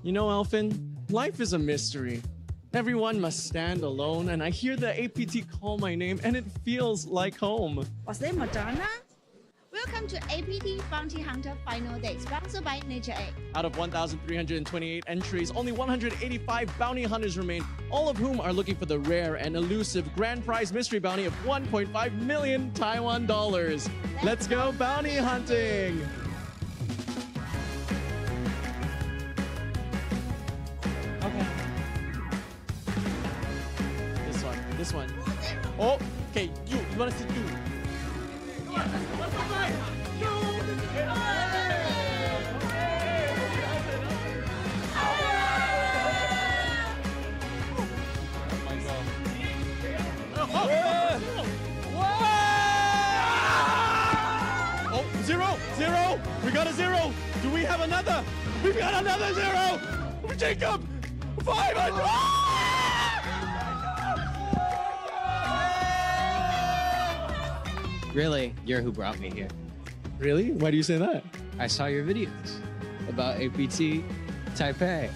You know, Elfin, life is a mystery. Everyone must stand alone, and I hear the APT call my name, and it feels like home. Was it Madonna? Welcome to APT Bounty Hunter Final Day, sponsored by Nature A. Out of 1,328 entries, only 185 bounty hunters remain, all of whom are looking for the rare and elusive grand prize mystery bounty of 1.5 million Taiwan dollars. Let's go bounty hunting! Okay. This one. Oh, okay, you want to see you? Come on, let's go, guys! Oh, zero! We got a zero! Do we have another? We've got another zero! Jacob! 500! Really, you're who brought me here. Really? Why do you say that? I saw your videos about APT Taipei.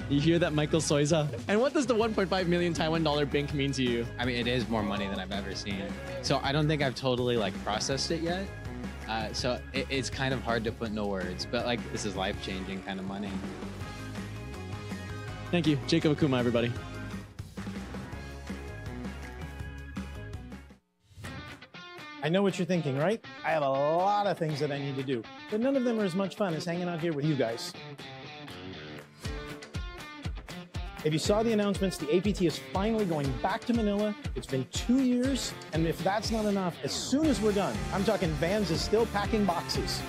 You hear that, Michael Soiza? And what does the 1.5 million Taiwan dollar bank mean to you? I mean, it is more money than I've ever seen. So I don't think I've totally processed it yet. So it's kind of hard to put into words, but this is life-changing kind of money. Thank you. Jacob Akuma, everybody. I know what you're thinking, right? I have a lot of things that I need to do, but none of them are as much fun as hanging out here with you guys. If you saw the announcements, the APT is finally going back to Manila. It's been 2 years, and if that's not enough, as soon as we're done, I'm talking Vans is still packing boxes,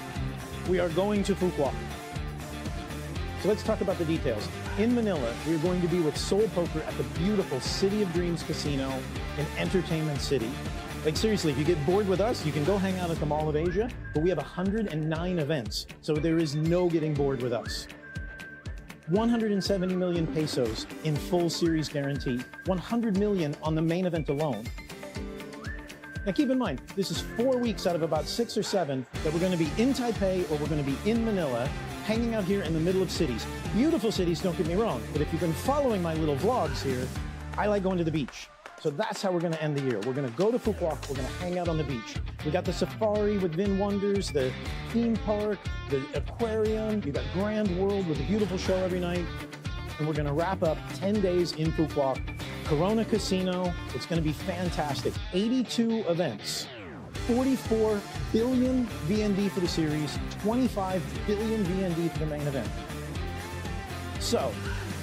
we are going to Fuqua. So let's talk about the details. In Manila, we're going to be with Soul Poker at the beautiful City of Dreams Casino in Entertainment City. Seriously, if you get bored with us, you can go hang out at the Mall of Asia, but we have 109 events, so there is no getting bored with us. 170 million pesos in full series guarantee, 100 million on the main event alone. Now keep in mind, this is 4 weeks out of about 6 or 7 that we're going to be in Taipei or we're going to be in Manila, hanging out here in the middle of cities. Beautiful cities, don't get me wrong, but if you've been following my little vlogs here, I like going to the beach. So that's how we're going to end the year. We're going to go to Fuqua, we're going to hang out on the beach. We got the safari with Vin Wonders, the theme park, the aquarium, you got Grand World with a beautiful show every night. And we're going to wrap up 10 days in Fuqua, Corona Casino. It's going to be fantastic. 82 events, 44 billion VND for the series, 25 billion VND for the main event. So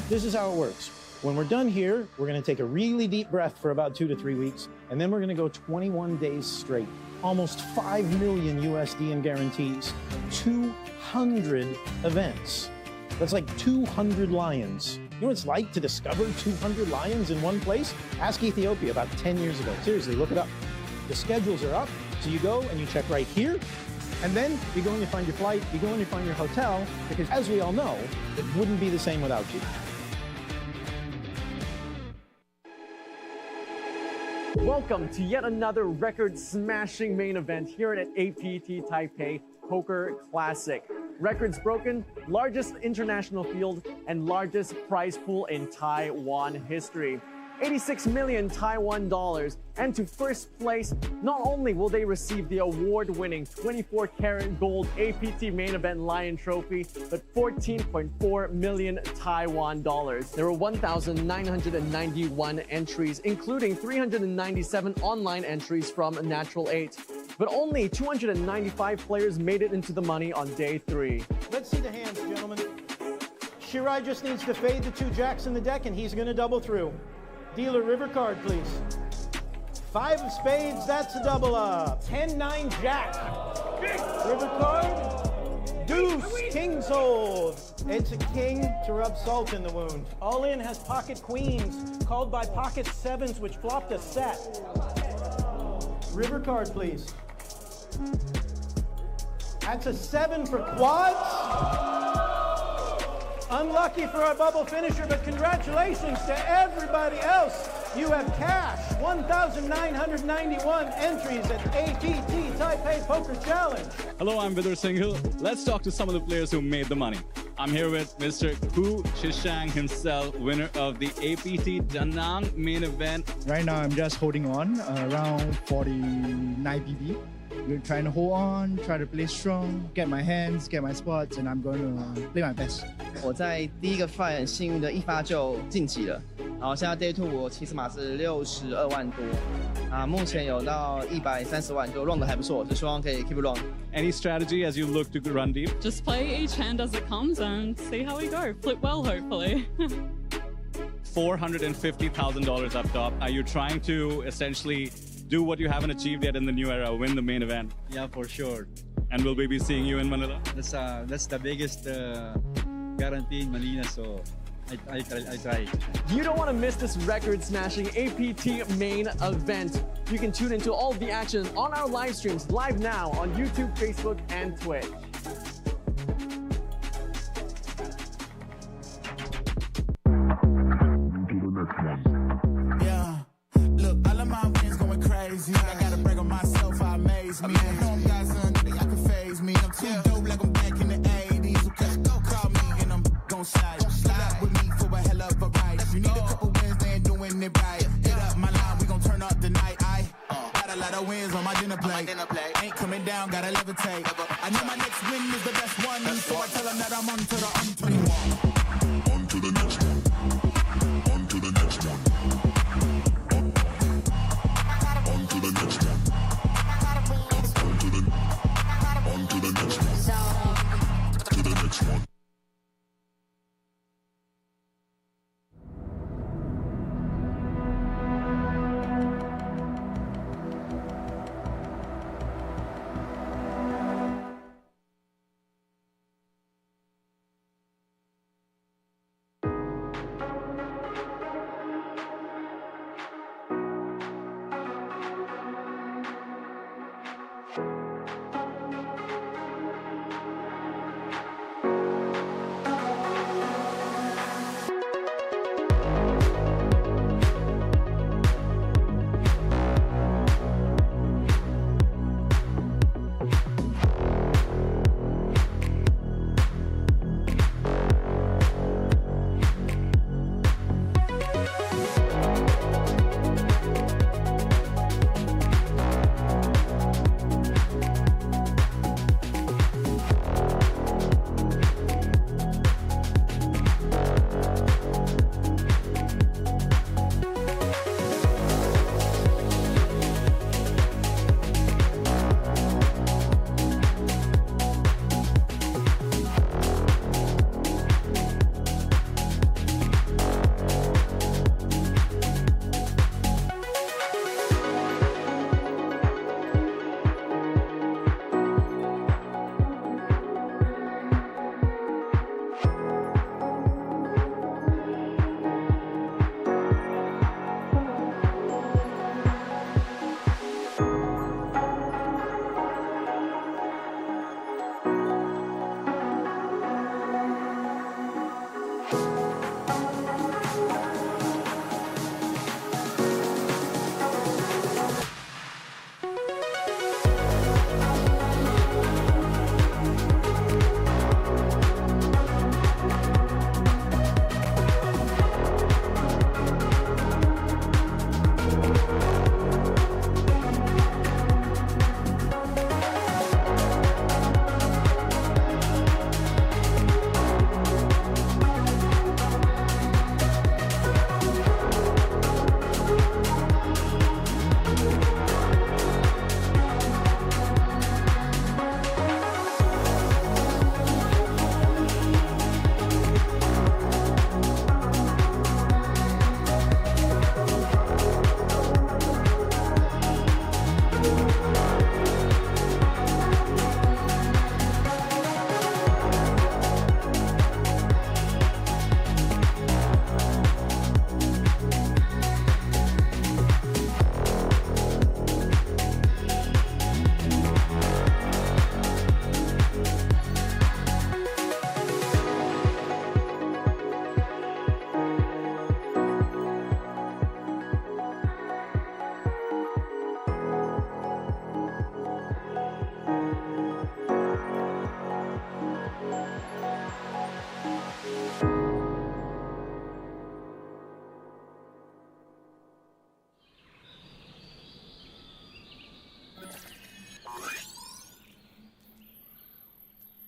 this is how it works. When we're done here, we're going to take a really deep breath for about 2 to 3 weeks, and then we're going to go 21 days straight. Almost 5 million USD in guarantees, 200 events. That's like 200 lions. You know what it's like to discover 200 lions in one place? Ask Ethiopia about 10 years ago. Seriously, look it up. The schedules are up, so you go and you check right here, and then you go and you find your flight, you go and you find your hotel, because as we all know, it wouldn't be the same without you. Welcome to yet another record-smashing main event here at APT Taipei Poker Classic. Records broken, largest international field, and largest prize pool in Taiwan history. 86 million Taiwan dollars. And to first place, not only will they receive the award-winning 24-karat gold APT main event Lion Trophy, but 14.4 million Taiwan dollars. There were 1,991 entries, including 397 online entries from Natural 8. But only 295 players made it into the money on day 3. Let's see the hands, gentlemen. Shirai just needs to fade the 2 jacks in the deck, and he's going to double through. Dealer, river card, please. 5 of spades, that's a double up. 10-9 jack. River card. Deuce, king's hold. It's a king to rub salt in the wound. All in has pocket queens, called by pocket 7s, which flopped a set. River card, please. That's a 7 for quads. Unlucky for our bubble finisher, but congratulations to everybody else You have cash, 1,991 entries at APT Taipei Poker Challenge. Hello, I'm Vidar Singhal. Let's talk to some of the players who made the money. I'm here with Mr. Hu Shishang himself, winner of the APT Da Nang main event. Right now, I'm just holding on around 49 PB. We're trying to hold on, try to play strong, get my hands, get my spots, and I'm going to play my best. 我在第一个 fight 很幸运的一发就晋级了，然后现在 Day 2我起始码是62万多，目前有到130万，就 run 的还不错，就希望可以 keep it run。Any strategy as you look to run deep? Just play each hand as it comes and see how we go. Flip well, hopefully. $450,000 up top. Are you trying to essentially do what you haven't achieved yet in the new era, win the main event? Yeah, for sure. And will we be seeing you in Manila? That's the biggest guarantee in Manila, so I try. You don't want to miss this record-smashing APT main event. You can tune into all of the action on our live streams live now on YouTube, Facebook, and Twitch. Yeah, look, all of my friends going crazy. I gotta brag on myself, I amaze me. I know I'm got something that can phase me. I'm too dope like I'm back in the 80s. Okay, go call me and I'm gon' slide. Slide with me for a hell of a ride. You need a couple wins, they ain't doing it right. Hit up my line, we gon' turn up the night. I got a lot of wins on my dinner plate. Ain't coming down, gotta levitate. I know my next win is the best one, so I tell them that I'm on to the 21. On to the next one. On to the next one. On to the next one. On to the next one. To the next one.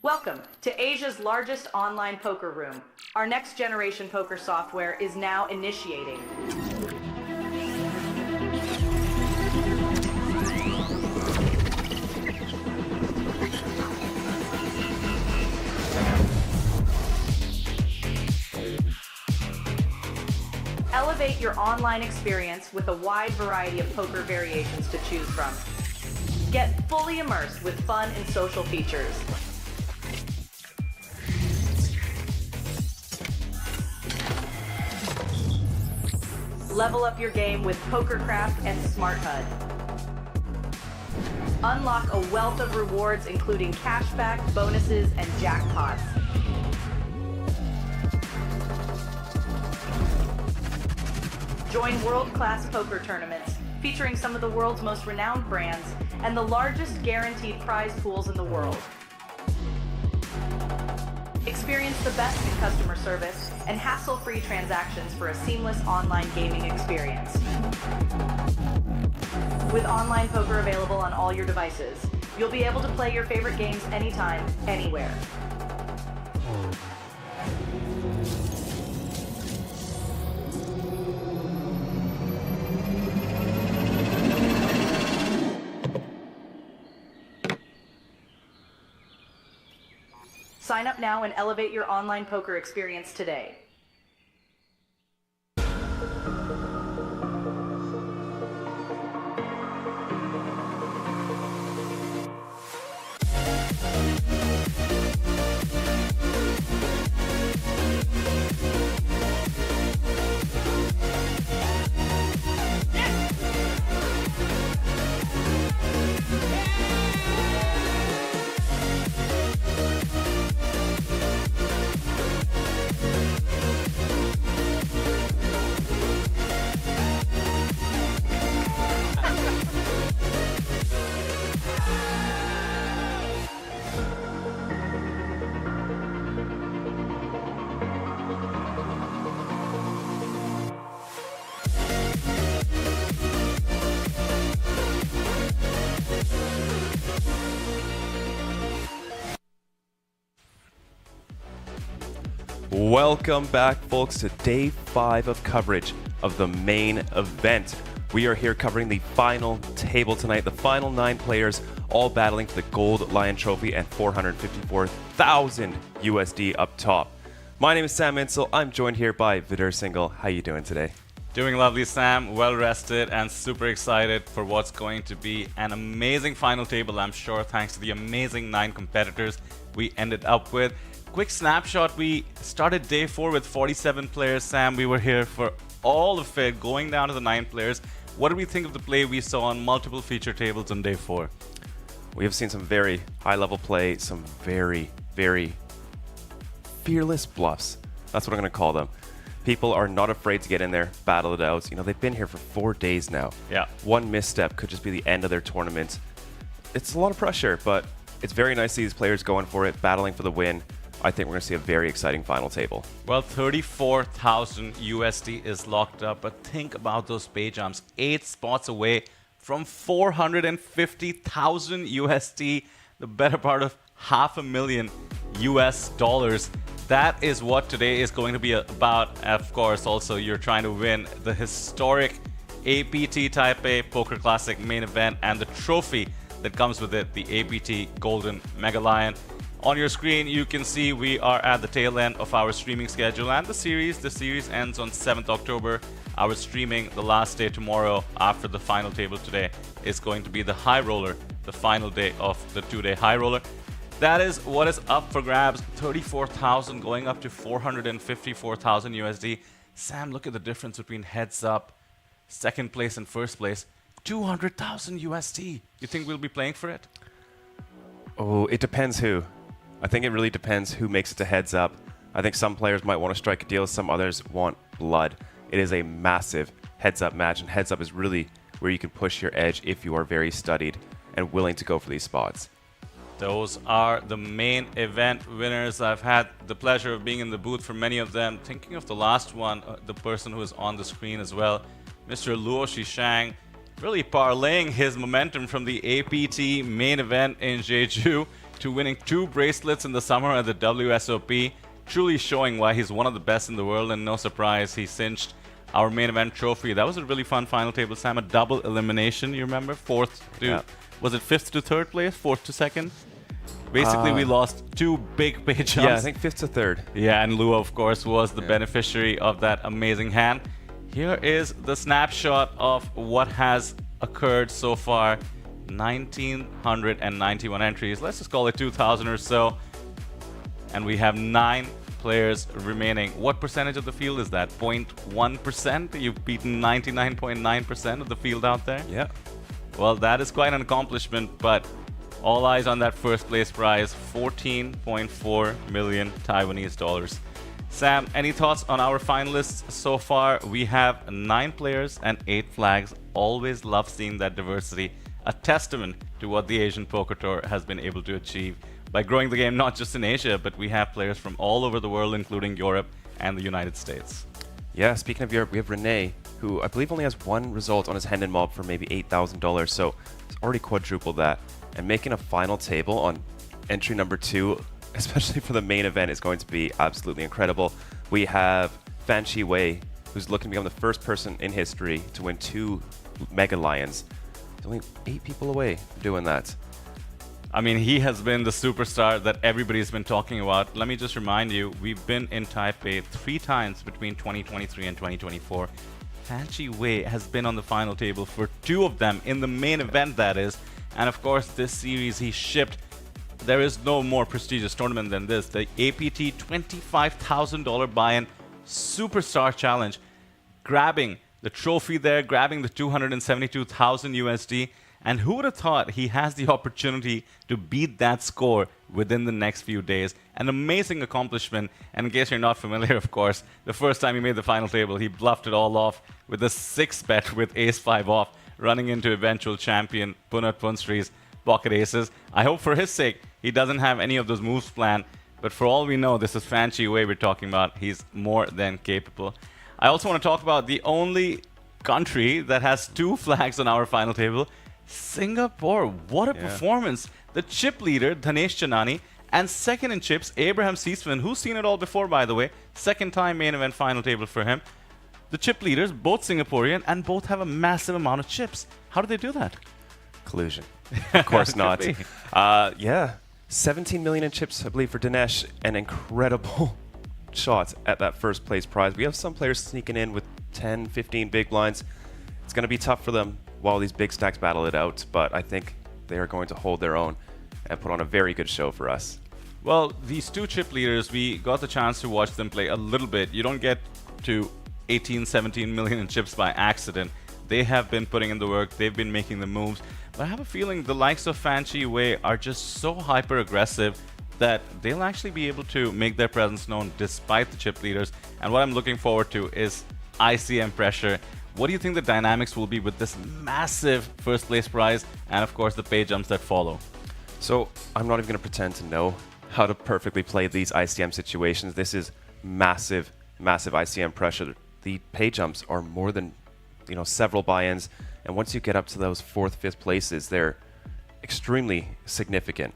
Welcome to Asia's largest online poker room. Our next generation poker software is now initiating. Elevate your online experience with a wide variety of poker variations to choose from. Get fully immersed with fun and social features. Level up your game with PokerCraft and Smart HUD. Unlock a wealth of rewards including cashback, bonuses, and jackpots. Join world-class poker tournaments featuring some of the world's most renowned brands and the largest guaranteed prize pools in the world. Experience the best in customer service and hassle-free transactions for a seamless online gaming experience. With online poker available on all your devices, you'll be able to play your favorite games anytime, anywhere. Sign up now and elevate your online poker experience today. Welcome back, folks, to day 5 of coverage of the main event. We are here covering the final table tonight. The final 9 players all battling for the Gold Lion Trophy and 454,000 USD up top. My name is Sam Insel. I'm joined here by Vidur Singhal. How you doing today? Doing lovely, Sam. Well rested and super excited for what's going to be an amazing final table, I'm sure, thanks to the amazing 9 competitors we ended up with. Quick snapshot, we started day 4 with 47 players. Sam, we were here for all of it, going down to the 9 players. What did we think of the play we saw on multiple feature tables on day 4? We have seen some very high-level play, some very, very fearless bluffs. That's what I'm going to call them. People are not afraid to get in there, battle it out. You know, they've been here for 4 days now. Yeah. One misstep could just be the end of their tournament. It's a lot of pressure, but it's very nice to see these players going for it, battling for the win. I think we're going to see a very exciting final table. Well, 34,000 USD is locked up, but think about those pay jumps. 8 spots away from 450,000 USD, the better part of $500,000 US dollars. That is what today is going to be about. Of course, also you're trying to win the historic APT Taipei Poker Classic main event and the trophy that comes with it, the APT Golden Mega Lion. On your screen, you can see we are at the tail end of our streaming schedule and the series. The series ends on 7th October. Our streaming, the last day tomorrow after the final table today, is going to be the High Roller, the final day of the 2-day High Roller. That is what is up for grabs. 34,000 going up to 454,000 USD. Sam, look at the difference between heads up, second place and first place. 200,000 USD. You think we'll be playing for it? Oh, it depends who. I think it really depends who makes it to heads up. I think some players might want to strike a deal, some others want blood. It is a massive heads up match, and heads up is really where you can push your edge if you are very studied and willing to go for these spots. Those are the main event winners. I've had the pleasure of being in the booth for many of them. Thinking of the last one, the person who is on the screen as well, Mr. Luo Shishang, really parlaying his momentum from the APT main event in Jeju to winning 2 bracelets in the summer at the WSOP, truly showing why he's one of the best in the world, and no surprise, he cinched our main event trophy. That was a really fun final table, Sam. A double elimination, you remember? Was it 5th to 3rd place? 4th to 2nd? Basically, we lost 2 big pay jumps. Yeah, I think 5th to 3rd. Yeah, and Lua, of course, was the beneficiary of that amazing hand. Here is the snapshot of what has occurred so far. 1,991 entries. Let's just call it 2,000 or so. And we have 9 players remaining. What percentage of the field is that? 0.1%? You've beaten 99.9% of the field out there? Yeah. Well, that is quite an accomplishment, but all eyes on that first place prize, 14.4 million Taiwanese dollars. Sam, any thoughts on our finalists so far? We have 9 players and 8 flags. Always love seeing that diversity. A testament to what the Asian Poker Tour has been able to achieve by growing the game not just in Asia, but we have players from all over the world, including Europe and the United States. Yeah, speaking of Europe, we have Renee, who I believe only has 1 result on his Hendon mob for maybe $8,000, so it's already quadrupled that. And making a final table on entry number 2, especially for the main event, is going to be absolutely incredible. We have Fan Chi Wei, who's looking to become the first person in history to win 2 Mega Lions. He's only 8 people away from doing that. I mean, he has been the superstar that everybody's been talking about. Let me just remind you, we've been in Taipei 3 times between 2023 and 2024. Fan Chi Wei has been on the final table for 2 of them, in the main event, that is. And of course, this series he shipped. There is no more prestigious tournament than this. The APT $25,000 buy-in Superstar Challenge. Grabbing the trophy there, grabbing the 272,000 USD. And who would have thought he has the opportunity to beat that score within the next few days? An amazing accomplishment. And in case you're not familiar, of course, the first time he made the final table, he bluffed it all off with a 6-bet with ace-5 off, running into eventual champion Punat Punstri's pocket aces. I hope for his sake he doesn't have any of those moves planned. But for all we know, this is Fan Chi Wei we're talking about. He's more than capable. I also want to talk about the only country that has 2 flags on our final table, Singapore. What a performance. The chip leader, Dhanesh Chainani, and second in chips, Abraham Seesman, who's seen it all before, by the way. Second time main event final table for him. The chip leaders, both Singaporean, and both have a massive amount of chips. How do they do that? Collusion. Of course not. Yeah. 17 million in chips, I believe, for Dhanesh. An incredible shot at that first place prize. We have some players sneaking in with 10, 15 big blinds. It's going to be tough for them while these big stacks battle it out, but I think they are going to hold their own and put on a very good show for us. Well, these 2 chip leaders, we got the chance to watch them play a little bit. You don't get to 18, 17 million in chips by accident. They have been putting in the work, they've been making the moves, but I have a feeling the likes of Fan Chi Wei are just so hyper aggressive that they'll actually be able to make their presence known despite the chip leaders. And what I'm looking forward to is ICM pressure. What do you think the dynamics will be with this massive first place prize and of course the pay jumps that follow? So I'm not even going to pretend to know how to perfectly play these ICM situations. This is massive, massive ICM pressure. The pay jumps are more than, several buy-ins, and once you get up to those 4th, 5th places, they're extremely significant.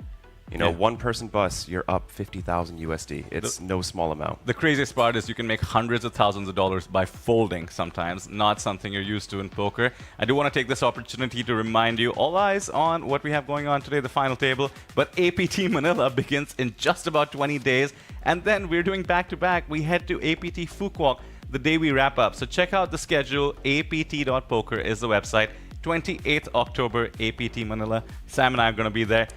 One person bus, you're up 50,000 USD. It's no small amount. The craziest part is you can make hundreds of thousands of dollars by folding sometimes, not something you're used to in poker. I do want to take this opportunity to remind you, all eyes on what we have going on today, the final table. But APT Manila begins in just about 20 days. And then we're doing back-to-back. We head to APT Phuket the day we wrap up. So check out the schedule. apt.poker is the website. 28th October, APT Manila. Sam and I are going to be there.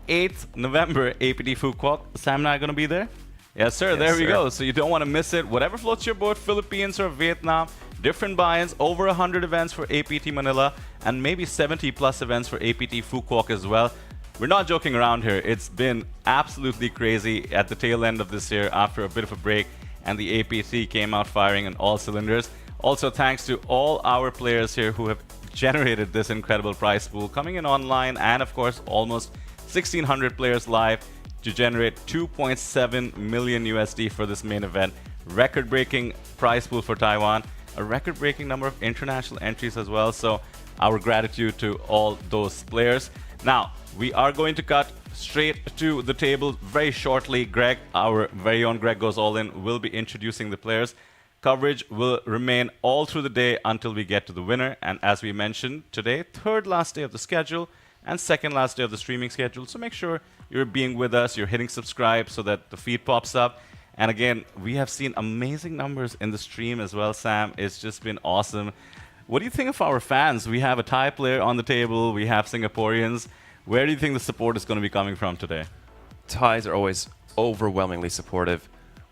8th November, APT Phuket. Sam and I are going to be there? Yes, sir. Yes, there we go. So you don't want to miss it. Whatever floats your boat, Philippines or Vietnam, different buy-ins, over 100 events for APT Manila, and maybe 70 plus events for APT Phuket as well. We're not joking around here. It's been absolutely crazy at the tail end of this year after a bit of a break, and the APT came out firing on all cylinders. Also, thanks to all our players here who have generated this incredible prize pool, coming in online, and of course, almost 1,600 players live to generate 2.7 million USD for this main event. Record-breaking prize pool for Taiwan, a record-breaking number of international entries as well. So our gratitude to all those players. Now, we are going to cut straight to the table very shortly. Greg, our very own Greg Goes All In, will be introducing the players. Coverage will remain all through the day until we get to the winner. And as we mentioned today, third last day of the schedule and second last day of the streaming schedule. So make sure you're being with us, you're hitting subscribe so that the feed pops up. And again, we have seen amazing numbers in the stream as well, Sam. It's just been awesome. What do you think of our fans? We have a Thai player on the table, we have Singaporeans. Where do you think the support is going to be coming from today? Thais are always overwhelmingly supportive.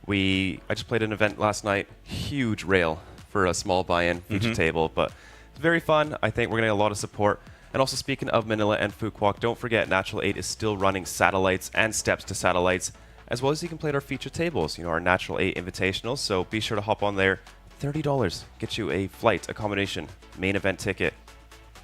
I just played an event last night, huge rail for a small buy-in feature table, but it's very fun. I think we're going to get a lot of support. And also, speaking of Manila and Phu Quoc, don't forget Natural 8 is still running satellites and steps to satellites, as well as you can play at our feature tables, our Natural 8 invitationals. So be sure to hop on there. $30 gets you a flight, accommodation, main event ticket.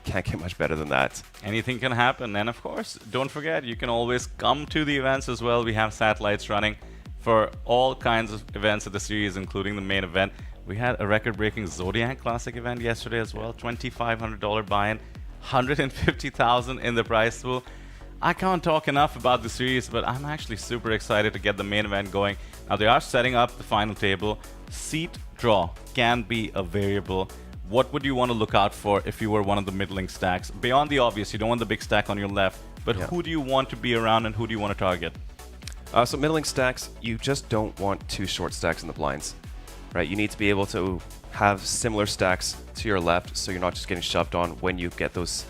Can't get much better than that. Anything can happen. And of course, don't forget, you can always come to the events as well. We have satellites running for all kinds of events of the series, including the main event. We had a record-breaking Zodiac Classic event yesterday as well. $2,500 buy-in, $150,000 in the prize pool. I can't talk enough about the series, but I'm actually super excited to get the main event going. Now, they are setting up the final table. Seat draw can be a variable. What would you want to look out for if you were one of the middling stacks? Beyond the obvious, you don't want the big stack on your left, but who do you want to be around and who do you want to target? So middling stacks, you just don't want two short stacks in the blinds, right? You need to be able to have similar stacks to your left, so you're not just getting shoved on when you get those,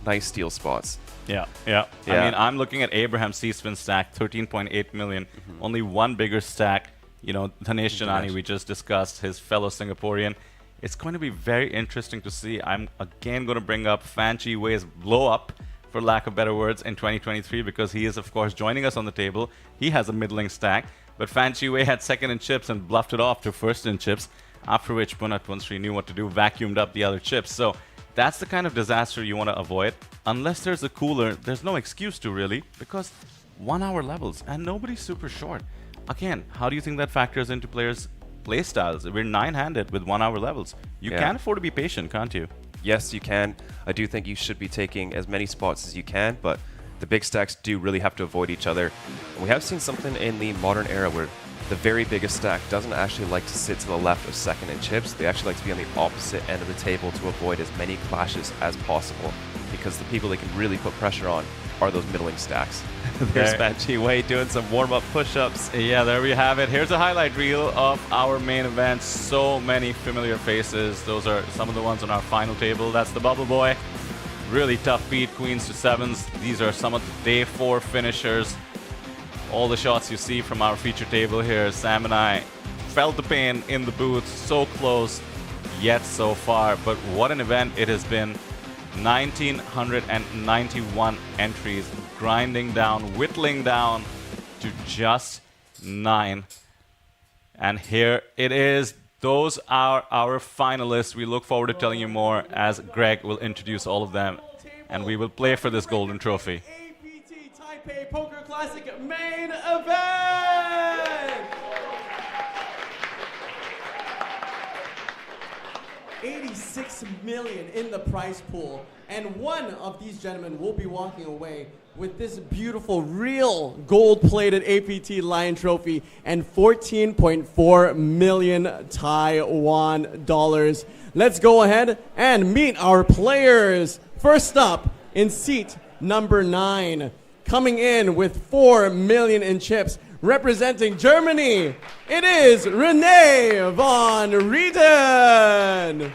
nice steal spots. Yeah. I mean, I'm looking at Abraham C-Spin stack, 13.8 million. Only one bigger stack. Dhanesh Chainani, we just discussed, his fellow Singaporean. It's going to be very interesting to see. I'm again going to bring up Fan Chi Wei's blow up, for lack of better words, in 2023, because he is, of course, joining us on the table. He has a middling stack, but Fan Chi Wei had second in chips and bluffed it off to first in chips, after which Punat Punsri knew what to do, vacuumed up the other chips. So that's the kind of disaster you want to avoid. Unless there's a cooler, there's no excuse to really, because 1 hour levels and nobody's super short. Again, how do you think that factors into players' play styles? We're 9-handed with 1 hour levels. You can afford to be patient, can't you? Yes, you can. I do think you should be taking as many spots as you can, but the big stacks do really have to avoid each other. And we have seen something in the modern era where the very biggest stack doesn't actually like to sit to the left of second in chips. They actually like to be on the opposite end of the table to avoid as many clashes as possible, because the people they can really put pressure on are those middling stacks. There's Fan Chi Wei doing some warm-up push-ups. Yeah, there we have it. Here's a highlight reel of our main event. So many familiar faces. Those are some of the ones on our final table. That's the Bubble Boy. Really tough beat, queens to sevens. These are some of the day 4 finishers. All the shots you see from our feature table here. Sam and I felt the pain in the booth. So close, yet so far. But what an event it has been. 1,991 entries, grinding down, whittling down to just 9. And here it is. Those are our finalists. We look forward to telling you more as Greg will introduce all of them, and we will play for this golden trophy. APT Taipei Poker Classic main event! 86 million in the prize pool, and one of these gentlemen will be walking away with this beautiful real gold-plated APT Lion Trophy and 14.4 million Taiwan dollars. Let's go ahead and meet our players. First up, in seat number 9, coming in with 4 million in chips, representing Germany, it is Renee von Rieten.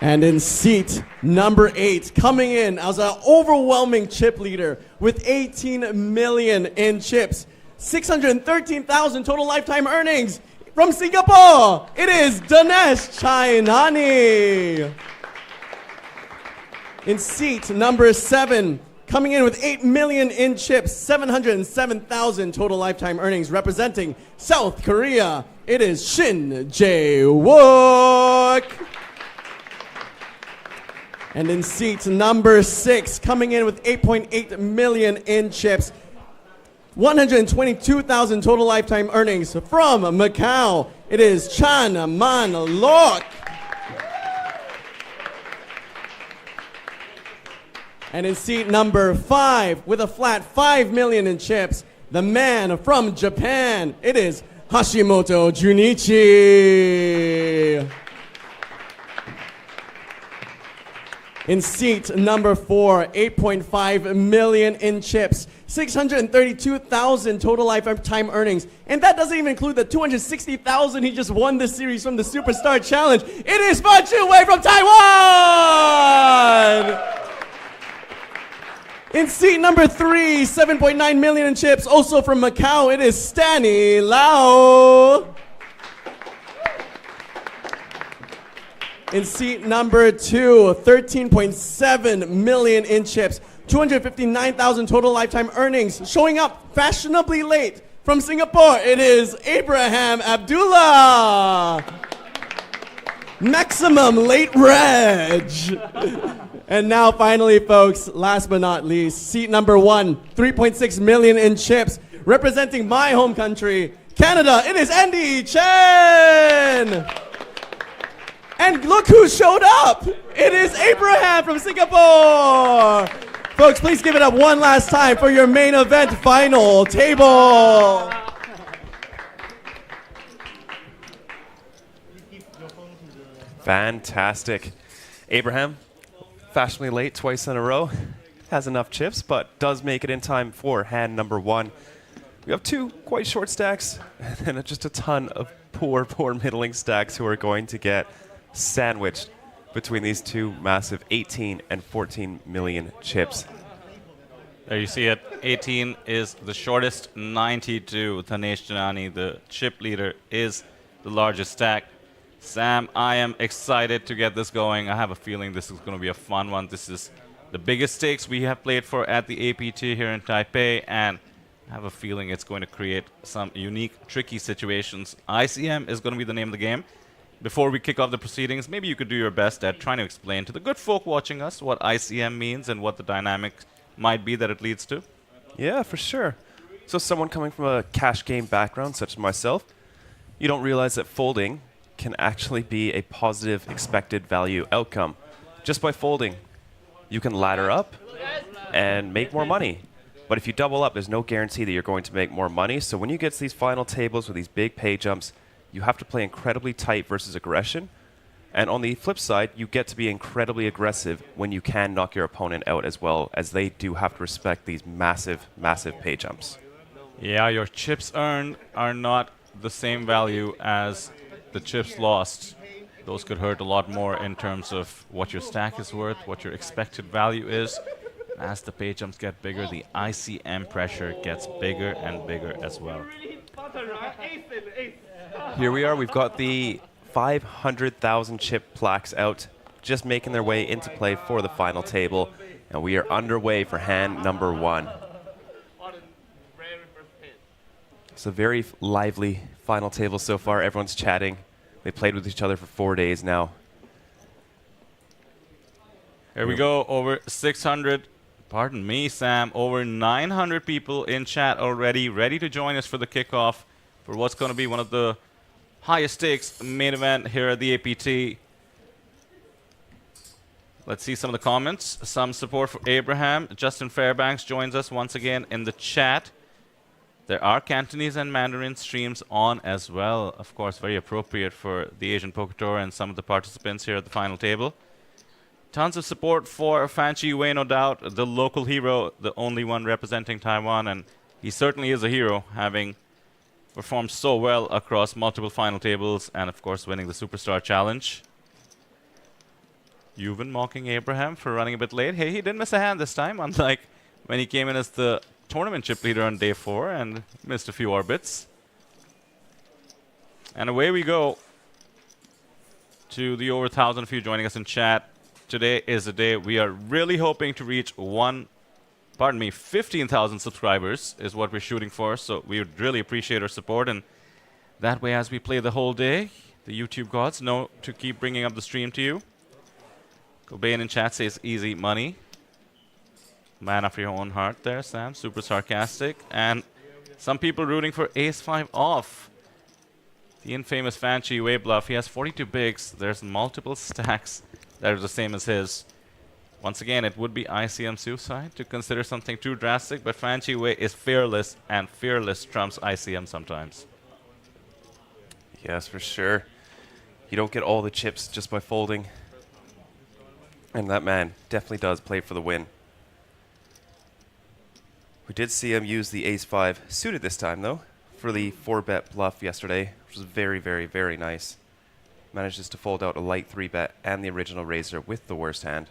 And in seat number 8, coming in as an overwhelming chip leader with 18 million in chips, 613,000 total lifetime earnings, from Singapore, it is Dhanesh Chainani. In seat number 7, coming in with 8 million in chips, 707,000 total lifetime earnings, representing South Korea, it is Shin Jae-wook. And in seat number 6, coming in with 8.8 million in chips, 122,000 total lifetime earnings, from Macau, it is Chan Man Lok. And in seat number 5, with a flat 5 million in chips, the man from Japan, it is Hashimoto Junichi. In seat number 4, 8.5 million in chips, 632,000 total lifetime earnings. And that doesn't even include the 260,000 he just won this series from the Superstar Challenge. It is Fan Chu-wei from Taiwan! In seat number 3, 7.9 million in chips, also from Macau, it is Stanley Lau. In seat number 2, 13.7 million in chips, 259,000 total lifetime earnings. Showing up fashionably late from Singapore, it is Abraham Abdullah. Maximum late reg. And now finally, folks, last but not least, seat number 1, 3.6 million in chips, representing my home country, Canada, it is Andy Chen. And look who showed up! It is Abraham from Singapore! Folks, please give it up one last time for your main event final table! Fantastic. Abraham, fashionably late twice in a row. Has enough chips, but does make it in time for hand number 1. We have 2 quite short stacks, and just a ton of poor middling stacks who are going to get sandwiched between these 2 massive 18 and 14 million chips. There you see it. 18 is the shortest. 92, Dhanesh Chainani, the chip leader, is the largest stack. Sam, I am excited to get this going. I have a feeling this is going to be a fun one. This is the biggest stakes we have played for at the APT here in Taipei, and I have a feeling it's going to create some unique, tricky situations. ICM is going to be the name of the game. Before we kick off the proceedings, maybe you could do your best at trying to explain to the good folk watching us what ICM means and what the dynamic might be that it leads to. Yeah, for sure. So someone coming from a cash game background, such as myself, you don't realize that folding can actually be a positive expected value outcome. Just by folding, you can ladder up and make more money. But if you double up, there's no guarantee that you're going to make more money. So when you get to these final tables with these big pay jumps, you have to play incredibly tight versus aggression. And on the flip side, you get to be incredibly aggressive when you can knock your opponent out as well, as they do have to respect these massive pay jumps. Yeah, your chips earned are not the same value as the chips lost. Those could hurt a lot more in terms of what your stack is worth, what your expected value is. As the pay jumps get bigger, the ICM pressure gets bigger and bigger as well. Here we are, we've got the 500,000 chip plaques out, just making their way into play for the final table, and we are underway for hand number 1. It's a very lively final table so far. Everyone's chatting. They played with each other for 4 days now. Here we go, over 600, pardon me, Sam, over 900 people in chat already, ready to join us for the kickoff for what's going to be one of the highest stakes main event here at the APT. Let's see some of the comments. Some support for Abraham. Justin Fairbanks joins us once again in the chat. There are Cantonese and Mandarin streams on as well. Of course, very appropriate for the Asian Poker Tour and some of the participants here at the final table. Tons of support for Fan Chu-wei, no doubt, the local hero, the only one representing Taiwan, and he certainly is a hero, having performed so well across multiple final tables and, of course, winning the Superstar Challenge. You've been mocking Abraham for running a bit late. Hey, he didn't miss a hand this time, unlike when he came in as the tournament chip leader on day 4 and missed a few orbits. And away we go to the over 1,000 of you joining us in chat. Today is the day we are really hoping to reach 15,000 subscribers is what we're shooting for. So we would really appreciate our support. And that way, as we play the whole day, the YouTube gods know to keep bringing up the stream to you. Cobain in chat says easy money. Man after your own heart there, Sam. Super sarcastic. And some people rooting for ace-5 off. The infamous Fan Chu-wei bluff. He has 42 bigs. There's multiple stacks that are the same as his. Once again, it would be ICM suicide to consider something too drastic, but Fan Chi Wei is fearless, and fearless trumps ICM sometimes. Yes, for sure. You don't get all the chips just by folding. And that man definitely does play for the win. We did see him use the ace-5 suited this time, though, for the 4-bet bluff yesterday, which was very, very, very nice. Manages to fold out a light 3-bet and the original raiser with the worst hand.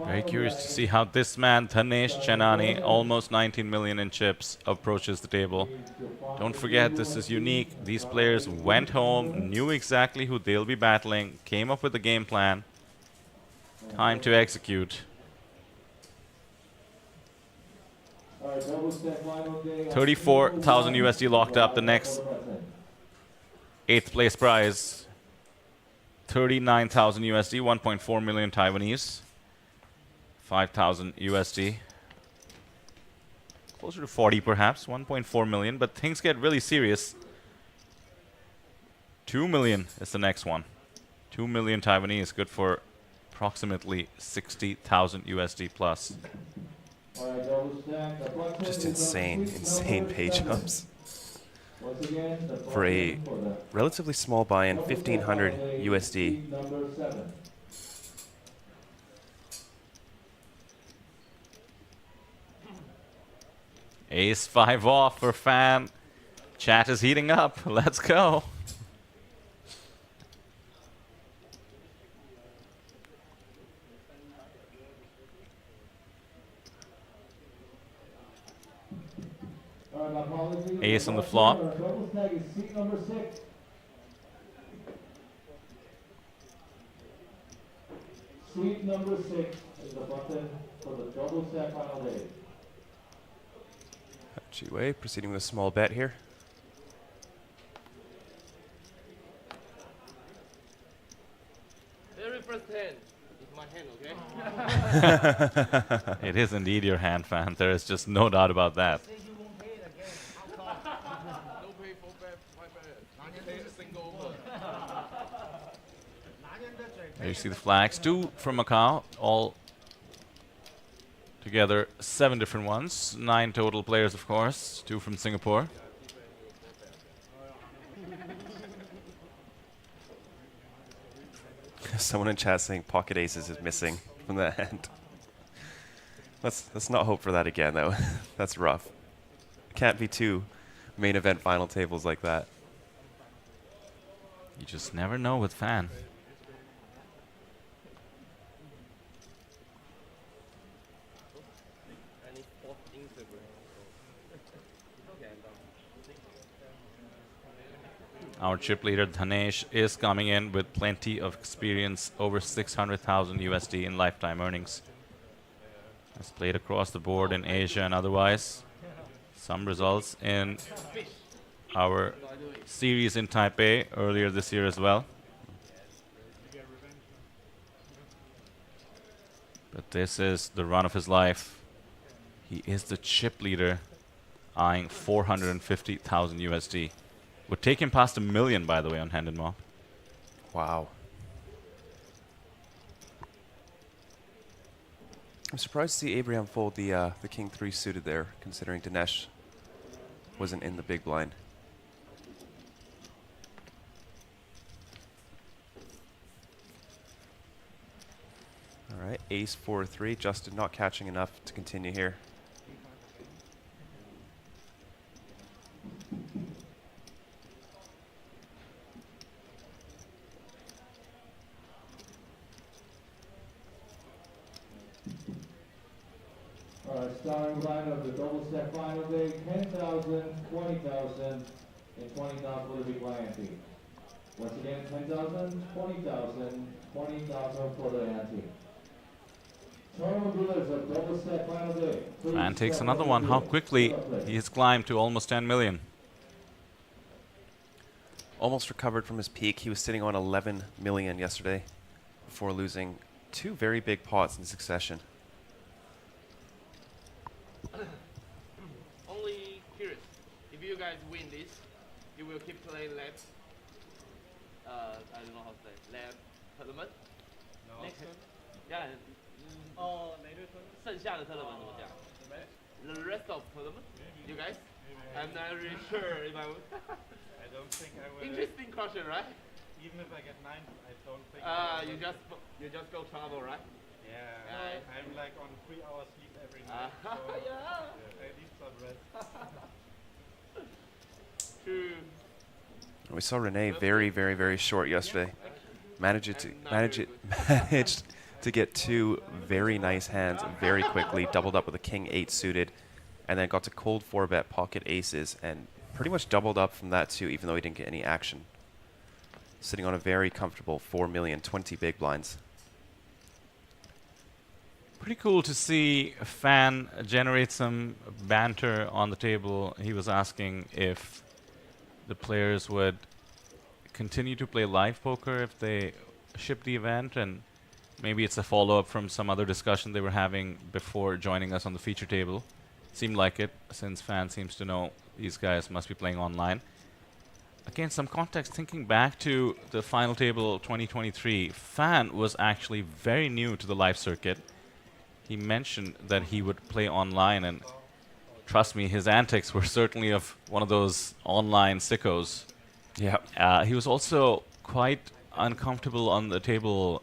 Very curious to see how this man, Dhanesh Chainani, almost 19 million in chips, approaches the table. Don't forget, this is unique. These players went home, knew exactly who they'll be battling, came up with a game plan. Time to execute. 34,000 USD locked up. The next 8th place prize. 39,000 USD, 1.4 million Taiwanese. 5,000 USD. Closer to 40 perhaps, 1.4 million, but things get really serious. 2 million is the next one. 2 million Taiwanese, good for approximately 60,000 USD plus. Just insane, insane page ups. For a relatively small buy-in, 1,500 USD. Ace-5 off for Fan. Chat is heating up. Let's go. Ace on the flop. Suite number 6 is the button for the double stack final day. Chi Wei proceeding with a small bet here. Very first hand is my hand, okay? It is indeed your hand, Fan. There is just no doubt about that. There you see the flags. 2 from Macau, all together 7 different ones. 9 total players, of course. 2 from Singapore. Someone in chat saying pocket aces is missing from that hand. Let's not hope for that again, though. That's rough. Can't be 2 main event final tables like that. You just never know with Fan. Our chip leader Dhanesh is coming in with plenty of experience, over 600,000 USD in lifetime earnings. Has played across the board in Asia and otherwise. Some results in our series in Taipei earlier this year as well. But this is the run of his life. He is the chip leader, eyeing 450,000 USD. Would take him past 1 million, by the way, on hand and mob. Wow. I'm surprised to see Abraham fold the King 3 suited there, considering Dhanesh wasn't in the big blind. All right, ace 4-3. Justin not catching enough to continue here. Starting line of the double stack final day, 10,000, 20,000, and 20,000 for the big blind ante. Once again, 10,000, 20,000, 20,000 for the ante. Total dealers of double stack final day. And takes another one. How quickly he has climbed to almost 10 million. Almost recovered from his peak. He was sitting on 11 million yesterday before losing 2 very big pots in succession. Only curious, if you guys win this, you will keep playing lab, I don't know how to say, lab tournament? Next one. Yeah. 剩下的 tournament 怎么讲 The rest of tournament? You guys? I'm not really sure if I would. I don't think I will. Interesting question, right? Even if I get 9, I don't think. You just go travel, right? Yeah. I'm like on 3 hours sleep every night. So Yeah. I need some rest. True. We saw Renee very short yesterday. Managed to get 2 very nice hands very quickly, doubled up with a king 8 suited, and then got to cold 4-bet pocket aces and pretty much doubled up from that too, even though he didn't get any action. Sitting on a very comfortable 4 million, 20 big blinds. Pretty cool to see a fan generate some banter on the table. He was asking if the players would continue to play live poker if they ship the event, and maybe it's a follow-up from some other discussion they were having before joining us on the feature table. Seemed like it, since Fan seems to know these guys must be playing online. Again, some context, thinking back to the final table 2023, Fan was actually very new to the live circuit. He mentioned that he would play online, and trust me, his antics were certainly of one of those online sickos. Yeah. He was also quite uncomfortable on the table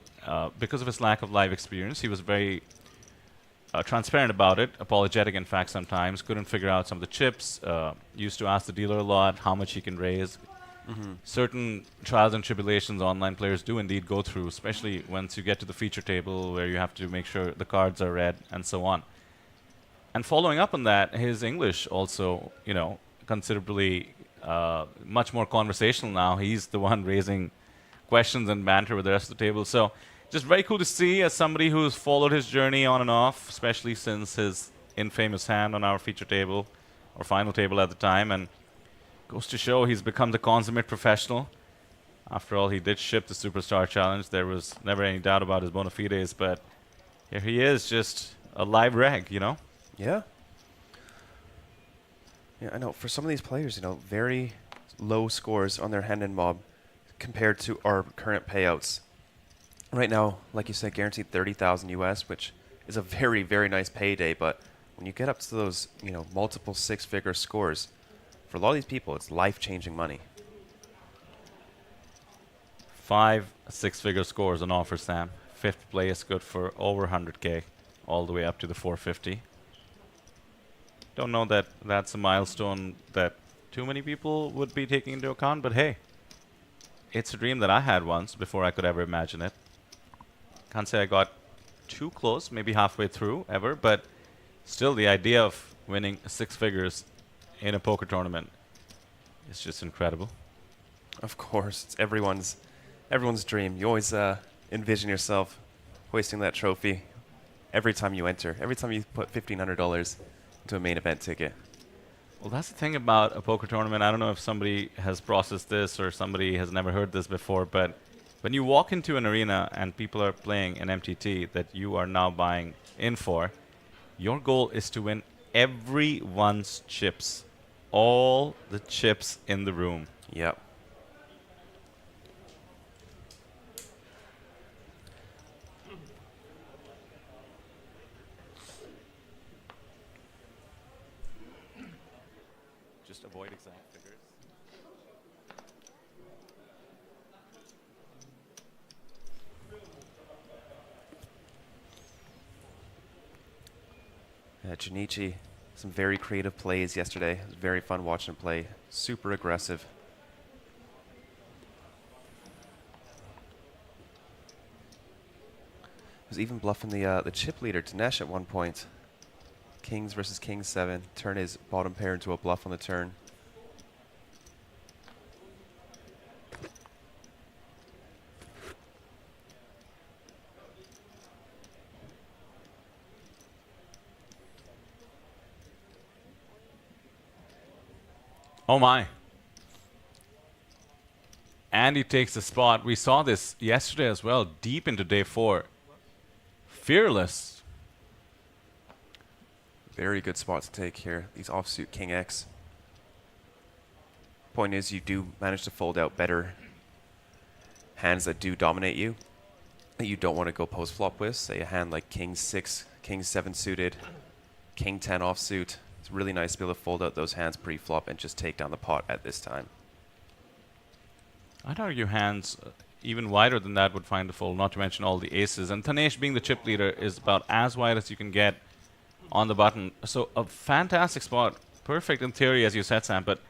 because of his lack of live experience. He was very transparent about it, apologetic in fact sometimes, couldn't figure out some of the chips, used to ask the dealer a lot how much he can raise. Certain trials and tribulations online players do indeed go through, especially once you get to the feature table where you have to make sure the cards are read and so on. And following up on that, his English also, you know, considerably much more conversational now. He's the one raising questions and banter with the rest of the table. So just very cool to see as somebody who's followed his journey on and off, especially since his infamous hand on our feature table, or final table at the time, and goes to show he's become the consummate professional. After all, he did ship the Superstar Challenge. There was never any doubt about his bona fides, but here he is, just a live reg, you know? Yeah. Yeah, I know. For some of these players, you know, very low scores on their hand and mob compared to our current payouts. Right now, like you said, guaranteed 30,000 US, which is a very nice payday. But when you get up to those, you know, multiple 6-figure scores, for a lot of these people, it's life-changing money. 5 6-figure scores on offer, Sam. 5th place good for over 100K, all the way up to the 450. Don't know that that's a milestone that too many people would be taking into account, but hey, it's a dream that I had once before I could ever imagine it. Can't say I got too close, maybe halfway through ever, but still the idea of winning 6 figures in a poker tournament is just incredible. Of course, it's everyone's dream. You always envision yourself hoisting that trophy every time you enter, every time you put $1,500 into a main event ticket. Well, that's the thing about a poker tournament. I don't know if somebody has processed this or somebody has never heard this before, but when you walk into an arena and people are playing an MTT that you are now buying in for, your goal is to win everyone's chips. All the chips in the room. Yep. Just avoid exact figures. Junichi, some very creative plays yesterday. It was very fun watching him play. Super aggressive. He was even bluffing the chip leader, Dhanesh, at one point. Kings versus King 7. Turn his bottom pair into a bluff on the turn. Oh my. And he takes the spot. We saw this yesterday as well, deep into day 4. Fearless. Very good spot to take here. These offsuit King X. Point is, you do manage to fold out better hands that do dominate you. that you don't want to go post flop with. Say a hand like King 6, King 7 suited, King 10 offsuit. It's really nice to be able to fold out those hands pre-flop and just take down the pot at this time. I'd argue hands even wider than that would find the fold, not to mention all the aces. And Dhanesh, being the chip leader, is about as wide as you can get on the button. So a fantastic spot. Perfect in theory, as you said, Sam, but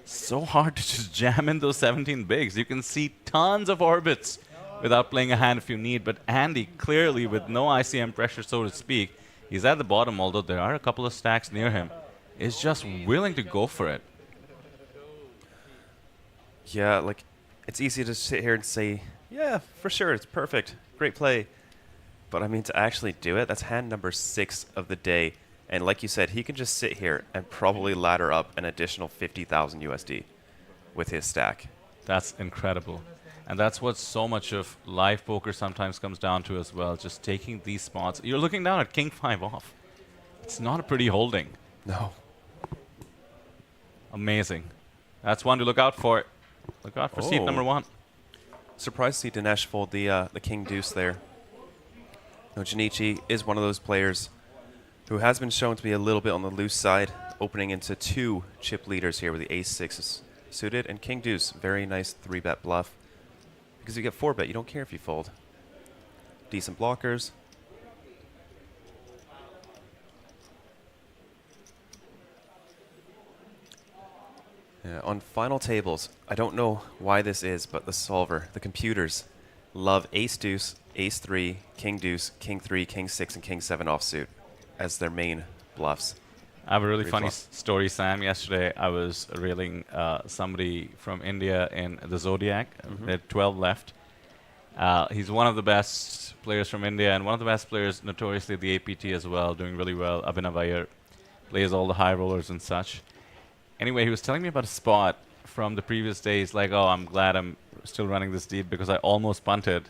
so hard to just jam in those 17 bigs. You can see tons of orbits without playing a hand if you need. But Andy, clearly with no ICM pressure, so to speak, he's at the bottom, although there are a couple of stacks near him, is just willing to go for it. Yeah, like, it's easy to sit here and say, yeah, for sure, it's perfect, great play. But I mean, to actually do it, that's hand number 6 of the day. And like you said, he can just sit here and probably ladder up an additional 50,000 USD with his stack. That's incredible. And that's what so much of live poker sometimes comes down to as well, just taking these spots. You're looking down at King 5 off. It's not a pretty holding. No. Amazing. That's one to look out for. Look out for seat number 1. Surprised to see Dinesh fold the King Deuce there. Now, Junichi is one of those players who has been shown to be a little bit on the loose side, opening into 2 chip leaders here with the Ace-6 is suited and King Deuce. Very nice 3-bet bluff. Because you get 4-bet, you don't care if you fold. Decent blockers. On final tables, I don't know why this is, but the solver, the computers, love Ace-Deuce, Ace-3, King-Deuce, King-3, King-6, and King-7 offsuit as their main bluffs. I have a really funny story, Sam. Yesterday, I was railing somebody from India in the Zodiac. They had 12 left. He's one of the best players from India and one of the best players notoriously at the APT as well, doing really well. Abhinav Iyer plays all the high rollers and such. Anyway, he was telling me about a spot from the previous days, like, oh, I'm glad I'm still running this deep because I almost punted.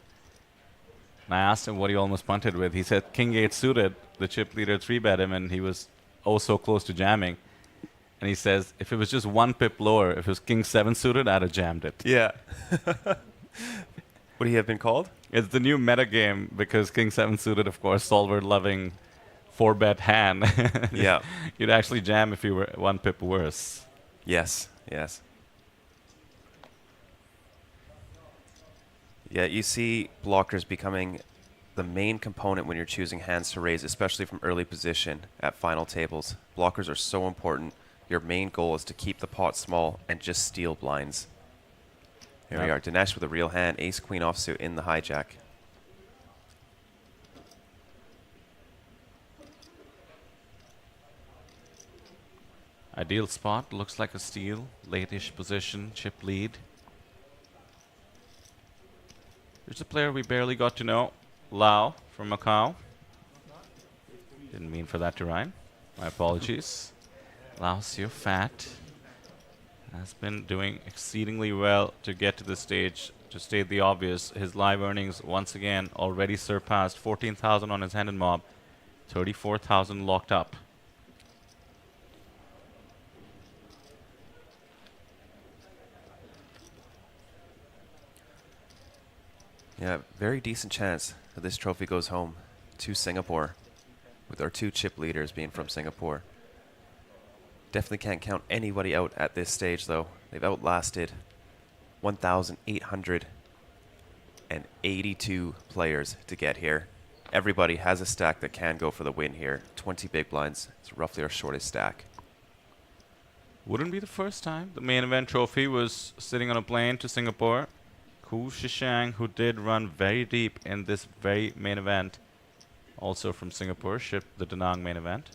And I asked him what he almost punted with. He said King 8 suited, the chip leader 3-bet him, and he was oh so close to jamming. And he says, if it was just 1 pip lower, if it was King 7 suited, I'd have jammed it. Yeah. Would he have been called? It's the new meta game because King 7 suited, of course, solver loving 4-bet hand. Yeah. You'd actually jam if you were 1 pip worse. Yes, yes. Yeah, you see blockers becoming the main component when you're choosing hands to raise, especially from early position at final tables. Blockers are so important. Your main goal is to keep the pot small and just steal blinds. Here we are, Dinesh with a real hand, Ace-Queen offsuit in the hijack. Ideal spot, looks like a steal, late-ish position, chip lead. Here's a player we barely got to know, Lau from Macau. Didn't mean for that to rhyme. My apologies. Lau Sio Fat has been doing exceedingly well to get to this stage. To state the obvious, his live earnings once again already surpassed 14,000 on his hand and mob, 34,000 locked up. Yeah, very decent chance that this trophy goes home to Singapore, with our 2 chip leaders being from Singapore. Definitely can't count anybody out at this stage, though. They've outlasted 1,882 players to get here. Everybody has a stack that can go for the win here. 20 big blinds. It's roughly our shortest stack. Wouldn't be the first time the main event trophy was sitting on a plane to Singapore. Ku Shishang, who did run very deep in this very main event, also from Singapore, shipped the Da Nang main event.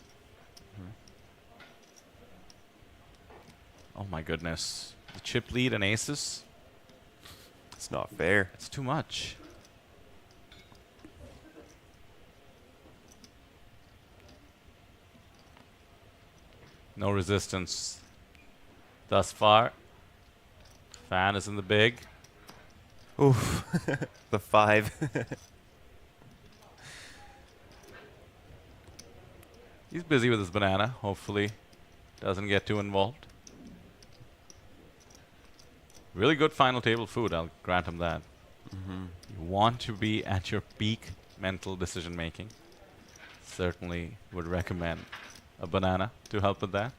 Oh my goodness. The chip lead and aces. It's not fair. It's too much. No resistance thus far. Fan is in the big. Oof. The 5. He's busy with his banana. Hopefully doesn't get too involved. Really good final table food. I'll grant him that. He You want to be at your peak mental decision making. Certainly would recommend a banana to help with that.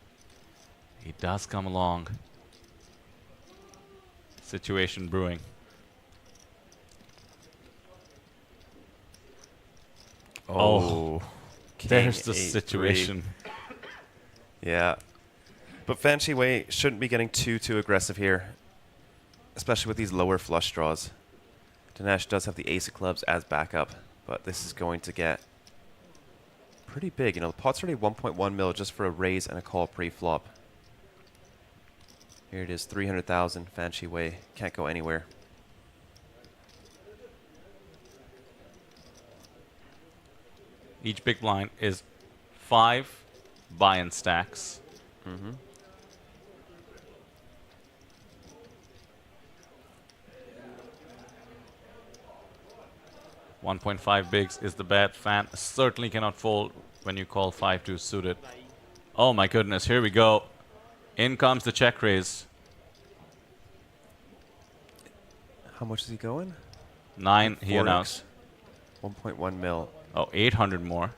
He does come along. Situation brewing. Oh, there's the 8-3. situation. Yeah. But Fan Shi Wei shouldn't be getting too aggressive here, especially with these lower flush draws. Dhanesh does have the ace of clubs as backup, but this is going to get pretty big. You know, the pot's already 1.1 mil just for a raise and a call pre-flop. Here it is, 300,000. Fan Shi Wei can't go anywhere. Each big blind is 5 buy-in stacks. Mm-hmm. $1.5 bigs is the bet. Fan certainly cannot fold when you call 5-2 suited. Oh my goodness, here we go. In comes the check raise. How much is he going? 9, he 4x. announced. 1.1 mil. Oh, 800 more.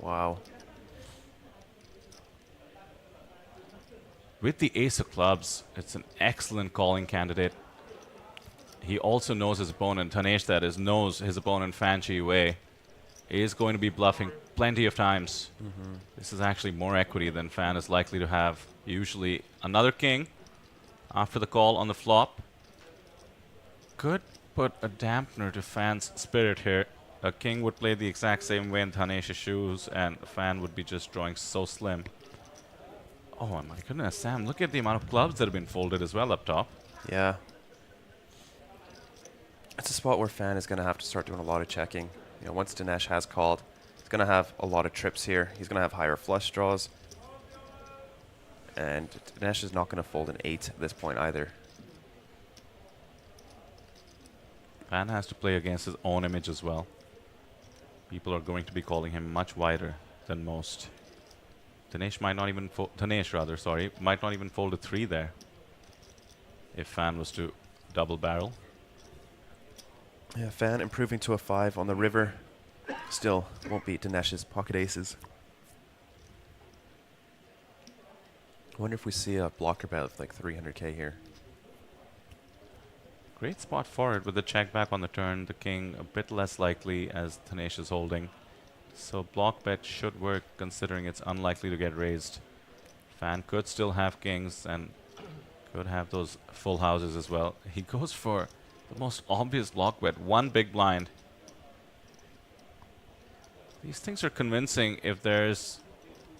Wow. With the ace of clubs, it's an excellent calling candidate. He also knows his opponent, Dhanesh that is, knows his opponent Fan Shi Wei. He is going to be bluffing plenty of times. Mm-hmm. This is actually more equity than Fan is likely to have. Usually another king after the call on the flop. Could put a dampener to Fan's spirit here. A king would play the exact same way in Dhanesh's shoes, and Fan would be just drawing so slim. Oh my goodness, Sam, look at the amount of clubs that have been folded as well up top. Yeah. It's a spot where Fan is going to have to start doing a lot of checking. You know, once Dhanesh has called, he's going to have a lot of trips here. He's going to have higher flush draws. And Dhanesh is not going to fold an 8 at this point either. Fan has to play against his own image as well. People are going to be calling him much wider than most. Dhanesh might not even fold, might not even fold a 3 there if Fan was to double barrel. Yeah, Fan improving to a 5 on the river. Still won't beat Dhanesh's pocket aces. I wonder if we see a blocker bet of like 300k here. Great spot for it with the check back on the turn. The king a bit less likely as Dhanesh is holding. So block bet should work considering it's unlikely to get raised. Fan could still have kings and could have those full houses as well. He goes for the most obvious block bet, 1 big blind. These things are convincing if there's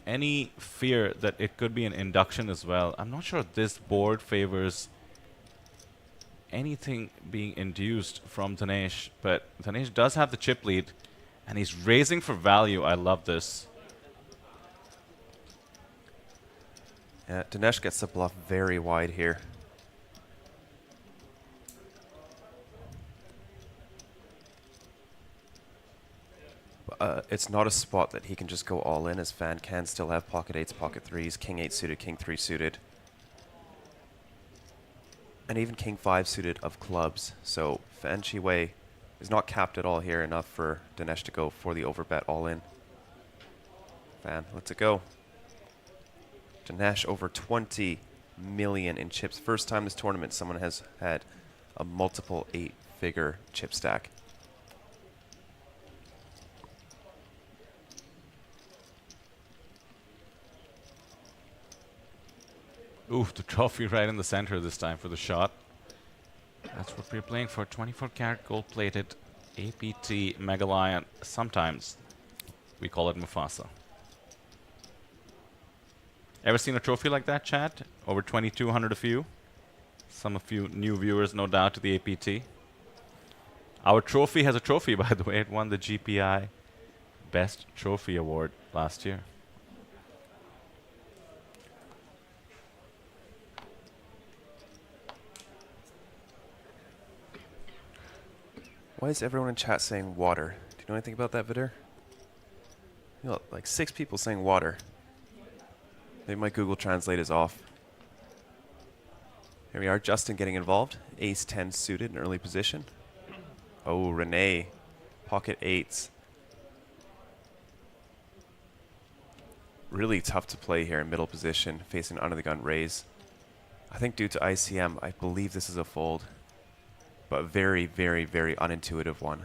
any fear that it could be an induction as well. I'm not sure this board favors anything being induced from Dhanesh, but Dhanesh does have the chip lead and he's raising for value. I love this. Yeah, Dhanesh gets the bluff very wide here. It's not a spot that he can just go all in, as Fan can still have pocket 8s, pocket 3s, king 8 suited, king 3 suited. And even king 5 suited of clubs. So Fan Shi Wei is not capped at all here, enough for Dhanesh to go for the overbet all in. Fan lets it go. Dhanesh over 20 million in chips. First time this tournament someone has had a multiple 8-figure chip stack. Ooh, the trophy right in the center this time for the shot. That's what we're playing for. 24-karat gold-plated APT Mega Lion. Sometimes we call it Mufasa. Ever seen a trophy like that, chat? Over 2,200 of you. Some of you new viewers, no doubt, to the APT. Our trophy has a trophy, by the way. It won the GPI Best Trophy Award last year. Why is everyone in chat saying water? Do you know anything about that, Vidir? You know, like 6 people saying water. Maybe my Google Translate is off. Here we are, Justin getting involved. Ace 10 suited in early position. Oh, Renee. Pocket eights. Really tough to play here in middle position, facing under the gun raise. I think due to ICM, I believe this is a fold. But very, very, very unintuitive one.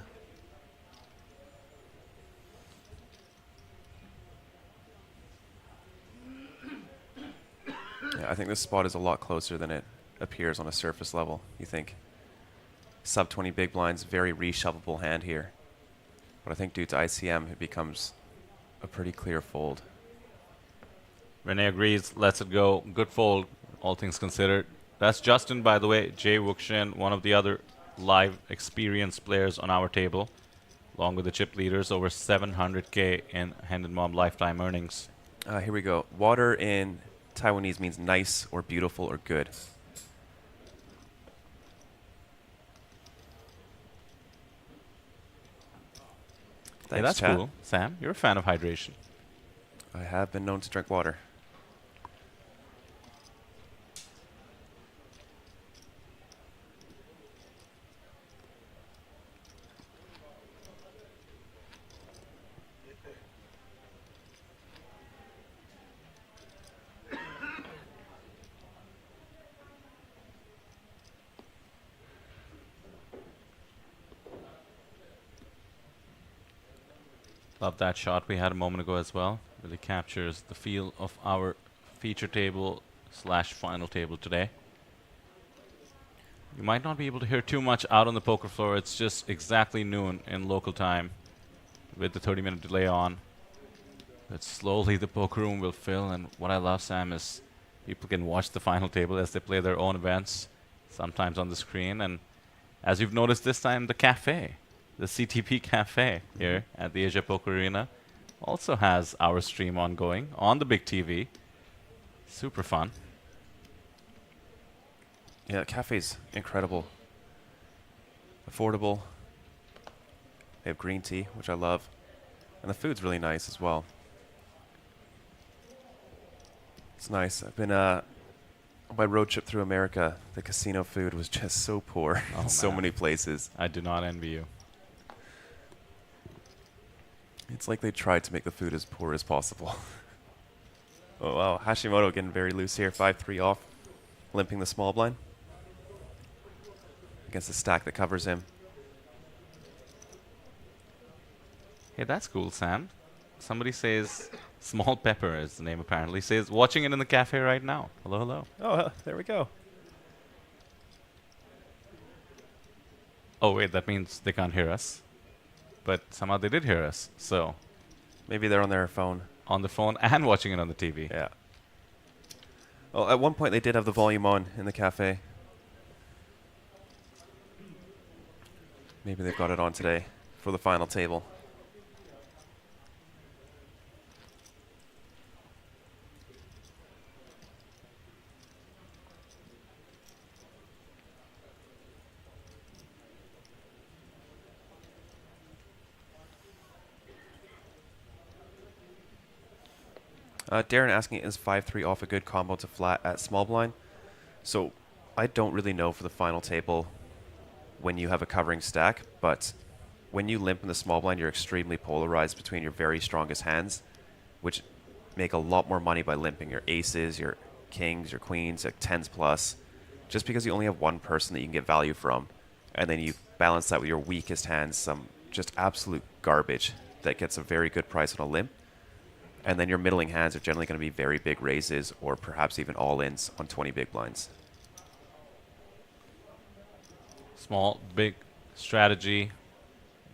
Yeah, I think this spot is a lot closer than it appears on a surface level, you think? Sub 20 big blinds, very reshuffleable hand here. But I think due to ICM, it becomes a pretty clear fold. Renee agrees, lets it go. Good fold, all things considered. That's Justin, by the way. Jay Wuxin, one of the other live experienced players on our table, along with the chip leaders, over 700K in Hendon Mob lifetime earnings. Here we go. Water in Taiwanese means nice or beautiful or good. Hey, that's chat. cool. Sam, you're a fan of hydration. I have been known to drink water. Love that shot we had a moment ago as well. Really captures the feel of our feature table / final table today. You might not be able to hear too much out on the poker floor. It's just exactly noon in local time with the 30-minute delay on. But slowly the poker room will fill, and what I love, Sam, is people can watch the final table as they play their own events, sometimes on the screen. And as you've noticed this time, the cafe, the CTP Cafe here at the Asia Poker Arena, also has our stream ongoing on the big TV. Super fun. Yeah, the cafe's incredible. Affordable. They have green tea, which I love. And the food's really nice as well. It's nice. I've been on my road trip through America. The casino food was just so poor in so many places. I do not envy you. It's like they tried to make the food as poor as possible. Oh, wow. Hashimoto getting very loose here. 5-3 off. Limping the small blind. Against the stack that covers him. Hey, that's cool, Sam. Somebody says, Small Pepper is the name apparently, says, watching it in the cafe right now. Hello, hello. Oh, there we go. Oh, wait, that means they can't hear us. But somehow they did hear us, so. Maybe they're on their phone. On the phone and watching it on the TV. Yeah. Well, at one point they did have the volume on in the cafe. Maybe they've got it on today for the final table. Darren asking, is 5-3 off a good combo to flat at small blind? So I don't really know for the final table when you have a covering stack, but when you limp in the small blind, you're extremely polarized between your very strongest hands, which make a lot more money by limping your aces, your kings, your queens, like 10s plus, just because you only have one person that you can get value from, and then you balance that with your weakest hands, some just absolute garbage that gets a very good price on a limp. And then your middling hands are generally going to be very big raises or perhaps even all-ins on 20 big blinds. Small, big strategy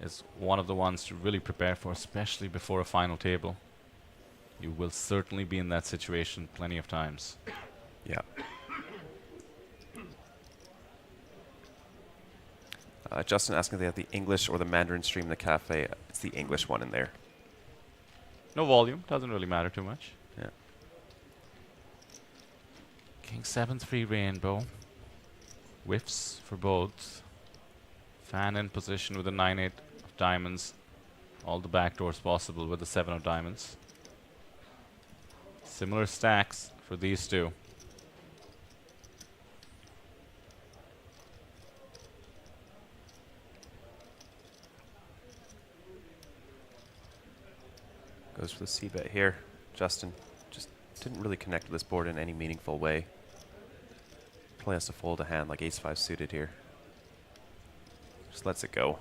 is one of the ones to really prepare for, especially before a final table. You will certainly be in that situation plenty of times. Yeah. Justin asking if they have the English or the Mandarin stream in the cafe. It's the English one in there. No volume, doesn't really matter too much. Yeah. King 7-3 rainbow. Whiffs for both. Fan in position with a 9-8 of diamonds. All the backdoors possible with the 7 of diamonds. Similar stacks for these two. Goes for the c-bet here. Justin just didn't really connect with this board in any meaningful way. Probably has to fold a hand like ace-5 suited here. Just lets it go.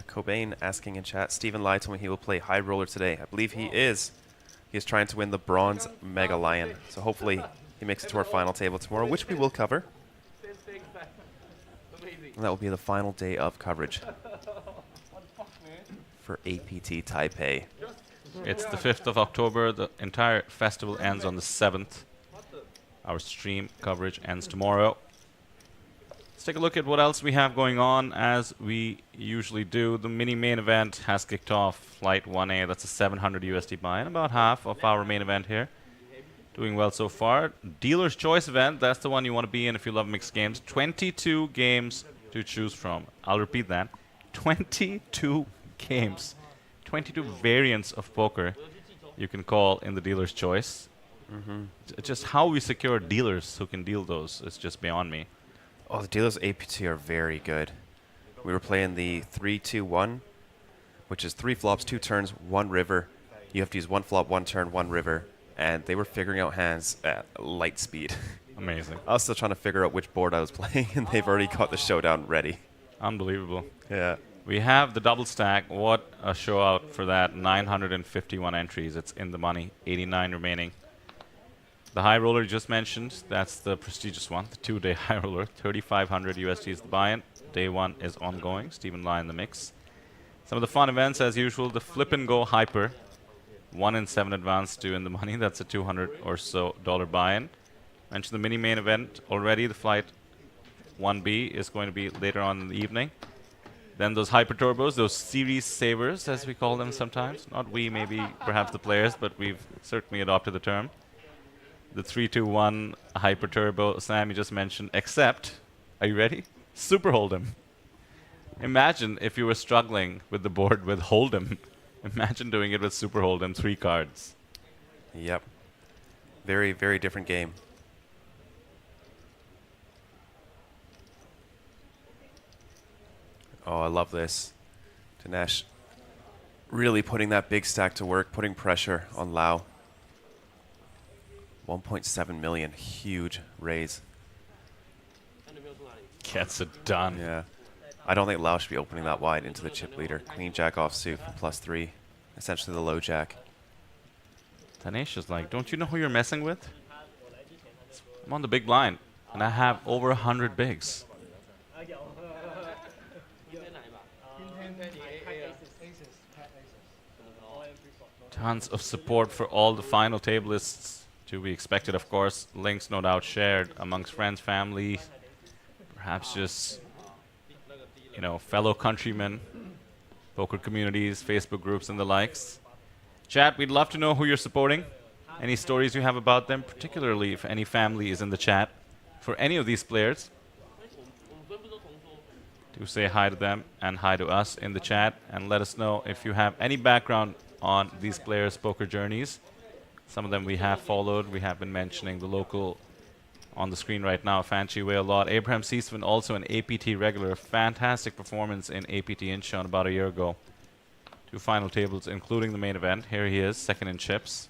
Cobain asking in chat, Stephen Lai told me he will play high roller today. I believe he is. He is trying to win the bronze Mega Lion. So hopefully he makes it to our final table tomorrow, which we will cover. And that will be the final day of coverage for APT Taipei. It's the 5th of October. The entire festival ends on the 7th. Our stream coverage ends tomorrow. Let's take a look at what else we have going on as we usually do. The mini main event has kicked off. Flight 1A, that's a 700 USD buy-in, about half of our main event here. Doing well so far. Dealer's Choice event, that's the one you want to be in if you love mixed games. 22 games to choose from. I'll repeat that. 22 games. 22 variants of poker you can call in the Dealer's Choice. Just how we secure dealers who can deal those is just beyond me. Oh, the dealers APT are very good. We were playing the 3-2-1, which is 3 flops, 2 turns, 1 river. You have to use 1 flop, 1 turn, 1 river. And they were figuring out hands at light speed. Amazing. I was still trying to figure out which board I was playing, and they've already got the showdown ready. Unbelievable. Yeah. We have the double stack. What a show out for that. 951 entries. It's in the money. 89 remaining. The high roller you just mentioned, that's the prestigious one. The 2-day high roller. 3,500 USD is the buy-in. Day 1 is ongoing. Stephen Lai in the mix. Some of the fun events as usual. The flip and go hyper. 1 in 7 advance, 2 in the money. That's a $200 or so buy-in. Mentioned the mini main event already. The flight 1B is going to be later on in the evening. Then those hyper turbos, those series savers as we call them sometimes. Not we, maybe perhaps the players, but we've certainly adopted the term. The 3-2-1 hyper turbo Sam you just mentioned, except, are you ready? Super Hold'em. Imagine if you were struggling with the board with Hold'em. Imagine doing it with Super Hold'em, 3 cards. Yep. Very, very different game. Oh, I love this. Dhanesh really putting that big stack to work, putting pressure on Lau. 1.7 million, huge raise. Gets it done. Yeah. I don't think Lau should be opening that wide into the chip leader. Queen Jack offsuit for +3. Essentially the low jack. Dhanesh is like, don't you know who you're messing with? I'm on the big blind, and I have over 100 bigs. Tons of support for all the final tablists to be expected, of course. Links no doubt shared amongst friends, family, perhaps just, you know, fellow countrymen, poker communities, Facebook groups, and the likes. Chat, we'd love to know who you're supporting. Any stories you have about them, particularly if any family is in the chat for any of these players. Do say hi to them and hi to us in the chat, and let us know if you have any background on these players' poker journeys. Some of them we have followed. We have been mentioning the local on the screen right now, Fan Chi Wei a lot. Abraham Seasman, also an APT regular. Fantastic performance in APT Incheon about a year ago. 2 final tables, including the main event. Here he is, second in chips.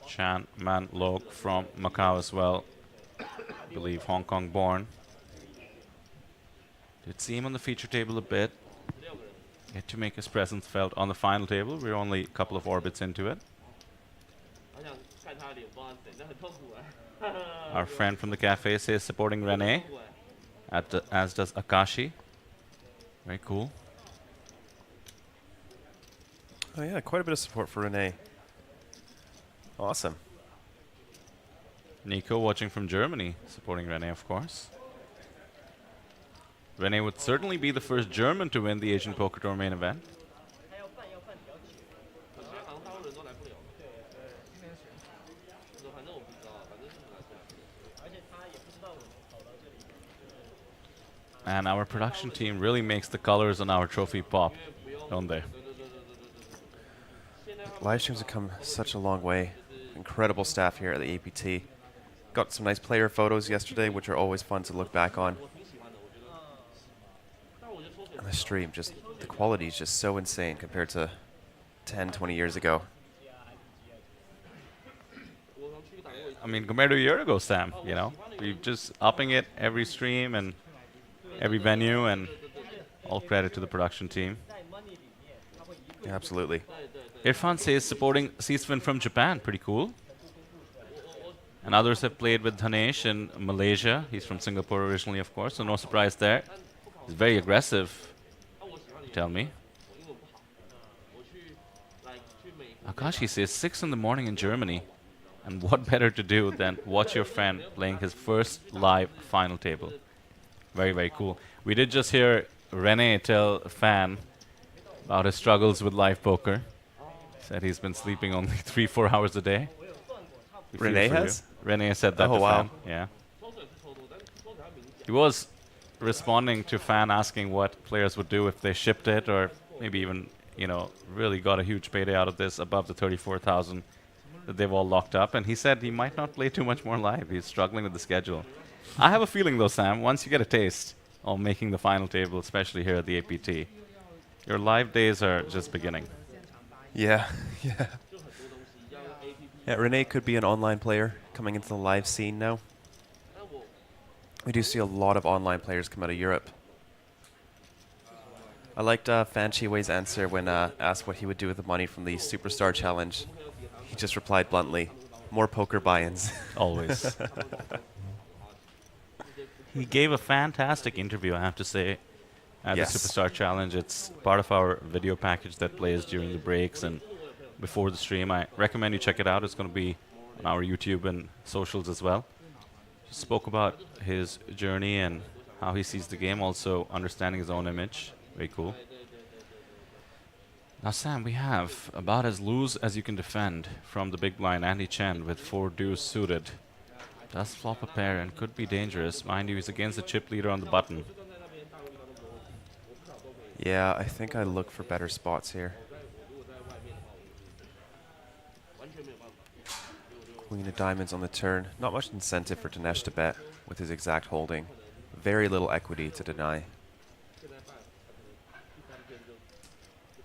Chan Man Lok from Macau as well. I believe Hong Kong born. Did see him on the feature table a bit. Yet to make his presence felt on the final table. We're only a couple of orbits into it. Our friend from the cafe says supporting Renee, as does Akashi. Very cool. Oh yeah, quite a bit of support for Renee. Awesome. Nico watching from Germany, supporting Renee, of course. Renee would certainly be the first German to win the Asian Poker Tour main event. And our production team really makes the colors on our trophy pop, don't they? Live streams have come such a long way. Incredible staff here at the APT. Got some nice player photos yesterday, which are always fun to look back on. And the stream, just the quality is just so insane compared to 10, 20 years ago. I mean, compared to a year ago, Sam, you know, we're just upping it every stream and every venue, and all credit to the production team. Yeah, absolutely. Irfan says supporting Seaswin from Japan, pretty cool. And others have played with Dhanesh in Malaysia. He's from Singapore originally, of course, so no surprise there. He's very aggressive, you tell me. Akashi says 6 in the morning in Germany. And what better to do than watch your friend playing his first live final table. Very, very cool. We did just hear Renee tell Fan about his struggles with live poker. Said he's been sleeping only 3-4 hours a day. Renee has? Renee said that to Fan. Yeah. He was responding to Fan asking what players would do if they shipped it, or maybe even, you know, really got a huge payday out of this above the 34,000 that they've all locked up. And he said he might not play too much more live. He's struggling with the schedule. I have a feeling though, Sam, once you get a taste of making the final table, especially here at the APT, your live days are just beginning. Yeah, yeah. Yeah, Renee could be an online player coming into the live scene now. We do see a lot of online players come out of Europe. I liked Fan Chiwei's answer when asked what he would do with the money from the Superstar Challenge. He just replied bluntly, more poker buy-ins. Always. He gave a fantastic interview, I have to say, at the Superstar Challenge. It's part of our video package that plays during the breaks and before the stream. I recommend you check it out. It's going to be on our YouTube and socials as well. He spoke about his journey and how he sees the game, also understanding his own image. Very cool. Now, Sam, we have about as loose as you can defend from the big blind, Andy Chen with 4 deuce suited. Does flop a pair and could be dangerous. Mind you, he's against the chip leader on the button. Yeah, I think I look for better spots here. Queen of diamonds on the turn. Not much incentive for Dhanesh to bet with his exact holding. Very little equity to deny.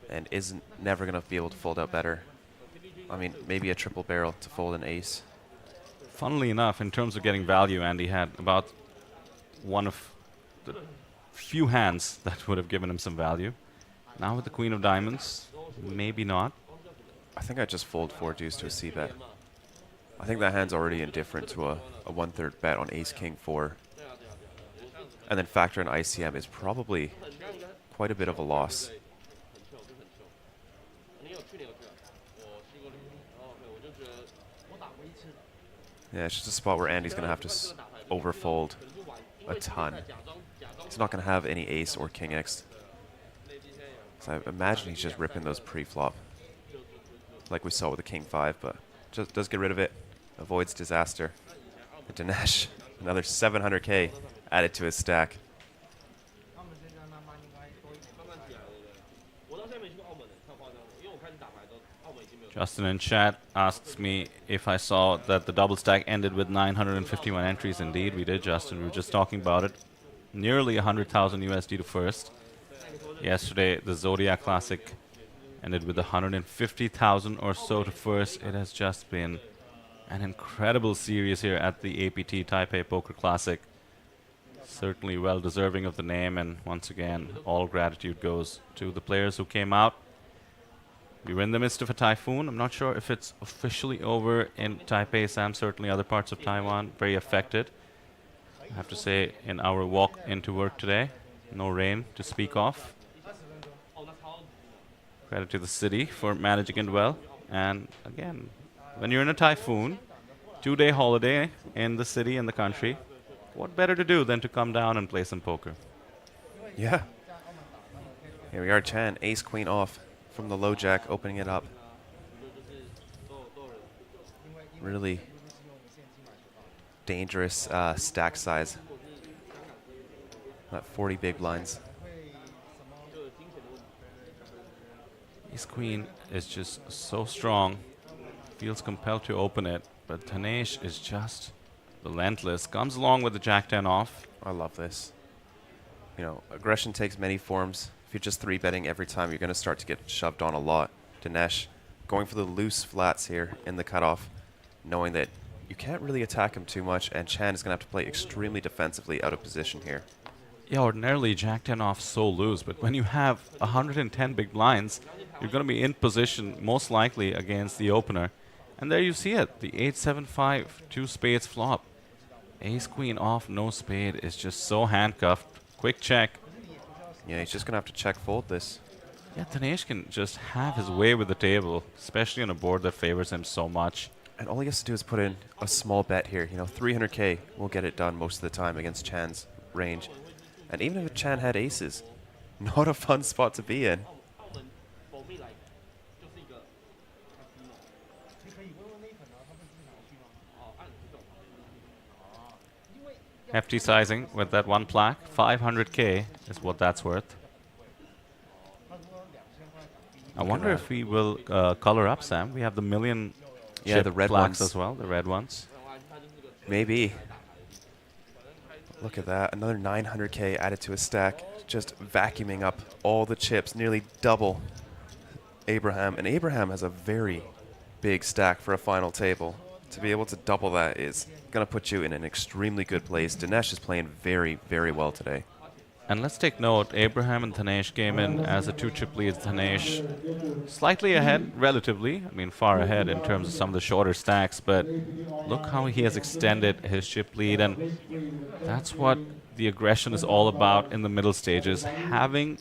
And isn't never going to be able to fold out better. I mean, maybe a triple barrel to fold an ace. Funnily enough, in terms of getting value, Andy had about one of the few hands that would have given him some value. Now with the Queen of Diamonds, maybe not. I think I just fold 4 deuce to a c-bet. I think that hand's already indifferent to a 1/3 bet on ace king 4. And then factor in ICM is probably quite a bit of a loss. Yeah, it's just a spot where Andy's going to have to overfold a ton. He's not going to have any ace or king X. So I imagine he's just ripping those pre-flop, like we saw with the king 5, but just does get rid of it, avoids disaster. And Dhanesh, another 700k added to his stack. Justin in chat asks me if I saw that the double stack ended with 951 entries. Indeed, we did, Justin. We were just talking about it. Nearly 100,000 USD to first. Yesterday, the Zodiac Classic ended with 150,000 or so to first. It has just been an incredible series here at the APT Taipei Poker Classic. Certainly well deserving of the name, and once again, all gratitude goes to the players who came out. We were in the midst of a typhoon. I'm not sure if it's officially over in Taipei, Sam. Certainly other parts of Taiwan very affected. I have to say, in our walk into work today, no rain to speak of. Credit to the city for managing it well. And again, when you're in a typhoon, 2-day holiday in the city and the country, what better to do than to come down and play some poker? Yeah. Here we are, Chan, ace queen off from the low jack, opening it up. Really dangerous stack size. About 40 big blinds. Ace Queen is just so strong. Feels compelled to open it, but Dhanesh is just relentless. Comes along with the Jack 10 off. I love this. You know, aggression takes many forms. If you're just 3-betting every time, you're going to start to get shoved on a lot. Dhanesh going for the loose flats here in the cutoff, knowing that you can't really attack him too much, and Chan is going to have to play extremely defensively out of position here. Yeah, ordinarily Jack 10 off so loose, but when you have 110 big blinds, you're going to be in position most likely against the opener. And there you see it, the 8-7-5, 2 spades flop. Ace Queen off, no spade is just so handcuffed. Quick check. Yeah, he's just going to have to check fold this. Yeah, Dhanesh can just have his way with the table, especially on a board that favors him so much. And all he has to do is put in a small bet here. You know, 300k will get it done most of the time against Chan's range. And even if Chan had aces, not a fun spot to be in. Hefty sizing with that one plaque. 500k is what that's worth. I wonder if we will color up, Sam. We have the million the red plaques ones as well, the red ones. Maybe. Look at that, another 900k added to a stack, just vacuuming up all the chips, nearly double Abraham. And Abraham has a very big stack for a final table. To be able to double that is going to put you in an extremely good place. Dhanesh is playing very, very well today. And let's take note, Abraham and Dhanesh came in as a 2-chip lead. Dhanesh slightly ahead, relatively. I mean, far ahead in terms of some of the shorter stacks, but look how he has extended his chip lead, and that's what the aggression is all about in the middle stages. Having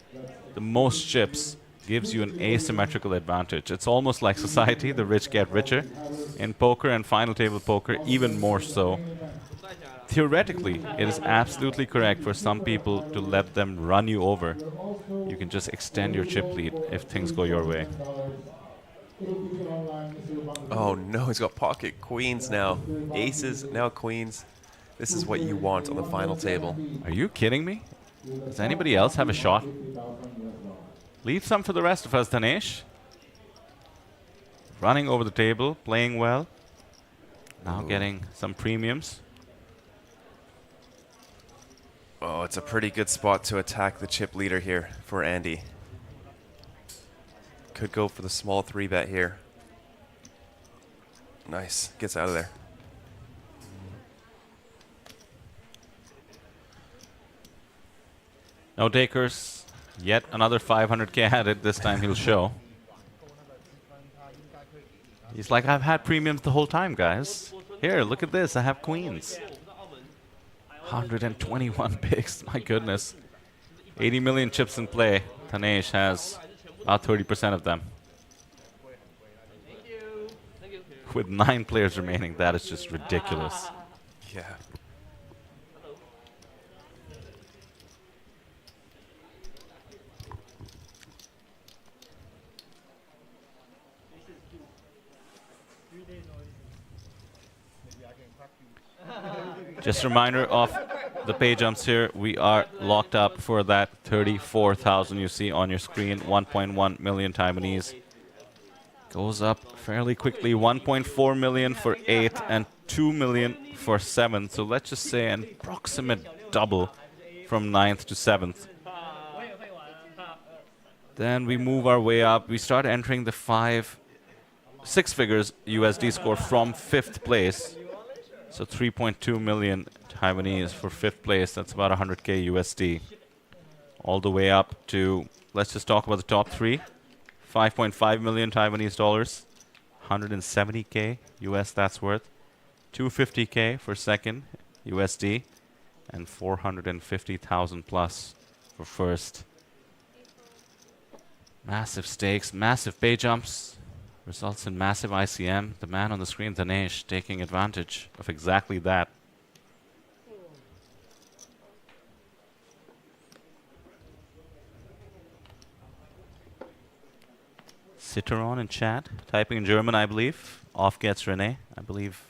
the most chips gives you an asymmetrical advantage. It's almost like society, the rich get richer. In poker and final table poker, even more so. Theoretically, it is absolutely correct for some people to let them run you over. You can just extend your chip lead if things go your way. Oh no, he's got pocket queens now. Aces, now queens. This is what you want on the final table. Are you kidding me? Does anybody else have a shot? Leave some for the rest of us, Dhanesh. Running over the table, playing well. Now getting some premiums. Oh, it's a pretty good spot to attack the chip leader here for Andy. Could go for the small 3-bet here. Nice, gets out of there. No takers. Yet another 500k added. This time he'll show. He's like, I've had premiums the whole time, guys. Here, look at this. I have queens. 121 bigs. My goodness. 80 million chips in play. Dhanesh has about 30% of them. With 9 players remaining, that is just ridiculous. Yeah. Just a reminder of the pay jumps here. We are locked up for that 34,000 you see on your screen. 1.1 million Taiwanese. Goes up fairly quickly. 1.4 million for 8 and 2 million for 7. So let's just say an approximate double from 9th to 7th. Then we move our way up. We start entering the 6 figures USD score from 5th place. So 3.2 million Taiwanese for 5th place. That's about 100k USD. All the way up to, let's just talk about the top 3. 5.5 million Taiwanese dollars. 170k US that's worth. 250k for 2nd USD. And 450,000 plus for 1st. Massive stakes, massive pay jumps. Results in massive ICM. The man on the screen, Dhanesh, taking advantage of exactly that. Citteron in chat, typing in German, I believe. Off gets Renee. I believe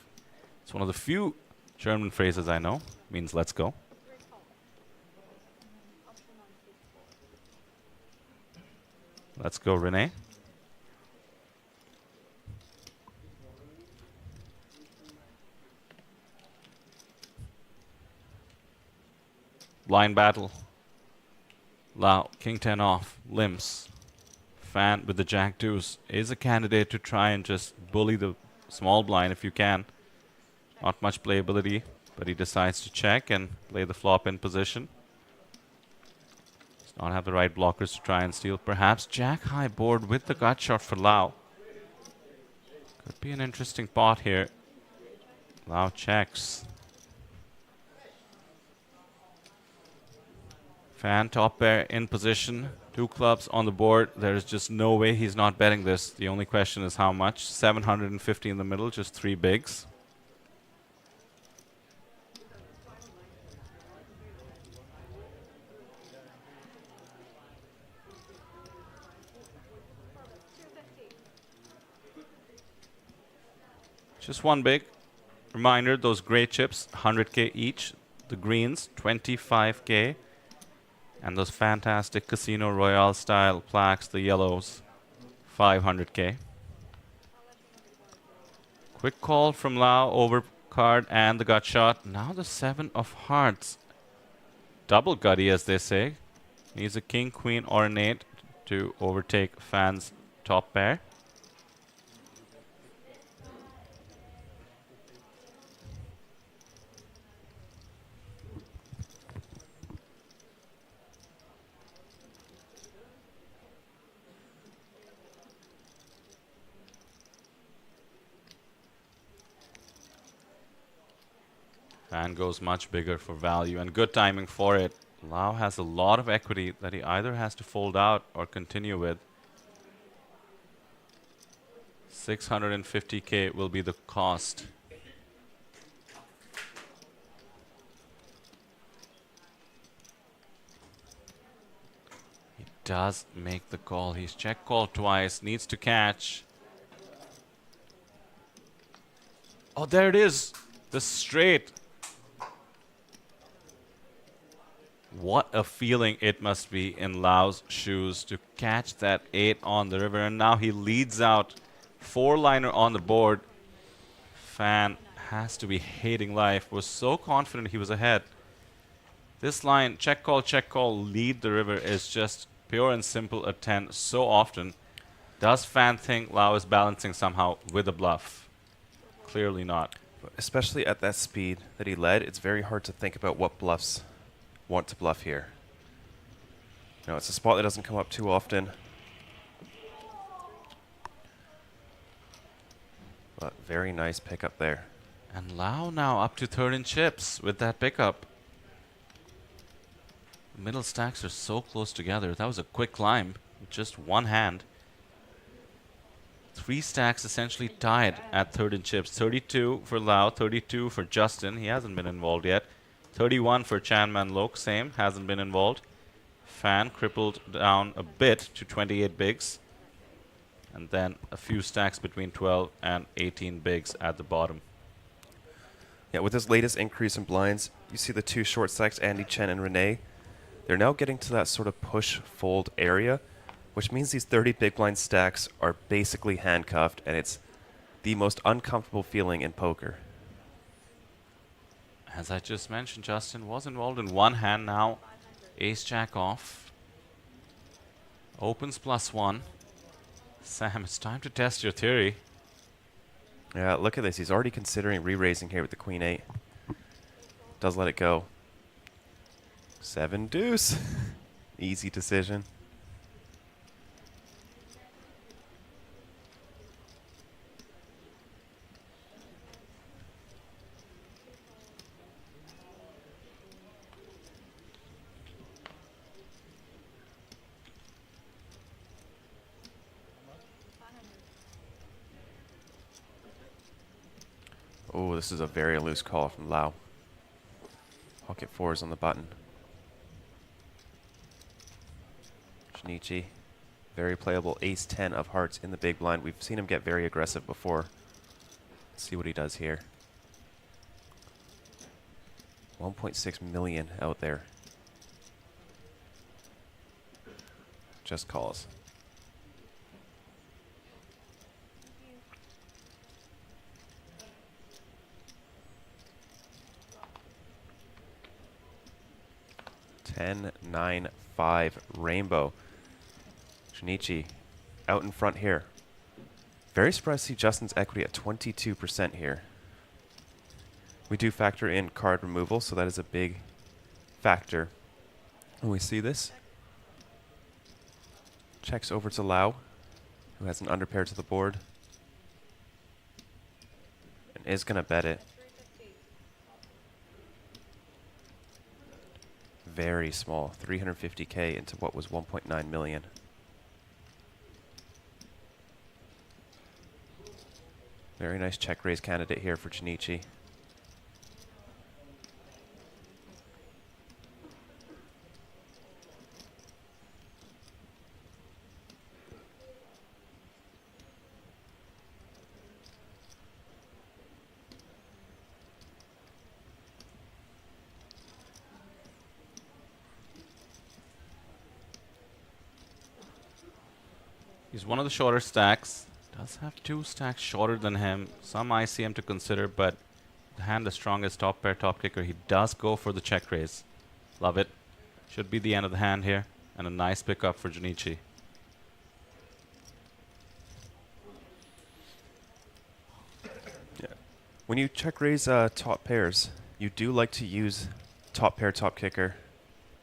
it's one of the few German phrases I know. Means let's go. Let's go, Renee. Blind battle. Lau, king 10 off, limps. Fan with the jack deuce is a candidate to try and just bully the small blind if you can. Not much playability, but he decides to check and play the flop in position. Does not have the right blockers to try and steal. Perhaps jack high board with the gut shot for Lau. Could be an interesting pot here. Lau checks. Fan top pair in position. 2 clubs on the board. There is just no way he's not betting this. The only question is how much. 750 in the middle, just 3 bigs. Just 1 big. Reminder, those gray chips, 100k each. The greens, 25k. And those fantastic Casino Royale style plaques, the yellows, 500k. Quick call from Lau, over card and the gut shot. Now the 7 of hearts. Double gutty, as they say. Needs a king, queen, or an 8 to overtake Fan's top pair. Fan goes much bigger for value and good timing for it. Lau has a lot of equity that he either has to fold out or continue with. 650k will be the cost. He does make the call. He's check called twice, needs to catch. Oh, there it is. The straight. What a feeling it must be in Lau's shoes to catch that 8 on the river. And now he leads out 4-liner on the board. Fan has to be hating life. Was so confident he was ahead. This line, check call, lead the river, is just pure and simple a 10 so often. Does Fan think Lau is balancing somehow with a bluff? Clearly not. Especially at that speed that he led, it's very hard to think about what bluffs want to bluff here. You know, it's a spot that doesn't come up too often. But very nice pickup there. And Lau now up to 3rd in chips with that pickup. The middle stacks are so close together. That was a quick climb with just 1 hand. 3 stacks essentially tied at 3rd in chips. 32 for Lau, 32 for Justin. He hasn't been involved yet. 31 for Chanman Lok, same, hasn't been involved. Fan crippled down a bit to 28 bigs. And then a few stacks between 12 and 18 bigs at the bottom. Yeah, with this latest increase in blinds, you see the 2 short stacks, Andy Chen and Renee. They're now getting to that sort of push-fold area, which means these 30 big blind stacks are basically handcuffed, and it's the most uncomfortable feeling in poker. As I just mentioned, Justin was involved in 1 hand now. Ace-jack off. Opens +1. Sam, it's time to test your theory. Yeah, look at this. He's already considering re-raising here with the queen 8. Does let it go. 7 deuce. Easy decision. Oh, this is a very loose call from Lau. Pocket 4s on the button. Shinichi, very playable ace-10 of hearts in the big blind. We've seen him get very aggressive before. Let's see what he does here. 1.6 million out there. Just calls. 10-9-5 rainbow. Junichi out in front here. Very surprised to see Justin's equity at 22% here. We do factor in card removal, so that is a big factor when we see this. Checks over to Lau, who has an underpair to the board. And is going to bet it. Very small, 350k into what was 1.9 million. Very nice check raise candidate here for Junichi. He's one of the shorter stacks. Does have 2 stacks shorter than him. Some ICM to consider, but the hand the strongest top pair top kicker. He does go for the check raise. Love it. Should be the end of the hand here. And a nice pickup for Junichi. Yeah. When you check raise top pairs, you do like to use top pair top kicker.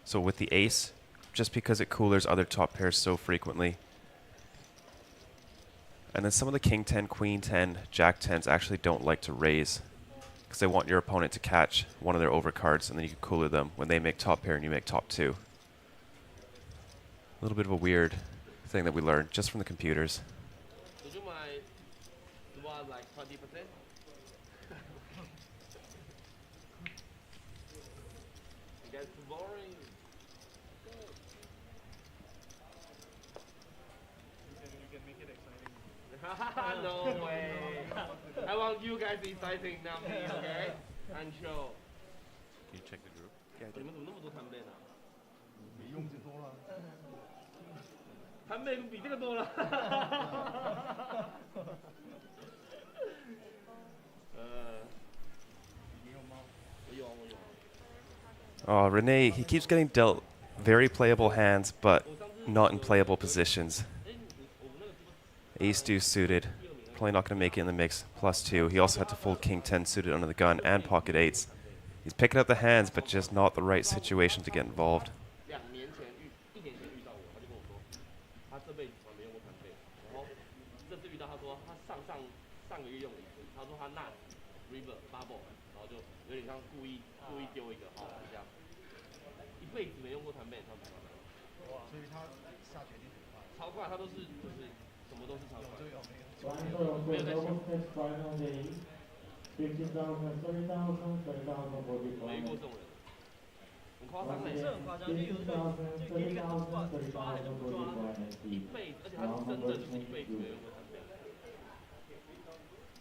So with the ace, just because it coolers other top pairs so frequently. And then some of the king 10, queen 10, jack 10s actually don't like to raise because they want your opponent to catch one of their overcards and then you can cooler them when they make top pair and you make top 2. A little bit of a weird thing that we learned just from the computers. Would you mind what, like 20%? You guys too boring. No way. I want you guys exciting, not me, okay? And show. Can you check the group? Yeah, 你们怎么那么多摊贝呢？没用就多了。摊贝比这个多了。Oh, Renee, he keeps getting dealt very playable hands, but not in playable positions. Ace deuce suited. Probably not going to make it in the mix. +2. He also had to fold king 10 suited under the gun and pocket 8s. He's picking up the hands, but just not the right situation to get involved. Final day, 15,000, 30,000, 30,000 will be playing. 很夸张嘞，是很夸张，就有一个就可以两次抓，只抓一辈子，而且他是真的就是一辈子没有过摊贝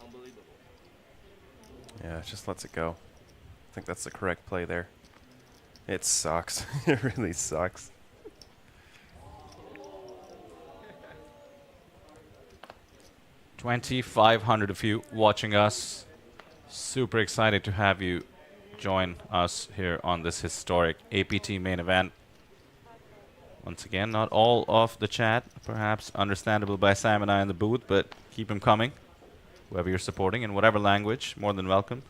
，unbelievable。 Yeah, just lets it go. I think that's the correct play there. It sucks. It really sucks. $2,500 of you watching us. Super excited to have you join us here on this historic APT main event. Once again, not all of the chat, perhaps understandable by Sam and I in the booth, but keep them coming. Whoever you're supporting in whatever language, more than welcome.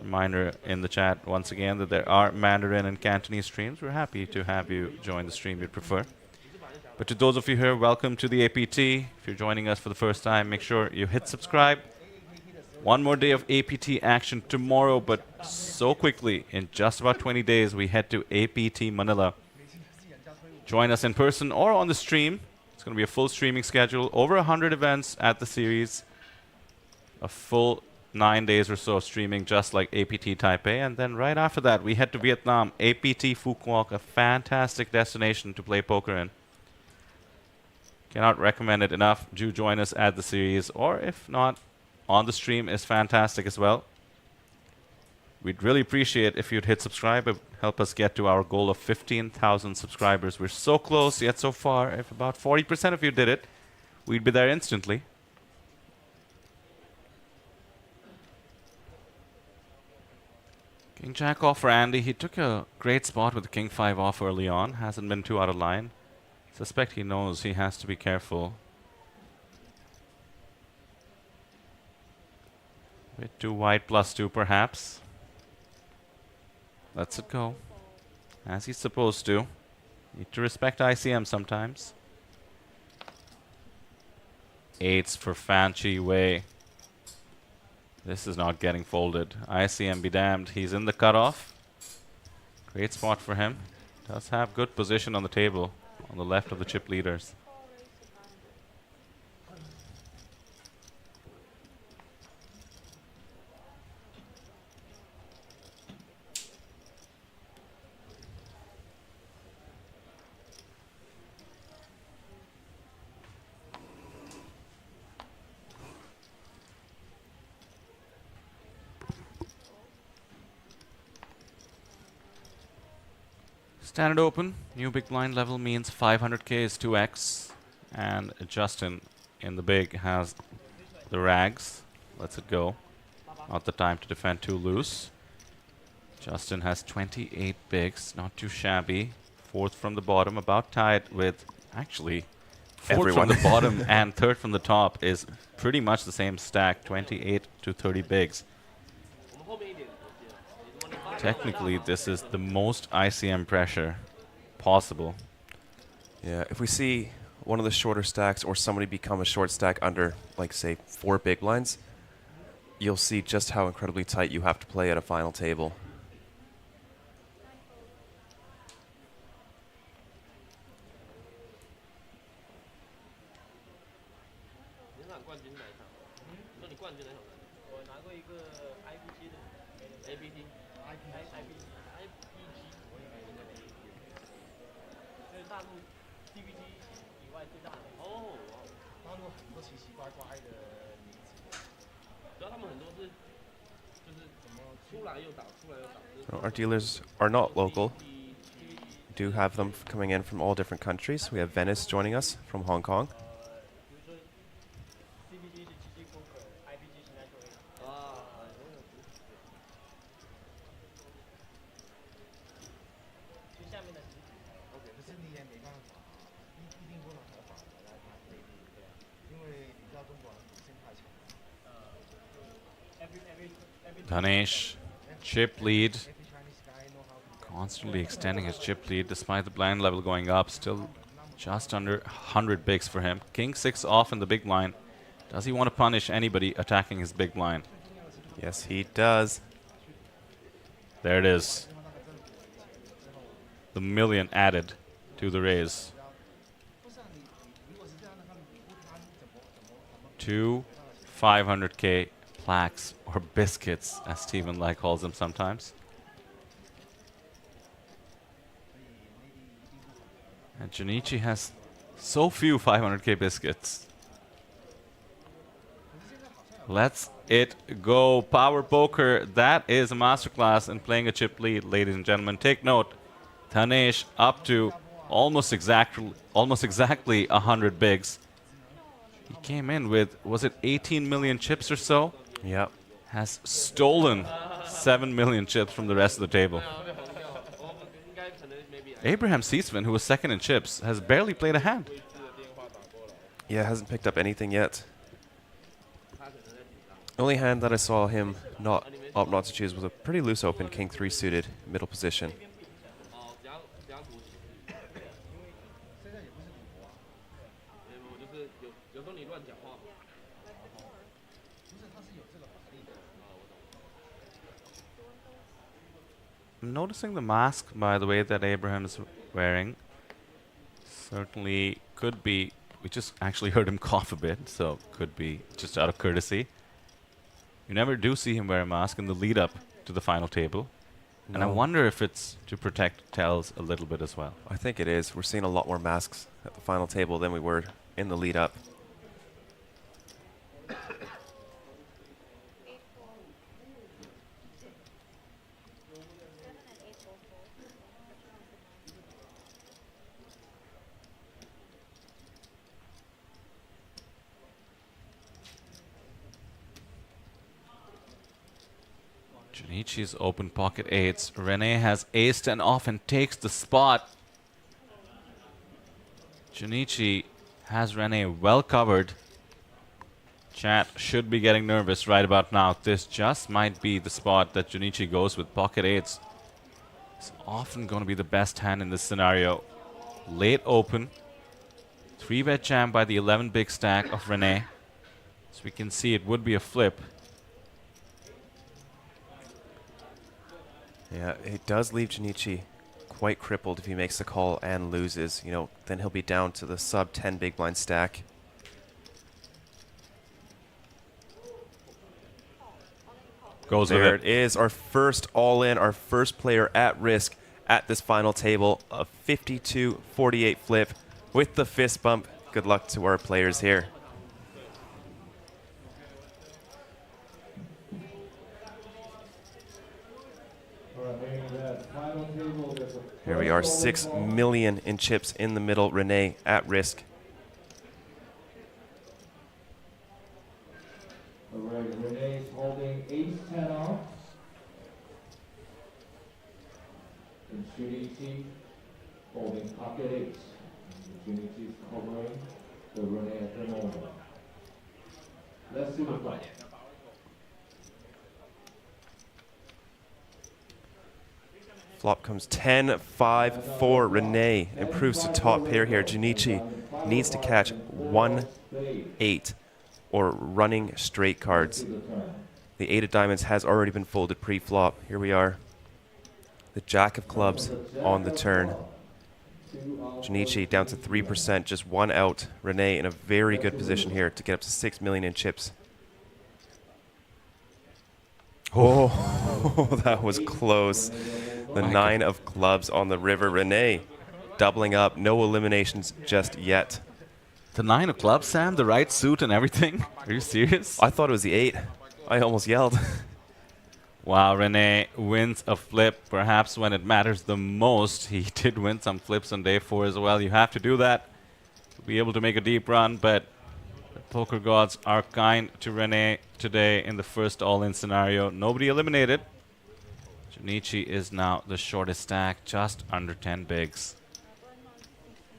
Reminder in the chat once again that there are Mandarin and Cantonese streams. We're happy to have you join the stream you'd prefer. But to those of you here, welcome to the APT. If you're joining us for the first time, make sure you hit subscribe. One more day of APT action tomorrow, but so quickly, in just about 20 days, we head to APT Manila. Join us in person or on the stream. It's going to be a full streaming schedule. Over 100 events at the series. A full 9 days or so of streaming, just like APT Taipei. And then right after that, we head to Vietnam. APT Phu Quoc, a fantastic destination to play poker in. Cannot recommend it enough. Do join us at the series, or if not, on the stream is fantastic as well. We'd really appreciate if you'd hit subscribe. It would help us get to our goal of 15,000 subscribers. We're so close, yet so far. If about 40% of you did it, we'd be there instantly. King Jack off for Andy. He took a great spot with the King 5 off early on. Hasn't been too out of line. Suspect he knows he has to be careful. Bit too wide, +2 perhaps. Lets it go. As he's supposed to. Need to respect ICM sometimes. 8s for Fan Chi Wei. This is not getting folded. ICM be damned. He's in the cutoff. Great spot for him. Does have good position on the table on the left of the chip leaders. Standard open, new big blind level means 500k is 2x, and Justin in the big has the rags. Lets it go. Not the time to defend too loose. Justin has 28 bigs, not too shabby. Fourth from the bottom, about tied with, actually, fourth Everyone. from the bottom and third from the top is pretty much the same stack, 28 to 30 bigs. Technically, this is the most ICM pressure possible. Yeah, if we see one of the shorter stacks or somebody become a short stack under, like, say, 4 big blinds, you'll see just how incredibly tight you have to play at a final table. Our dealers are not local. We do have them coming in from all different countries. We have Venice joining us from Hong Kong. Dhanesh, chip lead. Constantly extending his chip lead despite the blind level going up. Still just under 100 bigs for him. King 6 off in the big blind. Does he want to punish anybody attacking his big blind? Yes, he does. There it is. The million added to the raise. 2 500k plaques or biscuits, as Stephen Lai calls them sometimes. And Junichi has so few 500k biscuits. Let's it go. Power poker. That is a masterclass in playing a chip lead, ladies and gentlemen. Take note. Dhanesh up to almost exactly 100 bigs. He came in with, was it 18 million chips or so? Yep. Has stolen 7 million chips from the rest of the table. Abraham Seesman, who was second in chips, has barely played a hand. Yeah, hasn't picked up anything yet. Only hand that I saw him opt not to choose was a pretty loose open King 3 suited middle position. I'm noticing the mask, by the way, that Abraham is wearing. Certainly could be, we just actually heard him cough a bit, so could be just out of courtesy. You never do see him wear a mask in the lead up to the final table. No. And I wonder if it's to protect tells a little bit as well. I think it is. We're seeing a lot more masks at the final table than we were in the lead up. Junichi's open pocket eights. Renee has aced and off and takes the spot. Junichi has Renee well covered. Chat should be getting nervous right about now. This just might be the spot that Junichi goes with pocket eights. It's often going to be the best hand in this scenario. Late open. 3-bet jam by the 11 big stack of Renee. So we can see it would be a flip. Yeah, it does leave Junichi quite crippled if he makes the call and loses. You know, then he'll be down to the sub 10 big blind stack. Goes there with it is, our first all-in, our first player at risk at this final table. A 52-48 flip with the fist bump. Good luck to our players here. Here we are, 6 million in chips in the middle. Renee at risk. All right, Renee's holding ace-10 off. And Junichi holding pocket eight. Junichi's covering the Renee at the moment. Let's see the play. Flop comes 10-5 for Renee. Improves to top pair here. Junichi needs to catch 1-8 or running straight cards. The 8 of diamonds has already been folded pre-flop. Here we are. The jack of clubs on the turn. Junichi down to 3%, just one out. Renee in a very good position here to get up to 6 million in chips. Oh, that was close. The 9 of clubs on the river. Renee doubling up. No eliminations just yet. The 9 of clubs, Sam? The right suit and everything? Are you serious? I thought it was the 8. I almost yelled. Wow, Renee wins a flip, perhaps when it matters the most. He did win some flips on day 4 as well. You have to do that to be able to make a deep run, but the poker gods are kind to Renee today in the first all-in scenario. Nobody eliminated. Junichi is now the shortest stack, just under 10 bigs.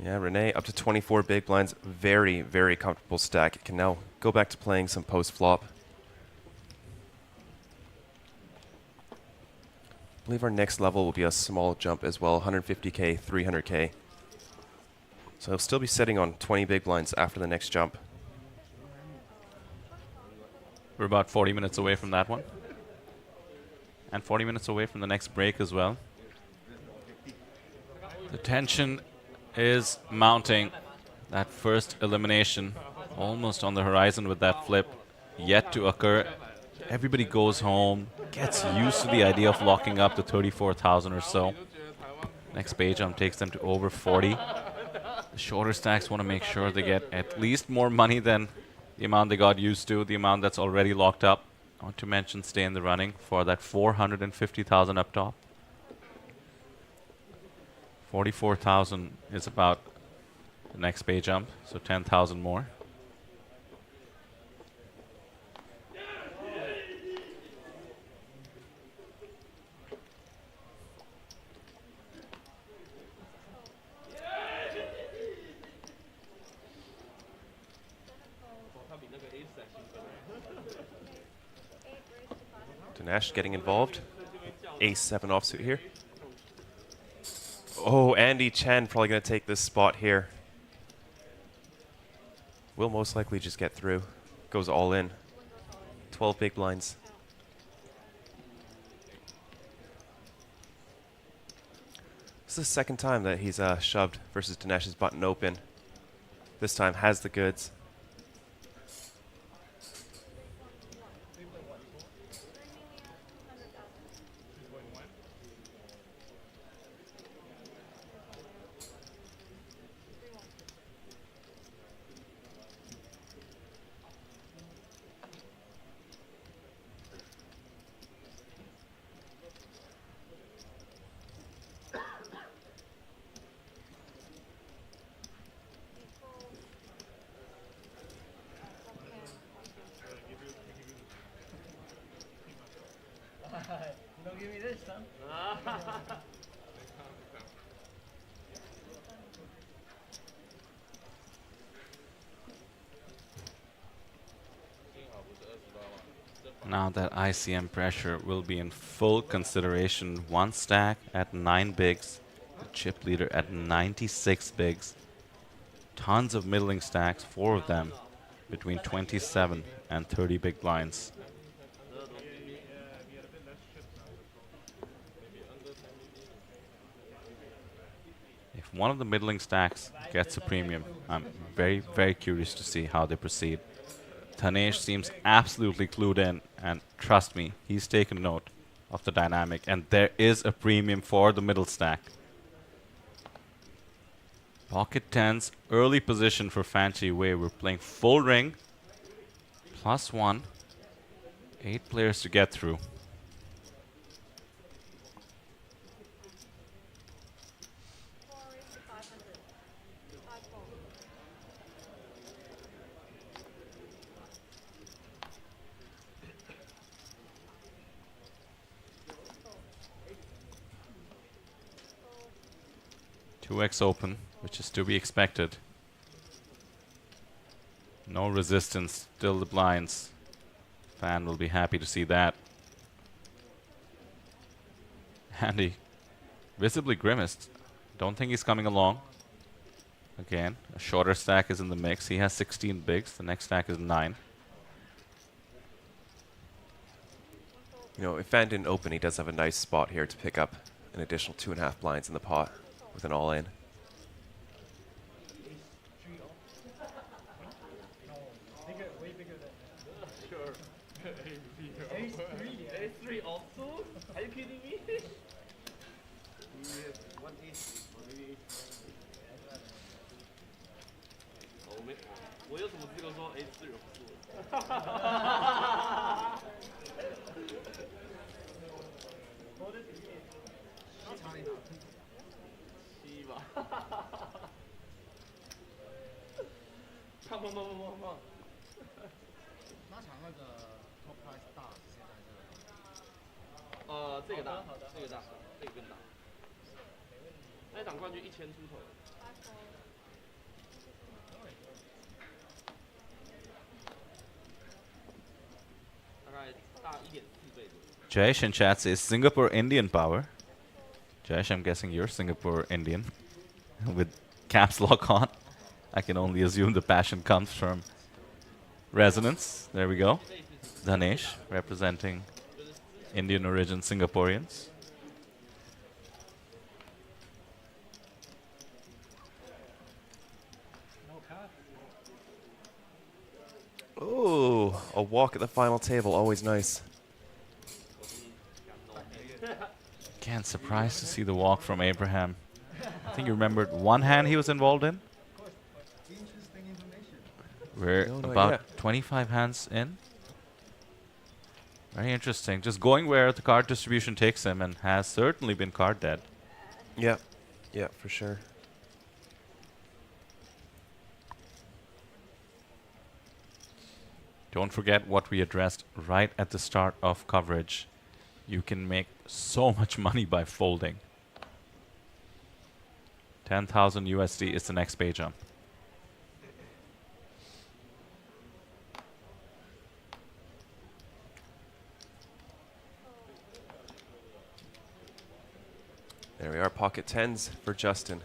Yeah, Renee up to 24 big blinds. Very, very comfortable stack. It can now go back to playing some post-flop. I believe our next level will be a small jump as well, 150k, 300k. So he'll still be sitting on 20 big blinds after the next jump. We're about 40 minutes away from that one. And 40 minutes away from the next break as well. The tension is mounting. That first elimination almost on the horizon with that flip yet to occur. Everybody goes home, gets used to the idea of locking up to 34,000 or so. Next page jump takes them to over 40. The shorter stacks want to make sure they get at least more money than the amount they got used to, the amount that's already locked up. Not to mention stay in the running for that 450,000 up top. 44,000 is about the next pay jump, so 10,000 more. Dhanesh getting involved. Ace-7 offsuit here. Oh, Andy Chen probably going to take this spot here. Will most likely just get through. Goes all in. 12 big blinds. This is the second time that he's shoved versus Dhanesh's button open. This time has the goods. Don't give me this, son. Now that ICM pressure will be in full consideration. One stack at 9 bigs, the chip leader at 96 bigs. Tons of middling stacks, 4 of them, between 27 and 30 big blinds. If one of the middling stacks gets a premium, I'm very, very curious to see how they proceed. Dhanesh seems absolutely clued in, and trust me, he's taken note of the dynamic, and there is a premium for the middle stack. Pocket 10's early position for Fancy Wei. We're playing full ring, +1, 8 players to get through. X open, which is to be expected. No resistance, still the blinds. Fan will be happy to see that. Andy visibly grimaced. Don't think he's coming along. Again, a shorter stack is in the mix. He has 16 bigs. The next stack is 9. You know, if Fan didn't open, he does have a nice spot here to pick up an additional 2.5 blinds in the pot with an all-in. Ace-3 also? Are you kidding me? One ace, or maybe ace. 我有什么资格说 Ace-3 有不错？7吧。胖。那场那个 top price 大是现在是？这个大，这个更大。那场冠军1000出头。大概大1.4倍左右。 Jayesh in chat says Singapore Indian power. Jayesh, I'm guessing you're Singapore Indian with caps lock on. I can only assume the passion comes from resonance. There we go. Dhanesh representing Indian origin Singaporeans. Oh, a walk at the final table, always nice. Again, surprised to see the walk from Abraham. I think you remembered one hand he was involved in. We're about 25 hands in. Very interesting. Just going where the card distribution takes him, and has certainly been card dead. Yeah, for sure. Don't forget what we addressed right at the start of coverage. You can make so much money by folding. 10,000 USD is the next pay jump. There we are, pocket 10s for Justin.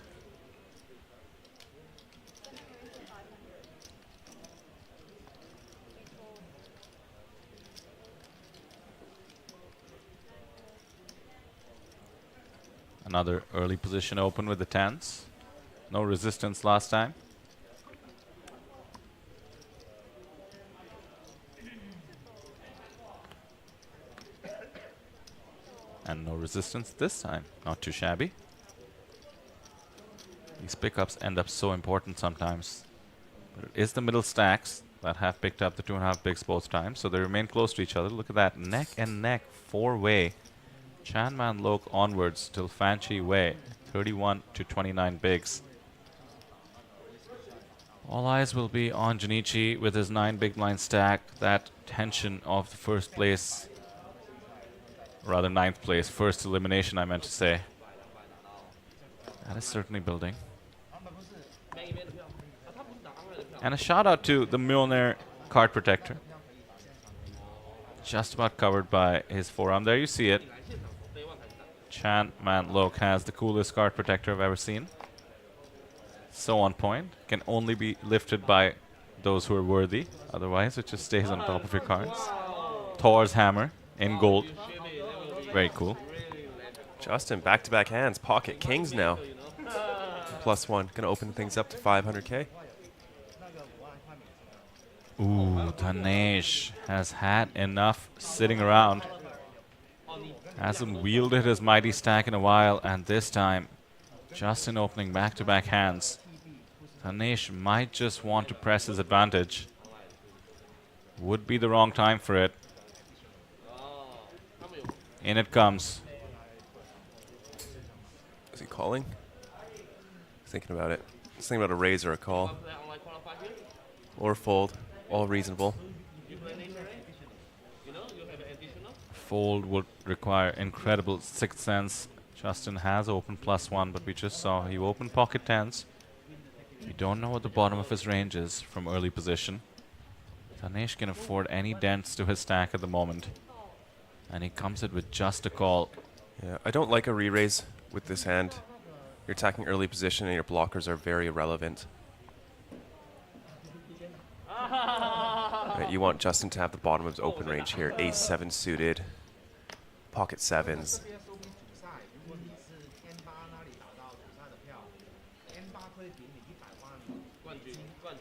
Another early position open with the 10s. No resistance last time. And no resistance this time. Not too shabby. These pickups end up so important sometimes. But it is the middle stacks that have picked up the 2.5 bigs both times, so they remain close to each other. Look at that, neck and neck, 4-way. Chanman Lok onwards till Fanchi Wei, 31 to 29 bigs. All eyes will be on Junichi with his 9 big blind stack. That tension of the first place Rather, 9th place. First elimination, I meant to say. That is certainly building. And a shout out to the Millionaire card protector. Just about covered by his forearm. There you see it. Chan Man Lok has the coolest card protector I've ever seen. So on point. Can only be lifted by those who are worthy. Otherwise, it just stays on top of your cards. Thor's hammer in gold. Very cool. Justin, back-to-back hands. Pocket kings now. +1. Gonna open things up to 500K. Ooh, Dhanesh has had enough sitting around. Hasn't wielded his mighty stack in a while, and this time, Justin opening back-to-back hands. Dhanesh might just want to press his advantage. Would be the wrong time for it. In it comes. Is he calling? Thinking about it. He's thinking about a raise or a call. Or fold. All reasonable. Fold would require incredible sixth sense. Justin has opened +1, but we just saw he opened pocket tens. We don't know what the bottom of his range is from early position. Dhanesh can afford any dents to his stack at the moment. And he comes in with just a call. Yeah, I don't like a re-raise with this hand. You're attacking early position and your blockers are very irrelevant. Right, you want Justin to have the bottom of his open range here. Ace-7 suited. Pocket sevens.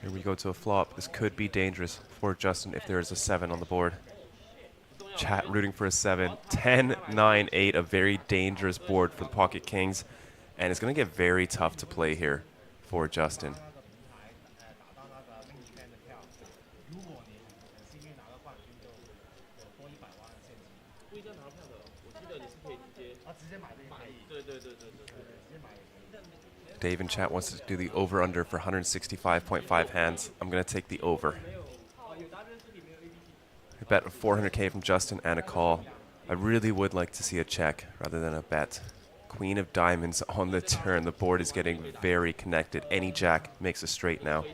Here we go to a flop. This could be dangerous for Justin if there is a 7 on the board. Chat rooting for a 7. 10, 9, 8, a very dangerous board for the Pocket Kings. And it's going to get very tough to play here for Justin. Dave in chat wants to do the over-under for 165.5 hands. I'm going to take the over. I bet 400K from Justin and a call. I really would like to see a check rather than a bet. Queen of diamonds on the turn. The board is getting very connected. Any jack makes a straight now.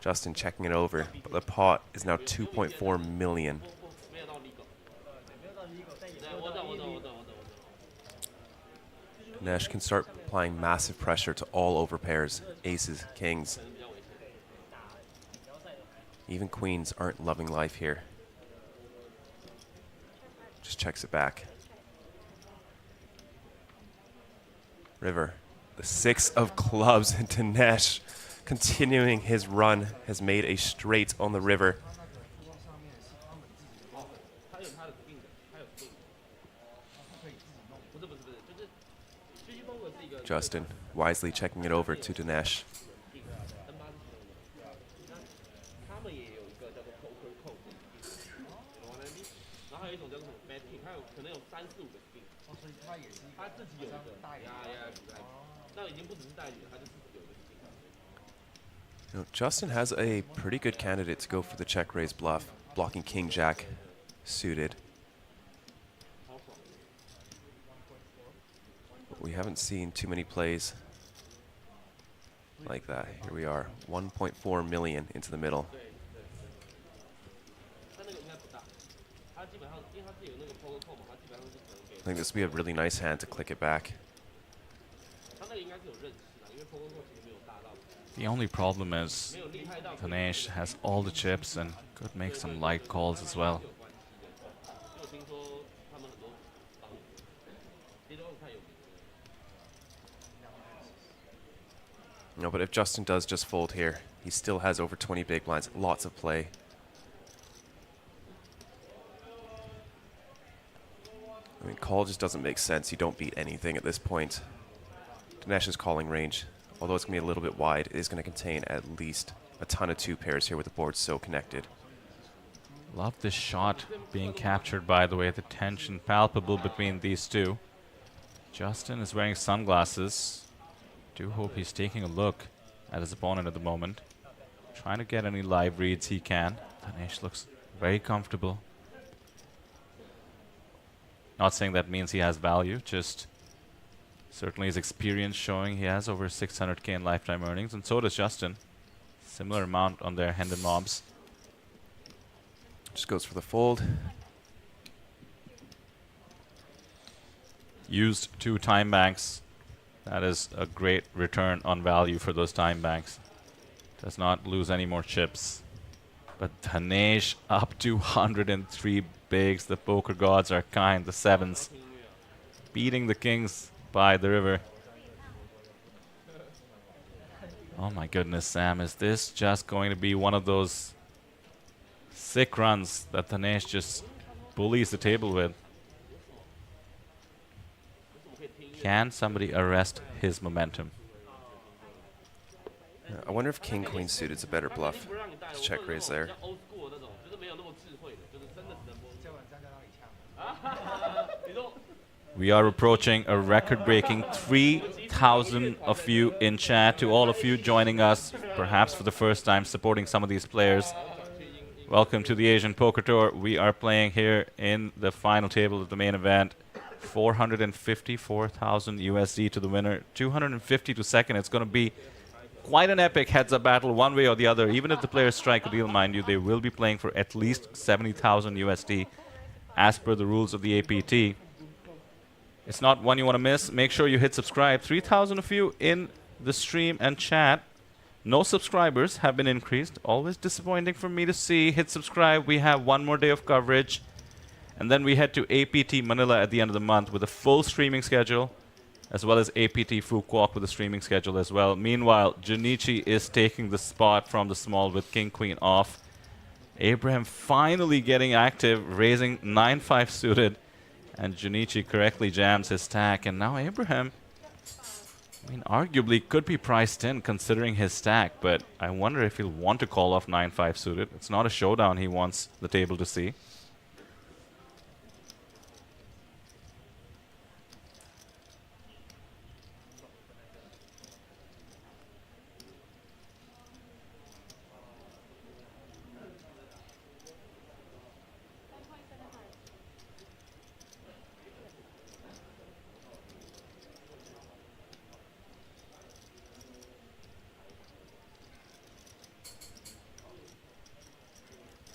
Justin checking it over, but the pot is now 2.4 million. Nash can start applying massive pressure to all over pairs, aces, kings. Even queens aren't loving life here. Just checks it back. River, the 6 of clubs, and Dhanesh continuing his run has made a straight on the river. Justin wisely checking it over to Dhanesh. You know, Justin has a pretty good candidate to go for the check raise bluff, blocking king jack suited. But we haven't seen too many plays like that. Here we are, 1.4 million into the middle. I think this would be a really nice hand to click it back. The only problem is Dhanesh has all the chips and could make some light calls as well. No, but if Justin does just fold here, he still has over 20 big blinds, lots of play. I mean, call just doesn't make sense. You don't beat anything at this point. Dhanesh's calling range, although it's going to be a little bit wide, it is going to contain at least a ton of 2 pairs here with the board so connected. Love this shot being captured, by the way, the tension palpable between these two. Justin is wearing sunglasses. Do hope he's taking a look at his opponent at the moment. Trying to get any live reads he can. Dhanesh looks very comfortable. Not saying that means he has value, just certainly his experience showing he has over 600k in lifetime earnings, and so does Justin. Similar amount on their Hendon mobs. Just goes for the fold. Used 2 time banks. That is a great return on value for those time banks. Does not lose any more chips. But Dhanesh up to 103 bigs. The poker gods are kind. The 7s beating the kings by the river. Oh my goodness, Sam. Is this just going to be one of those sick runs that Dhanesh just bullies the table with? Can somebody arrest his momentum? I wonder if King Queen suited is a better bluff. Let's check raise there. We are approaching a record-breaking 3,000 of you in chat. To all of you joining us, perhaps for the first time, supporting some of these players. Welcome to the Asian Poker Tour. We are playing here in the final table of the main event. 454,000 USD to the winner, 250 to second. It's going to be quite an epic heads-up battle one way or the other. Even if the players strike a deal, mind you, they will be playing for at least 70,000 USD as per the rules of the APT. It's not one you want to miss. Make sure you hit subscribe. 3,000 of you in the stream and chat. No subscribers have been increased. Always disappointing for me to see. Hit subscribe. We have one more day of coverage. And then we head to APT Manila at the end of the month with a full streaming schedule, as well as APT Fukuoka with a streaming schedule as well. Meanwhile, Junichi is taking the spot from the small with King Queen off. Abraham finally getting active, raising 9-5 suited, and Junichi correctly jams his stack. And now Abraham, I mean, arguably could be priced in considering his stack, but I wonder if he'll want to call off 9-5 suited. It's not a showdown he wants the table to see.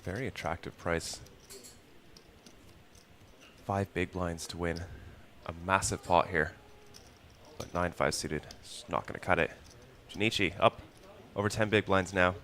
Very attractive price. 5 big blinds to win a massive pot here. But 9-5 suited is not going to cut it. Junichi up over 10 big blinds now.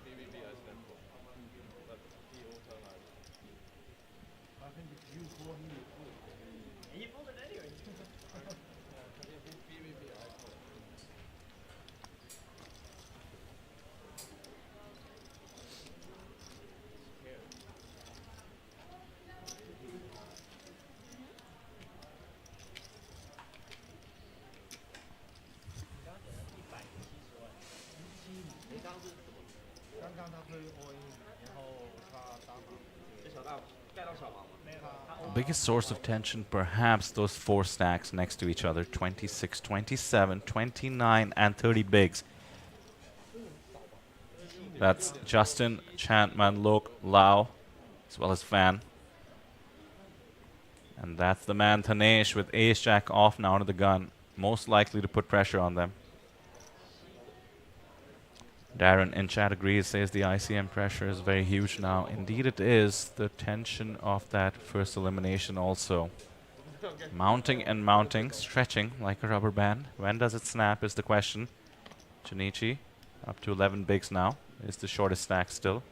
Biggest source of tension, perhaps those 4 stacks next to each other. 26, 27, 29, and 30 bigs. That's Justin, Chantman, Lok, Lau, as well as Fan. And that's the man Dhanesh with ace-jack off now to the gun. Most likely to put pressure on them. Darren in chat agrees, says the ICM pressure is very huge now. Indeed it is. The tension of that first elimination also. Mounting and mounting, stretching like a rubber band. When does it snap is the question. Junichi up to 11 bigs now. Is the shortest stack still.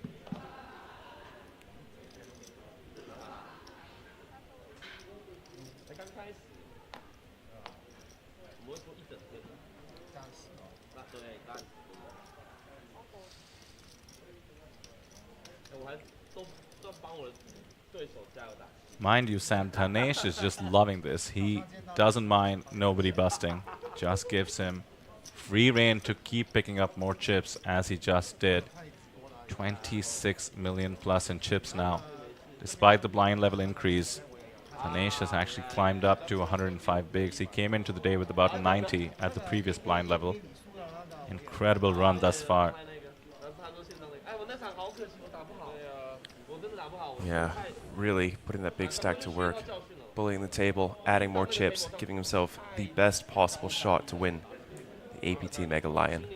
Mind you, Sam, Dhanesh is just loving this. He doesn't mind nobody busting. Just gives him free reign to keep picking up more chips as he just did. 26 million plus in chips now. Despite the blind level increase, Dhanesh has actually climbed up to 105 bigs. He came into the day with about 90 at the previous blind level. Incredible run thus far. Yeah, really putting that big stack to work. bullying the table, adding more chips, giving himself the best possible shot to win the APT Mega Lion.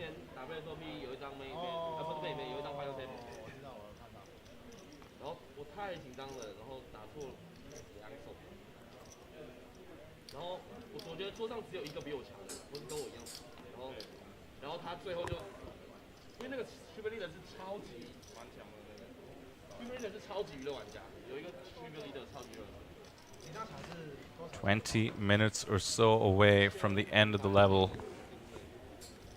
20 minutes or so away from the end of the level,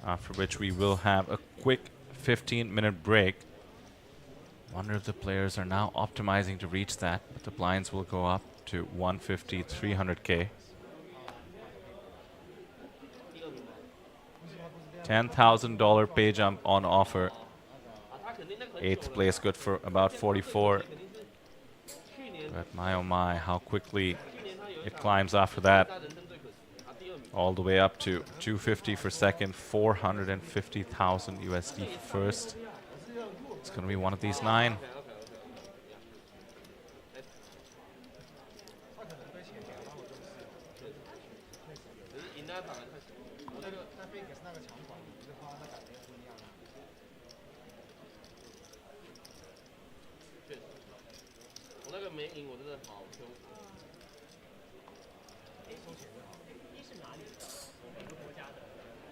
after which we will have a quick 15-minute break. Wonder if the players are now optimizing to reach that, but the blinds will go up to 150, 300K. $10,000 pay jump on offer. 8th place good for about 44. But my oh my, how quickly it climbs after that. All the way up to 250 for second, 450,000 USD for first. It's going to be one of these 9.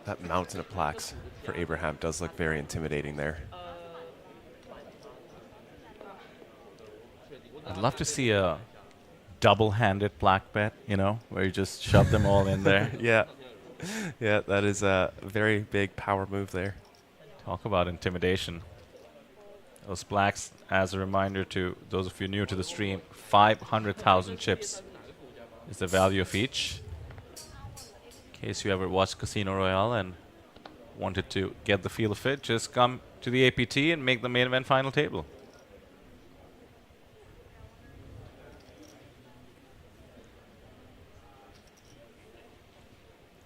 That mountain of plaques for Abraham does look very intimidating there. I'd love to see a double-handed plaque bet, you know, where you just shove them all in there. Yeah. Yeah, that is a very big power move there. Talk about intimidation. Those plaques, as a reminder to those of you new to the stream, 500,000 chips is the value of each. In case you ever watched Casino Royale and wanted to get the feel of it, just come to the APT and make the main event final table.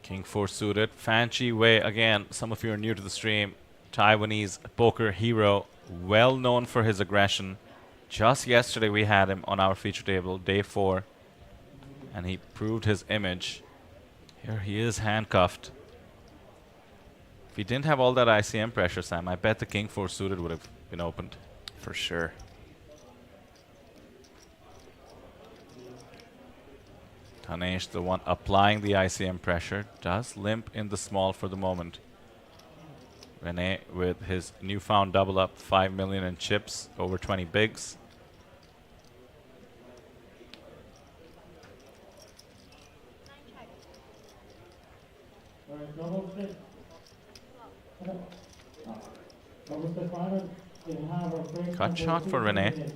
King 4 suited. Fan Chi Wei, again, some of you are new to the stream. Taiwanese poker hero, well known for his aggression. Just yesterday we had him on our feature table, day 4, and he proved his image. Here he is handcuffed. If he didn't have all that ICM pressure, Sam, I bet the King 4 suited would have been opened. For sure. Dhanesh, the one applying the ICM pressure, does limp in the small for the moment. Renee with his newfound double up, 5 million in chips, over 20 bigs. Cut shot for Renee.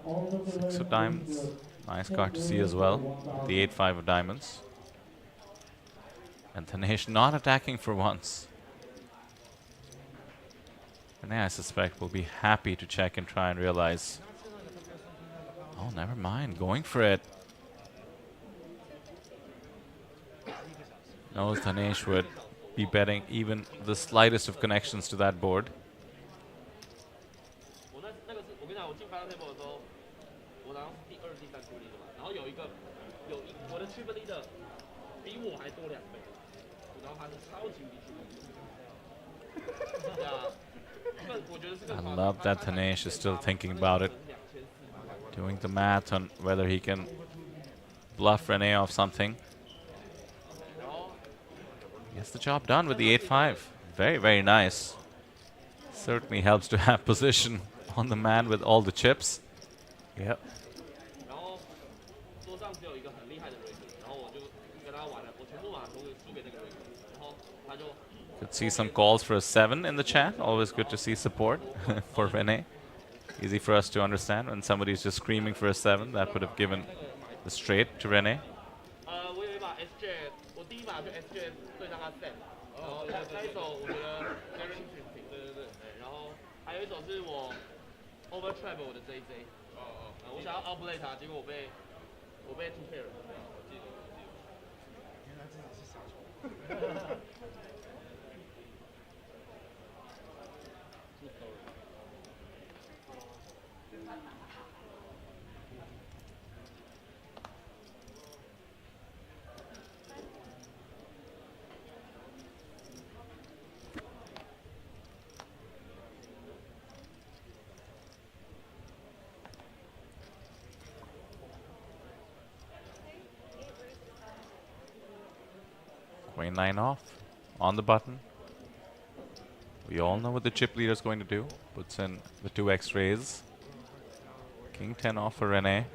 6 of diamonds. Nice card to see as well. The 8-5 of diamonds. And Dhanesh not attacking for once. Renee, I suspect, will be happy to check and try and realize. Oh, never mind. Going for it. Knows Dhanesh would be betting even the slightest of connections to that board. I love that Dhanesh is still thinking about it. Doing the math on whether he can bluff Renee off something. Gets the job done with the 8-5. Very, very nice. Certainly helps to have position on the man with all the chips. Yep. Could see some calls for a 7 in the chat. Always good to see support for Renee. Easy for us to understand when somebody's just screaming for a 7. That would have given the straight to Renee. 29 off on the button. We all know what the chip leader is going to do. Puts in the 2 X-rays. King 10 off for Renee.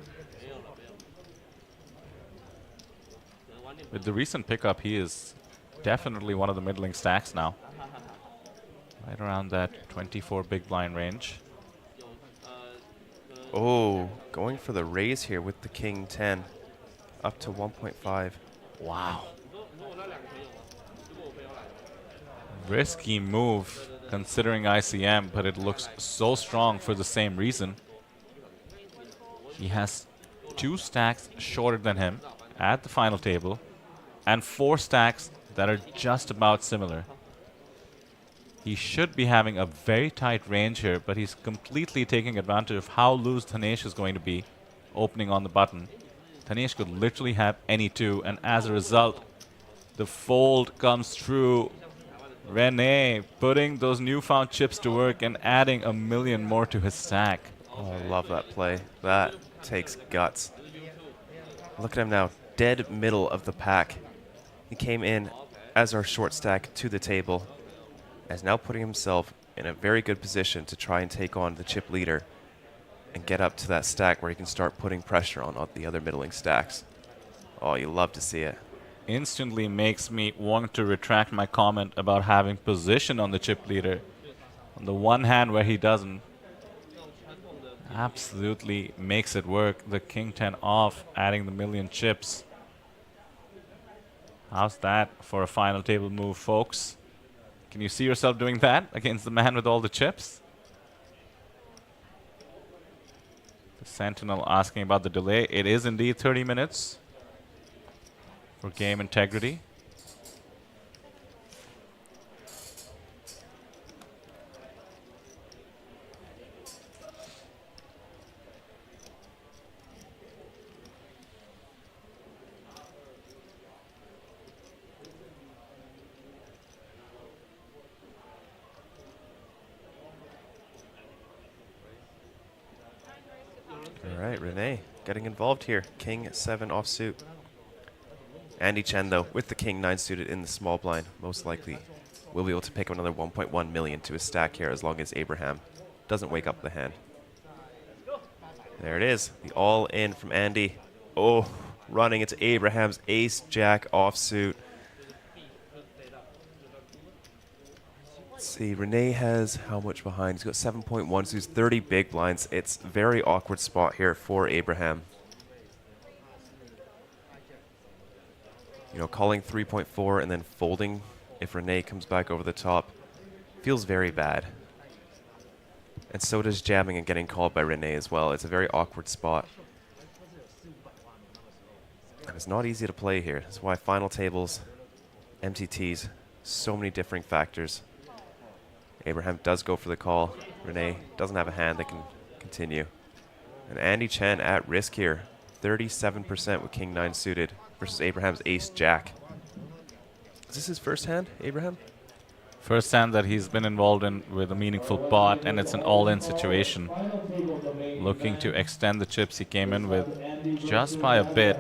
With the recent pickup, he is definitely one of the middling stacks now. Right around that 24 big blind range. Oh, going for the raise here with the King 10. Up to 1.5. Wow. Risky move considering ICM, but it looks so strong for the same reason. He has 2 stacks shorter than him at the final table and 4 stacks that are just about similar. He should be having a very tight range here, but he's completely taking advantage of how loose Dhanesh is going to be opening on the button. Dhanesh could literally have any 2, and as a result, the fold comes through. Renee putting those newfound chips to work and adding 1 million more to his stack. Oh, I love that play. That takes guts. Look at him now, dead middle of the pack. He came in as our short stack to the table, is now putting himself in a very good position to try and take on the chip leader and get up to that stack where he can start putting pressure on the other middling stacks. Oh, you love to see it. Instantly makes me want to retract my comment about having position on the chip leader. On the one hand where he doesn't. Absolutely makes it work. The King 10 off, adding the 1 million chips. How's that for a final table move, folks? Can you see yourself doing that against the man with all the chips? The Sentinel asking about the delay. It is indeed 30 minutes for game integrity. All right, Renee getting involved here. King 7 offsuit. Andy Chen, though, with the King 9 suited in the small blind, most likely will be able to pick up another 1.1 million to his stack here as long as Abraham doesn't wake up the hand. There it is, the all-in from Andy. Oh, running into Abraham's ace-jack offsuit. Let's see, Renee has how much behind? He's got 7.1, so he's 30 big blinds. It's a very awkward spot here for Abraham. You know, calling 3.4 and then folding if Renee comes back over the top feels very bad. And so does jamming and getting called by Renee as well. It's a very awkward spot. And it's not easy to play here. That's why final tables, MTTs, so many differing factors. Abraham does go for the call. Renee doesn't have a hand that can continue. And Andy Chen at risk here. 37% with King 9 suited versus Abraham's ace-jack. Is this his first hand, Abraham? First hand that he's been involved in with a meaningful pot, and it's an all-in situation. Looking to extend the chips he came in with just by a bit.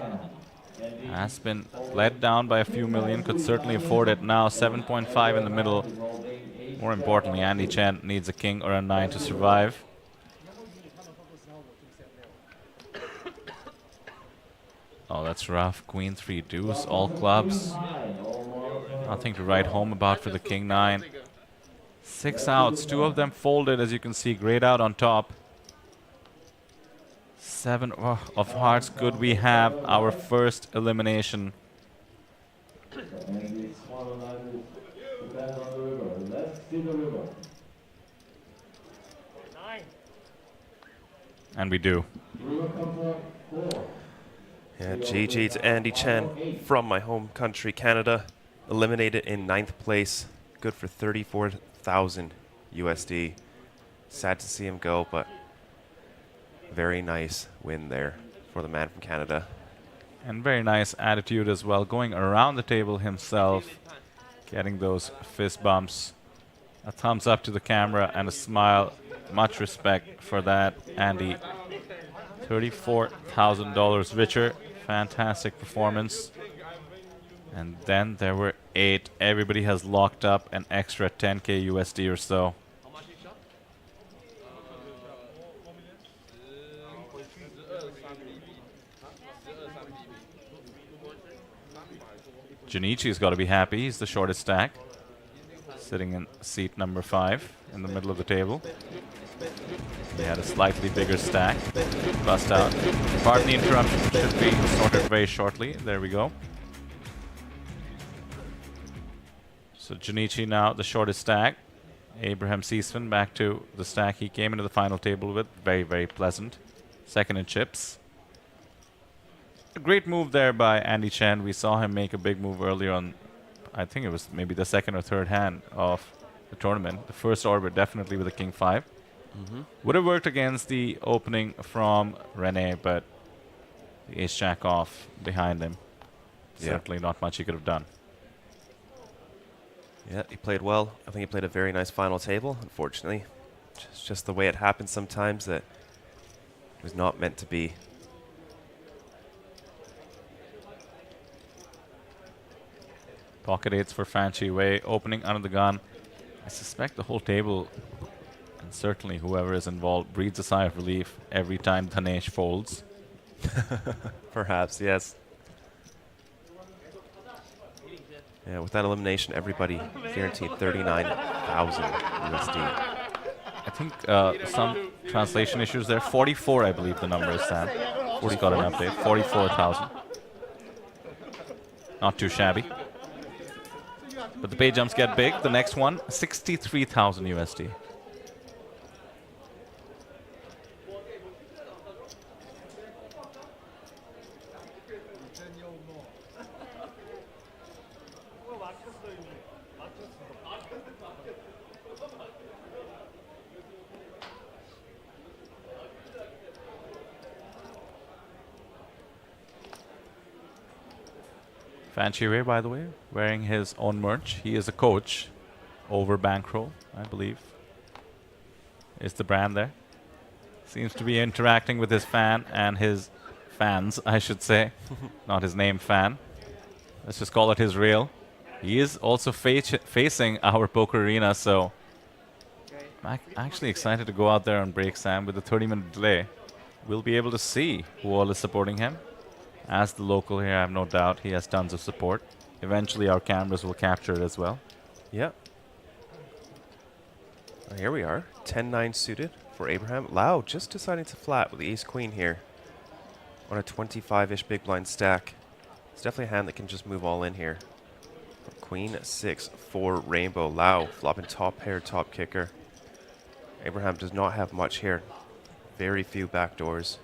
Has been let down by a few million, could certainly afford it now. 7.5 in the middle. More importantly, Andy Chen needs a king or a 9 to survive. Oh, that's rough. Queen 3 deuce, all clubs. Nothing to write home about for the King 9. 6 outs, 2 of them folded, as you can see. Grayed out on top. 7 of hearts. Could we have our first elimination? And we do. Yeah, GG to Andy Chen from my home country, Canada. Eliminated in 9th place. Good for 34,000 USD. Sad to see him go, but very nice win there for the man from Canada. And very nice attitude as well. Going around the table himself. Getting those fist bumps. A thumbs up to the camera and a smile. Much respect for that, Andy. $34,000 richer. Fantastic performance. And then there were 8. Everybody has locked up an extra 10k USD or so. Junichi's got to be happy. He's the shortest stack, sitting in seat number 5 in the middle of the table. They had a slightly bigger stack. Bust out. Pardon the interruption. Should be sorted very shortly. There we go. So Junichi now the shortest stack. Abraham Seasman back to the stack he came into the final table with. Very, very pleasant. Second in chips. A great move there by Andy Chen. We saw him make a big move earlier on. I think it was maybe the second or third hand of the tournament. The first orbit definitely with a king 5. Would have worked against the opening from Renee, but the ace jack off behind him. Yeah. Certainly not much he could have done. Yeah, he played well. I think he played a very nice final table. Unfortunately, it's just the way it happens sometimes that it was not meant to be. Pocket 8s for Fan Chi Wei, opening under the gun. I suspect the whole table, and certainly whoever is involved, breathes a sigh of relief every time Dhanesh folds. Perhaps, yes. Yeah, with that elimination, everybody guaranteed 39,000 USD. I think some translation issues there. 44, I believe the number is, Sam. 40 got an update. 44,000. Not too shabby. But the pay jumps get big. The next one, 63,000 USD. Fan Chi Wei, by the way, wearing his own merch. He is a coach over Bankroll, I believe. Is the brand there. Seems to be interacting with his fan and his fans, I should say. Not his name, fan. Let's just call it his real. He is also facing our poker arena, so I'm actually excited to go out there and break Sam with a 30-minute delay. We'll be able to see who all is supporting him. As the local here, I have no doubt he has tons of support. Eventually, our cameras will capture it as well. Yep. Here we are. 10-9 suited for Abraham. Lau just deciding to flat with the ace-queen here on a 25-ish big blind stack. It's definitely a hand that can just move all in here. Queen 6 for rainbow. Lau flopping top pair, top kicker. Abraham does not have much here. Very few backdoors.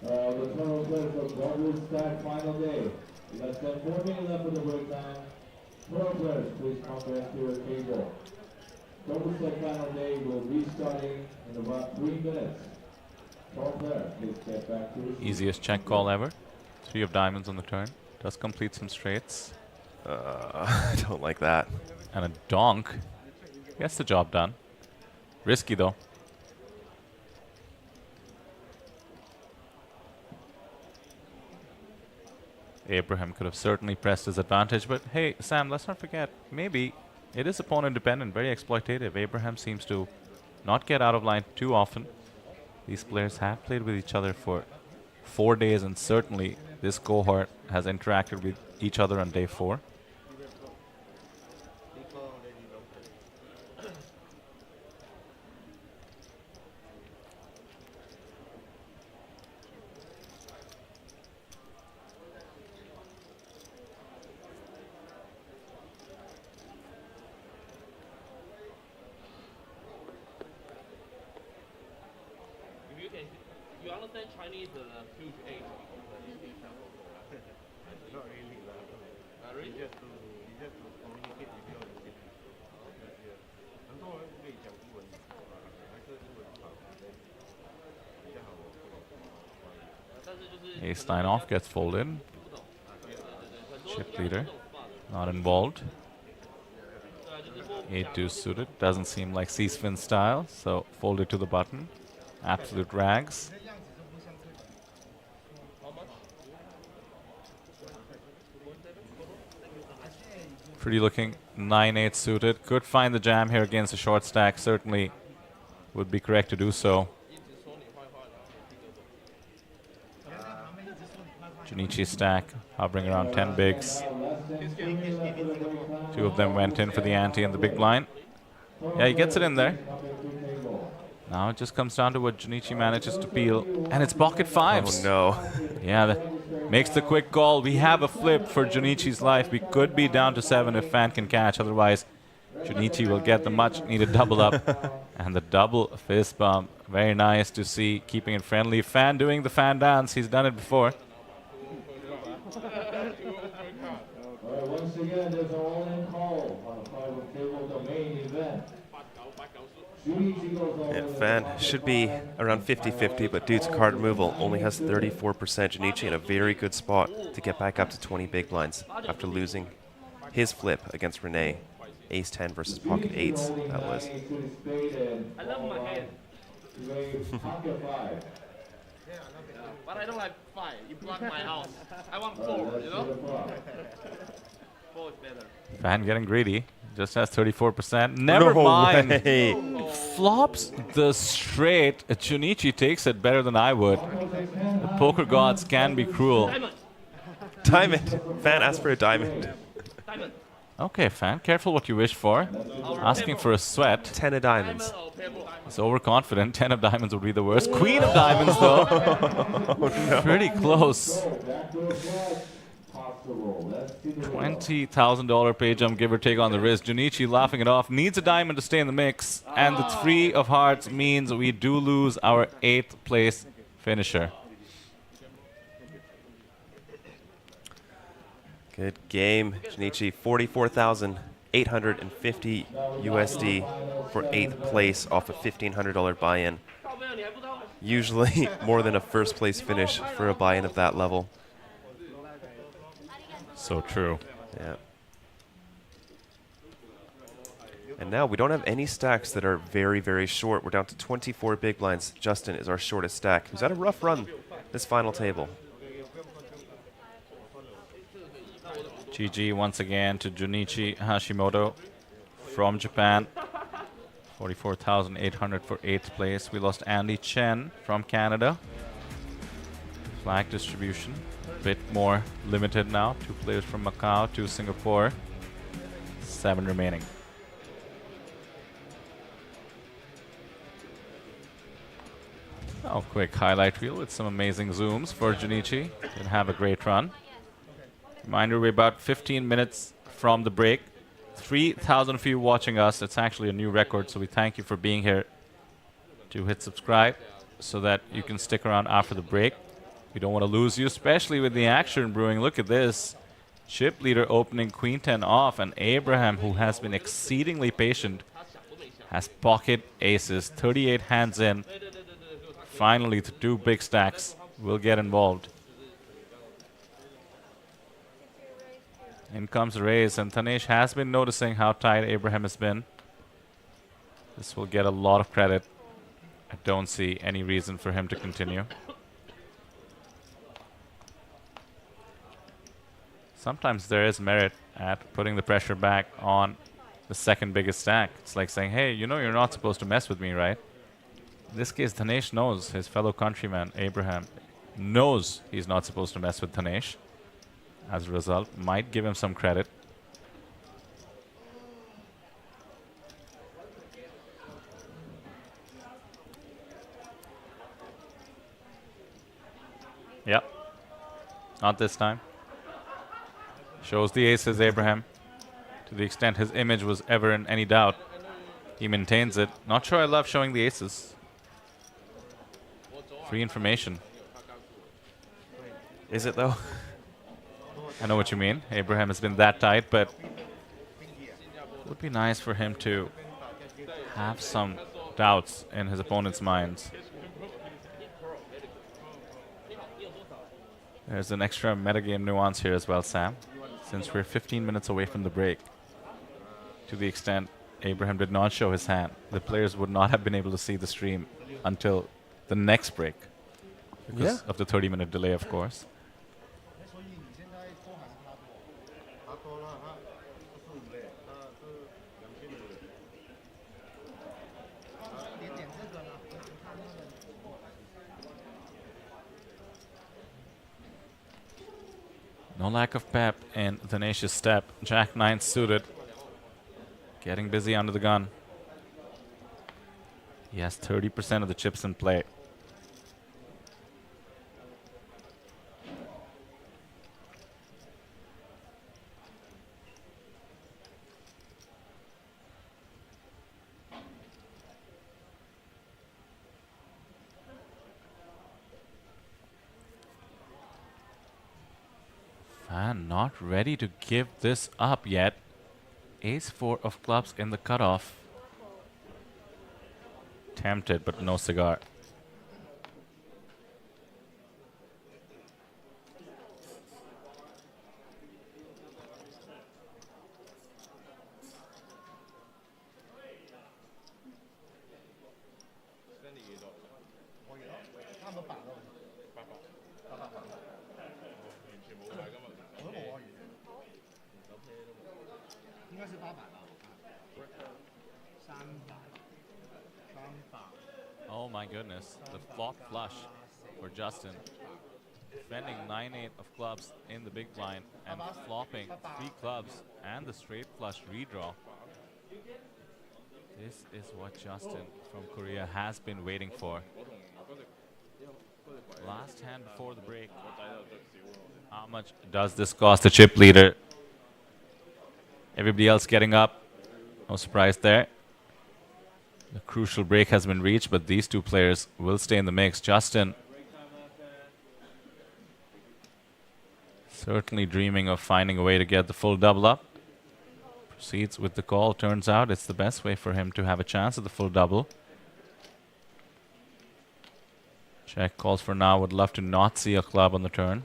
The total players of double stack final day. Less than 4 minutes left of the break time. Total players, please come back to your table. Double stack final day will be starting in about 3 minutes. Total players, please get back to your seat. Easiest check call ever. 3 of diamonds on the turn. Does complete some straights. I don't like that. And a donk. Gets the job done. Risky though. Abraham could have certainly pressed his advantage, but hey, Sam, let's not forget, maybe it is opponent dependent, very exploitative. Abraham seems to not get out of line too often. These players have played with each other for 4 days, and certainly this cohort has interacted with each other on day 4. You understand Chinese huge age? Not really. Really? Just to communicate with you. 很多人不可以讲英文，还是英文不好，比较好。 Ace 9 off gets folded. Chip leader not involved. 8 deuce suited. Doesn't seem like C-spin style, so folded to the button. Absolute rags. Pretty looking 9-8 suited. Could find the jam here against a short stack. Certainly would be correct to do so. Junichi stack hovering around 10 bigs. 2 of them went in for the ante and the big blind. Yeah, he gets it in there. Now it just comes down to what Junichi manages to peel. And it's pocket fives. Oh no. Yeah, that makes the quick call. We have a flip for Junichi's life. We could be down to 7 if Fan can catch. Otherwise, Junichi will get the much needed double up. And the double fist bump. Very nice to see. Keeping it friendly. Fan doing the fan dance. He's done it before. Once again, there's an all-in call on the final table, the main event. Yeah, Fan should be around 50-50, but due to card removal, only has 34%. Junichi in a very good spot to get back up to 20 big blinds after losing his flip against Renee. Ace-10 versus pocket 8s, that was. I love my hand. But I don't like 5. You block my house. I want 4, you know? 4 is better. Fan getting greedy. Just has 34%. Never No mind. way. Flops the straight. Junichi takes it better than I would. The poker gods can be cruel. Diamond. Fan asked for a diamond. Okay, Fan, careful what you wish for. Asking for a sweat. 10 of diamonds. He's overconfident. 10 of diamonds would be the worst. Queen of diamonds, though. Oh, no. Pretty close. $20,000 pay jump, give or take, on the wrist. Junichi laughing it off. Needs a diamond to stay in the mix. And the 3 of hearts means we do lose our 8th place finisher. Good game, Junichi. 44,850 USD for 8th place off a $1,500 buy-in. Usually more than a first place finish for a buy-in of that level. So true. Yeah. And now we don't have any stacks that are very, very short. We're down to 24 big blinds. Justin is our shortest stack, who's had a rough run this final table. GG once again to Junichi Hashimoto from Japan. 44,800 for 8th place. We lost Andy Chen from Canada. Flag distribution. A bit more limited now. 2 players from Macau, 2 Singapore. 7 remaining. Oh, quick highlight reel with some amazing zooms for Junichi. Did have a great run. Reminder, we're about 15 minutes from the break. 3,000 of you watching us. It's actually a new record, so we thank you for being here. Do hit subscribe so that you can stick around after the break. We don't want to lose you, especially with the action brewing. Look at this. Chip leader opening Queen 10 off, and Abraham, who has been exceedingly patient, has pocket aces. 38 hands in. Finally, the 2 big stacks will get involved. In comes the raise, and Dhanesh has been noticing how tight Abraham has been. This will get a lot of credit. I don't see any reason for him to continue. Sometimes there is merit at putting the pressure back on the second biggest stack. It's like saying, hey, you know you're not supposed to mess with me, right? In this case, Dhanesh knows, his fellow countryman, Abraham, knows he's not supposed to mess with Dhanesh. As a result, might give him some credit. Yep. Not this time. Shows the aces, Abraham. To the extent his image was ever in any doubt, he maintains it. Not sure I love showing the aces. Free information. Is it, though? I know what you mean. Abraham has been that tight, but it would be nice for him to have some doubts in his opponent's minds. There's an extra metagame nuance here as well, Sam, since we're 15 minutes away from the break. to the extent Abraham did not show his hand, the players would not have been able to see the stream until the next break because of the 30-minute delay, of course. No lack of pep in Dhanesh's step. Jack 9 suited. Getting busy under the gun. He has 30% of the chips in play. Fan not ready to give this up yet. Ace-4 of clubs in the cutoff. Tempted, but no cigar. Oh my goodness, the flop flush for Justin. Defending 9-8 of clubs in the big blind and flopping 3 clubs and the straight flush redraw. This is what Justin from Korea has been waiting for. Last hand before the break. How much does this cost the chip leader? Everybody else getting up. No surprise there. The crucial break has been reached, but these two players will stay in the mix. Justin certainly dreaming of finding a way to get the full double up. Proceeds with the call. Turns out it's the best way for him to have a chance at the full double. Check calls for now. Would love to not see a club on the turn.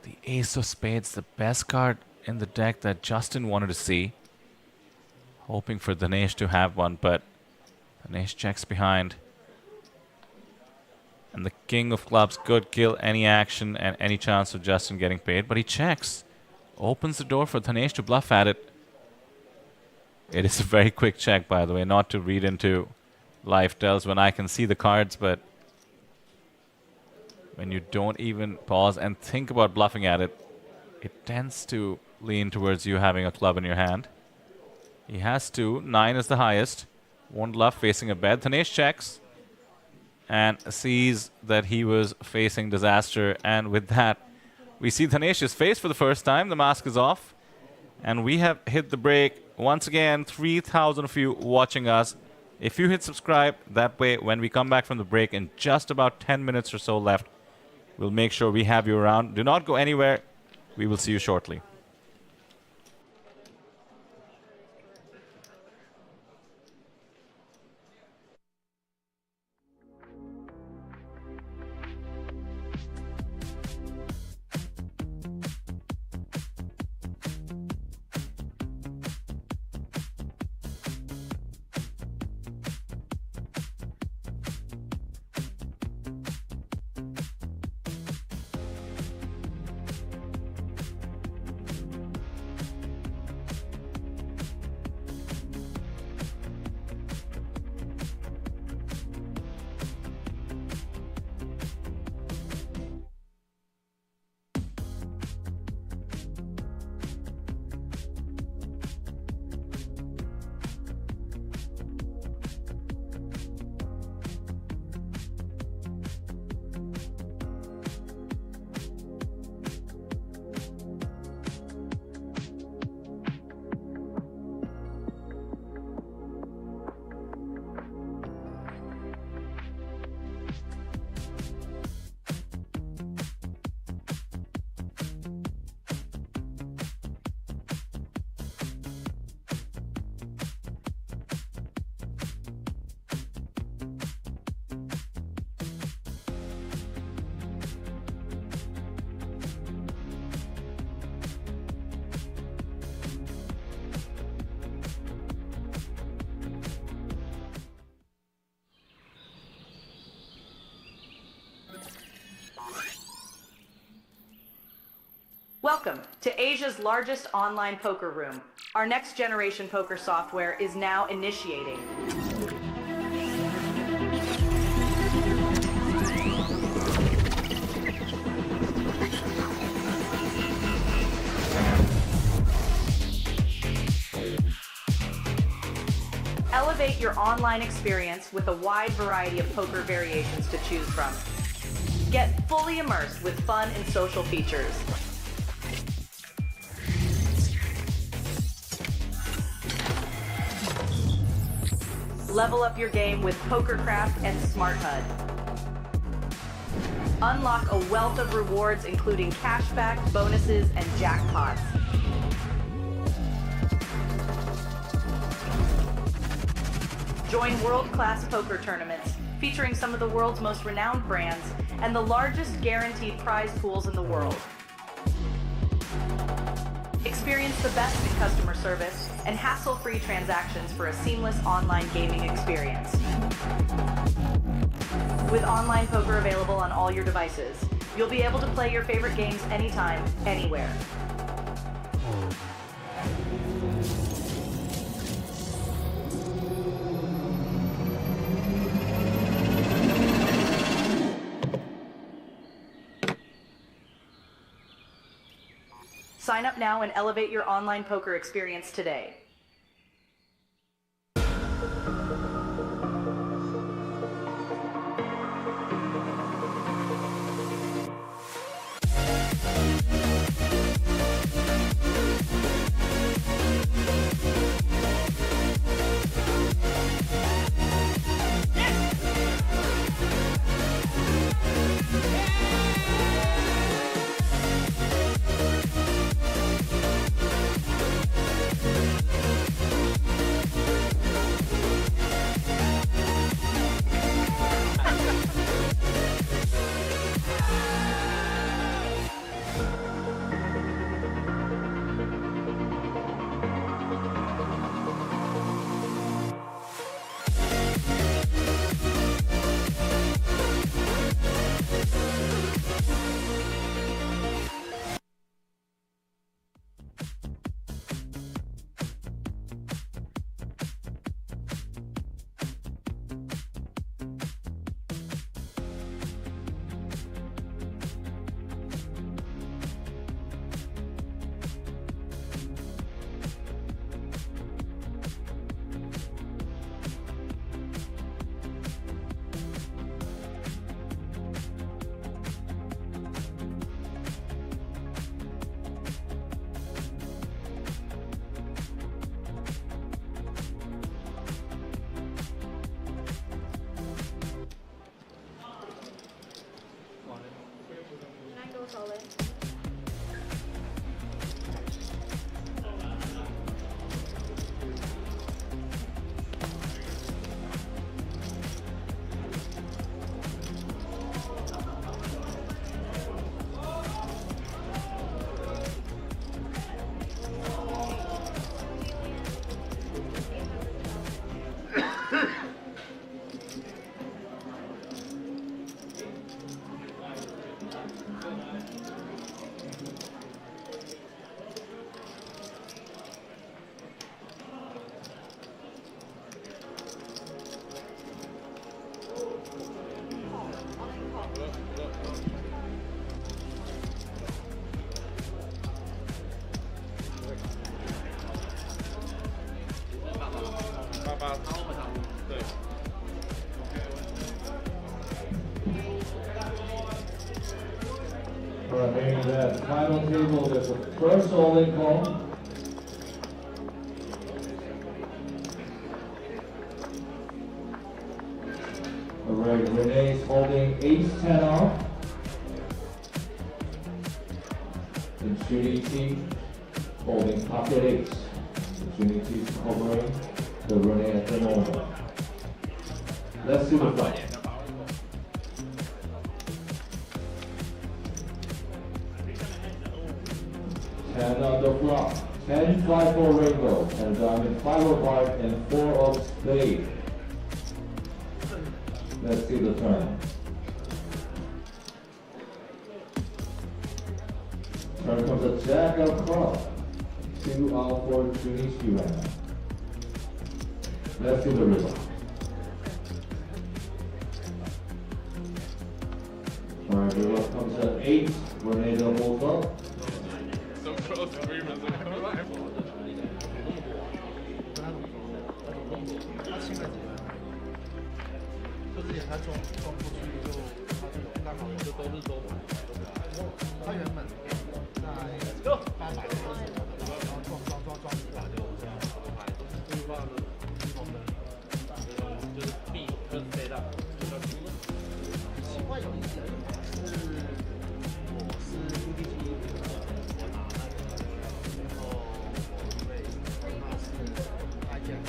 The ace of spades, the best card in the deck that Justin wanted to see. Hoping for Dhanesh to have one, but Dhanesh checks behind. And the king of clubs could kill any action and any chance of Justin getting paid, but he checks. Opens the door for Dhanesh to bluff at it. It is a very quick check, by the way, not to read into live tells when I can see the cards, but when you don't even pause and think about bluffing at it, it tends to lean towards you having a club in your hand. He has 2. 9 is the highest. Won't bluff, facing a bet. Dhanesh checks and sees that he was facing disaster. And with that, we see Dhanesh's face for the first time. The mask is off. And we have hit the break. Once again, 3,000 of you watching us. If you hit subscribe, that way when we come back from the break in just about 10 minutes or so left, we'll make sure we have you around. Do not go anywhere. We will see you shortly. Welcome to Asia's largest online poker room. Our next generation poker software is now initiating. Elevate your online experience with a wide variety of poker variations to choose from. Get fully immersed with fun and social features. Level up your game with PokerCraft and Smart HUD. Unlock a wealth of rewards including cashback, bonuses, and jackpots. Join world-class poker tournaments featuring some of the world's most renowned brands and the largest guaranteed prize pools in the world. Experience the best in customer service and hassle-free transactions for a seamless online gaming experience. With online poker available on all your devices, you'll be able to play your favorite games anytime, anywhere. Sign up now and elevate your online poker experience today. For our main event, final table is the first all-in call. Alright, Renee's holding ace-10 off. And Trinity holding pocket ace. Trinity's covering the Renee at the moment. Let's see the fight. And on the flop, 10, 5 for rainbow, and diamond 5 of heart and 4 of spade. Let's see the turn. Turn comes a jack of clubs. 2 all for Dhanesh Chainani. Let's do the river. Alright, river comes at 8. Renee to hold up. So close, 3 minutes. 就之前他撞过去就他刚好就都是周他原本在800的时候，然后撞几把就对方的地方的，就是避就是飞到奇怪有一点是我是 UDG 我拿那个，然后我因为那是 IGF。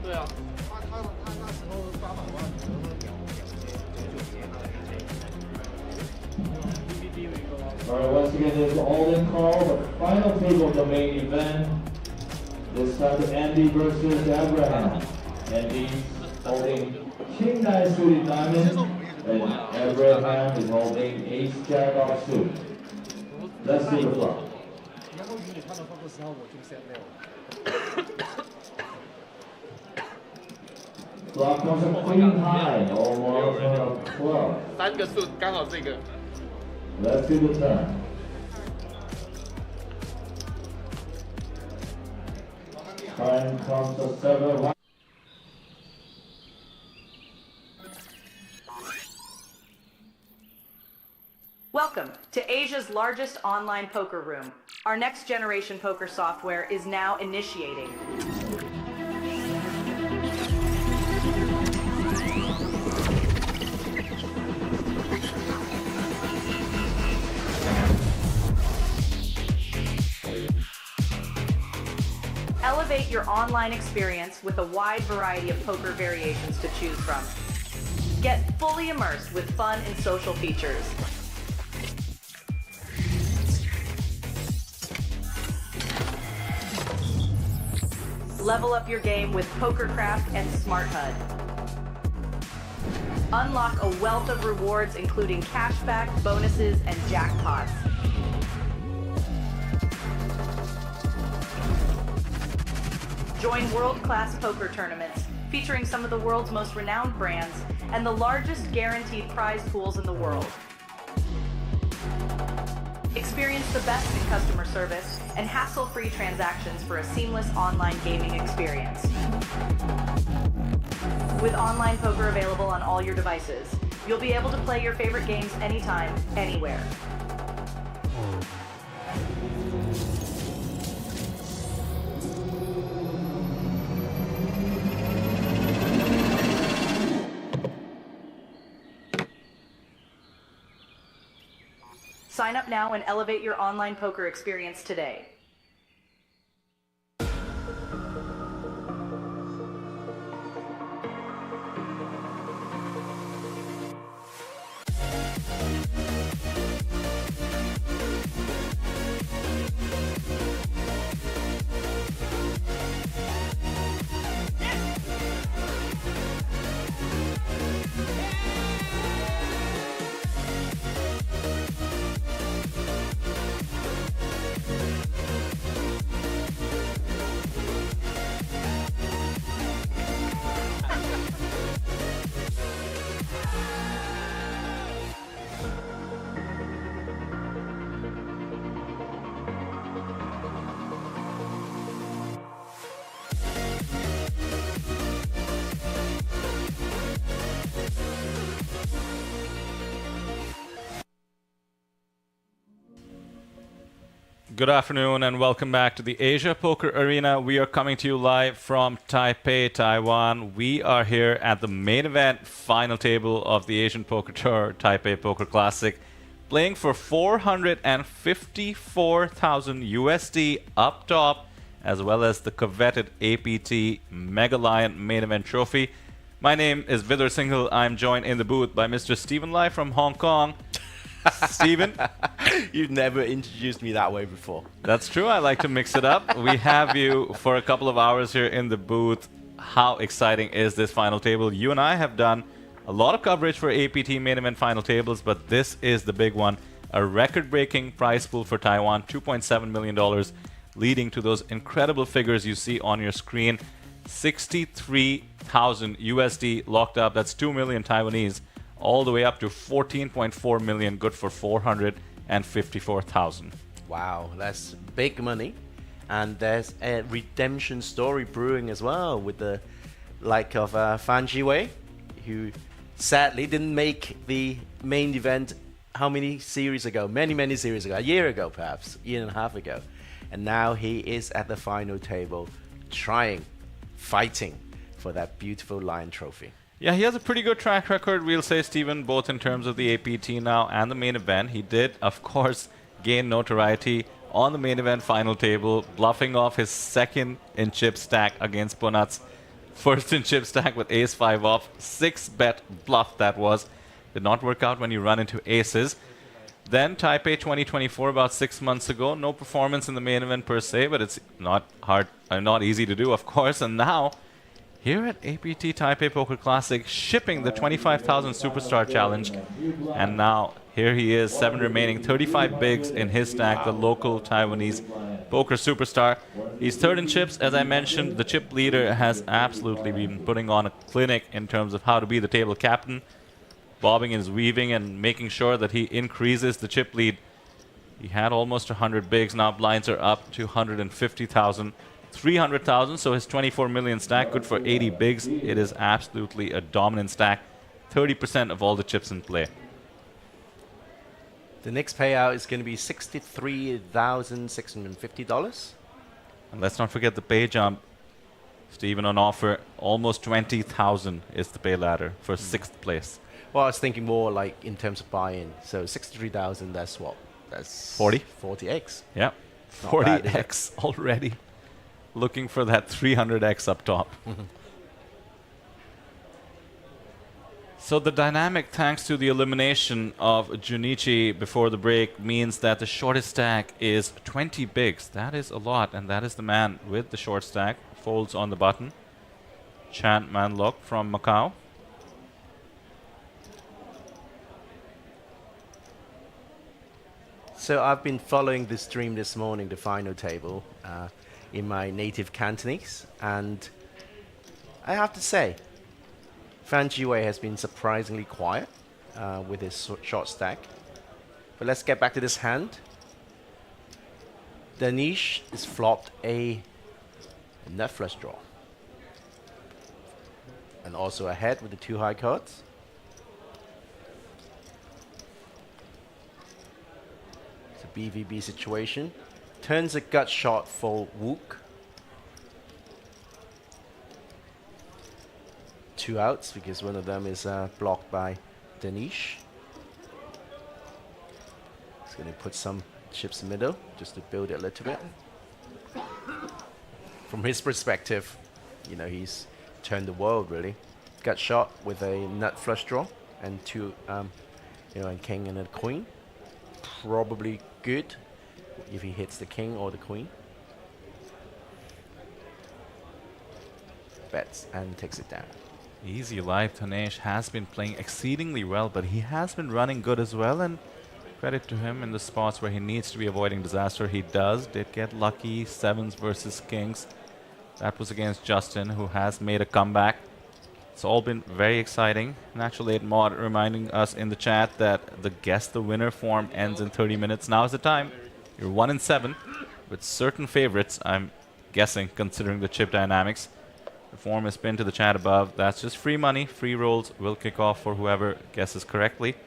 对啊，他那时候800万，然后秒接那个 Alright, once again, this is all-in call, the final table of the main event. This time Andy versus Abraham. Andy holding King Nine suited diamond, and Abraham is holding Ace Jack off suit. Let's see the flop. Flop comes a queen high, almost on a club. 3个数刚好这个。Let's do the turn. Time comes to 7. Welcome to Asia's largest online poker room. Our next generation poker software is now initiating. Elevate your online experience with a wide variety of poker variations to choose from. Get fully immersed with fun and social features. Level up your game with PokerCraft and Smart HUD. Unlock a wealth of rewards including cashback, bonuses, and jackpots. Join world-class poker tournaments featuring some of the world's most renowned brands and the largest guaranteed prize pools in the world. Experience the best in customer service and hassle-free transactions for a seamless online gaming experience. With online poker available on all your devices, you'll be able to play your favorite games anytime, anywhere. Sign up now and elevate your online poker experience today. Good afternoon and welcome back to the Asia Poker Arena. We are coming to you live from Taipei, Taiwan. We are here at the main event final table of the Asian Poker Tour Taipei Poker Classic. playing for 454,000 USD up top, as well as the coveted APT Mega Lion main event trophy. My name is Vidar Singhal. I'm joined in the booth by Mr. Stephen Lai from Hong Kong. Stephen? You've never introduced me that way before. That's true. I like to mix it up. We have you for a couple of hours here in the booth. How exciting is this final table? You and I have done a lot of coverage for APT main event final tables, but this is the big one. A record-breaking prize pool for Taiwan, $2.7 million, leading to those incredible figures you see on your screen. 63,000 USD locked up. That's 2 million Taiwanese, all the way up to 14.4 million, good for 454,000. Wow, that's big money. And there's a redemption story brewing as well, with the like of Fan Jiwei, who sadly didn't make the main event how many series ago? Many series ago. A year ago, perhaps. A year and a half ago. And now he is at the final table, fighting for that beautiful Lion trophy. Yeah, he has a pretty good track record, we'll say, Stephen, both in terms of the APT now and the main event. He did, of course, gain notoriety on the main event final table, bluffing off his second in chip stack against Ponat's first in chip stack with ace-5 off. 6-bet bluff that was. Did not work out when you run into aces. Then Taipei 2024, about 6 months ago. No performance in the main event per se, but it's not hard, not easy to do, of course. And now, here at APT Taipei Poker Classic, shipping the 25,000 Superstar Challenge. And now, here he is, 7 remaining, 35 bigs in his stack, the local Taiwanese poker superstar. He's third in chips, as I mentioned. The chip leader has absolutely been putting on a clinic in terms of how to be the table captain, bobbing and weaving and making sure that he increases the chip lead. He had almost 100 bigs, now blinds are up to 150,000. 300,000, so his 24 million stack, good for 80 bigs. It is absolutely a dominant stack. 30% of all the chips in play. The next payout is going to be $63,650. And let's not forget the pay jump. Stephen on offer, almost 20,000 is the pay ladder for 6th place. Well, I was thinking more like in terms of buy-in. So 63,000, that's what? That's 40? 40x. Yeah, 40x already. Looking for that 300x up top. So the dynamic, thanks to the elimination of Junichi before the break, means that the shortest stack is 20 bigs. That is a lot, and that is the man with the short stack. Folds on the button. Chant Manlok from Macau. So I've been following the stream this morning, the final table, in my native Cantonese, and I have to say, Fan Jiwei has been surprisingly quiet with his short stack. But let's get back to this hand. Dhanesh is flopped a nut flush draw, and also ahead with the 2 high cards. It's a BVB situation. Turns a gut shot for Wook. 2 outs because one of them is blocked by Dhanesh. He's going to put some chips in the middle just to build it a little bit. From his perspective, you know, he's turned the world really. Gut shot with a nut flush draw and 2, you know, a king and a queen. Probably good if he hits the king or the queen. Bets and takes it down. Easy life. Dhanesh has been playing exceedingly well, but he has been running good as well, and credit to him in the spots where he needs to be avoiding disaster. He did get lucky. 7s versus kings. That was against Justin, who has made a comeback. It's all been very exciting. Natural 8 Mod reminding us in the chat that the Guess the Winner form ends in 30 minutes. Now is the time. You're 1 in 7 with certain favorites, I'm guessing, considering the chip dynamics. The form is pinned to the chat above. That's just free money. Free rolls will kick off for whoever guesses correctly.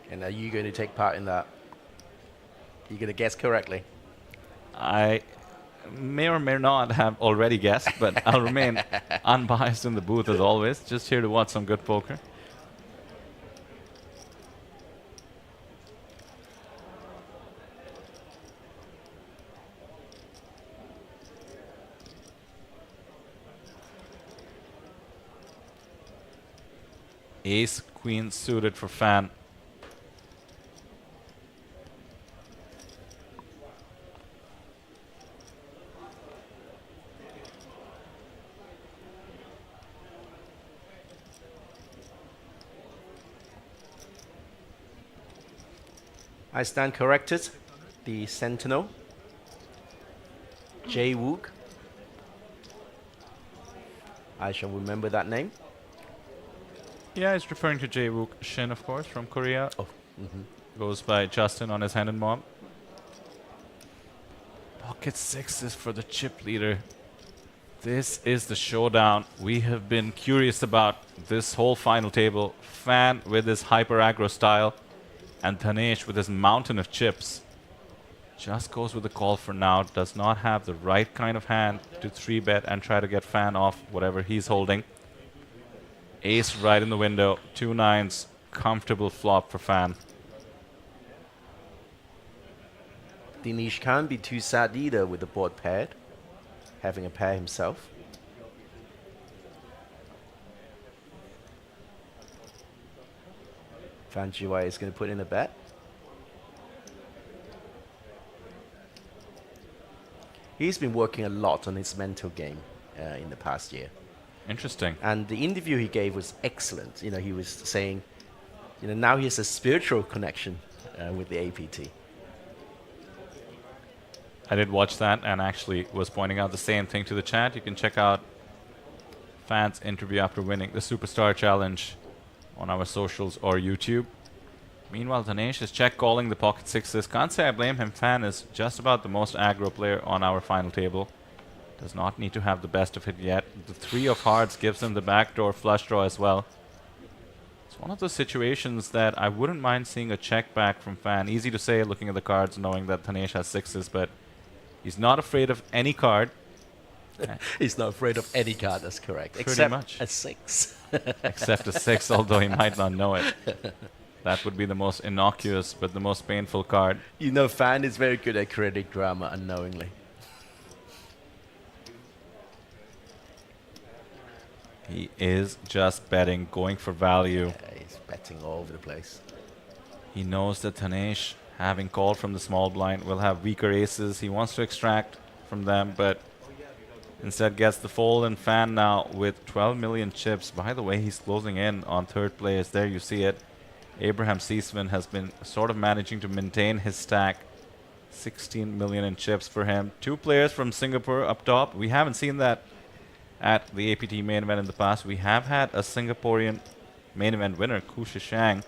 And are you going to take part in that? Are you going to guess correctly? I may or may not have already guessed, but I'll remain unbiased in the booth as always. Just here to watch some good poker. Ace queen suited for Fan. I stand corrected. The Sentinel. Jae Wook. I shall remember that name. Yeah, he's referring to Jae Wook Shin, of course, from Korea. Oh. Goes by Justin on his hand and mom. Pocket sixes for the chip leader. This is the showdown we have been curious about this whole final table. Fan with his hyper aggro style, and Dhanesh with his mountain of chips. Just goes with the call for now. Does not have the right kind of hand to 3-bet and try to get Fan off whatever he's holding. Ace right in the window. 2 9s. Comfortable flop for Fan. Dhanesh can't be too sad either with the board paired. Having a pair himself. Fan Jiwei is going to put in a bet. He's been working a lot on his mental game in the past year. Interesting. And the interview he gave was excellent. You know, he was saying, you know, now he has a spiritual connection with the APT. I did watch that and actually was pointing out the same thing to the chat. You can check out Fan's interview after winning the Superstar Challenge on our socials or YouTube. Meanwhile, Dhanesh is check calling the pocket sixes. Can't say I blame him. Fan is just about the most aggro player on our final table. Does not need to have the best of it yet. The 3 of hearts gives him the backdoor flush draw as well. It's one of those situations that I wouldn't mind seeing a check back from Fan. Easy to say looking at the cards, knowing that Dhanesh has sixes, but he's not afraid of any card. He's not afraid of any card, that's correct. Pretty except much. a 6. Except a 6, although he might not know it. That would be the most innocuous, but the most painful card. You know, Fan is very good at creating drama unknowingly. He is just betting, going for value. Yeah, he's betting all over the place. He knows that Dhanesh, having called from the small blind, will have weaker aces. He wants to extract from them, but instead gets the fold. And Fan now with 12 million chips. By the way, he's closing in on third place. There you see it. Abraham Seisman has been sort of managing to maintain his stack. 16 million in chips for him. 2 players from Singapore up top. We haven't seen that at the APT main event in the past. We have had a Singaporean main event winner, Ku Shishang,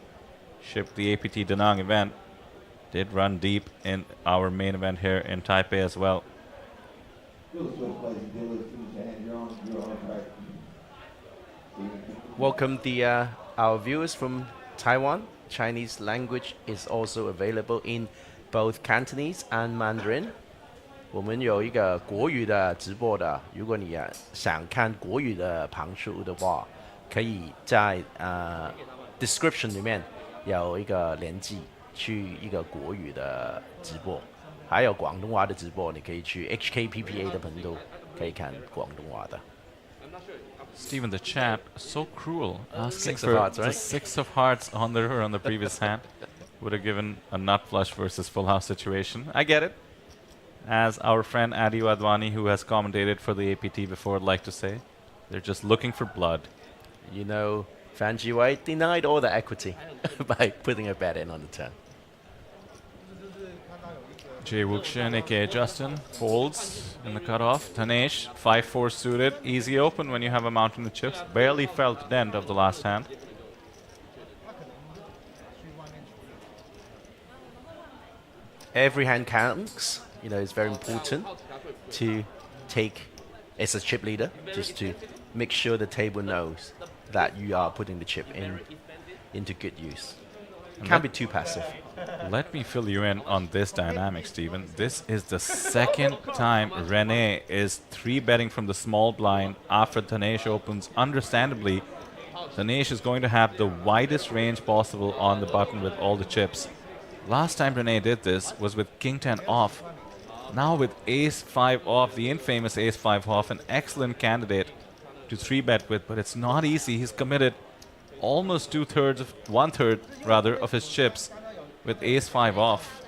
ship the APT Da Nang event. Did run deep in our main event here in Taipei as well. Welcome our viewers from Taiwan. Chinese language is also available in both Cantonese and Mandarin. 我们有一个国语的直播的，如果你想看国语的旁述的话，可以在description 里面有一个连接去一个国语的直播，还有广东话的直播，你可以去 HKPPA 的频道可以看广东话的。 Steven, the chat so cruel, asking 6 for of hearts, right? the 6 of hearts on the previous hand. Would have given a nut flush versus full house situation. I get it. As our friend Adi Wadwani, who has commentated for the APT before, would like to say, they're just looking for blood. You know, Fan Jiwei denied all the equity by putting a bet in on the turn. Jae Wook Shin, aka Justin, folds in the cutoff. Dhanesh, 5-4 suited. Easy open when you have a mountain of chips. Barely felt dent of the last hand. Every hand counts. You know, it's very important to take as a chip leader, just to make sure the table knows that you are putting the chip into good use. Can't be too passive. Let me fill you in on this dynamic, Steven. This is the second time Renee is 3-betting from the small blind after Dhanesh opens. Understandably, Dhanesh is going to have the widest range possible on the button with all the chips. Last time Renee did this was with King 10 off. Now with Ace 5 off, the infamous Ace 5 off, an excellent candidate to 3-bet with, but it's not easy. He's committed almost one-third rather of his chips with ace-5 off,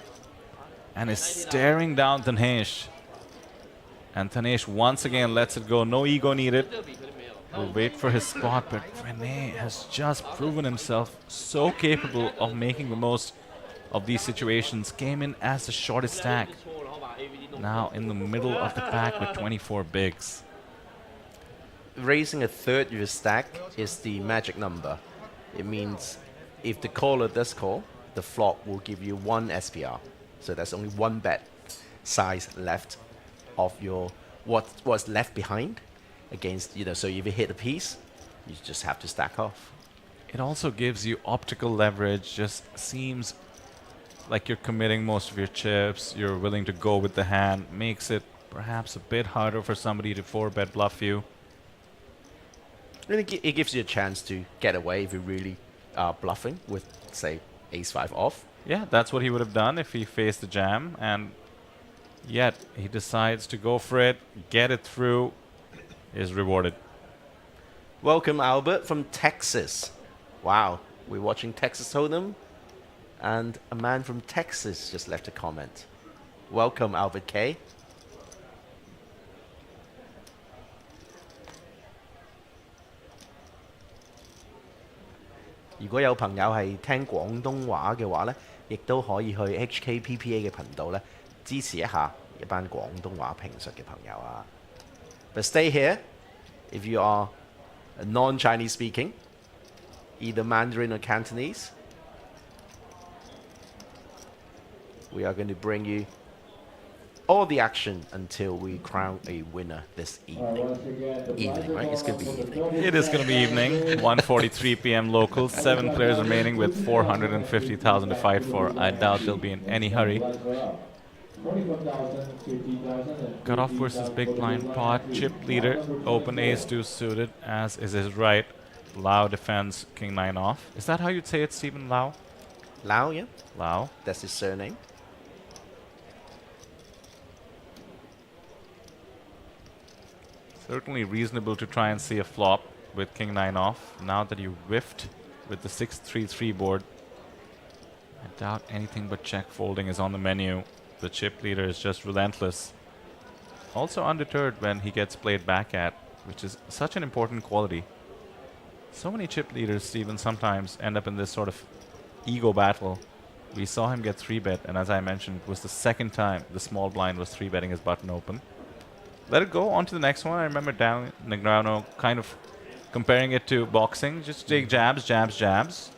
and is staring down Dhanesh. And Dhanesh once again lets it go. No ego needed. Will wait for his spot, but Renee has just proven himself so capable of making the most of these situations. Came in as the shortest stack. Now in the middle of the pack with 24 bigs. Raising a third of your stack is the magic number. It means if the caller does call, the flop will give you 1 SPR. So there's only 1 bet size left of your what's left behind against, you know, so if you hit a piece, you just have to stack off. It also gives you optical leverage. Just seems like you're committing most of your chips. You're willing to go with the hand. Makes it perhaps a bit harder for somebody to 4-bet bluff you. And it gives you a chance to get away if you really are bluffing with, say, ace-5 off. Yeah, that's what he would have done if he faced the jam, and yet he decides to go for it, get it through, is rewarded. Welcome, Albert from Texas. Wow, we're watching Texas Hold'em, and a man from Texas just left a comment. Welcome, Albert K. If you have朋友係聽廣東話嘅話咧，亦都可以去 HKPPA 嘅頻道咧支持一下一班廣東話評述嘅朋友啊。But stay here if you are a non-Chinese speaking, either Mandarin or Cantonese. We are going to bring you all the action until we crown a winner this evening. Right? It's going to be evening. It is going to be evening. 1:43 p.m. local. 7 players remaining with 450,000 to fight for. I doubt they'll be in any hurry. Cutoff versus big blind pot. Chip leader. Open ace-2 suited, as is his right. Lau defends king-9 off. Is that how you'd say it, Stephen? Lau? Lau, yeah. Lau. That's his surname. Certainly reasonable to try and see a flop with king-9 off. Now that you whiffed with the 6-3-3 board, I doubt anything but check folding is on the menu. The chip leader is just relentless. Also undeterred when he gets played back at, which is such an important quality. So many chip leaders, Stephen, sometimes end up in this sort of ego battle. We saw him get 3-bet, and as I mentioned, it was the second time the small blind was 3-betting his button open. Let it go, on to the next one. I remember Dan Negreanu kind of comparing it to boxing. Just take jabs, jabs, jabs.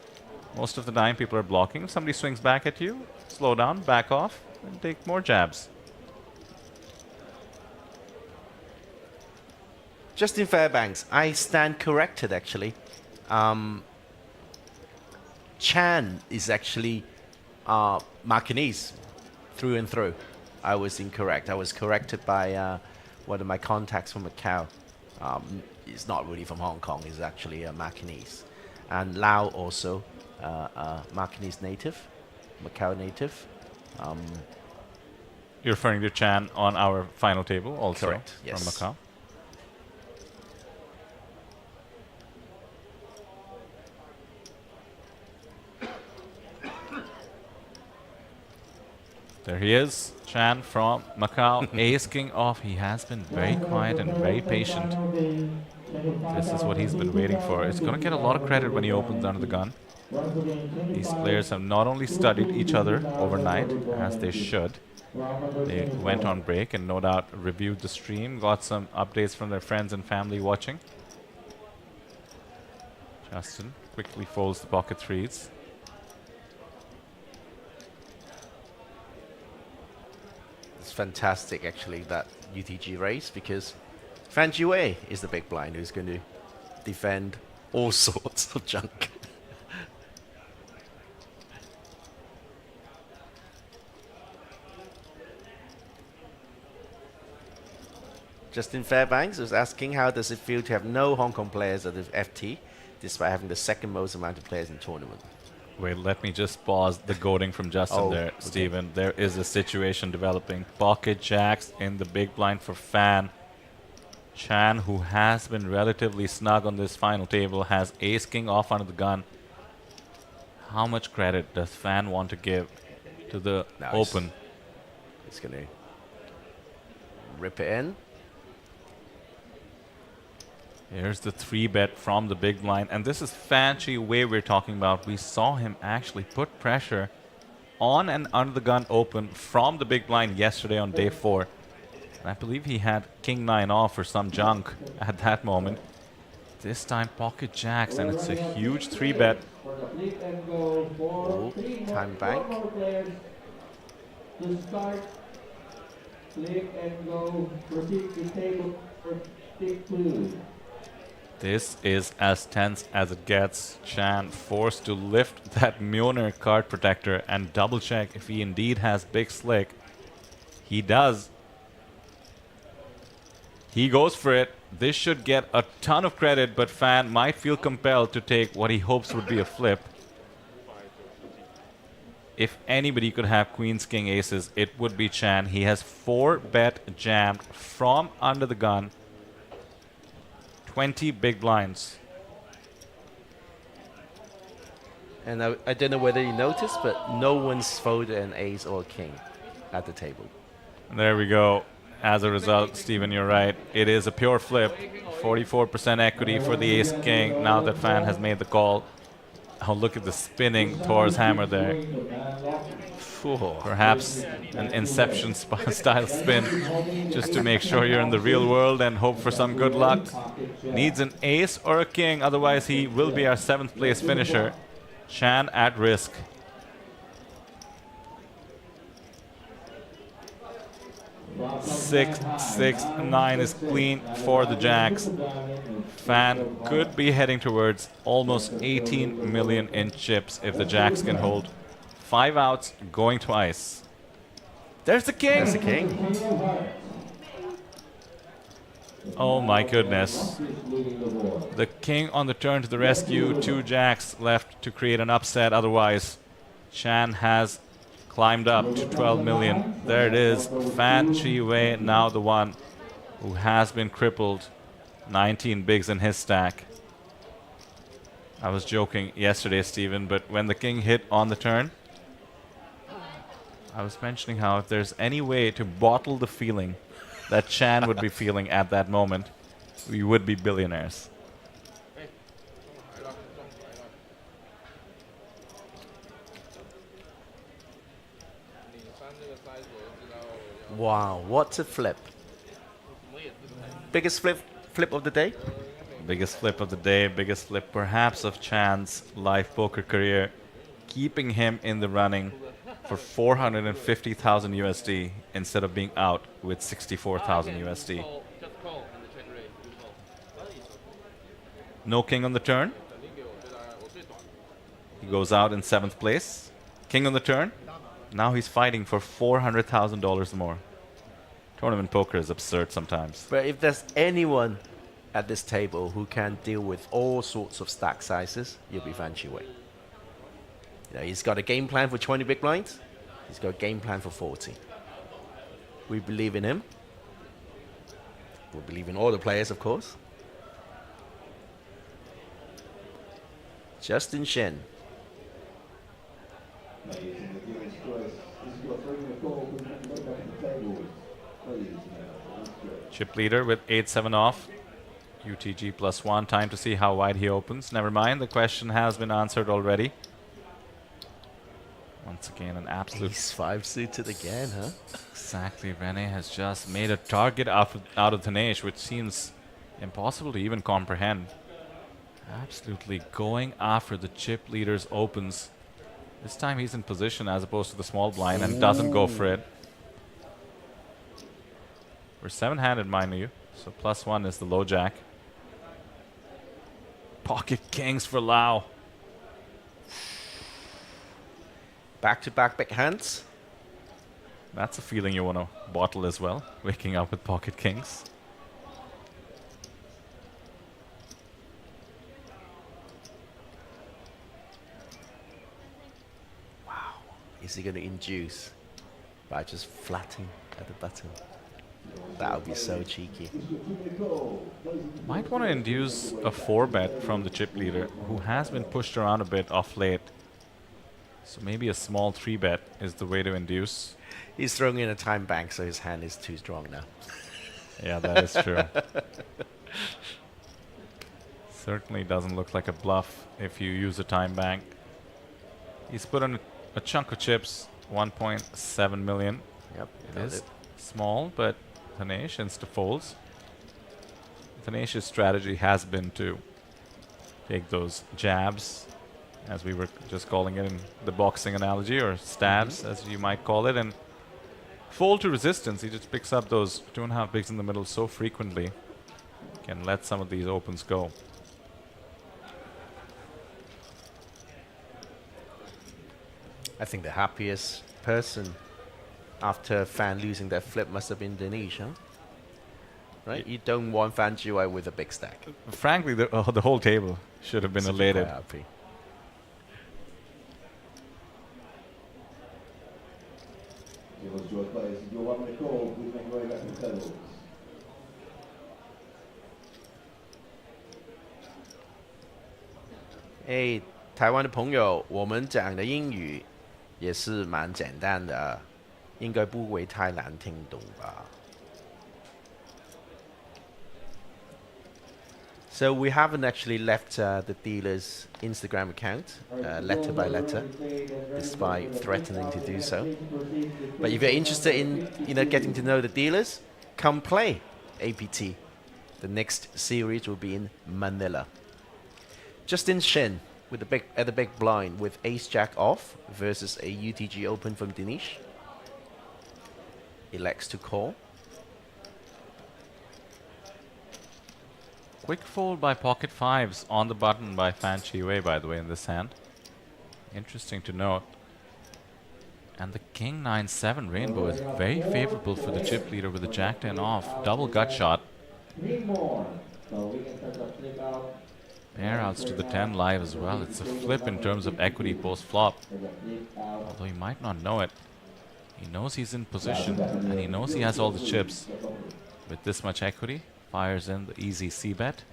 Most of the time people are blocking. If somebody swings back at you, slow down, back off, and take more jabs. Justin Fairbanks, I stand corrected actually. Chan is actually Macanese through and through. I was incorrect. I was corrected by one of my contacts from Macau. He's not really from Hong Kong. He's actually a Macanese. And Lau also Macanese native, Macau native. You're referring to Chan on our final table also. Correct, yes. From Macau. There he is, Chan from Macau, ace king off. He has been very quiet and very patient. This is what he's been waiting for. It's going to get a lot of credit when he opens under the gun. These players have not only studied each other overnight, as they should. They went on break and no doubt reviewed the stream, got some updates from their friends and family watching. Justin quickly folds the pocket threes. It's fantastic actually, that UTG race, because Fan Jiwei is the big blind who's going to defend all sorts of junk. Justin Fairbanks was asking, how does it feel to have no Hong Kong players at the FT, despite having the second most amount of players in the tournament? Wait, let me just pause the goading from Justin there, okay. Stephen. There is a situation developing. Pocket jacks in the big blind for Fan. Chan, who has been relatively snug on this final table, has ace king off under the gun. How much credit does Fan want to give to the open? He's going to rip it in. Here's the 3-bet from the big blind. And this is Fan Chi Wei we're talking about. We saw him actually put pressure on and under the gun open from the big blind yesterday on day 4. I believe he had king 9 off or some junk at that moment. This time pocket jacks, and it's a huge 3-bet. Oh, time bank. This is as tense as it gets. Chan forced to lift that Mjolnir card protector and double check if he indeed has big slick. He does. He goes for it. This should get a ton of credit, but Fan might feel compelled to take what he hopes would be a flip. If anybody could have queens, king, aces, it would be Chan. He has 4-bet jammed from under the gun. 20 big blinds. And I don't know whether you noticed, but no one's folded an ace or a king at the table. There we go. As a result, Stephen, you're right. It is a pure flip. 44% equity for the ace king now that Fan has made the call. Oh, look at the spinning Thor's hammer there. Perhaps an Inception style spin just to make sure you're in the real world and hope for some good luck. Needs an ace or a king, otherwise he will be our 7th place finisher. Chan at risk. Six, 9 is clean for the jacks. Fan could be heading towards almost 18 million in chips if the jacks can hold. 5 outs, going twice. There's the king! There's the king. Oh my goodness. The king on the turn to the rescue. 2 jacks left to create an upset otherwise. Chan has climbed up to 12 million. There it is. Fan Chi Wei, now the one who has been crippled. 19 bigs in his stack. I was joking yesterday, Stephen, but when the king hit on the turn, I was mentioning how if there's any way to bottle the feeling that Chan would be feeling at that moment, we would be billionaires. Wow, what a flip. Biggest flip of the day? Biggest flip of the day, biggest flip perhaps of Chan's live poker career, keeping him in the running for 450,000 USD instead of being out with 64,000 USD. No king on the turn. He goes out in 7th place. King on the turn. Now he's fighting for $400,000 more. Tournament poker is absurd sometimes. But if there's anyone at this table who can deal with all sorts of stack sizes, you'll be Fan Chi Wei. You know, he's got a game plan for 20 big blinds. He's got a game plan for 40. We believe in him. We believe in all the players, of course. Justin Shen. Chip leader with 8-7 off. UTG +1. Time to see how wide he opens. Never mind, the question has been answered already. Once again, an absolute... Ace 5 suited again, huh? Exactly. Renee has just made a target out of Dhanesh, which seems impossible to even comprehend. Absolutely going after the chip leader's opens. This time he's in position as opposed to the small blind and doesn't go for it. We're 7-handed, mind you, so +1 is the low jack. Pocket kings for Lau. Back-to-back big hands. That's a feeling you want to bottle as well, waking up with pocket kings. Wow. Is he going to induce by just flatting at the button? That would be so cheeky. Might want to induce a 4-bet from the chip leader, who has been pushed around a bit off late. So maybe a small 3-bet is the way to induce. He's throwing in a time bank, so his hand is too strong now. Yeah, that is true. Certainly doesn't look like a bluff if you use a time bank. He's put on a chunk of chips, 1.7 million. Yep, it is small, but Dhanesh insta-folds. Dhanesh's strategy has been to take those jabs, as we were just calling it in the boxing analogy, or stabs, as you might call it, and fold to resistance. He just picks up those 2.5 bigs in the middle so frequently. Can let some of these opens go. I think the happiest person after Fan losing that flip must have been Dhanesh, huh? Right? You don't want Fan Jiwei with a big stack. Frankly, the whole table should have been elated. Happy. Hey, 台湾的朋友，我们讲的英语也是蛮简单的，应该不会太难听懂吧。So we haven't actually left the dealer's Instagram account, letter by letter, despite threatening to do so. But if you're interested in, getting to know the dealers, come play APT. The next series will be in Manila. Justin Shin with at the big blind with Ace Jack off versus a UTG open from Dhanesh. Elects to call. Quick fold by pocket fives on the button by Fan Chiwei, by the way, in this hand. Interesting to note. And the King 9-7 rainbow is very favorable for the chip leader with the Jack 10 off. Double gut shot. Air outs to the 10 live as well. It's a flip in terms of equity post flop. Although he might not know it. He knows he's in position and he knows he has all the chips. With this much equity, fires in the easy C bet.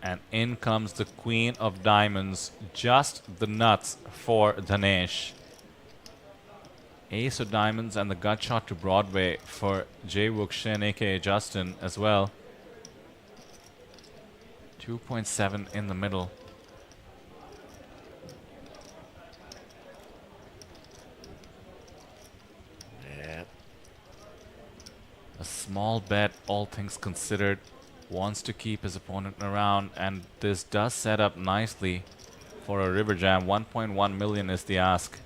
And in comes the Queen of Diamonds, just the nuts for Dhanesh. Ace of Diamonds and the gut shot to Broadway for Jae-wook Shin, aka Justin, as well. 2.7 in the middle. Yeah. A small bet, all things considered. Wants to keep his opponent around, and this does set up nicely for a river jam. 1.1 million is the ask.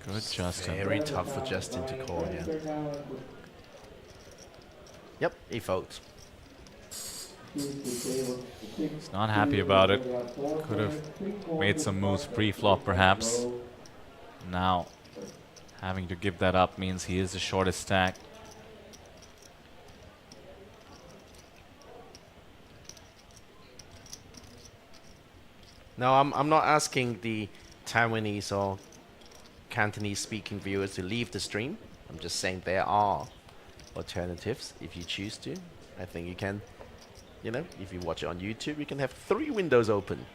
Good, Justin. Very tough for Justin to call here. Yep, he folds. He's not happy about it. Could have made some moves pre-flop perhaps. Now, having to give that up means he is the shortest stack. No, I'm not asking the Taiwanese or Cantonese speaking viewers to leave the stream. I'm just saying there are alternatives if you choose to. I think you can, if you watch it on YouTube, you can have 3 windows open.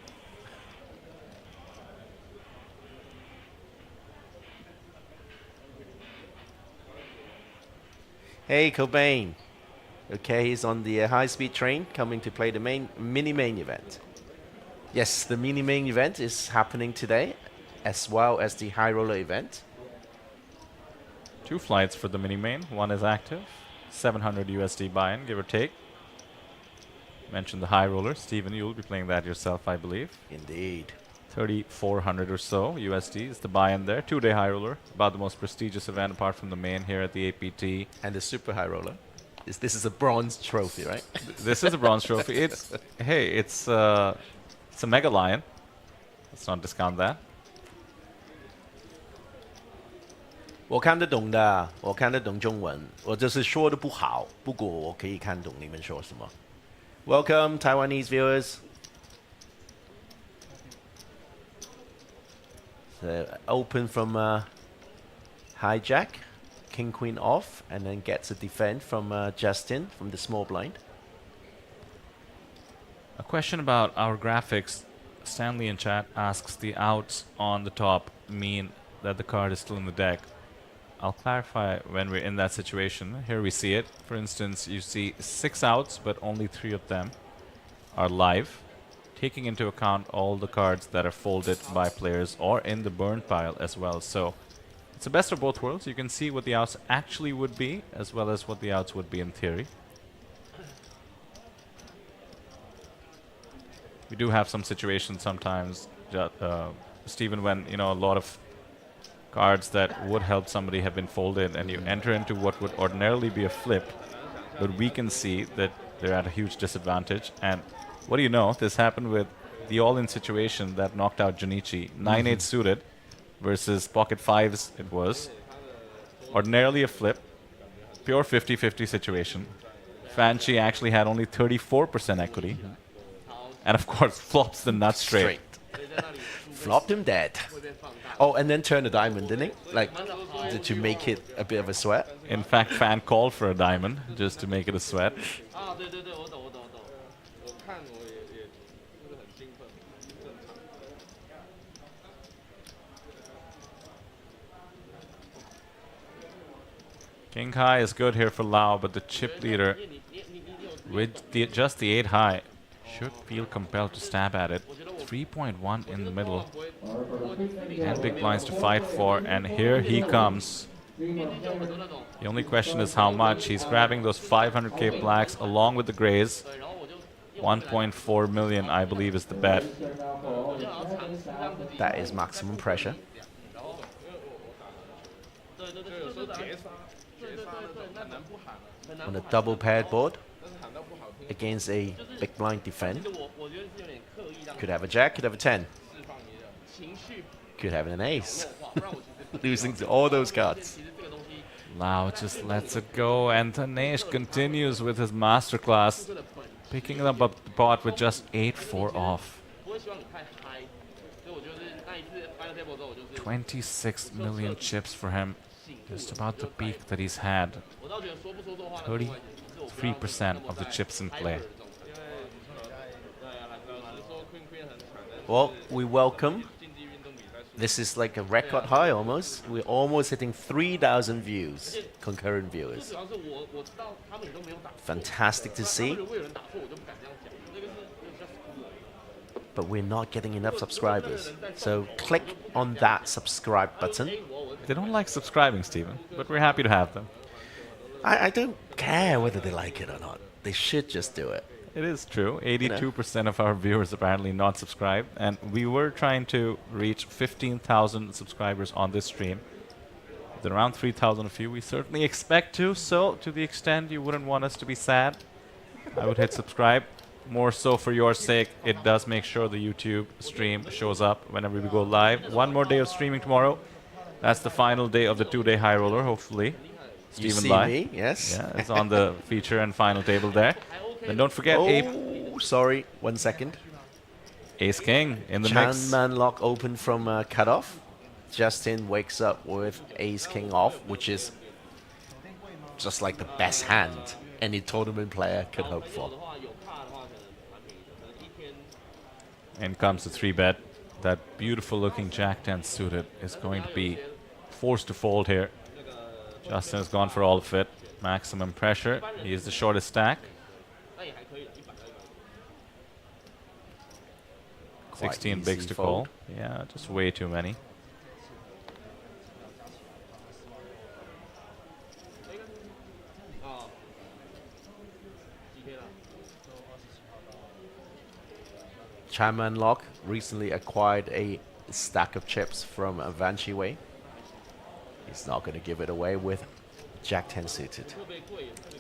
Hey, Cobain. Okay, he's on the high-speed train coming to play the mini-main event. Yes, the mini-main event is happening today, as well as the high roller event. 2 flights for the mini-main. One is active. 700 USD buy-in, give or take. Mentioned the high roller. Steven, you'll be playing that yourself, I believe. Indeed. 3,400 or so USD is the buy-in there. 2-day high roller, about the most prestigious event apart from the main here at the APT. And the super high roller. This is a bronze trophy, right? This is a bronze trophy. It's it's a mega lion. Let's not discount that. 我看得懂的，我看得懂中文，我就是说的不好，不过我可以看懂你们说什么。Welcome, Taiwanese viewers. So open from hijack, king queen off, and then gets a defend from Justin from the small blind. A question about our graphics. Stanley in chat asks, the outs on the top mean that the card is still in the deck. I'll clarify when we're in that situation. Here we see it. For instance, you see 6 outs, but only 3 of them are live, taking into account all the cards that are folded by players or in the burn pile as well. So it's the best of both worlds. You can see what the outs actually would be, as well as what the outs would be in theory. We do have some situations sometimes, Stephen, when a lot of cards that would help somebody have been folded, and you enter into what would ordinarily be a flip, but we can see that they're at a huge disadvantage. And what do you know? This happened with the all-in situation that knocked out Junichi. 9-8 suited versus pocket 5s it was. Ordinarily a flip. Pure 50-50 situation. Fanchi actually had only 34% equity. And of course, flops the nut straight. Flopped him dead. Oh, and then turn a diamond, didn't he? Like, to make it a bit of a sweat? In fact, Fan called for a diamond just to make it a sweat. King high is good here for Lau, but the chip leader with just the 8 high should feel compelled to stab at it. 3.1 in the middle. And big blinds to fight for, and here he comes. The only question is how much. He's grabbing those 500k blacks along with the grays. 1.4 million, I believe, is the bet. That is maximum pressure. On a double paired board against a big blind defend. Could have a jack, could have a 10. Could have an ace. Losing to all those cards. Lau just lets it go, and Dhanesh continues with his masterclass, picking up the pot with just 8-4 off. 26 million chips for him. Just about the peak that he's had. 33% of the chips in play. Well, we welcome. This is like a record high almost. We're almost hitting 3,000 views, concurrent viewers. Fantastic to see. But we're not getting enough subscribers. So click on that subscribe button. They don't like subscribing, Stephen, but we're happy to have them. I don't care whether they like it or not. They should just do it. It is true. 82% of our viewers apparently not subscribed, and we were trying to reach 15,000 subscribers on this stream. With around 3,000 of you, we certainly expect to. So, to the extent you wouldn't want us to be sad, I would hit subscribe. More so for your sake, it does make sure the YouTube stream shows up whenever we go live. One more day of streaming tomorrow. That's the final day of the 2-day high roller, hopefully. You Stephen see Lai. me, yes. Yeah, it's on the feature and final table there. Then don't forget sorry, 1 second. Ace King in the mix. Man lock open from cutoff. Justin wakes up with Ace King off, which is just like the best hand any tournament player could hope for. And comes the 3-bet. That beautiful looking Jack 10 suited is going to be forced to fold here. Justin has gone for all of it. Maximum pressure. He is the shortest stack. 16 bigs to call. Yeah, just way too many. Chairman Lock recently acquired a stack of chips from Van Chi Wei. He's not going to give it away with Jack 10 suited.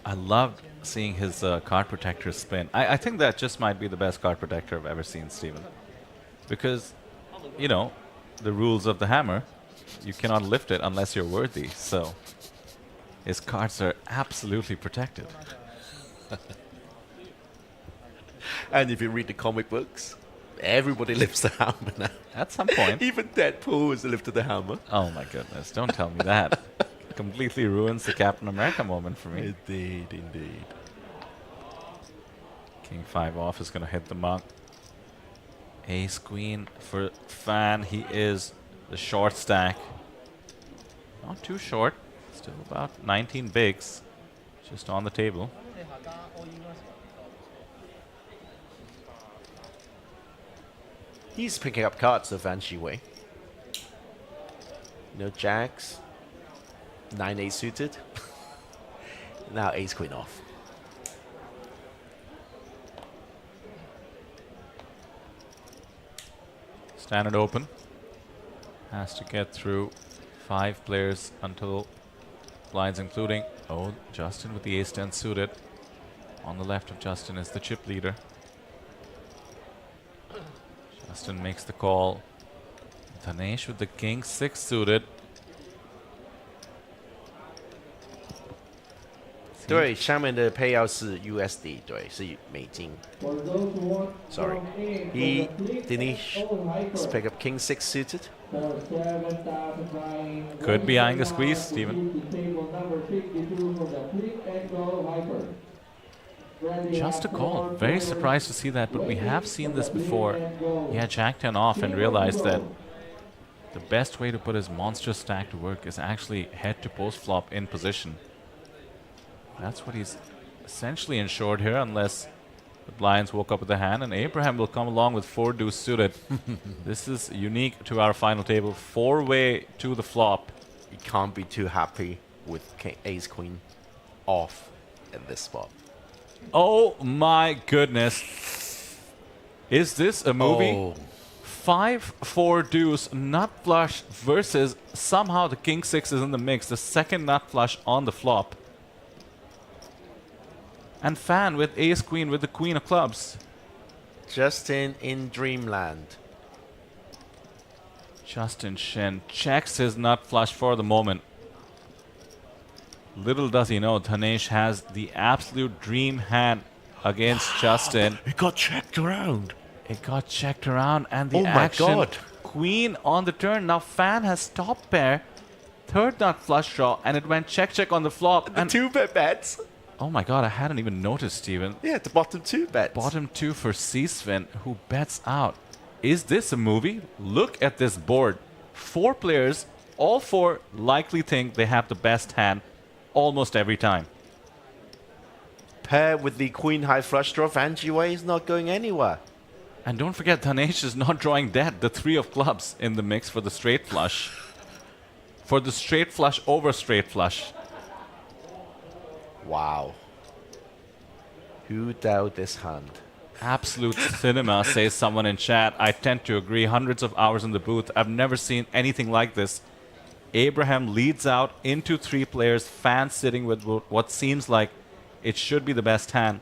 I loved seeing his card protector spin. I think that just might be the best card protector I've ever seen, Steven. Because, you know, the rules of the hammer, you cannot lift it unless you're worthy. So his cards are absolutely protected. And if you read the comic books, everybody lifts the hammer now. At some point. Even Deadpool has lifted the hammer. Oh my goodness, don't tell me that. Completely ruins the Captain America moment for me. Indeed, indeed. King 5 off is going to hit the monk. Ace Queen for Fan. He is the short stack. Not too short. Still about 19 bigs. Just on the table. He's picking up cards of Van Chi Wei. No jacks. 9-8 suited. Now ace queen off. Standard open. Has to get through 5 players until blinds including. Oh, Justin with the ace 10 suited. On the left of Justin is the chip leader. Justin makes the call. Dhanesh with the king 6 suited. 对，下面的 payout 是 USD， 对，是美金。Sorry, he Dinesh pick up king 6 suited. Could be eyeing a squeeze, Steven. Just a call. Very surprised to see that, but we have seen this before. He had Jack 10 off and realized that the best way to put his monster stack to work is actually head to post flop in position. That's what he's essentially ensured here, unless the blinds woke up with the hand, and Abraham will come along with 4 deuce suited. This is unique to our final table. 4-way to the flop. You can't be too happy with ace queen off at this spot. Oh my goodness. Is this a movie? Oh. 5-4 deuce nut flush versus somehow the king 6 is in the mix. The second nut flush on the flop. And Fan with ace queen with the queen of clubs. Justin in dreamland. Justin Shen checks his nut flush for the moment. Little does he know, Dhanesh has the absolute dream hand against Justin. It got checked around. It got checked around, and the Oh my action. God. Queen on the turn. Now Fan has top pair, third nut flush draw, and it went check check on the flop. The 2-bet bets. Oh my god, I hadn't even noticed, Steven. Yeah, the bottom 2 bets. Bottom 2 for C-Sven, who bets out. Is this a movie? Look at this board. 4 players, all 4 likely think they have the best hand almost every time. Pair with the queen high flush draw, Van Chi Wei is not going anywhere. And don't forget, Dhanesh is not drawing dead. The 3 of clubs in the mix for the straight flush. For the straight flush over straight flush. Wow. Who doubt this hand? Absolute cinema, says someone in chat. I tend to agree. Hundreds of hours in the booth. I've never seen anything like this. Abraham leads out into 3 players. Fan sitting with what seems like it should be the best hand.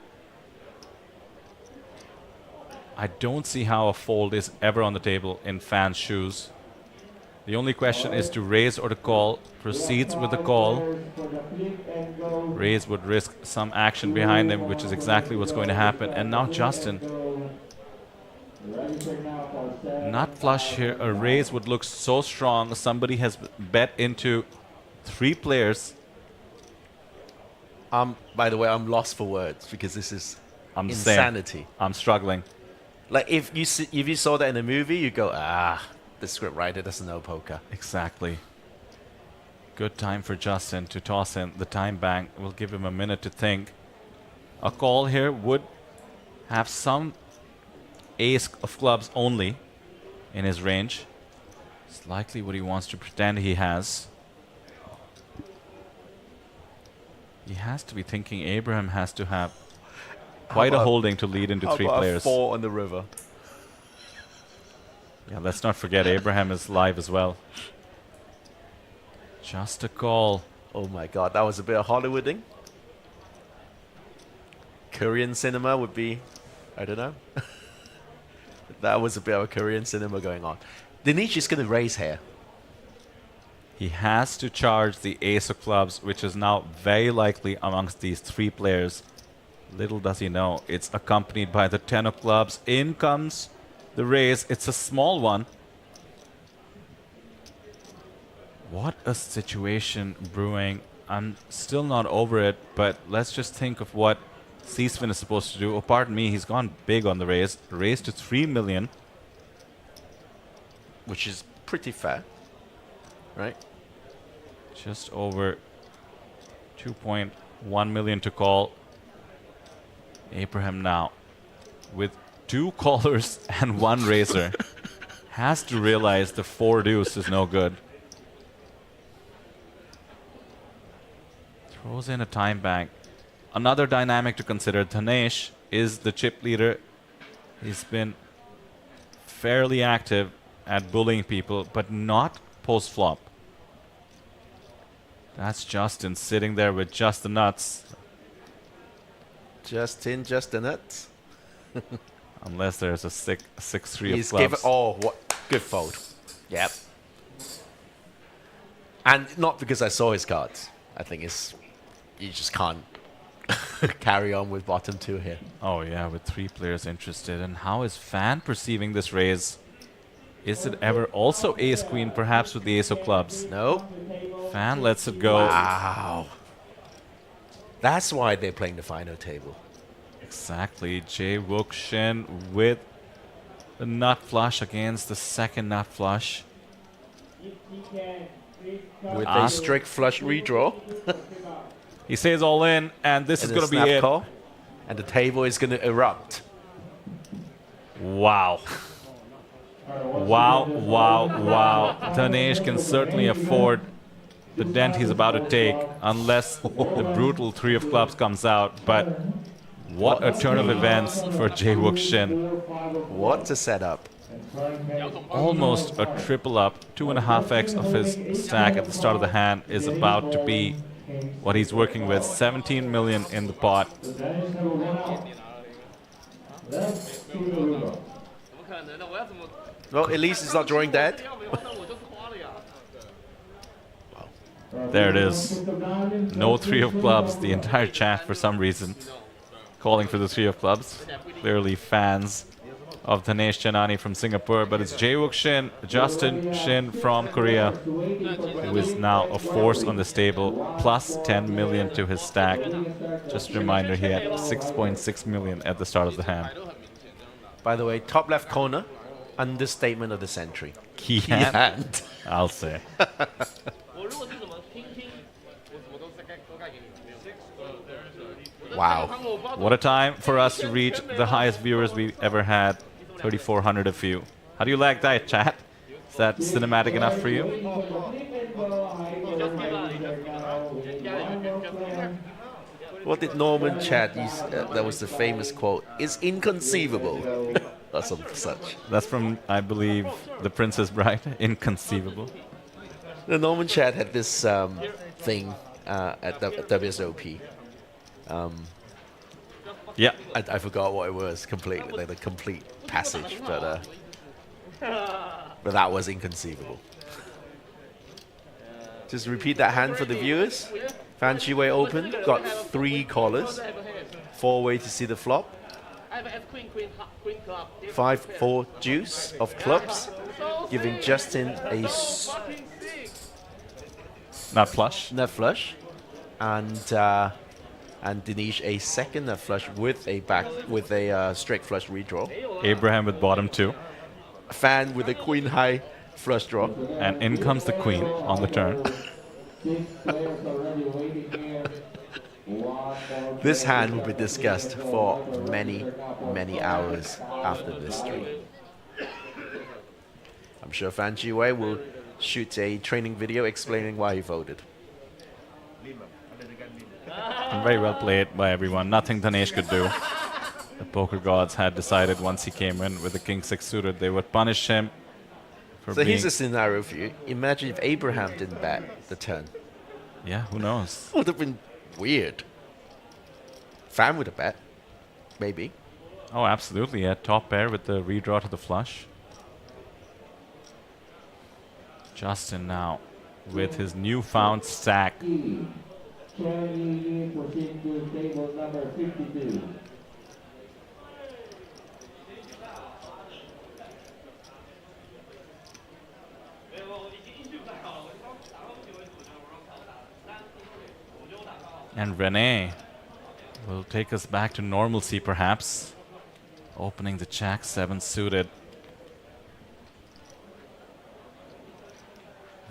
I don't see how a fold is ever on the table in Fan's shoes. The only question is to raise or to call. Proceeds with the call. Raise would risk some action behind him, which is exactly what's going to happen. And now Justin. Nut flush here. A raise would look so strong. Somebody has bet into 3 players. By the way, I'm lost for words because this is I'm insanity. Saying, I'm struggling. Like if you saw that in a movie, you go, the script writer doesn't know poker. Exactly. Good time for Justin to toss in the time bank. We'll give him a minute to think. A call here would have some ace of clubs only in his range. It's likely what he wants to pretend he has. He has to be thinking Abraham has to have quite a holding to lead into 3 players. 4 on the river. Yeah, let's not forget Abraham is live as well. Just a call. Oh my god, that was a bit of Hollywooding. Korean cinema would be, I don't know. That was a bit of a Korean cinema going on. Dhanesh is going to raise here. He has to charge the ace of clubs, which is now very likely amongst these three players. Little does he know, it's accompanied by the 10 of clubs. In comes the raise. It's a small one. What a situation brewing. I'm still not over it, but let's just think of what Seasvin is supposed to do. Oh, pardon me, he's gone big on the raise. Raise to 3 million. Which is pretty fair, right? Just over 2.1 million to call. Abraham now, with 2 callers and 1 raiser, has to realize the 4 deuce is no good. Throws in a time bank. Another dynamic to consider, Dhanesh is the chip leader. He's been fairly active at bullying people, but not post-flop. That's Justin sitting there with just the nuts. Justin, just the nuts. Unless there's a 6-3 of He's clubs. given, oh, what good fold. Yep. And not because I saw his cards. I think it's, you just can't carry on with bottom 2 here. Oh yeah, with 3 players interested. And how is Fan perceiving this raise? Is it ever also ace-queen, perhaps with the ace of clubs? No. Fan lets it go. Wow. That's why they're playing the final table. Exactly. Jae Wook Shin with the nut flush against the second nut flush. With a strict flush redraw. He says all in, and this is going to be it. Call, and the table is going to erupt. Wow. Wow, wow, wow. Dhanesh can certainly afford the dent he's about to take, unless the brutal 3 of clubs comes out. But what a turn of events for Jae Wook Shin. What a setup. Almost a triple up. 2.5x of his stack at the start of the hand is about to be what he's working with. 17 million in the pot. Well, at least he's not drawing dead. There it is. No 3 of clubs. The entire chat, for some reason, calling for the 3 of clubs. Clearly fans of Dhanesh Chainani from Singapore. But it's Jae Wook Shin, Justin Shin from Korea, who is now a force on this table. Plus 10 million to his stack. Just a reminder, he had 6.6 million at the start of the hand. By the way, top left corner, understatement of the century. Key hand. I'll say. Wow. What a time for us to reach the highest viewers we've ever had. 3,400 of you. How do you like that, chat? Is that cinematic enough for you? What did Norman chat use? That was the famous quote. It's inconceivable. Or something such. That's from, I believe, The Princess Bride. Inconceivable. The Norman chat had this thing at WSOP. Yeah. I forgot what it was completely, like the complete passage, but that was inconceivable. Just repeat that hand for the viewers. Fan Chi-Wei open, got 3 callers, 4-way to see the flop. 5-4 deuce of clubs, giving Justin a nut flush. Nut flush, and Dhanesh a second nut flush with a straight flush redraw. Abraham with bottom 2. Fan with a queen high flush draw. And in comes the queen on the turn. This hand will be discussed for many, many hours after this stream. I'm sure Fan Chi-Wei will shoot a training video explaining why he voted. And very well played by everyone. Nothing Dhanesh could do. The poker gods had decided once he came in with the king 6 suited, they would punish him So here's a scenario for you. Imagine if Abraham didn't bet the turn. Yeah, who knows? Would have been weird. Fan would have bet. Maybe. Oh, absolutely. Yeah, top pair with the redraw to the flush. Justin now with his newfound stack. Chainani proceeding to table number 52. And Renee will take us back to normalcy, perhaps. Opening the Jack 7 suited.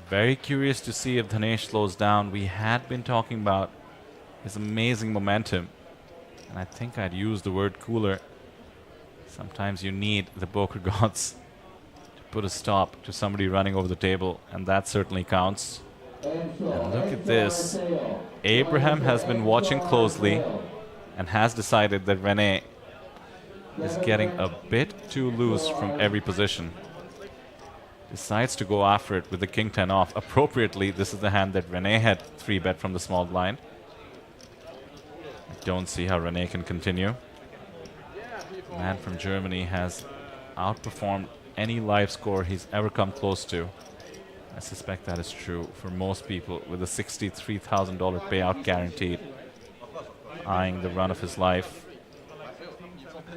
Very curious to see if Dhanesh slows down. We had been talking about his amazing momentum. And I think I'd use the word cooler. Sometimes you need the poker gods to put a stop to somebody running over the table. And that certainly counts. And look at this. Abraham has been watching closely and has decided that Renee is getting a bit too loose from every position. Decides to go after it with the king 10 off. Appropriately, this is the hand that Renee had 3-bet from the small blind. I don't see how Renee can continue. The man from Germany has outperformed any live score he's ever come close to. I suspect that is true for most people, with a $63,000 payout guaranteed. Eyeing the run of his life.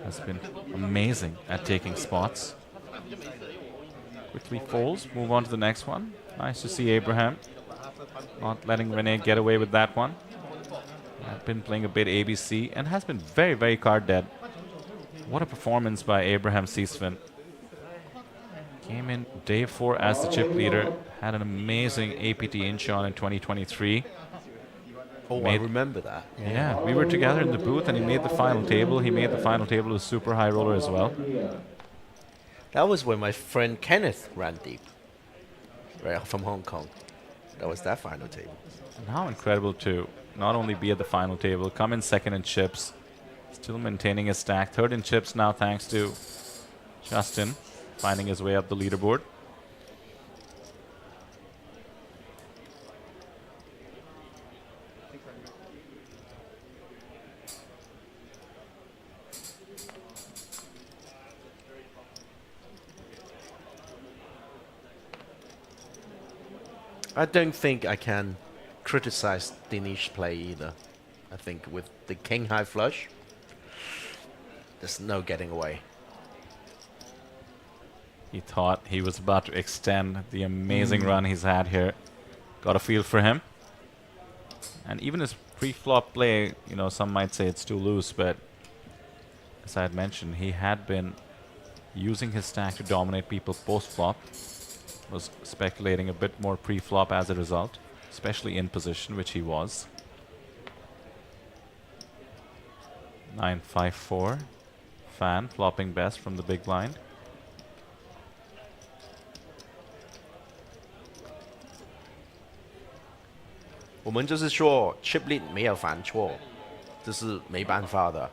Has been amazing at taking spots. Quickly folds, move on to the next one. Nice to see Abraham not letting Renee get away with that one. I've been playing a bit ABC and has been very, very card dead. What a performance by Abraham Seesvin. Came in day 4 as the chip leader. Had an amazing APT Incheon in 2023. Oh, I remember that. Yeah, we were together in the booth and he made the final table. He made the final table with super high roller as well. That was when my friend Kenneth ran deep. Right, from Hong Kong. That was that final table. And how incredible to not only be at the final table, come in second in chips, still maintaining his stack. Third in chips now thanks to Justin, finding his way up the leaderboard. I don't think I can criticize Dhanesh play either. I think with the king high flush, there's no getting away. He thought he was about to extend the amazing run he's had here. Got a feel for him. And even his pre-flop play, you know, some might say it's too loose, but as I had mentioned, he had been using his stack to dominate people post-flop. Was speculating a bit more pre-flop as a result, especially in position, which he was. 9-5-4. Fan flopping best from the big blind. We 们就是说 chip lead 没有犯错，这是没办法的。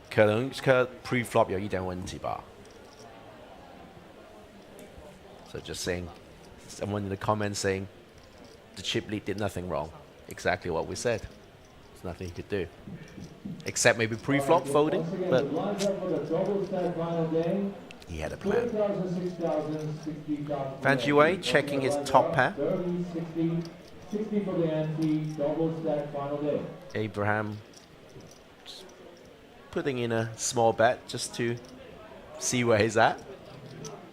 可能个 pre-flop 有一点问题吧。So just saying, someone in the comments saying the chip lead did nothing wrong. Exactly what we said. There's nothing he could do. Except maybe pre-flop folding, but he had a plan. Fan Jiwei checking his top pair. Abraham just putting in a small bet just to see where he's at.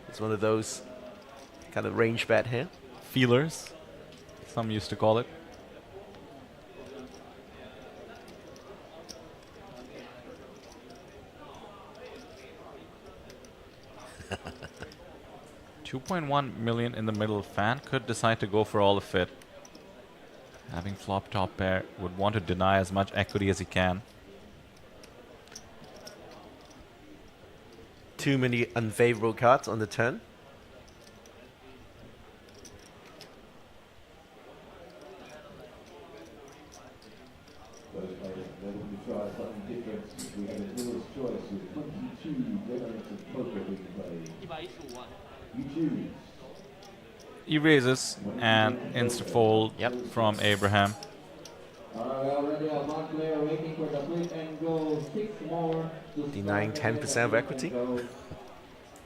It's one of those kind of range bet here. Feelers, some used to call it. $2.1 million in the middle. Fan could decide to go for all of it. Having flop top pair, would want to deny as much equity as he can. Too many unfavorable cards on the turn. You choose. He raises and insta fold from Abraham. Already a one player waiting for the flip and go. 6 more. Denying 10% of equity.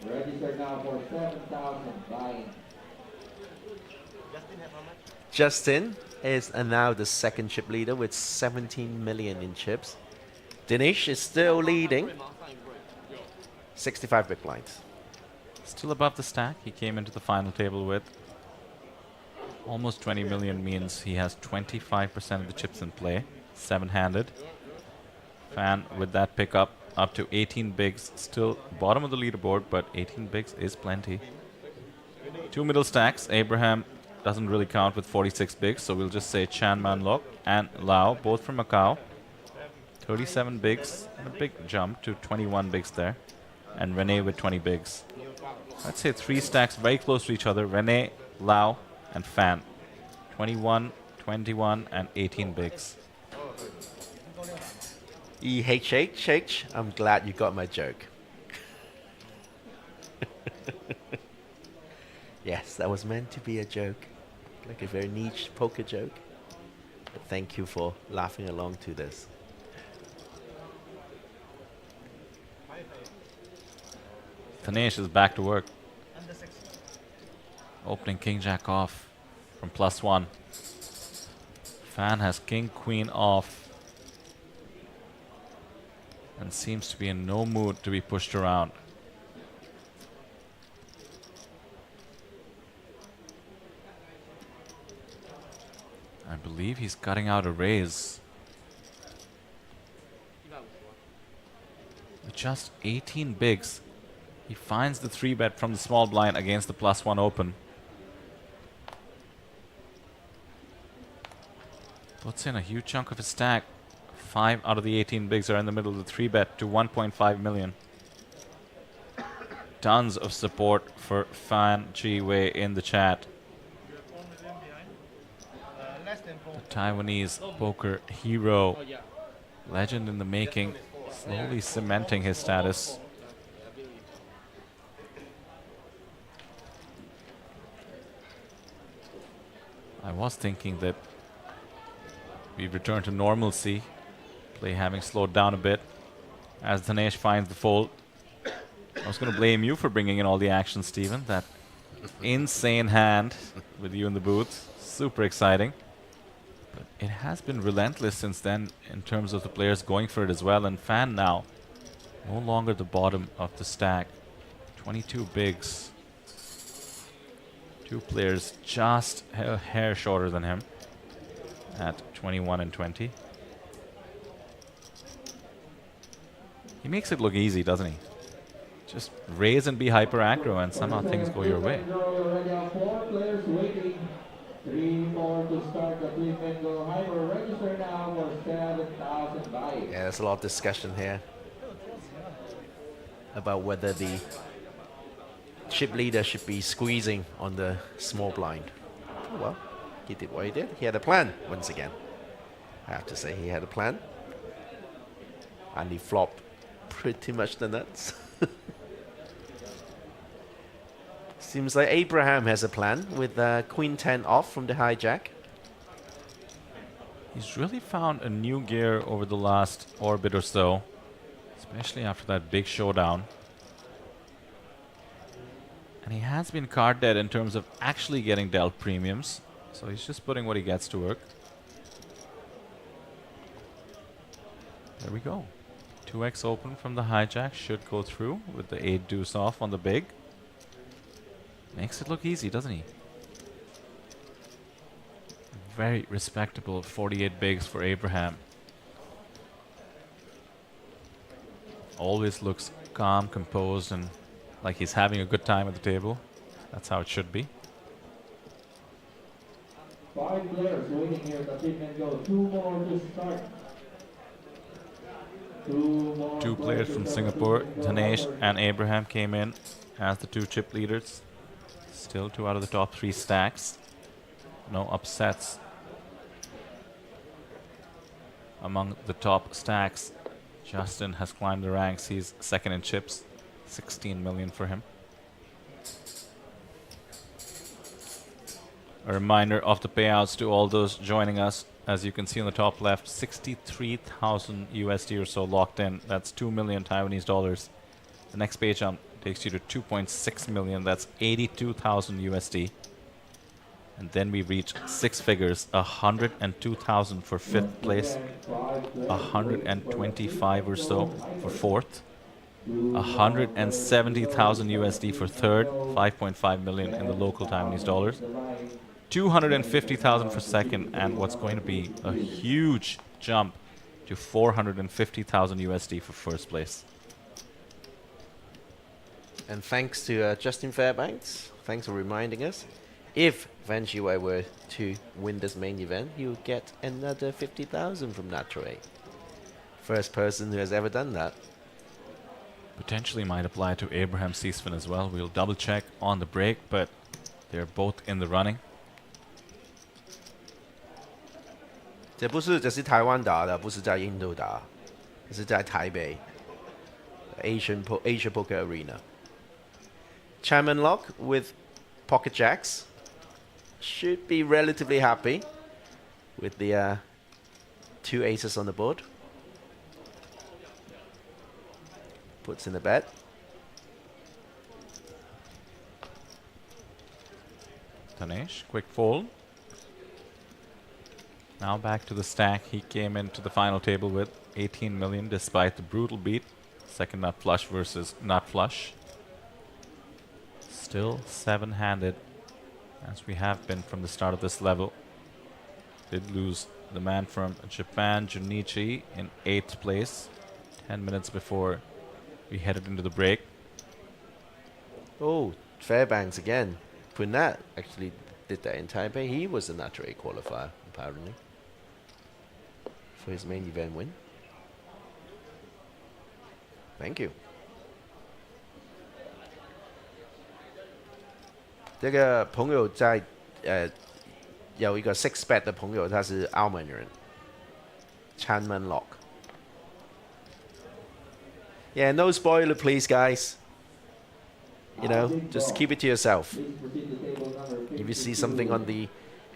Register now for 7,000 buy-in. Justin is now the second chip leader with 17 million in chips. Dhanesh is still leading. 65 big blinds. Still above the stack. He came into the final table with almost 20 million, means he has 25% of the chips in play. 7-handed. Fan with that pickup up to 18 bigs. Still bottom of the leaderboard, but 18 bigs is plenty. 2 middle stacks. Abraham doesn't really count with 46 bigs, so we'll just say Chan Man Lok and Lau, both from Macau. 37 bigs and a big jump to 21 bigs there. And Renee with 20 bigs. I'd say 3 stacks very close to each other. Renee, Lau, and Fan. 21, 21, and 18 bigs. EHHH, I'm glad you got my joke. Yes, that was meant to be a joke. Like a very niche poker joke. But thank you for laughing along to this. Dhanesh is back to work. Opening King Jack off from +1. Fan has King Queen off and seems to be in no mood to be pushed around. I believe he's cutting out a raise. With just 18 bigs, he finds the 3-bet from the small blind against the +1 open. Puts in a huge chunk of his stack. 5 out of the 18 bigs are in the middle of the 3-bet to 1.5 million. Tons of support for Fan Chi Wei in the chat. The Taiwanese poker hero, legend in the making, slowly cementing his status. I was thinking that we've returned to normalcy, play having slowed down a bit as Dhanesh finds the fold. I was going to blame you for bringing in all the action, Steven. That insane hand with you in the booth. Super exciting. But it has been relentless since then in terms of the players going for it as well. And Fan now no longer the bottom of the stack. 22 bigs. 2 players just a hair shorter than him at 21 and 20. He makes it look easy, doesn't he? Just raise and be hyper aggro and somehow things go your way. 4 players waiting. 3 more to start the flip and go. Hyper register now for 7,000 buy-in. Yeah, there's a lot of discussion here about whether the chip leader should be squeezing on the small blind. Oh well, he did what he did. He had a plan once again. I have to say he had a plan. And he flopped pretty much the nuts. Seems like Abraham has a plan with Queen 10 off from the hijack. He's really found a new gear over the last orbit or so, especially after that big showdown. And he has been card dead in terms of actually getting dealt premiums, so he's just putting what he gets to work. There we go. 2x open from the hijack should go through with the 8 deuce off on the big. Makes it look easy, doesn't he? Very respectable 48 bigs for Abraham. Always looks calm, composed, and like he's having a good time at the table. That's how it should be. 5 players waiting here at the flip and go. 2 more to start. 2 players from Singapore, Dhanesh and Abraham, came in as the 2 chip leaders. Still 2 out of the top 3 stacks. No upsets among the top stacks. Justin has climbed the ranks. He's second in chips. 16 million for him. A reminder of the payouts to all those joining us. As you can see on the top left, 63,000 USD or so locked in. That's 2 million Taiwanese dollars. The next pay jump takes you to 2.6 million. That's 82,000 USD. And then we reach six figures, 102,000 for fifth place, 125 or so for fourth, 170,000 USD for third, 5.5 million in the local Taiwanese dollars, 250,000 for second, and what's going to be a huge jump to 450,000 USD for first place. And thanks to Justin Fairbanks, thanks for reminding us. If Fan Shiwei were to win this main event, he would get another 50,000 from Natural 8. First person who has ever done that. Potentially might apply to Abraham Seasfin as well. We'll double check on the break, but they're both in the running. 这不是，这是台湾打的，不是在印度打，这是在台北 Asia Poker Arena. Chairman Lock with pocket jacks should be relatively happy with the two aces on the board. Puts in the bet. Dhanesh, quick fold. Now back to the stack. He came into the final table with 18 million despite the brutal beat. Second nut flush versus nut flush. Still seven-handed, as we have been from the start of this level. Did lose the man from Japan, Junichi, in 8th place, 10 minutes before we headed into the break. Oh, Fairbanks again. Punat actually did that in Taipei. He was a Natural 8 qualifier, apparently, for his main event win. Thank you. 这个朋友在有一个 six bet 的朋友，他是澳门人 ，Chairman Lock. Yeah, no spoiler, please, guys. You know, just keep it to yourself. If you see something on the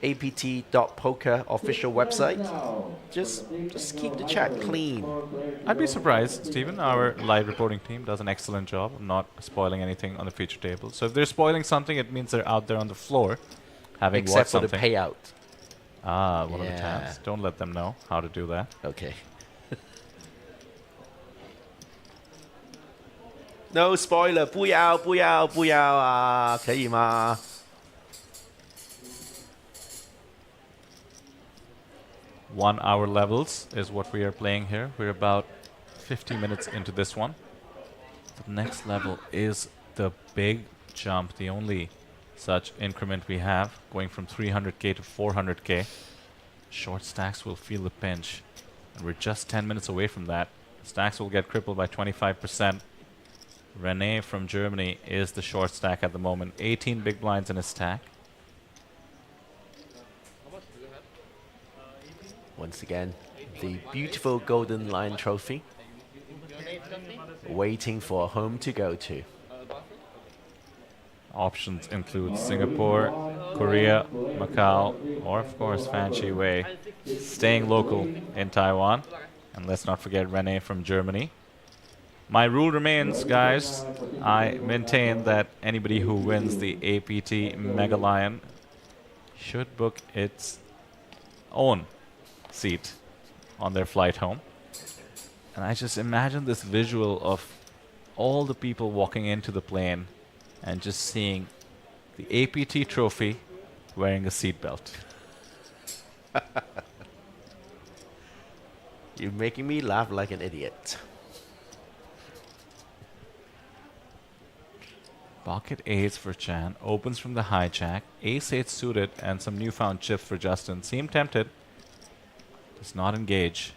APT.poker official website, just keep the chat clean. I'd be surprised, Stephen. Our live reporting team does an excellent job of not spoiling anything on the feature table. So if they're spoiling something, it means they're out there on the floor having Except for something. the payout. Ah, one of the tabs. Don't let them know how to do that. Okay. No spoiler, 不要不要不要啊，可以吗？ 1 hour levels is what we are playing here. We're about 50 minutes into this one. The next level is the big jump, the only such increment we have, going from 300k to 400k. Short stacks will feel the pinch, and we're just 10 minutes away from that. Stacks will get crippled by 25%. Renee from Germany is the short stack at the moment. 18 big blinds in his stack. Once again, the beautiful Golden Lion Trophy, waiting for a home to go to. Options include Singapore, Korea, Macau, or of course Fan Shiwei, staying local in Taiwan. And let's not forget Renee from Germany. My rule remains, guys. I maintain that anybody who wins the APT Mega Lion should book its own seat on their flight home. And I just imagine this visual of all the people walking into the plane and just seeing the APT trophy wearing a seatbelt. You're making me laugh like an idiot. Pocket 8s for Chan, opens from the hijack, ace-8 suited, and some newfound chips for Justin. Seem tempted. Does not engage.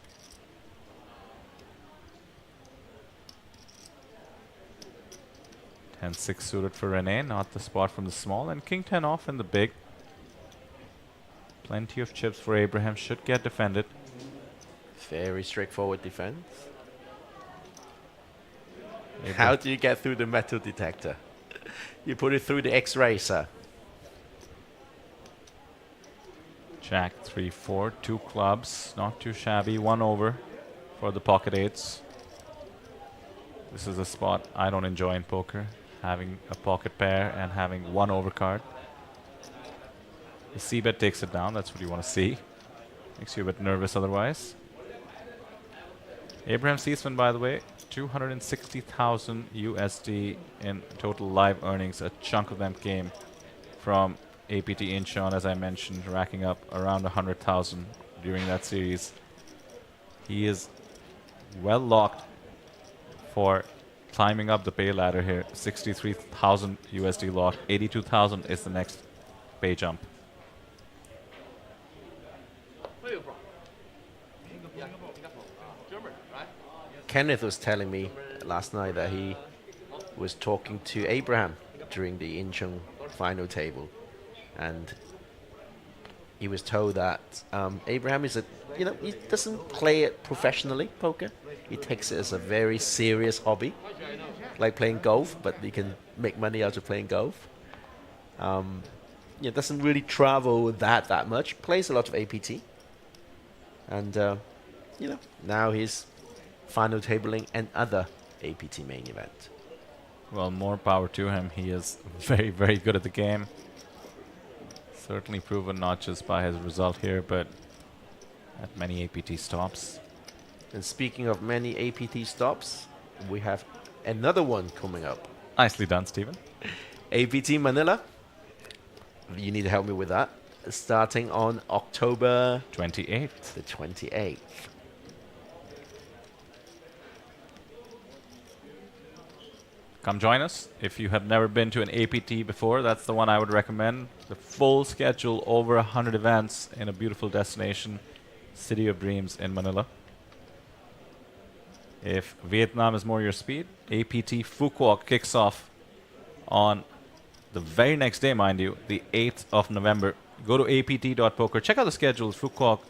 Ten-6 suited for Renee, not the spot from the small, and King 10 off in the big. Plenty of chips for Abraham, should get defended. Very straightforward defense. How do you get through the metal detector? You put it through the X-ray, sir. Jack 3-4, 2 clubs, not too shabby. 1 over for the pocket 8s. This is a spot I don't enjoy in poker, having a pocket pair and having 1 over card. The C-bet takes it down, that's what you want to see. Makes you a bit nervous otherwise. Abraham Seisman, by the way, 260,000 USD in total live earnings. A chunk of them came from APT Incheon, as I mentioned, racking up around 100,000 during that series. He is well locked for climbing up the pay ladder here. 63,000 USD locked. 82,000 is the next pay jump. Kenneth was telling me last night that he was talking to Abraham during the Incheon final table, and he was told that Abraham is he doesn't play it professionally, poker. He takes it as a very serious hobby, like playing golf, but he can make money out of playing golf. Doesn't really travel that much. Plays a lot of APT, and now he's final tabling and other APT main event. Well, more power to him. He is very, very good at the game. Certainly proven not just by his result here, but at many APT stops. And speaking of many APT stops, we have another one coming up. Nicely done, Stephen. APT Manila. You need to help me with that. Starting on October 28th. The 28th. Come join us. If you have never been to an APT before, that's the one I would recommend. The full schedule, over 100 events in a beautiful destination, City of Dreams in Manila. If Vietnam is more your speed, APT Phu Quoc kicks off on the very next day, mind you, the 8th of November. Go to apt.poker. Check out the schedules. Phu Quoc,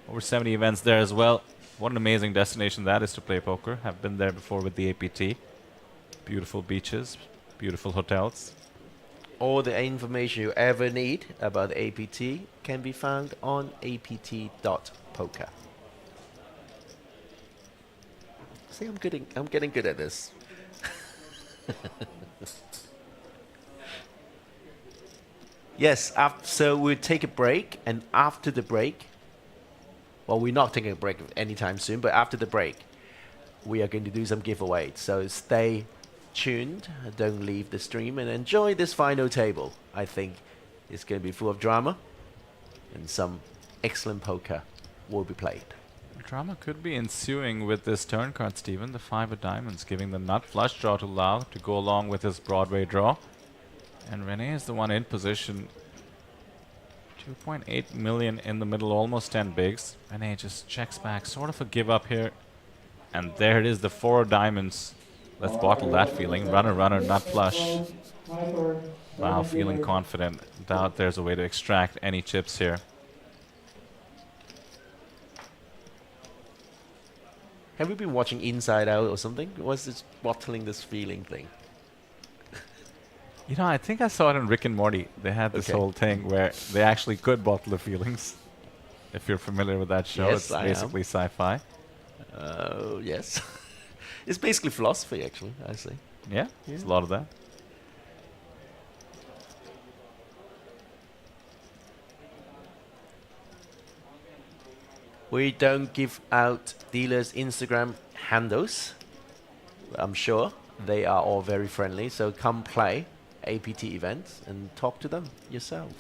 over 70 events there as well. What an amazing destination that is to play poker. Have been there before with the APT. Beautiful beaches, beautiful hotels. All the information you ever need about the APT can be found on apt.poker. See, I'm getting good at this. Yes, so we'll take a break, and after the break, well, we're not taking a break anytime soon, but after the break, we are going to do some giveaways. So stay tuned, don't leave the stream, and enjoy this final table. I think it's going to be full of drama, and some excellent poker will be played. Drama could be ensuing with this turn card, Stephen. The 5 of diamonds, giving the nut flush draw to Lau to go along with his Broadway draw. And Renee is the one in position. 2.8 million in the middle, almost 10 bigs. Renee just checks back, sort of a give up here. And there it is, the 4 of diamonds. Let's bottle that feeling. Runner, runner, nut flush. Wow, feeling confident. Doubt there's a way to extract any chips here. Have you been watching Inside Out or something? What's this bottling this feeling thing? You know, I think I saw it in Rick and Morty. They had this whole thing where they actually could bottle the feelings. If you're familiar with that show, Yes, it's basically sci-fi. Yes. It's basically philosophy, actually, I see. Yeah, there's a lot of that. We don't give out dealers' Instagram handles. I'm sure they are all very friendly, so come play APT events and talk to them yourself.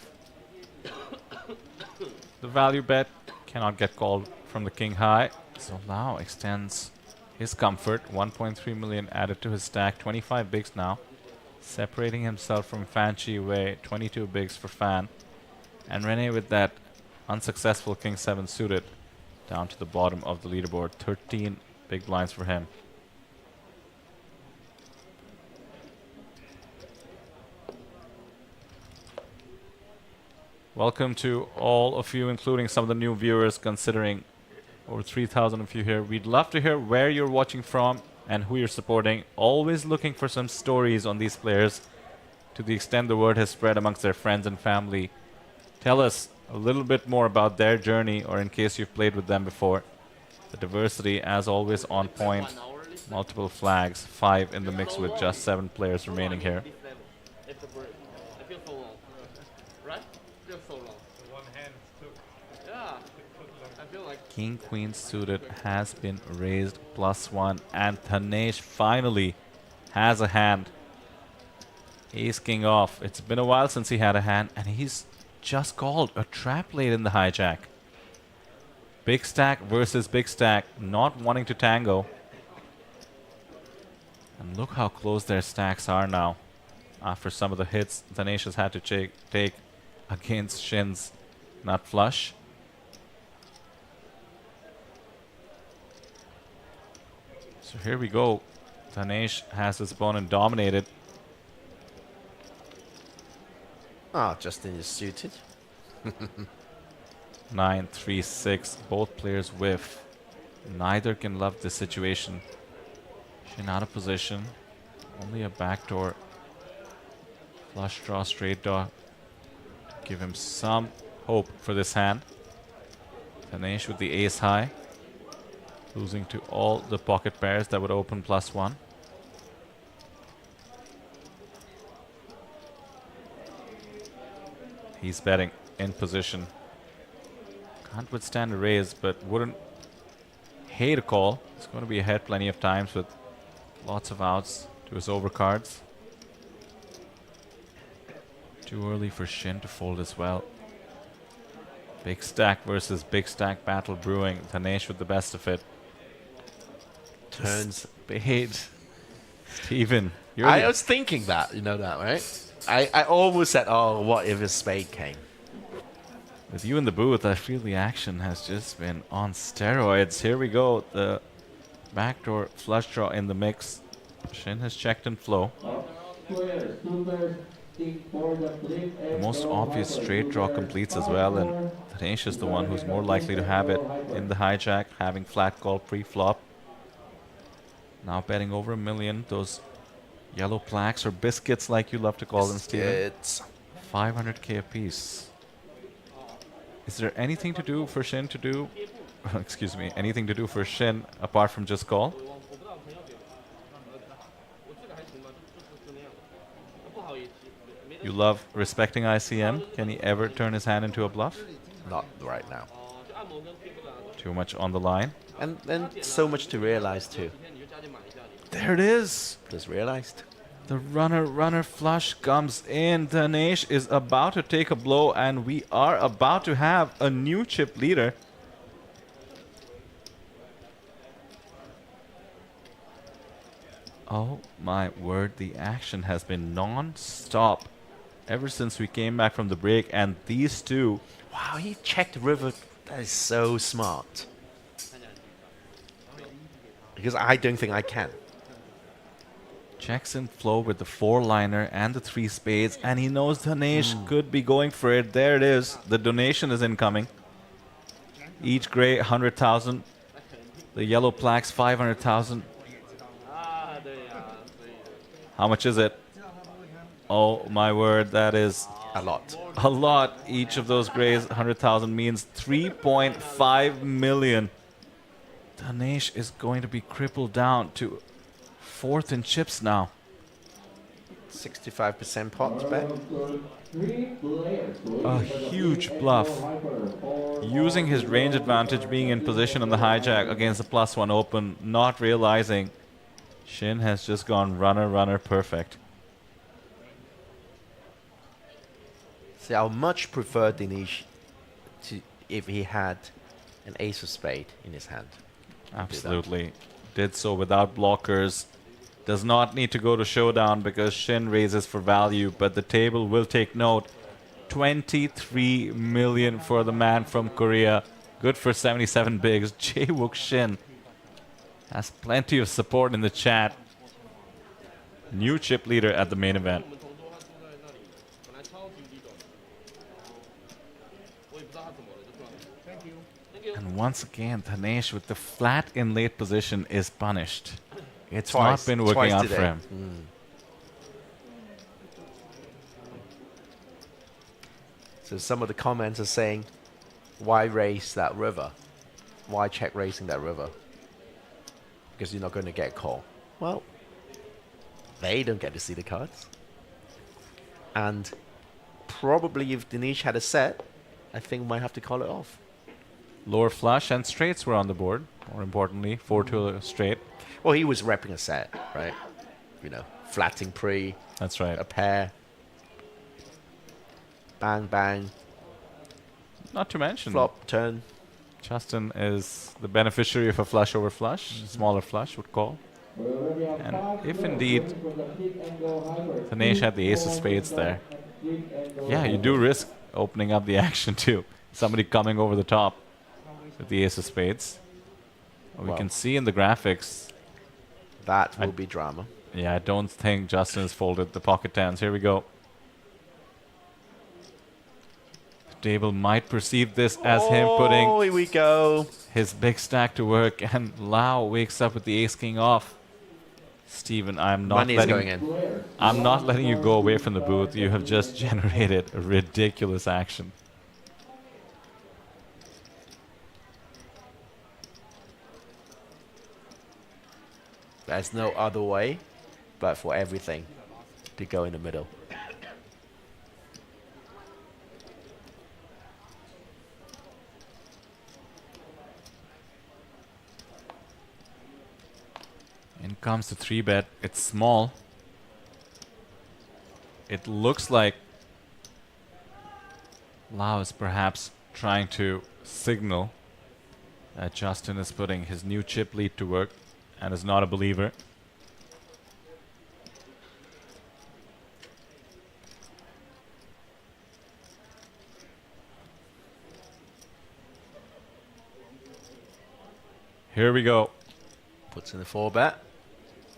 The value bet cannot get called from the king high, so Lau extends his comfort. 1.3 million added to his stack, 25 bigs now, separating himself from Fan Chi Wei. 22 bigs for Fan, and Renee with that unsuccessful king 7 suited down to the bottom of the leaderboard. 13 big blinds for him. Welcome to all of you, including some of the new viewers, considering over 3,000 of you here. We'd love to hear where you're watching from and who you're supporting. Always looking for some stories on these players to the extent the word has spread amongst their friends and family. Tell us a little bit more about their journey, or in case you've played with them before. The diversity, as always, on point. Multiple flags, 5 in the mix with just 7 players remaining here. King Queen suited has been raised +1, and Dhanesh finally has a hand. Ace King off. It's been a while since he had a hand, and he's just called a trap late in the hijack. Big stack versus big stack, not wanting to tango. And look how close their stacks are now. After some of the hits Dhanesh has had to take against Shin's nut flush. So here we go. Dhanesh has his opponent dominated. Ah, Justin is suited. 9, 3, 6. Both players whiff. Neither can love this situation. Shin out of position. Only a backdoor. Flush draw, straight draw. Give him some hope for this hand. Dhanesh with the ace high. Losing to all the pocket pairs that would open +1. He's betting in position. Can't withstand a raise, but wouldn't hate a call. It's going to be ahead plenty of times with lots of outs to his overcards. Too early for Shin to fold as well. Big stack versus big stack battle brewing. Dhanesh with the best of it. Turns. Spade. Steven. I was thinking that, you know that, right? I almost said, oh, what if a spade came? With you in the booth, I feel the action has just been on steroids. Here we go. The backdoor flush draw in the mix. Shin has checked in flow. The most obvious straight draw completes as well, and Dhanesh is the one who's more likely to have it in the hijack, having flat call pre-flop. Now betting over $1 million. Those yellow plaques or biscuits, like you love to call them, Steven. 500k a piece. Is there anything to do for Shin to do? Excuse me. Anything to do for Shin apart from just call? You love respecting ICM. Can he ever turn his hand into a bluff? Not right now. Too much on the line. And so much to realize too. There it is. Just realized. The runner flush comes in. Dhanesh is about to take a blow, and we are about to have a new chip leader. Oh my word, the action has been non-stop ever since we came back from the break, and these two... Wow, he checked river. That is so smart. Because I don't think I can. Checks in flow with the 4-liner and the 3 spades, and he knows Dhanesh could be going for it. There it is. The donation is incoming. Each gray, 100,000. The yellow plaques, 500,000. How much is it? Oh my word, that is a lot. A lot. Each of those grays, 100,000 means 3.5 million. Dhanesh is going to be crippled down to 4th in chips now. 65% pot bet. A huge bluff. Using his range advantage, being in position on the hijack against the +1 open, not realizing Shin has just gone runner perfect. See, I would much prefer Dhanesh if he had an ace of spade in his hand. Absolutely. Did so without blockers. Does not need to go to showdown because Shin raises for value, but the table will take note. 23 million for the man from Korea. Good for 77 bigs. Jae-wook Shin has plenty of support in the chat. New chip leader at the main event. And once again, Dhanesh with the flat in late position is punished. It's not been working out for him. So some of the comments are saying, why raise that river? Why check raising that river? Because you're not going to get a call. Well, they don't get to see the cards. And probably if Dhanesh had a set, I think we might have to call it off. Lower flush and straights were on the board. More importantly, 4-2 straight. Well, he was repping a set, right? You know, flatting pre. That's right. A pair. Bang, bang. Not to mention, flop, turn. Justin is the beneficiary of a flush over flush. Smaller flush would call. And if indeed Dhanesh had the ace of spades there, yeah, you do risk opening up the action to somebody coming over the top with the ace of spades. We can see in the graphics that will be drama. Yeah, I don't think Justin has folded the pocket tens. Here we go. The table might perceive this as him putting here we go. His big stack to work, and Lau wakes up with the ace king off. Stephen, I'm not letting you go away from the booth. You have just generated a ridiculous action. There's no other way but for everything to go in the middle. In comes the 3-bet. It's small. It looks like Lau is perhaps trying to signal that Justin is putting his new chip lead to work and is not a believer. Here we go. Puts in the 4-bet.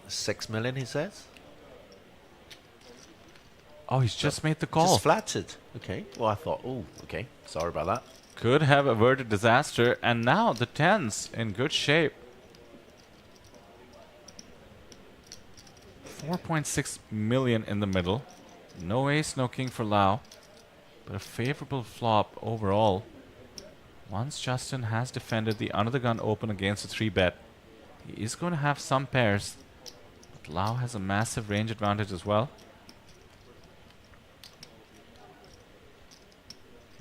6 million, he says. Oh, he's just made the call. Just flattered. Okay. Well, I thought, oh, okay. Sorry about that. Could have averted disaster, and now the tens in good shape. 4.6 million in the middle. No ace, no king for Lau, but a favorable flop overall. Once Justin has defended the under the gun open against a 3-bet, he is going to have some pairs, but Lau has a massive range advantage as well.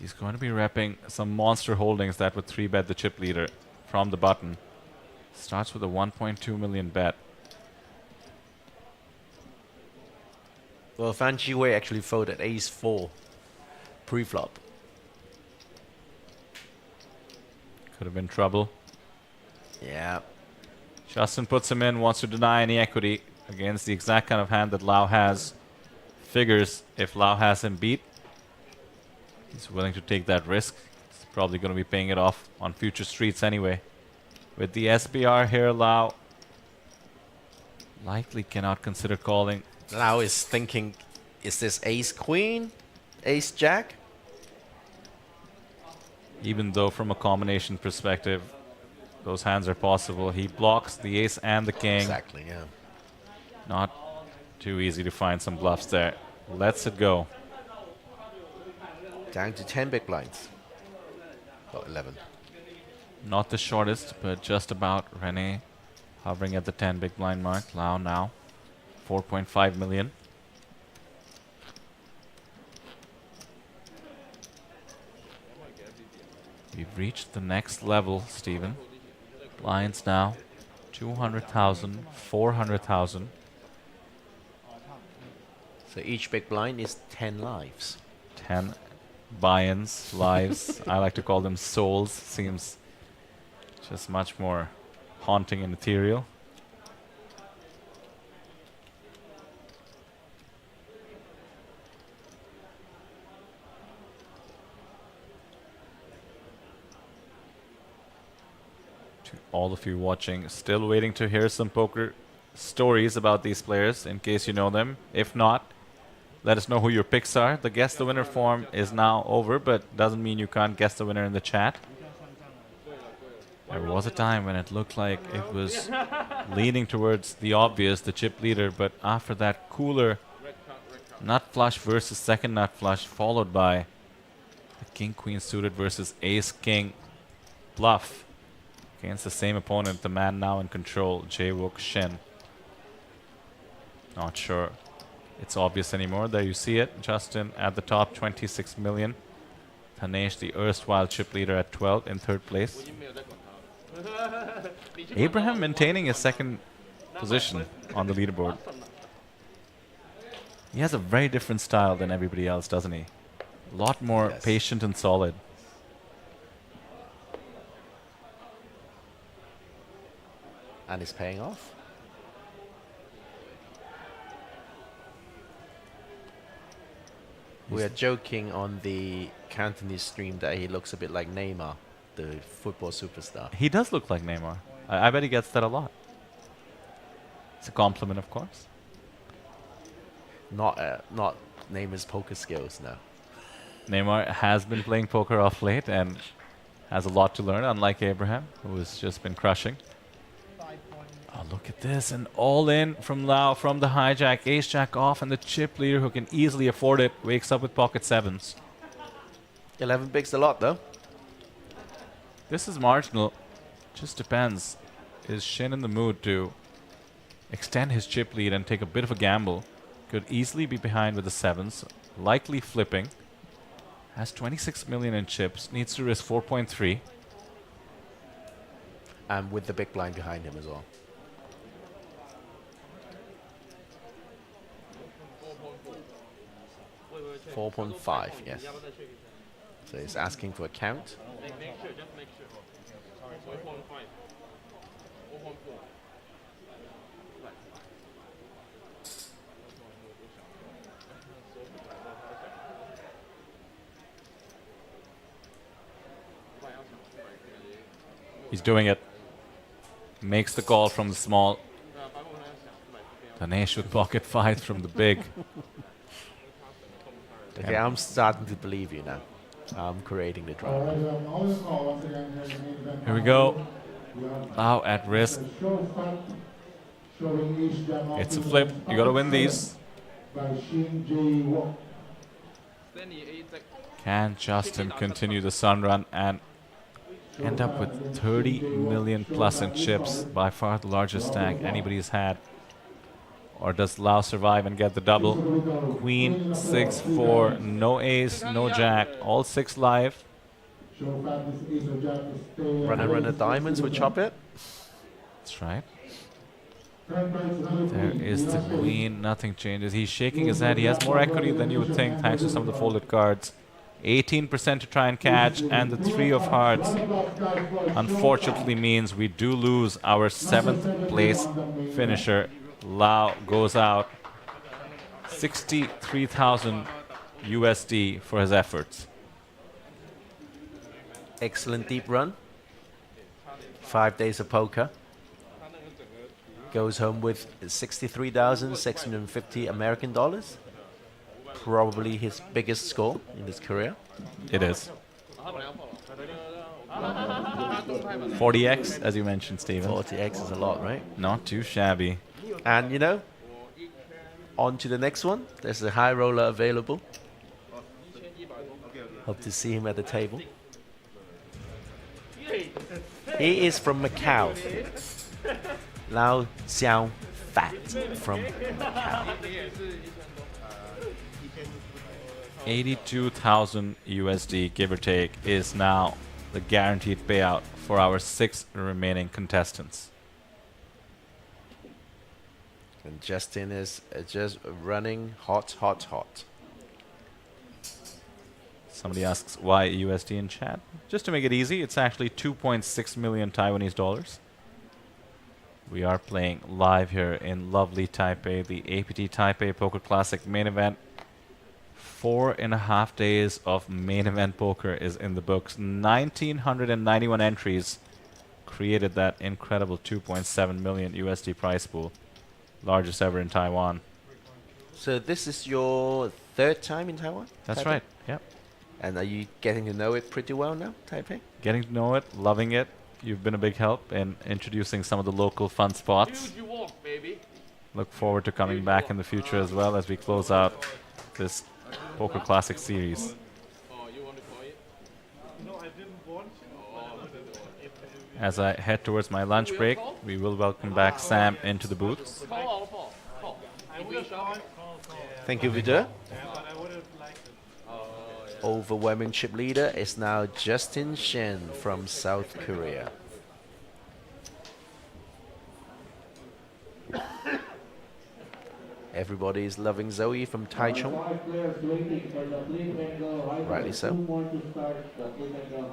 He's going to be repping some monster holdings that would 3-bet the chip leader from the button. Starts with a 1.2 million bet. Well, Fan Chi-wei actually folded ace-4 pre-flop. Could have been trouble. Yeah. Justin puts him in, wants to deny any equity against the exact kind of hand that Lau has. Figures if Lau has him beat, he's willing to take that risk. He's probably going to be paying it off on future streets anyway. With the SBR here, Lau likely cannot consider calling. Lau is thinking, is this ace-queen? Ace-jack? Even though from a combination perspective, those hands are possible. He blocks the ace and the king. Exactly, yeah. Not too easy to find some bluffs there. Lets it go. Down to 10 big blinds. About 11. Not the shortest, but just about. Renee hovering at the 10 big blind mark. Lau now 4.5 million. We've reached the next level, Stephen. Blinds now 200,000, 400,000. So each big blind is 10 lives. 10 buy-ins, lives. I like to call them souls. Seems just much more haunting and ethereal. To all of you watching, still waiting to hear some poker stories about these players in case you know them. If not, let us know who your picks are. The Guess the Winner form is now over, but doesn't mean you can't guess the winner in the chat. There was a time when it looked like it was leaning towards the obvious, the chip leader, but after that cooler nut flush versus second nut flush, followed by King Queen suited versus Ace King bluff against the same opponent, the man now in control, Jae-wook Shin. Not sure it's obvious anymore. There you see it. Justin at the top, 26 million. Dhanesh, the erstwhile chip leader, at 12 in third place. Abraham maintaining his second position on the leaderboard. He has a very different style than everybody else, doesn't he? A lot more patient and solid. And it's paying off. We are joking on the Cantonese stream that he looks a bit like Neymar, the football superstar. He does look like Neymar. I bet he gets that a lot. It's a compliment, of course. Not Neymar's poker skills, no. Neymar has been playing poker off late and has a lot to learn, unlike Abraham, who has just been crushing. Oh, look at this. And all in from Lau from the hijack. Ace jack off, and the chip leader, who can easily afford it, wakes up with pocket sevens. 11 bigs a lot, though. This is marginal. Just depends. Is Shin in the mood to extend his chip lead and take a bit of a gamble? Could easily be behind with the sevens. Likely flipping. Has 26 million in chips. Needs to risk 4.3. And with the big blind behind him as well. 4.5, yes. So he's asking for a count. He's doing it. Makes the call from the small. Dhanesh with pocket fives from the big. Okay, I'm starting to believe you now. I'm creating the drama. Here we go. Lau at risk. It's a flip. You gotta win these. Can Justin continue the sun run and end up with 30 million plus in chips? By far the largest stack anybody's had. Or does Lau survive and get the double? Queen, 6-4, no ace, no jack, all 6 live. Runner diamonds would chop it. That's right. There is the queen, nothing changes. He's shaking his head. He has more equity than you would think thanks to some of the folded cards. 18% to try and catch, and the 3 of hearts unfortunately means we do lose our 7th place finisher. Lau goes out 63,000 USD for his efforts. Excellent deep run. 5 days of poker. Goes home with 63,650 American dollars. Probably his biggest score in his career. It is. 40x, as you mentioned, Steven. 40x is a lot, right? Not too shabby. And you know, on to the next one. There's a high roller available. Hope to see him at the table. He is from Macau. Lau Xiao Fat from Macau. 82,000 USD, give or take, is now the guaranteed payout for our 6 remaining contestants. And Justin is just running hot. Somebody asks why USD in chat. Just to make it easy, it's actually 2.6 million Taiwanese dollars. We are playing live here in lovely Taipei, the APT Taipei Poker Classic main event. 4.5 days of main event poker is in the books. 1,991 entries created that incredible 2.7 million USD prize pool. Largest ever in Taiwan. So this is your 3rd time in Taiwan? That's Taipei? right, yep. And are you getting to know it pretty well now, Taipei? Getting to know it, loving it. You've been a big help in introducing some of the local fun spots. Look forward to coming back in the future as well as we close out this Poker Classic series. As I head towards my lunch break, we will welcome back Sam into the booth. Thank you, Vidya. Overwhelming chip leader is now Justin Shen from South Korea. Everybody is loving Zoe from Taichung. Rightly so.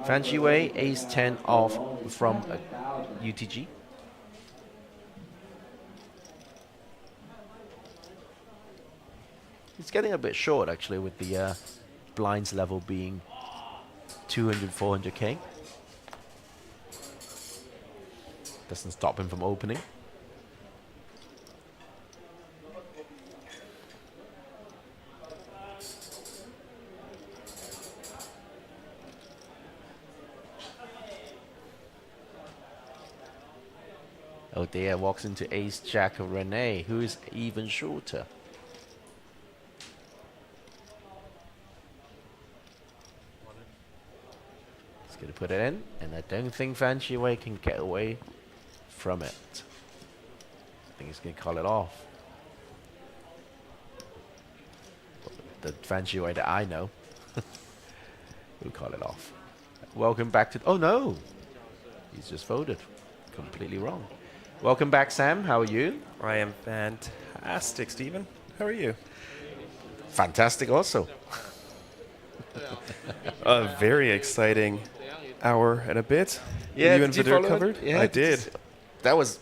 Fan Shiwei, ace 10 off from UTG. It's getting a bit short actually with the blinds level being 200, 400k. Doesn't stop him from opening. Oh dear, walks into ace jack of Renee, who is even shorter. He's going to put it in, and I don't think Fan Shiwei can get away from it. I think he's going to call it off. The Fan Shiwei that I know will call it off. Welcome back to... Oh no! He's just folded. Completely wrong. Welcome back, Sam. How are you? I am fantastic, Stephen. How are you? Fantastic also. A very exciting hour and a bit. Yeah, you and did you Vidar follow covered? it? Yeah, I did. That was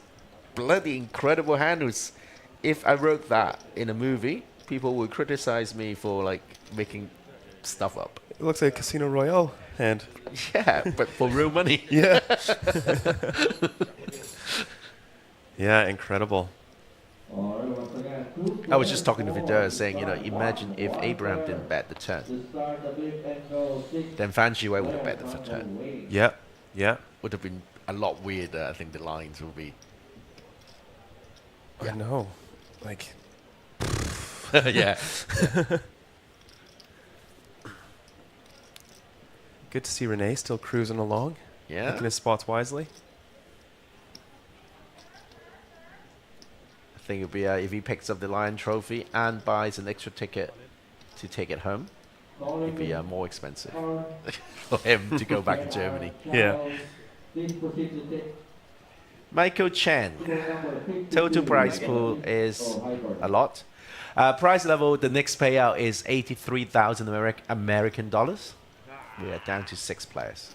bloody incredible handles. If I wrote that in a movie, people would criticize me for like making stuff up. It looks like a Casino Royale hand. Yeah, but for real money. Yeah. Yeah, incredible. I was just talking to Vidar saying, you know, imagine if Abraham didn't bet the turn. Then Fan Shiwei would have bet the turn. Yeah, yeah. Would have been a lot weirder. I think the lines will be. I know. Like. Yeah. Good to see Renee still cruising along. Yeah. Picking his spots wisely. I think it'll be if he picks up the Lion Trophy and buys an extra ticket to take it home, it'd be more expensive for him to go back to Germany. Yeah. Michael Chen. Total prize pool is a lot. Prize level, the next payout is 83,000 American dollars. We are down to 6 players.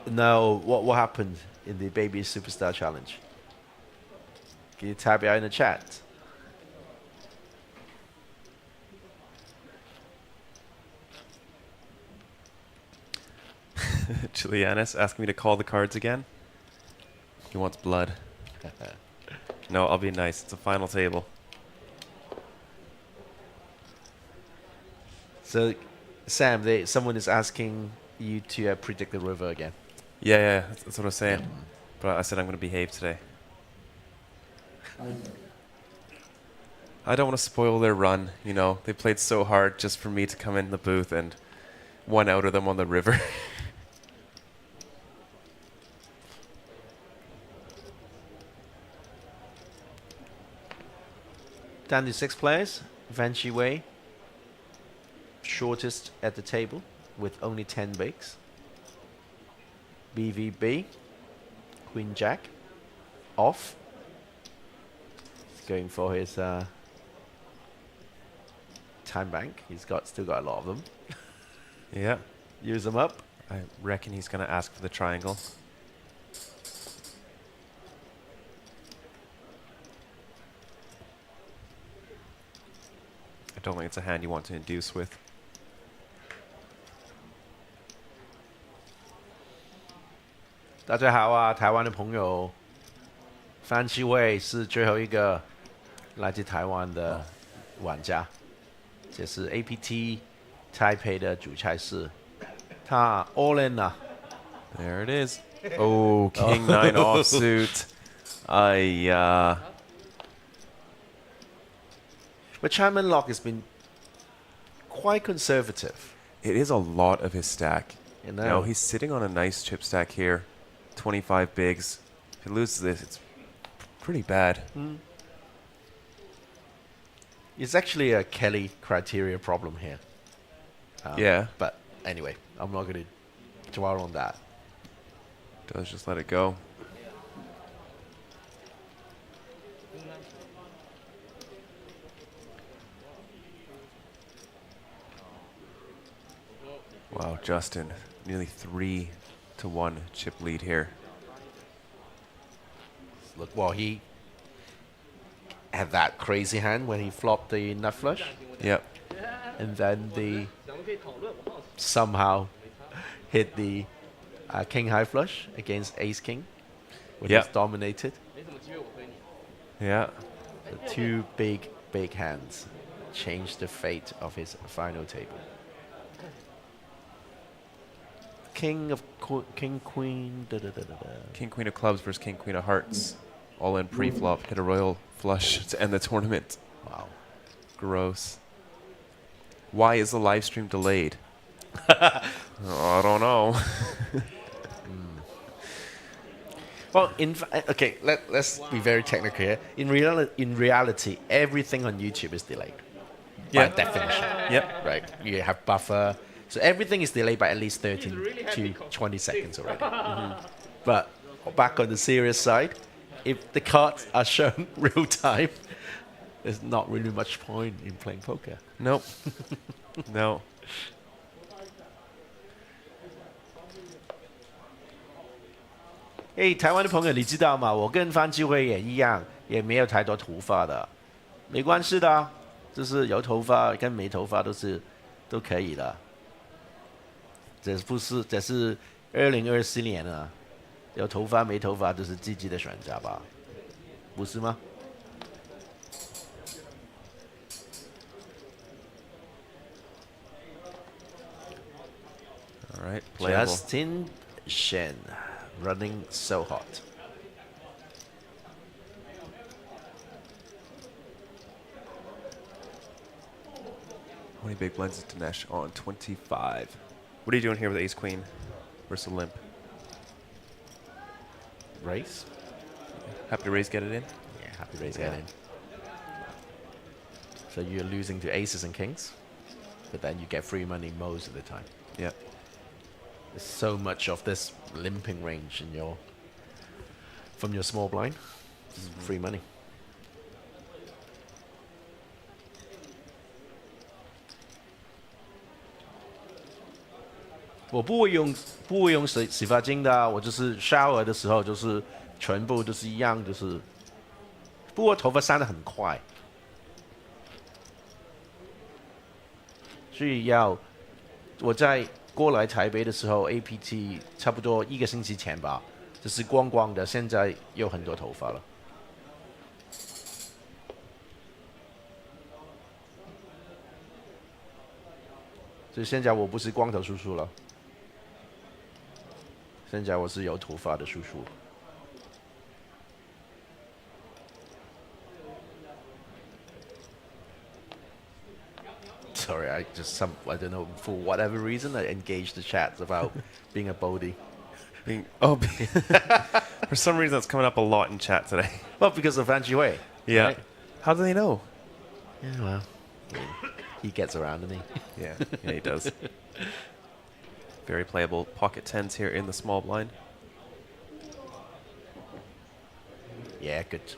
No, what happened in the Baby Superstar Challenge? Can you type it out in the chat? Julianus asking me to call the cards again. He wants blood. No, I'll be nice. It's a final table. So, Sam, someone is asking you to predict the river again. Yeah, that's what I was saying. Yeah. But I said I'm going to behave today. I don't want to spoil their run, you know. They played so hard just for me to come in the booth and one out of them on the river. Down to 6 players. Fan Shiwei, shortest at the table with only 10 bigs. BVB, Queen Jack, off. He's going for his time bank. He's still got a lot of them. Yeah. Use them up. I reckon he's going to ask for the triangle. I don't think it's a hand you want to induce with. 大家好啊，台湾的朋友，范奇伟是最后一个来自台湾的玩家，这是 APT Taipei 的主菜式，他 all in 啊。There it is. Oh, King 9 offsuit. But Chapman Lock has been quite conservative. It is a lot of his stack. You know. He's sitting on a nice chip stack here. 25 bigs. If he loses this, it's pretty bad. It's actually a Kelly criteria problem here. Yeah. But anyway, I'm not going to dwell on that. Does just let it go. Wow, Justin, nearly 3-1 chip lead here. Look, well, he had that crazy hand when he flopped the nut flush. Yep. And then the somehow hit the king high flush against ace king, which was dominated. Yeah. The two big hands changed the fate of his final table. King queen. King queen of clubs versus king queen of hearts. All in pre-flop. Hit a royal flush to end the tournament. Wow. Gross. Why is the live stream delayed? I don't know. Well, okay, let's be very technical here. In reality, everything on YouTube is delayed. By definition. Yep. Right. You have buffer. So everything is delayed by at least 13 to 20 seconds already. But back on the serious side, if the cards are shown real time, there's not really much point in playing poker. Nope. No. Hey, 台湾的朋友，你知道吗？我跟方继辉也一样，也没有太多头发的，没关系的啊，就是有头发跟没头发都可以的。这是2024年啊，有头发没头发都是自己的选择吧，不是吗？ All right, playable. Justin Shen running so hot. How many big blinds is Dhanesh on? 25. What are you doing here with ace queen versus limp? Raise. Happy to raise, get it in? Yeah, happy to raise, get in. So you're losing to aces and kings, but then you get free money most of the time. Yeah. There's so much of this limping range in from your small blind. This is free money. I 不会用洗发精的啊，我就是 shower 的时候就是全部都是一样，就是不过头发散得很快，所以我在过来台北的时候 ，APT 差不多1个星期前吧，就是光光的，现在有很多头发了。所以现在我不是光头叔叔了，现在我是有头发的叔叔。Sorry, I don't know, for whatever reason, I engaged the chats about being a Bodhi. For some reason, that's coming up a lot in chat today. Well, because of Fan Wei. Yeah. Right? How do they know? Yeah, well, he gets around, doesn't he? Yeah, he does. Very playable. Pocket tens here in the small blind. Yeah, good.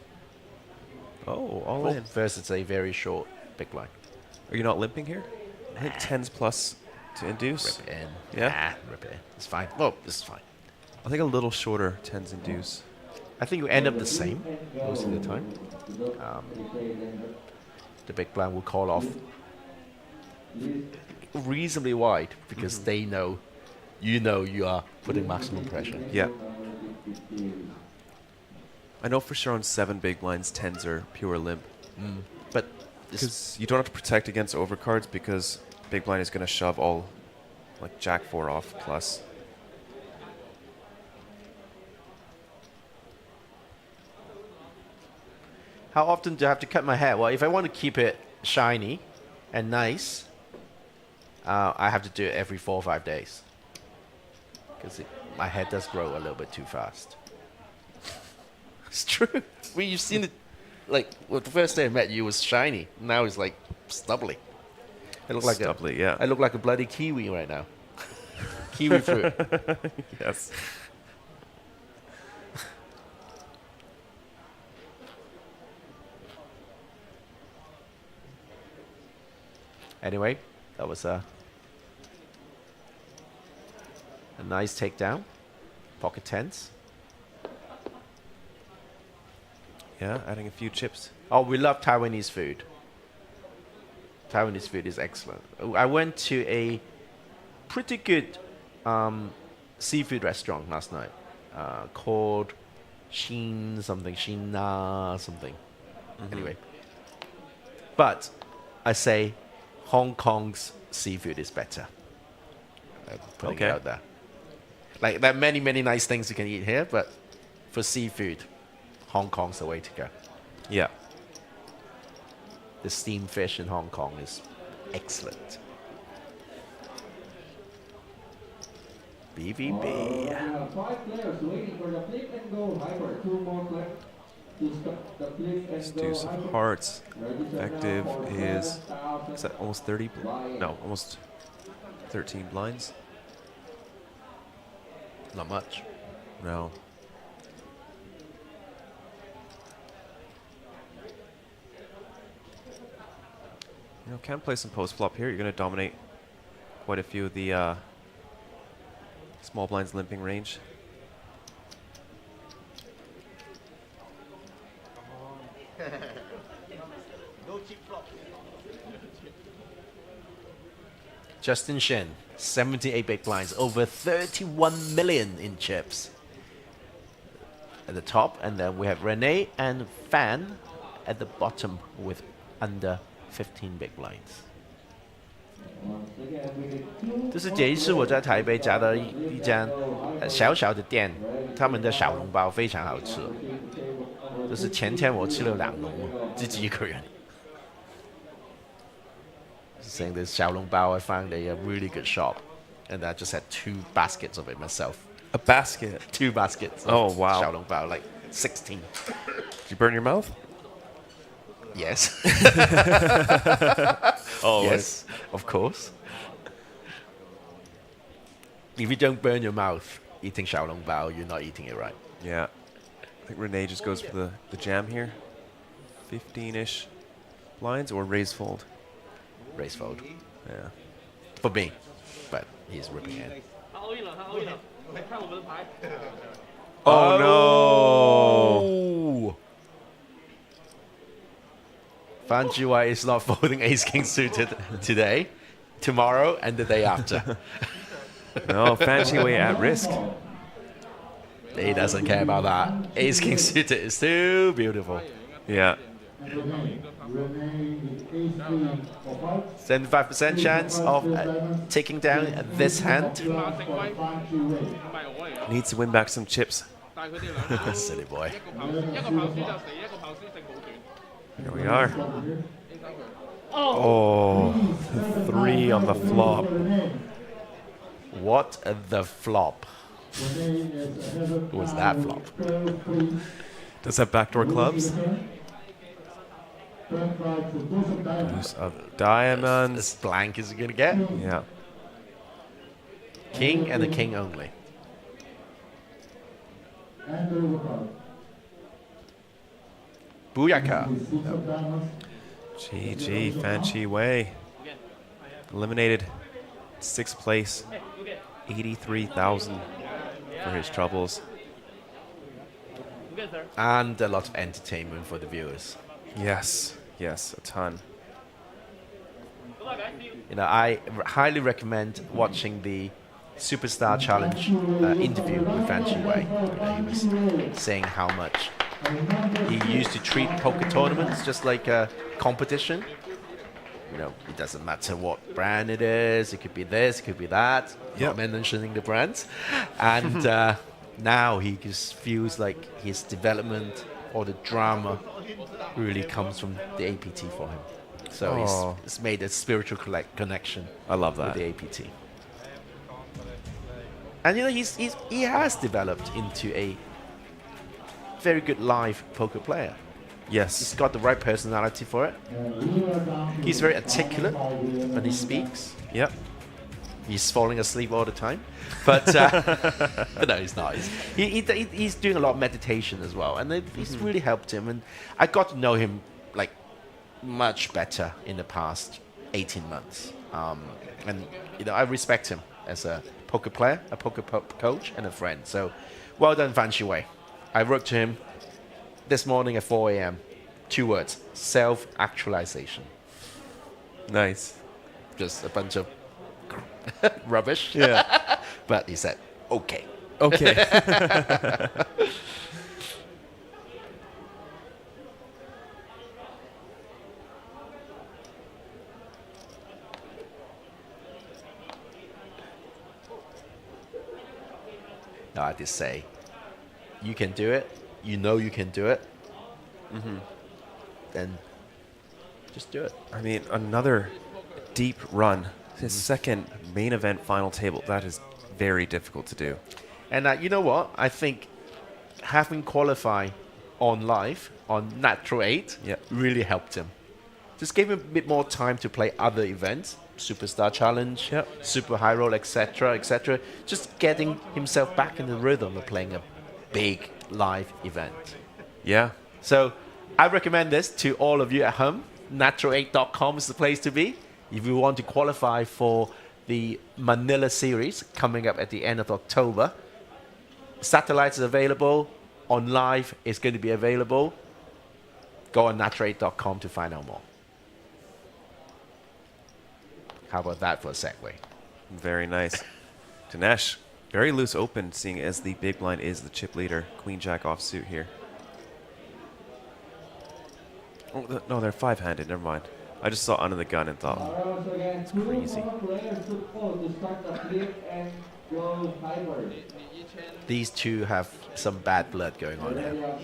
Oh, all in. First, it's a very short big blind. Are you not limping here? I think tens plus to induce. Rip it in. Yeah? Rip it in. It's fine. Oh, this is fine. I think a little shorter tens induce. I think you end up the same most of the time. The big blind will call off reasonably wide because they know you are putting maximum pressure. Yeah. I know for sure on 7 big blinds, tens are pure limp. But because you don't have to protect against overcards because big blind is going to shove all like jack 4 off plus. How often do I have to cut my hair? Well, if I want to keep it shiny and nice, I have to do it every 4 or 5 days. Because my head does grow a little bit too fast. It's true. Well, you've seen it, like, well, the first day I met you was shiny. Now it's like stubbly. I look like Stubbly, yeah. I look like a bloody kiwi right now. Kiwi fruit. Yes. Anyway, that was a nice takedown. Pocket tens. Yeah, adding a few chips. Oh, we love Taiwanese food. Taiwanese food is excellent. I went to a pretty good seafood restaurant last night called Shin something, Shina something. Anyway. But I say Hong Kong's seafood is better. I'm putting it out there. Like, there are many, many nice things you can eat here, but for seafood, Hong Kong's the way to go. Yeah. The steamed fish in Hong Kong is excellent. BVB. We have 5 players waiting for the flip and go hyper. 2 more clips to stop the flip and Let's go do some hyper. hearts. Effective is that almost 30? No, almost 13 blinds. Not much. No. You know, can play some post flop here. You're going to dominate quite a few of the small blinds limping range. Justin Shin, 78 big blinds, over 31 million in chips at the top, and then we have Renee and Fan at the bottom with under 15 big blinds. 这是这一次我在台北夹的一家小小的店，他们的小笼包非常好吃。就是前天我吃了2笼，自己一个人。Saying this 小笼包, I found a really good shop, and I just had 2 baskets of it myself. A basket? 2 baskets. Oh, wow. 小笼包, like 16. Did you burn your mouth? Yes. Oh, yes, of course. If you don't burn your mouth eating 小笼包, you're not eating it right. Yeah. I think Renee just goes for the jam here. 15-ish blinds or raise fold. Raise fold. Yeah. For me. But he's ripping it. Oh, no! Fan Jiwai is not folding ace-king suited today, tomorrow, and the day after. No, Fan Jiwai at risk. He doesn't care about that. Ace-king suited is too beautiful. Yeah. 75% chance of taking down this hand. Needs to win back some chips. Silly boy. Here we are. Oh, 3 on the flop. What the flop? Was that flop? Does that backdoor clubs? Deuce of diamonds. As blank as you're gonna get. Yeah. King and the king only. Booyaka. GG, Fan Jiwai. Eliminated 6th place. 83,000 for his troubles. And a lot of entertainment for the viewers. Yes, yes, a ton. You know, I highly recommend watching the Superstar Challenge interview with Fan Jiwai. You know, he was saying how much he used to treat poker tournaments just like a competition. You know, it doesn't matter what brand it is. It could be this, it could be that. Not mentioning the brands. And now he just feels like his development or the drama really comes from the APT for him. So Oh. he's made a spiritual connection. I love that. With the APT. And he has developed into a very good live poker player. Yes. He's got the right personality for it. He's very articulate when he speaks. Yep. He's falling asleep all the time. But, but no, he's not. He's doing a lot of meditation as well. And he's really helped him. And I got to know him like much better in the past 18 months. And I respect him as a poker player, a poker coach, and a friend. So well done, Fan Shiwei. I wrote to him this morning at 4 a.m. 2 words: self-actualization. Nice. Just a bunch of rubbish. Yeah. But he said, okay. Okay. No, I just say, you can do it. You know you can do it. Then just do it. I mean, another deep run. His second main event final table. That is very difficult to do. And you know what? I think having qualified on live, on Natural 8, really helped him. Just gave him a bit more time to play other events. Superstar Challenge, Super High Roll, etc., etc. Just getting himself back in the rhythm of playing a big live event. Yeah. So I recommend this to all of you at home. Natural8.com is the place to be if you want to qualify for the Manila series coming up at the end of October. Satellites is available. On live is going to be available. Go on natural8.com to find out more. How about that for a segue? Very nice. Dhanesh, very loose open, seeing as the big blind is the chip leader. Queen Jack offsuit here. Oh, no, they're five-handed. Never mind. I just saw under the gun and thought, it's crazy. These two have some bad blood going on here.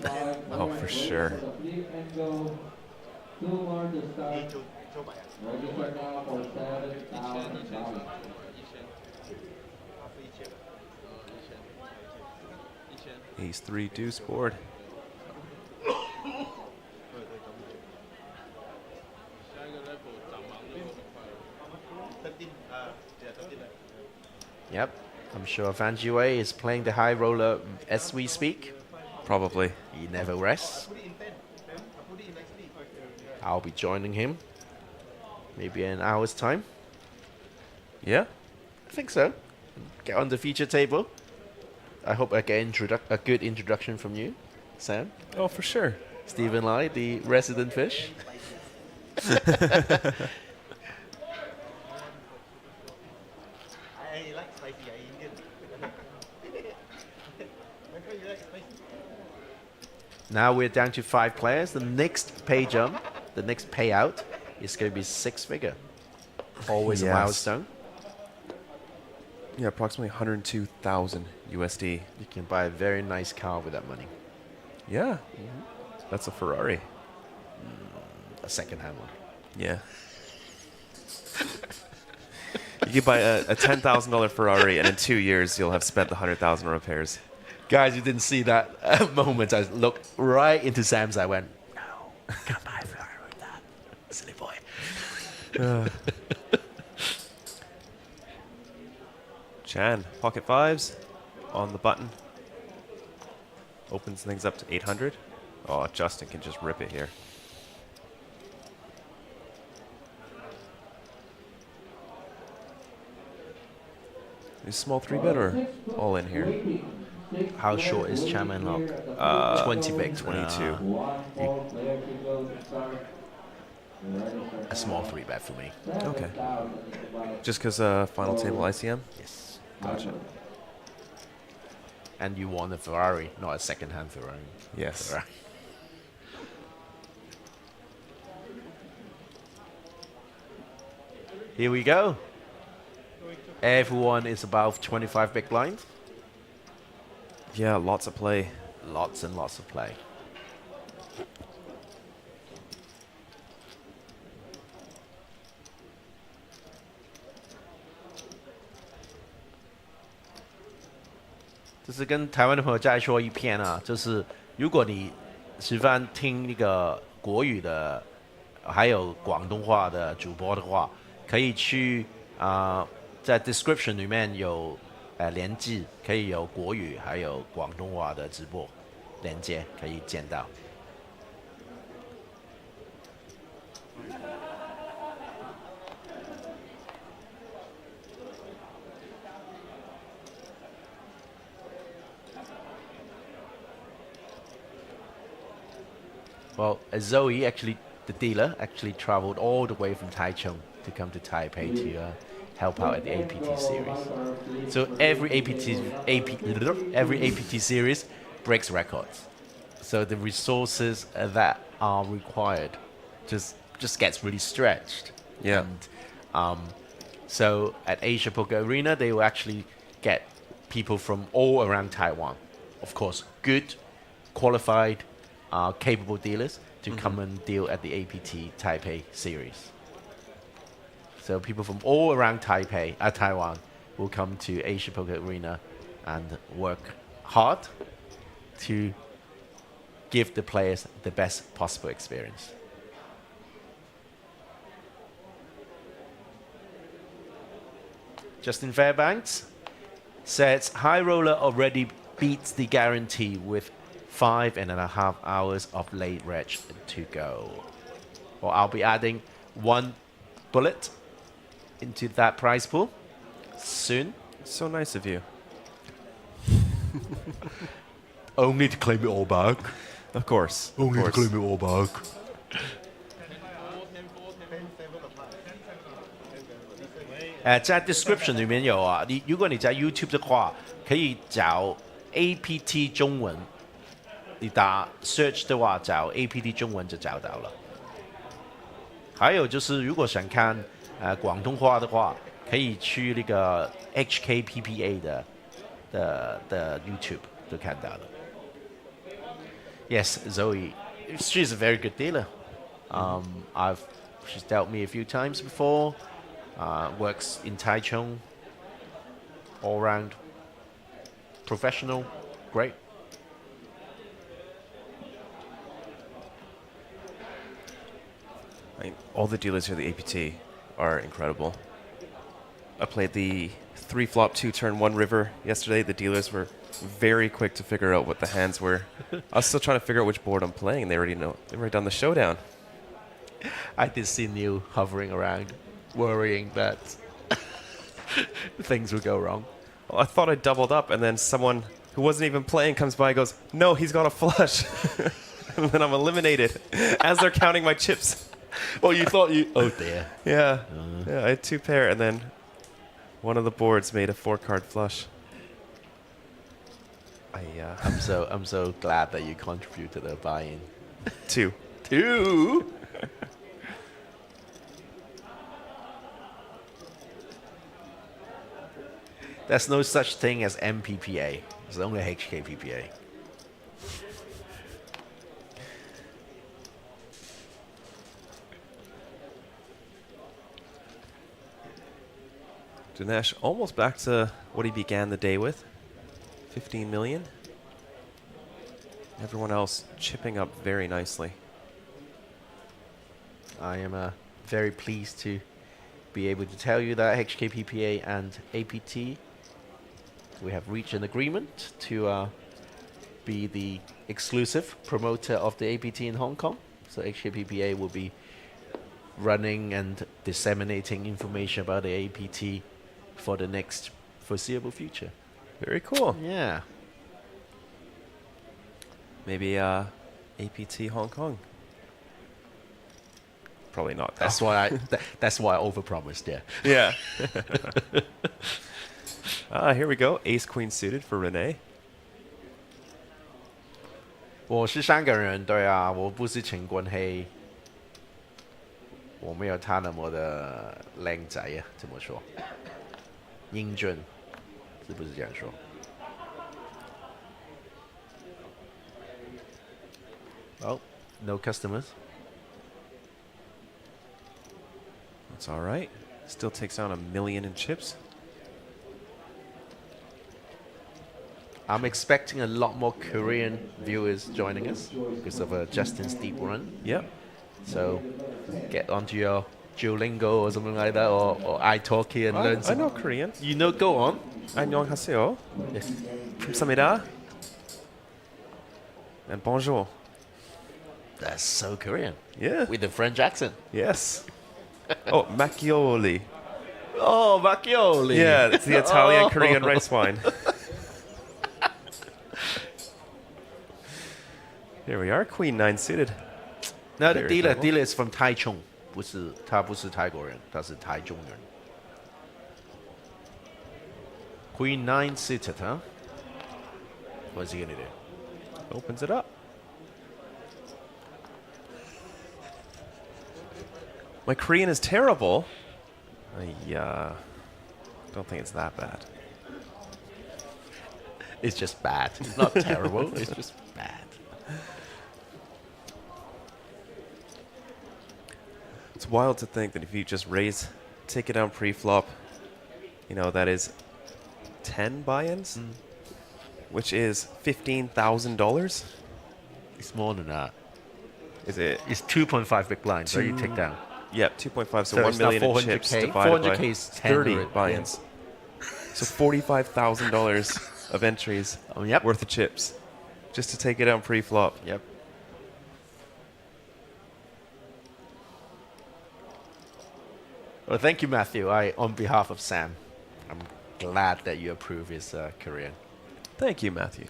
Oh, for sure. Ace 3 deuce board. Yep, I'm sure Fan Jiwei is playing the high roller as we speak. Probably. He never rests. I'll be joining him. Maybe in an hour's time. Yeah? I think so. Get on the feature table. I hope I get a good introduction from you, Sam. Oh, for sure. Stephen Lai, the resident fish. Now we're down to 5 players. The next pay jump, the next payout, is going to be 6-figure. Always a milestone. Yeah, approximately 102,000 USD. You can buy a very nice car with that money. Yeah. That's a Ferrari. A second-hand one. Yeah. You could buy a $10,000 Ferrari, and in 2 years, you'll have spent the 100,000 on repairs. Guys, you didn't see that moment. I looked right into Sam's eye. I went, no, can't buy a Ferrari with that. Silly boy. Chan, pocket fives on the button. Opens things up to 800. Oh, Justin can just rip it here. Is small 3-bet or all in here? How short is Chairman Lock? 20 big, 22. A small 3-bet for me. Okay. Just because final table ICM? Yes. Gotcha. And you want a Ferrari, not a second-hand Ferrari. Yes. Ferrari. Here we go. Everyone is above 25 big blind. Yeah, lots of play. Lots and lots of play. 就是跟台湾的朋友再说一遍啊，就是如果你喜欢听那个国语的，还有广东话的主播的话，可以去在 description 里面有连接，可以有国语还有广东话的直播连接可以见到。Well, Zoe actually, the dealer, actually traveled all the way from Taichung to come to Taipei to help out at the APT series. So every APT series breaks records. So the resources that are required just gets really stretched. Yeah. And, so at Asia Poker Arena, they will actually get people from all around Taiwan. Of course, good, qualified, capable dealers to come and deal at the APT Taipei series. So people from all around Taiwan will come to Asia Poker Arena and work hard to give the players the best possible experience. Justin Fairbanks says high roller already beats the guarantee with 5.5 hours of late reg to go. Well, I'll be adding 1 bullet into that prize pool soon. So nice of you. Only to claim it all back. Of course. Only of course. to claim it all back. 在 description 里面有啊，如果你在 YouTube 的话，可以找 APT 中文，你打 search 的话，找 APT 中文就找到了。还有就是，如果想看广东话的话，可以去那个 HKPPA 的 YouTube 都看到了。Yes, Zoe, she's a very good dealer. She's dealt me a few times before. Works in Taichung. All round professional, great. All the dealers here at the APT are incredible. I played the 3-flop 2-turn 1 river yesterday. The dealers were very quick to figure out what the hands were. I was still trying to figure out which board I'm playing. They already know. They've already done the showdown. I did see Neil hovering around, worrying that things would go wrong. Well, I thought I doubled up, and then someone who wasn't even playing comes by and goes, "No, he's got a flush." And then I'm eliminated as they're counting my chips. Well, you thought you... Oh, dear. Yeah. Yeah, I had 2 pair, and then one of the boards made a 4-card flush. I'm so glad that you contributed a buy-in. 2. 2? There's no such thing as MPPA. There's only HKPPA. Dhanesh almost back to what he began the day with, 15 million. Everyone else chipping up very nicely. I am very pleased to be able to tell you that HKPPA and APT, we have reached an agreement to be the exclusive promoter of the APT in Hong Kong. So HKPPA will be running and disseminating information about the APT for the next foreseeable future. Very cool. Yeah. Maybe APT Hong Kong. Probably not. That's why that's why I overpromised. Yeah. Yeah. Here we go. Ace Queen suited for Renee. 我是香港人，对啊，我不是陈冠希，我没有他那么的靓仔啊，怎么说？英俊，是不是这样说？ Oh, no customers. That's all right. Still takes on $1 million in chips. I'm expecting a lot more Korean viewers joining us because of Justin's deep run. Yep. So get onto your Duolingo or something like that, or iTalki and learn some. I know Korean. You know, go on. 안녕하세요. Yes. 감사합니다. And bonjour. That's so Korean. Yeah. With the French accent. Yes. Oh, macchioli. Oh, macchioli. Yeah, it's the Italian Oh. Korean rice wine. Here we are, Queen 9 suited. No, the Very dealer clever. is from Taichung. 他不是泰国人，他是台中人。Queen 9 suited, huh? What's he gonna do? Opens it up. My Korean is terrible. I don't think it's that bad. It's just bad. It's not terrible. It's just bad. It's wild to think that if you just take it down pre-flop, that is 10 buy-ins, which is $15,000. It's more than that. Is it? It's 2.5 big blinds that you take down. Yep, 2.5, so So 1 it's not million in chips 400K. divided 400K by is 10 30 already, buy-ins. So $45,000 of entries worth of chips just to take it down pre-flop. Yep. Well, thank you, Matthew. On behalf of Sam, I'm glad that you approve his Korean. Thank you, Matthew.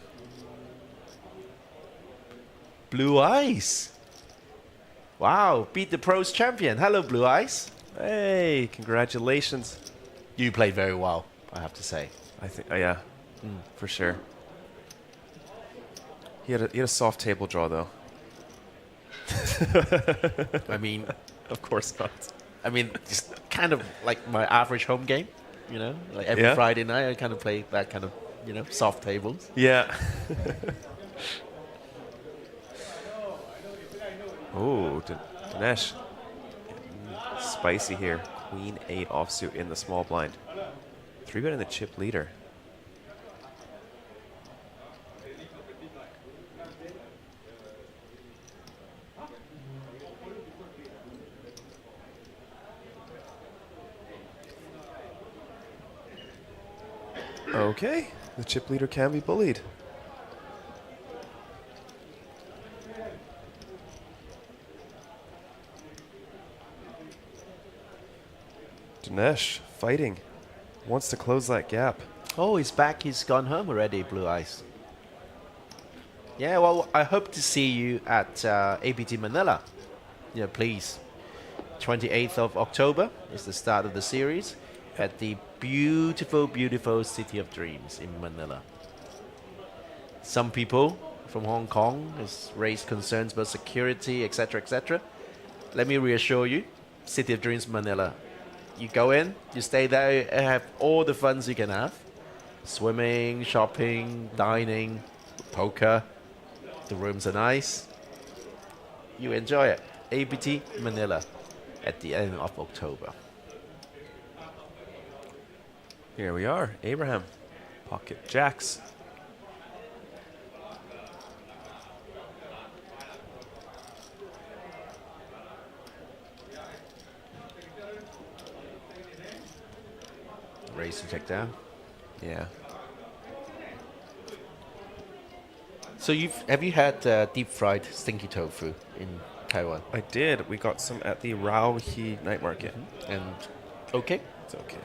Blue Eyes. Wow, beat the pros champion. Hello, Blue Eyes. Hey, congratulations. You played very well, I have to say. I think, yeah, for sure. He had a soft table draw, though. I mean, of course not. I mean, it's kind of like my average home game, like every Yeah. Friday night I kind of play that kind of, soft tables. Yeah. Oh, Dhanesh. Spicy here. Queen 8 offsuit in the small blind. 3-bet in the chip leader. Okay, the chip leader can be bullied. Dhanesh fighting, wants to close that gap. Oh, he's back. He's gone home already, Blue Eyes. Yeah, well, I hope to see you at APT Manila. Yeah, please. 28th of October is the start of the series at the beautiful, beautiful City of Dreams in Manila. Some people from Hong Kong has raised concerns about security, etc., etc. Let me reassure you, City of Dreams Manila. You go in, you stay there, and have all the funs you can have. Swimming, shopping, dining, poker. The rooms are nice. You enjoy it. APT Manila at the end of October. Here we are, Abraham. Pocket jacks. Raise and check down. Yeah. So have you had deep fried stinky tofu in Taiwan? I did. We got some at the Rao He night market. And okay? It's okay.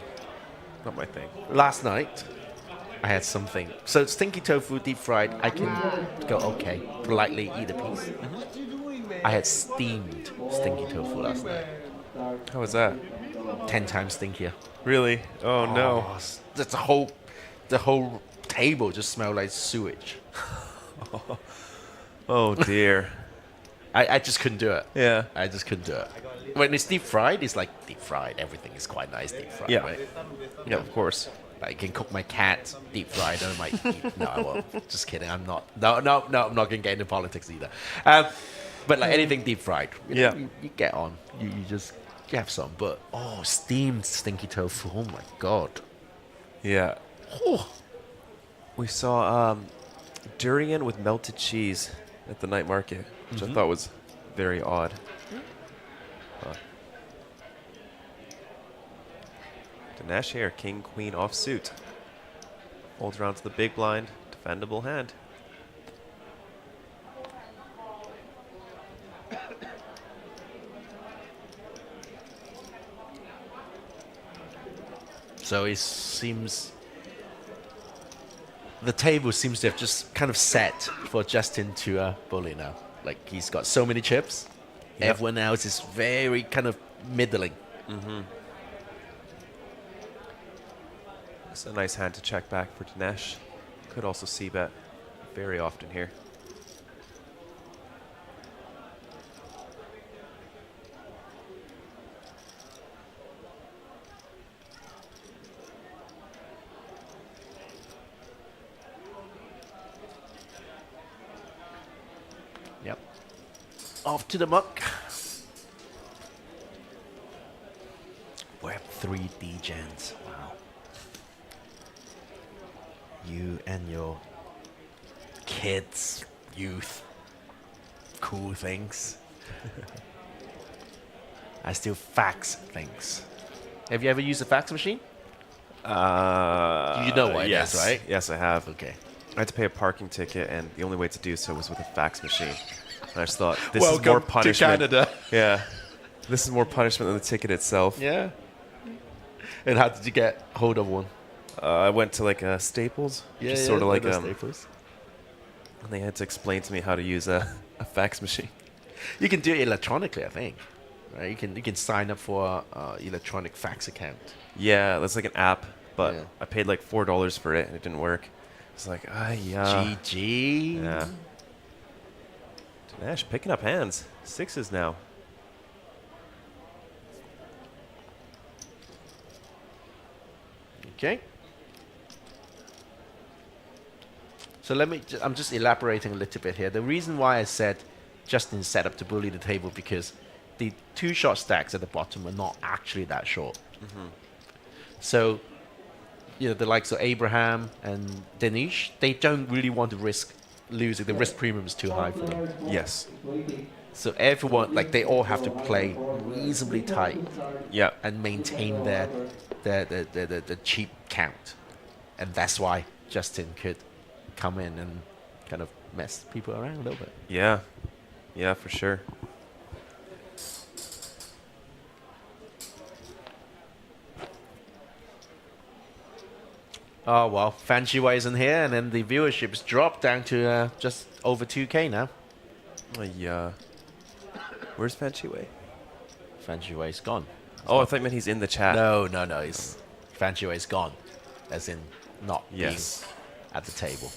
Not my thing. Last night, I had something. So stinky tofu deep fried, I can go okay, politely eat a piece. I had steamed stinky tofu last night. How was that? 10 times stinkier. Really? Oh no. That's the whole table just smelled like sewage. Oh dear. I just couldn't do it. Yeah. I just couldn't do it. When it's deep fried, it's like deep fried. Everything is quite nice deep fried, Yeah. right? Yeah, of course. I can cook my cat deep fried. I might eat. No, I won't. Just kidding. I'm not. No, I'm not going to get into politics either. But like anything deep fried, Yeah. you get on. You just have some. But steamed stinky tofu. Oh my god. Yeah. Oh. We saw durian with melted cheese at the night market, which I thought was very odd. Dhanesh here, king, queen offsuit. Holds around to the big blind, defendable hand. So it seems the table seems to have just kind of set for Justin to bully now. Like he's got so many chips. Yep. Everyone else is very kind of middling. It's a nice hand to check back for Dhanesh. Could also c-bet very often here. Yep. Off to the muck. Web 3 degens. Wow. You and your kids, youth, cool things. I still fax things. Have you ever used a fax machine? You know what yes. it is, right? Yes, I have. Okay. I had to pay a parking ticket, and the only way to do so was with a fax machine. And I just thought, this is Welcome more to punishment. Canada. Yeah. This is more punishment than the ticket itself. Yeah. And how did you get hold of one? I went to like a Staples. Yeah, just yeah, sort of like Staples. And they had to explain to me how to use a fax machine. You can do it electronically, I think. Right? You can sign up for an electronic fax account. Yeah, that's like an app, but Yeah. I paid like $4 for it, and it didn't work. It's like, yeah. GG. Yeah. Dhanesh picking up hands. Sixes now. Okay. So I'm just elaborating a little bit here. The reason why I said Justin's set up to bully the table because the two short stacks at the bottom are not actually that short. So, the likes of Abraham and Dhanesh, they don't really want to risk losing. The risk premium is too high for them. Yes. So everyone, they all have to play reasonably tight. Yeah. And maintain their cheap count. And that's why Justin could come in and kind of mess people around a little bit. Yeah. Yeah, for sure. Oh, well, Fan Shiwei isn't here, and then the viewership's dropped down to just over 2K now. Yeah. Where's Fan Shiwei? Fan Shiwei's gone. Oh, I thought you meant he's in the chat. No. Fan Shiwei's gone, as in not Yes. being at the table.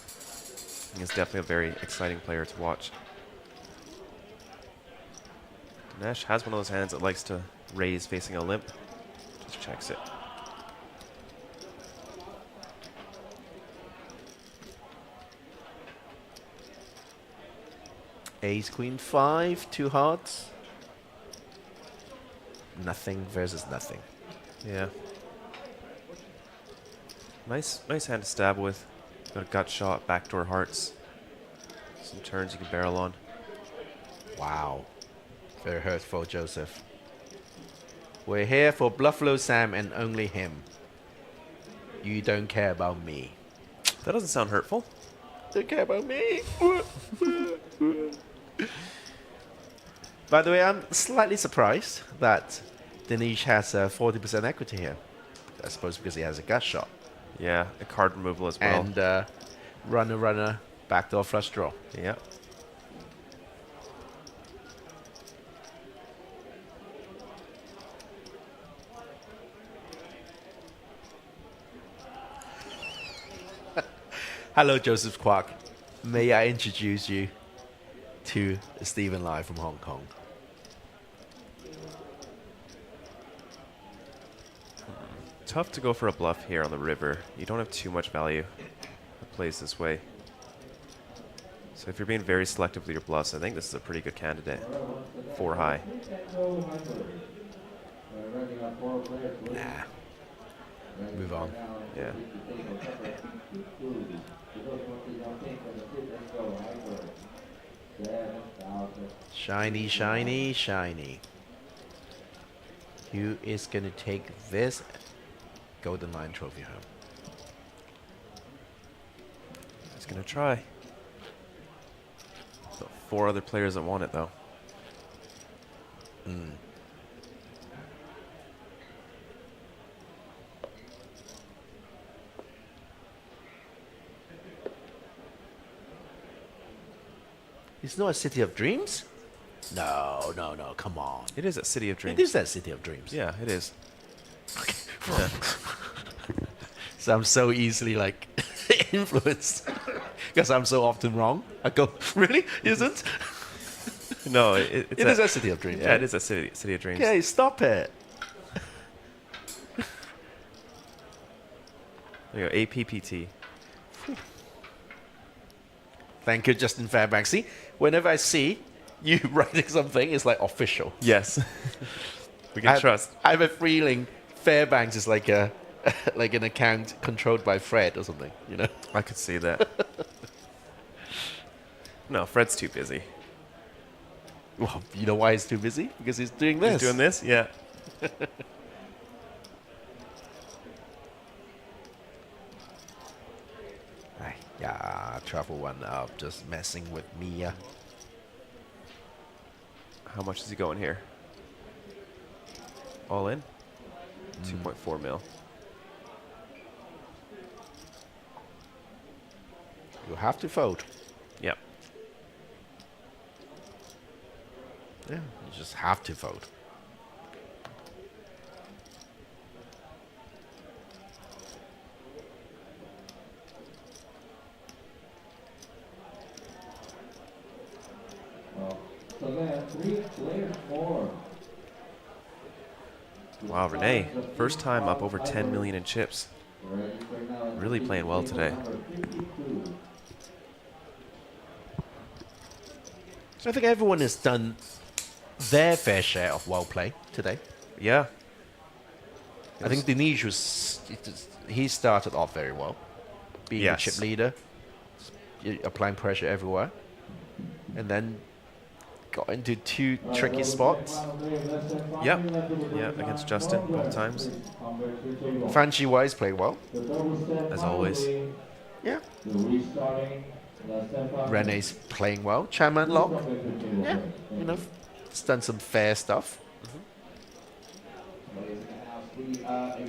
He's definitely a very exciting player to watch. Dhanesh has one of those hands that likes to raise facing a limp. Just checks it. Ace, Queen, 5, 2 hearts. Nothing versus nothing. Yeah. Nice hand to stab with. Got a gut shot, backdoor hearts. Some turns you can barrel on. Wow. Very hurtful, Joseph. We're here for Buffalo Sam and only him. You don't care about me. That doesn't sound hurtful. Don't care about me. By the way, I'm slightly surprised that Dhanesh has 40% equity here. I suppose because he has a gut shot. Yeah, a card removal as well. And runner, backdoor flush draw. Yeah. Hello, Joseph Kwak. May I introduce you to Stephen Lai from Hong Kong? Tough to go for a bluff here on the river. You don't have too much value that plays this way. So if you're being very selective with your bluffs, I think this is a pretty good candidate. 4 high. Nah. move on. Yeah. Shiny, shiny, shiny. Who is going to take this Golden Lion trophy home? He's going to try. So 4 other players that want it, though. It's not a city of dreams? No, no, no, come on. It is a city of dreams. It is that city of dreams. Yeah, it is. So I'm so easily like influenced because I'm so often wrong. I go, really? Isn't? No, it is a city of dreams. Yeah, right? it is a city of dreams. Okay, stop it. There you go, APPT. Thank you, Justin Fairbanks. See, whenever I see you writing something, it's like official. Yes. We can trust. I have a feeling Fairbanks is like a like an account controlled by Fred or something, you know? I could see that. No, Fred's too busy. Well, you know why he's too busy? Because he's doing this. He's doing this? Yeah. Yeah, travel one up, just messing with me. How much is he going here? All in? 2.4 mil. You have to fold. Yep. Yeah, you just have to fold. So then 3 players 4. Wow, Renee, first time up over 10 million in chips. Really playing well today. So I think everyone has done their fair share of well play today. Yeah. I think Dhanesh was, he started off very well. Being a chip leader, applying pressure everywhere. And then got into 2 tricky spots. Yep. Yeah, against Justin both times. Fanchi Wise played well. As always. Yeah. Renee's playing well. Chairman Lock. Yeah. You know, it's done some fair stuff.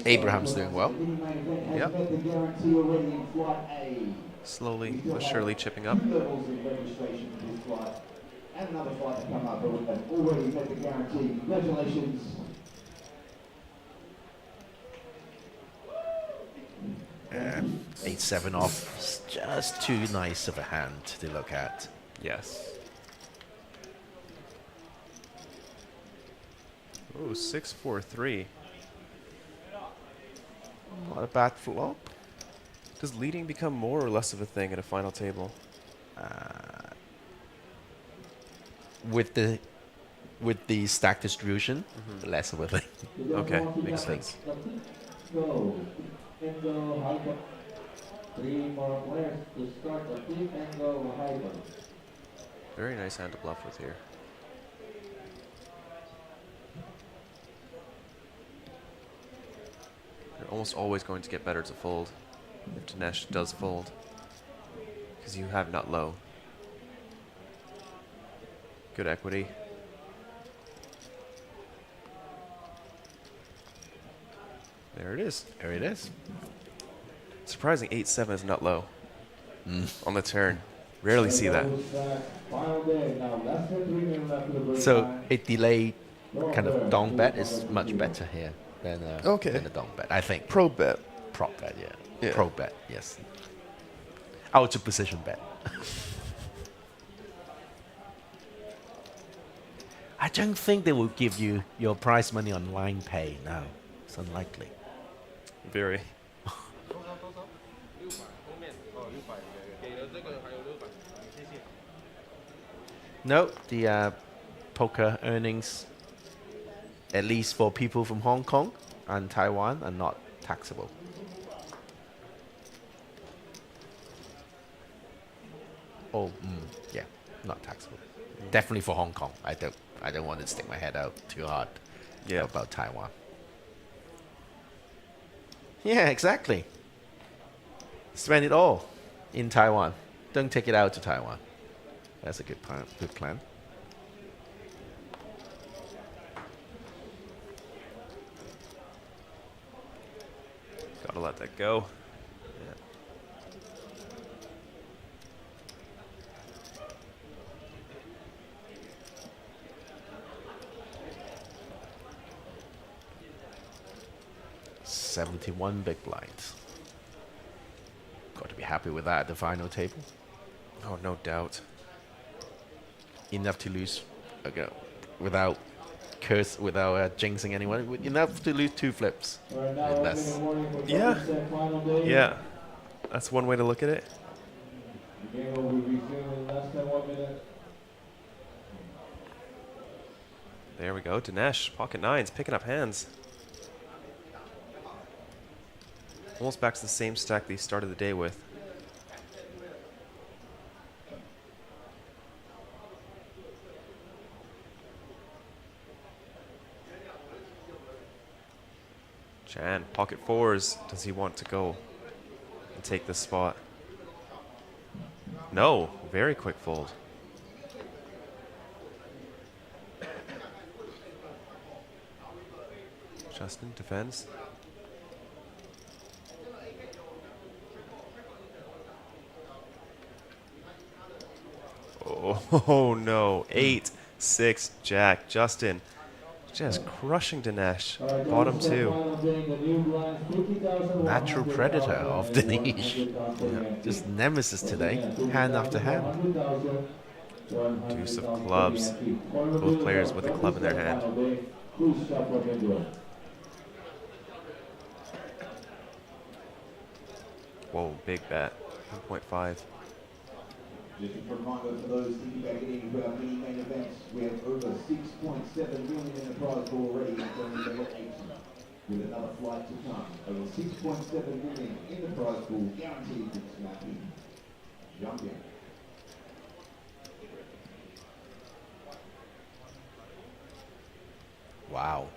Abraham's doing well. Yep. Slowly but surely chipping up. And another flight to come up, but we have already met the guarantee. Congratulations. Yeah, 8-7 off. It's just too nice of a hand to look at. Yes. Oh, 6-4-3. Not a bad flop. Does leading become more or less of a thing at a final table? With the stack distribution, less of a thing. Okay, makes sense. Go. And go hyper. 3 more players to start the flip and go hyper. Very nice hand to bluff with here. You're almost always going to get better to fold if Dhanesh does fold, because you have not low. Good equity. There it is. There it is. Surprising 8-7 is not low on the turn. Rarely see that. So a delayed kind of dong bet is much better here than a dong bet, I think. Pro bet. Prop bet, yeah. Yeah. Pro bet, yes. Out of position bet. I don't think they will give you your prize money on line pay now. It's unlikely. Very. No, the poker earnings, at least for people from Hong Kong and Taiwan, are not taxable. Oh, yeah, not taxable. Definitely for Hong Kong. I don't want to stick my head out too hard. Yeah. About Taiwan. Yeah, exactly. Spend it all in Taiwan. Don't take it out to Taiwan. That's a good plan. Good plan. Gotta let that go. Yeah. $71 big blinds. Got to be happy with that at the final table. Oh, no doubt. Enough to lose, okay, without jinxing anyone. Enough to lose 2 flips. And that's Yeah. Yeah. That's one way to look at it. The game will be resumed in less than 1 minute. There we go. Dhanesh, pocket nines, picking up hands. Almost back to the same stack that he started the day with. Chan, pocket fours. Does he want to go and take this spot? No, very quick fold. Justin defends. Oh no, 8-6 Jack. Justin just crushing Dhanesh. Bottom 2. natural predator of Dhanesh. Just nemesis today, hand after hand. Deuce of clubs. Both players with a club in their hand. Whoa, big bet. 1.5. Just a reminder for those thinking about getting into our mini main events, we have over 6.7 million in the prize pool already during level 8, with another flight to come. Over 6.7 million in the prize pool, guaranteed to snap in. Jump in. Wow.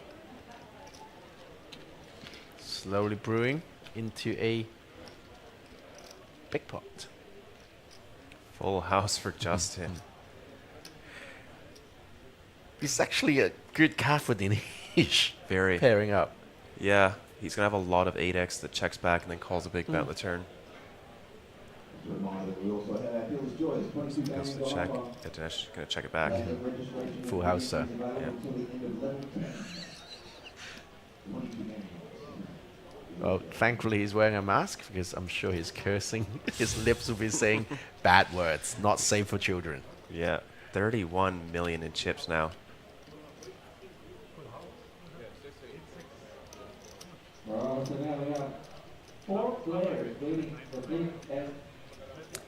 Slowly brewing into a big pot. Full house for Justin. It's actually a good card for Dhanesh. Very. Pairing up. Yeah, he's going to have a lot of 8x that checks back and then calls a big bet on the turn. Goes to the check. Yeah, Dhanesh going to check it back. Full house, sir. Yeah. Well, thankfully he's wearing a mask because I'm sure he's cursing. His lips will be saying bad words, not safe for children. Yeah, 31 million in chips now. I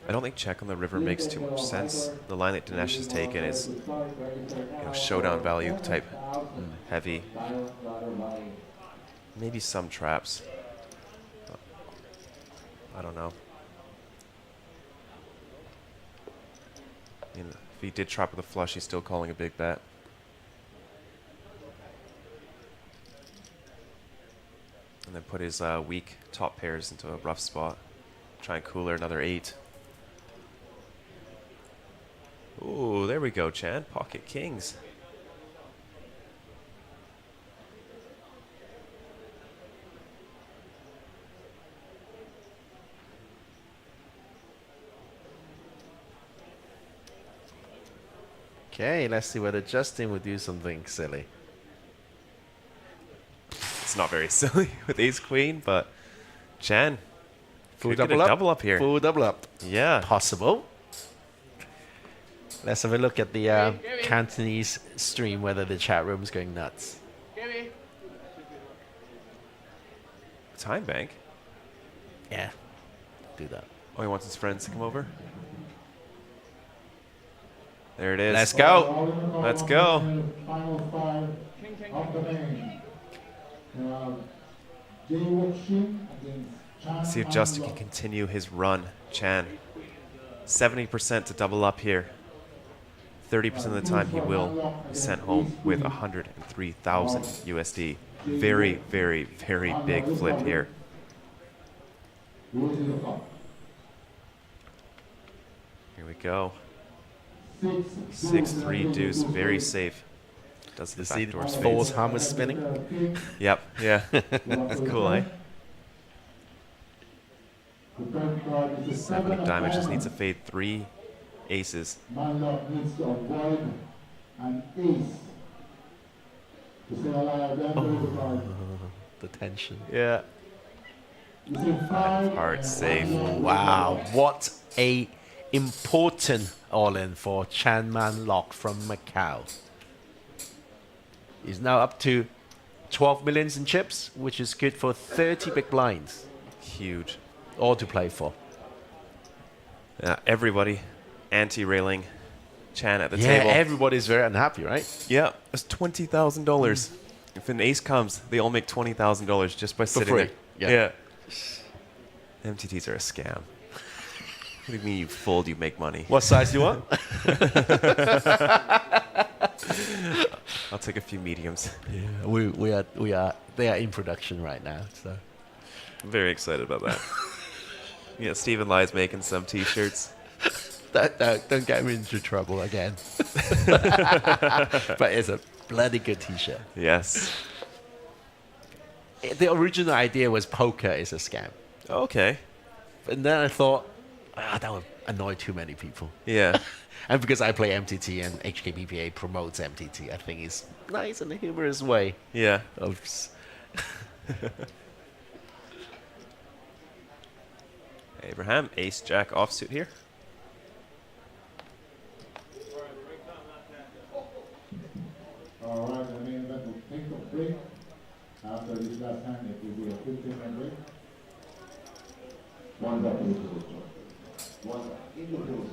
don't think check on the river makes too much sense. The line that Dhanesh has taken is, showdown value type heavy. Maybe some traps. I don't know. I mean, if he did trap with a flush, he's still calling a big bet. And then put his weak top pairs into a rough spot. Try and cooler another 8. Ooh, there we go, Chan. Pocket kings. Okay, let's see whether Justin will do something silly. It's not very silly with ace queen, but Chan Full could get double a up. double up here. Full double up. Yeah. Possible. Let's have a look at the Cantonese stream, whether the chat room's going nuts. Time bank? Yeah, do that. Oh, he wants his friends to come over? There it is. Let's go. Let's go. Final 5 of the main. See if Justin can continue his run. Chan, 70% to double up here. 30% of the time he will be sent home with 103,000 USD. Very, very, very big flip here. Here we go. 6-3 deuce, very safe. Does the backdoor spades. Thor's hammer spinning? Yep, yeah. That's cool, eh? Seven of diamond just needs to fade 3 aces. The tension. Yeah. Hard save. Wow, what a important all-in for Chan Man Lok from Macau. He's now up to 12 millions in chips, which is good for 30 big blinds. Huge. All to play for. Yeah, everybody anti-railing Chan at the Yeah, table. everybody's very unhappy, right? Yeah, it's $20,000. If an ace comes, they all make $20,000 just by sitting free. there. Yeah. MTTs are a scam. What do you mean you fold, you make money? What size do you want? I'll take a few mediums. Yeah, they are in production right now, so I'm very excited about that. Yeah, Stephen Lai's making some t-shirts. Don't get me into trouble again. But it's a bloody good t-shirt. Yes. The original idea was poker is a scam. Okay. And then I thought, that would annoy too many people. Yeah. And because I play MTT and HKBPA promotes MTT, I think it's nice in a humorous way. Yeah. Abraham, ace jack offsuit here. All right, the main event will take a break. After this last hand, it will be a 15-minute break. One back into the joint. One back into the joint.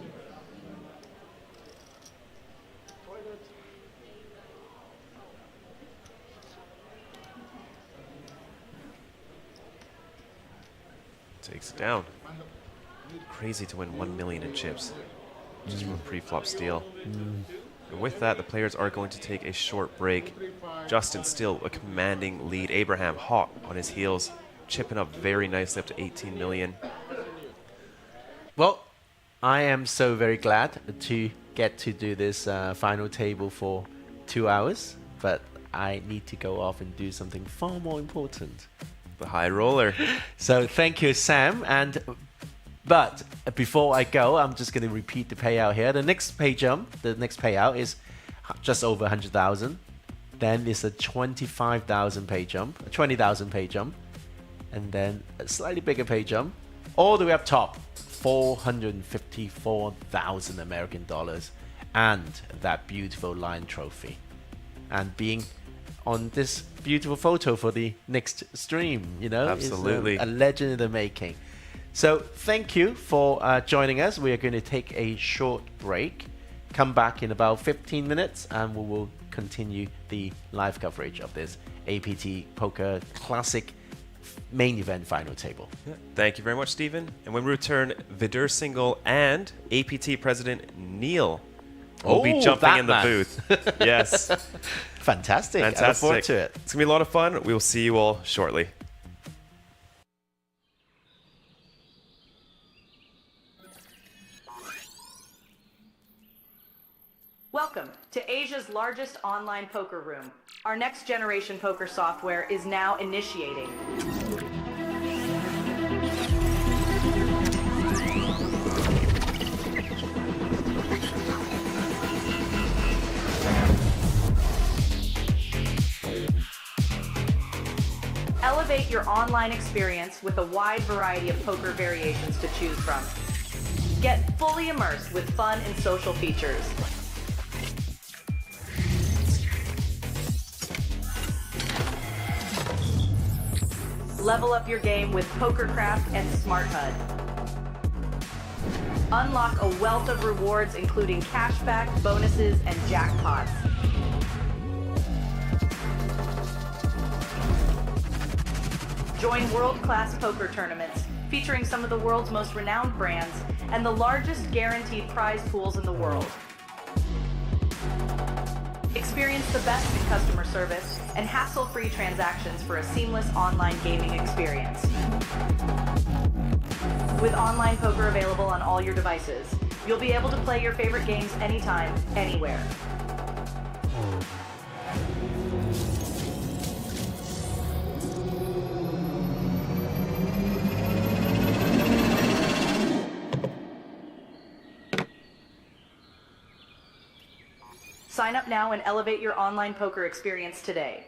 Takes it down. Crazy to win 1 million in chips. Just from a pre-flop steal. And with that, the players are going to take a short break. Justin still a commanding lead. Abraham hot on his heels, chipping up very nicely up to 18 million. Well, I am so very glad to get to do this final table for 2 hours, but I need to go off and do something far more important. The high roller. So thank you, Sam. But before I go, I'm just going to repeat the payout here. The next payout is just over 100,000. Then it's a 25,000 pay jump, a 20,000 pay jump, and then a slightly bigger pay jump, all the way up top, 454,000 American dollars, and that beautiful Lion trophy, and being on this beautiful photo for the next stream, you know, absolutely, a legend in the making. So thank you for joining us. We are going to take a short break, come back in about 15 minutes, and we will continue the live coverage of this APT Poker Classic main event final table. Yeah. Thank you very much, Stephen. And when we return, Vidur Singhal and APT President Neil will be jumping in the booth. Yes. Fantastic. I look forward to it. It's going to be a lot of fun. We will see you all shortly. Welcome to Asia's largest online poker room. Our next generation poker software is now initiating. Elevate your online experience with a wide variety of poker variations to choose from. Get fully immersed with fun and social features. Level up your game with PokerCraft and Smart HUD. Unlock a wealth of rewards including cashback, bonuses, and jackpots. Join world-class poker tournaments featuring some of the world's most renowned brands and the largest guaranteed prize pools in the world. Experience the best in customer service and hassle-free transactions for a seamless online gaming experience. With online poker available on all your devices, you'll be able to play your favorite games anytime, anywhere. Sign up now and elevate your online poker experience today.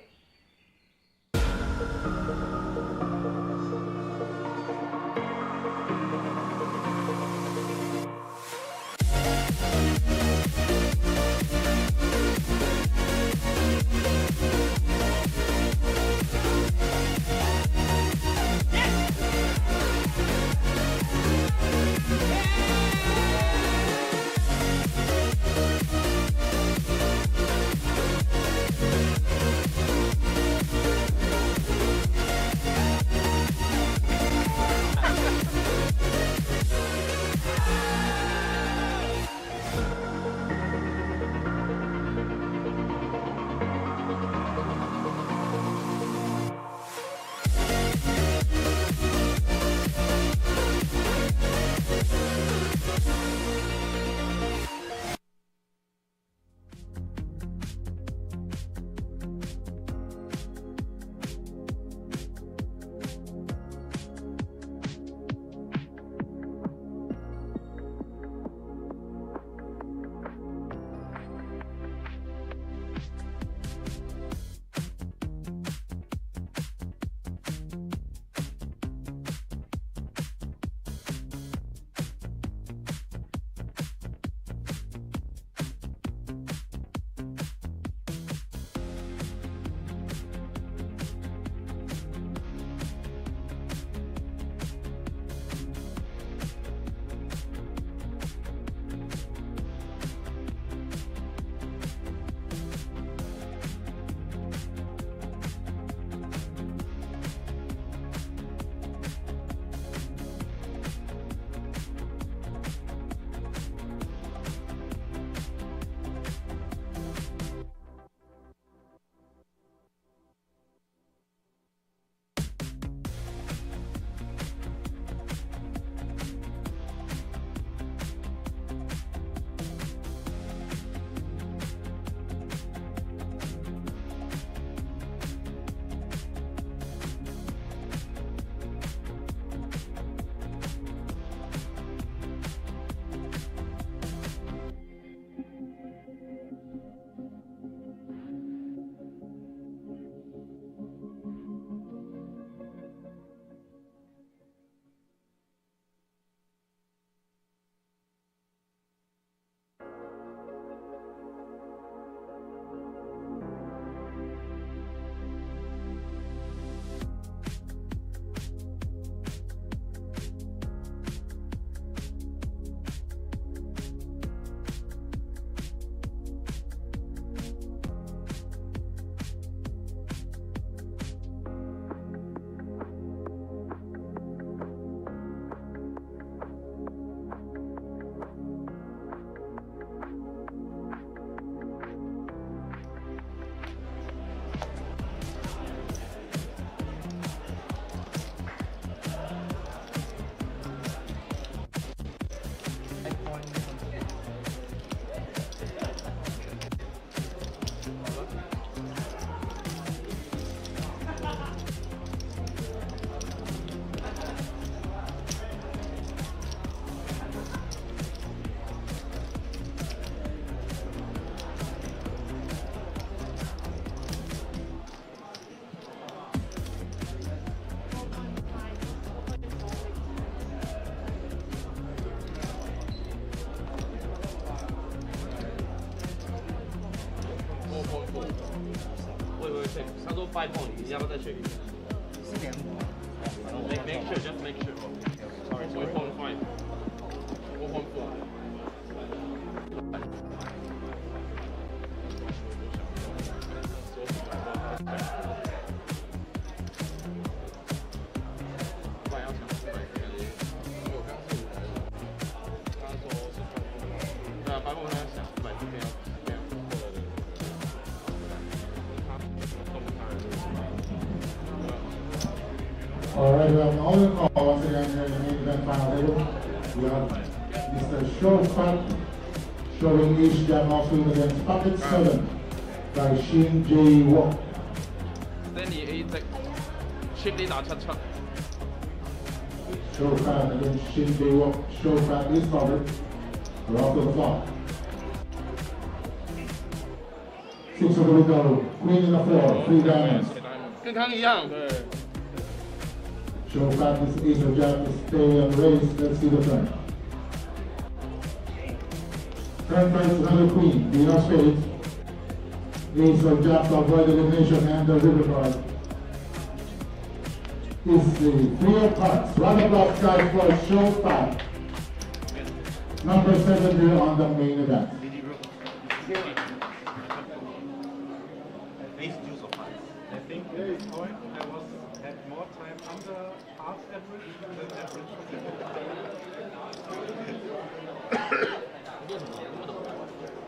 他说5 point， 你要不要再选一个？4.5。Make sure, just make sure. Sorry, 4.5. 4.4. All right, we have an order call once again here in the main event final table. We have Mr. Showfat showing each jab off swing against Pocket 7 by Shin Jae Wook. Danny A 直 chip 呢打7-7。 Showfat against Shin Jae Wook. Showfat is covered. We're off to the floor. 6 of the window, queen in the floor, 3 diamonds. 跟刚一样。对。 Showfat is ace of jab to stay and raise. Let's see the turn. Turn first, another queen, queen of spades. Ace of jab to avoid elimination and the river card. Is the 3 of hearts. Round of applause guys for Showfat. Number 7 here on the main event. I think at this point I had more time under half average than average.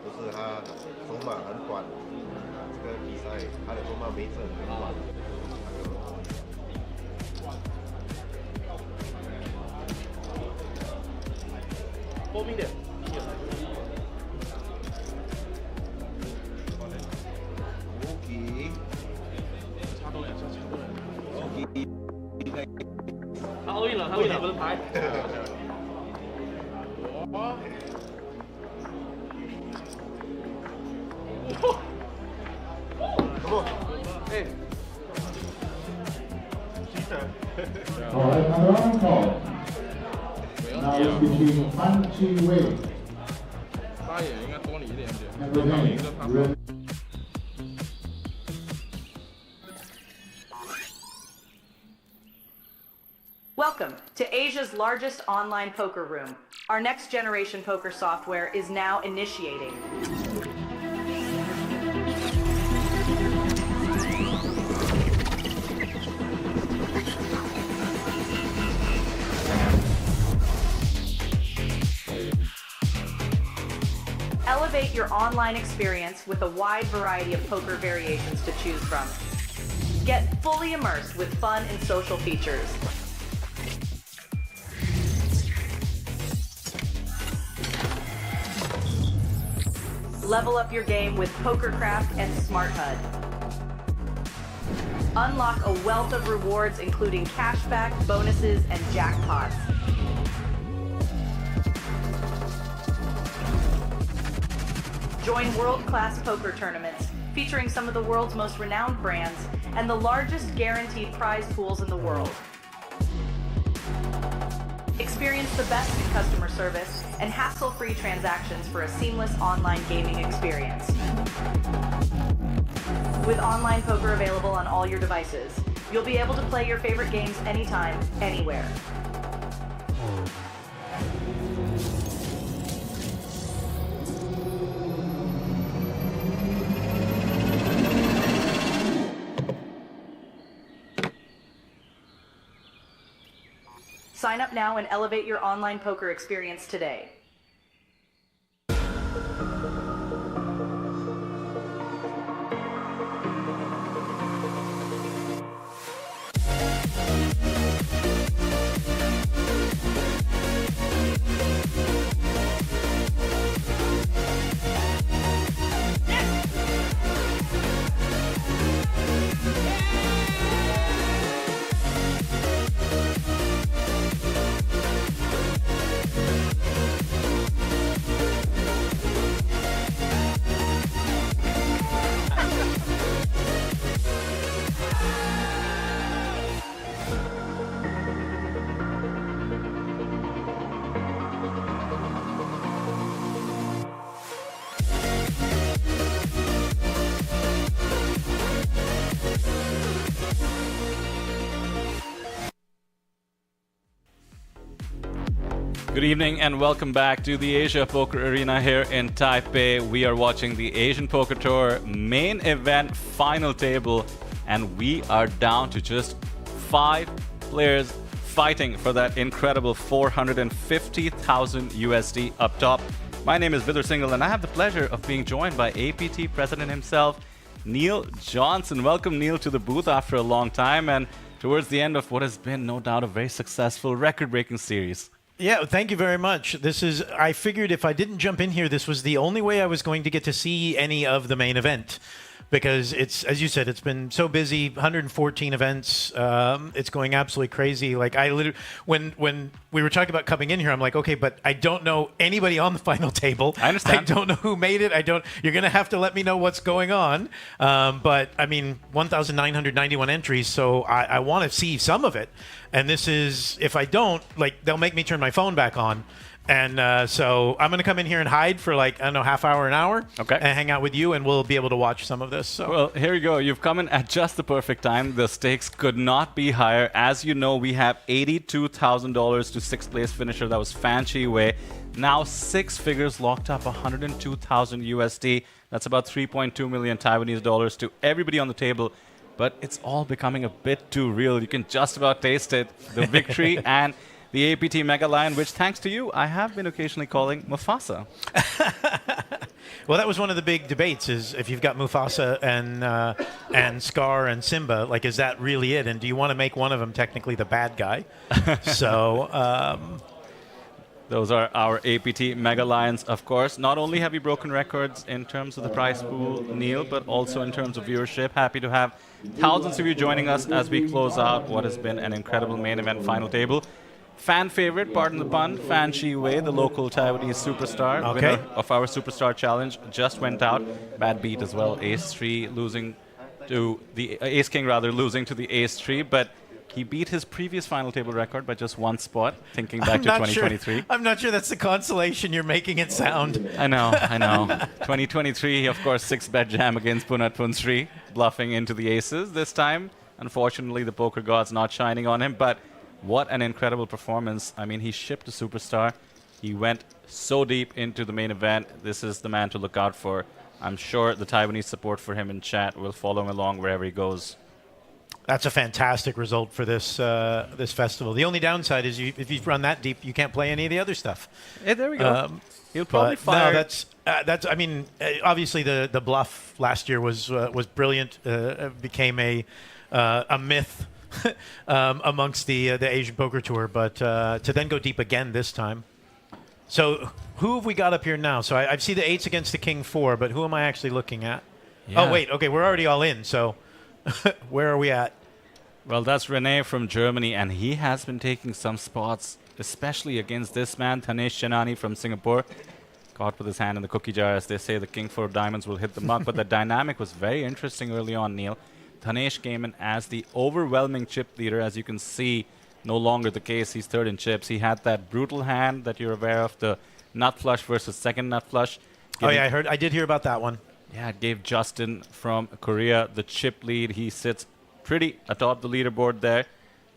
不是他筹码很短，这个比赛他的筹码没整很短。后面点。 他 all in 了，他 all in 了，不是牌。哎。All right, another round call. Now it's between Punchy Wei. 他也应该多你一点点。 And Renee. Welcome to Asia's largest online poker room. Our next generation poker software is now initiating. Elevate your online experience with a wide variety of poker variations to choose from. Get fully immersed with fun and social features. Level up your game with PokerCraft and Smart HUD. Unlock a wealth of rewards including cashback, bonuses, and jackpots. Join world-class poker tournaments featuring some of the world's most renowned brands and the largest guaranteed prize pools in the world. Experience the best in customer service and hassle-free transactions for a seamless online gaming experience. With online poker available on all your devices, you'll be able to play your favorite games anytime, anywhere. Sign up now and elevate your online poker experience today. Good evening and welcome back to the Asia Poker Arena here in Taipei. We are watching the Asian Poker Tour main event final table, and we are down to just 5 players fighting for that incredible 450,000 USD up top. My name is Vidar Singhal and I have the pleasure of being joined by APT president himself, Neil Johnson. Welcome, Neil, to the booth after a long time. And towards the end of what has been, no doubt, a very successful record-breaking series. Yeah, thank you very much. I figured if I didn't jump in here, this was the only way I was going to get to see any of the main event. Because it's, as you said, it's been so busy, 114 events. It's going absolutely crazy. Like I literally, when we were talking about coming in here, I'm like, okay, but I don't know anybody on the final table. I understand. I don't know who made it. You're going to have to let me know what's going on. But I mean, 1,991 entries, so I want to see some of it. And this is, if I don't, like, they'll make me turn my phone back on. And so I'm going to come in here and hide for like, I don't know, half hour, an hour. Okay. And hang out with you, and we'll be able to watch some of this. So. Well, here you go. You've come in at just the perfect time. The stakes could not be higher. As you know, we have $82,000 to sixth place finisher. That was Fan Chi Wei. Now 6 figures locked up, 102,000 USD. That's about 3.2 million Taiwanese dollars to everybody on the table. But it's all becoming a bit too real. You can just about taste it. The victory and the APT Mega Lion, which thanks to you, I have been occasionally calling Mufasa. Well, that was one of the big debates: is if you've got Mufasa and Scar and Simba, like, is that really it? And do you want to make one of them technically the bad guy? So. Those are our APT Mega Lions, of course. Not only have you broken records in terms of the prize pool, Neil, but also in terms of viewership. Happy to have thousands of you joining us as we close out what has been an incredible main event final table. Fan favorite, pardon the pun, Fan Chi Wei, the local Taiwanese superstar, winner of our Superstar Challenge, just went out. Bad beat as well. Ace 3 losing to the Ace King, rather, losing to the Ace 3, but he beat his previous final table record by just one spot, thinking back to 2023. I'm not sure that's the consolation you're making it sound. I know. 2023, of course, 6-bet jam against Punat Punsri, bluffing into the aces. This time, unfortunately, the poker god's not shining on him, but what an incredible performance. I mean, he shipped a superstar. He went so deep into the main event. This is the man to look out for. I'm sure the Taiwanese support for him in chat will follow him along wherever he goes. That's a fantastic result for this this festival. The only downside is if you run that deep, you can't play any of the other stuff. Yeah, there we go. He'll probably fire. No, that's. I mean, obviously the bluff last year was brilliant. Became a myth amongst the Asian Poker Tour, but to then go deep again this time. So who have we got up here now? So I see the 8s against the King 4, but who am I actually looking at? Yeah. Oh wait, okay, we're already all in. So where are we at? Well, that's Renee from Germany, and he has been taking some spots, especially against this man, Dhanesh Chainani from Singapore. Caught with his hand in the cookie jar, as they say, the King 4 of diamonds will hit the mark. But the dynamic was very interesting early on, Neil. Dhanesh came in as the overwhelming chip leader. As you can see, no longer the case. He's third in chips. He had that brutal hand that you're aware of, the nut flush versus second nut flush. Oh, yeah, I did hear about that one. Yeah, it gave Justin from Korea the chip lead. He sits pretty atop the leaderboard there,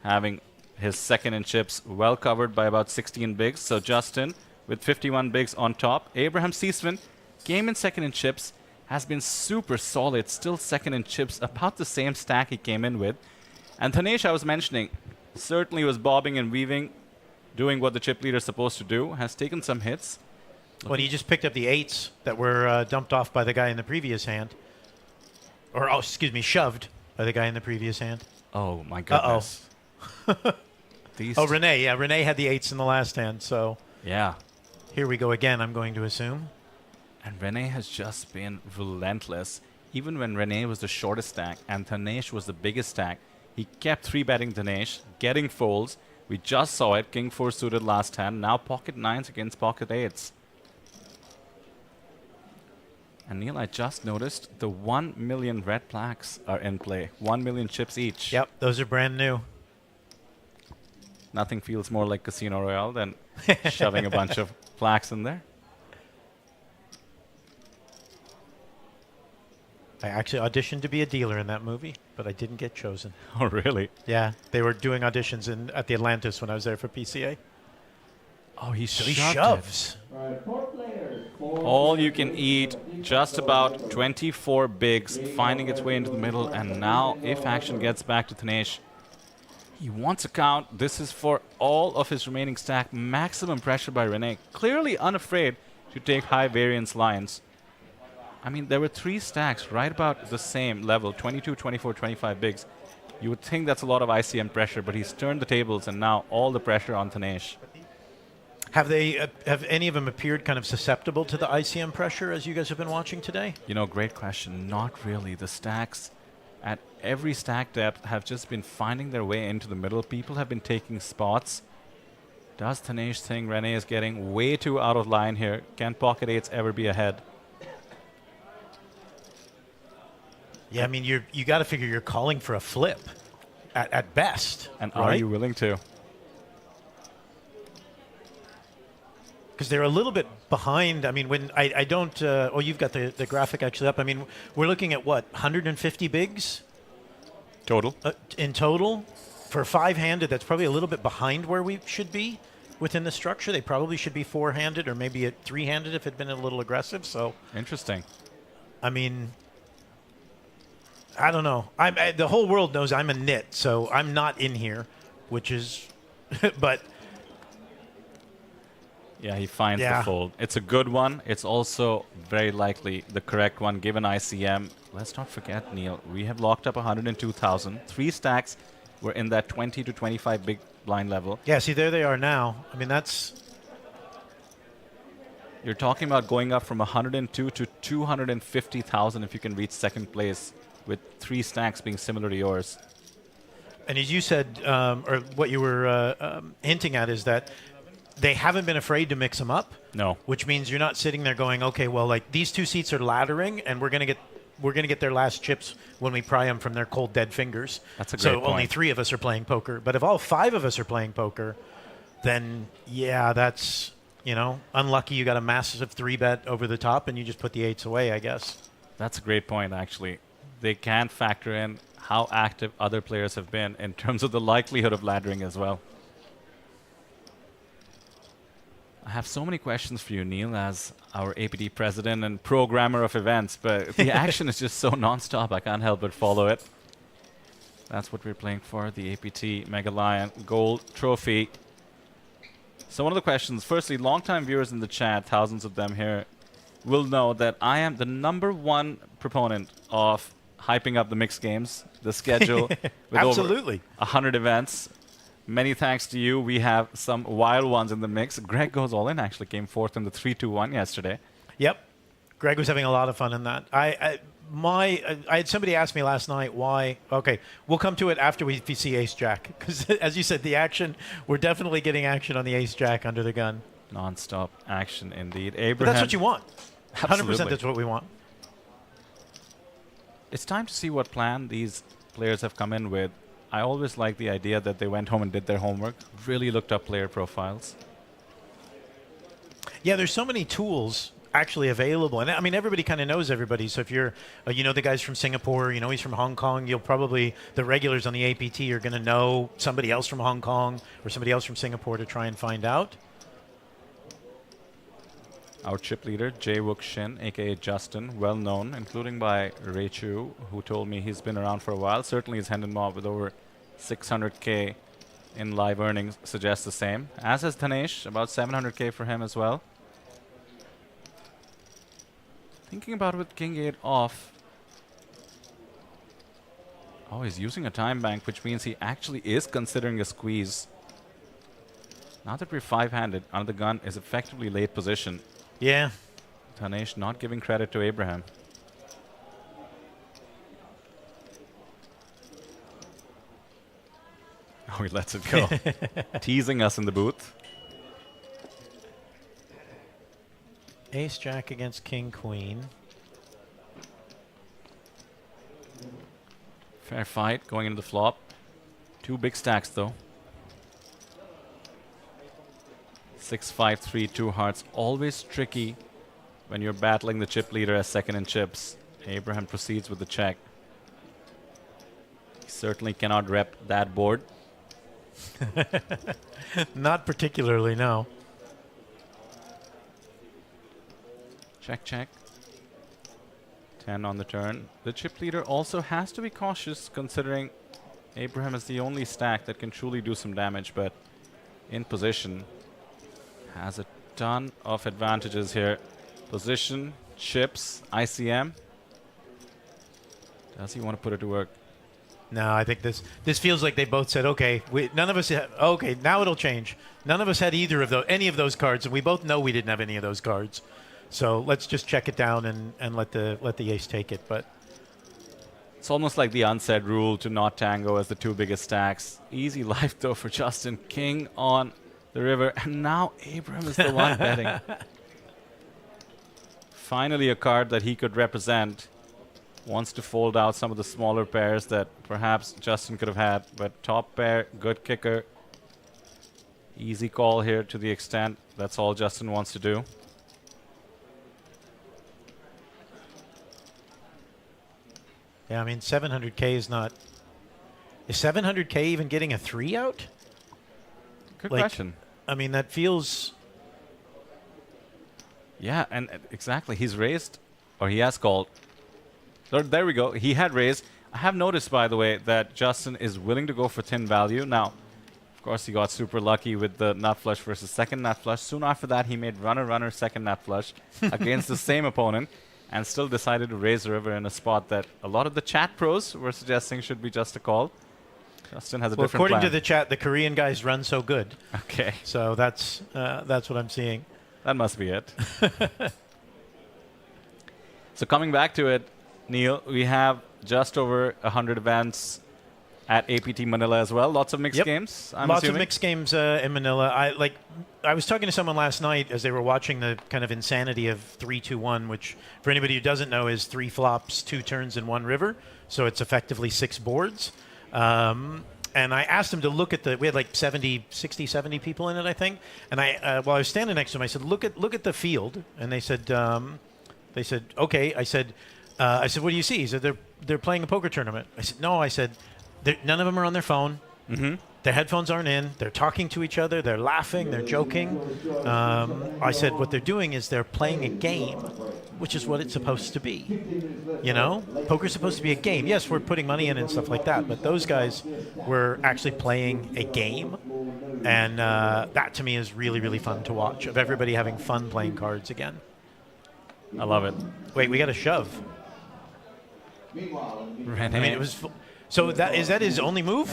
having his second in chips well covered by about 16 bigs. So Justin with 51 bigs on top. Abraham Seesman came in second in chips, has been super solid, still second in chips, about the same stack he came in with. And Dhanesh, I was mentioning, certainly was bobbing and weaving, doing what the chip leader is supposed to do, has taken some hits. Well, he just picked up the 8s that were dumped off by the guy in the previous hand. Or, oh, excuse me, shoved by the guy in the previous hand. Oh, my goodness. Oh, Renee. Yeah, Renee had the 8s in the last hand, so. Yeah. Here we go again, I'm going to assume. And Renee has just been relentless. Even when Renee was the shortest stack and Dhanesh was the biggest stack, he kept 3-betting Dhanesh, getting folds. We just saw it, King 4 suited last hand, now pocket 9s against pocket 8s. And Neil, I just noticed the 1 million red plaques are in play. 1 million chips each. Yep, those are brand new. Nothing feels more like Casino Royale than shoving a bunch of plaques in there. I actually auditioned to be a dealer in that movie, but I didn't get chosen. Oh, really? Yeah, they were doing auditions at the Atlantis when I was there for PCA. Oh, he shoves. All you can eat, just about 24 bigs, finding its way into the middle. And now, if action gets back to Dhanesh, he wants a count. This is for all of his remaining stack. Maximum pressure by Renee. Clearly unafraid to take high variance lines. I mean, there were 3 stacks right about the same level, 22, 24, 25 bigs. You would think that's a lot of ICM pressure, but he's turned the tables, and now all the pressure on Dhanesh. Have any of them appeared kind of susceptible to the ICM pressure as you guys have been watching today? You know, great question. Not really. The stacks at every stack depth have just been finding their way into the middle. People have been taking spots. Does Dhanesh think Renee is getting way too out of line here? Can pocket eights ever be ahead? Yeah, I mean, you got to figure you're calling for a flip at best. And right? are you willing to? Because they're a little bit behind. I mean, when I don't. Oh, you've got the graphic actually up. I mean, we're looking at what, 150 bigs total in total for five-handed. That's probably a little bit behind where we should be within the structure. They probably should be four-handed or maybe a three-handed if it had been a little aggressive. So interesting. I mean, I don't know. The whole world knows I'm a nit, so I'm not in here, which is, but. Yeah, he finds the fold. It's a good one. It's also very likely the correct one given ICM. Let's not forget, Neil, we have locked up 102,000. 3 stacks were in that 20 to 25 big blind level. Yeah, see, there they are now. I mean, that's... You're talking about going up from 102 to 250,000 if you can reach second place with 3 stacks being similar to yours. And as you said, or what you were hinting at is that they haven't been afraid to mix them up. No. Which means you're not sitting there going, okay, well, like these 2 seats are laddering, and we're gonna get their last chips when we pry them from their cold dead fingers. That's a great point. So only 3 of us are playing poker. But if all 5 of us are playing poker, then yeah, that's, you know, unlucky. You got a massive 3-bet over the top, and you just put the 8s away, I guess. That's a great point, actually. They can factor in how active other players have been in terms of the likelihood of laddering as well. I have so many questions for you, Neil, as our APT president and programmer of events, but the action is just so non-stop, I can't help but follow it. That's what we're playing for, the APT Mega Lion Gold Trophy. So one of the questions, firstly, longtime viewers in the chat, thousands of them here, will know that I am the #1 proponent of hyping up the mixed games, the schedule with Absolutely. over 100 events. Many thanks to you. We have some wild ones in the mix. Greg Goes All In actually came 4th in the 3-2-1 yesterday. Yep. Greg was having a lot of fun in that. I had somebody ask me last night why. Okay, we'll come to it after we see Ace Jack. Because as you said, the action, we're definitely getting action on the Ace Jack under the gun. Non-stop action indeed. Abraham. But that's what you want. Absolutely. 100% that's what we want. It's time to see what plan these players have come in with. I always like the idea that they went home and did their homework, really looked up player profiles. Yeah, there's so many tools actually available. And I mean, everybody kind of knows everybody. So if you're, you know, the guys from Singapore, you know, he's from Hong Kong, you'll probably, the regulars on the APT are going to know somebody else from Hong Kong or somebody else from Singapore to try and find out. Our chip leader, Jae Wook Shin, a.k.a. Justin, well known, including by Ray Chu, who told me he's been around for a while. Certainly his Hendon Mob with over 600K in live earnings suggests the same. As has Dhanesh, about 700K for him as well. Thinking about it with King 8 off. Oh, he's using a time bank, which means he actually is considering a squeeze. Now that we're 5-handed, under the gun is effectively late position. Yeah. Dhanesh not giving credit to Abraham. Oh, he lets it go. Teasing us in the booth. Ace Jack against King Queen. Fair fight going into the flop. 2 big stacks though. 6-5, 3-2 hearts. Always tricky when you're battling the chip leader as second in chips. Abraham proceeds with the check. He certainly cannot rep that board. Not particularly, no. Check, check. 10 on the turn. The chip leader also has to be cautious considering Abraham is the only stack that can truly do some damage, but in position. Has a ton of advantages here. Position, chips, ICM. Does he want to put it to work? No, I think this feels like they both said, okay, none of us okay, now it'll change. None of us had any of those cards, and we both know we didn't have any of those cards. So let's just check it down and let the ace take it. But it's almost like the unsaid rule to not tango as the two biggest stacks. Easy life though for Justin. King on the river, and now Abraham is the one betting. Finally a card that he could represent. Wants to fold out some of the smaller pairs that perhaps Justin could have had, but top pair, good kicker. Easy call here to the extent that's all Justin wants to do. Yeah, I mean, 700K is not... Is 700K even getting a 3 out? Good question. I mean, that feels... Yeah, and exactly. He's raised, or he has called. There we go. He had raised. I have noticed, by the way, that Justin is willing to go for thin value. Now, of course, he got super lucky with the nut flush versus second nut flush. Soon after that, he made runner, second nut flush against the same opponent and still decided to raise the river in a spot that a lot of the chat pros were suggesting should be just a call. Justin has a different plan. According to the chat, the Korean guys run so good. Okay. So that's what I'm seeing. That must be it. So coming back to it, Neil, we have just over 100 events at APT Manila as well. Lots of mixed games, I'm Lots assuming. of mixed games in Manila. I was talking to someone last night as they were watching the kind of insanity of 3-2-1, which for anybody who doesn't know is 3 flops, 2 turns, and 1 river. So it's effectively 6 boards. And I asked him to look at we had like 60, 70 people in it, I think. And while I was standing next to him, I said, look at the field. And they said, okay. I said, what do you see? He said, they're playing a poker tournament. I said, no. I said, none of them are on their phone. Mm-hmm. Their headphones aren't in. They're talking to each other. They're laughing. They're joking. I said, what they're doing is they're playing a game, which is what it's supposed to be. You know? Poker's supposed to be a game. Yes, we're putting money in and stuff like that, but those guys were actually playing a game. And that, to me, is really, really fun to watch, of everybody having fun playing cards again. I love it. Wait, we got a shove. Renee. I mean, it was... So is that his only move?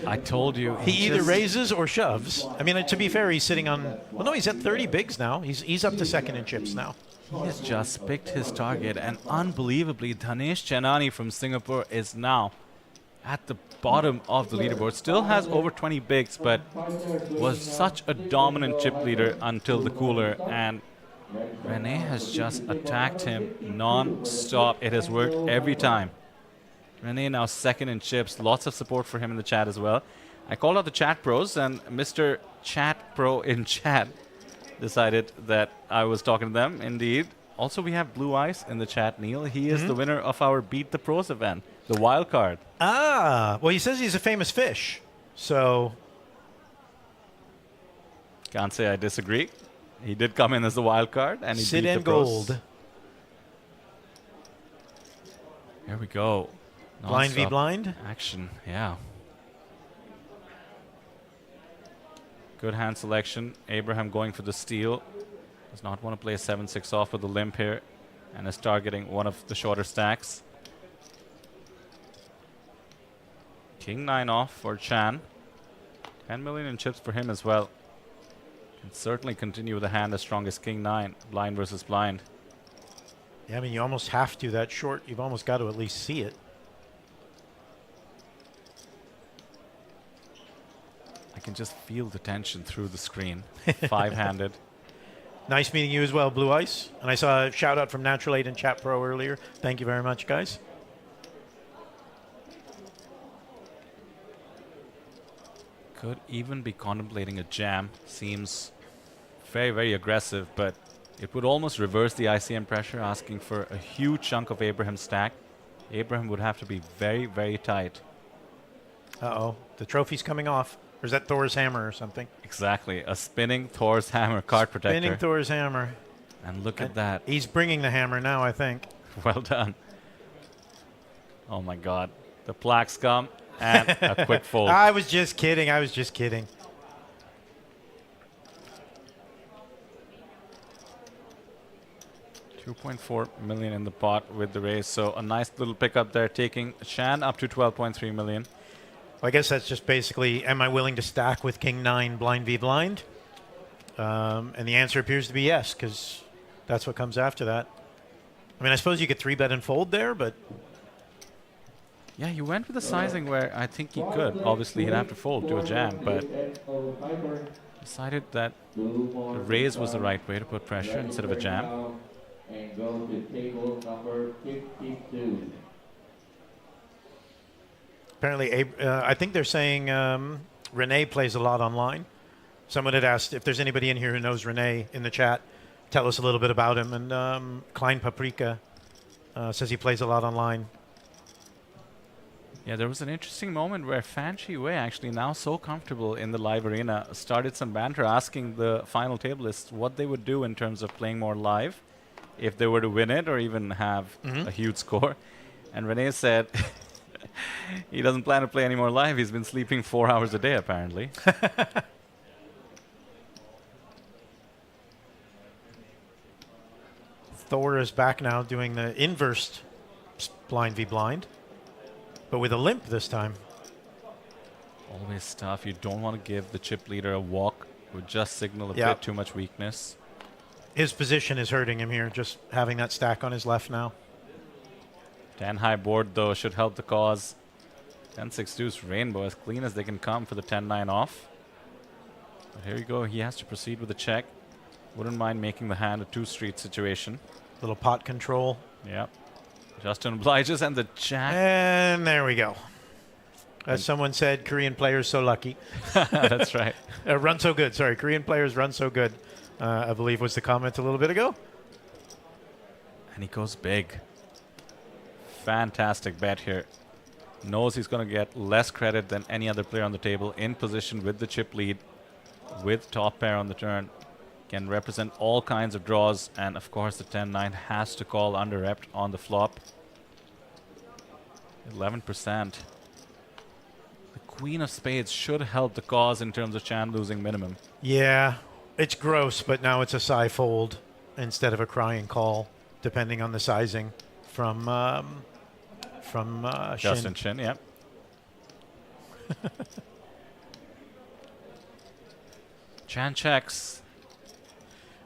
I told you. He either raises or shoves. I mean, to be fair, he's sitting on... Well, no, he's at 30 bigs now. He's up to second in chips now. He has just picked his target, and unbelievably, Dhanesh Chainani from Singapore is now at the bottom of the leaderboard. Still has over 20 bigs, but was such a dominant chip leader until the cooler, and Renee has just attacked him non-stop. It has worked every time. Renee now second in chips. Lots of support for him in the chat as well. I called out the chat pros, and Mr. Chat Pro in chat decided that I was talking to them. Indeed. Also, we have Blue Ice in the chat, Neil. He is the winner of our Beat the Pros event, the wild card. Ah, well, he says he's a famous fish, so... Can't say I disagree. He did come in as the wild card, and he Sid beat and the pros. gold. Here we go. Blind v Non-stop blind? Action, yeah. Good hand selection. Abraham going for the steal. Does not want to play a 7-6 off with the limp here, and is targeting one of the shorter stacks. King 9 off for Chan. 10 million in chips for him as well. Can certainly continue with a hand as strong as King 9. Blind versus blind. Yeah, I mean, you almost have to. That short, you've almost got to at least see it. I can just feel the tension through the screen. 5-handed. Nice meeting you as well, Blue Ice. And I saw a shout out from Natural 8 and Chat Pro earlier. Thank you very much, guys. Could even be contemplating a jam. Seems very, very aggressive, but it would almost reverse the ICM pressure, asking for a huge chunk of Abraham's stack. Abraham would have to be very, very tight. Uh-oh. The trophy's coming off. Or is that Thor's hammer or something? Exactly. A spinning Thor's hammer card protector. Spinning Thor's hammer. And look at that. He's bringing the hammer now, I think. Well done. Oh, my God. The plaques come and a quick fold. I was just kidding. I was just kidding. 2.4 million in the pot with the raise. So a nice little pickup there, taking Chan up to 12.3 million. Well, I guess that's just basically, am I willing to stack with King 9 blind v blind? And the answer appears to be yes, because that's what comes after that. I mean, I suppose you could 3-bet and fold there, but... Yeah, you went with the sizing where I think he could. Obviously, he'd have to fold to a jam, but decided that the raise was the right way to put pressure instead of a jam. And go to table number 52. Apparently, I think they're saying Renee plays a lot online. Someone had asked if there's anybody in here who knows Renee in the chat. Tell us a little bit about him. And Klein Paprika says he plays a lot online. Yeah, there was an interesting moment where Fan Chi Wei, actually now so comfortable in the live arena, started some banter asking the final tablists what they would do in terms of playing more live if they were to win it or even have a huge score. And Renee said he doesn't plan to play any more live. He's been sleeping 4 hours a day, apparently. Thor is back now doing the inverse blind v blind, but with a limp this time. Always tough. You don't want to give the chip leader a walk. It would just signal a bit too much weakness. His position is hurting him here, just having that stack on his left now. 10 high board, though, should help the cause. 10-6 deuce rainbow, as clean as they can come for the 10-9 off. But here you go. He has to proceed with a check. Wouldn't mind making the hand a two-street situation. Little pot control. Yep. Justin obliges, and the jack. And there we go. As someone said, Korean players so lucky. That's right. Run so good. Sorry, Korean players run so good, I believe was the comment a little bit ago. And he goes big. Fantastic bet here. Knows he's going to get less credit than any other player on the table. In position with the chip lead, with top pair on the turn. Can represent all kinds of draws. And of course, the 10-9 has to call under rep on the flop. 11%. The Queen of Spades should help the cause in terms of Chan losing minimum. Yeah, it's gross, but now it's a side fold instead of a crying call, depending on the sizing from Justin Chin, yeah. Chan checks.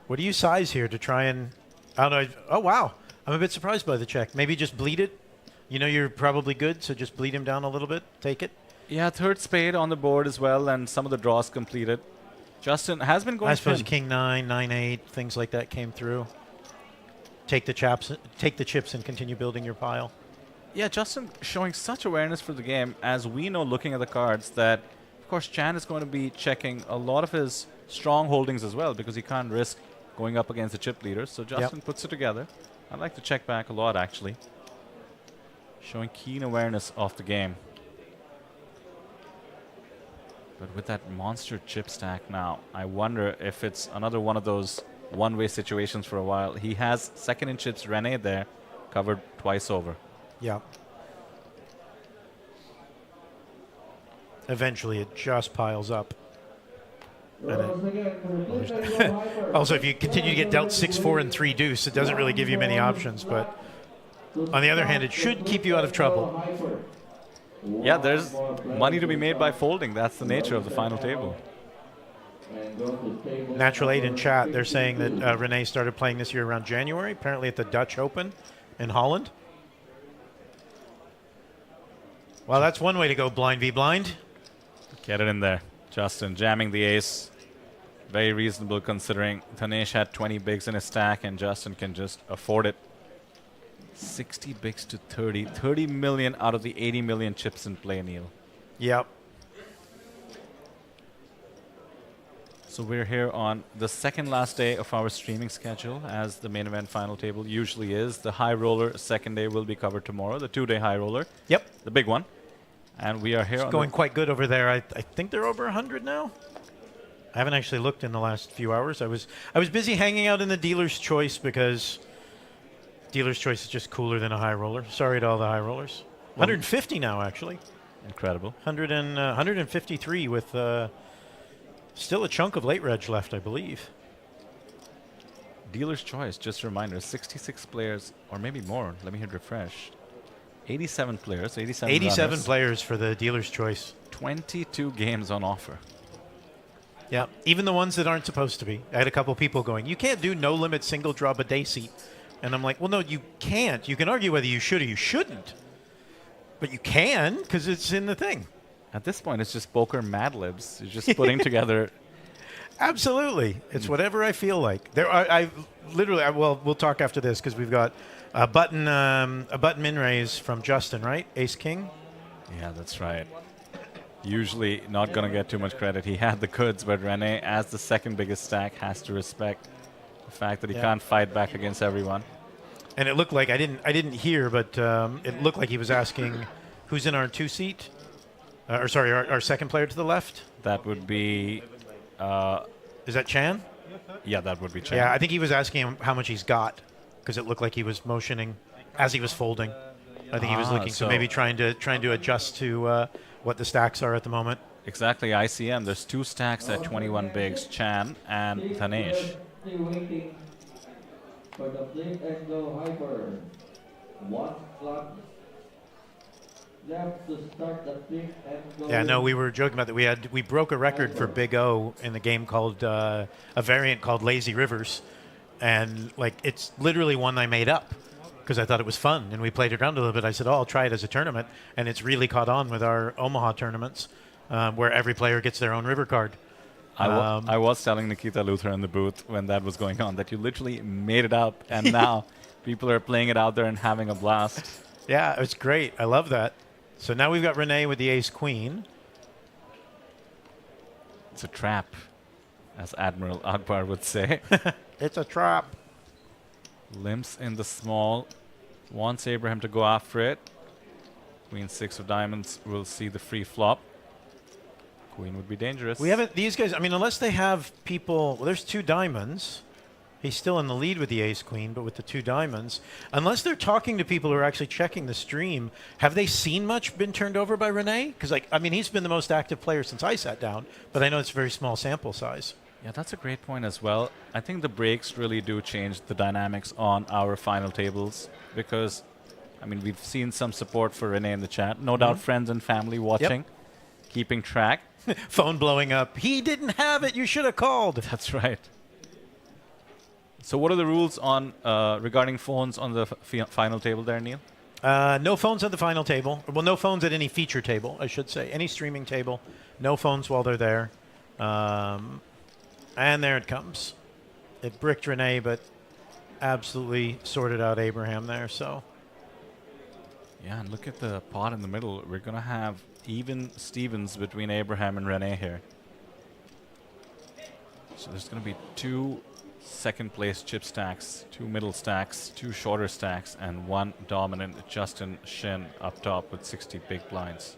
What do you size here to try and... Oh, wow. I'm a bit surprised by the check. Maybe just bleed it. You know you're probably good, so just bleed him down a little bit. Take it. Yeah, third spade on the board as well, and some of the draws completed. Justin has been going. I suppose King 9, 9-8, things like that came through. Take the chips and continue building your pile. Yeah, Justin showing such awareness for the game, as we know looking at the cards, that of course Chan is going to be checking a lot of his strong holdings as well, because he can't risk going up against the chip leader. So Justin puts it together. I like to check back a lot, actually. Showing keen awareness of the game. But with that monster chip stack now, I wonder if it's another one of those one-way situations for a while. He has second in chips Renee there, covered twice over. Yeah. Eventually, it just piles up. Also, if you continue to get dealt 6-4 and 3 deuce, it doesn't really give you many options. But on the other hand, it should keep you out of trouble. Yeah, there's money to be made by folding. That's the nature of the final table. Natural 8 in chat, they're saying that Renee started playing this year around January, apparently at the Dutch Open in Holland. Well, that's one way to go blind v blind. Get it in there. Justin jamming the ace. Very reasonable considering Dhanesh had 20 bigs in his stack and Justin can just afford it. 60 bigs to 30. 30 million out of the 80 million chips in play, Neil. Yep. So we're here on the second last day of our streaming schedule, as the main event final table usually is. The high roller second day will be covered tomorrow. The 2-day high roller. Yep. The big one. And we are here. It's going quite good over there. I think they're over 100 now. I haven't actually looked in the last few hours. I was busy hanging out in the dealer's choice because dealer's choice is just cooler than a high roller. Sorry to all the high rollers. 150 now, actually. Incredible. 153 with still a chunk of late reg left, I believe. dealer's choice, just a reminder, 66 players, or maybe more. Let me hit refresh. 87 players, 87 runners, players for the dealer's choice. 22 games on offer. Yeah, even the ones that aren't supposed to be. I had a couple people going, you can't do no limit single draw Badesi. And I'm like, well, no, you can't. You can argue whether you should or you shouldn't. But you can, because it's in the thing. At this point, it's just poker Mad Libs. You're just putting together. Absolutely. It's whatever I feel like. There are, I literally, well, we'll talk after this because we've got a button min raise from Justin, right? Ace King? Yeah, that's right. Usually not going to get too much credit. He had the goods, but Renee, as the second biggest stack, has to respect the fact that he can't fight back against everyone. And it looked like, I didn't hear, but it looked like he was asking who's in our 2 seat? Or sorry, our second player to the left? That would be... is that Chan? Yeah, that would be Chan. Yeah, I think he was asking him how much he's got, because it looked like he was motioning as he was folding. I think he was looking, so maybe trying to adjust to what the stacks are at the moment. Exactly, ICM. There's 2 stacks at 21 bigs, Chan and Dhanesh. For the Flip and Go Hyper, 1 slot left to start the Flip and Go. Yeah, no, we were joking about that. We broke a record for Big O in the game called a variant called Lazy Rivers, and like it's literally one I made up because I thought it was fun, and we played around a little bit. I said, "Oh, I'll try it as a tournament," and it's really caught on with our Omaha tournaments, where every player gets their own river card. I was telling Nikita Luther in the booth when that was going on that you literally made it up, and now people are playing it out there and having a blast. Yeah, it's great. I love that. So now we've got Renee with the ace-queen. It's a trap, as Admiral Akbar would say. It's a trap. Limps in the small. Wants Abraham to go after it. Queen 6 of diamonds will see the free flop. Queen would be dangerous. We haven't, these guys, I mean, unless they have people, well, there's 2 diamonds. He's still in the lead with the ace-queen, but with the 2 diamonds. Unless they're talking to people who are actually checking the stream, have they seen much been turned over by Renee? Because, like, I mean, he's been the most active player since I sat down, but I know it's a very small sample size. Yeah, that's a great point as well. I think the breaks really do change the dynamics on our final tables because, I mean, we've seen some support for Renee in the chat. No doubt friends and family watching, keeping track. Phone blowing up. He didn't have it. You should have called. That's right. So what are the rules on regarding phones on the final table there, Neil? No phones at the final table. Well, no phones at any feature table, I should say. Any streaming table. No phones while they're there. And there it comes. It bricked Renee, but absolutely sorted out Abraham there. So. Yeah, and look at the pot in the middle. We're going to have even Stevens between Abraham and Renee here. So there's going to be 2 second place chip stacks, 2 middle stacks, 2 shorter stacks, and 1 dominant Justin Shin up top with 60 big blinds.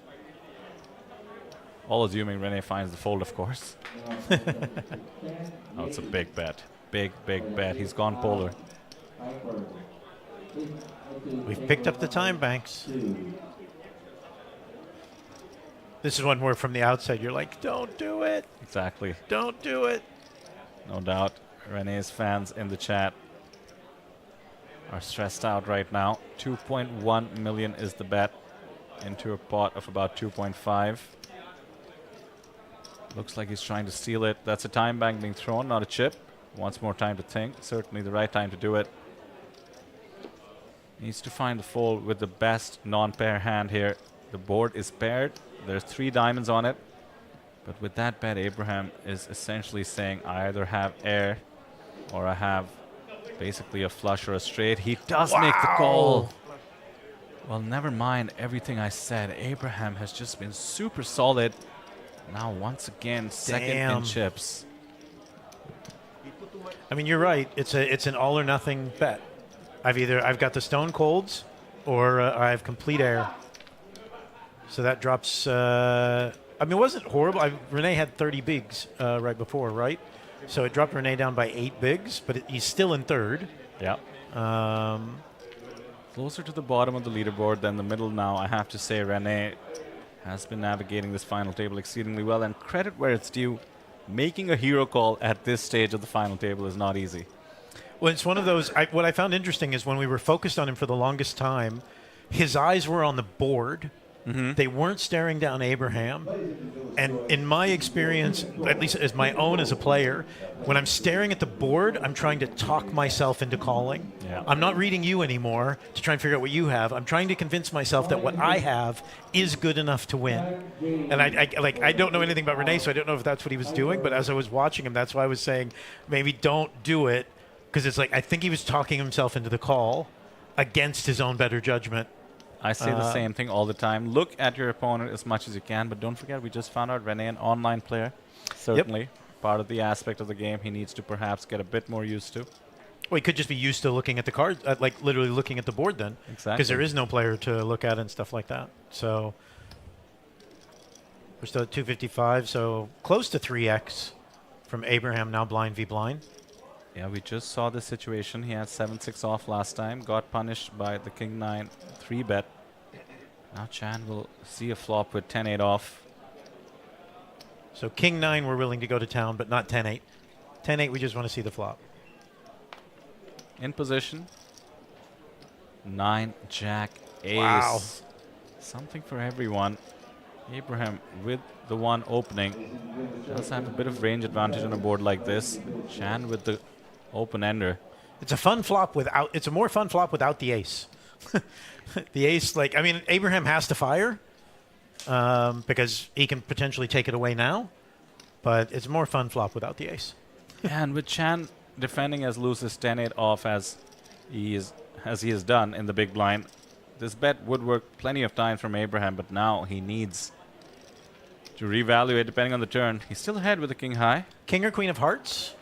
All assuming Renee finds the fold, of course. Oh, it's a big bet. Big bet. He's gone polar. We've picked up the time banks. This is one where from the outside you're like, don't do it. Exactly. Don't do it. No doubt. Renee's fans in the chat are stressed out right now. 2.1 million is the bet into a pot of about 2.5. Looks like he's trying to steal it. That's a time bank being thrown, not a chip. Wants more time to think. Certainly the right time to do it. Needs to find the fold with the best non-pair hand here. The board is paired. There's 3 diamonds on it. But with that bet, Abraham is essentially saying I either have air or I have basically a flush or a straight. He does make the call. Well, never mind everything I said. Abraham has just been super solid. Now, once again, second in chips. I mean, you're right. It's an all or nothing bet. I've got the stone colds or I have complete air. So that drops. I mean, it wasn't horrible. Renee had 30 bigs right before, right? So it dropped Renee down by 8 bigs, but he's still in third. Yeah. Closer to the bottom of the leaderboard than the middle now. I have to say Renee has been navigating this final table exceedingly well, and credit where it's due. Making a hero call at this stage of the final table is not easy. Well, it's one of those. What I found interesting is when we were focused on him for the longest time, his eyes were on the board. They weren't staring down Abraham. And in my experience, at least as my own as a player, when I'm staring at the board, I'm trying to talk myself into calling. Yeah. I'm not reading you anymore to try and figure out what you have. I'm trying to convince myself that what I have is good enough to win. And I don't know anything about Renee, so I don't know if that's what he was doing. But as I was watching him, that's why I was saying maybe don't do it, because it's like I think he was talking himself into the call against his own better judgment. I say the same thing all the time. Look at your opponent as much as you can, but don't forget, we just found out Renee, an online player. Certainly part of the aspect of the game he needs to perhaps get a bit more used to. Well, he could just be used to looking at the cards, like literally looking at the board then. Exactly. Because there is no player to look at and stuff like that. So we're still at 255, so close to 3x from Abraham, now blind v blind. Yeah, we just saw this situation. He had 7-6 off last time, got punished by the King-9 3-bet. Now Chan will see a flop with 10-8 off. So King-9 we're willing to go to town, but not 10-8. 10-8 we just want to see the flop. In position. 9, Jack, Ace. Wow. Something for everyone. Abraham with the one opening does have a bit of range advantage on a board like this. Chan with the open ender. It's a fun flop without. It's a more fun flop without the ace. The ace, like, I mean, Abraham has to fire because he can potentially take it away now, but it's a more fun flop without the ace. And with Chan defending as loose as 10-8 off as he has done in the big blind, this bet would work plenty of times from Abraham, but now he needs to reevaluate depending on the turn. He's still ahead with the king high. King or queen of hearts?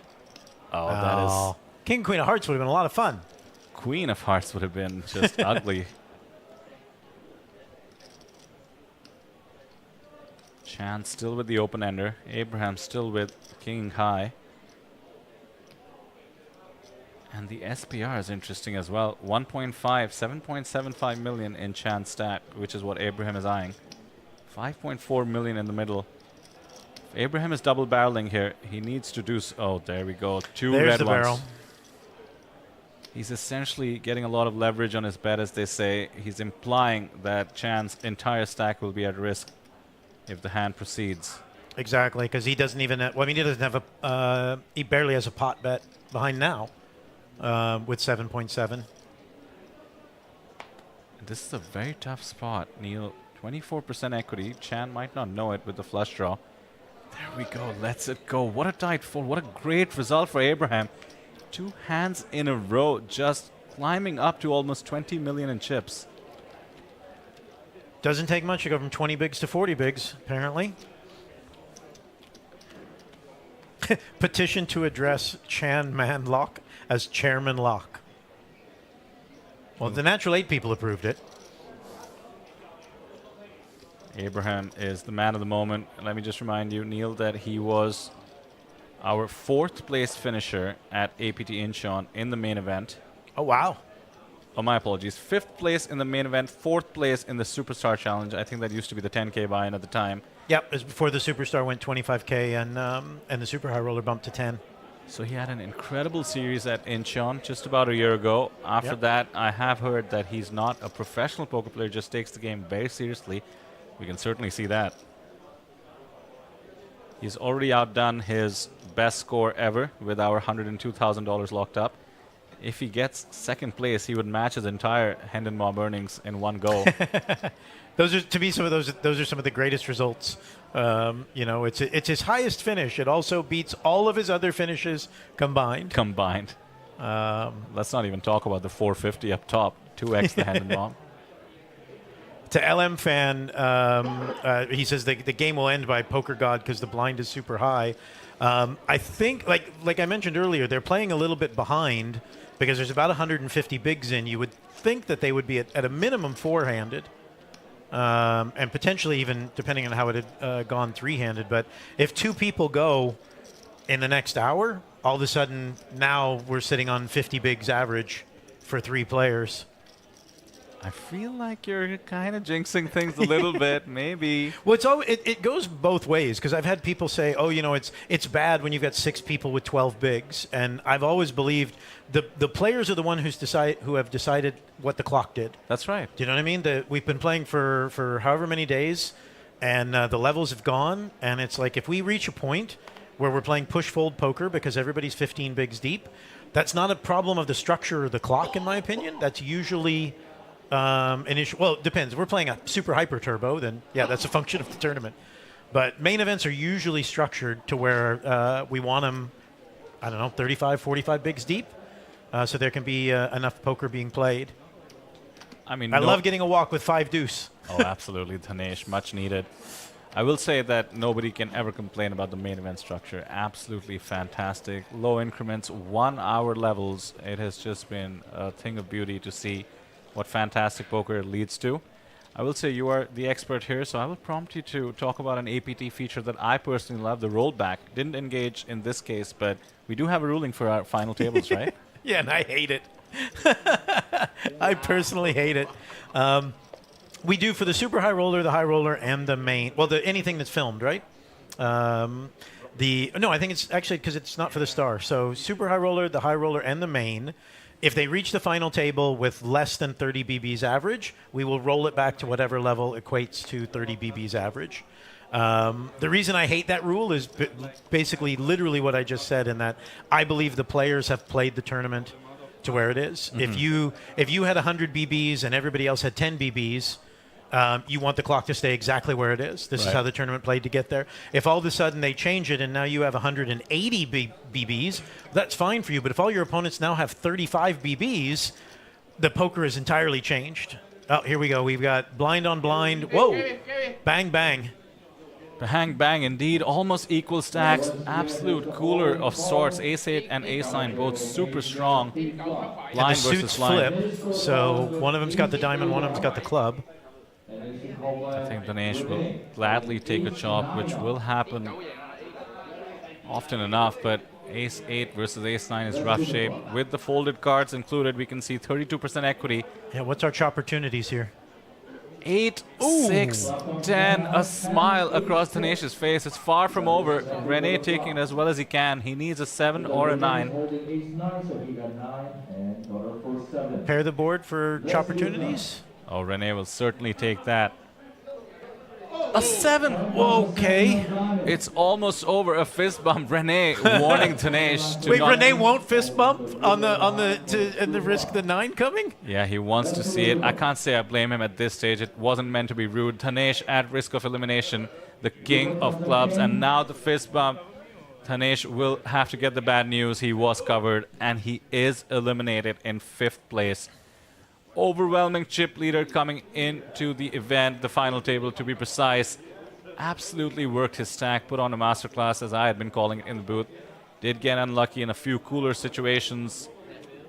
Oh, that is... King, queen of hearts would have been a lot of fun. Queen of hearts would have been just ugly. Chan still with the open ender. Abraham still with king high. And the SPR is interesting as well. 1.5, 7.75 million in Chan's stack, which is what Abraham is eyeing. 5.4 million in the middle. If Abraham is double barreling here, he needs to do oh, there we go. Two There's red the ones. barrel. He's essentially getting a lot of leverage on his bet, as they say. He's implying that Chan's entire stack will be at risk if the hand proceeds. Exactly, because he doesn't even have, well, I mean, he doesn't have a, he barely has a pot bet behind now with 7.7. This is a very tough spot, Neil. 24% equity. Chan might not know it with the flush draw. There we go. Lets it go. What a tight fold. What a great result for Abraham. 2 hands in a row, just climbing up to almost 20 million in chips. Doesn't take much to go from 20 bigs to 40 bigs, apparently. Petition to address Chan Man Lock as Chairman Lock. Well, the Natural 8 people approved it. Abraham is the man of the moment. Let me just remind you, Neil, that he was our 4th place finisher at APT Incheon in the main event. Oh, wow. Oh, my apologies. 5th place in the main event, 4th place in the Superstar Challenge. I think that used to be the 10K buy-in at the time. Yep, it was before the Superstar went 25K and the Super High Roller bumped to 10. So he had an incredible series at Incheon just about a year ago. After that, I have heard that he's not a professional poker player, just takes the game very seriously. We can certainly see that. He's already outdone his best score ever with our $102,000 locked up. If he gets 2nd place, he would match his entire Hendon Mob earnings in one go. Those are, to me, some of those are some of the greatest results. You know, it's his highest finish. It also beats all of his other finishes combined. Let's not even talk about the 450 up top, 2x the Hendon Mob. To LM Fan, he says the game will end by Poker God because the blind is super high. I think, like I mentioned earlier, they're playing a little bit behind because there's about 150 bigs in. You would think that they would be at a minimum 4-handed, and potentially even, depending on how it had gone, 3-handed. But if 2 people go in the next hour, all of a sudden now we're sitting on 50 bigs average for 3 players. I feel like you're kind of jinxing things a little bit, maybe. Well, it goes both ways, because I've had people say, oh, it's bad when you've got 6 people with 12 bigs, and I've always believed the players are the one who have decided what the clock did. That's right. Do you know what I mean? We've been playing for however many days, and the levels have gone, and it's like if we reach a point where we're playing push-fold poker because everybody's 15 bigs deep, that's not a problem of the structure or the clock, in my opinion. That's usually an issue. Well, it depends. If we're playing a super hyper turbo, then yeah, that's a function of the tournament. But main events are usually structured to where we want them, 35, 45 bigs deep, so there can be enough poker being played. I mean, I love getting a walk with 5 deuce. Oh, absolutely, Dhanesh, much needed. I will say that nobody can ever complain about the main event structure. Absolutely fantastic. Low increments, 1 hour levels. It has just been a thing of beauty to see what fantastic poker it leads to. I will say you are the expert here, so I will prompt you to talk about an APT feature that I personally love, the rollback. Didn't engage in this case, but we do have a ruling for our final tables, right? Yeah, and I hate it. I personally hate it. We do for the super high roller, the high roller, and the main. Well, anything that's filmed, right? No, I think it's actually because it's not for the star. So super high roller, the high roller, and the main. If they reach the final table with less than 30 BBs average, we will roll it back to whatever level equates to 30 BBs average. The reason I hate that rule is basically literally what I just said, in that I believe the players have played the tournament to where it is. Mm-hmm. If you had 100 BBs and everybody else had 10 BBs, you want the clock to stay exactly where it is. This is how the tournament played to get there. If all of a sudden they change it and now you have 180 BBs, that's fine for you. But if all your opponents now have 35 BBs, the poker is entirely changed. Oh, here we go. We've got blind on blind. Whoa. Bang, bang. Bang, bang, indeed. Almost equal stacks. Absolute cooler of sorts. Ace-8 and Ace-9, both super strong. Blind And the suits versus blind. flip. So one of them's got the diamond, one of them's got the club. I think Dhanesh will gladly take a chop, which will happen often enough, but Ace-8 versus Ace-9 is rough shape. With the folded cards included, we can see 32% equity. Yeah, what's our opportunities here? 8, 6, 10, a smile across Dhanesh's face. It's far from over. Renee taking it as well as he can. He needs a 7 or a 9. Pair the board for opportunities. Oh, Renee will certainly take that. A 7! Okay. It's almost over. A fist bump. Renee warning Dhanesh to Wait, not... Renee won't fist bump on the risk the 9 coming? Yeah, he wants to see it. I can't say I blame him at this stage. It wasn't meant to be rude. Dhanesh at risk of elimination, the king of clubs, and now the fist bump. Dhanesh will have to get the bad news. He was covered, and he is eliminated in 5th place. Overwhelming chip leader coming into the event, the final table to be precise. Absolutely worked his stack, put on a masterclass, as I had been calling it in the booth. Did get unlucky in a few cooler situations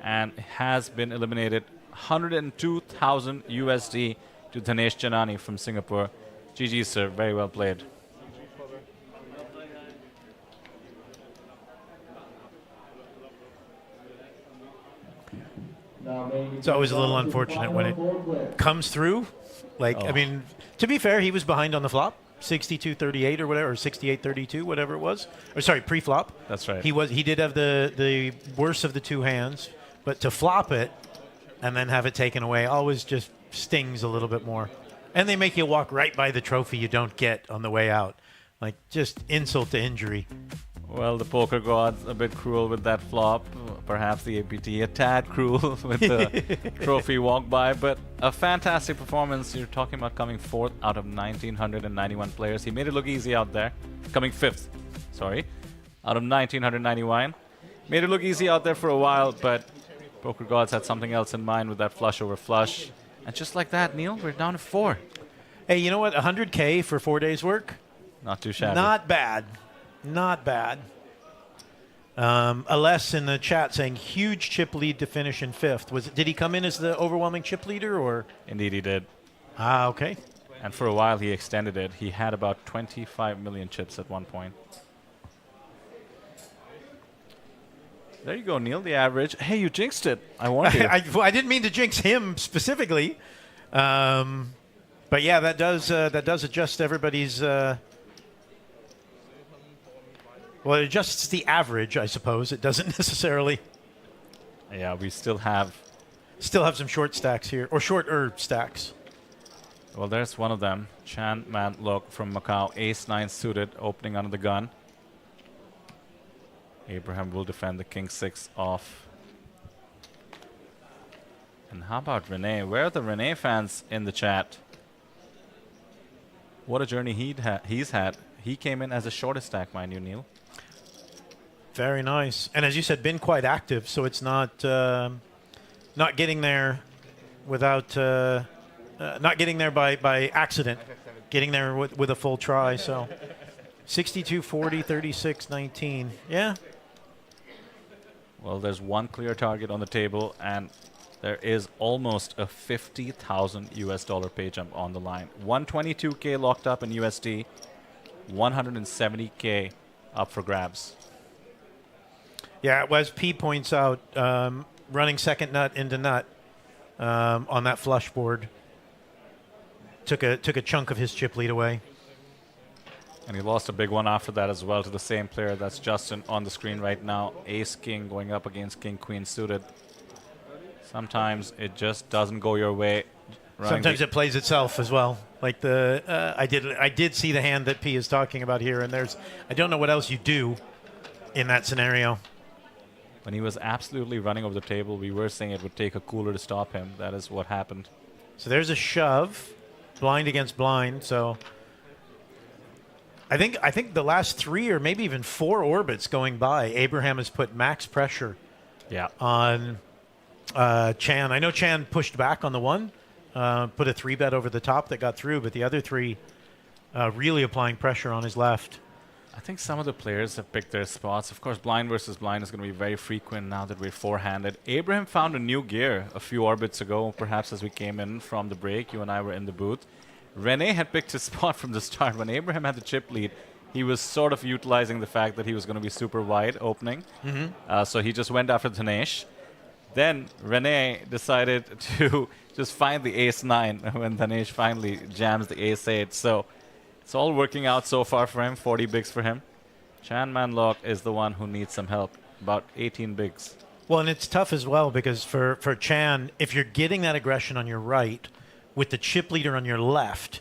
and has been eliminated. 102,000 USD to Dhanesh Chainani from Singapore. GG, sir. Very well played. It's always a little unfortunate when it comes through. I mean, to be fair, he was behind on the flop, 62-38 or whatever, or 68-32, whatever it was. Or sorry, pre-flop. That's right. He did have the worst of the 2 hands, but to flop it and then have it taken away always just stings a little bit more. And they make you walk right by the trophy you don't get on the way out. Like, just insult to injury. Well, the poker gods a bit cruel with that flop. Perhaps the APT a tad cruel with the trophy walk by, but a fantastic performance. You're talking about coming 4th out of 1,991 players. He made it look easy out there. Coming 5th, sorry, out of 1,991. Made it look easy out there for a while, but poker gods had something else in mind with that flush over flush. And just like that, Neil, we're down to 4. Hey, you know what? 100K for 4 days' work? Not too shabby. Not bad. Not bad. Aless in the chat saying huge chip lead to finish in 5th. Did he come in as the overwhelming chip leader, or? Indeed, he did. Ah, okay. And for a while, he extended it. He had about 25 million chips at one point. There you go, Neil, the average. Hey, you jinxed it. I warned you. I didn't mean to jinx him specifically. But yeah, that does adjust everybody's. Well, it adjusts the average, I suppose. It doesn't necessarily. Yeah, we still have some short stacks here, or shorter stacks. Well, there's one of them. Chan Man Lok from Macau, ace-9 suited, opening under the gun. Abraham will defend the king-6 off. And how about Renee? Where are the Renee fans in the chat? What a journey he's had. He came in as a shortest stack, mind you, Neil. Very nice. And as you said, been quite active, so it's not not getting there without not getting there by accident, getting there with a full try. So 62, 40, 36, 19. Yeah. Well, there's one clear target on the table, and there is almost a $50,000 US pay jump on the line. 122K locked up in USD, 170K up for grabs. Yeah, as P points out, running second nut into nut on that flush board took a chunk of his chip lead away. And he lost a big one after that as well to the same player. That's Justin on the screen right now. Ace-King going up against King-Queen suited. Sometimes it just doesn't go your way. Sometimes it plays itself as well. Like I did see the hand that P is talking about here, and I don't know what else you do in that scenario. When he was absolutely running over the table, we were saying it would take a cooler to stop him. That is what happened. So there's a shove, blind against blind. So I think the last 3 or maybe even 4 orbits going by, Abraham has put max pressure on Chan. I know Chan pushed back on the one, put a 3-bet over the top that got through, but the other 3 really applying pressure on his left. I think some of the players have picked their spots. Of course, blind versus blind is going to be very frequent now that we're four-handed. Abraham found a new gear a few orbits ago, perhaps as we came in from the break. You and I were in the booth. Renee had picked his spot from the start. When Abraham had the chip lead, he was sort of utilizing the fact that he was going to be super wide opening. So he just went after Dhanesh. Then Renee decided to just find the ace-9 when Dhanesh finally jams the ace-8. So it's all working out so far for him. 40 bigs for him. Chan Man Lok is the one who needs some help. About 18 bigs. Well, and it's tough as well because for Chan, if you're getting that aggression on your right with the chip leader on your left,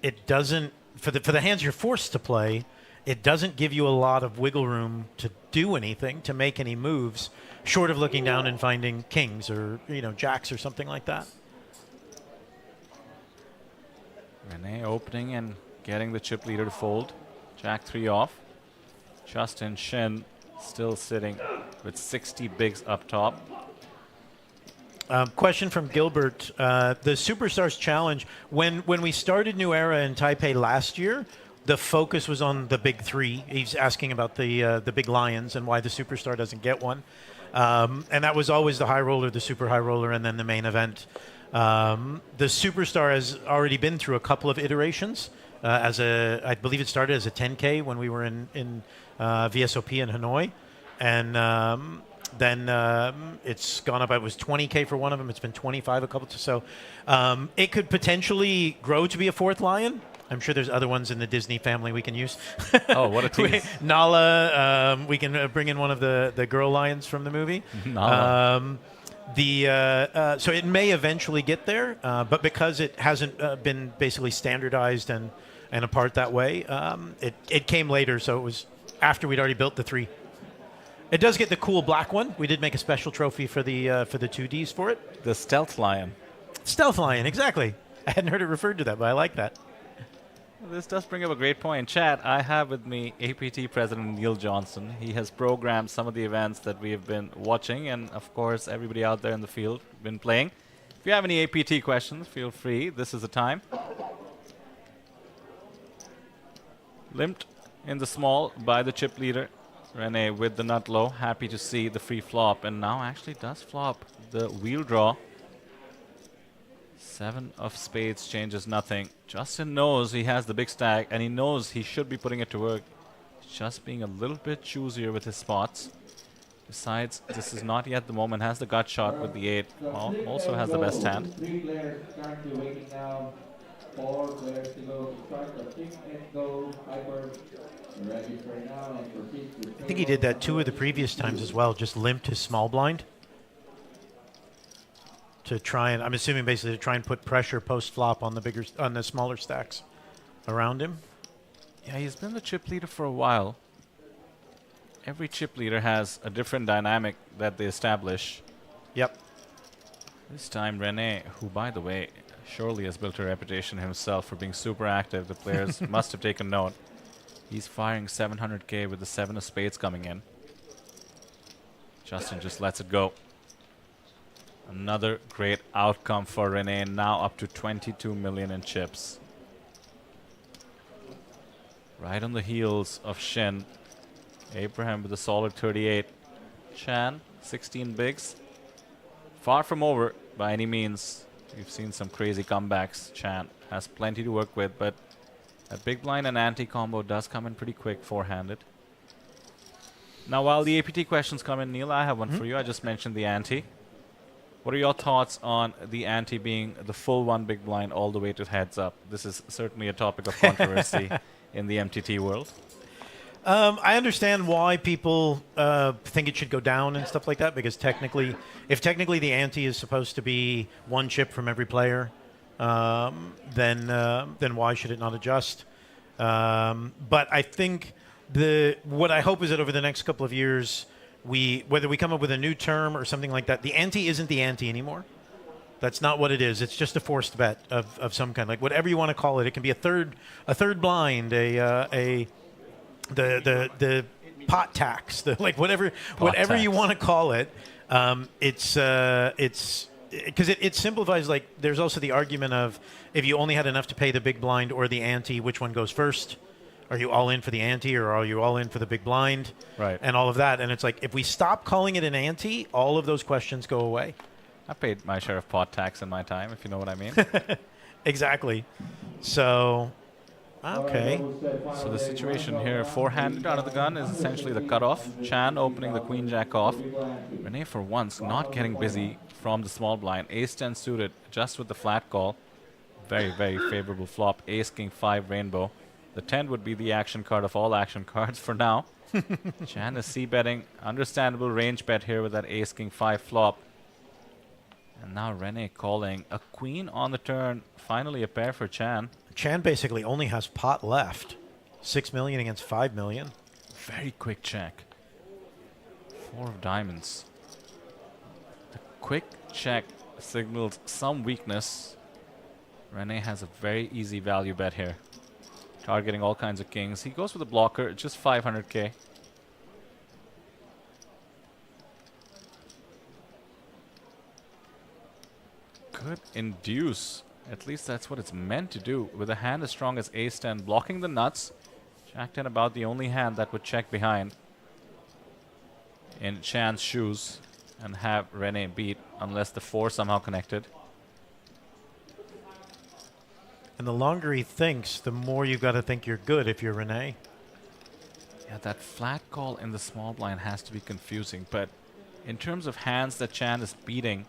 it doesn't, for the hands you're forced to play, it doesn't give you a lot of wiggle room to do anything, to make any moves, short of looking down and finding kings or jacks or something like that. Renee opening and getting the chip leader to fold. Jack 3 off. Justin Shin still sitting with 60 bigs up top. Question from Gilbert. The Superstars Challenge, when we started New Era in Taipei last year, the focus was on the big 3. He's asking about the big lions and why the Superstar doesn't get one. And that was always the high roller, the super high roller, and then the main event. The Superstar has already been through a couple of iterations. I believe it started as a 10K when we were in VSOP in Hanoi. And then it's gone up. It was 20K for one of them. It's been 25 a couple. So it could potentially grow to be a 4th lion. I'm sure there's other ones in the Disney family we can use. Oh, what a tease. Nala, we can bring in one of the girl lions from the movie. Nala. So it may eventually get there, but because it hasn't been basically standardized and apart that way, it came later, so it was after we'd already built the 3. It does get the cool black one. We did make a special trophy for the 2Ds for it. The Stealth Lion. Stealth Lion, exactly. I hadn't heard it referred to that, but I like that. This does bring up a great point. Chat, I have with me APT President Neil Johnson. He has programmed some of the events that we have been watching, and of course, everybody out there in the field been playing. If you have any APT questions, feel free. This is the time. Limped in the small by the chip leader. Renee with the nut low. Happy to see the free flop, and now actually does flop the wheel draw. 7 of spades changes nothing. Justin knows he has the big stack, and he knows he should be putting it to work. Just being a little bit choosier with his spots. Besides, this is not yet the moment. Has the gut shot with the 8. Well, also has the best hand. 3 players currently waiting now. 4 players to go to start the pick and go. Hyper ready for now and proceed to I think he did that 2 of the previous times as well, just limped his small blind. To try and, I'm assuming basically to try and put pressure post-flop on the smaller stacks around him. Yeah, he's been the chip leader for a while. Every chip leader has a different dynamic that they establish. Yep. This time Renee, who by the way, surely has built a reputation himself for being super active. The players must have taken note. He's firing 700k with the 7 of spades coming in. Justin just lets it go. Another great outcome for Renee, now up to 22 million in chips. Right on the heels of Shin. Abraham with a solid 38. Chan, 16 bigs. Far from over by any means. We've seen some crazy comebacks. Chan has plenty to work with, but that big blind and ante combo does come in pretty quick four-handed. Now, while the APT questions come in, Neil, I have one for you. I just mentioned the ante. What are your thoughts on the ante being the full 1 big blind all the way to heads up? This is certainly a topic of controversy in the MTT world. I understand why people think it should go down and stuff like that, because if technically the ante is supposed to be 1 chip from every player, then why should it not adjust? But I think what I hope is that over the next couple of years, whether we come up with a new term or something like that, the ante isn't the ante anymore. That's not what it is. It's just a forced bet of some kind, like whatever you want to call it. It can be a third blind, the pot tax, whatever you want to call it. It's because it simplifies. Like, there's also the argument of if you only had enough to pay the big blind or the ante, which one goes first? Are you all in for the ante or are you all in for the big blind? Right. And all of that. And it's like, if we stop calling it an ante, all of those questions go away. I paid my share of pot tax in my time, if you know what I mean. Exactly. So, okay. So the situation here, four-handed out of the gun, is essentially the cutoff. Chan opening the queen-jack off. Renee, for once, not getting busy from the small blind. Ace-10 suited, just with the flat call. Very, very favorable flop. Ace-king-5 rainbow. The 10 would be the action card of all action cards for now. Chan is c-betting. Understandable range bet here with that ace-king-5 flop. And now Renee calling a queen on the turn. Finally a pair for Chan. Chan basically only has pot left. 6 million against 5 million. Very quick check. 4 of diamonds. The quick check signals some weakness. Renee has a very easy value bet here. Targeting all kinds of kings. He goes with a blocker, just 500k. Could induce. At least that's what it's meant to do. With a hand as strong as ace-10, blocking the nuts. Jack-10 about the only hand that would check behind in Chan's shoes and have Renee beat, unless the 4 somehow connected. And the longer he thinks, the more you got to think you're good if you're Renee. Yeah, that flat call in the small blind has to be confusing, but in terms of hands that Chan is beating,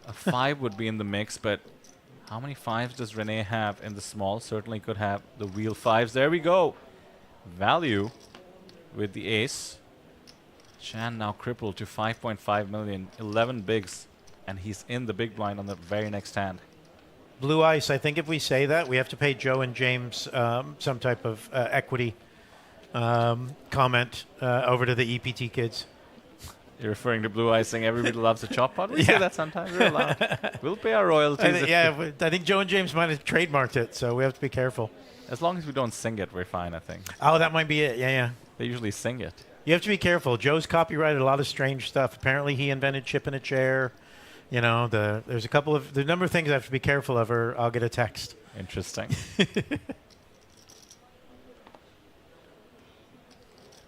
a 5 would be in the mix, but how many 5s does Renee have in the small? Certainly could have the wheel 5s. There we go. Value with the ace. Chan now crippled to 5.5 million, 11 bigs, and he's in the big blind on the very next hand. Blue Ice, I think if we say that, we have to pay Joe and James some type of equity comment over to the EPT kids. You're referring to Blue Ice saying everybody loves a chop pot? We say that sometimes. We're allowed. We'll pay our royalties. I think Joe and James might have trademarked it, so we have to be careful. As long as we don't sing it, we're fine, I think. Oh, that might be it. Yeah. They usually sing it. You have to be careful. Joe's copyrighted a lot of strange stuff. Apparently he invented chip in a chair. You know, there's a number of things I have to be careful of, or I'll get a text. Interesting.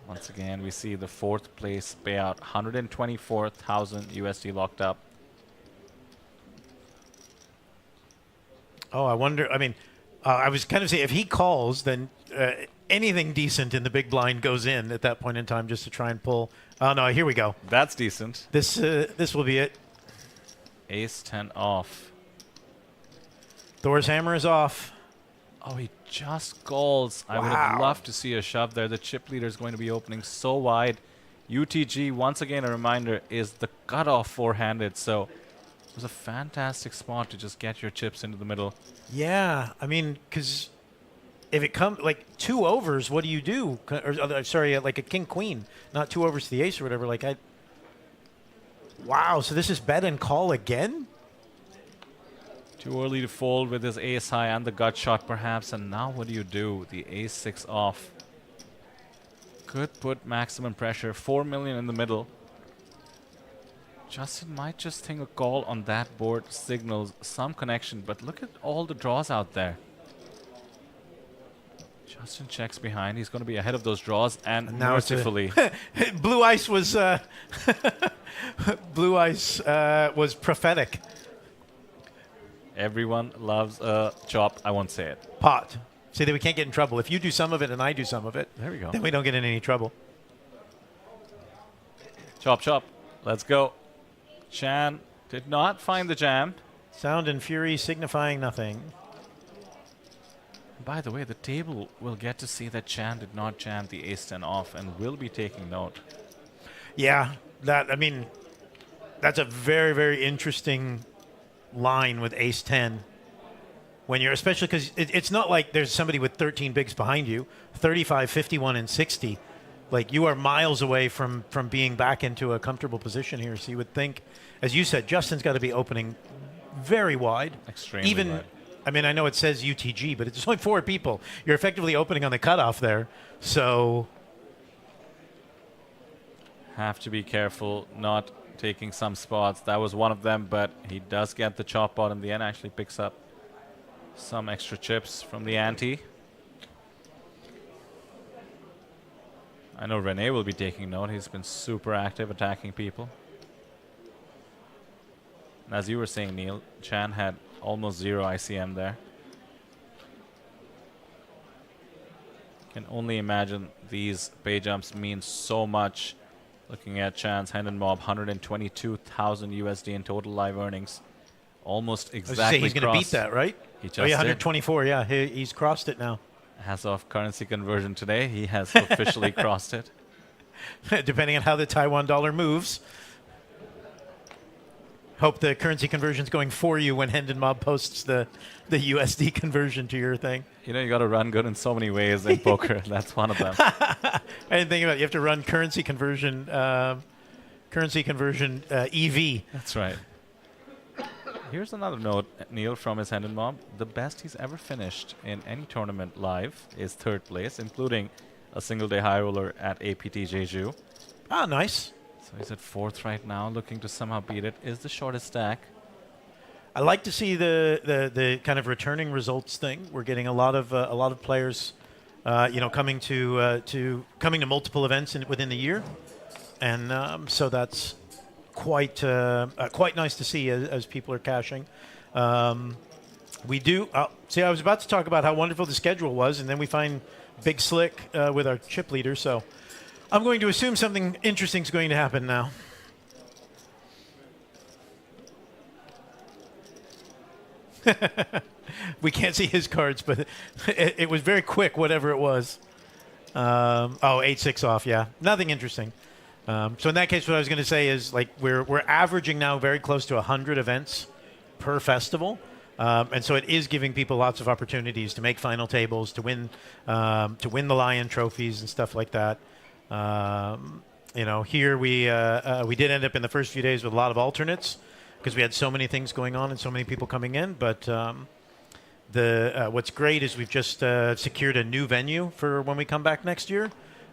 Once again, we see the 4th place payout, 124,000 USD locked up. Oh, I wonder. I mean, I was kind of saying if he calls, then anything decent in the big blind goes in at that point in time just to try and pull. Oh, no, here we go. That's decent. This will be it. Ace 10 off. Thor's hammer is off. Oh, he just calls. I would have loved to see a shove there. The chip leader is going to be opening so wide. UTG, once again, a reminder, is the cutoff four-handed. So it was a fantastic spot to just get your chips into the middle. Yeah, I mean, because if it comes like 2 overs, what do you do? Or, sorry, like a king-queen, not 2 overs to the ace or whatever. Like wow, so this is bet and call again? Too early to fold with his ace high and the gut shot perhaps. And now what do you do? The ace 6 off. Could put maximum pressure. 4 million in the middle. Justin might just think a call on that board signals some connection. But look at all the draws out there. Justin checks behind. He's going to be ahead of those draws. And now mercifully. Blue Ice was Blue Ice was prophetic. Everyone loves a chop. I won't say it. Pot. See that we can't get in trouble. If you do some of it and I do some of it, there we go. Then we don't get in any trouble. Chop, chop. Let's go. Chan did not find the jam. Sound and fury signifying nothing. By the way, the table will get to see that Chan did not jam the ace 10 off and will be taking note. Yeah, I mean, that's a very, very interesting line with ace 10. When you're, especially because it's not like there's somebody with 13 bigs behind you, 35, 51, and 60. Like, you are miles away from being back into a comfortable position here. So you would think, as you said, Justin's got to be opening very wide. Extremely wide. I mean, I know it says UTG, but it's only 4 people. You're effectively opening on the cutoff there. So have to be careful not taking some spots. That was one of them, but he does get the chop pot in the end. Actually picks up some extra chips from the ante. I know Renee will be taking note. He's been super active attacking people. And as you were saying, Neil, Chan had almost 0 ICM there. Can only imagine these pay jumps mean so much. Looking at Chan's hand and mob, 122,000 USD in total live earnings. Almost exactly he's going to beat that, right? He just 124, yeah. He's crossed it now. As of currency conversion today, he has officially crossed it. Depending on how the Taiwan dollar moves. Hope the currency conversion's going for you when Hendon Mob posts the USD conversion to your thing. You know, you got to run good in so many ways in poker. That's one of them. I didn't think about it. You have to run currency conversion EV. That's right. Here's another note, Neil, from his Hendon Mob. The best he's ever finished in any tournament live is 3rd place, including a single-day high roller at APT Jeju. Ah, nice. So he's at 4th right now, looking to somehow beat it. Is the shortest stack. I like to see the kind of returning results thing. We're getting a lot of players, coming to multiple events within the year, and so that's quite nice to see as people are cashing. We do see. I was about to talk about how wonderful the schedule was, and then we find Big Slick with our chip leader. So I'm going to assume something interesting is going to happen now. We can't see his cards, but it was very quick, whatever it was. 8-6 off, yeah. Nothing interesting. So in that case, what I was going to say is, like, we're averaging now very close to 100 events per festival. And so it is giving people lots of opportunities to make final tables, to win the Lion trophies and stuff like that. Here we did end up in the first few days with a lot of alternates, because we had so many things going on and so many people coming in. But what's great is we've just secured a new venue for when we come back next year,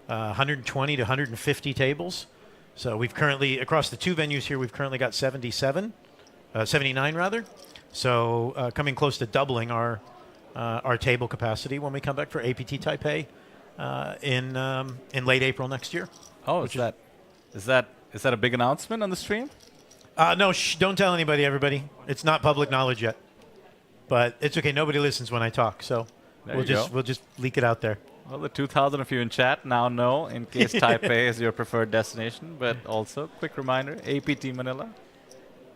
120 to 150 tables. So we've currently, across the 2 venues here, we've currently got 79 rather. So coming close to doubling our table capacity when we come back for APT Taipei in late April next year. Oh, is that a big announcement on the stream? No, don't tell anybody, everybody. It's not public knowledge yet. But it's okay. Nobody listens when I talk, so we'll just leak it out there. Well, the 2,000 of you in chat now know, in case Taipei is your preferred destination. But also, quick reminder, APT Manila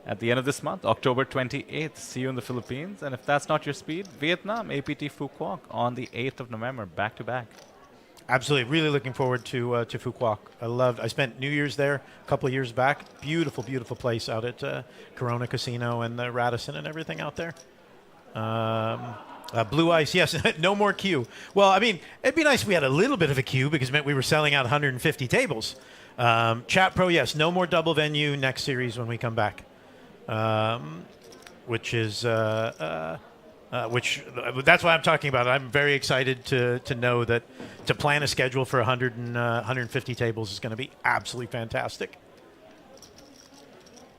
at the end of this month, October 28th. See you in the Philippines. And if that's not your speed, Vietnam, APT Phu Quoc on the 8th of November, back to back. Absolutely. Really looking forward to Phu Quoc. I spent New Year's there a couple of years back. Beautiful, beautiful place out at Corona Casino and the Radisson and everything out there. Blue ice, yes. No more queue. Well, I mean, it'd be nice if we had a little bit of a queue because it meant we were selling out 150 tables. Chat Pro, yes. No more double venue next series when we come back. Which is that's why I'm talking about it. I'm very excited to know that to plan a schedule for 150 tables is going to be absolutely fantastic.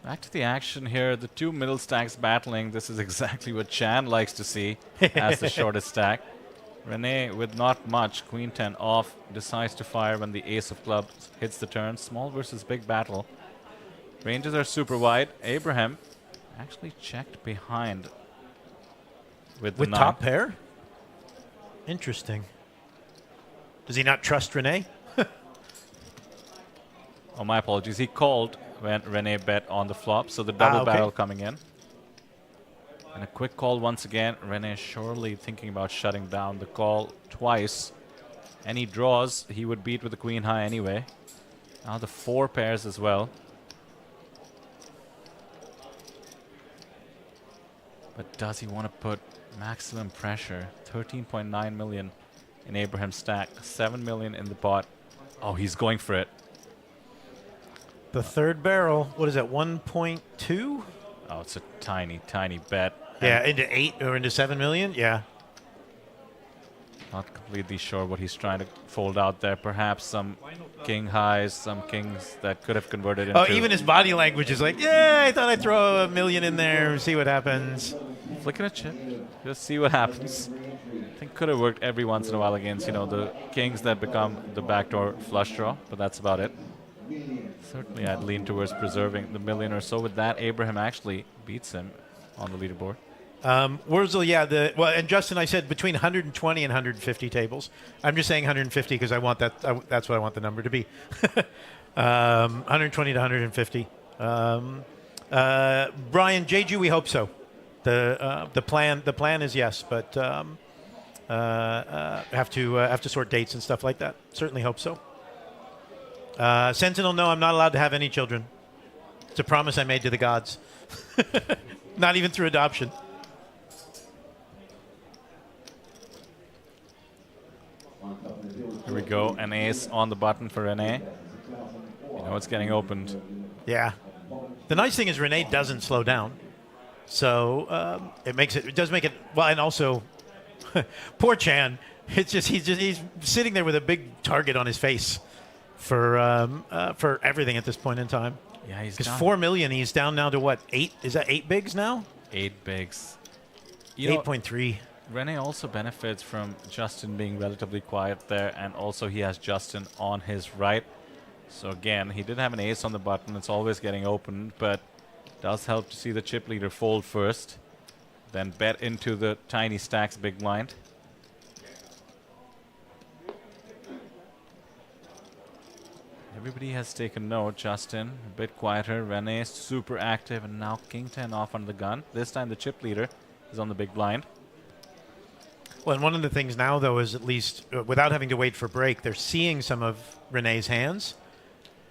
Back to the action here. The two middle stacks battling. This is exactly what Chan likes to see as the shortest stack. Renee, with not much, Queen 10 off, decides to fire when the ace of clubs hits the turn. Small versus big battle. Ranges are super wide. Abraham actually checked behind with the top pair? Interesting. Does he not trust Renee? Oh, my apologies. He called when Renee bet on the flop, so the double barrel coming in. And a quick call once again. Renee surely thinking about shutting down the call twice. Any draws, he would beat with the queen high anyway. Now the 4 pairs as well. But does he want to put maximum pressure? 13.9 million in Abraham's stack, 7 million in the pot. Oh, he's going for it. The third barrel, what is that, 1.2? Oh, it's a tiny, tiny bet. Yeah, into 8 or into 7 million? Yeah. Not completely sure what he's trying to fold out there. Perhaps some king highs, some kings that could have converted into... Oh, even his body language is like, yeah, I thought I'd throw 1 million in there, see what happens. Flicking a chip, just see what happens. I think could have worked every once in a while against, the kings that become the backdoor flush draw, but that's about it. Certainly I'd lean towards preserving the million or so. With that, Abraham actually beats him on the leaderboard. Wurzel, yeah, and Justin, I said between 120 and 150 tables. I'm just saying 150 because I want that. That's what I want the number to be. 120 to 150. Brian, Jeju, we hope so. The plan is yes, but have to sort dates and stuff like that. Certainly hope so. Sentinel, no, I'm not allowed to have any children. It's a promise I made to the gods. Not even through adoption. Here we go, an ace on the button for Renee. It's getting opened. Yeah. The nice thing is Renee doesn't slow down. So it does make it, well, and also, poor Chan, he's sitting there with a big target on his face for everything at this point in time. Yeah, he's because 4 million, he's down now to what, 8? Is that 8 bigs now? 8 bigs. 8.3. Renee also benefits from Justin being relatively quiet there, and also he has Justin on his right. So again, he did have an ace on the button. It's always getting opened, but does help to see the chip leader fold first, then bet into the tiny stacks big blind. Everybody has taken note. Justin, a bit quieter. Renee, super active. And now King 10 off on the gun. This time the chip leader is on the big blind. Well, and one of the things now, though, is at least without having to wait for break, they're seeing some of Renee's hands,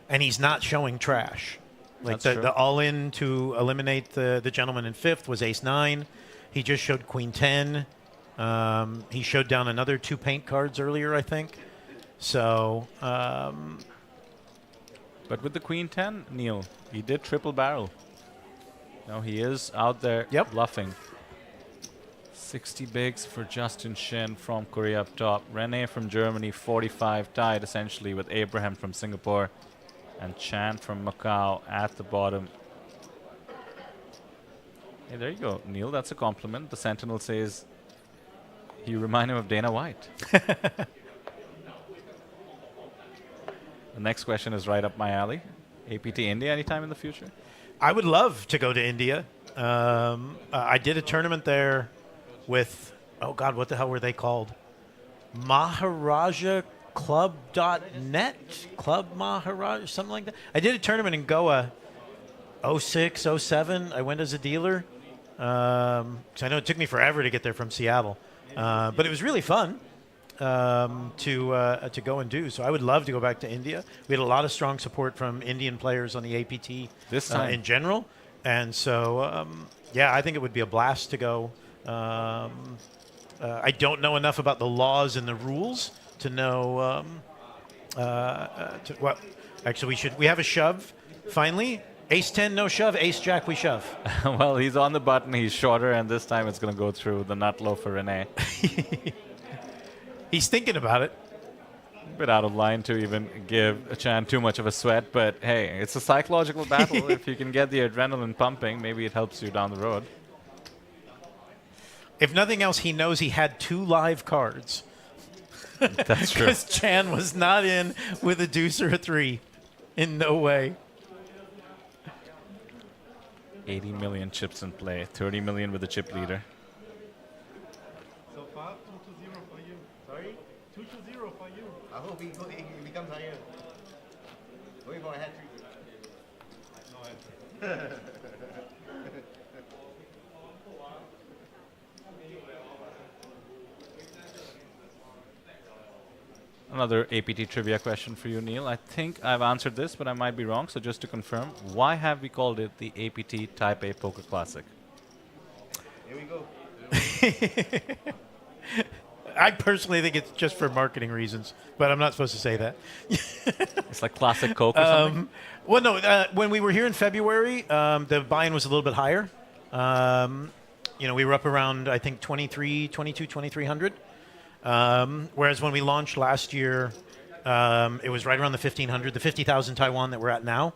and he's not showing trash. Like the all-in to eliminate the gentleman in fifth was ace-9. He just showed queen 10. He showed down another 2 paint cards earlier, I think. So... But with the queen 10, Neil, he did triple barrel. Now he is out there bluffing. 60 bigs for Justin Shin from Korea up top. Renee from Germany, 45, tied essentially with Abraham from Singapore. And Chan from Macau at the bottom. Hey, there you go, Neil. That's a compliment. The Sentinel says you remind him of Dana White. The next question is right up my alley. APT India anytime in the future? I would love to go to India. I did a tournament there with, oh God, what the hell were they called? Maharaja Club.net, Club Maharaja, something like that. I did a tournament in Goa, 06, 07. I went as a dealer. Because I know it took me forever to get there from Seattle. But it was really fun to go and do. So I would love to go back to India. We had a lot of strong support from Indian players on the APT this time in general. And so, yeah, I think it would be a blast to go. I don't know enough about the laws and the rules to know. Actually, we have a shove finally. Ace 10, no shove. Ace Jack, we shove. Well, he's on the button. He's shorter, and this time it's going to go through the nut low for Renee. He's thinking about it. A bit out of line to even give Chan too much of a sweat, but hey, it's a psychological battle. If you can get the adrenaline pumping, maybe it helps you down the road. If nothing else, he knows he had 2 live cards. That's true. Because Chan was not in with a deuce or a 3. In no way. 80 million chips in play, 30 million with the chip leader. So far, 2-0 for you. Sorry? 2-0 for you. I hope he becomes higher. Wait for a hat trick. No hat. Another APT trivia question for you, Neil. I think I've answered this, but I might be wrong. So just to confirm, why have we called it the APT Taipei Poker Classic? Here we go. I personally think it's just for marketing reasons, but I'm not supposed to say that. It's like classic Coke or something? Well, no. When we were here in February, the buy-in was a little bit higher. We were up around, I think, 2,300. Whereas when we launched last year, it was right around the 1,500, the 50,000 Taiwan that we're at now.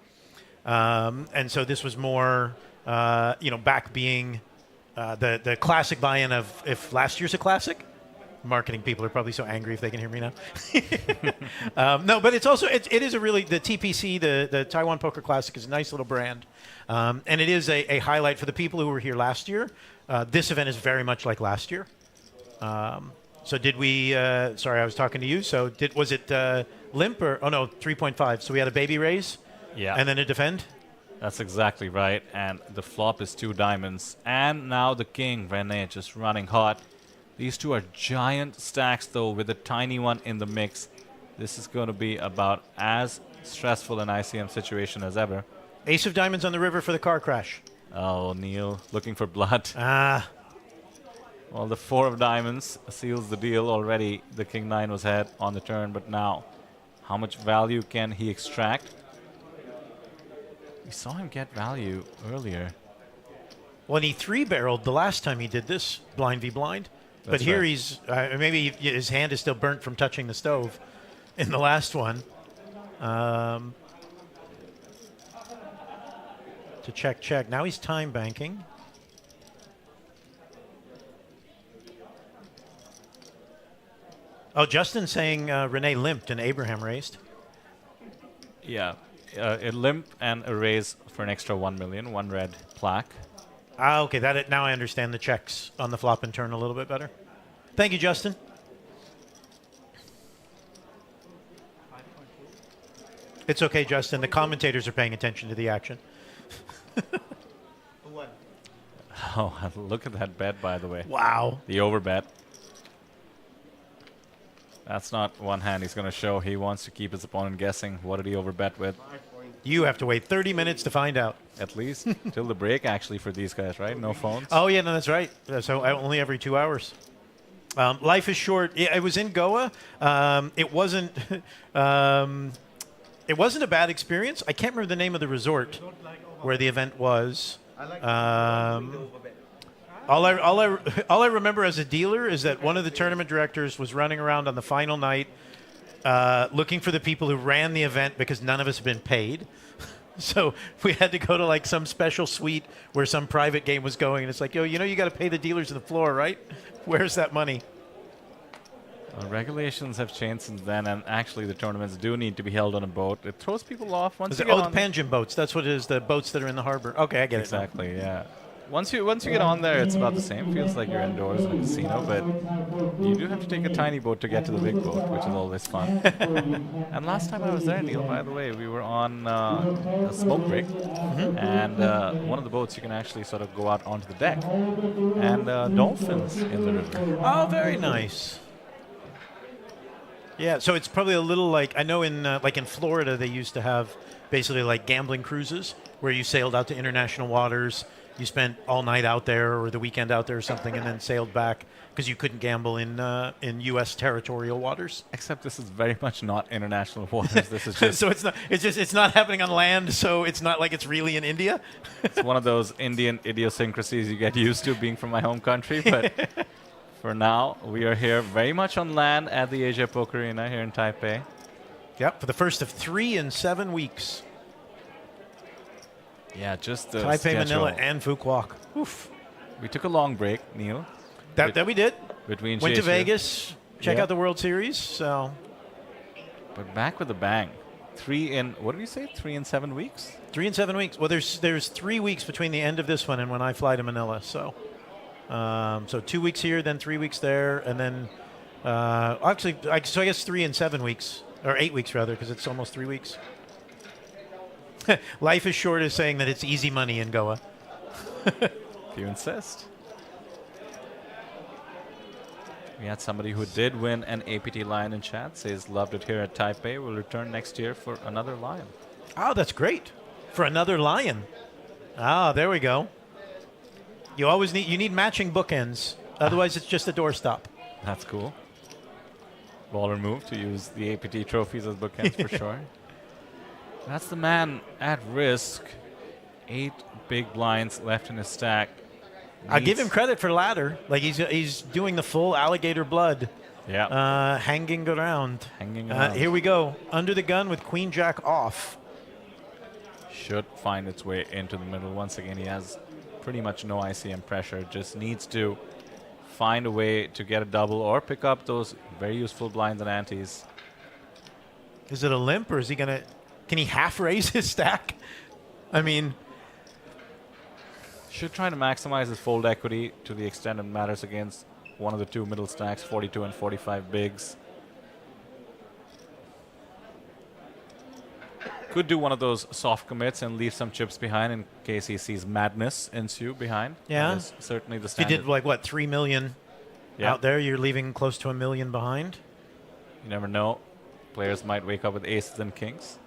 And so this was more, back being the classic buy-in of if last year's a classic. Marketing people are probably so angry if they can hear me now. No, but it's also, it is a really, the TPC, the Taiwan Poker Classic is a nice little brand. And it is a highlight for the people who were here last year. This event is very much like last year. So did we, sorry, I was talking to you. So was it limp or, 3.5. So we had a baby raise? Yeah. And then a defend? That's exactly right. And the flop is 2 diamonds. And now the king, Renee, just running hot. These 2 are giant stacks, though, with a tiny one in the mix. This is going to be about as stressful an ICM situation as ever. Ace of diamonds on the river for the car crash. Oh, Neil, looking for blood. Ah. Well, the 4 of diamonds seals the deal already. The king 9 was ahead on the turn, but now, how much value can he extract? We saw him get value earlier. Well, he 3-barreled the last time he did this, blind v blind. But here right. he's, maybe his hand is still burnt from touching the stove in the last one. To check. Now he's time banking. Oh, Justin saying Renee limped and Abraham raised. Yeah, a limp and a raise for an extra 1 million, 1 red plaque. Ah, okay. Now I understand the checks on the flop and turn a little bit better. Thank you, Justin. It's okay, Justin. The commentators are paying attention to the action. Oh, look at that bet, by the way. Wow. The overbet. That's not one hand he's going to show. He wants to keep his opponent guessing. What did he overbet with? You have to wait 30 minutes to find out. At least till the break, actually, for these guys, right? No phones. Oh, yeah, no, that's right. So only every 2 hours. Life is short. It was in Goa. It wasn't. It wasn't a bad experience. I can't remember the name of the resort where the event was. All I remember as a dealer is that one of the tournament directors was running around on the final night looking for the people who ran the event because none of us had been paid. So we had to go to like some special suite where some private game was going. And it's like, you got to pay the dealers on the floor, right? Where's that money? Regulations have changed since then, and actually the tournaments do need to be held on a boat. It throws people off once The Panjim boats. That's what it is, the boats that are in the harbor. Okay, I get exactly, it. Exactly, yeah. once you get on there, it's about the same. Feels like you're indoors in a casino, but you do have to take a tiny boat to get to the big boat, which is always fun. And last time I was there, Neil, by the way, we were on a smoke break, and one of the boats you can actually sort of go out onto the deck, and dolphins in the river. Oh, very nice. Yeah, so it's probably a little like, I know in like in Florida they used to have basically like gambling cruises where you sailed out to international waters, you spent all night out there or the weekend out there or something, and then sailed back because you couldn't gamble in U.S. territorial waters. Except this is very much not international waters. This is just so it's not happening on land. So it's not like it's really in India. It's one of those Indian idiosyncrasies you get used to being from my home country. But for now, we are here very much on land at the Asia Poker Arena here in Taipei. Yep, for the first of 3 in 7 weeks. Yeah, just the Taipei, schedule. Manila, and Fukuoka. Oof. We took a long break, Neil. That we did. Between Went to Shesha. Vegas, check Yeah. out the World Series. So, But back with a bang. 3 in, what did we say? 3 in 7 weeks? 3 in 7 weeks. Well, there's 3 weeks between the end of this one and when I fly to Manila. So 2 weeks here, then 3 weeks there, and then actually, so I guess 3 in 7 weeks, or 8 weeks rather, because it's almost 3 weeks. Life is short as saying that it's easy money in Goa. If you insist. We had somebody who did win an APT Lion in chat, says loved it here at Taipei, will return next year for another Lion. Oh, that's great. For another Lion. Ah, there we go. You always need matching bookends. Otherwise, it's just a doorstop. That's cool. Baller move to use the APT trophies as bookends for sure. That's the man at risk. 8 big blinds left in his stack. I give him credit for ladder. Like he's doing the full alligator blood. Yeah. Hanging around. Hanging around. Here we go. Under the gun with Queen Jack off. Should find its way into the middle. Once again, he has pretty much no ICM pressure. Just needs to find a way to get a double or pick up those very useful blinds and antes. Is it a limp or is he gonna? Can he half raise his stack? I mean, should try to maximize his fold equity to the extent it matters against one of the 2 middle stacks, 42 and 45 bigs. Could do one of those soft commits and leave some chips behind in case he sees madness ensue behind. yeah. That is certainly the If you standard. did like what 3 million out there, you're leaving close to $1 million behind. You never know. Players might wake up with aces and kings.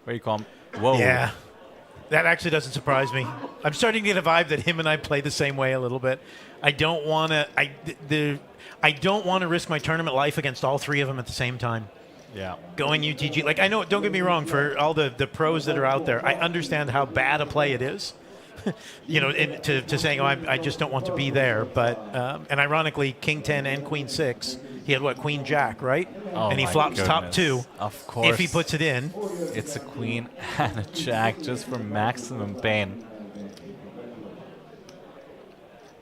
Very calm. Whoa. Yeah. That actually doesn't surprise me. I'm starting to get a vibe that him and I play the same way a little bit. I don't want to. I don't want to risk my tournament life against all 3 of them at the same time. Yeah. Going UTG, like I know. Don't get me wrong. For all the pros that are out there, I understand how bad a play it is. You know, to saying, oh, I just don't want to be there. But and ironically, King 10 and Queen 6. He had what, Queen Jack, right? Oh, and he my flops top goodness. 2. Of course. If he puts it in. It's a queen and a jack just for maximum pain.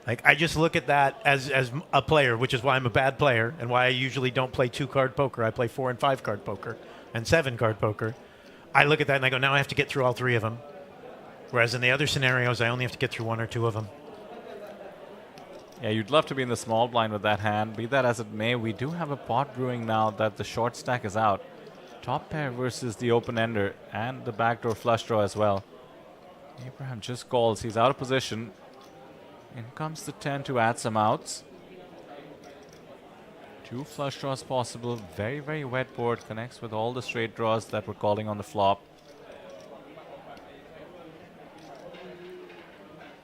Like I just look at that as a player, which is why I'm a bad player and why I usually don't play 2-card poker. I play 4- and 5-card poker and 7-card poker. I look at that and I go, now I have to get through all 3 of them. Whereas in the other scenarios, I only have to get through 1 or 2 of them. Yeah, you'd love to be in the small blind with that hand. Be that as it may, we do have a pot brewing now that the short stack is out. Top pair versus the open ender and the backdoor flush draw as well. Abraham just calls. He's out of position. In comes the 10 to add some outs. 2 flush draws possible. Very, very wet board. Connects with all the straight draws that we're calling on the flop.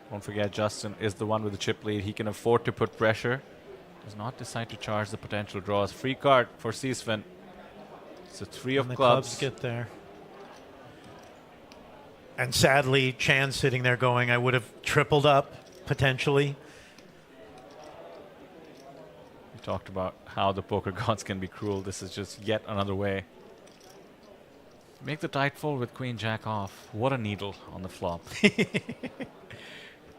Don't forget, Justin is the one with the chip lead. He can afford to put pressure. Does not decide to charge the potential draws. Free card for Seasvin. It's a 3 of And the clubs. get there. And sadly, Chan's sitting there going, I would have tripled up, potentially. We talked about how the poker gods can be cruel. This is just yet another way. Make the tight fold with Queen Jack off. What a needle on the flop.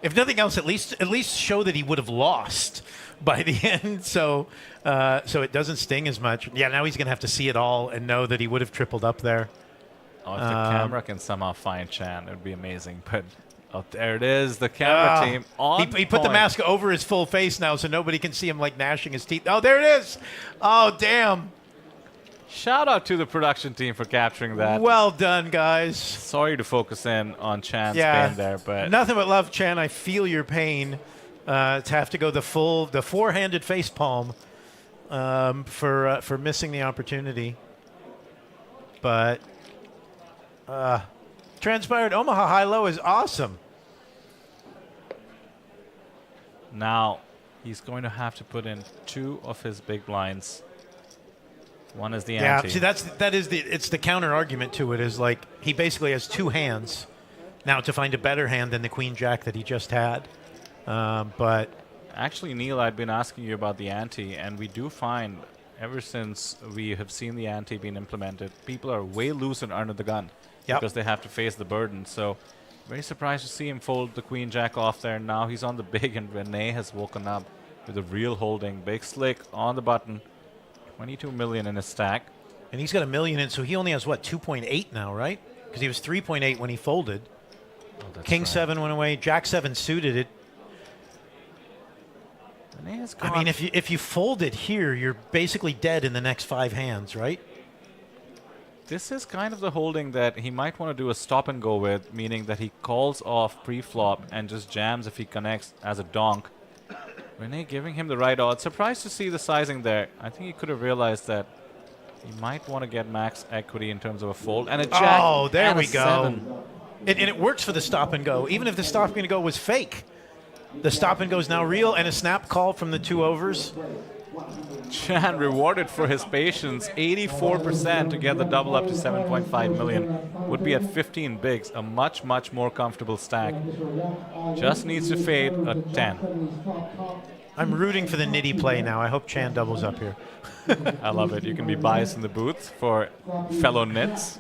If nothing else, at least show that he would have lost by the end, so it doesn't sting as much. Yeah, now he's going to have to see it all and know that he would have tripled up there. Oh, if the camera can somehow find Chan, it would be amazing. But oh, there it is, the camera team on he put the mask over his full face now so nobody can see him like gnashing his teeth. Oh, there it is. Oh, damn. Shout out to the production team for capturing that. Well done, guys. Sorry to focus in on Chan's pain there, but nothing but love, Chan. I feel your pain to have to go the four-handed face palm for missing the opportunity. But transpired Omaha high-low is awesome. now he's going to have to put in 2 of his big blinds. One is the ante. Yeah, see, it's the counter argument to it is like he basically has 2 hands now to find a better hand than the queen jack that he just had. But actually, Neil, I'd been asking you about the ante, and we do find ever since we have seen the ante being implemented, people are way looser under the gun because they have to face the burden. So very surprised to see him fold the queen jack off there. Now he's on the big, and Renee has woken up with a real holding. Big slick on the button. 22 million in his stack. And he's got $1 million in, so he only has, what, 2.8 now, right? Because he was 3.8 when he folded. Oh, King 7 went away. Jack 7 suited it. I mean, if you fold it here, you're basically dead in the next 5 hands, right? This is kind of the holding that he might want to do a stop and go with, meaning that he calls off pre-flop and just jams if he connects as a donk. Renee giving him the right odds. Surprised to see the sizing there. I think he could have realized that he might want to get max equity in terms of a fold. And a jack. Oh, there and we a go. 7. And it works for the stop and go. Even if the stop and go was fake, the stop and go is now real, and a snap call from the 2 overs. Chan rewarded for his patience. 84% to get the double up to 7.5 million. Would be at 15 bigs. A much, much more comfortable stack. Just needs to fade a 10. I'm rooting for the nitty play now. I hope Chan doubles up here. I love it. You can be biased in the booth for fellow nits.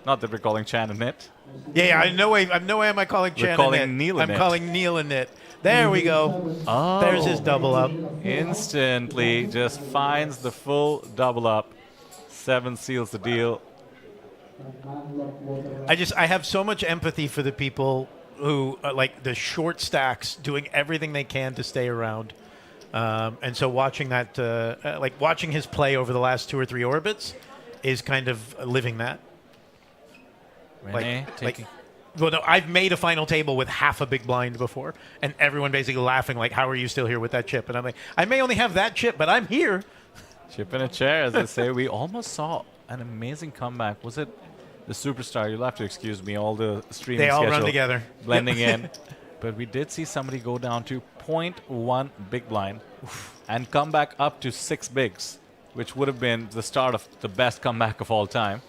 Not that we're calling Chan a nit. Yeah, no way am I calling Chan calling a nit. Neil a I'm nit. calling Neil a nit. There we go. Oh. There's his double up. Instantly just finds the full double up. 7 seals the deal. I have so much empathy for the people who like the short stacks doing everything they can to stay around. And so watching that, like watching his play over the last 2 or 3 orbits is kind of living that. Renee taking... Well, no, I've made a final table with half a big blind before, and everyone basically laughing like, how are you still here with that chip? And I'm like, I may only have that chip, but I'm here. Chip in a chair, as they say. We almost saw an amazing comeback. Was it the Superstar? You'll have to excuse me. All the streaming They all schedule run together. blending in. But we did see somebody go down to 0.1 big blind and come back up to 6 bigs, which would have been the start of the best comeback of all time.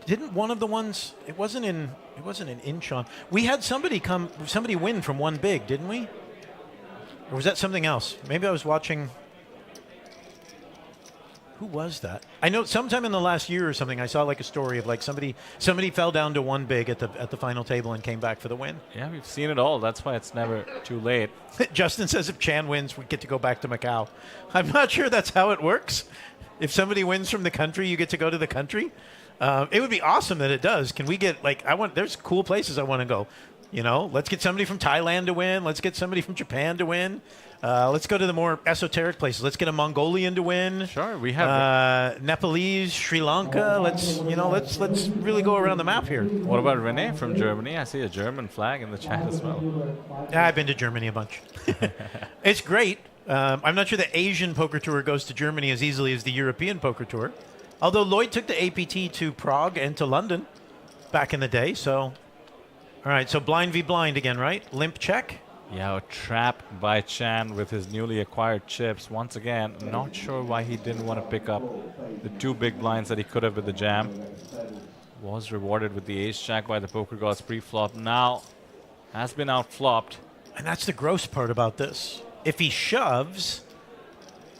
Didn't one of the ones? It wasn't in Incheon. We had somebody win from 1 big, didn't we? Or was that something else? Maybe I was watching. Who was that? I know sometime in the last year or something, I saw like a story of like somebody fell down to 1 big at the final table and came back for the win. Yeah, we've seen it all. That's why it's never too late. Justin says if Chan wins, we get to go back to Macau. I'm not sure that's how it works. If somebody wins from the country, you get to go to the country. It would be awesome that it does. Can we get there's cool places I want to go. You know, let's get somebody from Thailand to win. Let's get somebody from Japan to win. Let's go to the more esoteric places. Let's get a Mongolian to win. Sure, we have Nepalese, Sri Lanka. Let's really go around the map here. What about Renee from Germany? I see a German flag in the chat as well. Yeah, I've been to Germany a bunch. It's great. I'm not sure the Asian poker tour goes to Germany as easily as the European poker tour. Although Lloyd took the APT to Prague and to London back in the day, so... All right, so blind v blind again, right? Limp check? Yeah, a trap by Chan with his newly acquired chips. Once again, not sure why he didn't want to pick up the 2 big blinds that he could have with the jam. Was rewarded with the ace-jack by the poker gods pre-flop. Now has been out-flopped. And that's the gross part about this. If he shoves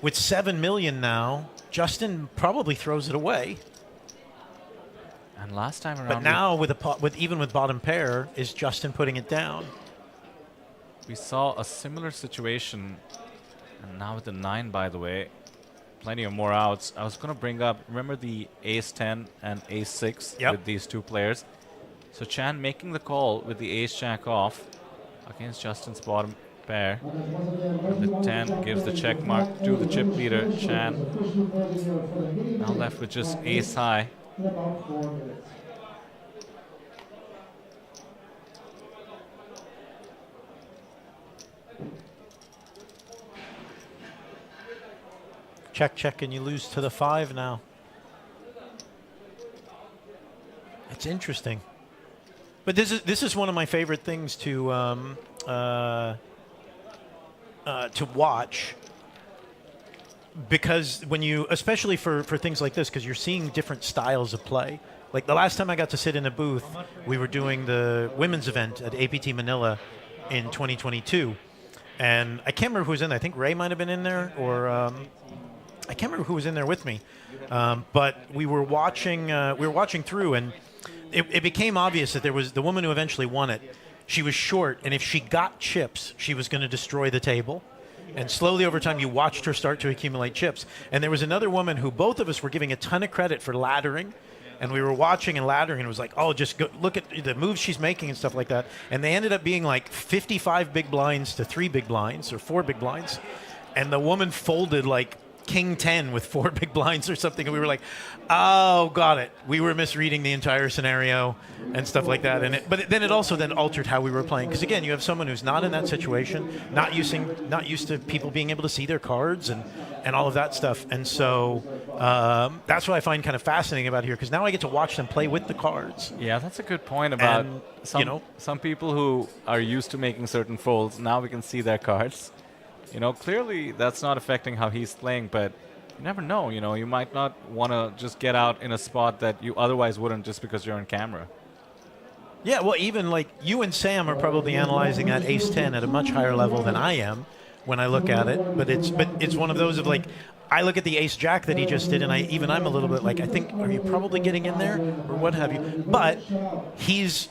with 7 million now... Justin probably throws it away. And last time around, but now even with bottom pair, is Justin putting it down? We saw a similar situation, and now with the 9, by the way, plenty of more outs. I was going to bring up, remember the ace-10 and ace-6 Yep. with these two players? So Chan making the call with the ace-jack off against Justin's bottom pair. And the 10 gives the check mark to the chip leader, Chan. Now left with just ace-high. Check, check, and you lose to the 5 now. It's interesting. But this is one of my favorite things to watch, because when you, especially for things like this, because you're seeing different styles of play. Like the last time I got to sit in a booth, we were doing the women's event at APT Manila in 2022, and I can't remember who was in there. I think Ray might have been in there, or I can't remember who was in there with me. But we were watching through, and it became obvious that there was the woman who eventually won it. She was short, and if she got chips, she was going to destroy the table. And slowly over time, you watched her start to accumulate chips. And there was another woman who both of us were giving a ton of credit for laddering. And we were watching and laddering, and it was like, oh, just go, look at the moves she's making and stuff like that. And they ended up being like 55 big blinds to 3 big blinds or 4 big blinds. And the woman folded like King 10 with 4 big blinds or something, and we were like, oh, got it. We were misreading the entire scenario and stuff like that. And but then it also then altered how we were playing, because again, you have someone who's not in that situation, not used to people being able to see their cards and all of that stuff. And so that's what I find kind of fascinating about here, because now I get to watch them play with the cards. Yeah, that's a good point about And, some people who are used to making certain folds. Now we can see their cards. Clearly that's not affecting how he's playing, but you never know. You might not want to just get out in a spot that you otherwise wouldn't just because you're on camera. Yeah, well, even like you and Sam are probably analyzing that ace-10 at a much higher level than I am when I look at it. But it's one of those of like, I look at the ace-jack that he just did, and I'm a little bit like, I think, are you probably getting in there or what have you? But he's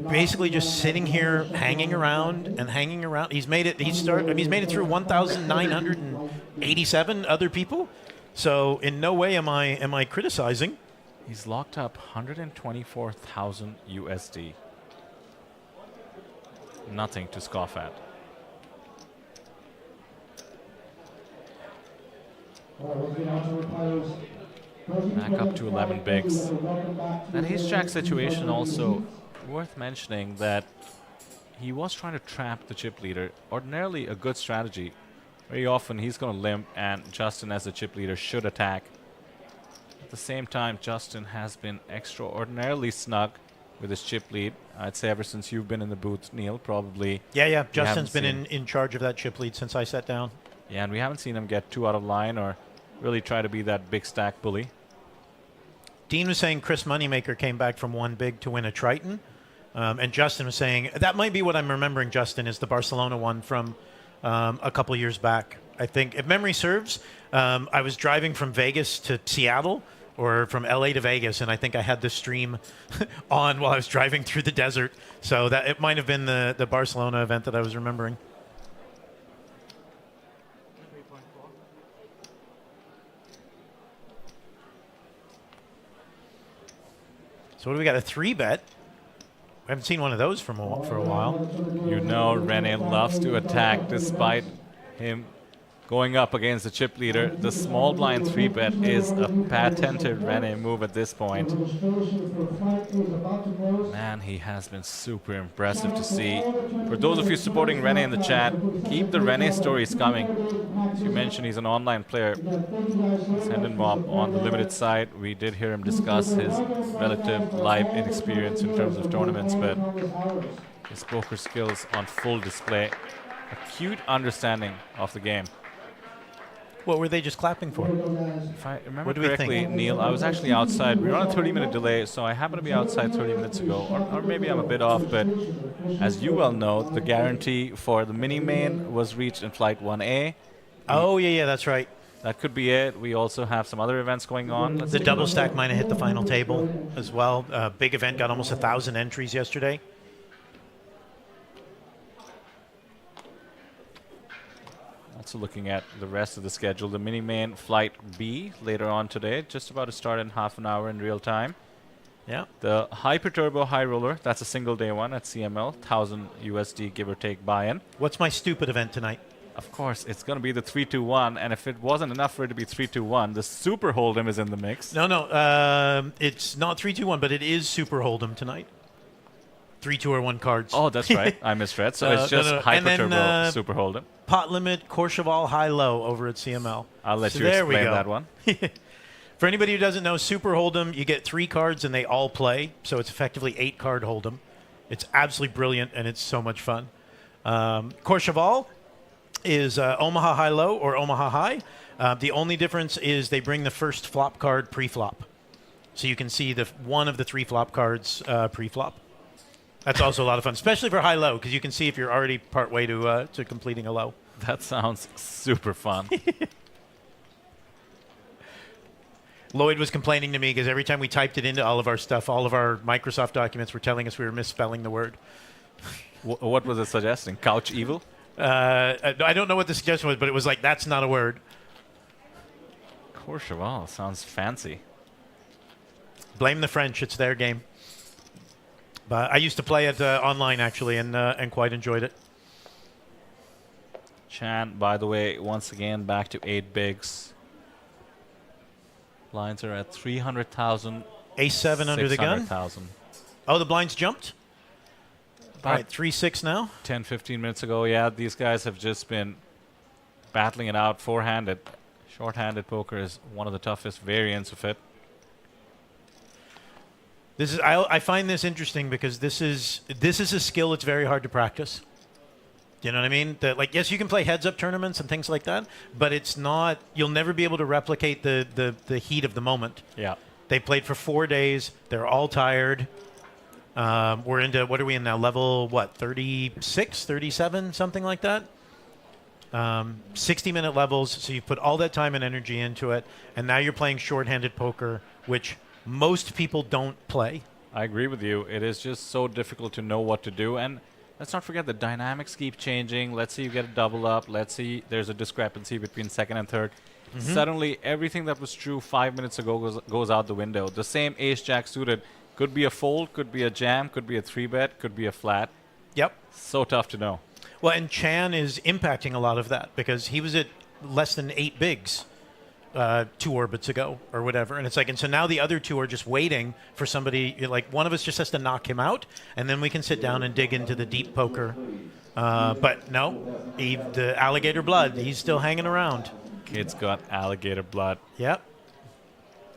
basically just sitting here, hanging around and hanging around. He's made it. He's made it through 1,987 other people. So in no way am I criticizing. He's locked up 124,000 USD. Nothing to scoff at. Back up to 11 bigs. That ace-jack situation also worth mentioning that he was trying to trap the chip leader. Ordinarily a good strategy. Very often he's going to limp, and Justin as the chip leader should attack. At the same time, Justin has been extraordinarily snug with his chip lead. I'd say ever since you've been in the booth, Neil, probably. Yeah. Justin's been in charge of that chip lead since I sat down. Yeah, and we haven't seen him get too out of line or really try to be that big stack bully. Dean was saying Chris Moneymaker came back from 1 big to win a Triton. And Justin was saying, that might be what I'm remembering, Justin, is the Barcelona one from a couple years back. I think, if memory serves, I was driving from Vegas to Seattle, or from LA to Vegas, and I think I had the stream on while I was driving through the desert. So that it might have been the Barcelona event that I was remembering. So what do we got, a 3-bet? We haven't seen one of those for a while. Renee loves to attack despite him going up against the chip leader. The small blind 3-bet is a patented Renee move at this point. Man, he has been super impressive to see. For those of you supporting Renee in the chat, keep the Renee stories coming. As you mentioned, he's an online player. He's Hendon Mob on the limited side. We did hear him discuss his relative live inexperience in terms of tournaments, but his poker skills on full display. Acute understanding of the game. What were they just clapping for? If I remember correctly, Neil, I was actually outside. We were on a 30-minute delay, so I happened to be outside 30 minutes ago. Or maybe I'm a bit off, but as you well know, the guarantee for the mini-main was reached in Flight 1A. Oh, yeah, that's right. That could be it. We also have some other events going on. The double stack might have hit the final table as well. Big event, got almost 1,000 entries yesterday. Also looking at the rest of the schedule, the mini main flight B later on today, just about to start in half an hour in real time. Yeah. The Hyper Turbo High Roller, that's a single day one at CML, 1,000 USD give or take buy-in. What's my stupid event tonight? Of course, it's going to be the 3-2-1, and if it wasn't enough for it to be 3-2-1, the Super Hold'em is in the mix. No, it's not 3-2-1, but it is Super Hold'em tonight. 3 2 or 1 cards. Oh, that's right. I misread. So it's just Hyper Turbo Super Hold'em. Pot limit, Courcheval, high-low over at CML. I'll let you explain that one. For anybody who doesn't know, Super Hold'em, you get 3 cards and they all play. So it's effectively 8-card Hold'em. It's absolutely brilliant and it's so much fun. Courcheval is Omaha high-low or Omaha high. The only difference is they bring the first flop card pre-flop. So you can see one of the 3 flop cards pre-flop. That's also a lot of fun, especially for high-low, because you can see if you're already part way to completing a low. That sounds super fun. Lloyd was complaining to me because every time we typed it into all of our stuff, all of our Microsoft documents were telling us we were misspelling the word. What was it suggesting? Couch evil? I don't know what the suggestion was, but it was like, that's not a word. Courcheval sounds fancy. Blame the French. It's their game. But I used to play it online, actually, and quite enjoyed it. Chan, by the way, once again, back to 8 bigs. Blinds are at 300,000. A7 under the gun. Oh, the blinds jumped? All right, 3-6 now. 10, 15 minutes ago, yeah, these guys have just been battling it out four-handed. Short-handed poker is one of the toughest variants of it. I find this interesting because this is a skill that's very hard to practice. You know what I mean? Yes, you can play heads-up tournaments and things like that, but it's not. You'll never be able to replicate the heat of the moment. Yeah. They played for 4 days. They're all tired. We're into, what are we in now? Level, 36, 37, something like that? 60-minute levels, so you put all that time and energy into it, and now you're playing short-handed poker, which most people don't play. I agree with you. It is just so difficult to know what to do, and let's not forget the dynamics keep changing. Let's say you get a double up. Let's see there's a discrepancy between second and third. Suddenly, everything that was true 5 minutes ago goes out the window. The same ace-jack suited could be a fold, could be a jam, could be a 3-bet, could be a flat. Yep. So tough to know. Well, and Chan is impacting a lot of that because he was at less than 8 bigs 2 orbits ago or whatever. And it's like, and so now the other 2 are just waiting for somebody, like one of us just has to knock him out, and then we can sit down and dig into the deep poker. But no, the alligator blood, he's still hanging around. Kid's got alligator blood. Yep.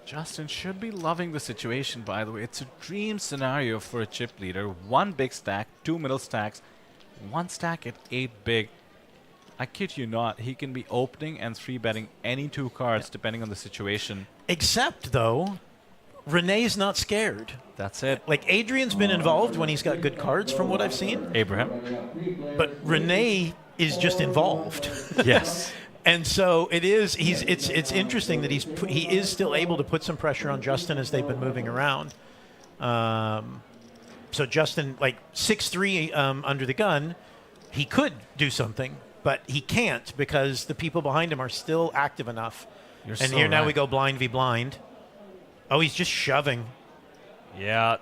Justin should be loving the situation, by the way. It's a dream scenario for a chip leader. 1 big stack, 2 middle stacks, 1 stack at 8 big. I kid you not, he can be opening and 3-betting any 2 cards depending on the situation. Except, though, Renee's not scared. That's it. Like, Adrian's been involved when he's got good cards from what I've seen. Abraham. But Renee is just involved. Yes. And so it's interesting that he is still able to put some pressure on Justin as they've been moving around. So Justin, like 6-3 under the gun, he could do something, but he can't because the people behind him are still active enough. Now we go blind v blind. Oh, he's just shoving. Yeah.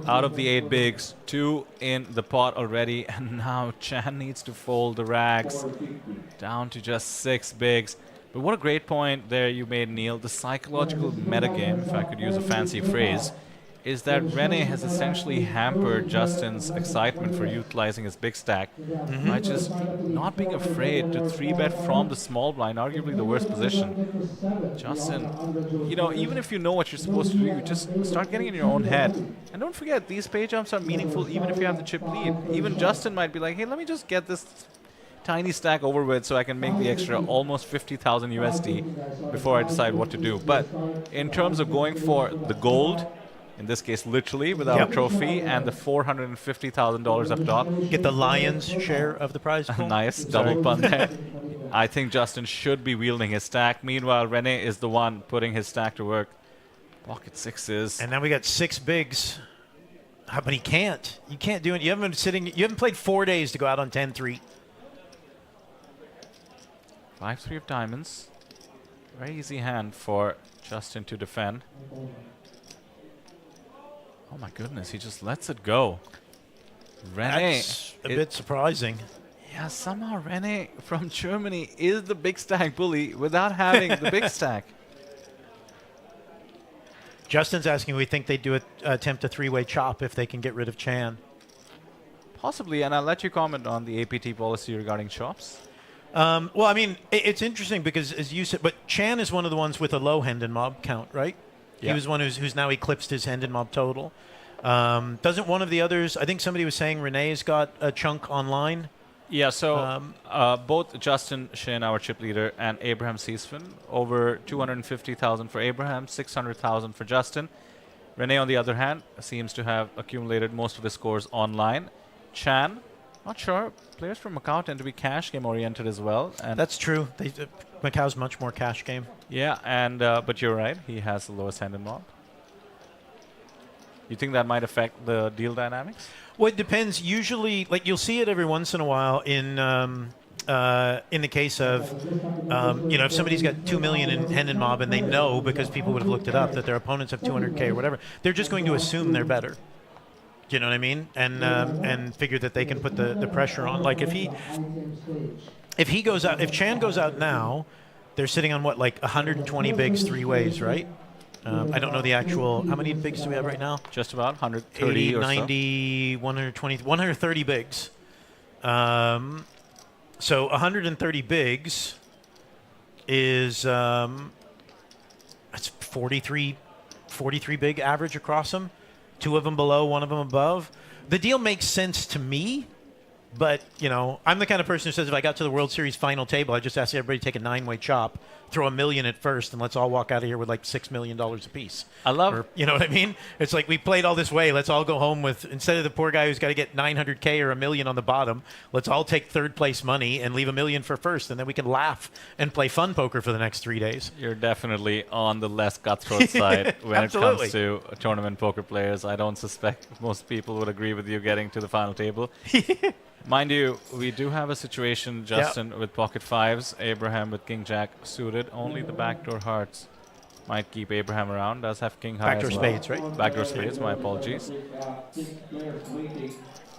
Out of the 8 bigs, 2 in the pot already, and now Chan needs to fold the rags down to just 6 bigs. But what a great point there you made, Neil. The psychological metagame, if I could use a fancy phrase, is that Renee has essentially hampered Justin's excitement for utilizing his big stack by just not being afraid to 3-bet from the small blind, arguably the worst position. Justin, you know, even if you know what you're supposed to do, you just start getting in your own head. And don't forget, these pay jumps are meaningful even if you have the chip lead. Even Justin might be like, hey, let me just get this tiny stack over with so I can make the extra almost 50,000 USD before I decide what to do. But in terms of going for the gold, in this case, literally, without a trophy, and the $450,000 up top. Get the lion's share of the prize pool. Nice, double pun there. I think Justin should be wielding his stack. Meanwhile, Renee is the one putting his stack to work. Pocket 6s. And now we got 6 bigs. But he can't. You can't do it. You haven't played 4 days to go out on 10-3. 5-3 of diamonds. Very easy hand for Justin to defend. Oh my goodness, he just lets it go. Renee. That's a bit surprising. Yeah, somehow Renee from Germany is the big stack bully without having the big stack. Justin's asking, we think they'd attempt a three-way chop if they can get rid of Chan. Possibly, and I'll let you comment on the APT policy regarding chops. Well, I mean, it's interesting because, as you said, but Chan is one of the ones with a low hand and mob count, right? Yeah. He was one who's now eclipsed his hand and mob total. Doesn't one of the others, I think somebody was saying Renee's got a chunk online. Yeah, so both Justin Shin, our chip leader, and Abraham Seesman, over 250,000 for Abraham, 600,000 for Justin. Renee, on the other hand, seems to have accumulated most of his scores online. Chan, not sure. Players from Macau tend to be cash game oriented as well. And that's true. Macau's much more cash game. Yeah, and but you're right. He has the lowest hand and mob. You think that might affect the deal dynamics? Well, it depends. Usually, like you'll see it every once in a while in the case of, if somebody's got 2 million in hand and mob and they know because people would have looked it up that their opponents have 200K or whatever, they're just going to assume they're better. Do you know what I mean? And figure that they can put the pressure on. Like if he goes out, if Chan goes out now, they're sitting on what, like 120 bigs three ways, right? I don't know the actual. How many bigs do we have right now? Just about 130 80, or 90, 120, 130 bigs. So 130 bigs is that's 43 big average across them. 2 of them below, 1 of them above. The deal makes sense to me, but, I'm the kind of person who says if I got to the World Series final table, I'd just ask everybody to take a 9-way chop, throw $1 million at first, and let's all walk out of here with like $6 million apiece. I love you know what I mean? It's like we played all this way. Let's all go home with, instead of the poor guy who's got to get 900K or $1 million on the bottom, let's all take third place money and leave $1 million for first, and then we can laugh and play fun poker for the next 3 days. You're definitely on the less cutthroat side when it comes to tournament poker players. I don't suspect most people would agree with you getting to the final table. Mind you, we do have a situation, Justin, with pocket fives, Abraham with king jack suited. Only the backdoor hearts might keep Abraham around. Does have king high backdoor as well. Spades, right? Backdoor spades, my apologies.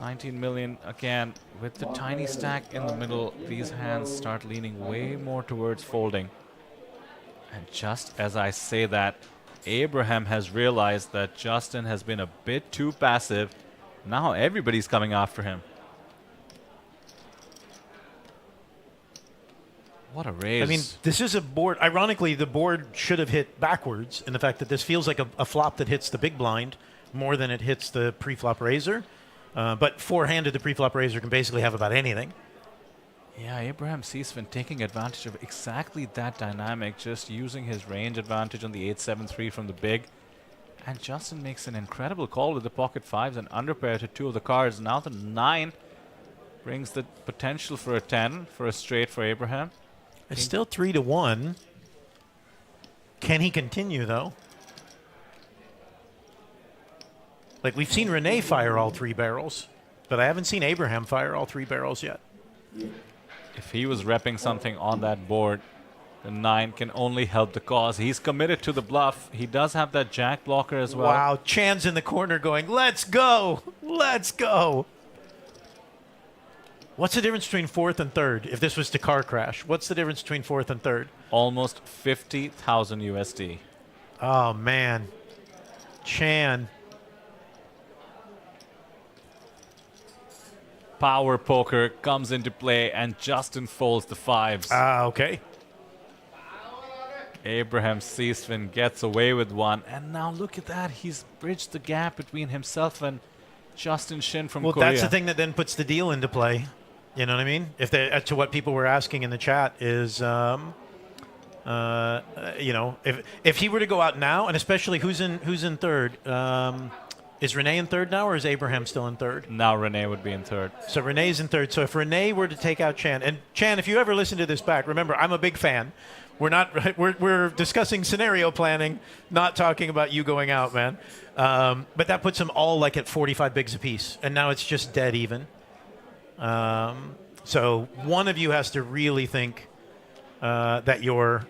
19 million again. With the tiny stack in the middle, these hands start leaning way more towards folding. And just as I say that, Abraham has realized that Justin has been a bit too passive. Now everybody's coming after him. What a raise. I mean, this is a board. Ironically, the board should have hit backwards in the fact that this feels like a flop that hits the big blind more than it hits the pre-flop raiser. But four-handed, the pre-flop raiser can basically have about anything. Yeah, Abraham Seesman taking advantage of exactly that dynamic, just using his range advantage on the 8-7-3 from the big. And Justin makes an incredible call with the pocket fives and underpair to 2 of the cards. Now the 9 brings the potential for a 10 for a straight for Abraham. It's still 3-1. Can he continue, though? Like, we've seen Renee fire all 3 barrels, but I haven't seen Abraham fire all 3 barrels yet. If he was repping something on that board, the 9 can only help the cause. He's committed to the bluff. He does have that jack blocker as well. Wow, Chan's in the corner going, let's go, let's go. What's the difference between 4th and 3rd? If this was to car crash, what's the difference between 4th and 3rd? Almost 50,000 USD. Oh, man. Chan. Power poker comes into play, and Justin folds the 5s. Okay. Abraham Seesman gets away with one, and now look at that. He's bridged the gap between himself and Justin Shin from Korea. Well, that's the thing that then puts the deal into play. You know what I mean? If they, to what people were asking in the chat is, if he were to go out now, and especially who's in 3rd, is Renee in 3rd now, or is Abraham still in 3rd? Now Renee would be in 3rd. So Renee's in 3rd. So if Renee were to take out Chan, and Chan, if you ever listen to this back, remember I'm a big fan. We're discussing scenario planning, not talking about you going out, man. But that puts them all like at 45 bigs apiece, and now it's just dead even. So one of you has to really think that you're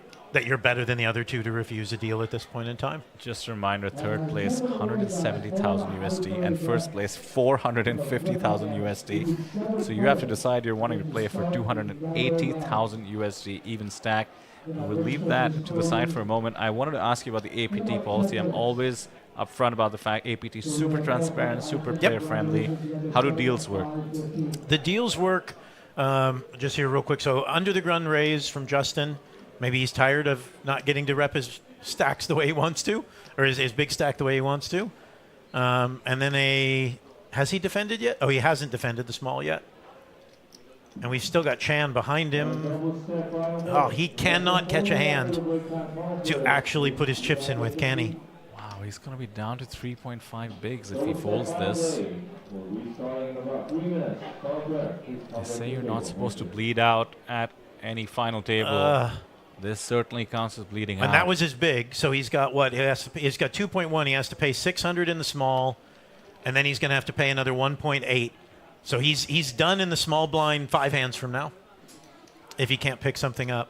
better than the other two to refuse a deal at this point in time. Just a reminder, third place 170,000 USD and first place 450,000 USD. So you have to decide you're wanting to play for 280,000 USD even stack. We'll leave that to the side for a moment. I wanted to ask you about the APT policy. I'm always upfront about the fact APT is super transparent, super player friendly. How do deals work? The deals work, just here real quick. So under the gun raise from Justin. Maybe he's tired of not getting to rep his stacks the way he wants to, or his big stack the way he wants to. And then has he defended yet? Oh, he hasn't defended the small yet. And we've still got Chan behind him. Oh, he cannot catch a hand to actually put his chips in with, can he? Wow, he's going to be down to 3.5 bigs if he folds this. They say you're not supposed to bleed out at any final table. This certainly counts as bleeding out. And that was his big, so he's got what? He's got 2.1. He has to pay 600 in the small, and then he's going to have to pay another 1.8. So he's done in the small blind 5 hands from now, if he can't pick something up.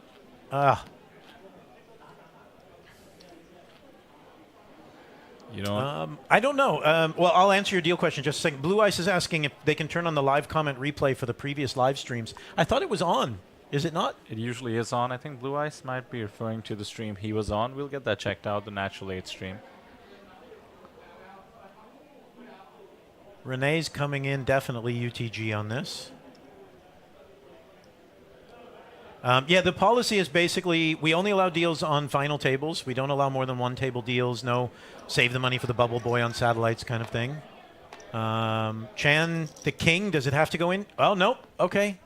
You know, I don't know. Well, I'll answer your deal question just a second. Blue Ice is asking if they can turn on the live comment replay for the previous live streams. I thought it was on. Is it not? It usually is on. I think Blue Ice might be referring to the stream he was on. We'll get that checked out, the Natural 8 stream. Renee's coming in, definitely UTG on this. Yeah, the policy is basically we only allow deals on final tables. We don't allow more than 1 table deals. No save the money for the bubble boy on satellites kind of thing. Chan, the king, does it have to go in? Oh, no. Okay.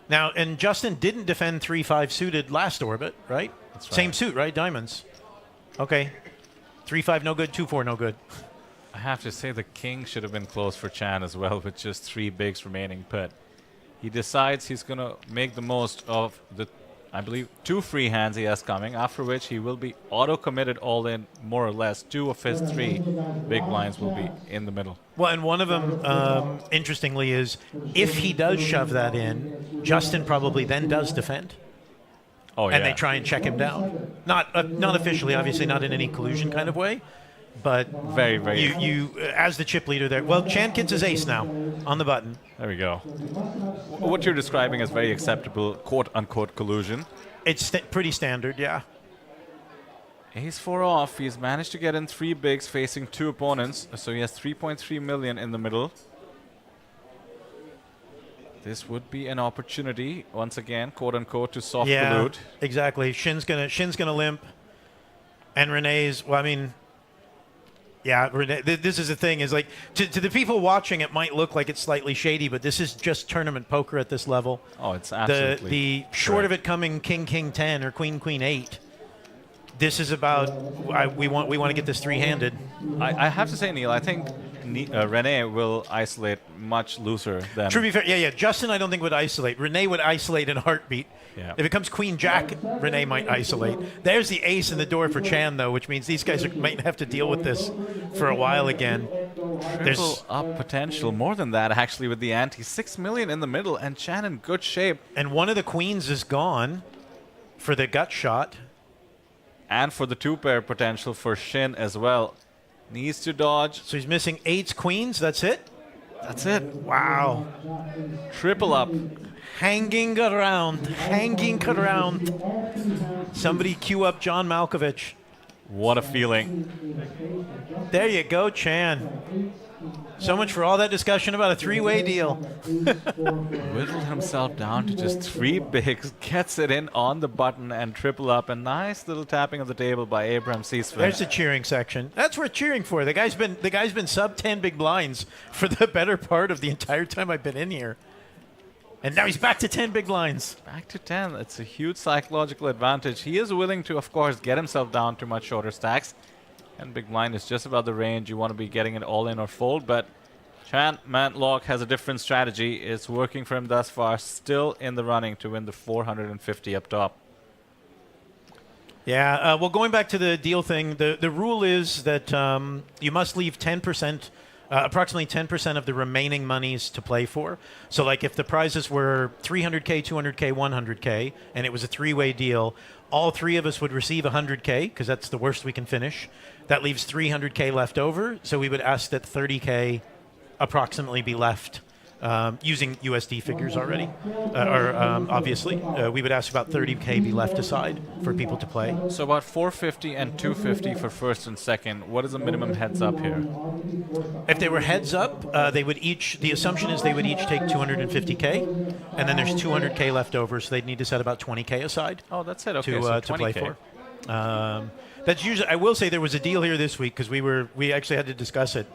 Now, and Justin didn't defend 3-5 suited last orbit, right? That's right. Same suit, right? Diamonds. Okay. 3-5 no good, 2-4 no good. I have to say the king should have been close for Chan as well with just 3 bigs remaining, but he decides he's going to make the most of the, I believe, 2 free hands he has coming, after which he will be auto-committed all in, more or less. 2 of his 3 big blinds will be in the middle. Well, and one of them, interestingly, is if he does shove that in, Justin probably then does defend. Oh, yeah. And they try and check him down. Not officially, obviously, not in any collusion kind of way, but very, very. You as the chip leader there. Well, Chan gets his ace now on the button. There we go. What you're describing as very acceptable, quote-unquote, collusion. It's pretty standard, yeah. Ace 4 off. He's managed to get in 3 bigs facing 2 opponents, so he has 3.3 million in the middle. This would be an opportunity, once again, quote-unquote, to soft collude. Exactly. Shin's gonna limp. And Renee's, well, I mean, yeah, Renee, this is the thing, is like, to the people watching, it might look like it's slightly shady, but this is just tournament poker at this level. Oh, it's absolutely The short of it coming King, King 10 or Queen, Queen 8, this is about, we want to get this 3-handed. I have to say, Neil, I think Renee will isolate much looser than... To be fair, yeah. Justin, I don't think would isolate. Renee would isolate in a heartbeat. Yeah. If it comes Queen Jack, Renee might isolate. There's the ace in the door for Chan, though, which means these guys might have to deal with this for a while again. Triple up potential, more than that actually, with the ante. 6 million in the middle, and Chan in good shape. And one of the queens is gone for the gut shot. And for the 2-pair potential for Shin as well. Needs to dodge. So he's missing 8s, queens, that's it? That's it. Wow. Triple up. Hanging around. Somebody cue up John Malkovich. What a feeling. There you go, Chan. So much for all that discussion about a 3-way deal. Whittled himself down to just 3 bigs, gets it in on the button and triple up. A nice little tapping of the table by Abraham Seasford. There's the cheering section. That's worth cheering for. The guy's been sub 10 big blinds for the better part of the entire time I've been in here. And now he's back to 10 big blinds. Back to 10. It's a huge psychological advantage. He is willing to, of course, get himself down to much shorter stacks. And big blind is just about the range you want to be getting it all in or fold. But Chan Matlock has a different strategy. It's working for him thus far. Still in the running to win the 450 up top. Yeah, well, going back to the deal thing, the rule is that you must leave 10% approximately 10% of the remaining monies to play for. So, like, if the prizes were 300K, 200K, 100K, and it was a three-way deal, all three of us would receive 100K, because that's the worst we can finish. That leaves 300K left over, so we would ask that 30K approximately be left. Using USD figures already, obviously, we would ask about 30K be left aside for people to play. So about 450 and 250 for first and second. What is the minimum heads up here? If they were heads up, they would each. The assumption is they would each take 250K, and then there's 200K left over, so they'd need to set about 20K aside. Oh, that's it. Okay, to, so to play 20K. for. That's usually. I will say there was a deal here this week because we actually had to discuss it.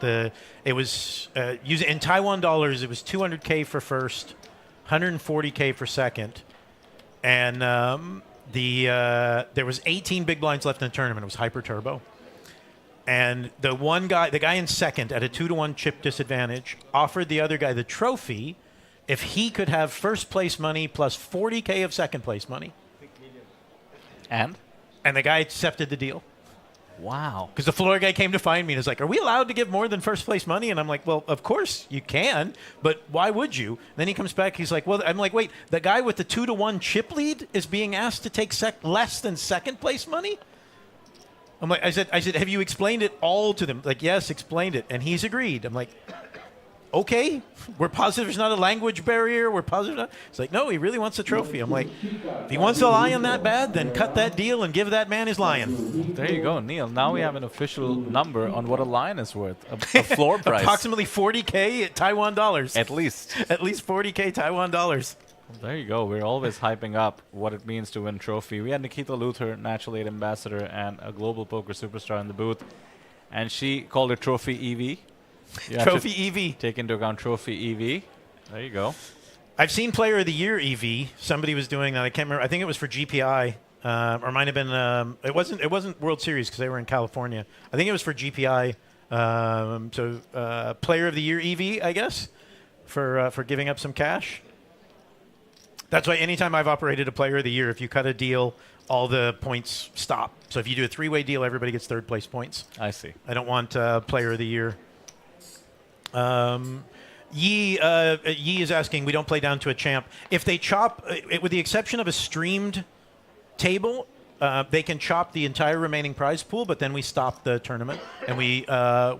It was using in Taiwan dollars. It was 200K for first, 140K for second, and there was 18 big blinds left in the tournament. It was hyper turbo, and the guy in second at a 2-to-1 chip disadvantage offered the other guy the trophy if he could have first place money plus 40K of second place money. And the guy accepted the deal. Wow. Because the floor guy came to find me and was like, are we allowed to give more than first place money? And I'm like, well, of course you can, but why would you? Then he comes back, he's like, well, I'm like, wait, the guy with the 2-to-1 chip lead is being asked to take less than second place money? I'm like, I said, have you explained it all to them? Like, yes, explained it. And he's agreed. I'm like, okay, we're positive there's not a language barrier. We're positive. It's like, no, he really wants a trophy. I'm like, if he wants a lion that bad, then cut that deal and give that man his lion. There you go, Neil. Now we have an official number on what a lion is worth. A floor price. Approximately 40K at Taiwan dollars. At least. At least 40K Taiwan dollars. Well, there you go. We're always hyping up what it means to win trophy. We had Nikita Luther, Natural Aid Ambassador, and a global poker superstar in the booth. And she called it Trophy EV. Trophy EV. Take into account Trophy EV. There you go. I've seen Player of the Year EV. Somebody was doing that. I can't remember. I think it was for GPI, or might have been. It wasn't World Series because they were in California. I think it was for GPI. Player of the Year EV, I guess, for giving up some cash. That's why anytime I've operated a Player of the Year, if you cut a deal, all the points stop. So if you do a three-way deal, everybody gets third place points. I see. I don't want Player of the Year. Yi is asking, we don't play down to a champ. If they chop, with the exception of a streamed table, they can chop the entire remaining prize pool, but then we stop the tournament, and we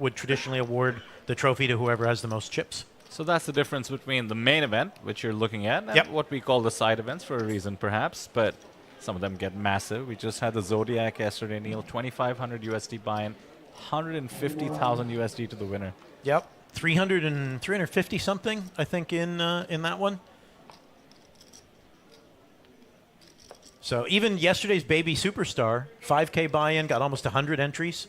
would traditionally award the trophy to whoever has the most chips. So that's the difference between the main event, which you're looking at, and what we call the side events for a reason, perhaps, but some of them get massive. We just had the Zodiac yesterday, Neil, 2,500 USD buy-in, 150,000 USD to the winner. Yep. 350 something, I think, in that one. So even yesterday's Baby Superstar, 5K buy-in, got almost 100 entries.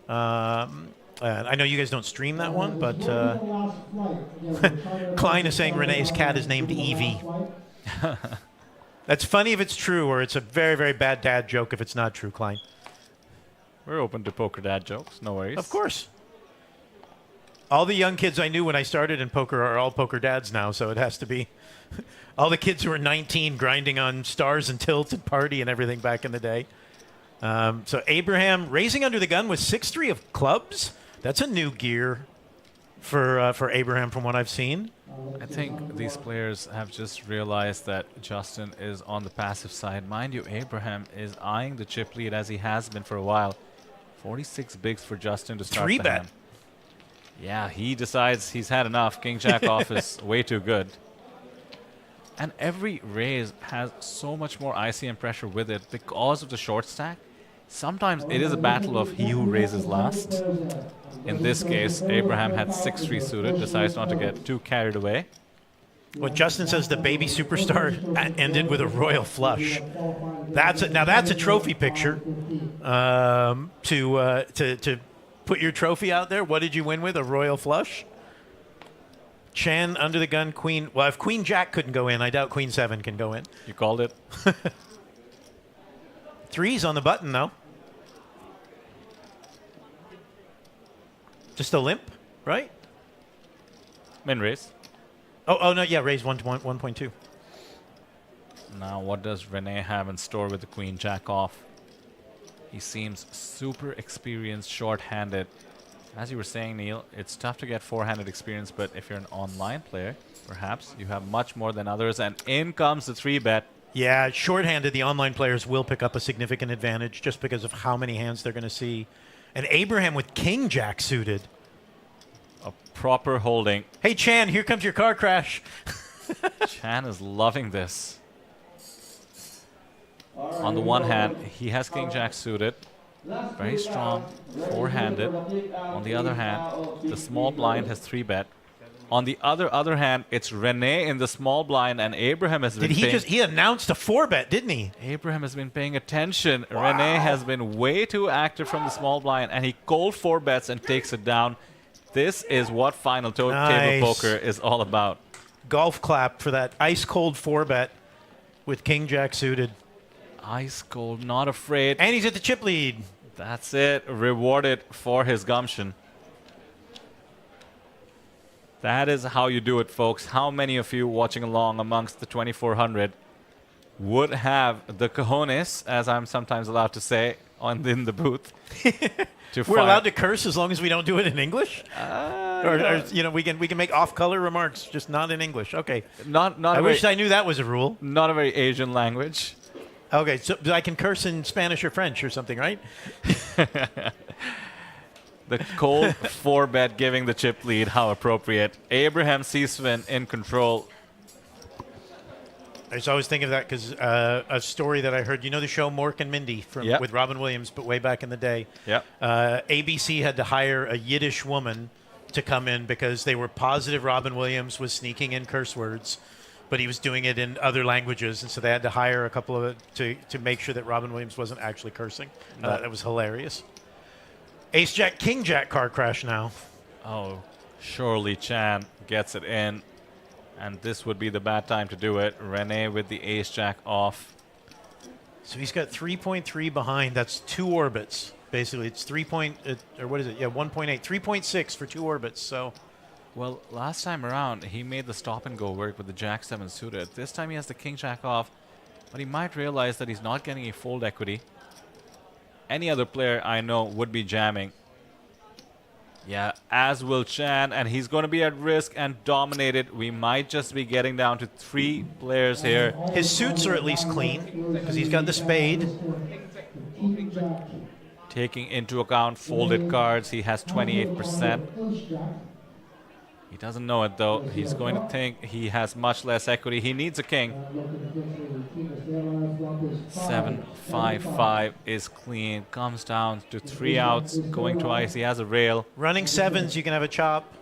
I know you guys don't stream that one, but Klein is saying Renee's cat is named Evie. That's funny if it's true, or it's a very, very bad dad joke if it's not true, Klein. We're open to poker dad jokes, no worries. Of course. All the young kids I knew when I started in poker are all poker dads now, so it has to be all the kids who were 19 grinding on stars and tilts and party and everything back in the day. So Abraham raising under the gun with 6-3 of clubs. That's a new gear for Abraham from what I've seen. I think these players have just realized that Justin is on the passive side. Mind you, Abraham is eyeing the chip lead as he has been for a while. 46 bigs for Justin to start the hand. Yeah, he decides he's had enough. King Jack off is way too good. And every raise has so much more ICM pressure with it because of the short stack. Sometimes it is a battle of he who raises last. In this case, Abraham had 6-3 suited, decides not to get too carried away. Well, Justin says the Baby Superstar ended with a royal flush. Now that's a trophy picture to put your trophy out there. What did you win with? A royal flush? Chan under the gun, Queen. Well, if Queen Jack couldn't go in, I doubt Queen 7 can go in. You called it. 3's on the button, though. Just a limp, right? Min raise. Oh no, yeah, raise 1.2. Now, what does Renee have in store with the Queen Jack off? He seems super experienced, short-handed. As you were saying, Neil, it's tough to get four-handed experience, but if you're an online player, perhaps you have much more than others, and in comes the 3-bet. Yeah, shorthanded, the online players will pick up a significant advantage just because of how many hands they're going to see. And Abraham with King Jack suited. A proper holding. Hey, Chan, here comes your car crash. Chan is loving this. On the one hand, he has King Jack suited. Very strong, four-handed. On the other hand, the small blind has 3-bet. On the other hand, it's Renee in the small blind, and Abraham has been he announced a 4-bet, didn't he? Abraham has been paying attention. Wow. Renee has been way too active from the small blind, and he cold 4-bets and takes it down. This is what final table poker is all about. Golf clap for that ice-cold 4-bet with King Jack suited. Ice cold, not afraid. And he's at the chip lead. That's it. Rewarded for his gumption. That is how you do it, folks. How many of you watching along amongst the 2,400 would have the cojones, as I'm sometimes allowed to say, in the booth? We're allowed to curse as long as we don't do it in English? Or we can make off-color remarks, just not in English. Okay. I wish I knew that was a rule. Not a very Asian language. Okay, so I can curse in Spanish or French or something, right? The cold 4-bet giving the chip lead, how appropriate. Abraham Seasvin in control. I was always thinking of that because a story that I heard, you know the show Mork and Mindy with Robin Williams, but way back in the day. Yep. ABC had to hire a Yiddish woman to come in because they were positive Robin Williams was sneaking in curse words, but he was doing it in other languages, and so they had to hire a couple of to make sure that Robin Williams wasn't actually cursing. That was hilarious. Ace Jack, King Jack car crash now. Oh, surely Chan gets it in, and this would be the bad time to do it. Renee with the Ace Jack off. So he's got 3.3 behind. That's 2 orbits. Basically, it's 1.8, 3.6 for 2 orbits. So. Well, last time around, he made the stop and go work with the Jack 7 suited. This time he has the King Jack off, but he might realize that he's not getting a fold equity. Any other player I know would be jamming. Yeah, as will Chan, and he's going to be at risk and dominated. We might just be getting down to 3 players here. His suits are at least clean, because he's got the spade. Taking into account folded cards, he has 28%. He doesn't know it, though. He's going to think he has much less equity. He needs a king. 7-5-5 is clean. Comes down to 3 outs. Going twice. He has a rail. Running 7s, you can have a chop.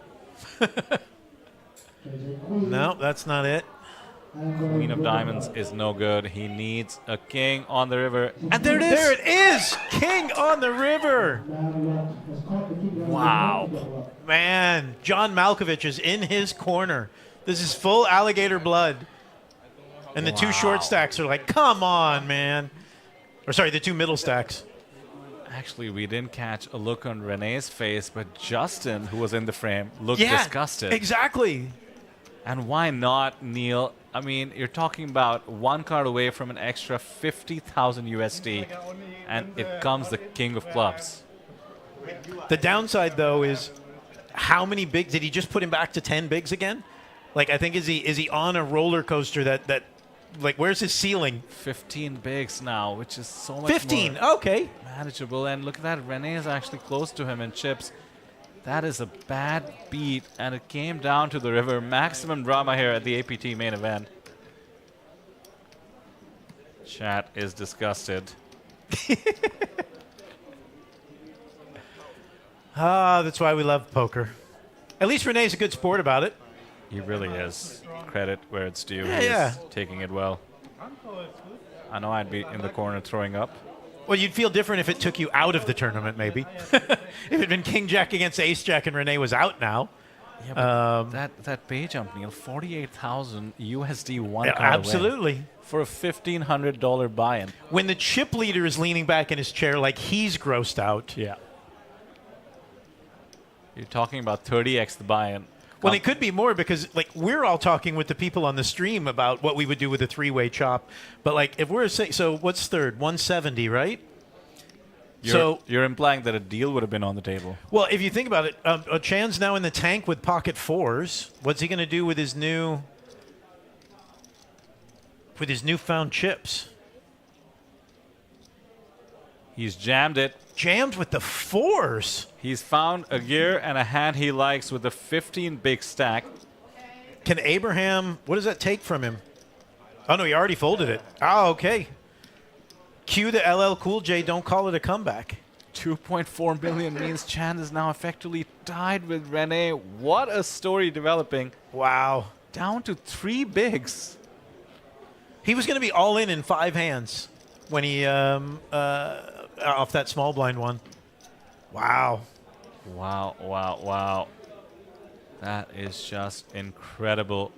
No, that's not it. Queen of diamonds is no good. He needs a king on the river. And there it is! There it is! King on the river! Wow. Man, John Malkovich is in his corner. This is full alligator blood. And the 2 short stacks are like, come on, man. Or sorry, the 2 middle stacks. Actually, we didn't catch a look on Renee's face, but Justin, who was in the frame, looked disgusted. Exactly. And why not, Neil? I mean, you're talking about 1 card away from an extra 50,000 USD, and it comes the king of clubs. The downside, though, is how many bigs? Did he just put him back to 10 bigs again? Like, I think, is he on a roller coaster that like, where's his ceiling? 15 bigs now, which is so much 15, more okay. manageable. And look at that, Renee is actually close to him in chips. That is a bad beat, and it came down to the river. Maximum drama here at the APT main event. Chat is disgusted. That's why we love poker. At least Renee's a good sport about it. He really is. Credit where it's due. Yeah, He's taking it well. I know I'd be in the corner throwing up. Well, you'd feel different if it took you out of the tournament, maybe. If it had been King Jack against Ace Jack and Renee was out now. Yeah, but that pay jump, Neil, 48,000 USD 1 card absolutely. Away for a $1,500 buy-in. When the chip leader is leaning back in his chair like he's grossed out. Yeah. You're talking about 30x the buy-in. Well, it could be more because, like, we're all talking with the people on the stream about what we would do with a 3-way chop. But, like, if we're saying, so what's third? 170, right? You're implying that a deal would have been on the table. Well, if you think about it, Chan's now in the tank with pocket fours. What's he going to do with his newfound chips? He's jammed it. Jammed with the fours. He's found a gear and a hand he likes with the 15 big stack. Can Abraham, what does that take from him? Oh, no, he already folded it. Oh, okay. Cue the LL Cool J, don't call it a comeback. 2.4 million means Chan is now effectively tied with Renee. What a story developing. Wow. Down to 3 bigs. He was going to be all in 5 hands when he, off that small blind one. Wow. Wow, wow, wow. That is just incredible.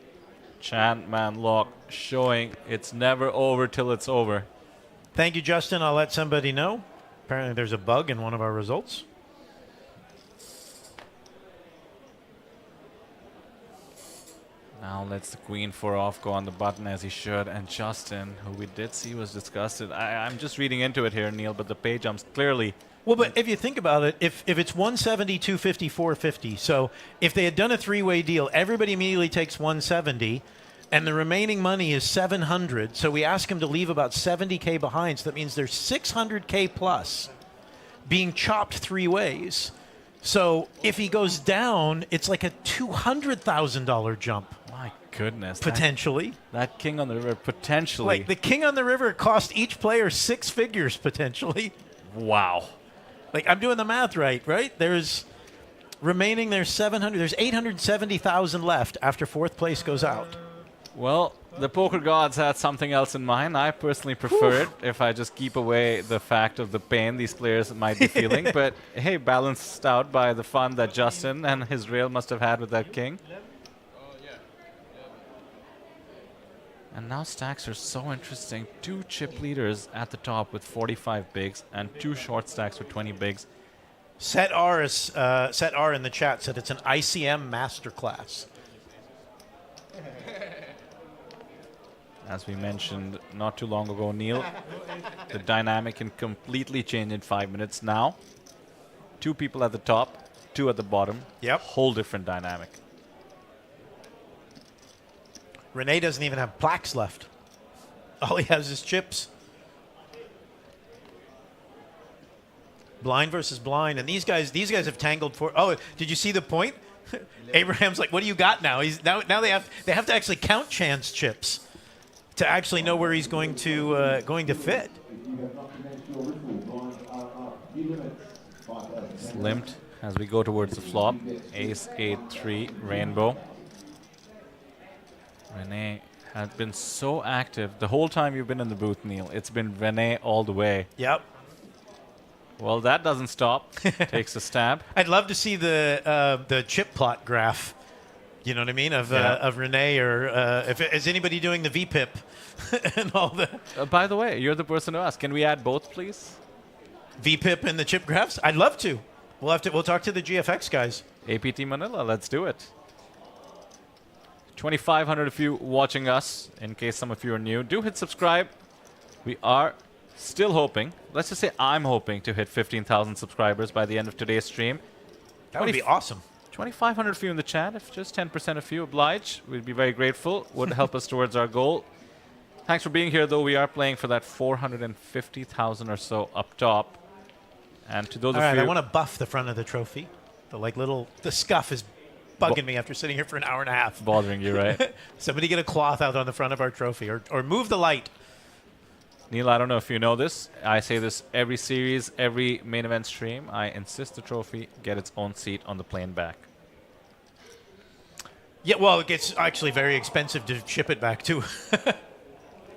Chan Man Lock showing it's never over till it's over. Thank you, Justin. I'll let somebody know. Apparently there's a bug in one of our results. Now lets the Queen 4 off go on the button as he should. And Justin, who we did see was disgusted. I'm just reading into it here, Neil, but the page jumps clearly. Well, but if you think about it, if it's 170, 250, 450, so if they had done a 3-way deal, everybody immediately takes 170, and the remaining money is 700. So we ask him to leave about 70K behind. So that means there's 600K plus being chopped 3 ways. So if he goes down, it's like a $200,000 jump. My goodness. Potentially. That King on the River, potentially. Like the King on the River cost each player 6 figures, potentially. Wow. Like, I'm doing the math right? There's 700, there's 870,000 left after 4th place goes out. Well, the poker gods had something else in mind. I personally prefer it if I just keep away the fact of the pain these players might be feeling. But hey, balanced out by the fun that Justin and his rail must have had with that king. And now stacks are so interesting. 2 chip leaders at the top with 45 bigs and 2 short stacks with 20 bigs. Set R in the chat said it's an ICM masterclass. As we mentioned not too long ago, Neil, the dynamic can completely change in 5 minutes now. 2 people at the top, 2 at the bottom. Yep. Whole different dynamic. Renee doesn't even have plaques left. All he has is chips. Blind versus blind, and these guys have tangled for. Oh, did you see the point? Abraham's like, "What do you got now?" He's now they have to actually count Chan's chips to actually know where he's going to fit. Slimped as we go towards the flop. Ace 8-3 rainbow. Renee has been so active the whole time you've been in the booth, Neil. It's been Renee all the way. Yep. Well, that doesn't stop. Takes a stab. I'd love to see the chip plot graph. You know what I mean? Of Renee, or is anybody doing the VPIP and all that? By the way, you're the person to ask. Can we add both, please? VPIP and the chip graphs? I'd love to. We'll talk to the GFX guys. APT Manila, let's do it. 2,500 of you watching us. In case some of you are new, do hit subscribe. We are still hoping, let's just say I'm hoping to hit 15,000 subscribers by the end of today's stream. That would be awesome. 2,500 of you in the chat. If just 10% of you oblige, we'd be very grateful. Would help us towards our goal. Thanks for being here, though. We are playing for that 450,000 or so up top. And to those all of right, you, I want to buff the front of the trophy. The scuff is bugging me after sitting here for an hour and a half. Bothering you, right? Somebody get a cloth out on the front of our trophy, or move the light. Neil, I don't know if you know this. I say this every series, every main event stream. I insist the trophy get its own seat on the plane back. Yeah, well, it gets actually very expensive to ship it back, too.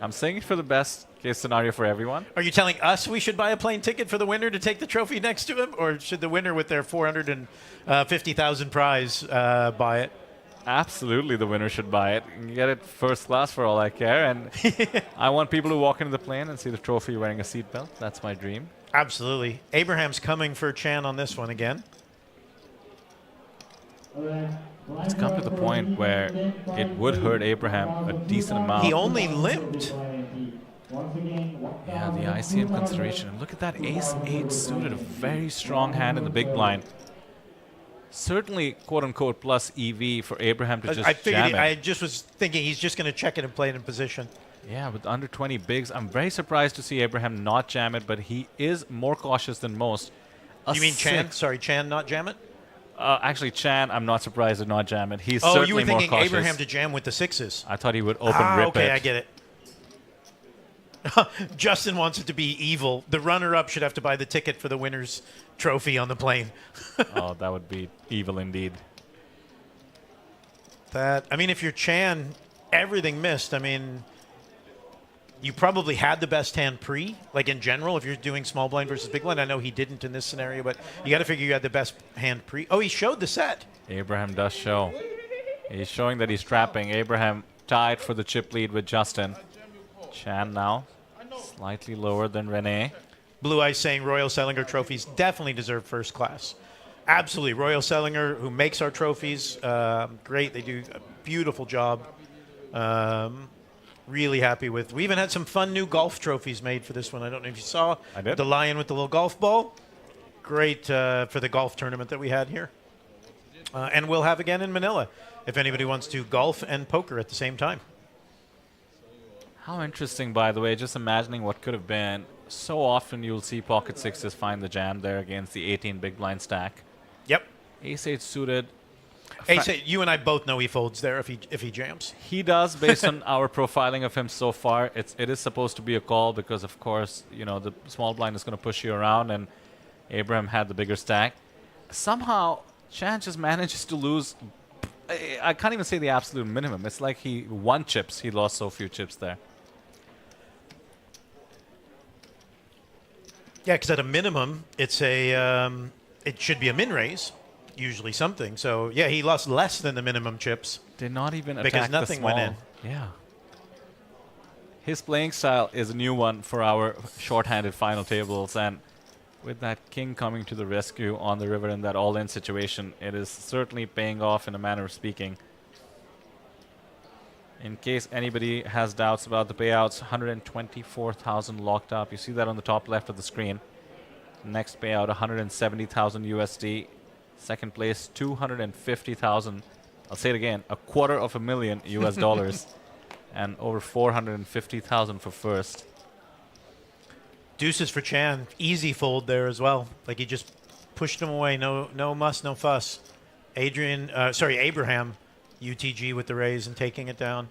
I'm saying it for the best case scenario for everyone. Are you telling us we should buy a plane ticket for the winner to take the trophy next to him? Or should the winner with their 450,000 prize buy it? Absolutely, the winner should buy it. You can get it first class for all I care. And I want people to walk into the plane and see the trophy wearing a seatbelt. That's my dream. Absolutely. Abraham's coming for Chan on this one again. It's come to the point where it would hurt Abraham a decent amount. He only limped. Yeah, the ICM consideration. Look at that ace-8 suited, a very strong hand in the big blind. Certainly, quote-unquote, plus EV for Abraham to just I figured jam it. I just was thinking he's just going to check it and play it in position. Yeah, with under 20 bigs, I'm very surprised to see Abraham not jam it, but he is more cautious than most. You mean Chan? Sorry, Chan not jam it? Actually, Chan, I'm not surprised to not jam it. He's Oh, certainly you were more thinking cautious. Abraham to jam with the 6s. I thought he would open rip okay, it. I get it. Justin wants it to be evil. The runner-up should have to buy the ticket for the winner's trophy on the plane. Oh, that would be evil indeed. I mean, if you're Chan, everything missed. I mean, you probably had the best hand pre, like in general, if you're doing small blind versus big blind. I know he didn't in this scenario, but you got to figure you had the best hand pre. Oh, he showed the set. Abraham does show. He's showing that he's trapping. Abraham tied for the chip lead with Justin. Chan now slightly lower than Renee. Blue Eyes saying Royal Sellinger trophies definitely deserve first class. Absolutely. Royal Sellinger, who makes our trophies, great. They do a beautiful job. Really happy with. We even had some fun new golf trophies made for this one. I don't know if you saw. I did. The lion with the little golf ball. Great for the golf tournament that we had here. And we'll have again in Manila if anybody wants to golf and poker at the same time. How interesting, by the way, just imagining what could have been. So often you'll see pocket sixes find the jam there against the 18 big blind stack. Yep. Ace-8 suited. Ace-8, you and I both know he folds there if he jams. He does, based on our profiling of him so far. It is supposed to be a call because, of course, you know, the small blind is going to push you around, and Abraham had the bigger stack. Somehow, Chan just manages to lose. I can't even say the absolute minimum. It's like he won chips. He lost so few chips there. Yeah, because at a minimum, it's a it should be a min raise, usually something. So yeah, he lost less than the minimum chips. Did not even because attack nothing the small. went in. Yeah. His playing style is a new one for our short-handed final tables, and with that king coming to the rescue on the river in that all-in situation, it is certainly paying off in a manner of speaking. In case anybody has doubts about the payouts, 124,000 locked up. You see that on the top left of the screen. Next payout, 170,000 USD. Second place, 250,000. I'll say it again, $250,000 US dollars, and over 450,000 for first. Deuces for Chan, easy fold there as well. Like he just pushed him away. No muss, no fuss. Abraham. UTG with the raise and taking it down.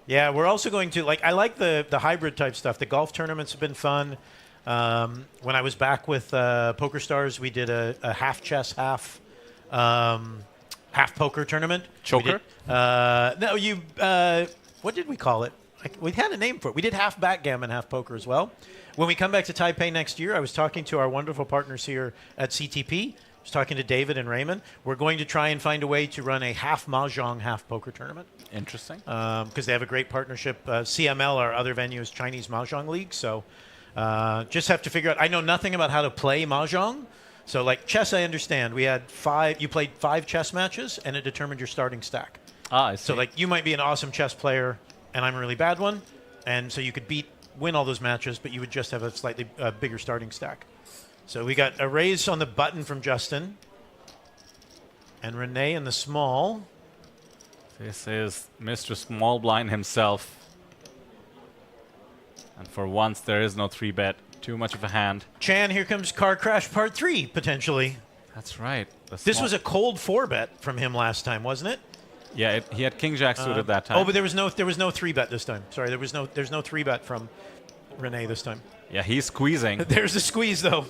Yeah, we're also going to, I like the hybrid type stuff. The golf tournaments have been fun. When I was back with Poker Stars, we did a half chess, half poker tournament. Choker? What did we call it? We had a name for it. We did half backgammon, half poker as well. When we come back to Taipei next year, I was talking to our wonderful partners here at CTP. I was talking to David and Raymond. We're going to try and find a way to run a half mahjong, half poker tournament. Interesting. Because they have a great partnership. CML, our other venue, is Chinese Mahjong League. So just have to figure out. I know nothing about how to play mahjong. So like chess, I understand. We had you played 5 chess matches, and it determined your starting stack. I see. So like you might be an awesome chess player, and I'm a really bad one. And so you could win all those matches, but you would just have a slightly bigger starting stack. So we got a raise on the button from Justin. And Renee in the small. This is Mr. Small Blind himself. And for once, there is no 3-bet. Too much of a hand. Chan, here comes Car Crash Part 3, potentially. That's right. This was a cold 4-bet from him last time, wasn't it? Yeah, he had King Jack suited that time. Oh, but there was no 3-bet this time. Sorry, there's no 3-bet from Renee this time. Yeah, he's squeezing. There's a squeeze, though.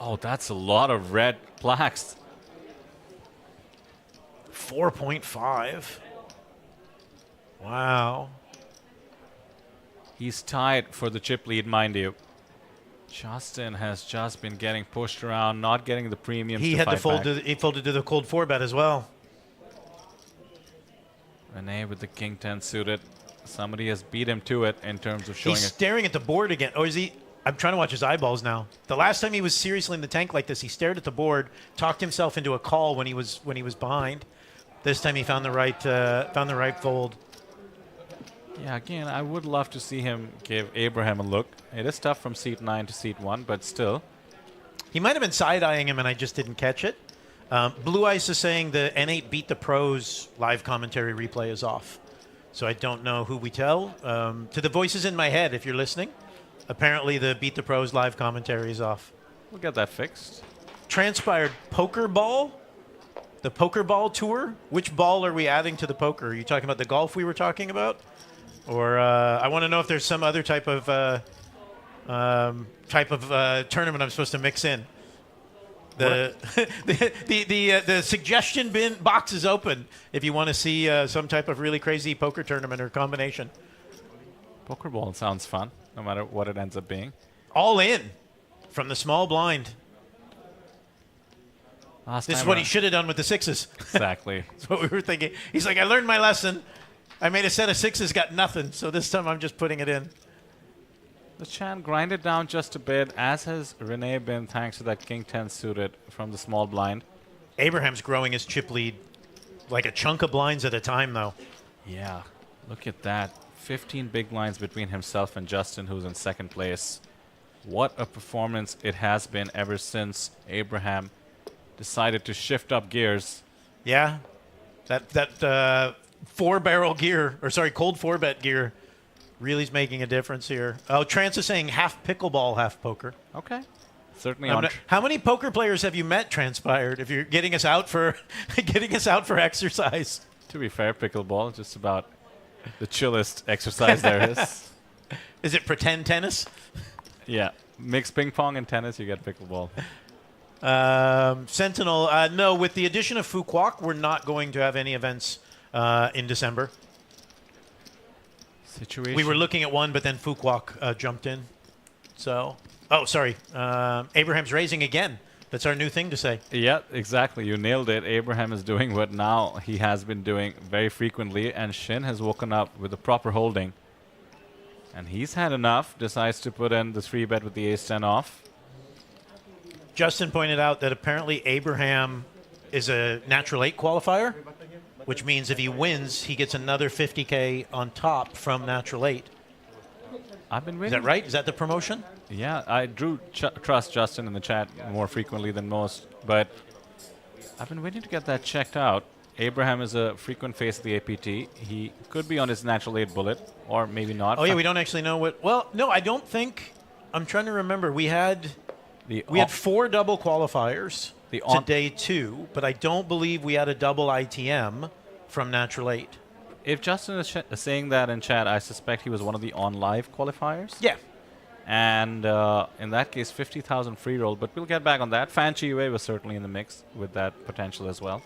Oh, that's a lot of red plaques. 4.5. Wow. He's tied for the chip lead, mind you. Justin has just been getting pushed around, not getting the premiums. He had to fold. He folded to the cold 4-bet as well. Renee with the King 10 suited. Somebody has beat him to it in terms of showing. He's staring at the board again. Or is he? I'm trying to watch his eyeballs now. The last time he was seriously in the tank like this, he stared at the board, talked himself into a call when he was behind. This time he found the right fold. Yeah, again, I would love to see him give Abraham a look. It is tough from seat 9 to seat 1, but still. He might have been side-eyeing him and I just didn't catch it. Blue Ice is saying the N8 Beat the Pros live commentary replay is off. So I don't know who we tell. To the voices in my head, if you're listening, apparently the Beat the Pros live commentary is off. We'll get that fixed. Transpired poker ball? The poker ball tour? Which ball are we adding to the poker? Are you talking about the golf we were talking about? Or I want to know if there's some other type of tournament I'm supposed to mix in. The the suggestion bin box is open if you want to see some type of really crazy poker tournament or combination. Poker ball sounds fun, no matter what it ends up being. All in from the small blind. This is what he should have done with the sixes. Exactly. That's what we were thinking. He's like, I learned my lesson. I made a set of sixes, got nothing. So this time I'm just putting it in. The Chan grinded down just a bit, as has Renee been, thanks to that King 10 suited from the small blind. Abraham's growing his chip lead like a chunk of blinds at a time, though. Yeah, look at that. 15 big blinds between himself and Justin, who's in second place. What a performance it has been ever since Abraham decided to shift up gears. Yeah, that four-barrel gear, or sorry, cold four-bet gear, really is making a difference here. Oh, Trance is saying half pickleball, half poker. Okay. Certainly. How many poker players have you met, Transpired? If you're getting us out for exercise. To be fair, pickleball is just about the chillest exercise there is. Is it pretend tennis? Yeah. Mix ping pong and tennis, you get pickleball. Sentinel, no, with the addition of Fuquoc, we're not going to have any events in December. Situation. We were looking at one, but then Fuquoc jumped in. So, oh, sorry. Abraham's raising again. That's our new thing to say. Yeah, exactly. You nailed it. Abraham is doing what now he has been doing very frequently, and Shin has woken up with the proper holding. And he's had enough, decides to put in the 3-bet with the ace-10 off. Justin pointed out that apparently Abraham is a natural 8 qualifier, which means if he wins, he gets another 50K on top from natural 8. I've been waiting. Is that right? Is that the promotion? Yeah, I do trust Justin in the chat more frequently than most, but I've been waiting to get that checked out. Abraham is a frequent face of the APT. He could be on his natural 8 bullet, or maybe not. Oh, yeah, we don't actually know what... Well, no, I don't think... I'm trying to remember. We had 4 double qualifiers to day 2, but I don't believe we had a double ITM from natural 8. If Justin is saying that in chat, I suspect he was one of the on-live qualifiers. Yeah. And in that case, 50,000 free roll. But we'll get back on that. Fan Chiwei was certainly in the mix with that potential as well.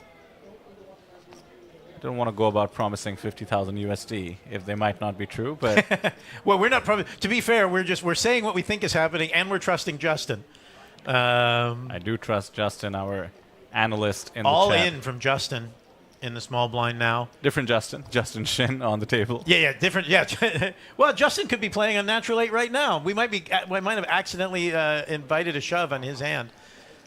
I don't want to go about promising 50,000 USD if they might not be true, but... Well, we're not promising. To be fair, we're saying what we think is happening, and we're trusting Justin. I do trust Justin, our analyst in the chat. All in from Justin in the small blind now. Different Justin. Justin Shin on the table. Yeah, different. Yeah. Well, Justin could be playing on natural 8 right now. We might have accidentally invited a shove on his hand.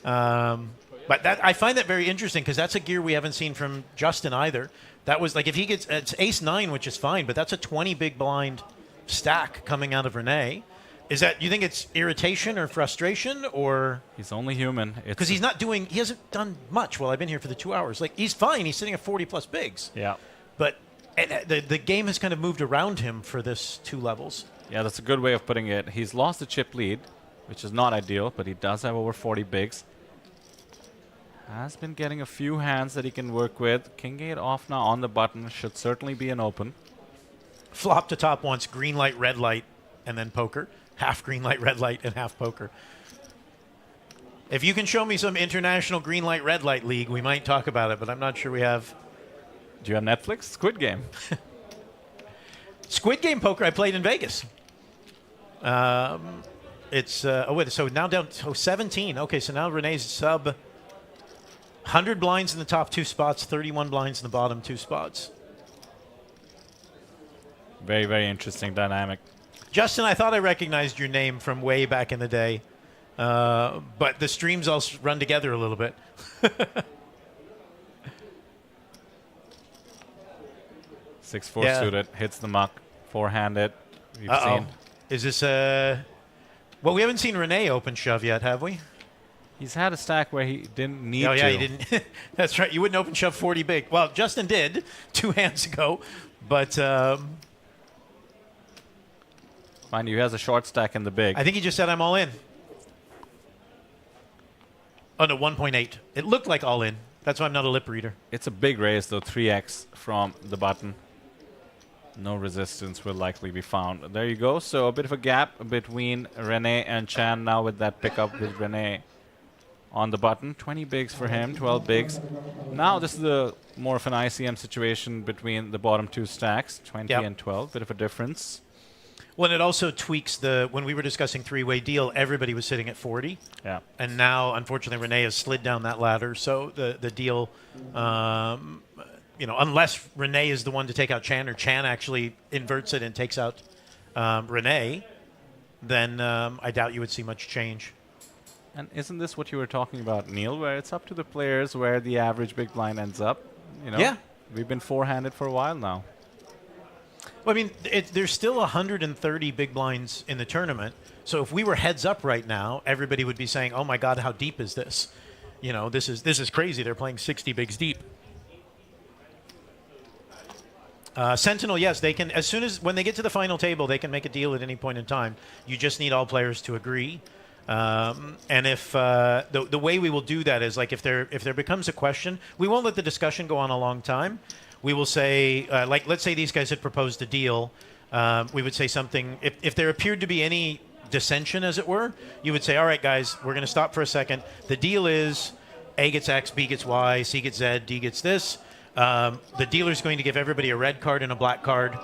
But I find that very interesting because that's a gear we haven't seen from Justin either. That was like if he gets it's ace 9, which is fine, but that's a 20 big blind stack coming out of Renee. Is that, you think it's irritation or frustration, or? He's only human. Because he hasn't done much while I've been here for the 2 hours. Like, he's fine. He's sitting at 40 plus bigs. Yeah. But the game has kind of moved around him for this 2 levels. Yeah, that's a good way of putting it. He's lost the chip lead, which is not ideal, but he does have over 40 bigs. Has been getting a few hands that he can work with. King 8 off now on the button. Should certainly be an open. Flop to top once, green light, red light, and then poker. Half green light, red light, and half poker. If you can show me some international green light, red light league, we might talk about it, but I'm not sure we have. Do you have Netflix? Squid Game. Squid Game poker I played in Vegas. It's, so now down to 17. Okay, so now Renee's sub 100 blinds in the top 2 spots, 31 blinds in the bottom 2 spots. Very, very interesting dynamic. Justin, I thought I recognized your name from way back in the day, but the streams all run together a little bit. 6-4 suited, hits the muck, Four-handed. We've Uh-oh. seen. Is this well, we haven't seen Renee open shove yet, have we? He's had a stack where he didn't need to. Oh, yeah, he didn't. That's right. You wouldn't open shove 40 big. Well, Justin did 2 hands ago, but mind you, he has a short stack in the big. I think he just said I'm all in. Oh, no, 1.8. It looked like all in. That's why I'm not a lip reader. It's a big raise, though, 3x from the button. No resistance will likely be found. There you go. So a bit of a gap between Renee and Chan now with that pickup with Renee on the button. 20 bigs for him, 12 bigs. Now this is more of an ICM situation between the bottom 2 stacks, 20 and 12. Bit of a difference. Well, and it also tweaks when we were discussing three-way deal, everybody was sitting at 40. Yeah. And now, unfortunately, Renee has slid down that ladder. So the deal, unless Renee is the one to take out Chan, or Chan actually inverts it and takes out Renee, then I doubt you would see much change. And isn't this what you were talking about, Neil, where it's up to the players where the average big blind ends up? Yeah. We've been four-handed for a while now. Well, I mean, there's still 130 big blinds in the tournament. So if we were heads up right now, everybody would be saying, "Oh my God, how deep is this? This is crazy. They're playing 60 bigs deep." Sentinel, yes, they can. As soon as when they get to the final table, they can make a deal at any point in time. You just need all players to agree. And if the way we will do that is like if there becomes a question, we won't let the discussion go on a long time. We will say, let's say these guys had proposed a deal. We would say something. If there appeared to be any dissension, as it were, you would say, all right, guys, we're going to stop for a second. The deal is A gets X, B gets Y, C gets Z, D gets this. The dealer's going to give everybody a red card and a black card.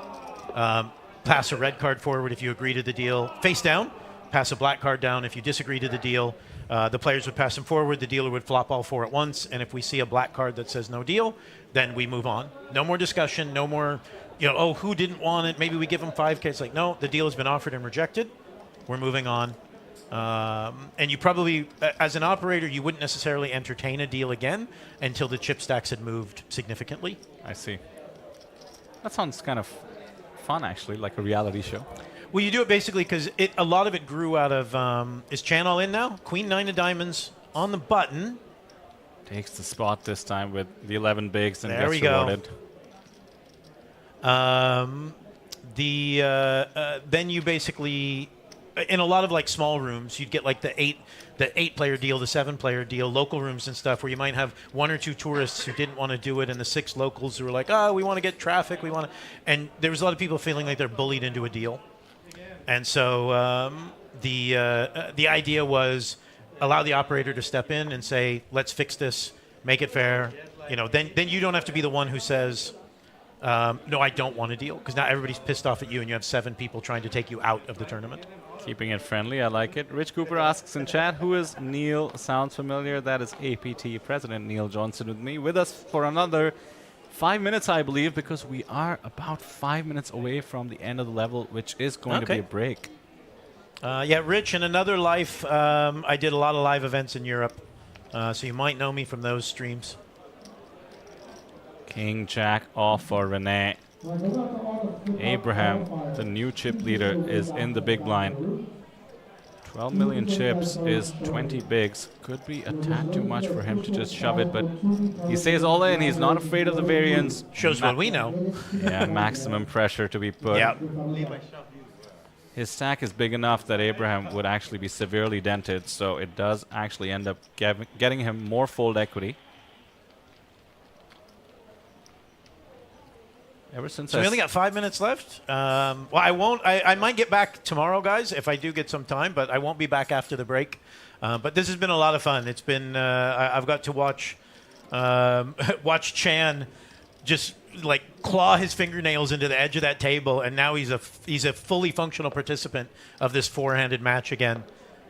Pass a red card forward if you agree to the deal. Face down. Pass a black card down if you disagree to the deal. The players would pass them forward. The dealer would flop all 4 at once. And if we see a black card that says no deal, then we move on. No more discussion. No more, who didn't want it? Maybe we give them 5K. It's like, no, the deal has been offered and rejected. We're moving on. And you probably, as an operator, you wouldn't necessarily entertain a deal again until the chip stacks had moved significantly. I see. That sounds kind of fun, actually, like a reality show. Well, you do it basically because a lot of it grew out of, is Chan all in now? Queen 9 of diamonds on the button. Takes the spot this time with the 11 bigs and there gets we rewarded. Go. Then you basically, in a lot of like small rooms, you'd get like the 8-player deal, the 7-player deal, local rooms and stuff where you might have 1 or 2 tourists who didn't want to do it and the 6 locals who were like, we want to get traffic, and there was a lot of people feeling like they're bullied into a deal. And so the idea was allow the operator to step in and say, let's fix this, make it fair. Then you don't have to be the one who says, no, I don't want a deal, because now everybody's pissed off at you and you have 7 people trying to take you out of the tournament. Keeping it friendly, I like it. Rich Cooper asks in chat, who is Neil? Sounds familiar. That is APT President Neil Johnson with me. With us for another 5 minutes, I believe, because we are about 5 minutes away from the end of the level, which is going to be a break. Yeah, Rich, in another life, I did a lot of live events in Europe, so you might know me from those streams. King Jack off for Renee. Abraham, the new chip leader, is in the big blind. 12 million chips is 20 bigs. Could be a tad too much for him to just shove it, but he stays all in. He's not afraid of the variance. Shows what we know. Yeah, maximum pressure to be put. Yeah. His stack is big enough that Abraham would actually be severely dented, so it does actually end up getting him more fold equity. Ever since so we only got 5 minutes left. Well, I might get back tomorrow, guys, if I do get some time, but I won't be back after the break. But this has been a lot of fun. It's been I've got to watch Chan just like claw his fingernails into the edge of that table, and now he's a fully functional participant of this 4-handed match again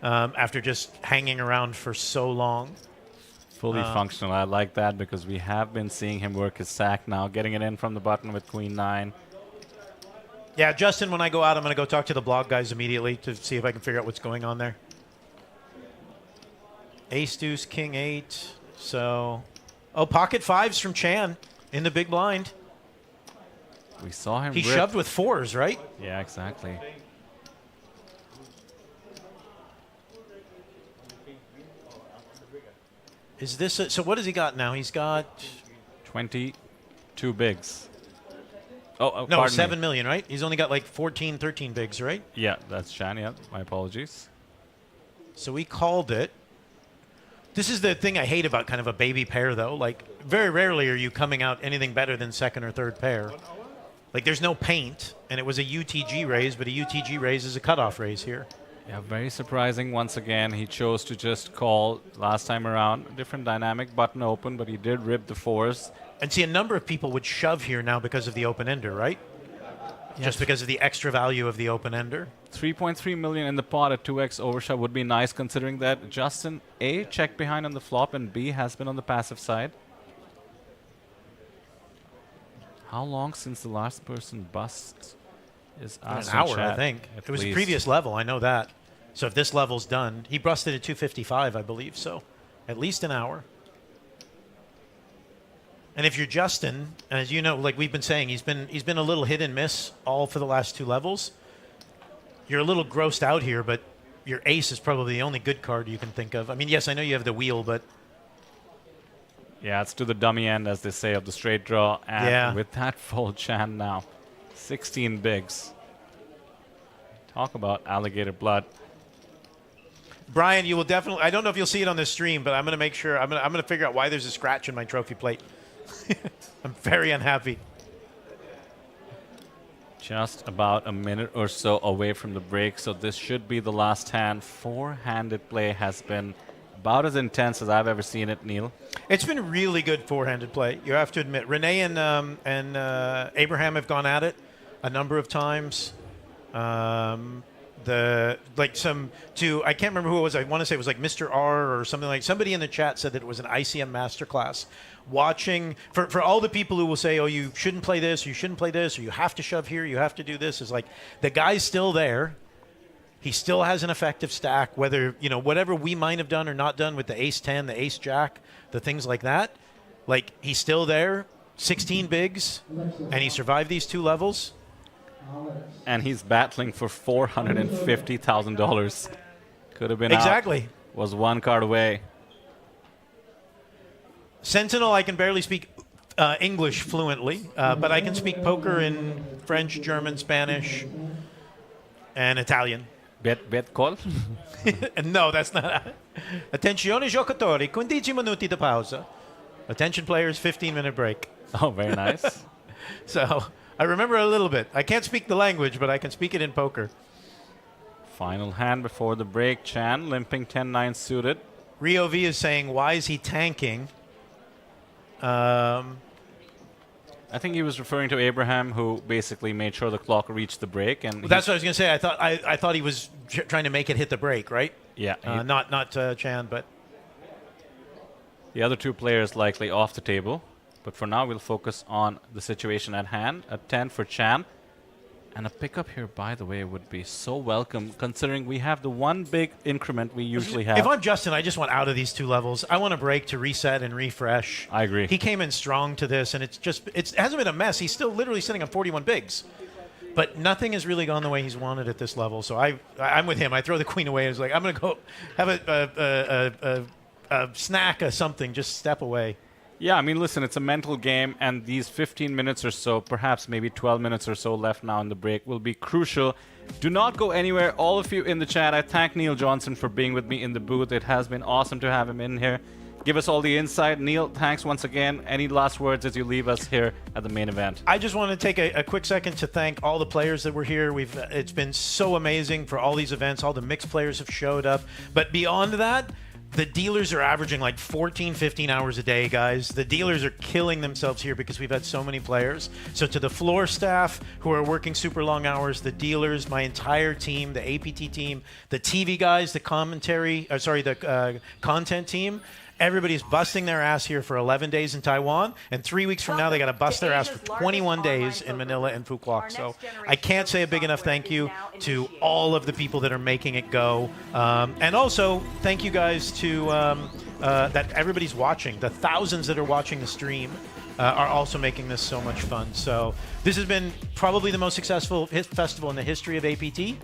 after just hanging around for so long. Fully functional. I like that because we have been seeing him work his sack now, getting it in from the button with Queen 9. Yeah, Justin, when I go out, I'm going to go talk to the blog guys immediately to see if I can figure out what's going on there. Ace deuce, king 8. So, pocket 5s from Chan in the big blind. We saw him. He rip. shoved with 4s, right? Yeah, exactly. Is this so? What has he got now? He's got 22 bigs. Oh, no, pardon 7 me. million, right? He's only got like 14, 13 bigs, right? Yeah, that's Chan. Yeah, my apologies. So we called it. This is the thing I hate about kind of a baby pair, though. Like, very rarely are you coming out anything better than second or third pair. Like, there's no paint, and it was a UTG raise, but a UTG raise is a cutoff raise here. Yeah, very surprising. Once again, he chose to just call last time around. Different dynamic, button open, but he did rip the 4s. And see, a number of people would shove here now because of the open-ender, right? Yes. Just because of the extra value of the open-ender. 3.3 million in the pot at 2x overshove would be nice, considering that Justin A checked behind on the flop and B has been on the passive side. How long since the last person busts is An hour, I think. It was a previous level, I know that. So if this level's done, he busted at 255, I believe, so at least an hour. And if you're Justin, as you know, like we've been saying, he's been a little hit and miss all for the last 2 levels. You're a little grossed out here, but your ace is probably the only good card you can think of. I mean, yes, I know you have the wheel, but yeah, it's to the dummy end, as they say, of the straight draw. And yeah. With that full Chan now, 16 bigs. Talk about alligator blood. Brian, you will definitely. I don't know if you'll see it on this stream, but I'm going to make sure. I'm going to figure out why there's a scratch in my trophy plate. I'm very unhappy. Just about a minute or so away from the break, so this should be the last hand. 4-handed play has been about as intense as I've ever seen it, Neil. It's been really good 4-handed play. You have to admit. Renee and Abraham have gone at it a number of times. I can't remember who it was. I want to say it was like Mr. R or something like. Somebody in the chat said that it was an ICM masterclass. Watching for all the people who will say, "Oh, you shouldn't play this, you shouldn't play this, or you have to shove here, you have to do this," is like the guy's still there. He still has an effective stack. Whether whatever we might have done or not done with the ace 10, the ace jack, the things like that, like he's still there. 16 bigs, and he survived these 2 levels. And he's battling for $450,000. Could have been exactly. Out. Was 1 card away. Sentinel, I can barely speak English fluently, but I can speak poker in French, German, Spanish, and Italian. Bet call? No, that's not. Attenzione giocatori, 15 minuti di pausa. Attention players, 15-minute break. Oh, very nice. So I remember a little bit. I can't speak the language, but I can speak it in poker. Final hand before the break. Chan limping 10-9 suited. Rio V is saying, why is he tanking? I think he was referring to Abraham, who basically made sure the clock reached the break. And that's what I was going to say. I thought he was trying to make it hit the break, right? Yeah. Not Chan, but the other 2 players likely off the table. But for now, we'll focus on the situation at hand. A 10 for Chan. And a pickup here, by the way, would be so welcome, considering we have the 1 big increment we usually have. If I'm Justin, I just want out of these 2 levels. I want a break to reset and refresh. I agree. He came in strong to this, and it hasn't been a mess. He's still literally sitting on 41 bigs. But nothing has really gone the way he's wanted at this level. So I'm with him. I throw the queen away. It's like, I'm going to go have a snack or something. Just step away. Yeah, I mean, listen, it's a mental game, and these 15 minutes or so, perhaps maybe 12 minutes or so left now in the break will be crucial. Do not go anywhere. All of you in the chat, I thank Neil Johnson for being with me in the booth. It has been awesome to have him in here. Give us all the insight. Neil, thanks once again. Any last words as you leave us here at the main event? I just want to take a quick second to thank all the players that were here. It's been so amazing for all these events. All the mixed players have showed up. But beyond that, the dealers are averaging like 14, 15 hours a day, guys. The dealers are killing themselves here because we've had so many players. So to the floor staff who are working super long hours, the dealers, my entire team, the APT team, the TV guys, the content team, everybody's busting their ass here for 11 days in Taiwan, and 3 weeks from now they got to bust their ass for 21 days in Manila and Phu Quoc. So I can't say a big enough thank you to all of the people that are making it go, and also thank you guys to that everybody's watching, the thousands that are watching the stream. are also making this so much fun. So this has been probably the most successful festival in the history of APT.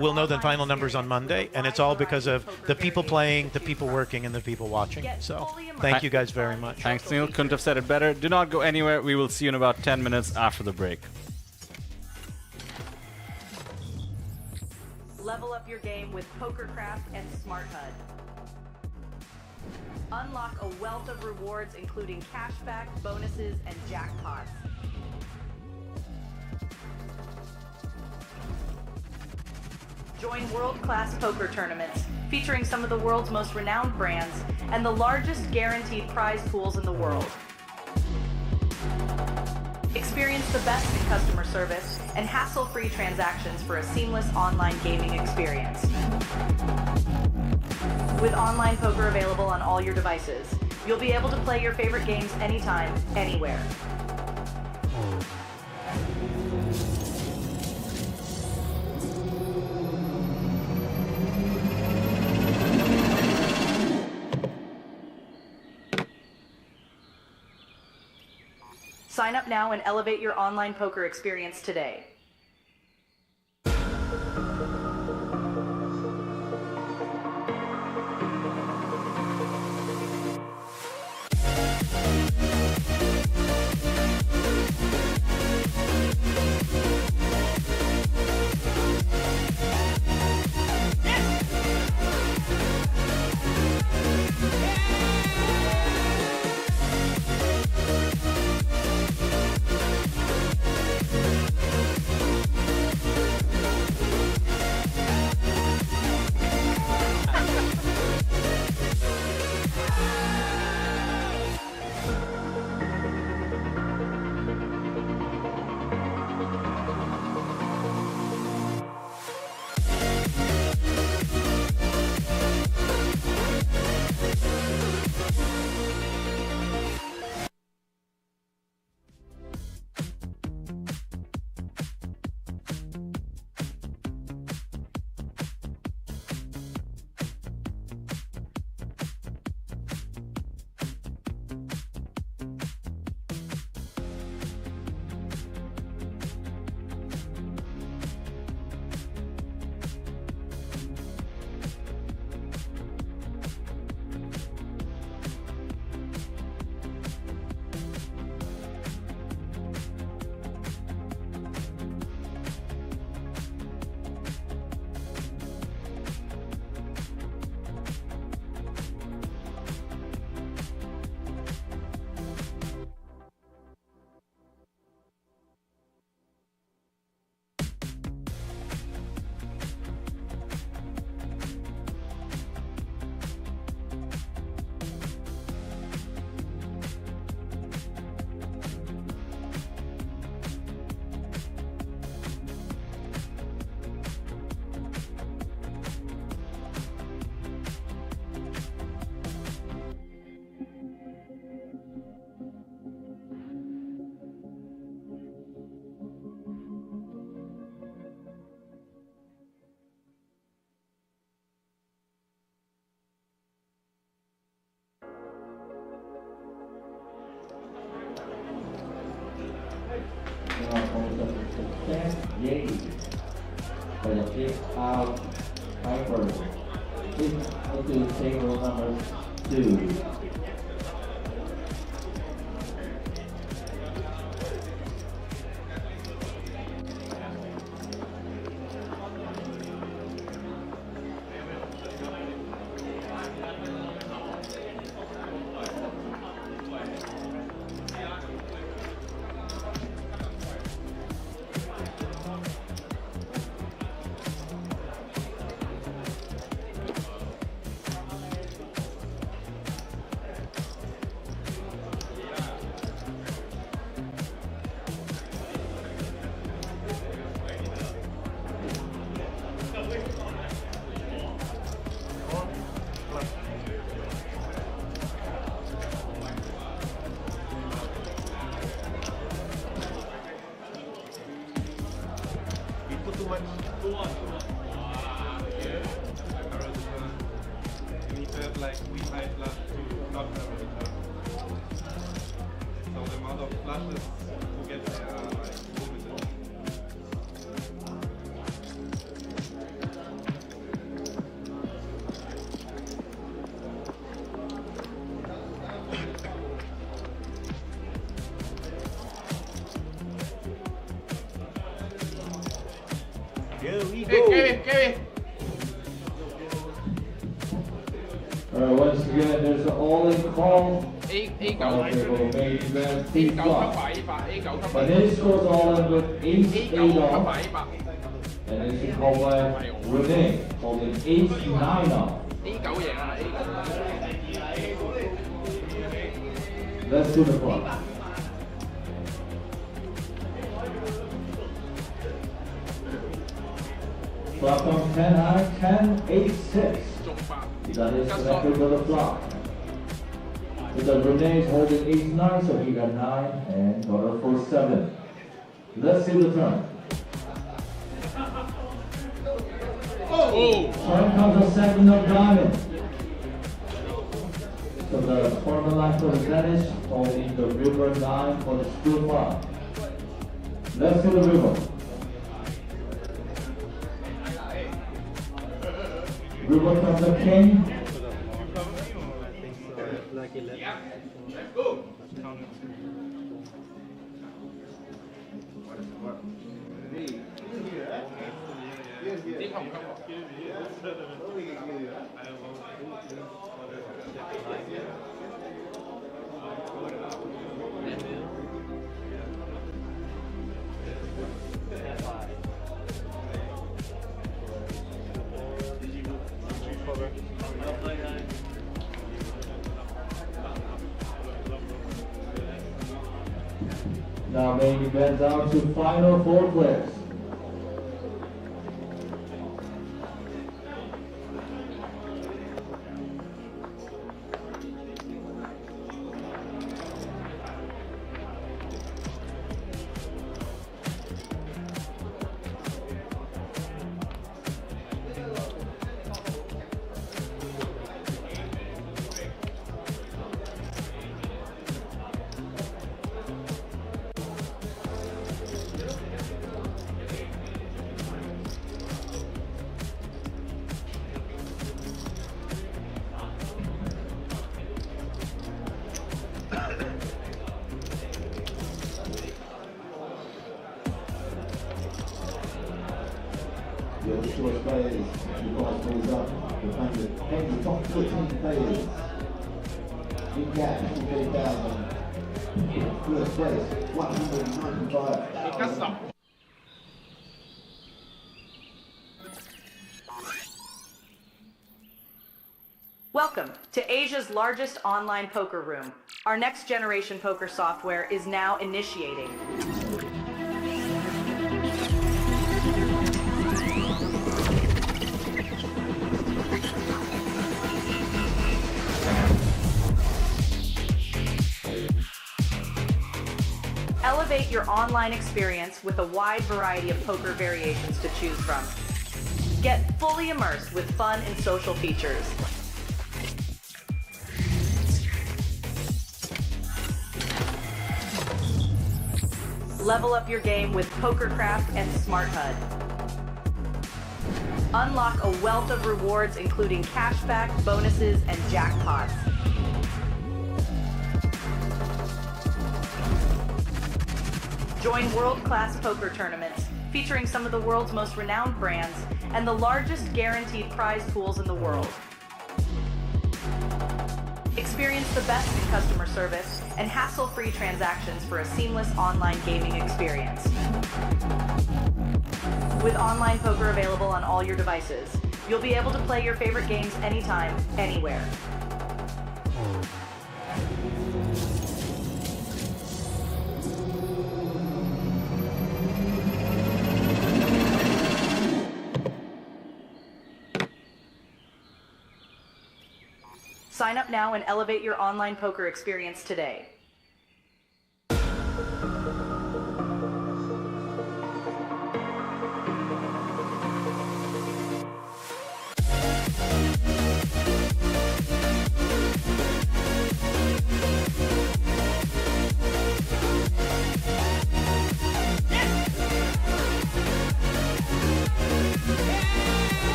We'll know the final numbers on Monday, and it's all because of the people playing, the people working, and the people watching. So thank you guys very much. Thanks, Neil. Couldn't have said it better. Do not go anywhere. We will see you in about 10 minutes after the break. Level up your game with PokerCraft and Smart HUD. Unlock a wealth of rewards including cashback, bonuses, and jackpots. Join world-class poker tournaments featuring some of the world's most renowned brands and the largest guaranteed prize pools in the world. Experience the best in customer service and hassle-free transactions for a seamless online gaming experience. With online poker available on all your devices, you'll be able to play your favorite games anytime, anywhere. Sign up now and elevate your online poker experience today. Yay. For the fifth out Piper. Please go to table number 2. Alright, once again, there's an all-in call. Dhanesh scores all-in with ace-8 off. And this is called by Renee, holding ace-9 off. Let's do the clock. Flop comes 10 high, 10, 8, 6. That is connected to the flop. So the Renee is holding ace-9, so he got 9 and daughter for 7. Let's see the turn. Turn comes a 7 of diamond. So the corner line for the Dhanesh, holding the river 9 for the steel flop. Let's see the river. River comes a king. Now main event down to final 4 players. The short players, the boss goes up, the top 13 players. Big gap, 58,000. First place, 195. Welcome to Asia's largest online poker room. Our next generation poker software is now initiating. Elevate your online experience with a wide variety of poker variations to choose from. Get fully immersed with fun and social features. Level up your game with PokerCraft and Smart HUD. Unlock a wealth of rewards including cashback, bonuses, and jackpots. Join world-class poker tournaments featuring some of the world's most renowned brands and the largest guaranteed prize pools in the world. Experience the best in customer service and hassle-free transactions for a seamless online gaming experience. With online poker available on all your devices, you'll be able to play your favorite games anytime, anywhere. Sign up now and elevate your online poker experience today.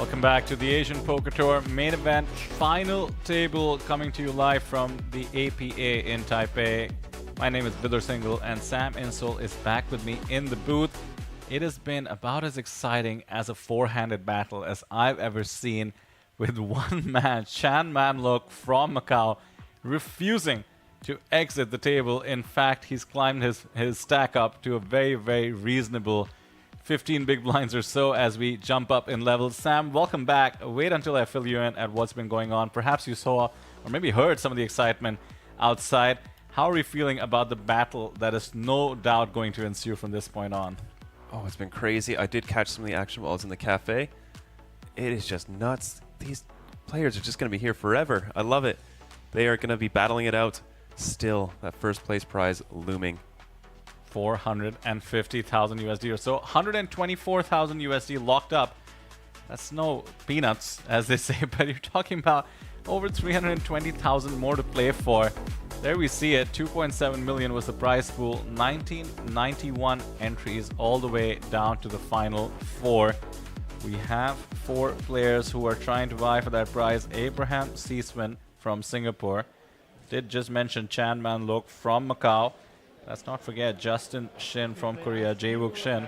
Welcome back to the Asian Poker Tour main event final table, coming to you live from the APA in Taipei. My name is Vidar Singhal and Sam Insel is back with me in the booth. It has been about as exciting as a four-handed battle as I've ever seen, with one man, Chan Man-lok from Macau, refusing to exit the table. In fact, he's climbed his stack up to a very, very reasonable 15 big blinds or so as we jump up in levels. Sam, welcome back. Wait until I fill you in at what's been going on. Perhaps you saw or maybe heard some of the excitement outside. How are you feeling about the battle that is no doubt going to ensue from this point on? Oh, it's been crazy. I did catch some of the action while I was in the cafe. It is just nuts. These players are just going to be here forever. I love it. They are going to be battling it out. Still, that first place prize looming. 450,000 USD or so. 124,000 USD locked up. That's no peanuts, as they say, but you're talking about over 320,000 more to play for. There we see it. 2.7 million was the prize pool. 1991 entries all the way down to the final four. We have four players who are trying to vie for that prize. Abraham Seesman from Singapore. Did just mention Chan Man-lok from Macau. Let's not forget Justin Shin from Korea, Jae-wook Shin.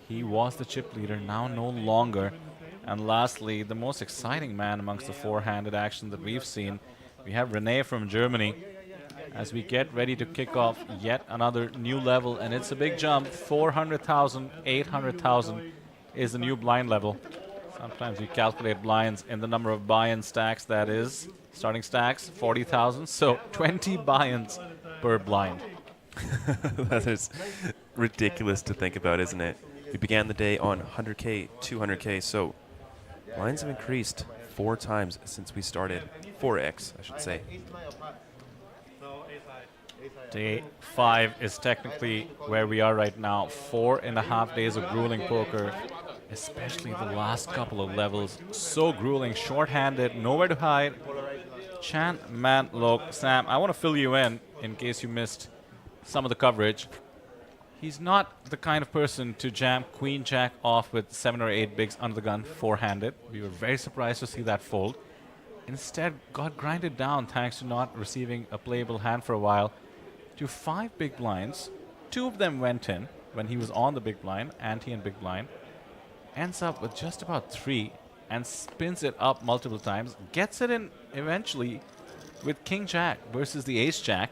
He was the chip leader, now no longer. And lastly, the most exciting man amongst the four-handed action that we've seen, we have Renee from Germany. As we get ready to kick off yet another new level, and it's a big jump. 400,000, 800,000 is the new blind level. Sometimes you calculate blinds in the number of buy-in stacks, that is. Starting stacks, 40,000, so 20 buy-ins per blind. That is ridiculous to think about, isn't it? We began the day on 100K, 200K, so blinds have increased 4 times since we started. 4x, I should say. Day 5 is technically where we are right now. 4.5 days of grueling poker, especially the last couple of levels. So grueling, short-handed, nowhere to hide. Chan Man-lok, Sam, I want to fill you in case you missed some of the coverage. He's not the kind of person to jam Queen Jack off with 7 or 8 bigs under the gun four-handed. We were very surprised to see that fold. Instead, got grinded down thanks to not receiving a playable hand for a while to 5 big blinds. 2 of them went in when he was on the big blind, ante and big blind. Ends up with just about 3 and spins it up multiple times. Gets it in eventually with King Jack versus the Ace Jack.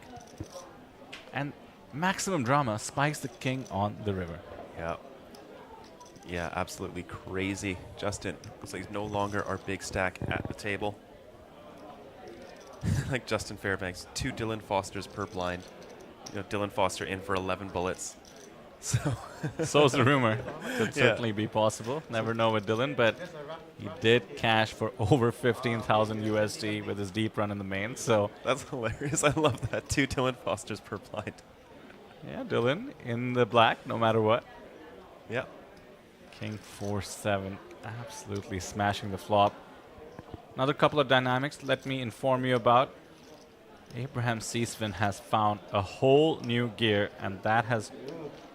And maximum drama, spikes the king on the river. Yeah. Yeah, absolutely crazy. Justin looks like he's no longer our big stack at the table. Like Justin Fairbanks, 2 Dylan Fosters per blind. You know, Dylan Foster in for 11 bullets. So's the rumor. Could certainly be possible. Never know with Dylan, but he did cash for over 15,000 USD with his deep run in the main. So that's hilarious. I love that. 2 Dylan Fosters per blind. Yeah, Dylan in the black, no matter what. Yeah. King 4-7, absolutely smashing the flop. Another couple of dynamics let me inform you about. Abraham Seesman has found a whole new gear, and that has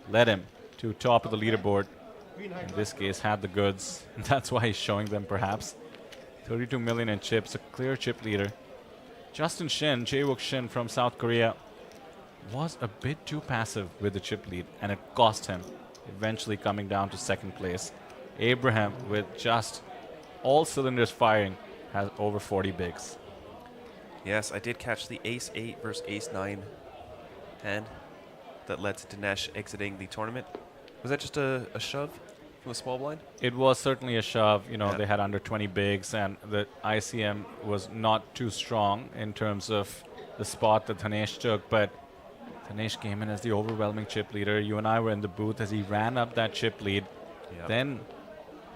led him to top of the leaderboard. In this case, had the goods. And that's why he's showing them, perhaps. 32 million in chips, a clear chip leader. Justin Shin, Jae-wook Shin from South Korea, was a bit too passive with the chip lead, and it cost him, eventually coming down to second place. Abraham, with just all cylinders firing, has over 40 bigs. Yes, I did catch the Ace-8 versus Ace-9 hand that led to Dhanesh exiting the tournament. Was that just a shove from the small blind? It was certainly a shove. You know, they had under 20 bigs, and the ICM was not too strong in terms of the spot that Dhanesh took, but Dhanesh came in as the overwhelming chip leader. You and I were in the booth as he ran up that chip lead. Yep. Then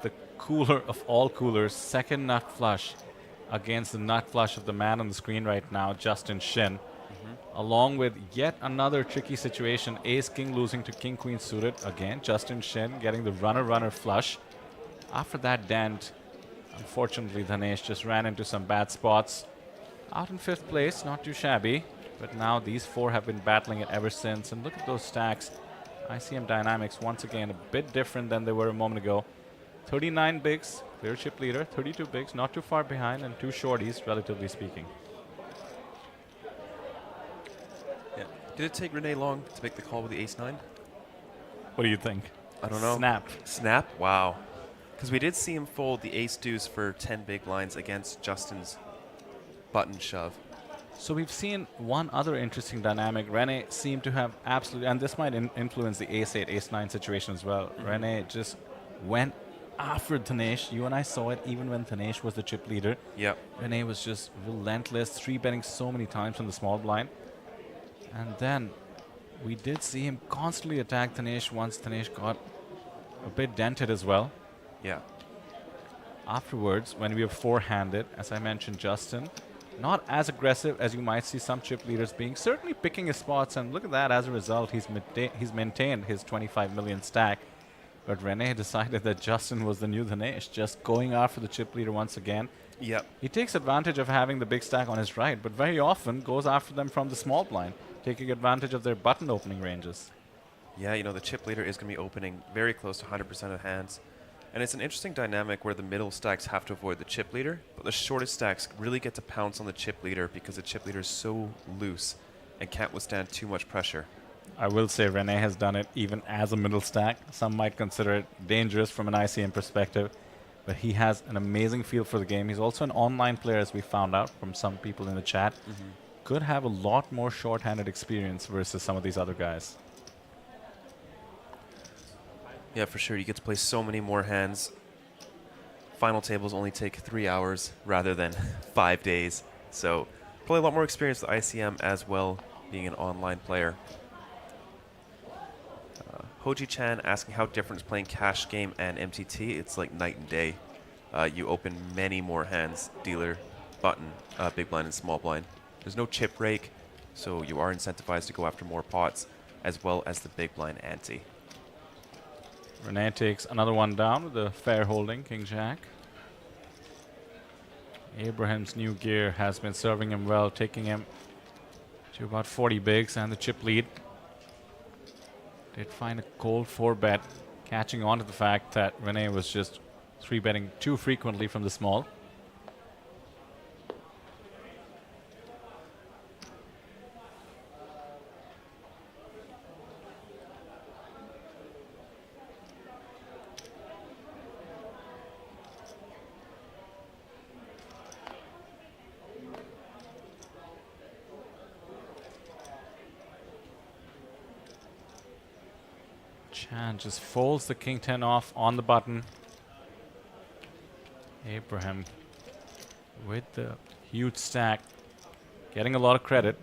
the cooler of all coolers, second nut flush against the nut flush of the man on the screen right now, Justin Shin. Along with yet another tricky situation, Ace-King losing to King-Queen suited. Again, Justin Shin getting the runner-runner flush. After that dent, unfortunately, Dhanesh just ran into some bad spots. Out in 5th place, not too shabby. But now these 4 have been battling it ever since. And look at those stacks. ICM dynamics, once again, a bit different than they were a moment ago. 39 bigs, clear chip leader, 32 bigs, not too far behind, and 2 shorties, relatively speaking. Yeah. Did it take Renee long to make the call with the ace-9? What do you think? I don't know. Snap. Snap? Wow. Because we did see him fold the ace-deuce for 10 big blinds against Justin's button shove. So we've seen one other interesting dynamic. Renee seemed to have absolutely, and this might influence the ace-8, ace-9 situation as well. Renee just went after Dhanesh. You and I saw it even when Dhanesh was the chip leader. Yep. Renee was just relentless, 3-betting so many times on the small blind. And then we did see him constantly attack Dhanesh once Dhanesh got a bit dented as well. Yeah. Afterwards, when we were four-handed, as I mentioned, Justin, not as aggressive as you might see some chip leaders being, certainly picking his spots, and look at that, as a result, he's maintained his 25 million stack. But Renee decided that Justin was the new Dhanesh, just going after the chip leader once again. Yep. He takes advantage of having the big stack on his right, but very often goes after them from the small blind, taking advantage of their button opening ranges. Yeah, you know, the chip leader is going to be opening very close to 100% of hands. And it's an interesting dynamic where the middle stacks have to avoid the chip leader, but the shortest stacks really get to pounce on the chip leader because the chip leader is so loose and can't withstand too much pressure. I will say Renee has done it even as a middle stack. Some might consider it dangerous from an ICM perspective, but he has an amazing feel for the game. He's also an online player, as we found out from some people in the chat. Could have a lot more short-handed experience versus some of these other guys. Yeah, for sure. You get to play so many more hands. Final tables only take 3 hours rather than 5 days. So probably a lot more experience with ICM as well, being an online player. Hoji-chan asking how different is playing cash game and MTT. It's like night and day. You open many more hands, dealer, button, big blind, and small blind. There's no chip rake, so you are incentivized to go after more pots, as well as the big blind ante. Renee takes another one down with the fair holding, King Jack. Abraham's new gear has been serving him well, taking him to about 40 bigs and the chip lead. Did find a cold 4-bet, catching on to the fact that Renee was just 3-betting too frequently from the small. Chan just folds the King 10 off on the button. Abraham with the huge stack, getting a lot of credit.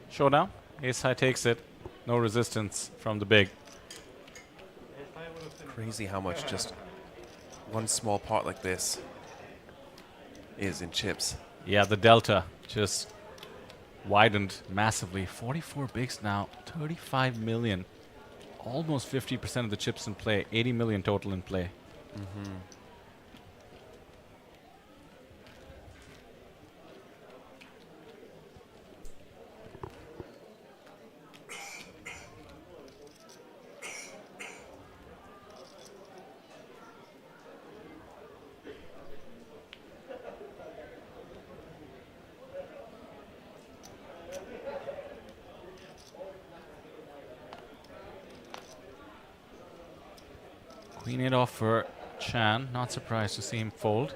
Showdown. Ace high takes it. No resistance from the big. Crazy how much just one small pot like this is in chips. Yeah, the delta just widened massively. 44 bigs now, 35 million. Almost 50% of the chips in play, 80 million total in play. Queen 8 off for Chan. Not surprised to see him fold.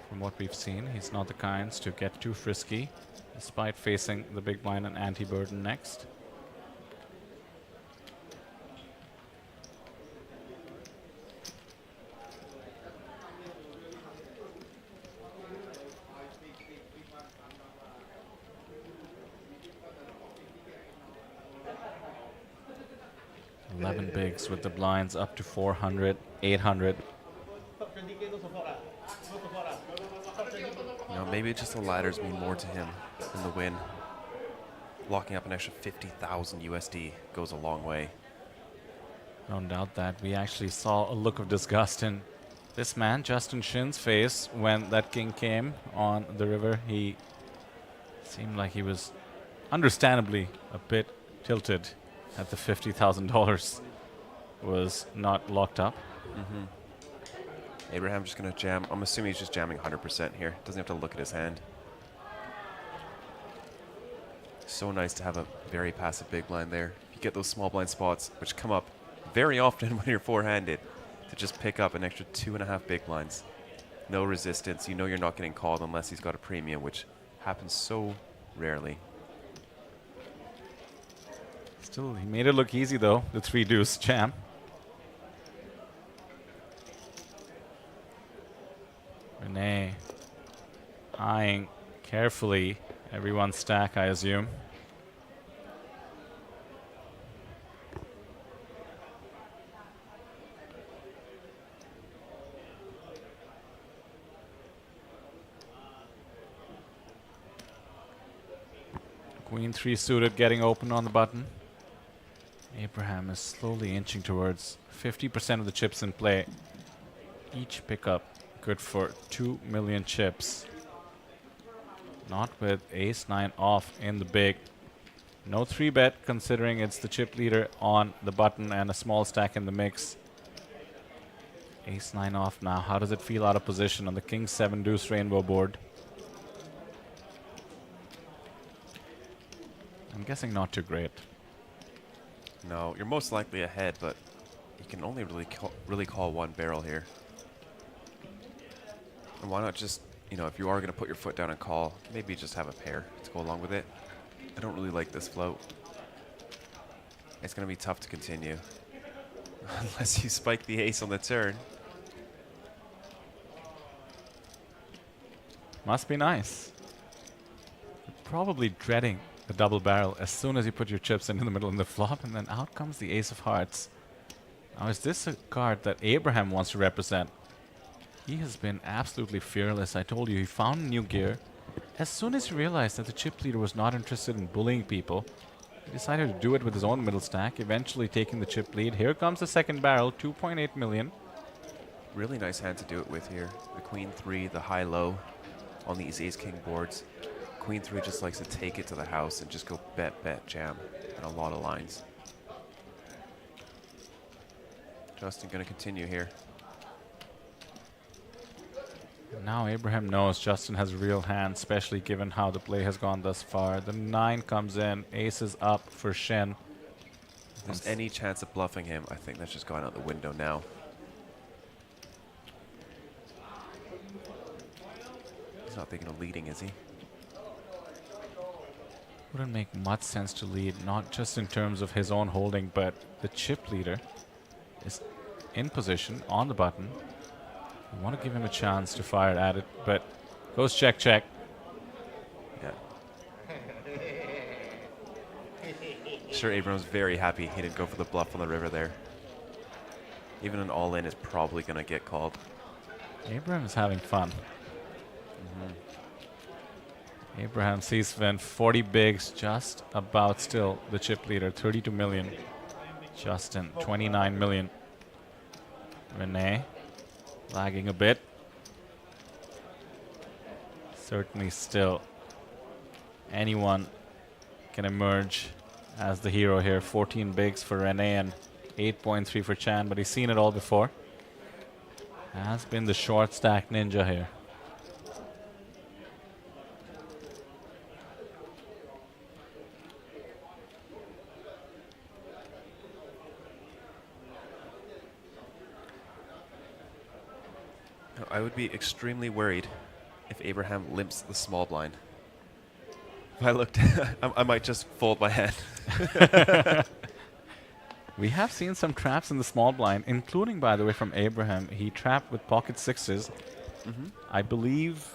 From what we've seen, he's not the kind to get too frisky, despite facing the big blind and anti-burden next. 11 bigs with the blinds up to 400, 800. You know, maybe just the ladders mean more to him than the win. Locking up an extra 50,000 USD goes a long way. Don't doubt that. We actually saw a look of disgust in this man, Justin Shin's face, when that king came on the river. He seemed like he was understandably a bit tilted at the $50,000 was not locked up. Abraham just going to jam. I'm assuming he's just jamming 100% here. Doesn't have to look at his hand. So nice to have a very passive big blind there. You get those small blind spots, which come up very often when you're four-handed, to just pick up an extra 2.5 big blinds. No resistance. You know you're not getting called unless he's got a premium, which happens so rarely. Still, he made it look easy, though, the 3-deuce jam. Renee eyeing carefully everyone's stack, I assume. Queen 3 suited getting open on the button. Abraham is slowly inching towards 50% of the chips in play. Each pickup good for 2 million chips. Not with ace-9 off in the big. No 3-bet considering it's the chip leader on the button and a small stack in the mix. Ace-9 off now. How does it feel out of position on the King 7-deuce rainbow board? I'm guessing not too great. No, you're most likely ahead, but you can only really call one barrel here. And why not just, you know, if you are going to put your foot down and call, maybe just have a pair to go along with it. I don't really like this float. It's going to be tough to continue. Unless you spike the ace on the turn. Must be nice. You're probably dreading the double barrel as soon as you put your chips into the middle of the flop, and then out comes the ace of hearts. Now, is this a card that Abraham wants to represent? He has been absolutely fearless. I told you, he found new gear. As soon as he realized that the chip leader was not interested in bullying people, he decided to do it with his own middle stack, eventually taking the chip lead. Here comes the second barrel, 2.8 million. Really nice hand to do it with here. The Queen 3, the high-low on these ace-king boards. Queen 3 just likes to take it to the house and just go bet, bet, jam in a lot of lines. Justin going to continue here. Now Abraham knows Justin has a real hand, especially given how the play has gone thus far. The 9 comes in, ace is up for Shen. If there's any chance of bluffing him, I think that's just gone out the window now. He's not thinking of leading, is he? Wouldn't make much sense to lead, not just in terms of his own holding, but the chip leader is in position on the button. You want to give him a chance to fire at it, but goes check, check. Yeah. Sure, Abraham's very happy he didn't go for the bluff on the river there. Even an all-in is probably going to get called. Abraham is having fun. Abraham sees Sven 40 bigs, just about still the chip leader, 32 million. Justin, 29 million. Renee, lagging a bit. Certainly still anyone can emerge as the hero here. 14 bigs for Renee and 8.3 for Chan, but he's seen it all before. Has been the short stack ninja here. I would be extremely worried if Abraham limps the small blind. If I looked, I might just fold my hand. We have seen some traps in the small blind, including, by the way, from Abraham. He trapped with pocket sixes. I believe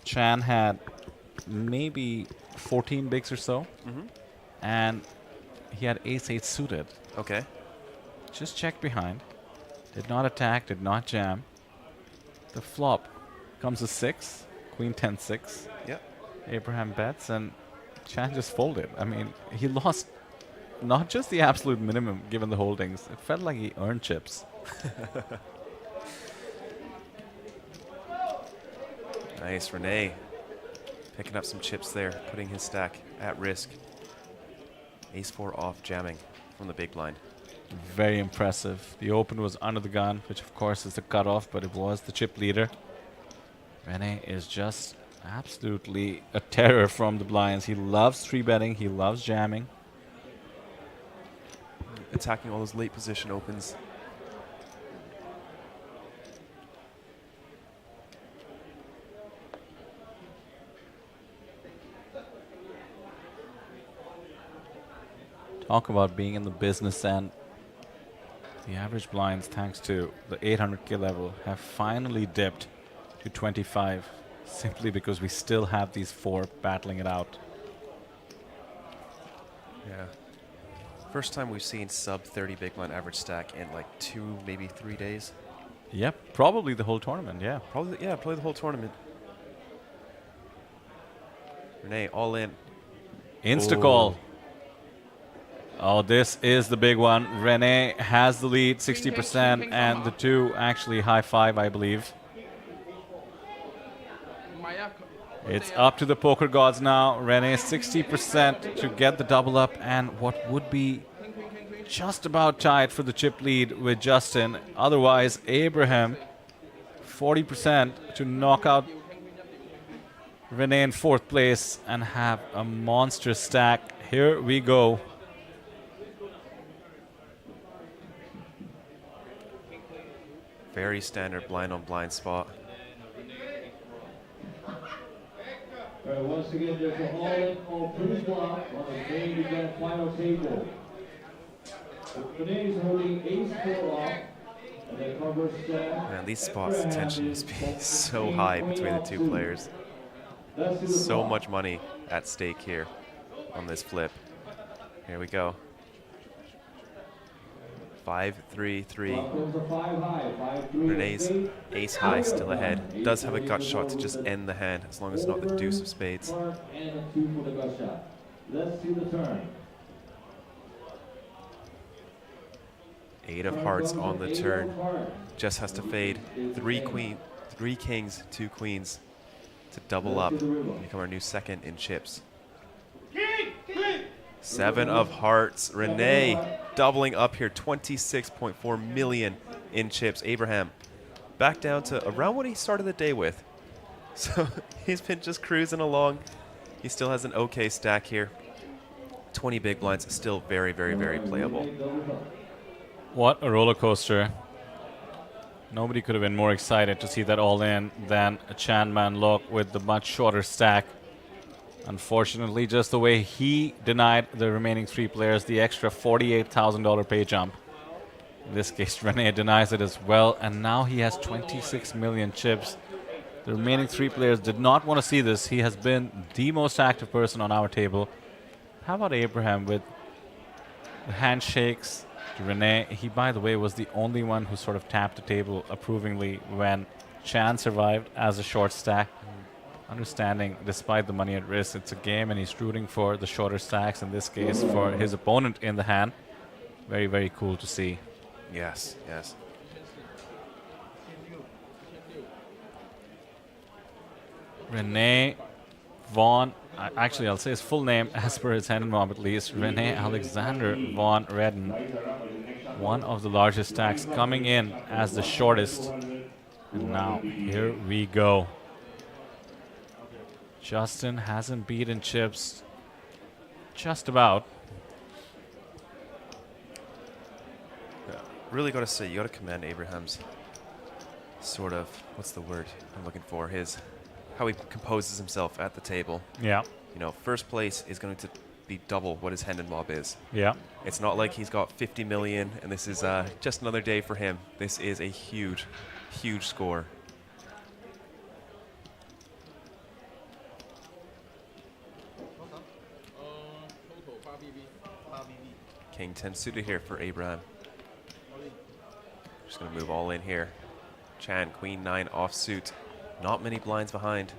Chan had maybe 14 bigs or so. And he had ace-8 suited. Okay. just checked behind. Did not attack, did not jam. The flop comes a 6, queen 10-6. Yep. Abraham bets, and Chan just folded. I mean, he lost not just the absolute minimum given the holdings. It felt like he earned chips. Nice, Renee picking up some chips there, putting his stack at risk. Ace-4 off jamming from the big blind. Very impressive. The open was under the gun, which of course is the cutoff, but it was the chip leader. Renee is just absolutely a terror from the blinds. He loves 3-betting, he loves jamming. Attacking all those late position opens. Talk about being in the business end. The average blinds, thanks to the 800K level, have finally dipped to 25, simply because we still have these 4 battling it out. Yeah. First time we've seen sub 30 big blind average stack in like 2, maybe 3 days. Yep, probably the whole tournament, yeah. Probably the whole tournament. Renee, all in. Insta-call. Oh, this is the big one. Renee has the lead, 60%, and the 2 actually high 5, I believe. It's up to the poker gods now. Renee 60% to get the double up, and what would be just about tied for the chip lead with Justin. Otherwise, Abraham 40% to knock out Renee in 4th place and have a monstrous stack. Here we go. Very standard blind on blind spot. All right, once again, there's an all-in, all-proof block on the main event final table. Renee is holding ace-4 off, and the cover stack. Man, these spots, the tension must be so high between the 2 players. So much money at stake here on this flip. Here we go. 5-3-3. Renee's ace high still ahead. Does have a gut shot to just end the hand as long as it's not the deuce of spades. Let's see the turn. 8 of hearts on the turn. Just has to fade 3 kings, 2 queens to double up and become our new 2nd in chips. 7 of hearts. Renee doubling up here, 26.4 million in chips. Abraham back down to around what he started the day with. So he's been just cruising along. He still has an okay stack here. 20 big blinds, still very, very, very playable. What a roller coaster. Nobody could have been more excited to see that all in than a Chan Man Lok with the much shorter stack. Unfortunately, just the way he denied the remaining 3 players the extra $48,000 pay jump. In this case, Renee denies it as well, and now he has 26 million chips. The remaining 3 players did not want to see this. He has been the most active person on our table. How about Abraham with the handshakes to Renee? He, by the way, was the only one who sort of tapped the table approvingly when Chan survived as a short stack. Understanding, despite the money at risk, it's a game and he's rooting for the shorter stacks, in this case for his opponent in the hand. Very, very cool to see. Yes, yes. Renee Von, actually I'll say his full name as per his hand and mob at least, Renee Alexander Von Redden. One of the largest stacks coming in as the shortest. And now, here we go. Justin hasn't beaten chips just about. Yeah, really got to say, you got to commend Abraham's sort of, what's the word I'm looking for, how he composes himself at the table. Yeah. You know, 1st place is going to be double what his hand and mob is. Yeah. It's not like he's got 50 million and this is just another day for him. This is a huge, huge score. King 10 suited here for Abraham. Just going to move all in here. Chan, queen 9 offsuit. Not many blinds behind.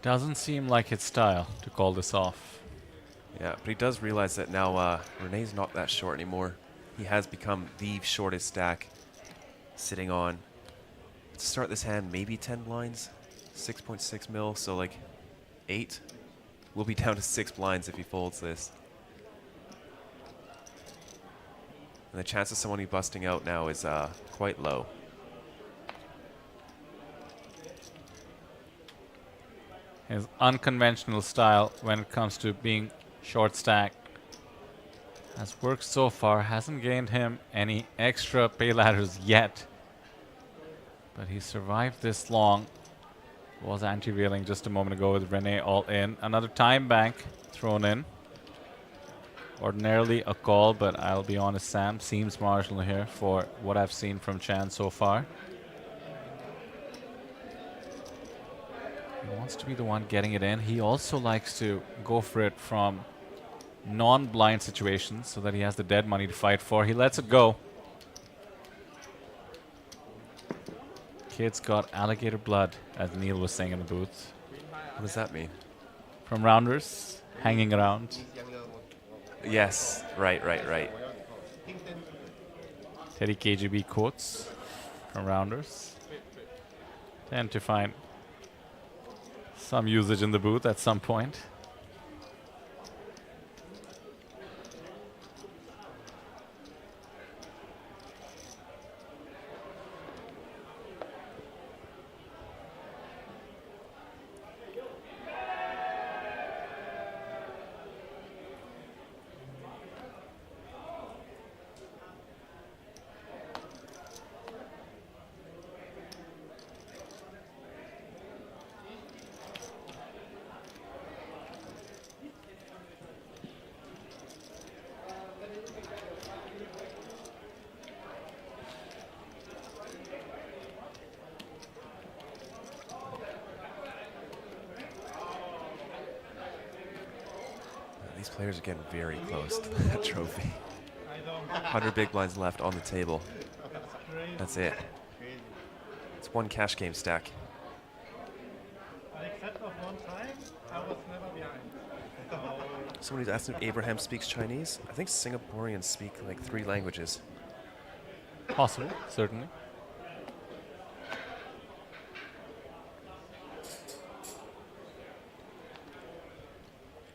Doesn't seem like his style to call this off. Yeah, but he does realize that now Renee's not that short anymore. He has become the shortest stack sitting on. To start this hand, maybe 10 blinds, 6.6 mil, so like 8. We'll be down to 6 blinds if he folds this. And the chance of someone busting out now is quite low. His unconventional style when it comes to being short stack has worked so far, hasn't gained him any extra pay ladders yet. But he survived this long. Was anti-reeling just a moment ago with Renee all in. Another time bank thrown in. Ordinarily a call, but I'll be honest, Sam seems marginal here for what I've seen from Chan so far. He wants to be the one getting it in. He also likes to go for it from non-blind situations so that he has the dead money to fight for. He lets it go. Kid's got alligator blood, as Neil was saying in the booth. What does that mean? From rounders, hanging around. Yes, right. Teddy KGB quotes from rounders. Tend to find some usage in the booth at some point. These players are getting very close to that trophy. 100 big blinds left on the table. That's it. It's one cash game stack. Except of one time, I was never behind. Somebody's asked if Abraham speaks Chinese. I think Singaporeans speak like 3 languages. Possible, certainly.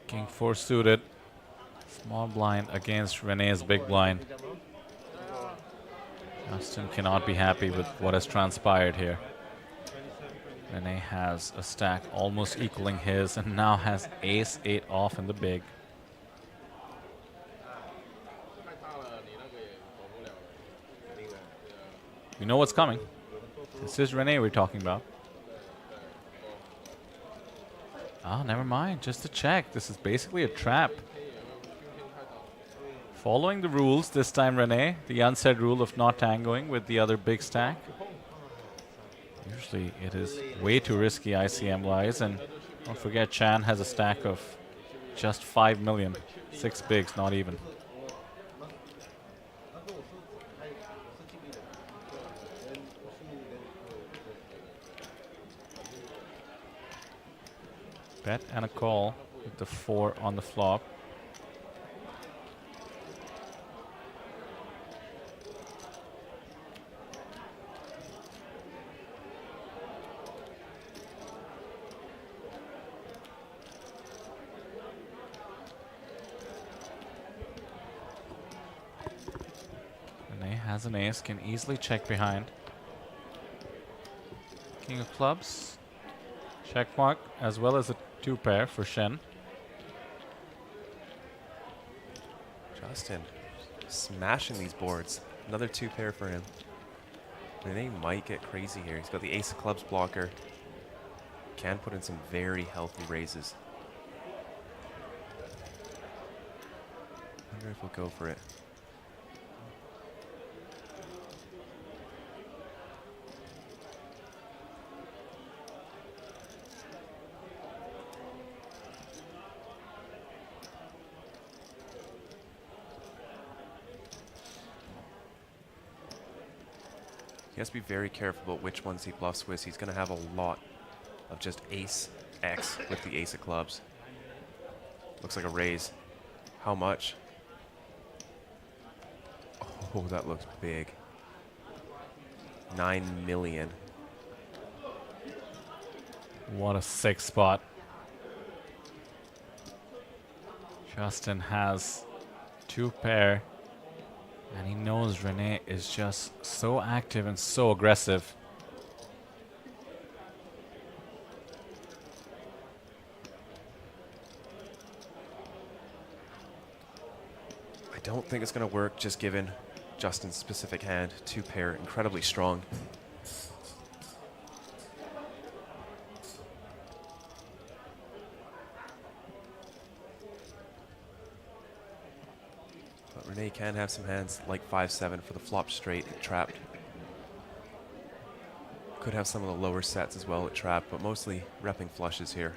King 4 suited. Small blind against Renee's big blind. Justin cannot be happy with what has transpired here. Renee has a stack almost equaling his and now has ace 8 off in the big. You know what's coming. This is Renee we're talking about. Ah, never mind. Just a check. This is basically a trap. Following the rules this time, Renee. The unsaid rule of not tangoing with the other big stack. Usually it is way too risky ICM-wise. And don't forget, Chan has a stack of just 5 million. 6 bigs, not even. Bet and a call with the 4 on the flop. Renee has an ace, can easily check behind. King of clubs. Check mark, as well as a 2 pair for Shen. Justin smashing these boards. Another 2 pair for him. Renee might get crazy here. He's got the ace of clubs blocker. Can put in some very healthy raises. Wonder if he'll go for it. has to be very careful about which ones he bluffs with. He's going to have a lot of just ace X with the ace of clubs. Looks like a raise. How much? Oh, that looks big. 9 million. What a sick spot. Justin has 2 pair, and he knows Renee is just so active and so aggressive. I don't think it's going to work, just given Justin's specific hand. 2 pair, incredibly strong. But Renee can have some hands like 5-7 for the flop straight, trapped. Could have some of the lower sets as well at trap, but mostly repping flushes here.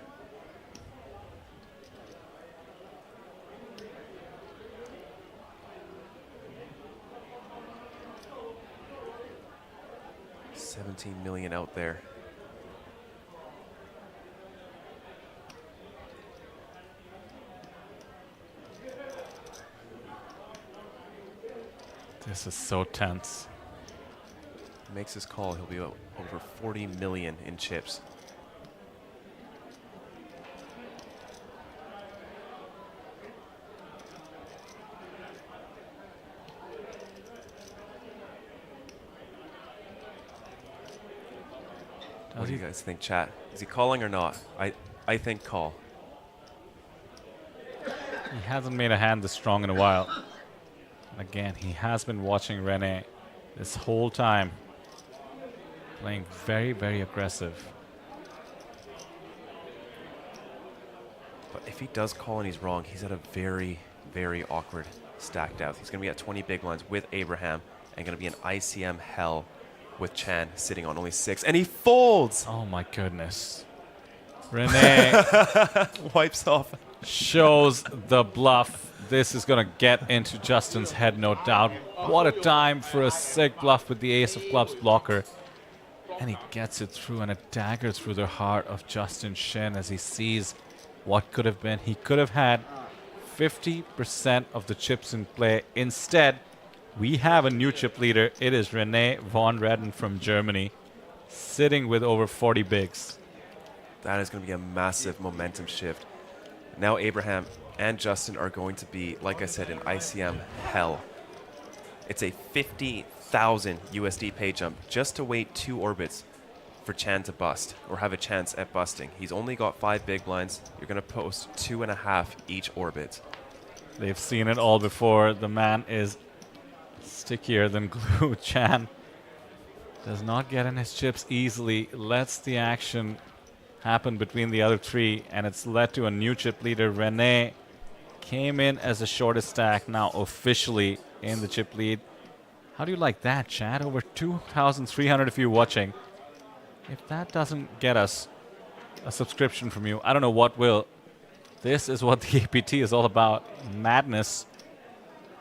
$17 million out there. This is so tense. Makes his call, he'll be over 40 million in chips. What do you guys think, chat? Is he calling or not? I think call. He hasn't made a hand this strong in a while. Again, he has been watching Renee this whole time, playing very, very aggressive. But if he does call and he's wrong, he's at a very, very awkward stack depth. He's going to be at 20 big blinds with Abraham and going to be an ICM hell with Chan sitting on only 6. And he folds! Oh my goodness. Renee wipes off. Shows the bluff. This is going to get into Justin's head, no doubt. What a time for a sick bluff with the ace of clubs blocker. And he gets it through, and a dagger through the heart of Justin Shin as he sees what could have been. He could have had 50% of the chips in play. Instead, we have a new chip leader. It is Renee von Redden from Germany, sitting with over 40 bigs. That is going to be a massive momentum shift. Now Abraham and Justin are going to be, like I said, in ICM hell. It's a 50,000 USD pay jump just to wait 2 orbits for Chan to bust or have a chance at busting. He's only got 5 big blinds. You're going to post 2.5 each orbit. They've seen it all before. The man is stickier than glue. Chan does not get in his chips easily, lets the action happen between the other 3, and it's led to a new chip leader. Renee came in as the shortest stack, now officially in the chip lead. How do you like that, Chad? Over 2,300 of you watching. If that doesn't get us a subscription from you, I don't know what will. This is what the APT is all about. Madness.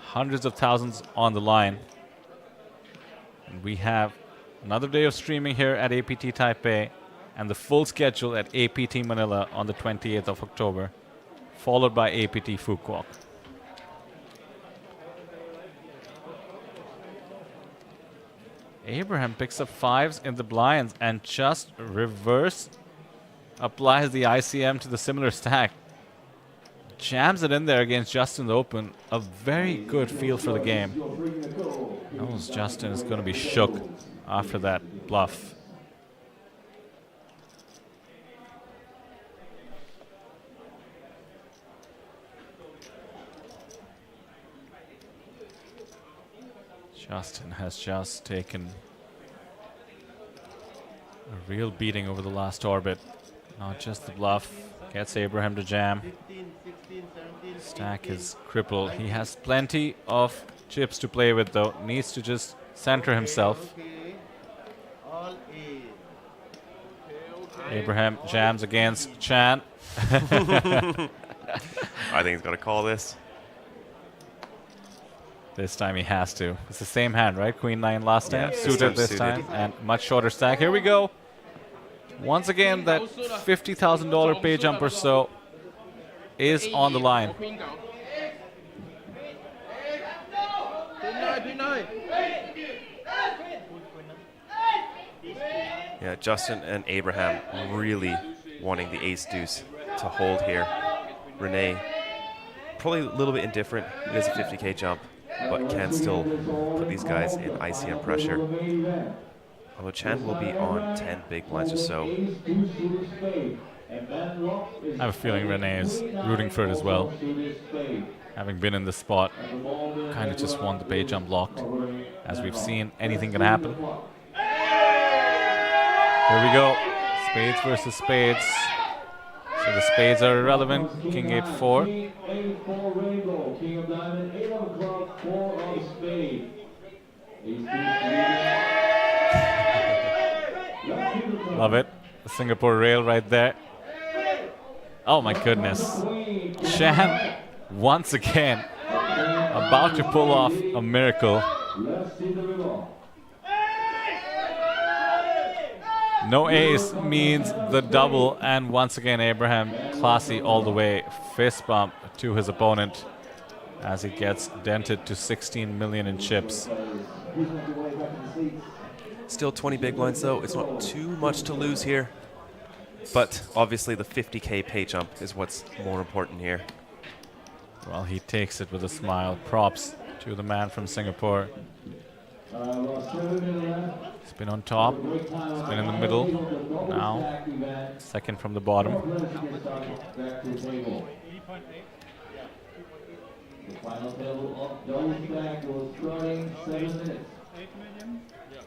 Hundreds of thousands on the line. And we have another day of streaming here at APT Taipei, and the full schedule at APT Manila on the 28th of October, followed by APT Fukuoka. Abraham picks up 5s in the blinds and just reverse applies the ICM to the similar stack. Jams it in there against Justin Open. A very good feel for the game. Knows Justin is going to be shook after that bluff. Justin has just taken a real beating over the last orbit. Not just the bluff. Gets Abraham to jam. Stack is crippled. He has plenty of chips to play with though. Needs to just center himself. Abraham jams against Chan. I think he's going to call this. This time he has to. It's the same hand, right? Queen 9 last time. Yeah, Suited this suited. time. And much shorter stack. Here we go. Once again, that $50,000 pay jump or so is on the line. Yeah, Justin and Abraham really wanting the ace deuce to hold here. Renee, probably a little bit indifferent. It is a 50K jump, but can still put these guys in ICM pressure. Although Chan will be on 10 big blinds or so. I have a feeling Renee is rooting for it as well. Having been in this spot, kind of just want the pay jump locked. As we've seen, anything can happen. Here we go. Spades versus spades. So the spades are irrelevant. King 8-4. King of diamond, 8 of clubs, 4 of spade. Love it. The Singapore rail right there. Oh my goodness. Chan, once again, about to pull off a miracle. No ace means the double, and once again Abraham classy all the way. Fist bump to his opponent as he gets dented to 16 million in chips. Still 20 big blinds though. It's not too much to lose here. But obviously the 50K pay jump is what's more important here. Well, he takes it with a smile. Props to the man from Singapore. Spin on top, spin in the middle. Now, second from the bottom. The final table of double stack was starting 7 minutes. 8 million? Yeah.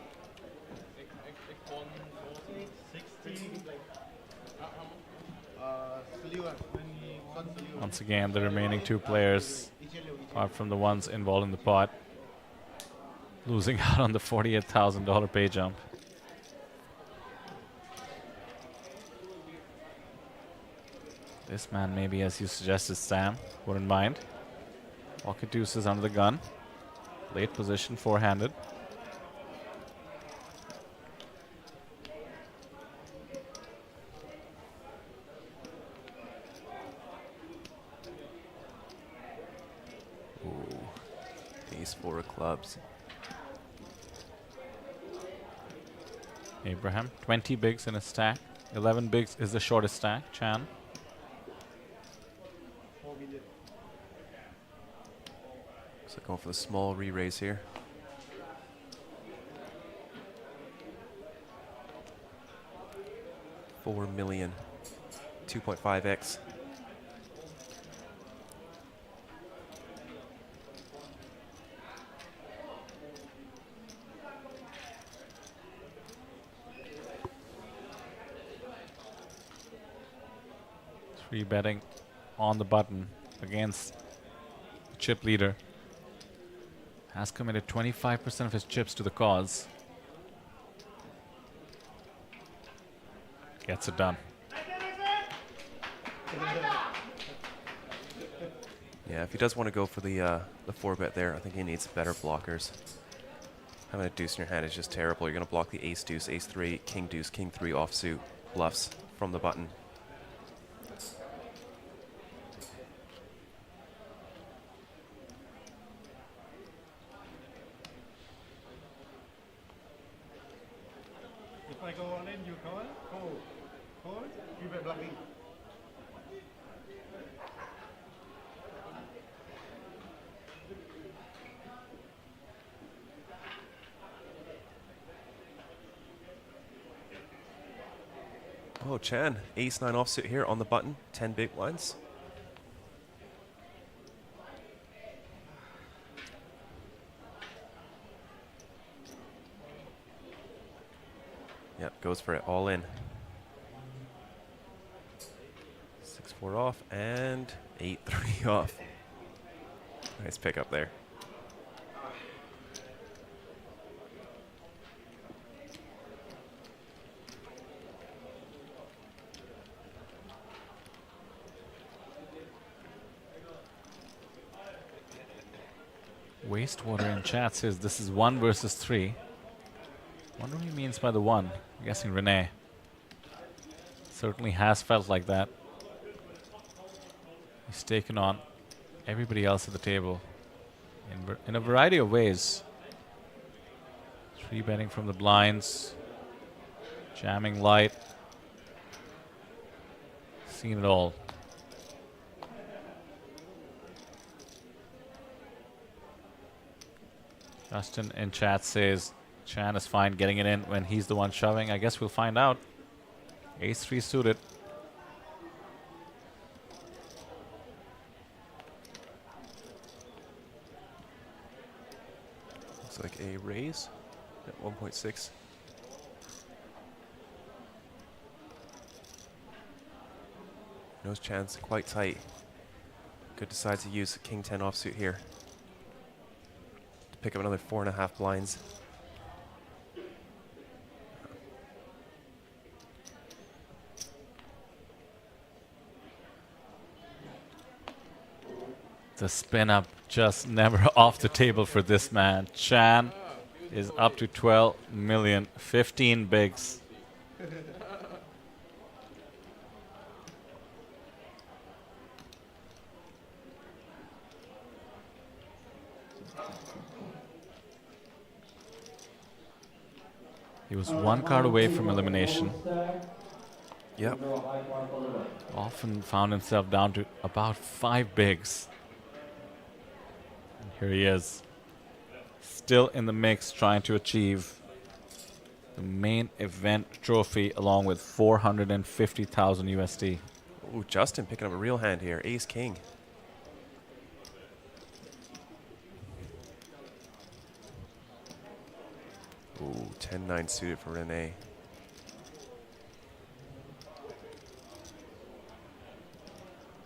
Once again, the remaining two players, apart from the ones involved in the pot, losing out on the $48,000 pay jump. This man, maybe as you suggested, Sam, wouldn't mind. Pocket deuces under the gun. Late position, four-handed. Ace 4 of clubs. Abraham, 20 bigs in a stack. 11 bigs is the shortest stack. Chan. So going for the small re-raise here. $4 million, 2.5x. Three betting on the button against the chip leader. Has committed 25% of his chips to the cause. Gets it done. Yeah, if he does want to go for the 4-bet there, I think he needs better blockers. Having a deuce in your hand is just terrible. You're going to block the ace deuce, ace 3, king deuce, king 3 offsuit bluffs from the button. If I go all in, you call? Call. Call? You bet blocking. Oh, Chan, ace 9 offsuit here on the button, 10 big blinds. Yep, goes for it all in. 6-4 off and 8-3 off. Nice pickup there. Wastewater in chat says this is 1 versus 3. Wonder what he means by the 1. I'm guessing Renee. Certainly has felt like that. He's taken on everybody else at the table in a variety of ways. 3-betting from the blinds, jamming light. Seen it all. Justin in chat says Chan is fine getting it in when he's the one shoving. I guess we'll find out. Ace-3 suited. Looks like a raise at 1.6. Knows Chan's quite tight. Could decide to use King 10 offsuit here to pick up another 4.5 blinds. The spin up just never off the table for this man. Chan is up to 12 million, 15 bigs. He was 1 card away from elimination. Yep. Often found himself down to about 5 bigs. And here he is. Still in the mix, trying to achieve the main event trophy along with 450,000 USD. Ooh, Justin picking up a real hand here. Ace King. Ooh, 10-9 suited for Renee.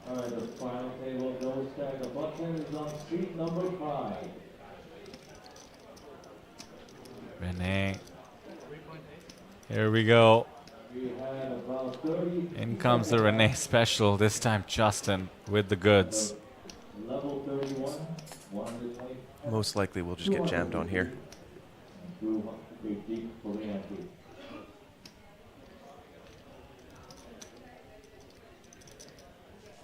All right, the final table, no stack of buttons is on street number 5. Renee. Here we go. We had about 30. In comes the Renee special. This time Justin with the goods. Level 31, 120. Most likely we'll just get jammed on here.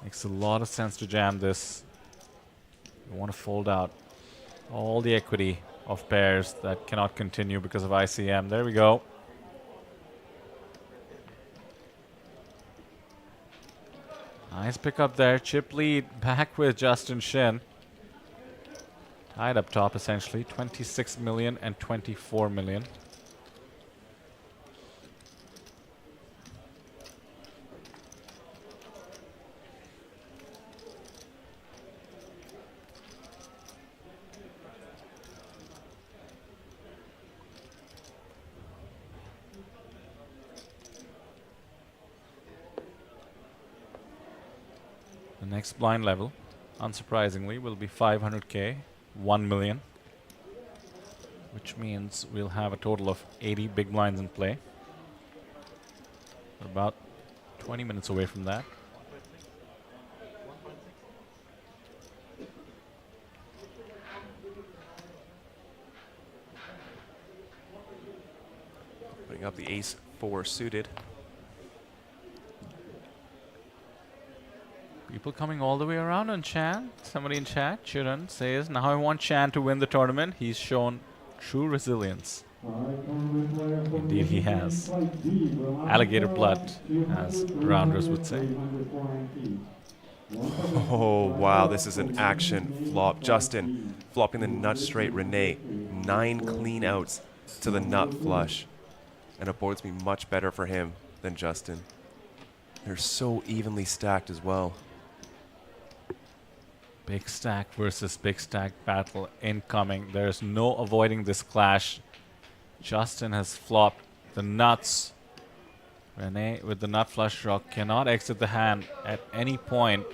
Makes a lot of sense to jam this. You want to fold out all the equity of pairs that cannot continue because of ICM. There we go. Nice pick up there. Chip lead back with Justin Shin. Tied up top essentially. 26 million and 24 million. The next blind level, unsurprisingly, will be 500k, 1 million. Which means we'll have a total of 80 big blinds in play. We're about 20 minutes away from that. Putting up the Ace-4 suited. People coming all the way around on Chan. Somebody in chat, Chiran, says, now I want Chan to win the tournament. He's shown true resilience. Indeed he has. Alligator blood, as rounders would say. Oh, wow, this is an action flop. Justin flopping the nut straight. Renee, 9 clean outs to the nut flush. And it boards me much better for him than Justin. They're so evenly stacked as well. Big stack versus big stack battle incoming. There's no avoiding this clash. Justin has flopped the nuts. Renee with the nut flush draw cannot exit the hand at any point.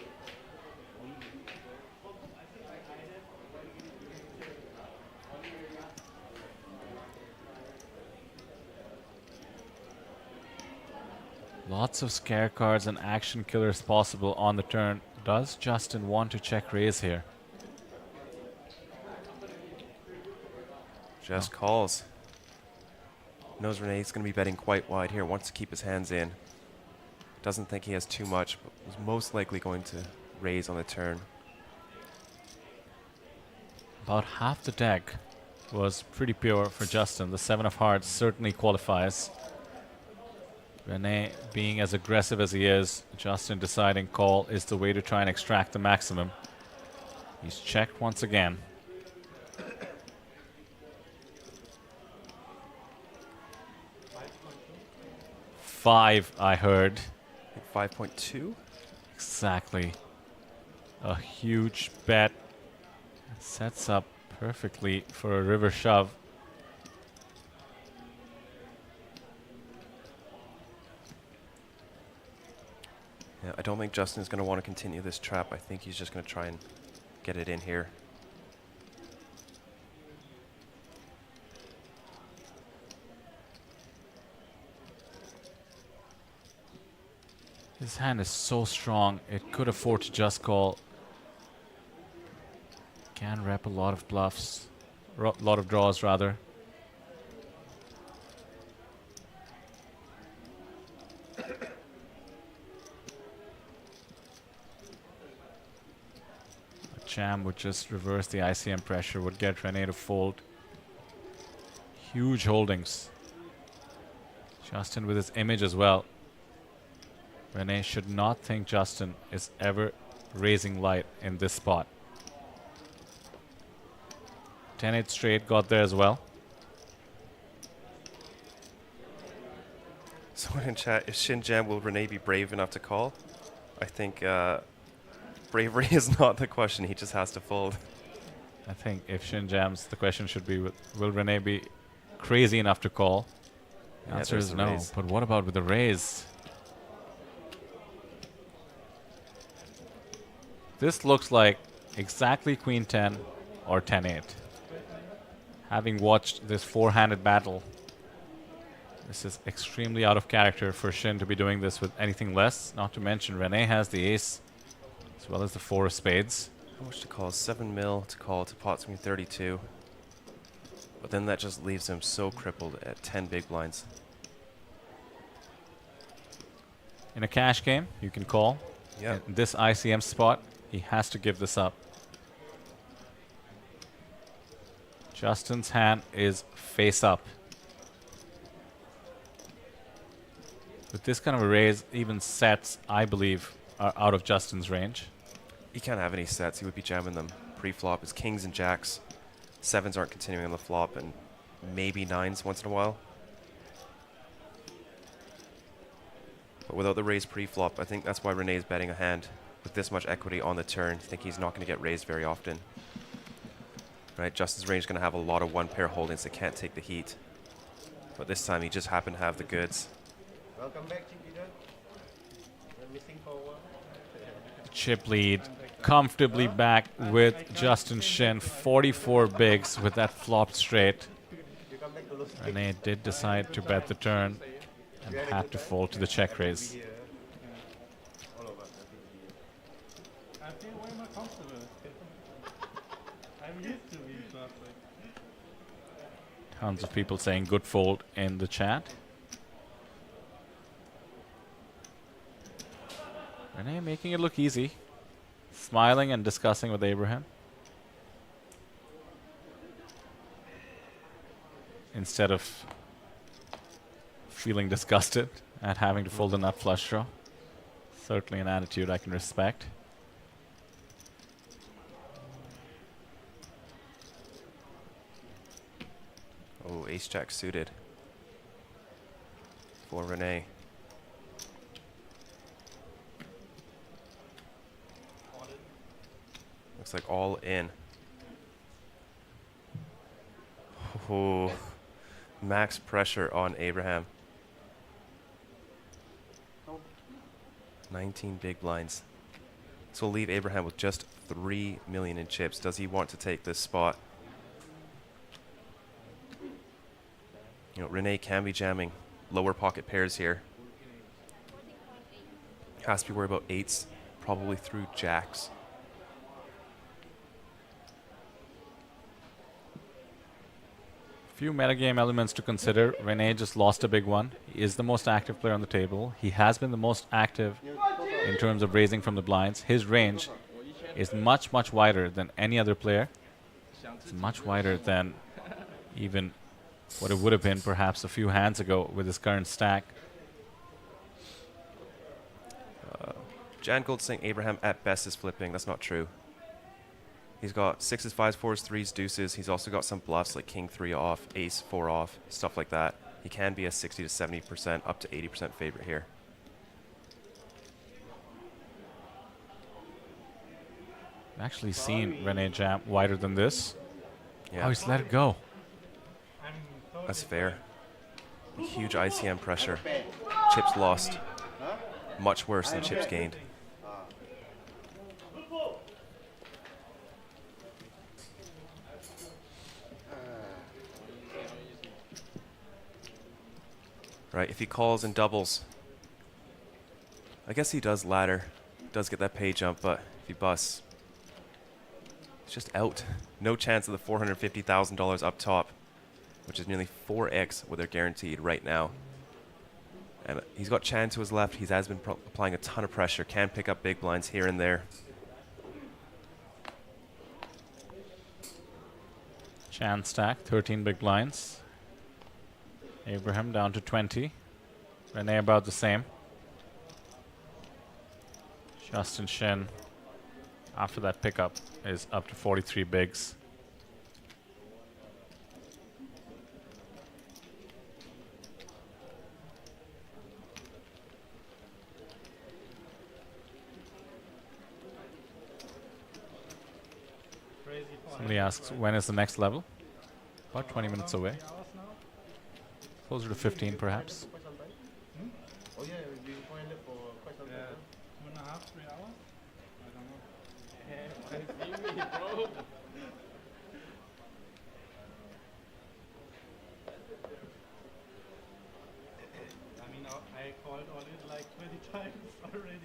Lots of scare cards and action killers possible on the turn. Does Justin want to check raise here? Just calls. Knows Renee's going to be betting quite wide here. Wants to keep his hands in. Doesn't think he has too much, but is most likely going to raise on the turn. About half the deck was pretty pure for Justin. The 7 of hearts certainly qualifies. Renee being as aggressive as he is, Justin deciding call is the way to try and extract the maximum. He's checked once again. 5, I heard. 5.2? Exactly. A huge bet. Sets up perfectly for a river shove. Yeah, I don't think Justin is going to want to continue this trap. I think he's just going to try and get it in here. His hand is so strong, it could afford to just call. Can rep a lot of bluffs, lot of draws rather. A jam would just reverse the ICM pressure, would get Renee to fold. Huge holdings. Justin with his image as well. Renee should not think Justin is ever raising light in this spot. 10-8 straight got there as well. Someone in chat, if Shin Jam, will Renee be brave enough to call? I think bravery is not the question, he just has to fold. I think if Shin jams, the question should be, will Renee be crazy enough to call? The Yeah, answer there's is the no, raise. but what about with the raise? This looks like exactly Queen 10 or 10-8. Having watched this four-handed battle, this is extremely out of character for Shin to be doing this with anything less. Not to mention Renee has the ace as well as the 4 of spades. How much to call? 7 mil to call to pot swing 32. But then that just leaves him so crippled at 10 big blinds. In a cash game, you can call. Yeah. In this ICM spot, he has to give this up. Justin's hand is face up. With this kind of a raise, even sets, I believe, are out of Justin's range. He can't have any sets. He would be jamming them pre-flop. His kings and jacks. 7s aren't continuing on the flop, and maybe 9s once in a while. But without the raise pre-flop, I think that's why Renee is betting a hand with this much equity on the turn. I think he's not going to get raised very often. Right, Justin's range is going to have a lot of one-pair holdings that can't take the heat. But this time he just happened to have the goods. Welcome back, Chingidan. We're missing for a while. Chip lead comfortably back with Justin Shin. 44 bigs with that flop straight. Renee did decide to bet the turn and had to fold to the check raise. I feel way more comfortable. I'm used to being classic. Tons of people saying good fold in the chat. Renee making it look easy. Smiling and discussing with Abraham. Instead of feeling disgusted at having to fold a nut flush draw. Certainly an attitude I can respect. Oh, ace-jack suited for Renee. Looks like all in. Oh, max pressure on Abraham. 19 big blinds. This will leave Abraham with just 3 million in chips. Does he want to take this spot? You know, Renee can be jamming lower pocket pairs here. Has to be worried about 8s, probably through jacks. Few metagame elements to consider. Renee just lost a big one. He is the most active player on the table. He has been the most active in terms of raising from the blinds. His range is much, much wider than any other player. It's much wider than even what it would have been perhaps a few hands ago with his current stack. Jan Gold saying Abraham at best is flipping. That's not true. He's got 6s, 5s, 4s, 3s, deuces. He's also got some bluffs like king 3 off, ace 4 off, stuff like that. He can be a 60 to 70%, up to 80% favorite here. I've actually seen Renee jam wider than this. Yeah. Oh, he's let it go. That's fair. Huge ICM pressure. Chips lost. Much worse than chips gained. Right, if he calls and doubles, I guess he does ladder, does get that pay jump, but if he busts, it's just out. No chance of the $450,000 up top, which is nearly 4x what they're guaranteed right now. And he's got Chan to his left. He has been applying a ton of pressure, can pick up big blinds here and there. Chan stack, 13 big blinds. Abraham down to 20. Renee about the same. Justin Shin, after that pickup, is up to 43 bigs. Somebody asks, when is the next level? About 20 minutes away. Closer to 15, perhaps. Oh yeah, you find it for quite some time. 2.5, 3 hours? I don't know. Bro. I mean, I called on it like 20 times already.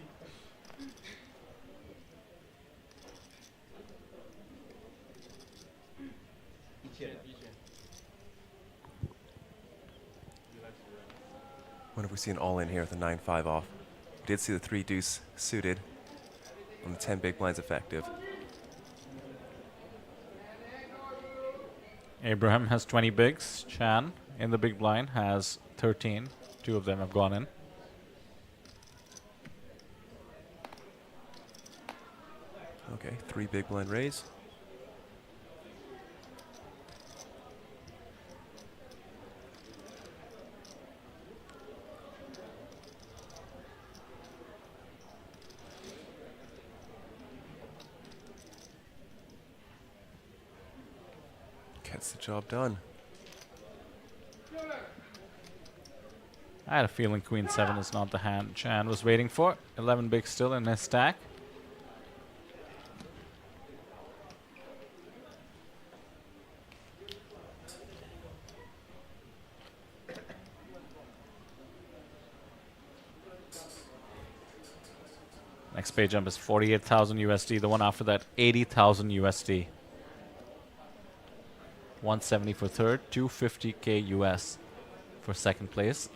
When have we seen all in here with a 9-5 off? We did see the 3 deuce suited on the 10 big blinds effective. Abraham has 20 bigs. Chan in the big blind has 13. 2 of them have gone in. Okay, 3 big blind raise. Gets the job done. I had a feeling Queen 7 is not the hand Chan was waiting for. 11 bigs still in his stack. Next pay jump is 48,000 USD. The one after that, 80,000 USD. 170 for third, 250k US for second place,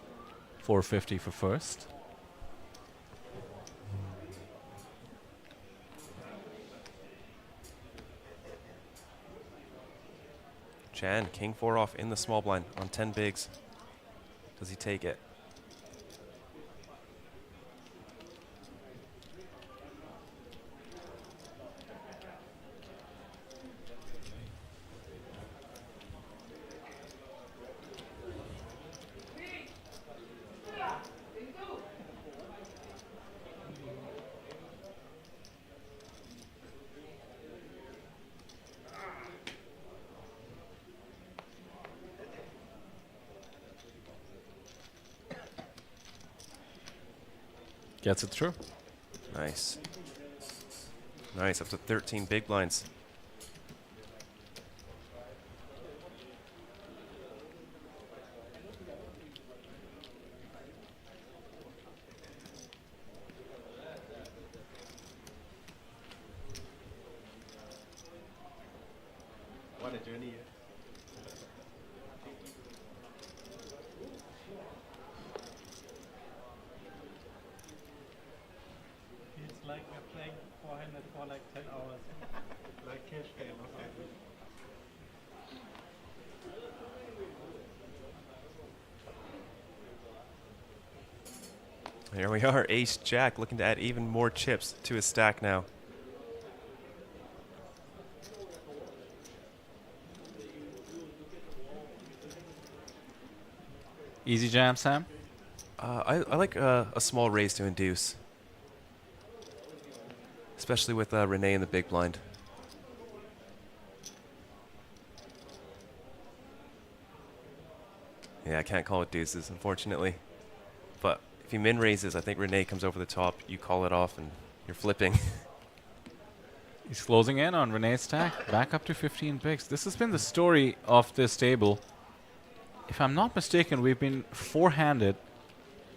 450 for first. Chan, king 4 off in the small blind on 10 bigs. Does he take it? Gets it through. Nice. Nice, up to 13 big blinds. What a journey. Here we are, Ace Jack looking to add even more chips to his stack now. Easy jam, Sam? I like a small raise to induce. Especially with Renee in the big blind. Yeah, I can't call it deuces, unfortunately. But if he min raises, I think Renee comes over the top, you call it off, and you're flipping. He's closing in on Renee's stack, back up to 15 picks. This has been the story of this table. If I'm not mistaken, we've been four-handed,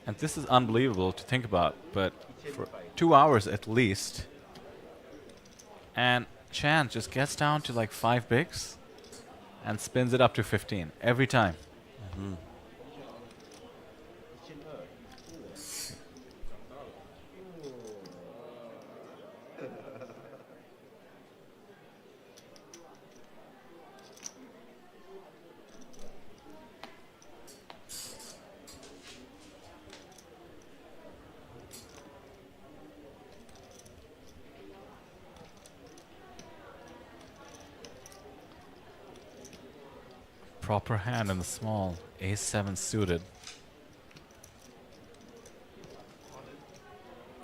and this is unbelievable to think about, but for 2 hours at least. And Chan just gets down to like 5 bigs and spins it up to 15 every time. Mm-hmm. Proper hand in the small. Ace-7 suited.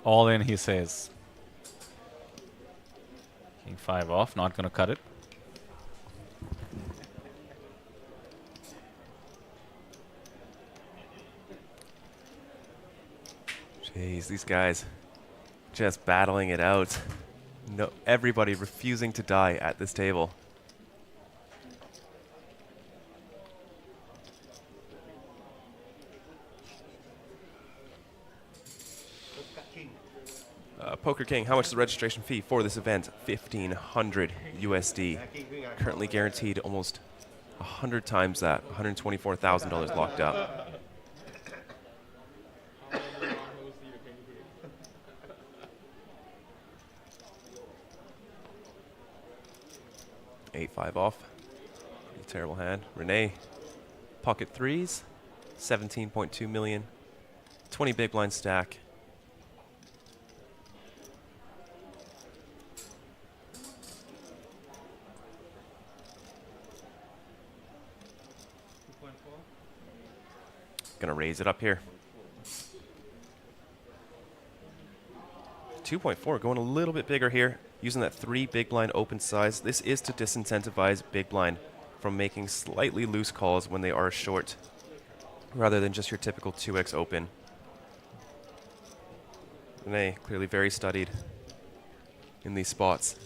All in, he says. King-5 off, not gonna cut it. Jeez, these guys just battling it out. No, everybody refusing to die at this table. Poker King, how much is the registration fee for this event? 1,500 USD. Currently guaranteed almost 100 times that. $124,000 locked up. Eight-5 off. Pretty terrible hand. Renee, pocket threes, 17.2 million, 20 big blind stack. Gonna raise it up here. 2.4, going a little bit bigger here, using that 3 big blind open size. This is to disincentivize big blind from making slightly loose calls when they are short, rather than just your typical 2x open. Renee, clearly very studied in these spots.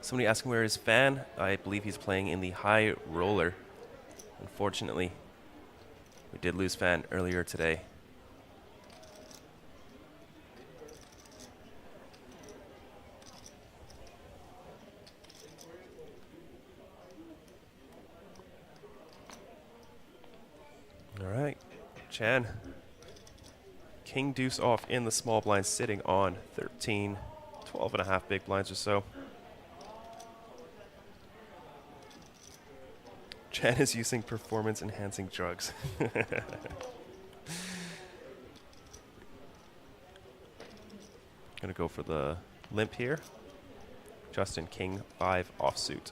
Somebody asking where is Fan? I believe he's playing in the high roller. Unfortunately, we did lose Fan earlier today. All right, Chan. King deuce off in the small blind, sitting on 13, 12 and a half big blinds or so. Chan is using performance-enhancing drugs. Gonna go for the limp here. Justin, King 5 offsuit.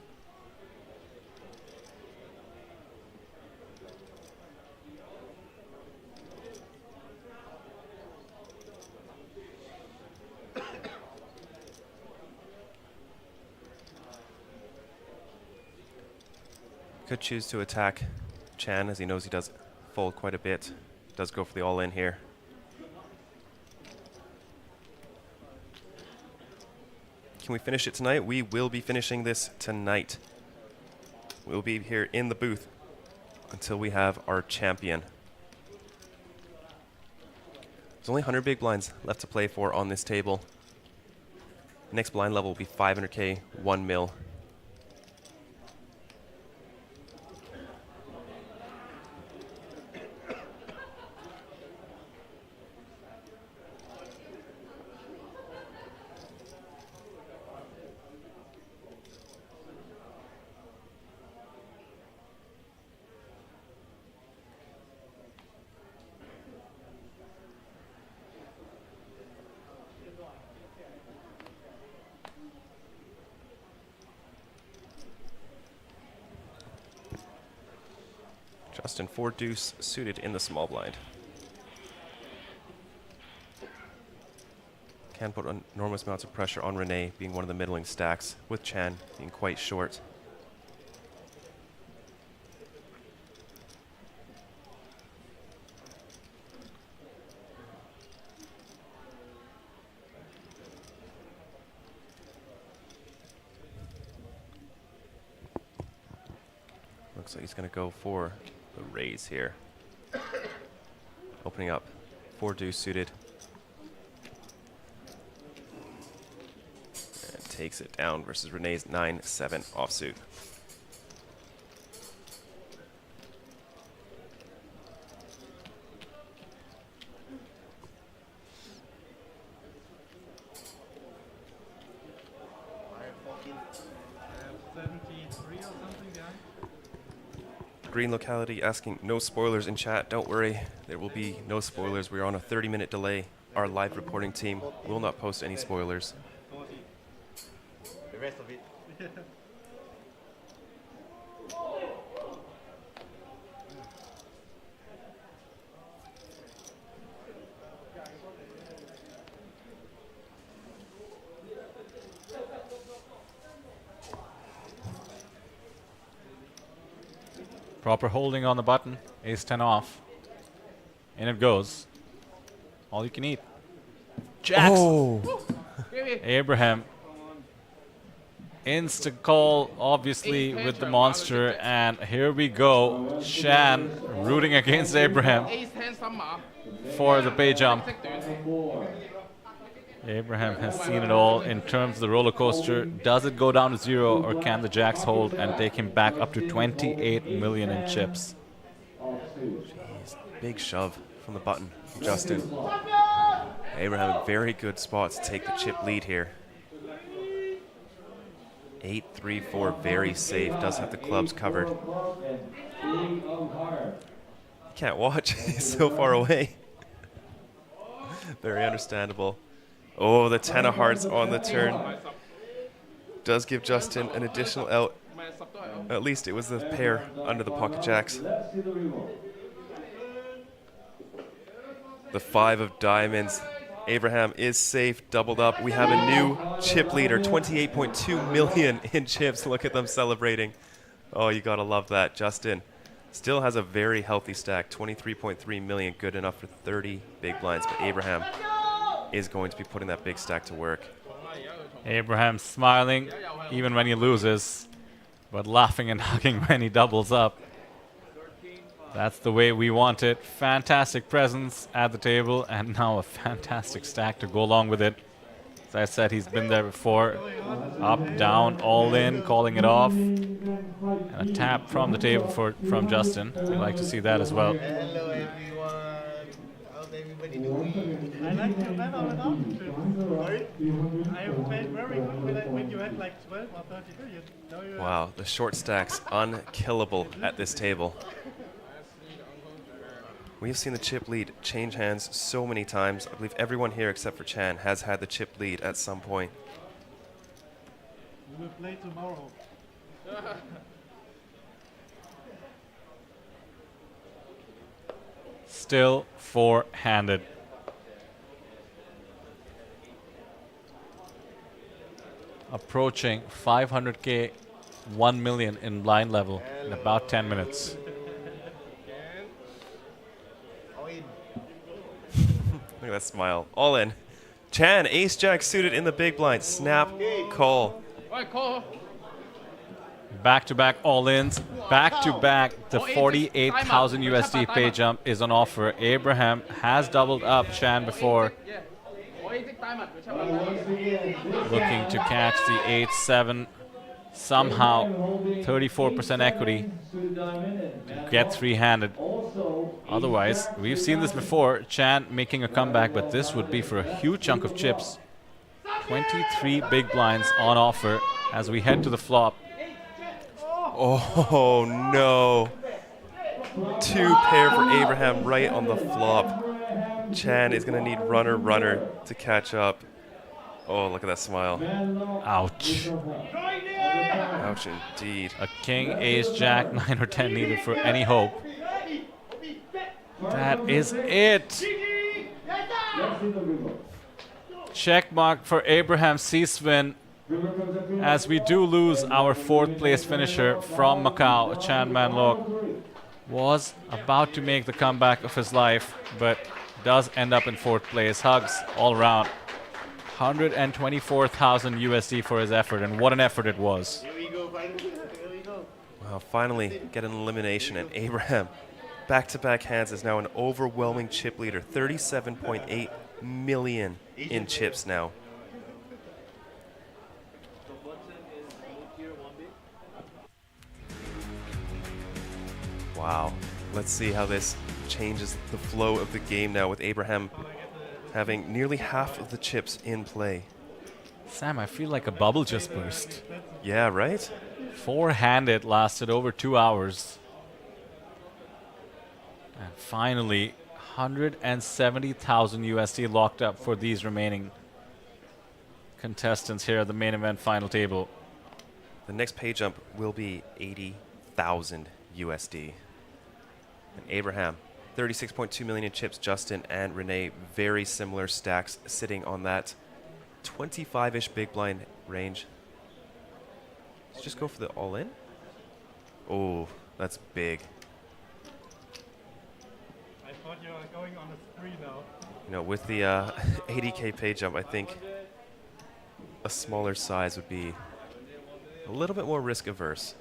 Could choose to attack Chan, as he knows he does fold quite a bit. Does go for the all-in here. Can we finish it tonight? We will be finishing this tonight. We'll be here in the booth until we have our champion. There's only 100 big blinds left to play for on this table. Next blind level will be 500K, 1 mil. Justin 4 deuce suited in the small blind. Can put enormous amounts of pressure on Renee, being one of the middling stacks, with Chan being quite short. Looks like he's going to go for the raise here. Opening up 4 deuce suited. And takes it down versus Renee's 9-7 offsuit. Green locality asking no spoilers in chat. Don't worry, there will be no spoilers. We're on a 30-minute delay. Our live reporting team will not post any spoilers. The rest of it. Proper holding on the button. Ace 10 off. In it goes. All you can eat. Jacks. Oh. Abraham. Instant call, obviously, with the monster. And here we go. Shan rooting against Abraham for the pay jump. Abraham has seen it all in terms of the roller coaster. Does it go down to 0, or can the jacks hold and take him back up to 28 million in chips? Jeez, big shove from the button, Justin. Abraham in very good spots to take the chip lead here. 8-3-4, very safe. Does have the clubs covered. Can't watch. He's so far away. Very understandable. Oh, the 10 of hearts on the turn. Does give Justin an additional out. At least it was the pair under the pocket jacks. The 5 of diamonds. Abraham is safe, doubled up. We have a new chip leader, 28.2 million in chips. Look at them celebrating. Oh, you gotta love that. Justin still has a very healthy stack, 23.3 million, good enough for 30 big blinds, but Abraham is going to be putting that big stack to work. Abraham smiling even when he loses, but laughing and hugging when he doubles up. That's the way we want it. Fantastic presence at the table, and now a fantastic stack to go along with it. As I said, he's been there before. Up, down, all in, calling it off. And a tap from the table from Justin. We'd like to see that as well. Hello everyone. How's everybody doing? I like your banner on Sorry? I played very good when you had like 12 or 30 billion. Wow, the short stack's unkillable at this table. We have seen the chip lead change hands so many times. I believe everyone here except for Chan has had the chip lead at some point. We will play tomorrow. Still four-handed. Approaching 500k, 1 million in blind level in about 10 minutes. Look at that smile. All in. Chan, ace jack suited in the big blind. Snap, call. Back-to-back all-ins, back-to-back. The 48,000 USD pay jump is on offer. Abraham has doubled up Chan before. Looking to catch the 8-7. Somehow, 34% equity. Get three-handed. Otherwise, we've seen this before. Chan making a comeback, but this would be for a huge chunk of chips. 23 big blinds on offer as we head to the flop. Oh no. 2 pair for Abraham right on the flop. Chan is going to need runner to catch up. Oh, look at that smile. Ouch. Ouch indeed. A king, ace, jack, 9 or 10 needed for any hope. That is it. Check mark for Abraham C-Swin as we do lose our 4th place finisher from Macau. Chan Man Lok was about to make the comeback of his life, but does end up in 4th place. Hugs all round. 124,000 USD for his effort, and what an effort it was. Well, finally get an elimination, and Abraham back-to-back hands is now an overwhelming chip leader. 37.8 million in chips now. Wow. Let's see how this changes the flow of the game now with Abraham having nearly half of the chips in play. Sam, I feel like a bubble just burst. Yeah, right? 4-handed lasted over 2 hours. And finally, 170,000 USD locked up for these remaining contestants here at the main event final table. The next pay jump will be 80,000 USD. And Abraham, 36.2 million in chips. Justin and Renee, very similar stacks, sitting on that 25-ish big blind range. Let's just go for the all-in. Oh, that's big. I thought you were going on a spree now. You know, with the 80K pay jump, I think a smaller size would be a little bit more risk averse.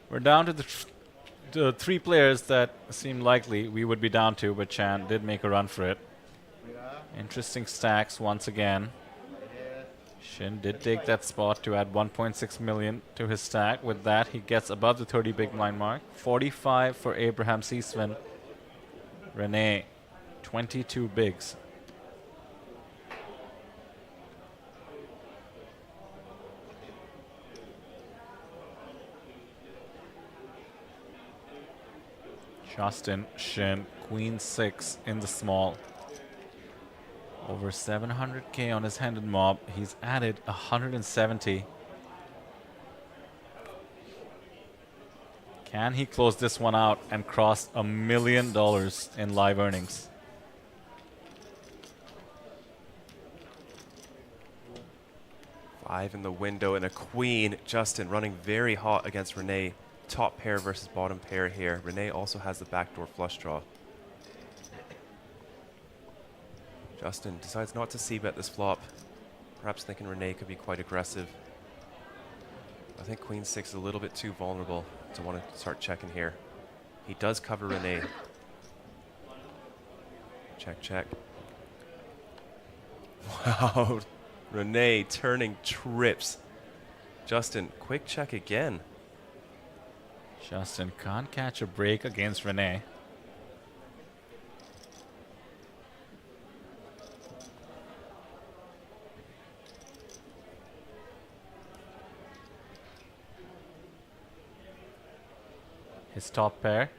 We're down to the 3 players that seemed likely we would be down to, but Chan did make a run for it. Interesting stacks once again. Shin did take that spot to add 1.6 million to his stack. With that, he gets above the 30 big blind mark. 45 for Abraham C-Swin. Renee, 22 bigs. Justin, Shin, Queen 6 in the small. Over 700k on his handed mob. He's added 170. Can he close this one out and cross $1 million in live earnings? Five in the window and a queen. Justin running very hot against Renee. Top pair versus bottom pair here. Renee also has the backdoor flush draw. Justin decides not to c-bet this flop. Perhaps thinking Renee could be quite aggressive. I think Queen 6 is a little bit too vulnerable to want to start checking here. He does cover Renee. Check, check. Wow. Renee turning trips. Justin, quick check again. Justin can't catch a break against Renee. His top pair.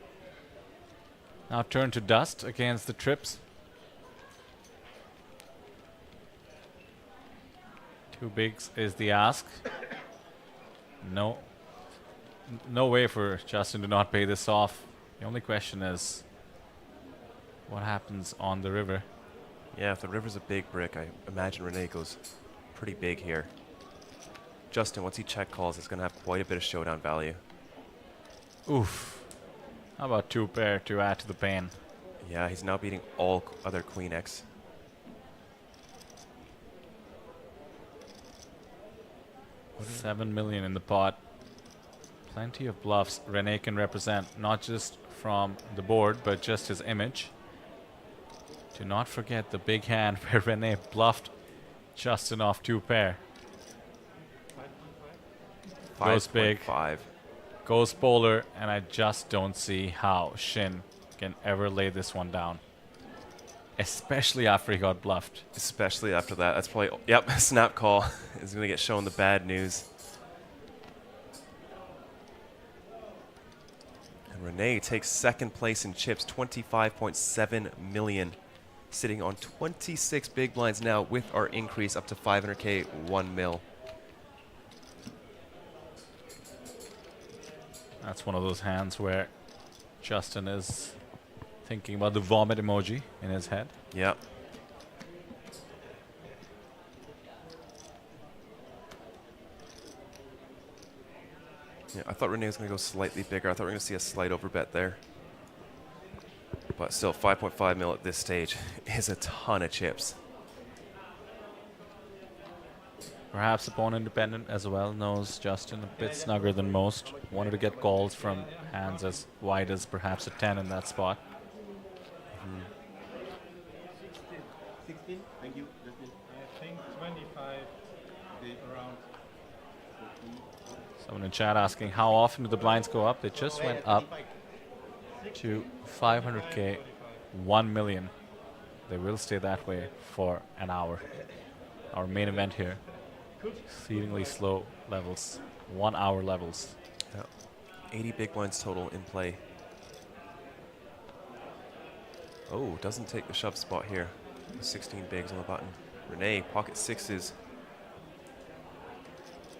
Now turn to dust against the trips. 2 bigs is the ask. No way for Justin to not pay this off. The only question is what happens on the river. Yeah, if the river's a big brick, I imagine Renee goes pretty big here. Justin, once he check calls, it's going to have quite a bit of showdown value. Oof. How about 2 pair to add to the pain? Yeah, he's now beating all other Queen X. 7 million in the pot. Plenty of bluffs Renee can represent, not just from the board, but just his image. Do not forget the big hand where Renee bluffed Justin off 2 pair. Goes big. 5.5. Goes polar, and I just don't see how Shin can ever lay this one down. Especially after he got bluffed. Especially after that. That's probably, yep, snap call is going to get shown the bad news. And Renee takes second place in chips, 25.7 million. Sitting on 26 big blinds now with our increase up to 500K, 1 mil. That's one of those hands where Justin is thinking about the vomit emoji in his head. Yep. Yeah, I thought Renee was going to go slightly bigger. I thought we were going to see a slight overbet there. But still, 5.5 mil at this stage is a ton of chips. Perhaps opponent independent as well knows Justin a bit snugger than most. Wanted to get calls from hands as wide as perhaps a 10 in that spot. 16, thank you. I think 25, around. Someone in chat asking how often do the blinds go up? They just went up to 500K, 1 million. They will stay that way for an hour. Our main event here. Exceedingly slow levels, 1 hour levels. Yeah. 80 big blinds total in play. Oh, doesn't take the shove spot here. 16 bigs on the button. Renee, pocket sixes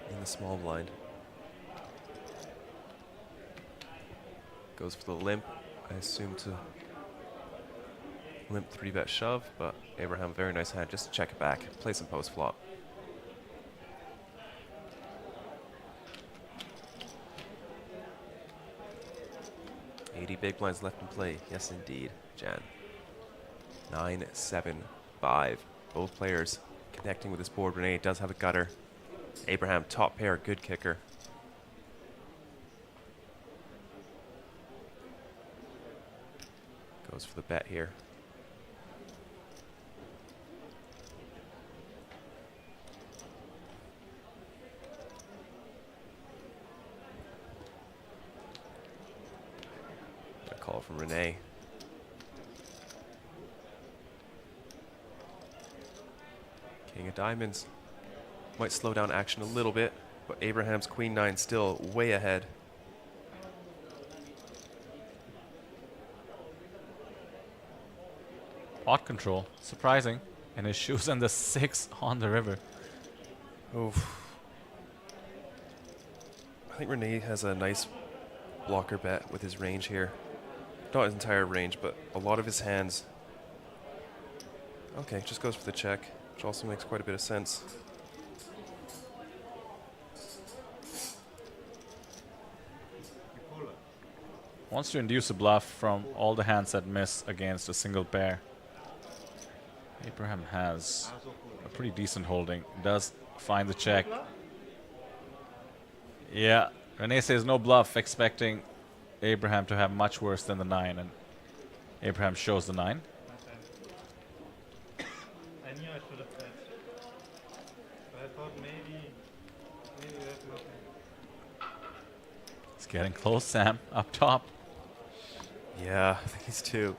in the small blind. Goes for the limp, I assume to limp 3-bet shove, but Abraham, very nice hand, just check it back, play some post flop. Big blinds left in play. Yes, indeed, Jan. 9, 7, 5. Both players connecting with this board. Renee does have a gutter. Abraham, top pair, good kicker. Goes for the bet here. Call from Renee. King of diamonds. Might slow down action a little bit, but Abraham's queen 9 still way ahead. Pot control, surprising. And his shoes and the 6 on the river. Oof. I think Renee has a nice blocker bet with his range here. Not his entire range, but a lot of his hands. Okay, just goes for the check, which also makes quite a bit of sense. Wants to induce a bluff from all the hands that miss against a single pair. Abraham has a pretty decent holding. Does find the check. Yeah, Renee says no bluff, expecting Abraham to have much worse than the 9, and Abraham shows the 9. I knew I should have bet. But I thought maybe there's nothing. It's getting close, Sam, up top. Yeah, I think he's 2.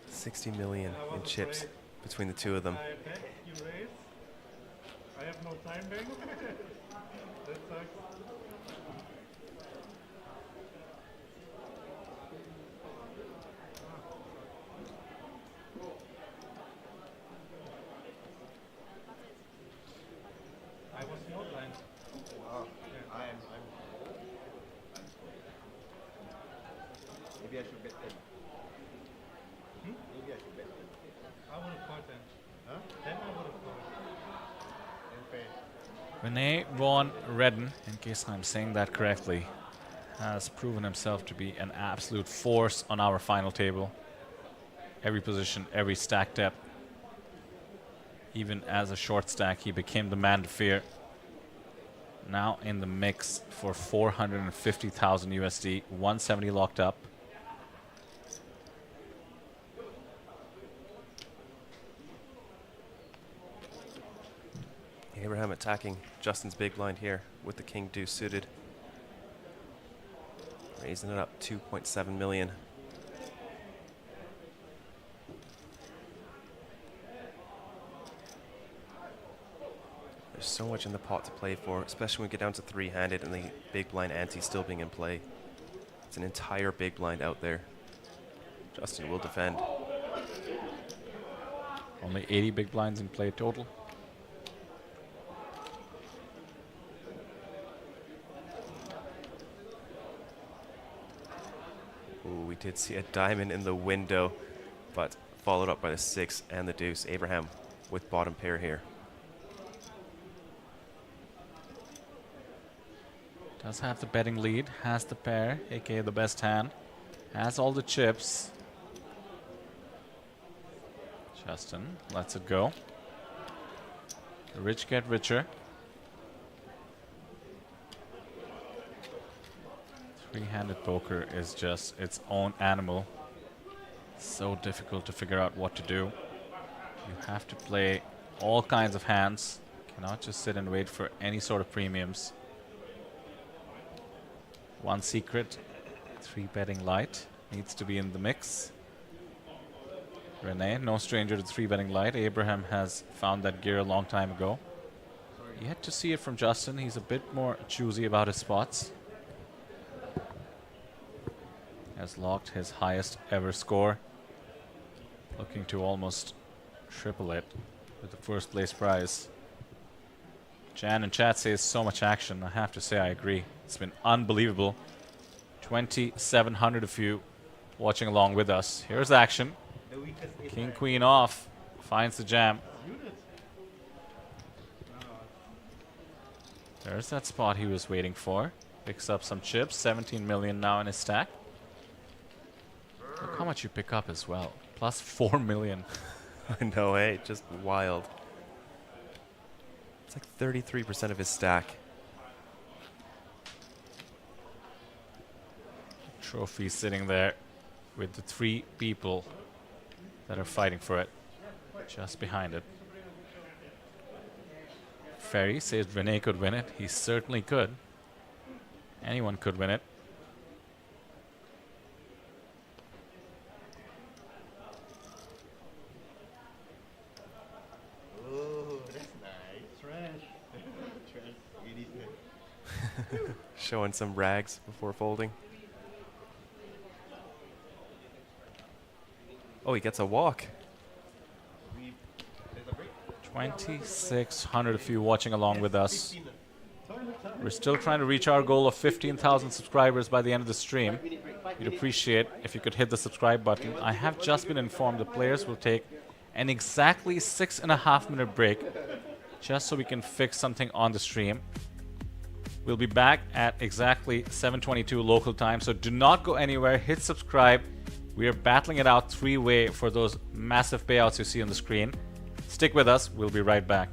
60 million in chips between the two of them. I bet, you raise. I have no time bank. That sucks. I was not blind. Maybe I should bet 10. Maybe I should bet 10. I would have called 10. Huh? 10 I would have called. Renee von Redden, in case I'm saying that correctly, has proven himself to be an absolute force on our final table. Every position, every stack depth. Even as a short stack, he became the man to fear. Now in the mix for 450,000 USD, 170 locked up. Abraham attacking Justin's big blind here with the king deuce suited. Raising it up 2.7 million. There's so much in the pot to play for, especially when we get down to three-handed and the big blind ante still being in play. It's an entire big blind out there. Justin will defend. Only 80 big blinds in play total. Ooh, we did see a diamond in the window, but followed up by the 6 and the deuce. Abraham with bottom pair here. Does have the betting lead, has the pair, aka the best hand, has all the chips. Justin lets it go. The rich get richer. Three-handed poker is just its own animal. So difficult to figure out what to do. You have to play all kinds of hands. Cannot just sit and wait for any sort of premiums. One secret, 3-betting light needs to be in the mix. Renee, no stranger to 3-betting light. Abraham has found that gear a long time ago. Yet to see it from Justin. He's a bit more choosy about his spots. Has locked his highest ever score. Looking to almost triple it with the first place prize. Jan in chat says so much action. I have to say I agree. It's been unbelievable. 2,700 of you watching along with us. Here's action. King, queen off. Finds the jam. There's that spot he was waiting for. Picks up some chips. 17 million now in his stack. Look how much you pick up as well. Plus 4 million. I know, eh? Just wild. It's like 33% of his stack. Trophy sitting there with the 3 people that are fighting for it. Just behind it. Ferry says Renee could win it. He certainly could. Anyone could win it. Oh, that's nice. Trash. Trash. Showing some rags before folding. Oh, he gets a walk. 2,600 of you watching along with us. We're still trying to reach our goal of 15,000 subscribers by the end of the stream. We'd appreciate if you could hit the subscribe button. I have just been informed the players will take an exactly 6.5-minute break just so we can fix something on the stream. We'll be back at exactly 7:22 local time, so do not go anywhere. Hit subscribe. We are battling it out 3-way for those massive payouts you see on the screen. Stick with us. We'll be right back.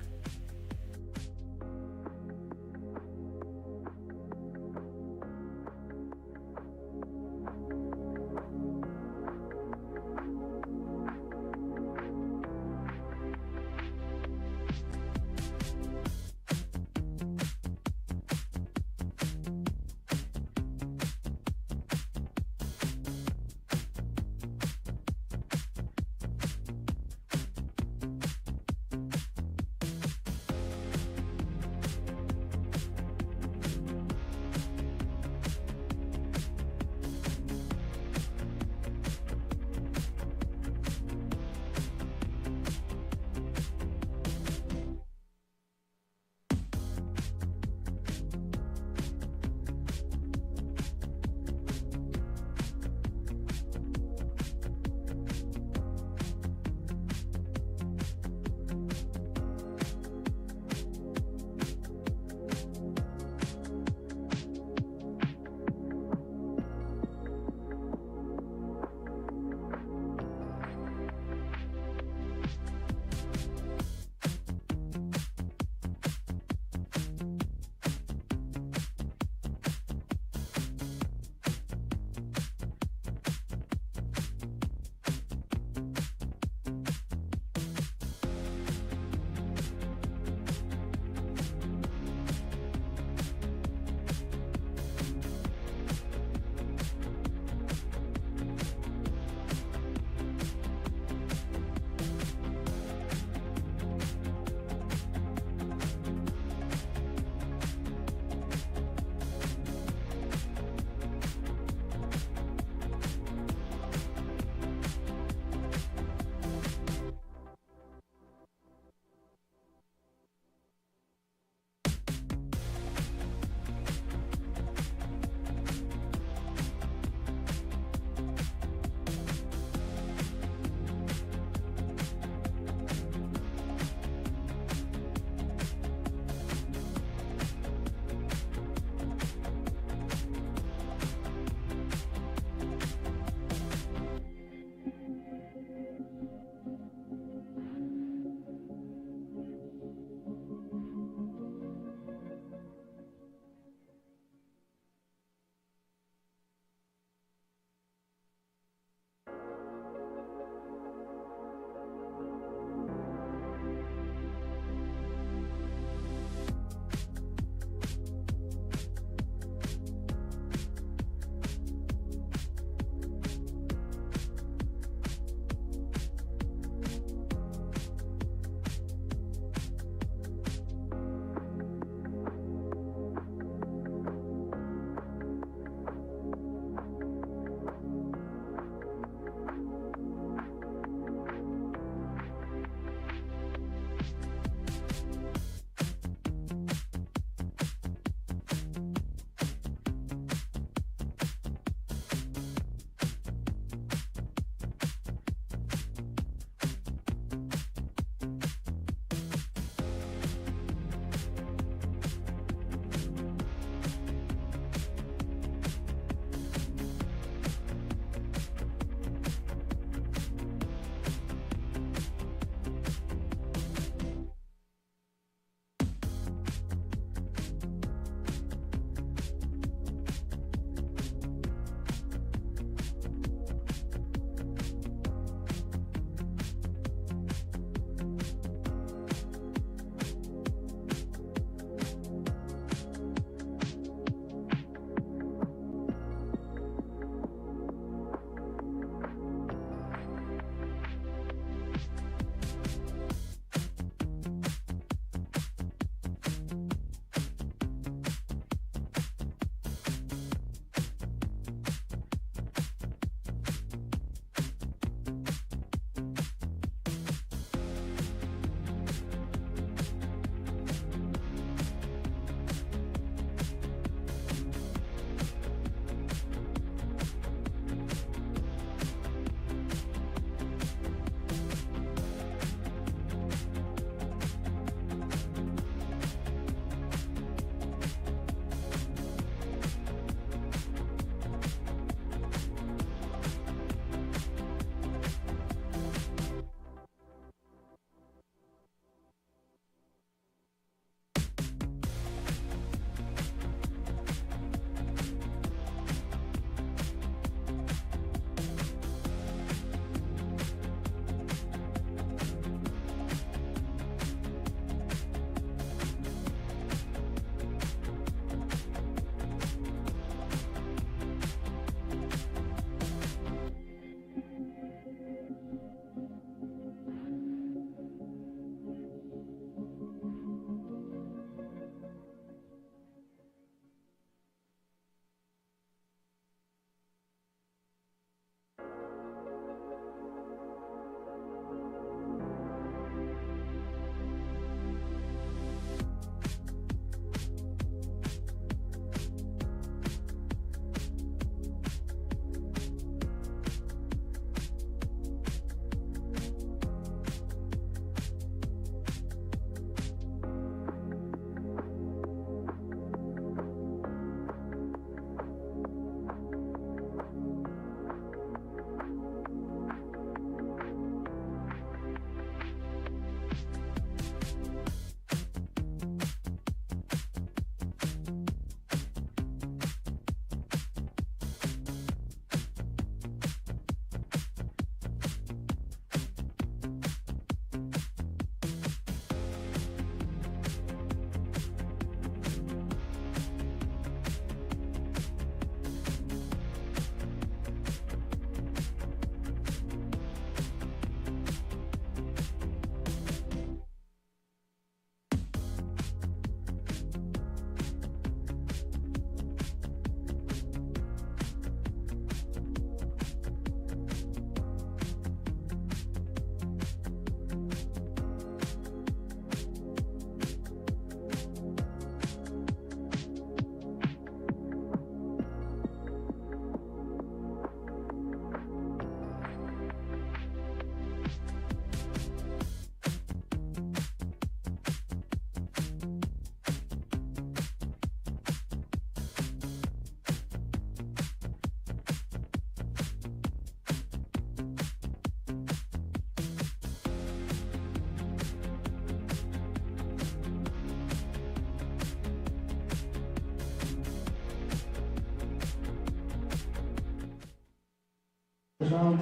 round.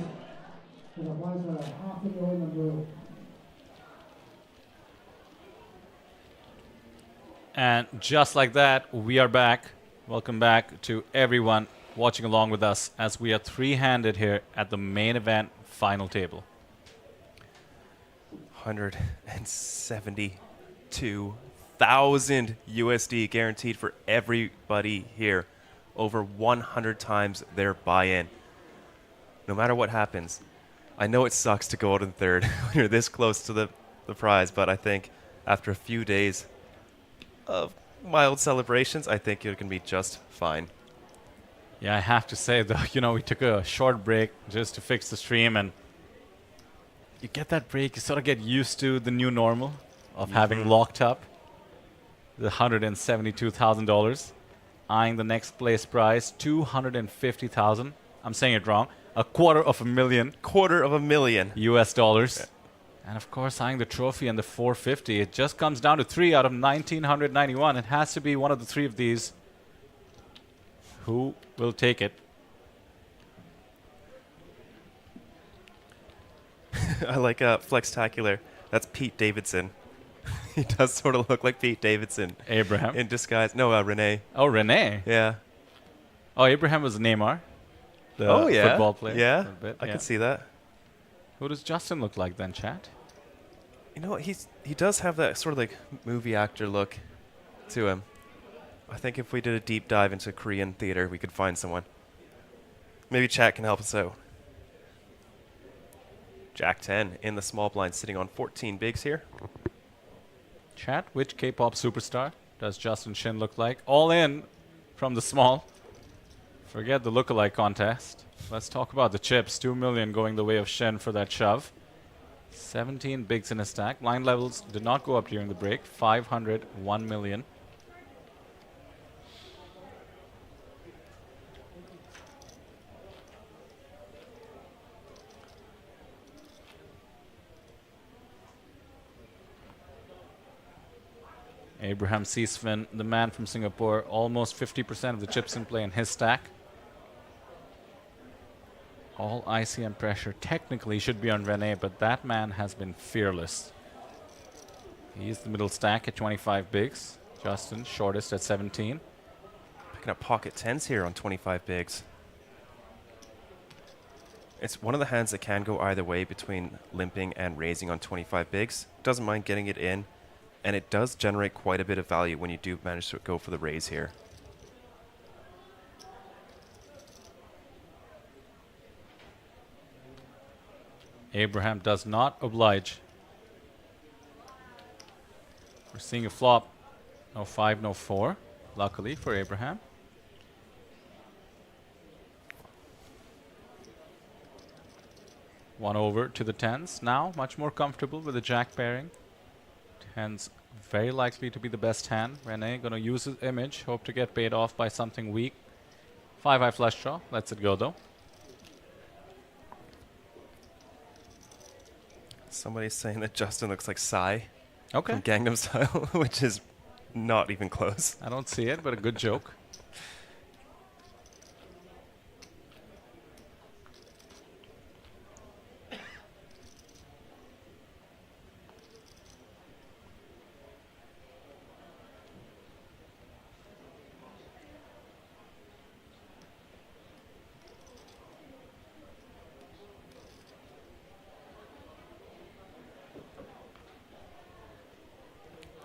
And the prize for $500,000 number. And just like that, we are back. Welcome back to everyone watching along with us as we are three-handed here at the main event final table. 172,000 USD guaranteed for everybody here. Over 100 times their buy-in. No matter what happens, I know it sucks to go out in third when you're this close to the prize, but I think after a few days of mild celebrations, I think it can be just fine. Yeah, I have to say, though, you know, we took a short break just to fix the stream, and you get that break, you sort of get used to the new normal of having locked up the $172,000, eyeing the next place prize, $250,000. I'm saying it wrong. $250,000. $250,000 US dollars. Yeah. And of course, eyeing the trophy and the 450. It just comes down to 3 out of 1,991. It has to be one of the 3 of these. Who will take it? I like Flextacular. That's Pete Davidson. He does sort of look like Pete Davidson. Abraham? In disguise. No, Renee. Oh, Renee? Yeah. Oh, Abraham was Neymar. The football player. Yeah, bit, I can see that. Who does Justin look like then, chat? You know what? He does have that sort of like movie actor look to him. I think if we did a deep dive into Korean theater, we could find someone. Maybe chat can help us out. Jack 10 in the small blind, sitting on 14 bigs here. Chat, which K-pop superstar does Justin Shin look like? All in from the small. Forget the lookalike contest. Let's talk about the chips. 2 million going the way of Shen for that shove. 17 bigs in a stack. Line levels did not go up during the break. 500, 1 million. Abraham Seesvin, the man from Singapore, almost 50% of the chips in play in his stack. All ICM pressure technically should be on Renee, but that man has been fearless. He's the middle stack at 25 bigs. Justin, shortest at 17. Picking up pocket 10s here on 25 bigs. It's one of the hands that can go either way between limping and raising on 25 bigs. Doesn't mind getting it in, and it does generate quite a bit of value when you do manage to go for the raise here. Abraham does not oblige. We're seeing a flop. No 5, no 4. Luckily for Abraham. One over to the 10s. Now much more comfortable with the jack pairing. 10s very likely to be the best hand. Renee gonna use his image. Hope to get paid off by something weak. 5 high flush draw. Lets it go though. Somebody's saying that Justin looks like Psy from Gangnam Style, which is not even close. I don't see it, but a good joke.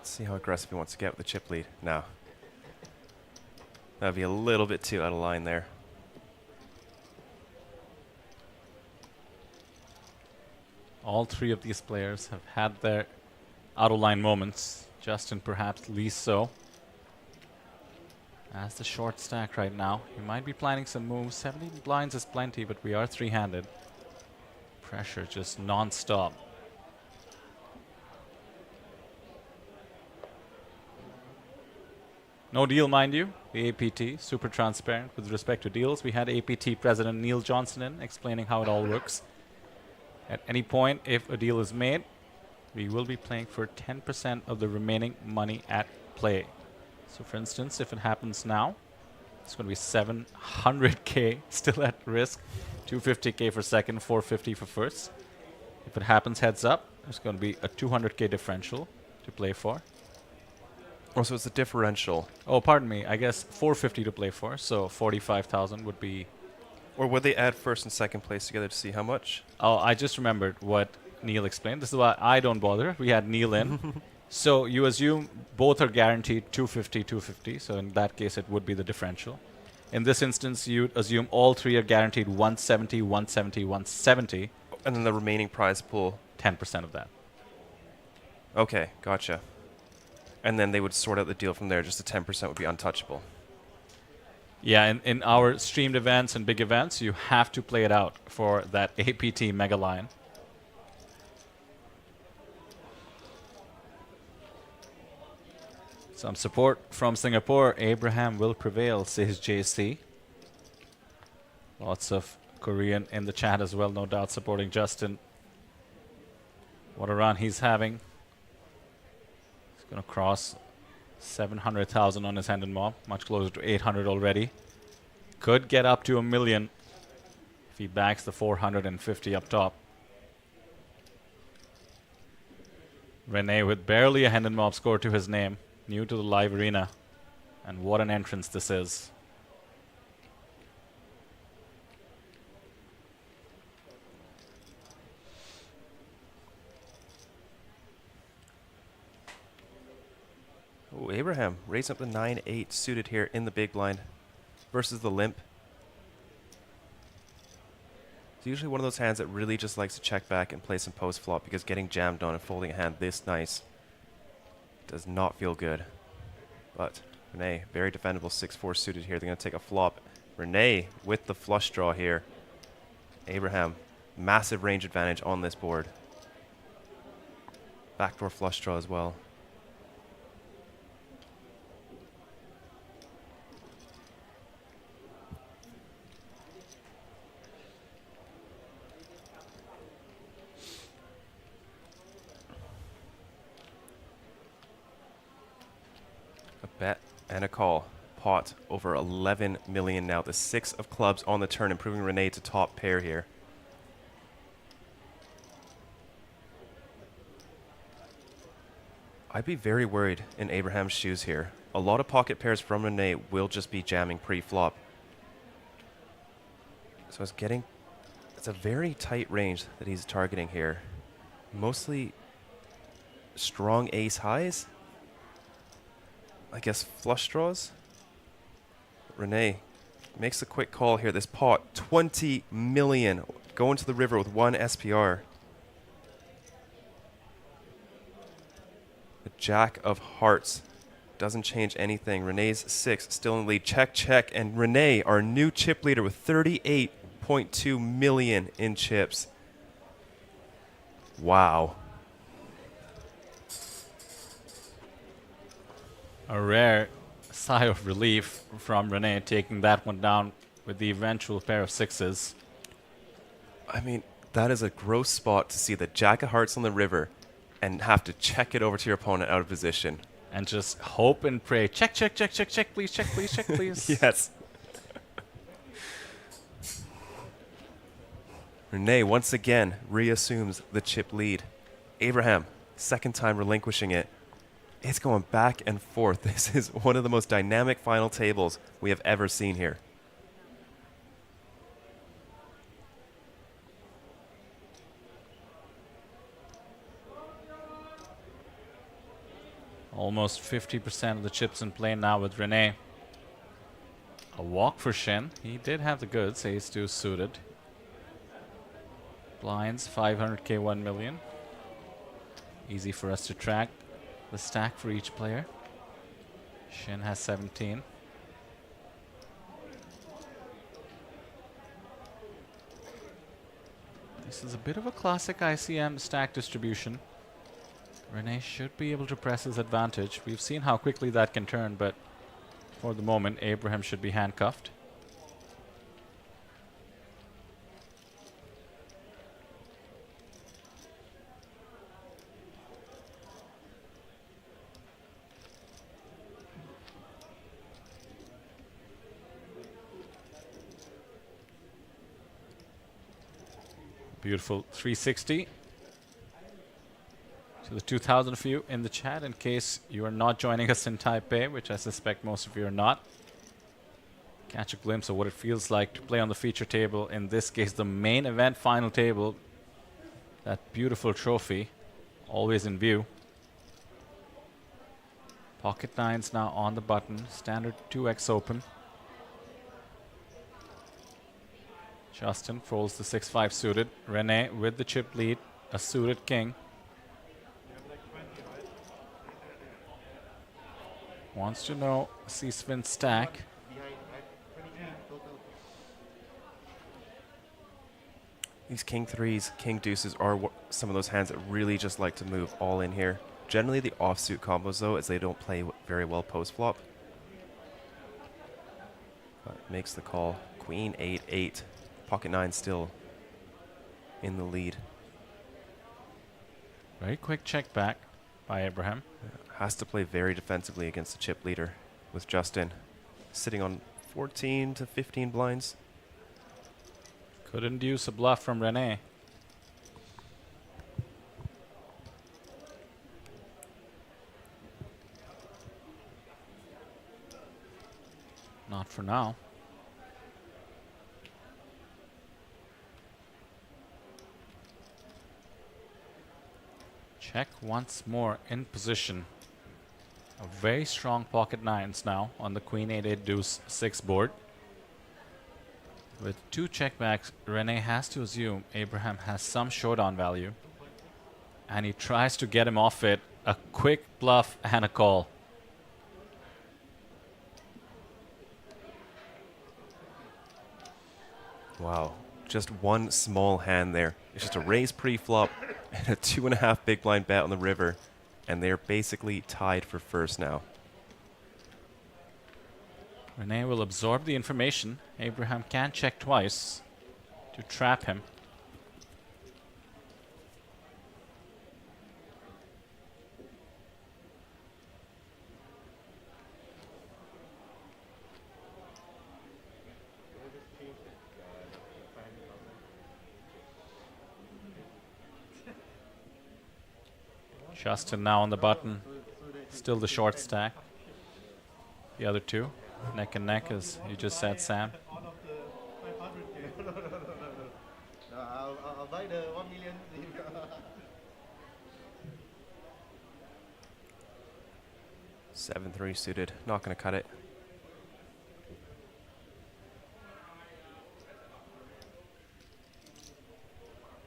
See how aggressive he wants to get with the chip lead. No. That'd be a little bit too out of line there. All 3 of these players have had their out of line moments. Justin perhaps least so. As the short stack right now. He might be planning some moves. 17 blinds is plenty, but we are 3-handed. Pressure just non-stop. No deal, mind you. The APT, super transparent with respect to deals. We had APT President Neil Johnson in explaining how it all works. At any point, if a deal is made, we will be playing for 10% of the remaining money at play. So for instance, if it happens now, It's going to be 700k still at risk. 250k for second, 450 for first. If it happens heads up, there's going to be a 200k differential to play for. Oh, so it's a differential. Oh, pardon me. I guess 450 to play for, so 45,000 would be... Or would they add first and second place together to see how much? Oh, I just remembered what Neil explained. This is why I don't bother. We had Neil in. So you assume both are guaranteed 250, 250. So in that case, it would be the differential. In this instance, you'd assume all three are guaranteed 170, 170, 170. And then the remaining prize pool? 10% of that. Okay, gotcha. And then they would sort out the deal from there. Just the 10% would be untouchable. Yeah, in our streamed events and big events, you have to play it out for that APT Mega Lion. Some support from Singapore. Abraham will prevail, says JC. Lots of Korean in the chat as well, no doubt supporting Justin. What a run he's having. He's going to cross 700,000 on his hand and mob, much closer to 800 already. Could get up to 1 million if he backs the 450 up top. Renee with barely a hand and mob score to his name, new to the live arena. And what an entrance this is. Oh, Abraham raising up the 9-8 suited here in the big blind versus the limp. It's usually one of those hands that really just likes to check back and play some post flop because getting jammed on and folding a hand this nice does not feel good. But Renee, very defendable 6-4 suited here. They're going to take a flop. Renee with the flush draw here. Abraham, massive range advantage on this board. Backdoor flush draw as well. Bet and a call. Pot over 11 million now. The 6 of clubs on the turn, improving Renee to top pair here. I'd be very worried in Abraham's shoes here. A lot of pocket pairs from Renee will just be jamming pre-flop. So it's a very tight range that he's targeting here. Mostly strong ace highs. I guess flush draws. Renee makes a quick call here. This pot, 20 million. Going to the river with 1 SPR. The Jack of Hearts doesn't change anything. Renee's 6 still in the lead. Check, check. And Renee, our new chip leader with 38.2 million in chips. Wow. A rare sigh of relief from Renee taking that one down with the eventual pair of 6s. I mean, that is a gross spot to see the Jack of Hearts on the river and have to check it over to your opponent out of position. And just hope and pray. Check, check, check, check, check, please, check, please, check, please. Yes. Renee once again reassumes the chip lead. Abraham, second time relinquishing it. It's going back and forth. This is one of the most dynamic final tables we have ever seen here. Almost 50% of the chips in play now with Renee. A walk for Shin. He did have the goods. Ace-2 suited. Blinds, 500k, 1 million. Easy for us to track the stack for each player. Shin has 17. This is a bit of a classic ICM stack distribution. Renee should be able to press his advantage. We've seen how quickly that can turn, but for the moment, Abraham should be handcuffed. Beautiful 360. To the 2,000 of you in the chat, in case you are not joining us in Taipei, which I suspect most of you are not. Catch a glimpse of what it feels like to play on the feature table. In this case, the main event final table. That beautiful trophy, always in view. Pocket nines now on the button. Standard 2x open. Justin folds the 6-5 suited. Renee with the chip lead, a suited king. Wants to know C-spin stack. These king threes, king deuces are some of those hands that really just like to move all in here. Generally the offsuit combos though, as they don't play very well post flop. But makes the call. Queen 8-8. Pocket nine still in the lead. Very quick check back by Abraham. Has to play very defensively against the chip leader with Justin sitting on 14 to 15 blinds. Could induce a bluff from Renee. Not for now. Check once more in position. A very strong pocket nines now on the queen 8-8 deuce 6 board. With two checkbacks, Renee has to assume Abraham has some showdown value. And he tries to get him off it. A quick bluff and a call. Wow, just one small hand there. It's just a raise pre-flop and a 2.5 big blind bet on the river. And they're basically tied for first now. Renee will absorb the information. Abraham can check twice to trap him. Justin now on the button. Still the short stack. The other two, neck and neck, as you just said, Sam. I'll buy the 1 million. 7-3 suited, not going to cut it.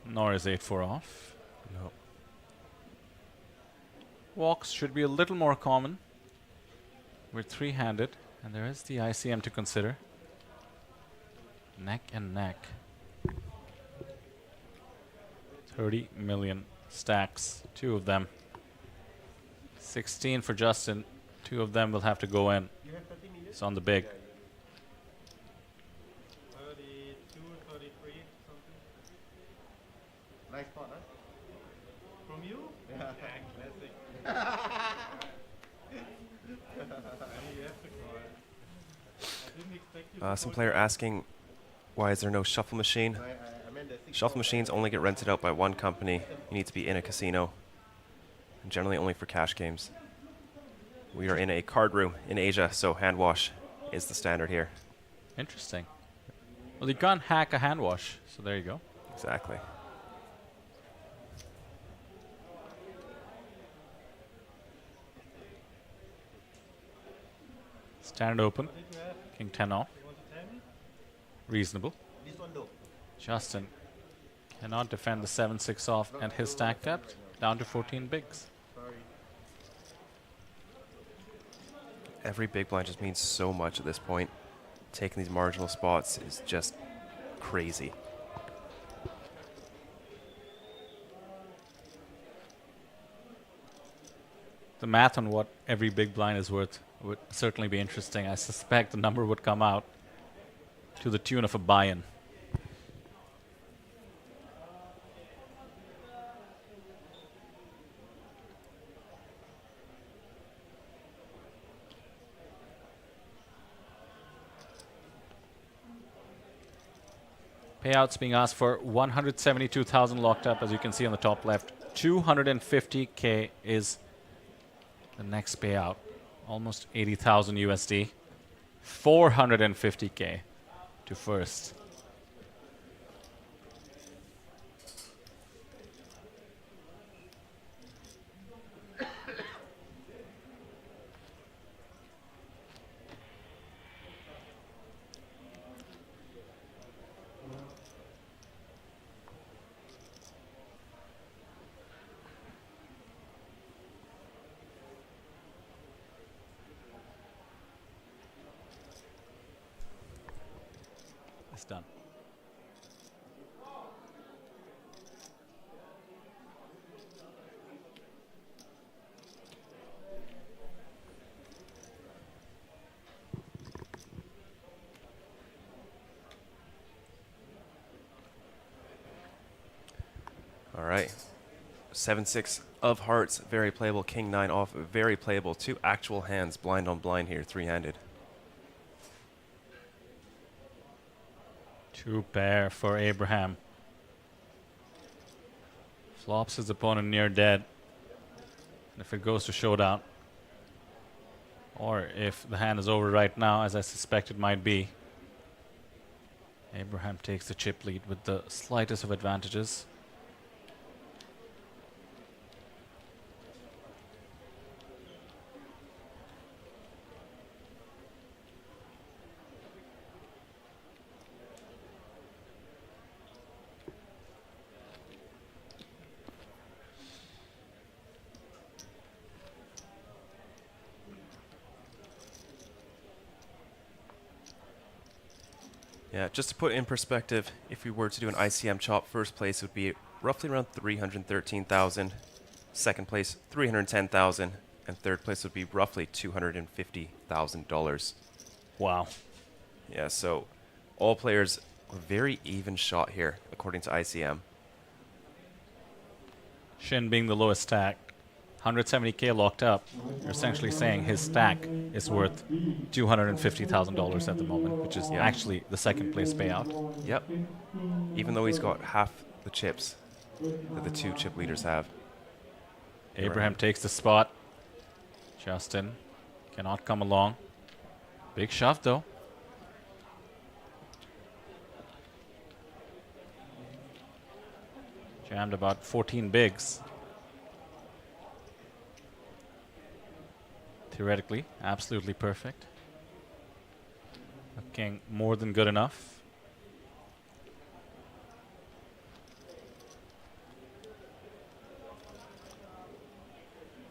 Nor is 8-4 off. No. Walks should be a little more common. We're three-handed, and there is the ICM to consider. Neck and neck. 30 million stacks, two of them. 16 for Justin, two of them will have to go in. It's on the big. 32, 33, something. Nice spot, huh? From you? Yeah. Classic. You have to call. I didn't expect you to Some call player asking, why is there no shuffle machine? Shuffle machines only get rented out by one company. You need to be in a casino. And generally only for cash games. We are in a card room in Asia, so hand wash is the standard here. Interesting. Well, you can't hack a hand wash, so there you go. Exactly. Standard open. King 10 off. Reasonable. Justin cannot defend the 7-6 off, and his stack depth down to 14 bigs. Every big blind just means so much at this point. Taking these marginal spots is just crazy. The math on what every big blind is worth would certainly be interesting. I suspect the number would come out to the tune of a buy-in. Payouts being asked for 172,000 locked up, as you can see on the top left. 250K is the next payout. Almost 80,000 USD. 450K to first. It's done. All right. 7-6 of hearts, very playable. King 9 off, very playable. 2 actual hands, blind on blind here, 3-handed. 2 pair for Abraham. Flops his opponent near dead. And if it goes to showdown, or if the hand is over right now, as I suspect it might be, Abraham takes the chip lead with the slightest of advantages. Yeah, just to put it in perspective, if we were to do an ICM chop, first place would be roughly around 313,000, second place 310,000, and third place would be roughly $250,000. Wow. Yeah, so all players a very even shot here, according to ICM. Shin being the lowest stack, 170K locked up. You're essentially saying his stack is worth $250,000 at the moment, which is actually the second place payout. Yep. Even though he's got half the chips that the 2 chip leaders have. Abraham takes the spot. Justin cannot come along. Big shove though. Jammed about 14 bigs. Theoretically, absolutely perfect. A king more than good enough.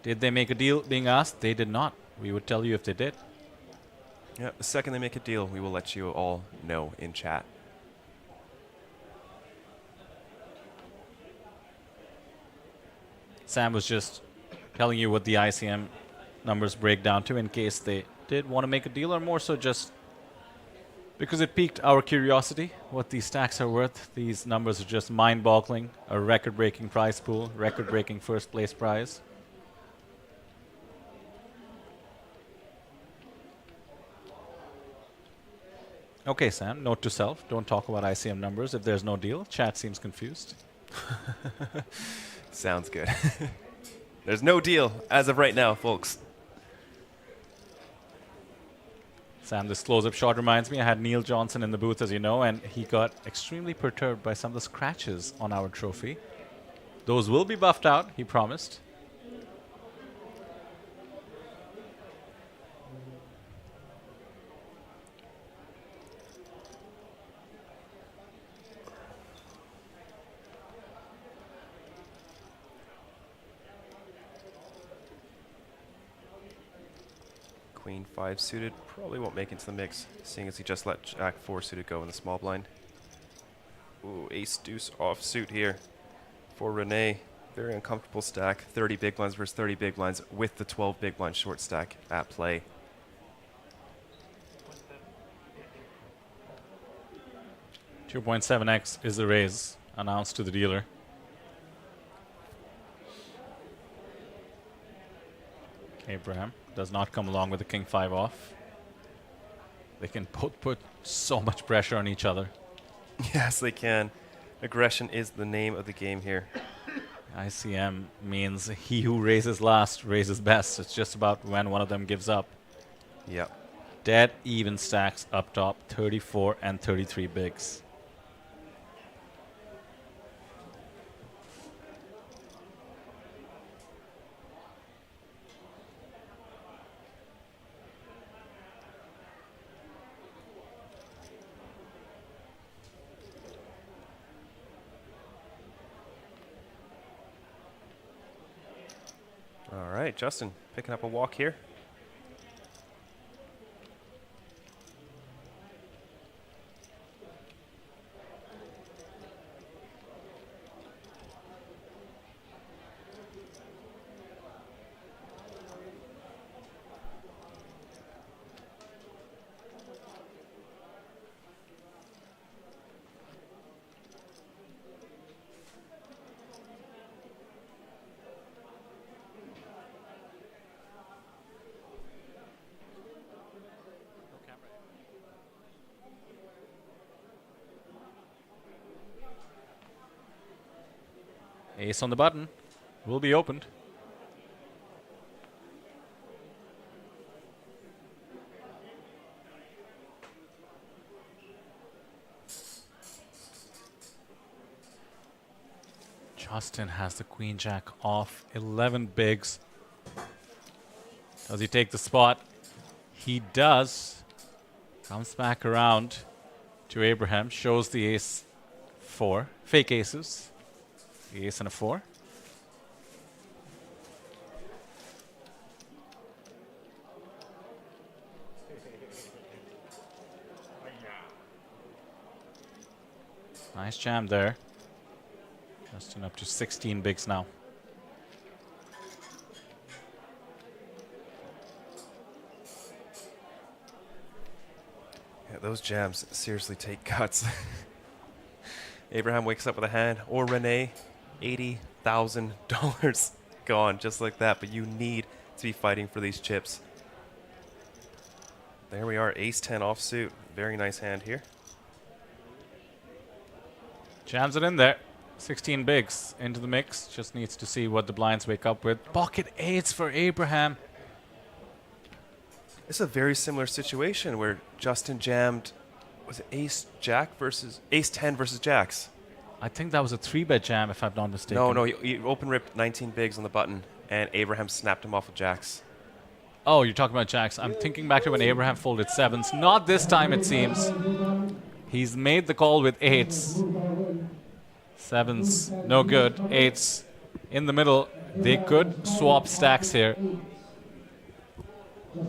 Did they make a deal being asked? They did not. We would tell you if they did. Yeah, the second they make a deal, we will let you all know in chat. Sam was just telling you what the ICM numbers break down to in case they did want to make a deal, or more so just because it piqued our curiosity what these stacks are worth. These numbers are just mind-boggling. A record-breaking prize pool, record-breaking first place prize. Okay, Sam, note to self, don't talk about ICM numbers if there's no deal. Chat seems confused. Sounds good. There's no deal as of right now, folks. Sam, this close-up shot reminds me, I had Neil Johnson in the booth, as you know, and he got extremely perturbed by some of the scratches on our trophy. Those will be buffed out, he promised. Queen 5 suited probably won't make it into the mix, seeing as he just let Jack 4 suited go in the small blind. Ooh, ace deuce offsuit here for Renee. Very uncomfortable stack. 30 big blinds versus 30 big blinds with the 12 big blind short stack at play. $2.7x is the raise announced to the dealer. Abraham does not come along with the king 5 off. They can both put so much pressure on each other. Yes, they can. Aggression is the name of the game here. ICM means he who raises last raises best. It's just about when one of them gives up. Yep. Dead even stacks up top, 34 and 33 bigs. All right, Justin, picking up a walk here. Ace on the button. Will be opened. Justin has the queen jack off. 11 bigs. Does he take the spot? He does. Comes back around to Abraham. Shows the ace 4. Fake aces. The ace and a 4. Nice jam there. Justin up to 16 bigs now. Yeah, those jams seriously take guts. Abraham wakes up with a hand, or Renee, $80,000 gone just like that, but you need to be fighting for these chips. There we are, ace 10 offsuit. Very nice hand here. Jams it in there. 16 bigs into the mix. Just needs to see what the blinds wake up with. Pocket eights for Abraham. It's a very similar situation where Justin jammed, was it ace jack versus ace 10 versus jacks? I think that was a 3-bet jam, if I'm not mistaken. No, he open ripped 19 bigs on the button, and Abraham snapped him off with jacks. Oh, you're talking about jacks. I'm thinking back to when Abraham folded 7s. Not this time, it seems. He's made the call with 8s. 7s, no good. 8s in the middle. They could swap stacks here.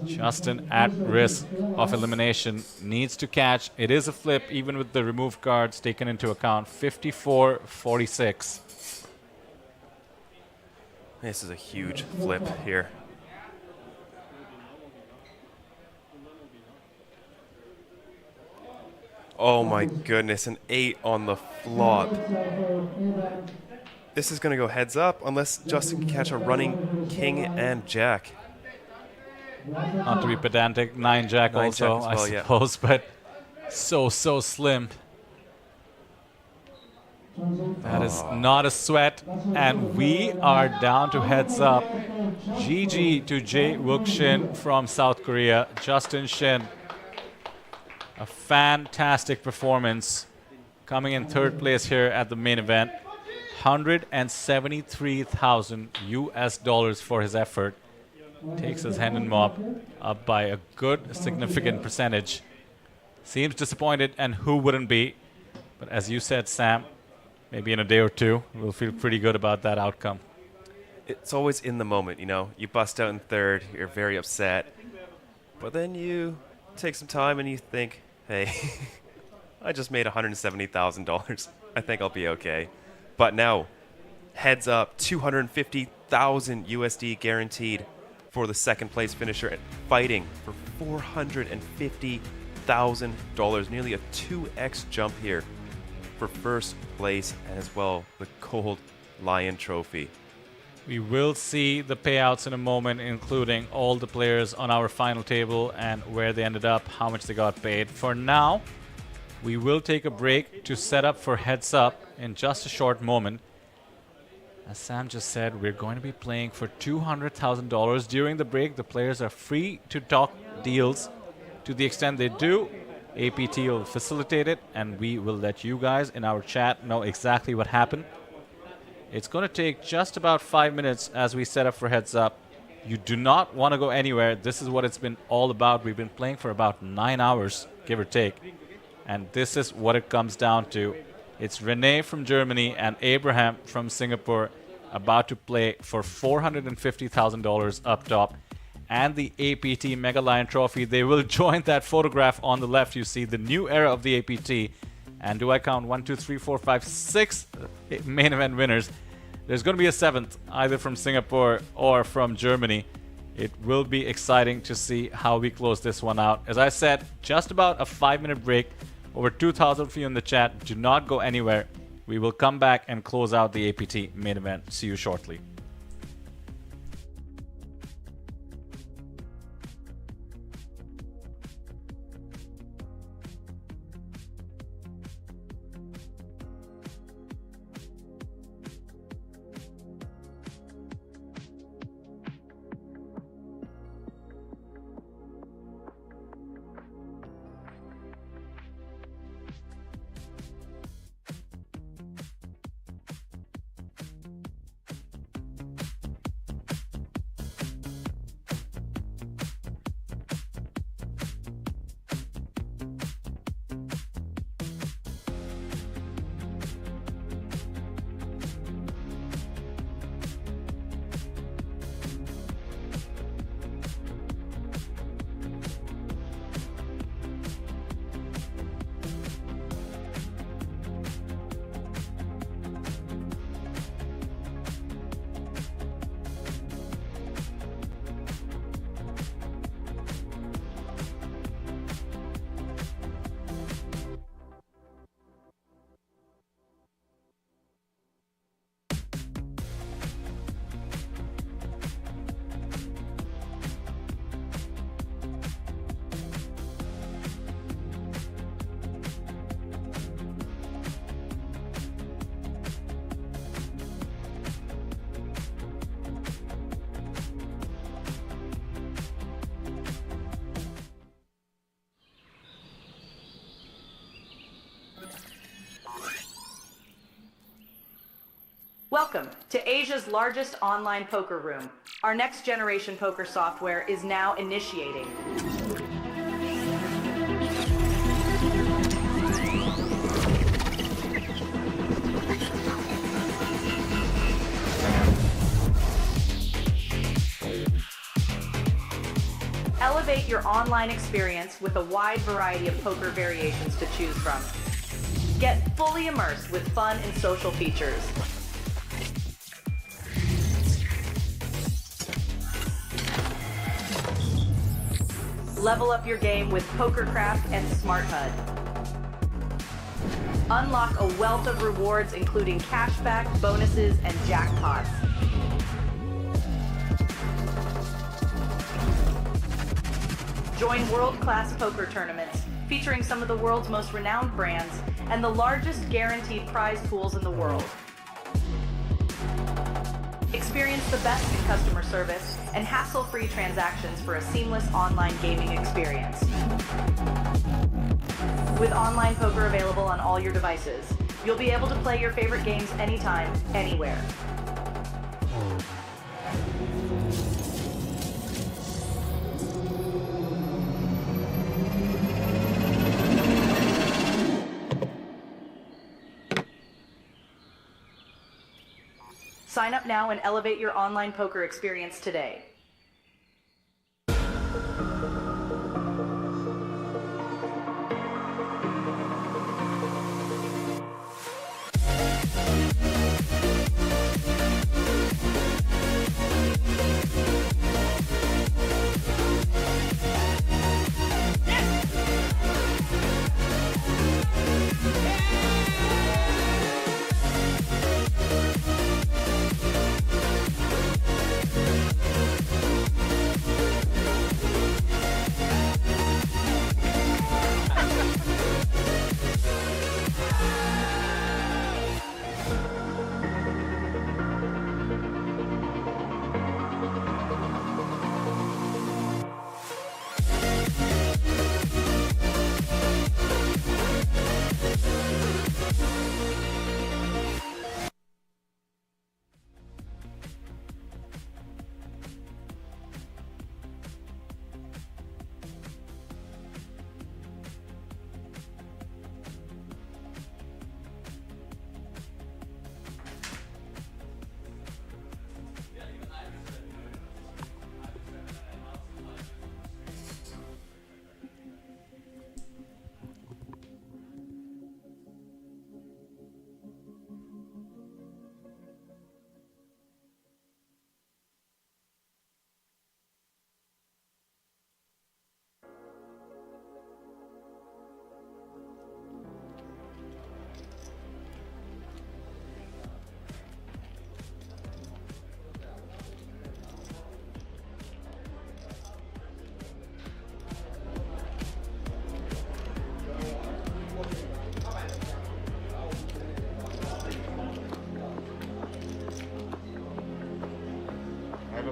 Justin at risk of elimination. Needs to catch. It is a flip, even with the removed cards taken into account. 54-46. This is a huge flip here. Oh my goodness, an 8 on the flop. This is going to go heads up unless Justin can catch a running king and jack. Not to be pedantic, 9 jack also, I suppose, but so slim. That is not a sweat, and we are down to heads up. GG to Jae Wook Shin from South Korea. Justin Shin, a fantastic performance, coming in 3rd place here at the main event. $173,000 for his effort. Takes his hand and mob up by a good, significant percentage. Seems disappointed, and who wouldn't be? But as you said, Sam, maybe in a day or two, we'll feel pretty good about that outcome. It's always in the moment, you know. You bust out in 3rd, you're very upset. But then you take some time and you think, hey, I just made $170,000. I think I'll be okay. But now, heads up, 250,000 USD guaranteed for the 2nd place finisher, and fighting for $450,000. Nearly a 2x jump here for 1st place, and as well the Gold Lion Trophy. We will see the payouts in a moment, including all the players on our final table and where they ended up, how much they got paid. For now, We will take a break to set up for Heads Up in just a short moment. As Sam just said, we're going to be playing for $200,000. During the break, the players are free to talk deals. To the extent they do, APT will facilitate it, and we will let you guys in our chat know exactly what happened. It's going to take just about 5 minutes as we set up for Heads Up. You do not want to go anywhere. This is what it's been all about. We've been playing for about 9 hours, give or take. And this is what it comes down to. It's Renee from Germany and Abraham from Singapore about to play for $450,000 up top and the APT Mega Lion Trophy. They will join that photograph on the left. You see the new era of the APT. And do I count 1, 2, 3, 4, 5, 6 main event winners? There's going to be a 7th, either from Singapore or from Germany. It will be exciting to see how we close this one out. As I said, just about a 5-minute break. Over 2,000 of you in the chat. Do not go anywhere. We will come back and close out the APT main event. See you shortly. Welcome to Asia's largest online poker room. Our next generation poker software is now initiating. Elevate your online experience with a wide variety of poker variations to choose from. Get fully immersed with fun and social features. Level up your game with PokerCraft and Smart HUD. Unlock a wealth of rewards including cashback, bonuses, and jackpots. Join world-class poker tournaments featuring some of the world's most renowned brands and the largest guaranteed prize pools in the world. Experience the best in customer service and hassle-free transactions for a seamless online gaming experience. With online poker available on all your devices, you'll be able to play your favorite games anytime, anywhere. Sign up now and elevate your online poker experience today.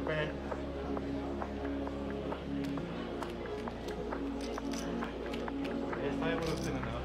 Japan. Yes, I would have seen enough.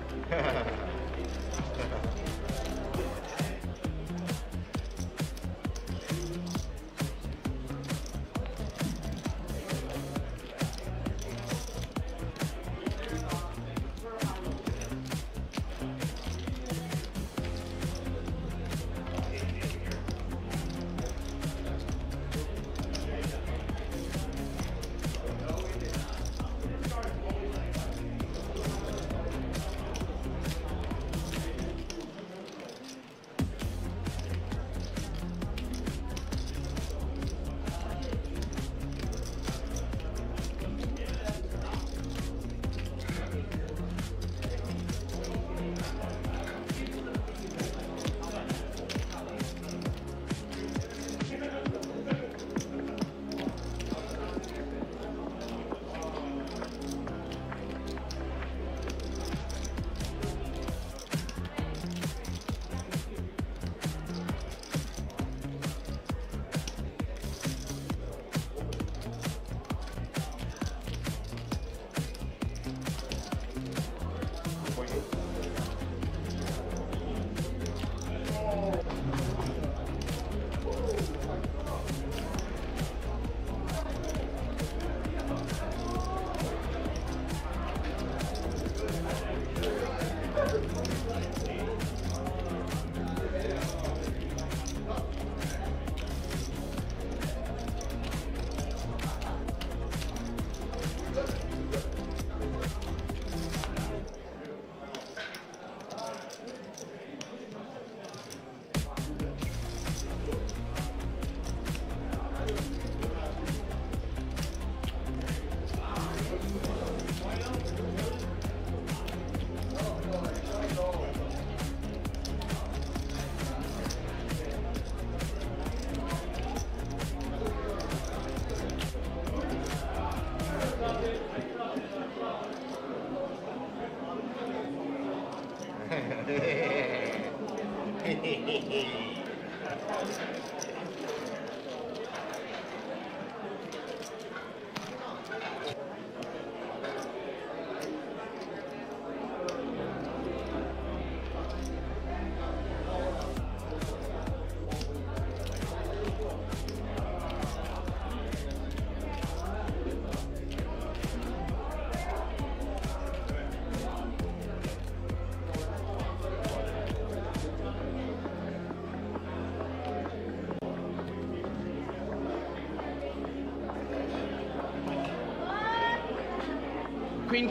Queen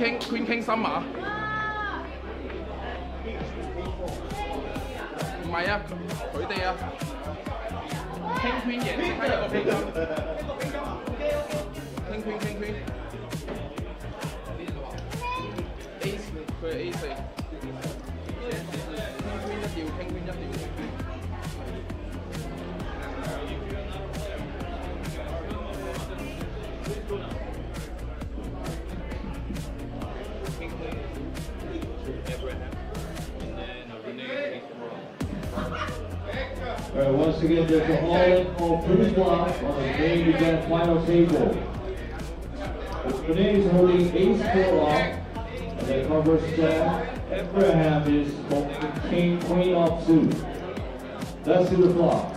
King 心馬，唔係啊，佢哋啊，King Queen 贏即刻一個冰金，King Queen，A 佢係 A 四，King Queen 一掉，King Queen 一掉。Once again, there's an all-in-all pretty block on the main event final table. Renee is holding ace-4 off, and then covers Abraham is holding king-queen off suit. Let's do the flop.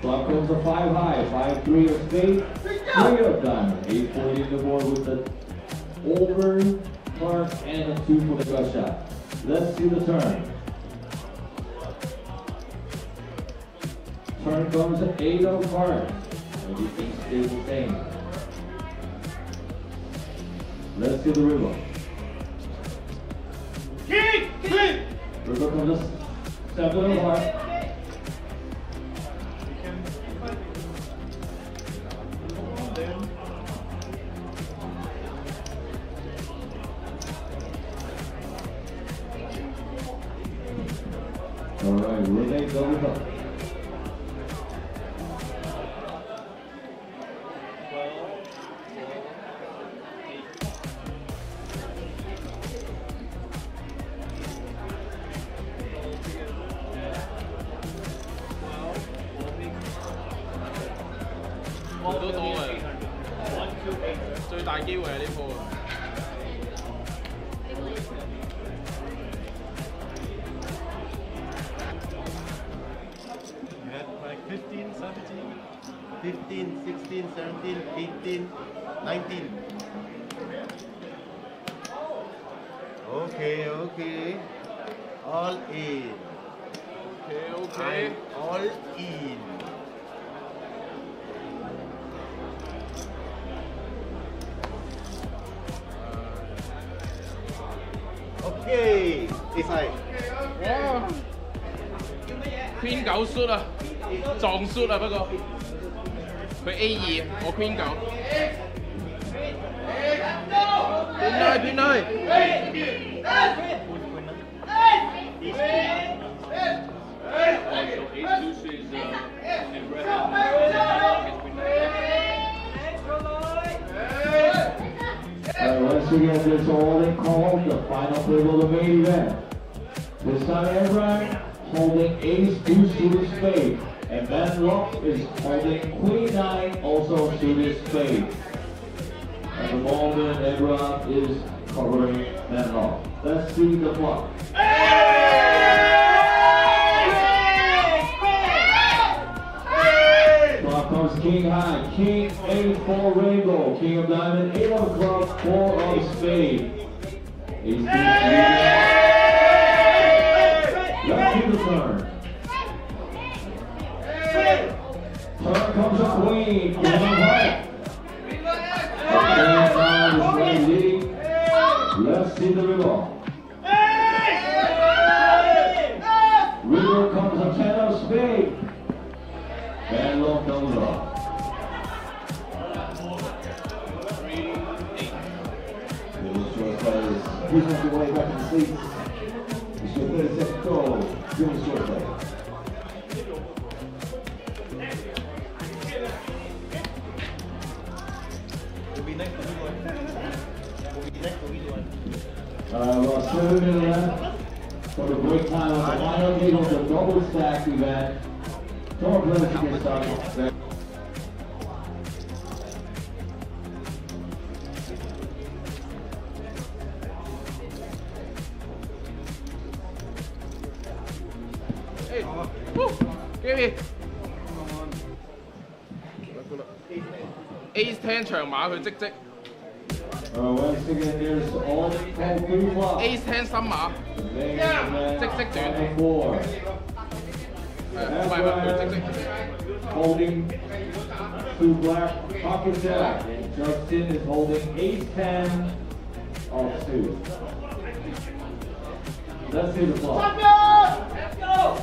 Flop comes a 5 high, 5-3 of spade, 3 of diamond, 8-40 in the board with the over, mark, and a 2 for the gut shot. Let's see the turn. Turn comes an 8 of hearts. Everything stays the same. Let's see the river. River comes a 7 of hearts. All right, Renee goes up. 機會喺呢鋪。You had like 15, 17, 15, 16, 17, 18, 19. Okay, okay. All in. Okay, okay. I'm all in. Okay, this side. 哇！Queen 9 shoot 啊，撞 shoot 啊，不過佢 A2，我 Queen 9。偏內。Once again, this all in called the final table of the main event. This time, Abraham holding ace 2 suited spade, and Ben Locke is holding queen 9, also suited spade. At the moment, Abraham is covering Ben Locke. Let's see the clock. Clock comes king high, king 8 for rainbow, king of diamond, 8 of clubs, 4 of spade. Ace 2 let's see the turn. Turn comes a queen, queen of heart. Let's see the river. River comes a 10 of spade. And low comes up. Please make your way back to the seats. It's your 30-second goal. Give us your play. About 7 minutes left for the break time of the final game of the double stack event. Tour players to get started. Hey, woo, give me. Ace 10 長馬佢積積。Once again, there's all the called 3 blocks. Ace 10 深馬，積積短。Holding 2 black pocket jack, and Justin is holding ace 10 of 2. Let's see the flop. Let's go!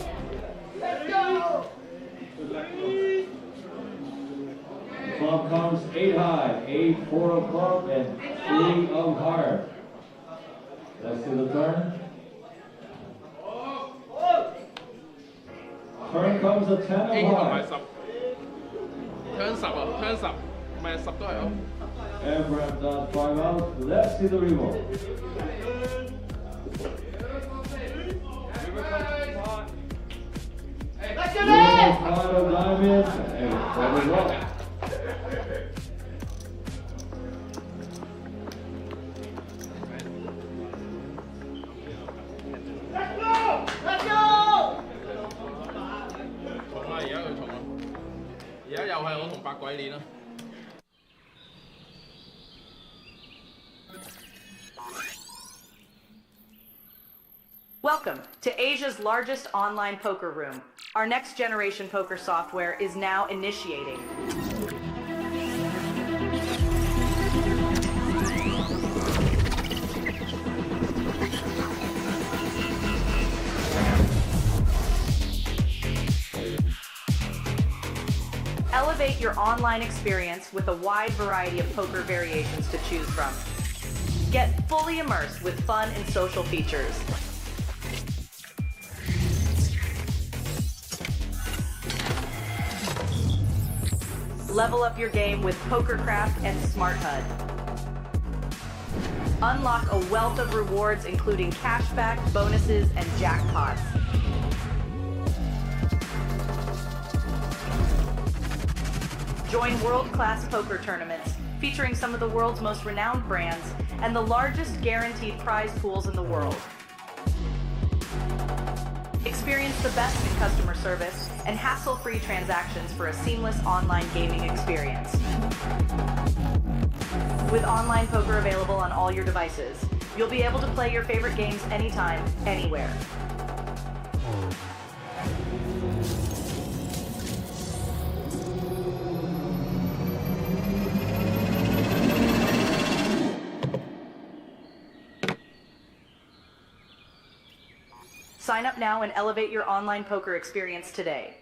Let's go! Club comes 8 high, 8, 4 of club, and 3 of heart. Let's see the turn. Turn comes a 10 of heart. Turn 10啊，turn 10，唔係10都係 out。Abraham does 5 out. Let's see the revolt. Let's get it! 5 of diamonds and 4 of rock. Let's go! Let's go! 重啊！而家佢重啊！而家又係我同八鬼練啦。Welcome to Asia's largest online poker room. Our next generation poker software is now initiating. Elevate your online experience with a wide variety of poker variations to choose from. Get fully immersed with fun and social features. Level up your game with PokerCraft and Smart HUD. Unlock a wealth of rewards including cashback, bonuses, and jackpots. Join world-class poker tournaments, featuring some of the world's most renowned brands and the largest guaranteed prize pools in the world. Experience the best in customer service and hassle-free transactions for a seamless online gaming experience. With online poker available on all your devices, you'll be able to play your favorite games anytime, anywhere. Sign up now and elevate your online poker experience today.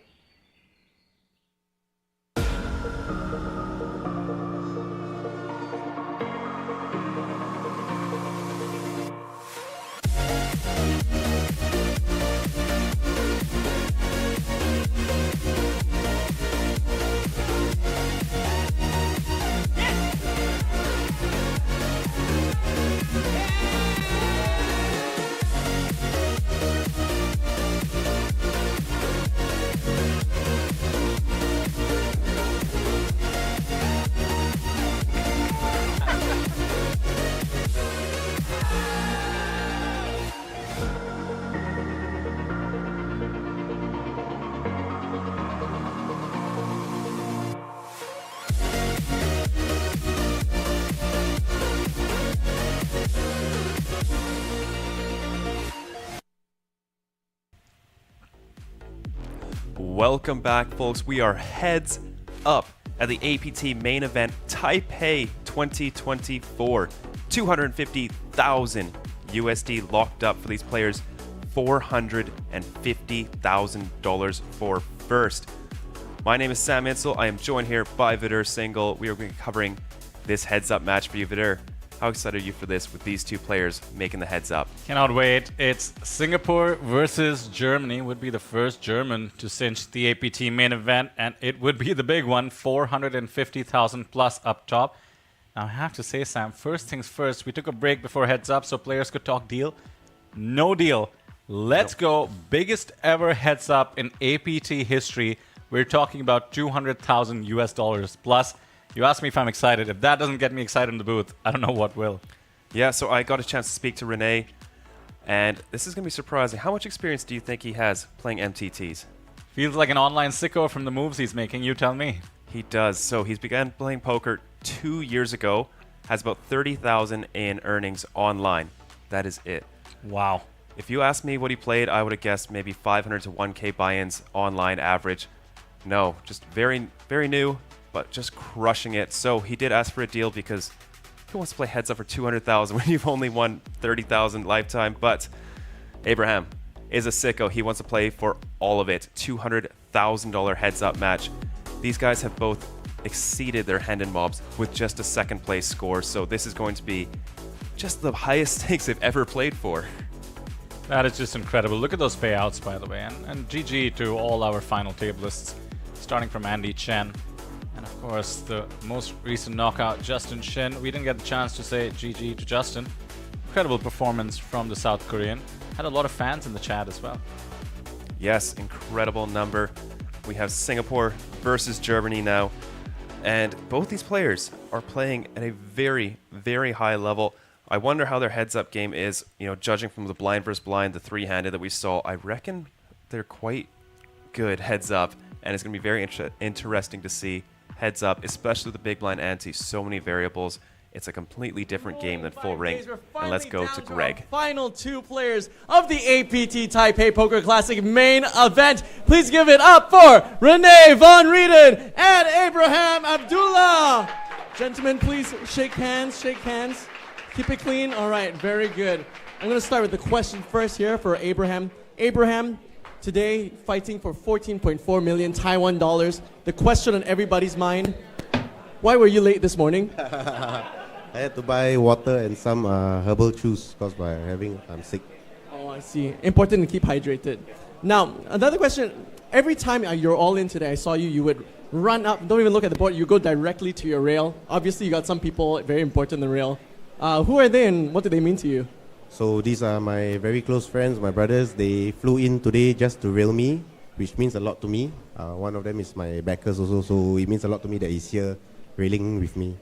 Welcome back, folks. We are heads up at the APT main event Taipei 2024. 250,000 USD locked up for these players. $450,000 for first. My name is Sam Insel. I am joined here by Vidur Singhal. We are going to be covering this heads up match for you, Vidur. How excited are you for this with these two players making the heads up? Cannot wait. It's Singapore versus Germany. Would be the first German to cinch the APT main event, and it would be the big one, 450,000 plus up top. Now I have to say, Sam, first things first, we took a break before heads up so players could talk deal. No deal. Let's go. Biggest ever heads up in APT history. We're talking about 200,000 US dollars plus. You asked me if I'm excited. If that doesn't get me excited in the booth, I don't know what will. Yeah, so I got a chance to speak to Renee, and this is going to be surprising. How much experience do you think he has playing MTTs? Feels like an online sicko from the moves he's making, you tell me. He does. So he's began playing poker 2 years ago, has about 30,000 in earnings online. That is it. Wow. If you asked me what he played, I would have guessed maybe 500 to 1K buy-ins online average. No, just very, very new, but just crushing it. So he did ask for a deal because who wants to play heads up for 200,000 when you've only won 30,000 lifetime? But Abraham is a sicko. He wants to play for all of it. $200,000 heads up match. These guys have both exceeded their Hendon mobs with just a second place score. So this is going to be just the highest stakes they've ever played for. That is just incredible. Look at those payouts, by the way. And GG to all our final tablists, starting from Andy Chen. And of course, the most recent knockout, Justin Shin. We didn't get the chance to say GG to Justin. Incredible performance from the South Korean. Had a lot of fans in the chat as well. Yes, incredible number. We have Singapore versus Germany now. And both these players are playing at a very, very high level. I wonder how their heads-up game is, you know, judging from the blind versus blind, the three-handed that we saw. I reckon they're quite good heads-up, and it's going to be very interesting to see heads-up, especially the big blind ante. So many variables. It's a completely different game than full ring. And let's go to Greg. Final two players of the APT Taipei Poker Classic main event. Please give it up for Renee Von Rieden and Abraham Abdullah. Gentlemen, please shake hands, shake hands. Keep it clean. All right, very good. I'm going to start with the question first here for Abraham. Abraham, today fighting for 14.4 million Taiwan dollars. The question on everybody's mind, why were you late this morning? I had to buy water and some herbal juice because I'm sick. Oh, I see. Important to keep hydrated. Now, another question. Every time you're all in today, I saw you would run up, don't even look at the board, you go directly to your rail. Obviously, you got some people very important in the rail. Who are they and what do they mean to you? So these are my very close friends, my brothers. They flew in today just to rail me, which means a lot to me. One of them is my backers also, so it means a lot to me that he's here railing with me.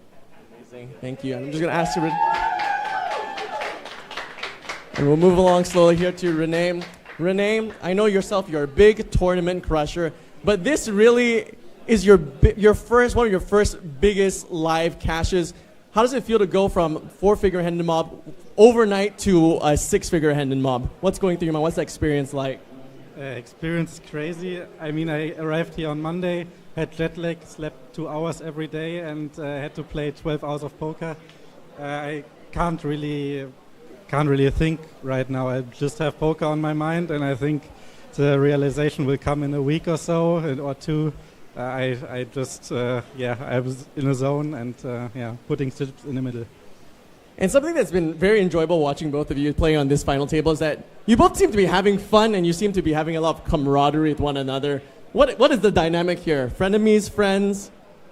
Thank you. And I'm just going to ask you, and we'll move along slowly here to Renee. Renee, I know yourself, you're a big tournament crusher, but this really is your one of your first biggest live cashes. How does it feel to go from 4-figure Hendon mob overnight to a 6-figure Hendon mob? What's going through your mind? What's the experience like? Experience is crazy. I mean, I arrived here on Monday, had jet lag, slept 2 hours every day, and had to play 12 hours of poker. I can't really think right now. I just have poker on my mind, and I think the realization will come in a week or so or two. I just I was in a zone and putting chips in the middle. And something that's been very enjoyable watching both of you playing on this final table is that you both seem to be having fun and you seem to be having a lot of camaraderie with one another. What is the dynamic here? Frenemies, friends?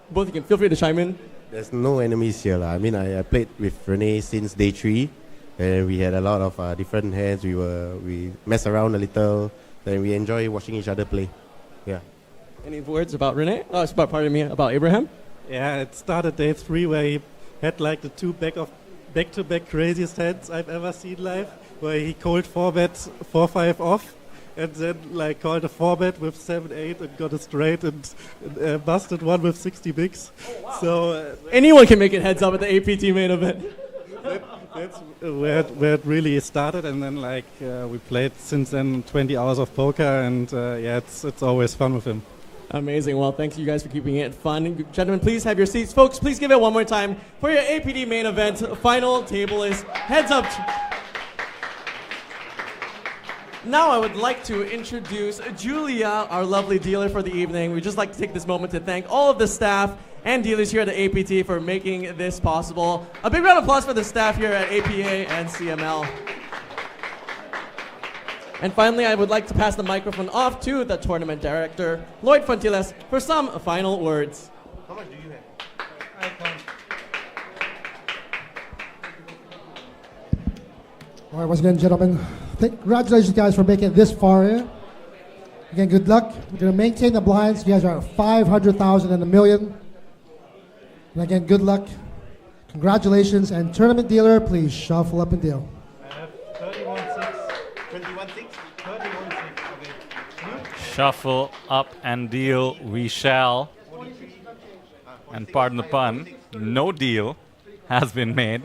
Both you can feel free to chime in. There's no enemies here. I mean, I played with Renee since day 3, and we had a lot of different hands. We mess around a little, and we enjoy watching each other play. Yeah. Any words about Renee? Oh, it's about Abraham? Yeah, it started day 3 where he had like the 2 back-to-back craziest hands I've ever seen live, where he called 4-bet 4-5 off, and then like called a 4-bet with 7-8 and got a straight and busted one with 60 bigs. Oh, wow. So anyone can make it heads up at the APT main event. That's where it really started, and then like we played since then 20 hours of poker, and it's always fun with him. Amazing. Well, thanks you guys for keeping it fun. Gentlemen, please have your seats. Folks, please give it one more time for your APT main event. Final table is heads up. Now I would like to introduce Julia, our lovely dealer for the evening. We'd just like to take this moment to thank all of the staff and dealers here at the APT for making this possible. A big round of applause for the staff here at APA and CML. And finally, I would like to pass the microphone off to the tournament director, Lloyd Fontiles, for some final words. How much do you have? All right, once again, gentlemen, congratulations, guys, for making it this far here. Again, good luck. We're going to maintain the blinds. You guys are at 500,000 and $1 million. And again, good luck. Congratulations. And tournament dealer, please shuffle up and deal. I have 31-6. 21-6? 31-6. Okay. Shuffle up and deal we shall. And pardon the pun, no deal has been made,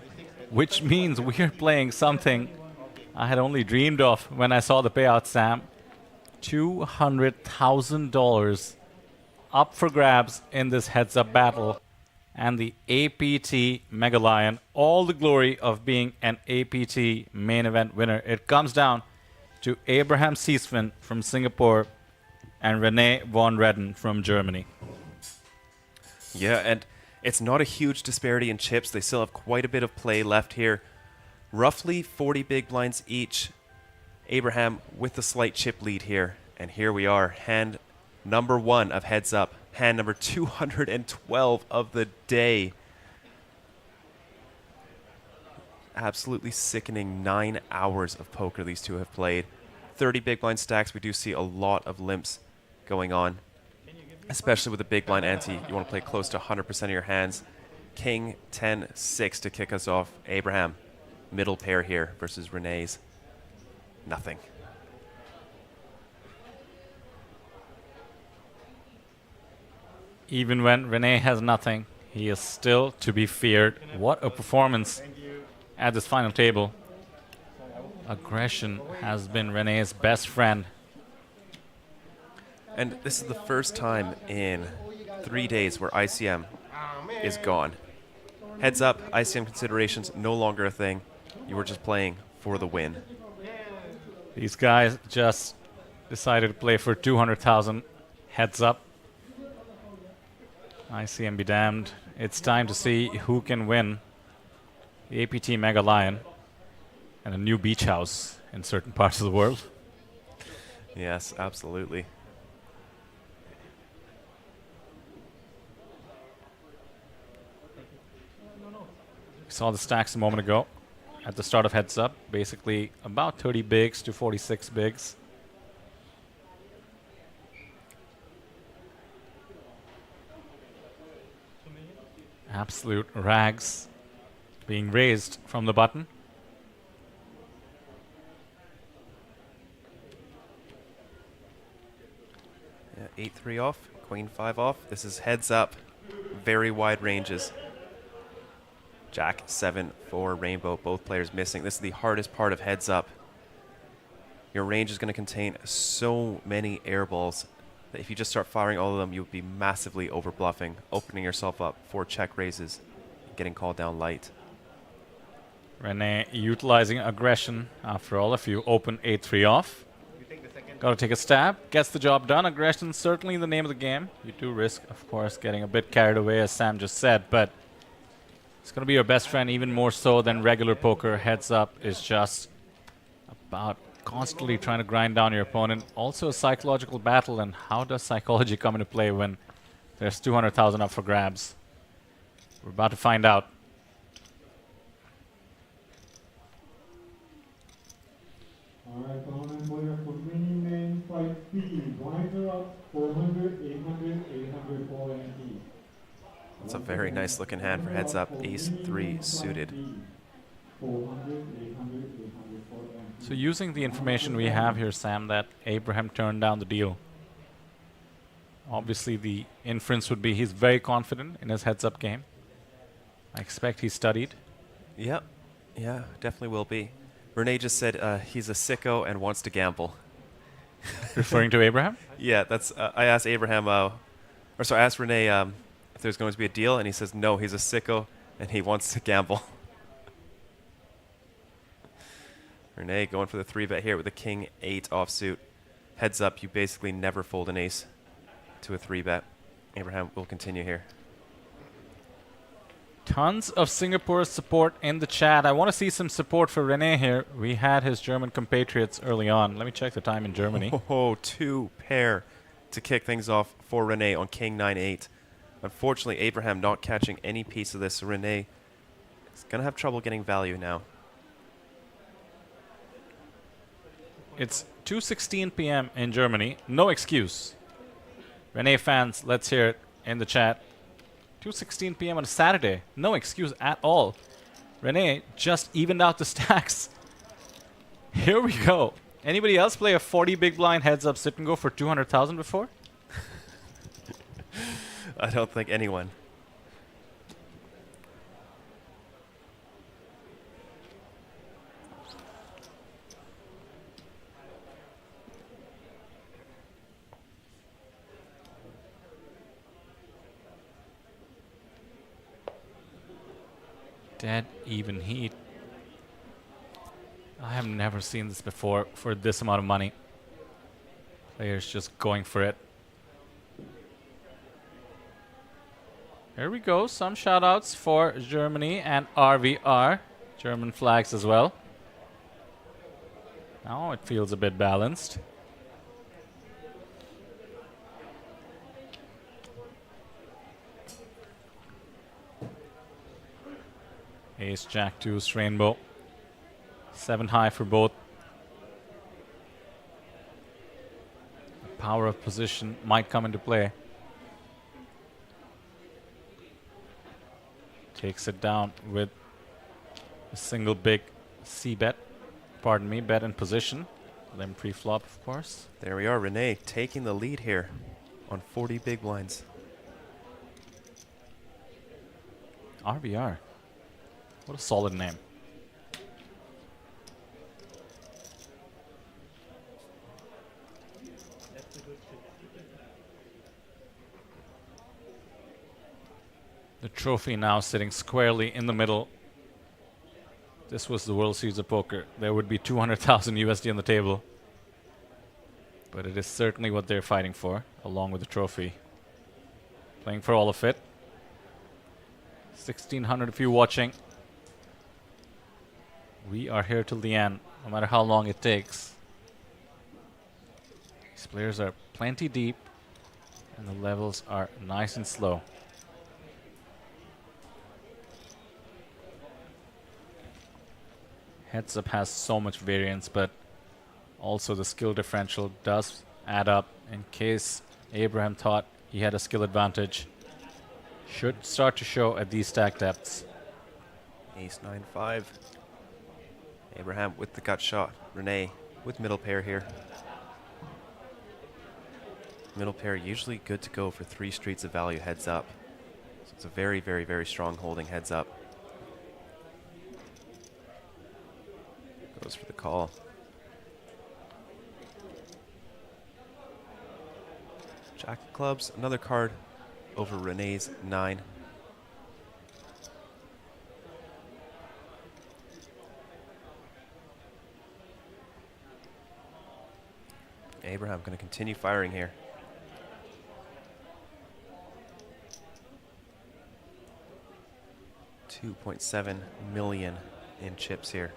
which means we are playing something I had only dreamed of when I saw the payout, Sam. $200,000 up for grabs in this heads-up battle. And the APT Mega Lion, all the glory of being an APT main event winner. It comes down to Abraham Seesman from Singapore and Renee von Redden from Germany. Yeah, and it's not a huge disparity in chips. They still have quite a bit of play left here. Roughly 40 big blinds each. Abraham with the slight chip lead here. And here we are, hand number 1 of heads up. Hand number 212 of the day. Absolutely sickening 9 hours of poker these two have played. 30 big blind stacks. We do see a lot of limps going on, especially with the big blind ante. You want to play close to 100% of your hands. King 10-6 to kick us off. Abraham, middle pair here versus Renee's. Nothing. Even when Renee has nothing, he is still to be feared. What a performance at this final table. Aggression has been Renee's best friend. And this is the first time in 3 days where ICM is gone. Heads up, ICM considerations no longer a thing. You were just playing for the win. These guys just decided to play for 200,000 heads up. ICM be damned. It's time to see who can win the APT Mega Lion and a new beach house in certain parts of the world. Yes, absolutely. We saw the stacks a moment ago at the start of heads up. Basically about 30 bigs to 46 bigs. Absolute rags being raised from the button. Yeah, 8-3 off, queen 5 off. This is heads up, very wide ranges. Jack 7 for rainbow, both players missing. This is the hardest part of heads up. Your range is going to contain so many air balls that if you just start firing all of them, you'll be massively over bluffing, opening yourself up for check raises, getting called down light. Renee utilizing aggression after all. If you open 8-3 off, got to take a stab, gets the job done. Aggression certainly the name of the game. You do risk, of course, getting a bit carried away, as Sam just said, but it's going to be your best friend even more so than regular poker. Heads up is just about constantly trying to grind down your opponent. Also a psychological battle, and how does psychology come into play when there's 200,000 up for grabs? We're about to find out. Alright, tournament player for green main 5B. Blinds are up 400, 800, 800 for NT. That's a very nice looking hand for heads up. Ace 3 suited. So using the information we have here, Sam, that Abraham turned down the deal, obviously the inference would be he's very confident in his heads up game. I expect he studied. Yep. Yeah, definitely will be. Renee just said he's a sicko and wants to gamble. Referring to Abraham? Yeah, that's. I asked Abraham, I asked Renee if there's going to be a deal, and he says no, he's a sicko and he wants to gamble. Renee going for the 3-bet here with the king 8 offsuit. Heads up, you basically never fold an ace to a 3-bet. Abraham will continue here. Tons of Singapore support in the chat. I want to see some support for Renee here. We had his German compatriots early on. Let me check the time in Germany. Oh, 2 pair to kick things off for Renee on king 9-8. Unfortunately, Abraham not catching any piece of this. So Renee is going to have trouble getting value now. It's 2:16 p.m. in Germany. No excuse. Renee fans, let's hear it in the chat. 2:16 p.m. on a Saturday. No excuse at all. Renee just evened out the stacks. Here we go. Anybody else play a 40 big blind heads up sit and go for 200,000 before? I don't think anyone. Dead even heat. I have never seen this before for this amount of money. Players just going for it. Here we go. Some shout outs for Germany and RVR. German flags as well. Now it feels a bit balanced. Ace, Jack, deuce, rainbow. 7 high for both. The power of position might come into play. Takes it down with a single big C-bet. Pardon me, bet in position. Then pre-flop, of course. There we are, Renee taking the lead here on 40 big blinds. RBR. What a solid name. The trophy now sitting squarely in the middle. This was the World Series of Poker. There would be 200,000 USD on the table. But it is certainly what they're fighting for, along with the trophy. Playing for all of it. 1,600 if you're watching. We are here till the end, no matter how long it takes. These players are plenty deep, and the levels are nice and slow. Heads up has so much variance, but also the skill differential does add up. In case Abraham thought he had a skill advantage, should start to show at these stack depths. Ace 9-5. Abraham with the gut shot. Renee with middle pair here. Middle pair usually good to go for 3 streets of value heads up. So it's a very, very, very strong holding heads up. Goes for the call. Jack of clubs, another card over Renee's 9. Abraham going to continue firing here. $2.7 million in chips here.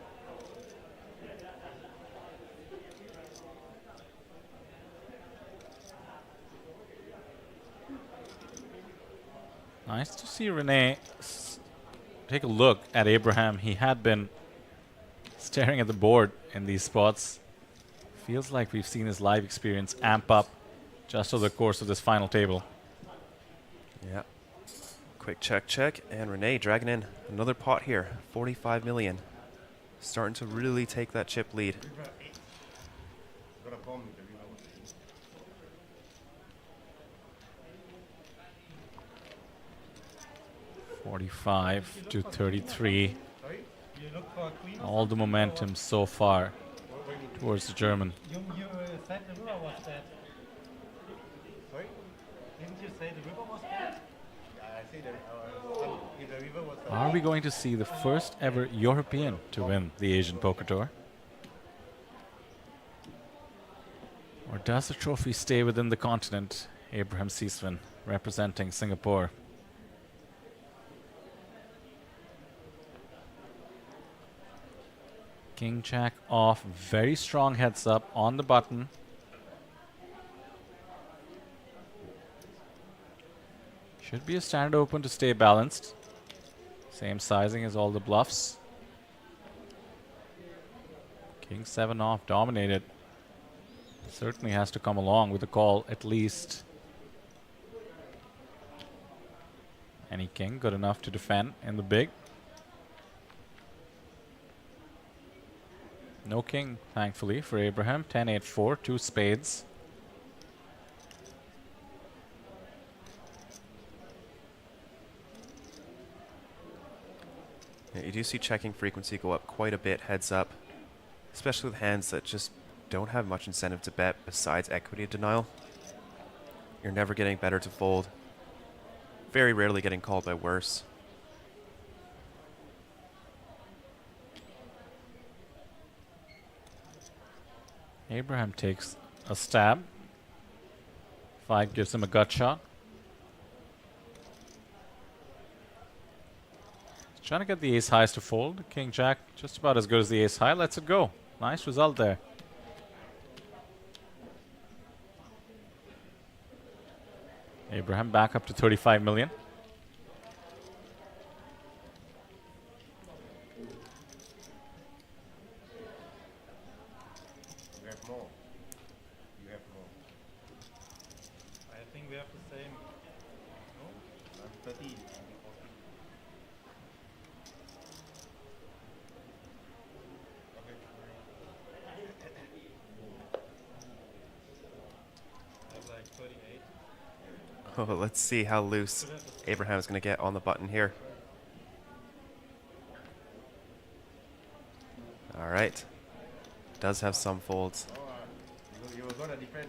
Nice to see Renee take a look at Abraham. He had been staring at the board in these spots. Feels like we've seen his live experience amp up just over the course of this final table. Yeah. Quick check, and Renee dragging in another pot here. 45 million. Starting to really take that chip lead. 45 to 33. All the momentum so far towards the German. You said the river was dead. Sorry? Didn't you say the river was dead? I say if the river was dead. Are we going to see the first ever European to win the Asian Poker Tour? Or does the trophy stay within the continent? Abraham Seesman representing Singapore. King Jack off, very strong heads up on the button. Should be a standard open to stay balanced. Same sizing as all the bluffs. King 7 off, dominated. Certainly has to come along with a call at least. Any king good enough to defend in the big. No king, thankfully, for Abraham. 10-8-4, 2 spades. Yeah, you do see checking frequency go up quite a bit heads up, especially with hands that just don't have much incentive to bet besides equity denial. You're never getting better to fold. Very rarely getting called by worse. Abraham takes a stab. 5 gives him a gut shot. He's trying to get the ace highs to fold. King Jack just about as good as the ace high. Lets it go. Nice result there. Abraham back up to 35 million. You have more. You have more. I think we have the same. No? I'm 30. I have like 38. Oh, let's see how loose Abraham's going to get on the button here. All right. Does have some folds. You were going to defend.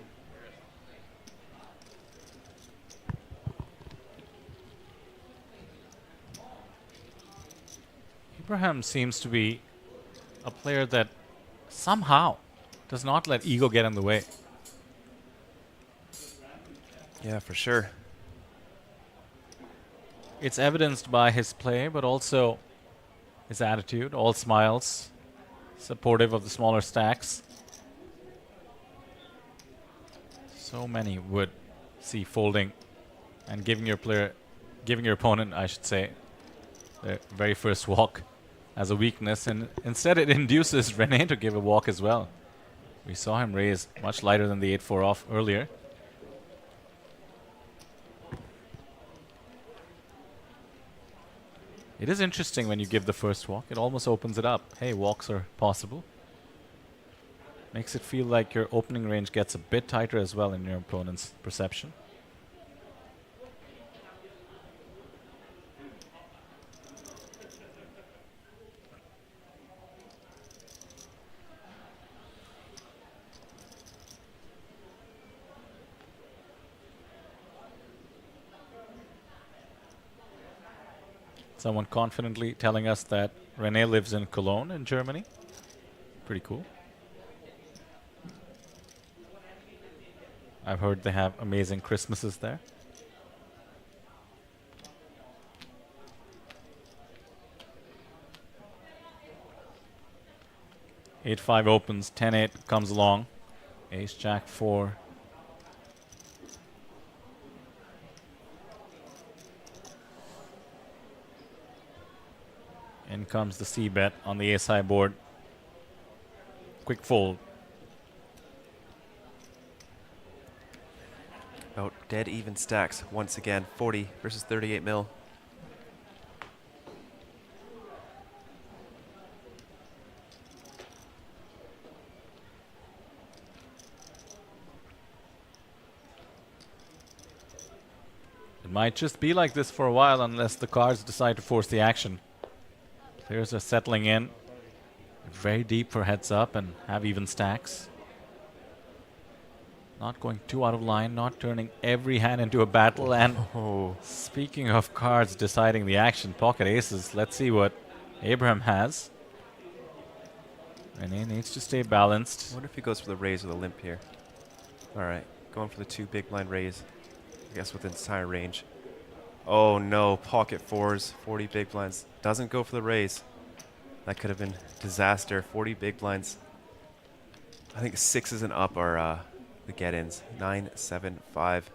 Abraham seems to be a player that somehow does not let ego get in the way. Yeah, for sure. It's evidenced by his play, but also his attitude. All smiles, supportive of the smaller stacks. So many would see folding and giving your opponent, I should say, the very first walk as a weakness, and instead it induces Renee to give a walk as well. We saw him raise much lighter than the 8-4 off earlier. It is interesting when you give the first walk. It almost opens it up. Hey, walks are possible. Makes it feel like your opening range gets a bit tighter as well in your opponent's perception. Someone confidently telling us that Renee lives in Cologne in Germany. Pretty cool. I've heard they have amazing Christmases there. Eight-5 opens, 10-8 comes along. Ace, Jack, 4. In comes the C-bet on the ace-high board. Quick fold. About dead even stacks once again. 40 versus 38 mil. It might just be like this for a while unless the cards decide to force the action. Players are settling in very deep for heads up and have even stacks. Not going too out of line, not turning every hand into a battle. And speaking of cards deciding the action, pocket aces. Let's see what Abraham has. Renee needs to stay balanced. I wonder if he goes for the raise or the limp here. All right, going for the 2 big blind raise. I guess within his higher range. Oh no, pocket fours, 40 big blinds. Doesn't go for the raise. That could have been disaster. 40 big blinds. I think 6s and up are the get-ins. 9, 7, 5.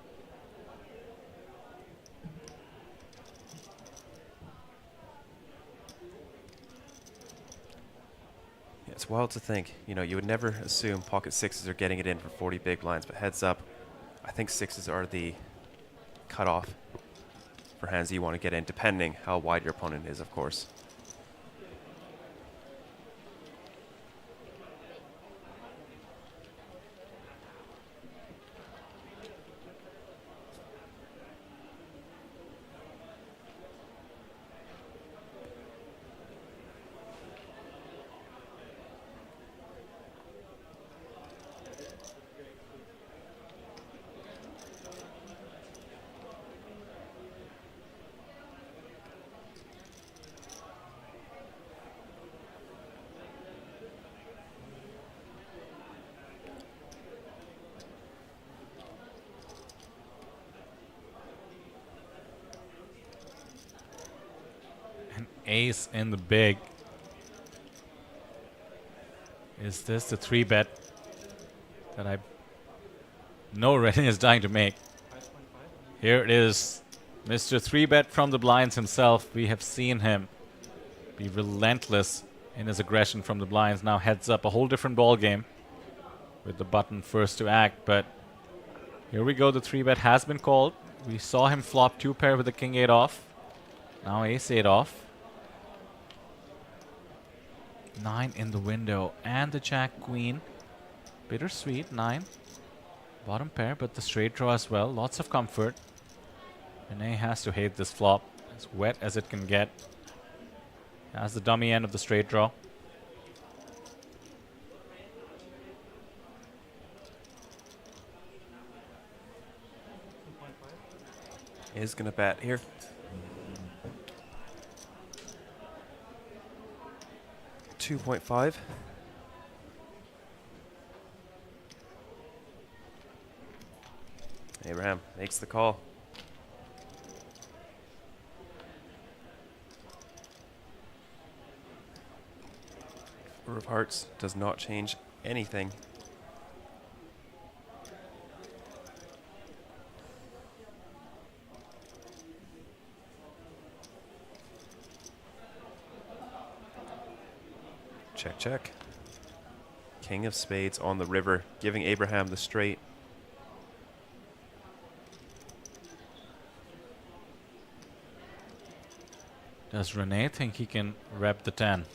Yeah, it's wild to think. You know, you would never assume pocket 6s are getting it in for 40 big blinds, but heads up, I think 6s are the cutoff for hands you want to get in, depending how wide your opponent is, of course. Ace in the big. Is this the 3-bet that I know Renee is dying to make? Here it is. Mr. 3-bet from the blinds himself. We have seen him be relentless in his aggression from the blinds. Now heads up, a whole different ball game with the button first to act. But here we go. The 3-bet has been called. We saw him flop 2-pair with the king 8 off. Now ace 8 off. 9 in the window and the jack queen. Bittersweet. 9. Bottom pair, but the straight draw as well. Lots of comfort. Renee has to hate this flop. As wet as it can get. Has the dummy end of the straight draw. Is gonna bet here. $2.5. Abraham makes the call. Four of hearts does not change anything. Check, check. King of spades on the river, giving Abraham the straight. Does Renee think he can rep the 10?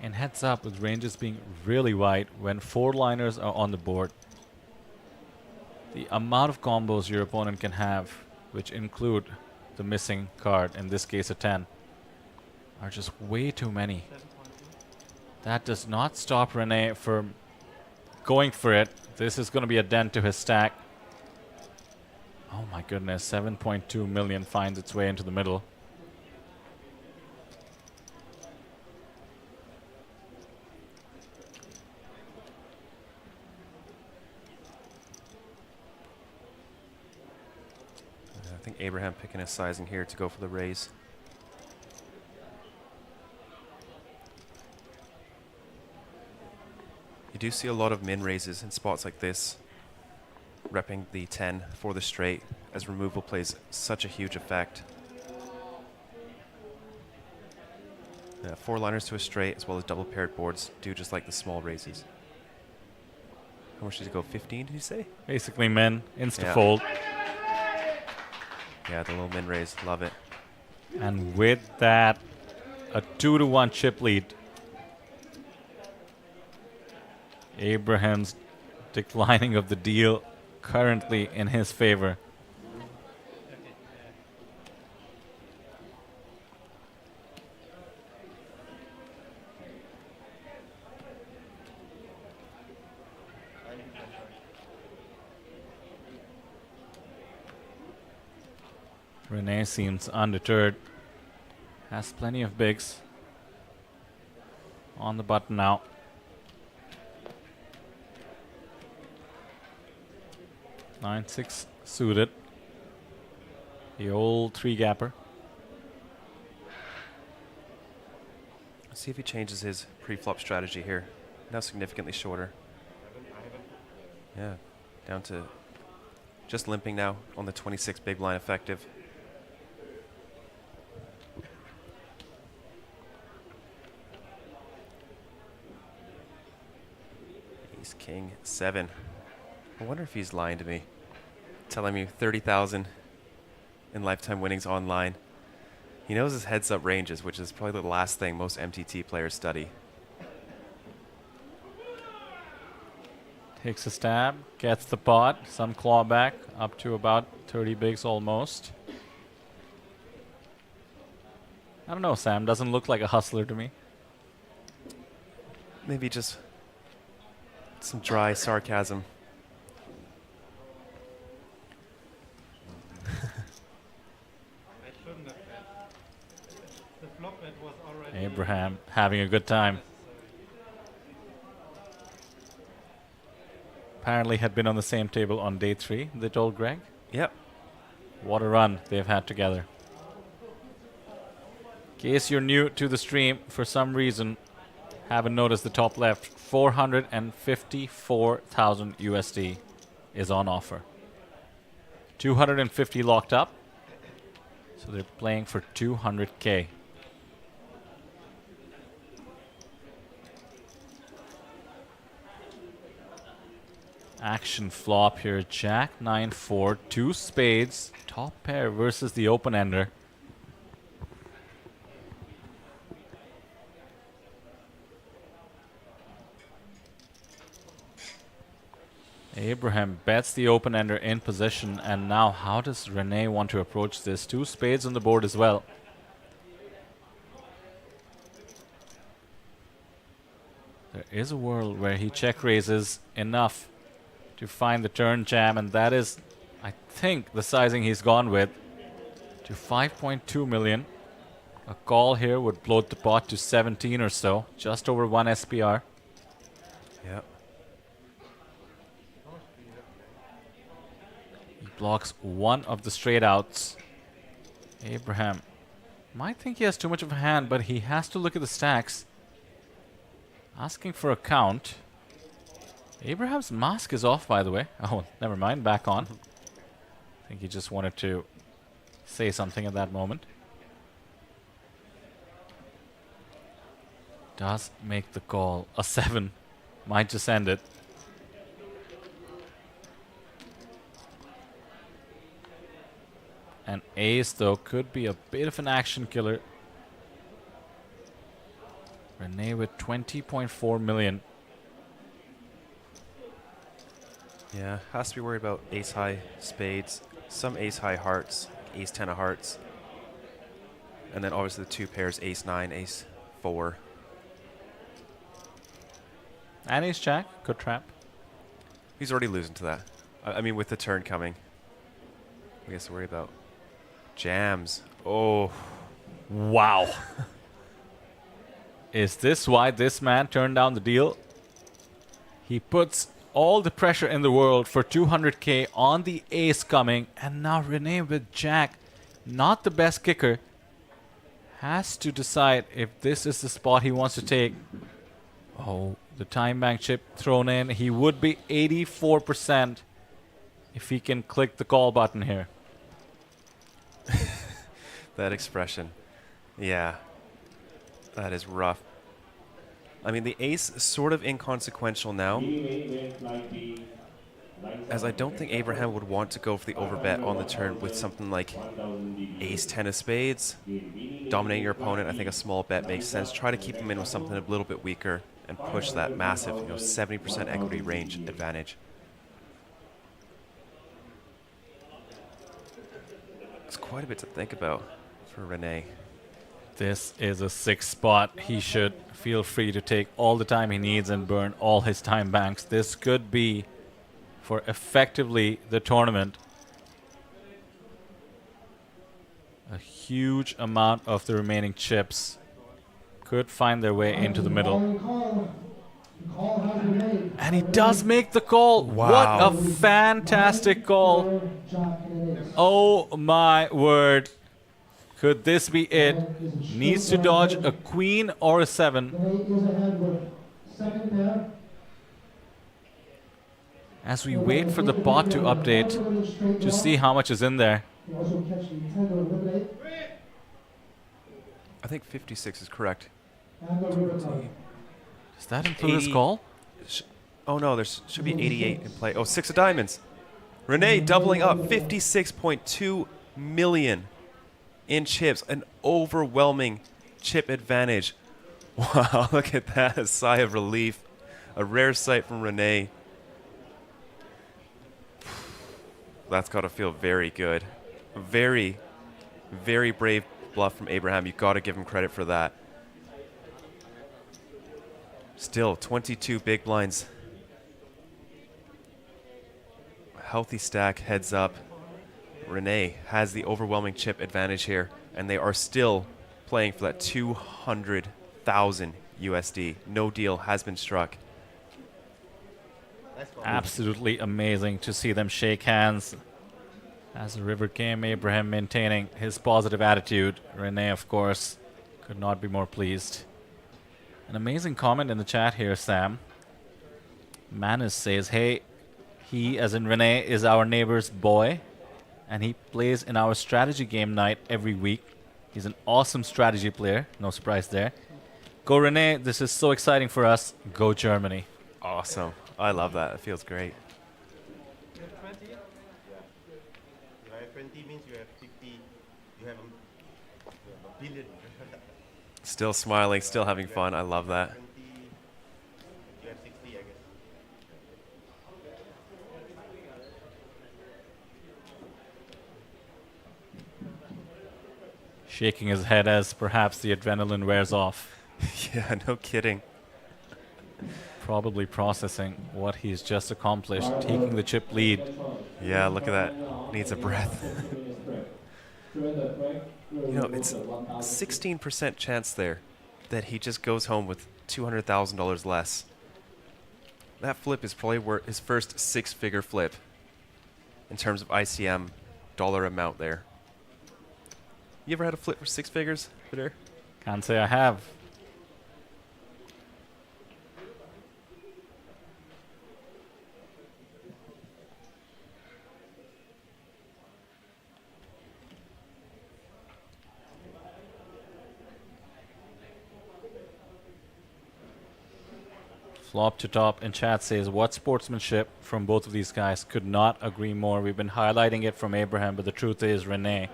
And heads up, with ranges being really wide, when 4-liners are on the board, the amount of combos your opponent can have, which include the missing card, in this case a 10, are just way too many. That does not stop Renee from going for it. This is going to be a dent to his stack. Oh my goodness, 7.2 million finds its way into the middle. I think Abraham picking his sizing here to go for the raise. You do see a lot of min raises in spots like this, repping the 10 for the straight, as removal plays such a huge effect. 4-liners to a straight, as well as double paired boards, do just like the small raises. How much did he go? 15, did he say? Basically min, insta-fold. Yeah, the little min raise, love it. And with that, a 2-to-1 chip lead. Abraham's declining of the deal currently in his favor. Renee seems undeterred. Has plenty of bigs on the button now. Nine, 6 suited. The old 3-gapper. Let's see if he changes his pre-flop strategy here. Now significantly shorter. Yeah, down to just limping now on the 26 big blind effective. Ace King 7. I wonder if he's lying to me, telling me 30,000 in lifetime winnings online. He knows his heads-up ranges, which is probably the last thing most MTT players study. Takes a stab, gets the pot, some clawback, up to about 30 bigs almost. I don't know, Sam, doesn't look like a hustler to me. Maybe just some dry sarcasm. Abraham having a good time. Apparently had been on the same table on day 3, they told Greg. Yep. What a run they've had together. In case you're new to the stream, for some reason, haven't noticed the top left, 454,000 USD is on offer. 250 locked up, so they're playing for 200K. Action flop here, Jack 9-4, 2 spades, top pair versus the open-ender. Abraham bets the open-ender in position, and now how does Renee want to approach this? 2 spades on the board as well. There is a world where he check raises enough to find the turn jam, and that is, I think, the sizing he's gone with, to 5.2 million. A call here would bloat the pot to 17 or so, just over 1 SPR. Yep. He blocks one of the straight outs. Abraham might think he has too much of a hand, but he has to look at the stacks. Asking for a count. Abraham's mask is off, by the way. Oh, never mind. Back on. I think he just wanted to say something at that moment. Does make the call. A 7. Might just end it. An ace, though, could be a bit of an action killer. Renee with 20.4 million. Yeah, has to be worried about ace high spades, some ace high hearts, ace 10 of hearts. And then obviously the two pairs, ace 9, ace 4. And ace jack, good trap. He's already losing to that. I mean, with the turn coming. We have to worry about jams. Oh. Wow. Is this why this man turned down the deal? He puts all the pressure in the world for 200k on the ace coming, and now Renee with jack, not the best kicker, has to decide if this is the spot he wants to take. Oh, the time bank chip thrown in. He would be 84% if he can click the call button here. That expression. Yeah. That is rough. I mean, the ace is sort of inconsequential now, as I don't think Abraham would want to go for the overbet on the turn with something like ace 10 of spades. Dominating your opponent, I think a small bet makes sense. Try to keep him in with something a little bit weaker and push that massive, 70% equity range advantage. It's quite a bit to think about for Renee. This is a 6 spot. He should feel free to take all the time he needs and burn all his time banks. This could be for effectively the tournament. A huge amount of the remaining chips could find their way into the middle. And he does make the call. Wow. What a fantastic call. Oh my word. Could this be it? Needs to dodge a queen or a 7. As we wait for the bot to update to see how much is in there. I think 56 is correct. Does that include his call? Oh no, there should be 88 in play. Oh, 6 of diamonds. Renee doubling up, 56.2 million in chips. An overwhelming chip advantage. Wow, look at that, a sigh of relief. A rare sight from Renee. That's got to feel very good. A very, very brave bluff from Abraham. You've got to give him credit for that. Still, 22 big blinds. Healthy stack, heads up. Renee has the overwhelming chip advantage here, and they are still playing for that 200,000 USD. No deal has been struck. Absolutely amazing to see them shake hands. As the river came, Abraham maintaining his positive attitude. Renee, of course, could not be more pleased. An amazing comment in the chat here, Sam. Manus says, hey, he, as in Renee, is our neighbor's boy, and he plays in our strategy game night every week. He's an awesome strategy player. No surprise there. Go, Renee. This is so exciting for us. Go, Germany. Awesome. I love that. It feels great. You have 20? You have 20 means you have 50. You have a billion. Still smiling, still having fun. I love that. You have 60, I guess. Shaking his head as perhaps the adrenaline wears off. Yeah, no kidding. Probably processing what he's just accomplished, taking the chip lead. Yeah, look at that. Needs a breath. It's 16% chance there that he just goes home with $200,000 less. That flip is probably worth his first 6-figure flip in terms of ICM dollar amount there. You ever had a flip for 6 figures, Peter? Can't say I have. Flop to top in chat says, what sportsmanship from both of these guys? Could not agree more. We've been highlighting it from Abraham, but the truth is Renee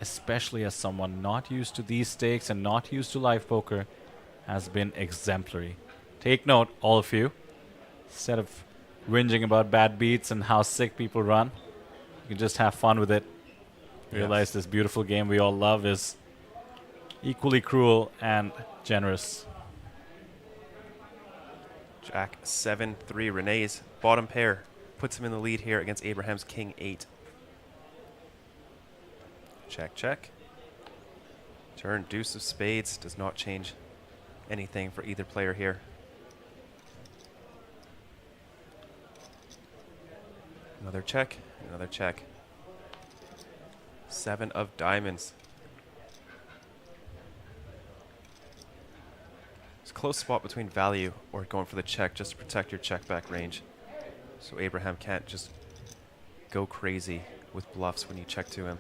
especially as someone not used to these stakes and not used to live poker, has been exemplary. Take note, all of you. Instead of whinging about bad beats and how sick people run, you can just have fun with it. Realize this beautiful game we all love is equally cruel and generous. Jack 7-3. Renee's bottom pair puts him in the lead here against Abraham's King 8. Check, check. Turn, deuce of spades. Does not change anything for either player here. Another check, another check. 7 of diamonds. It's a close spot between value or going for the check just to protect your check back range. So Abraham can't just go crazy with bluffs when you check to him.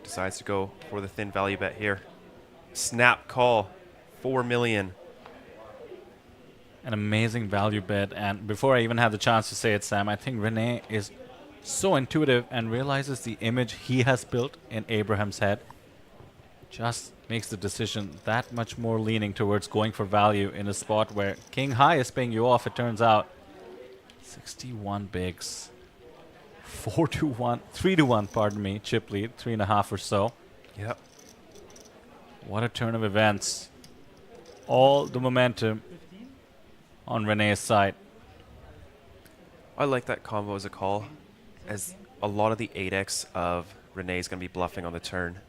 Decides to go for the thin value bet here. Snap call, 4 million. An amazing value bet, and before I even have the chance to say it, Sam, I think Renee is so intuitive and realizes the image he has built in Abraham's head. Just makes the decision that much more leaning towards going for value in a spot where King High is paying you off, it turns out. 61 bigs. 4-1, 3-1, pardon me, chip lead, 3.5 or so. Yep. What a turn of events. All the momentum on Renee's side. I like that combo as a call, as a lot of the 8x of Renee's going to be bluffing on the turn.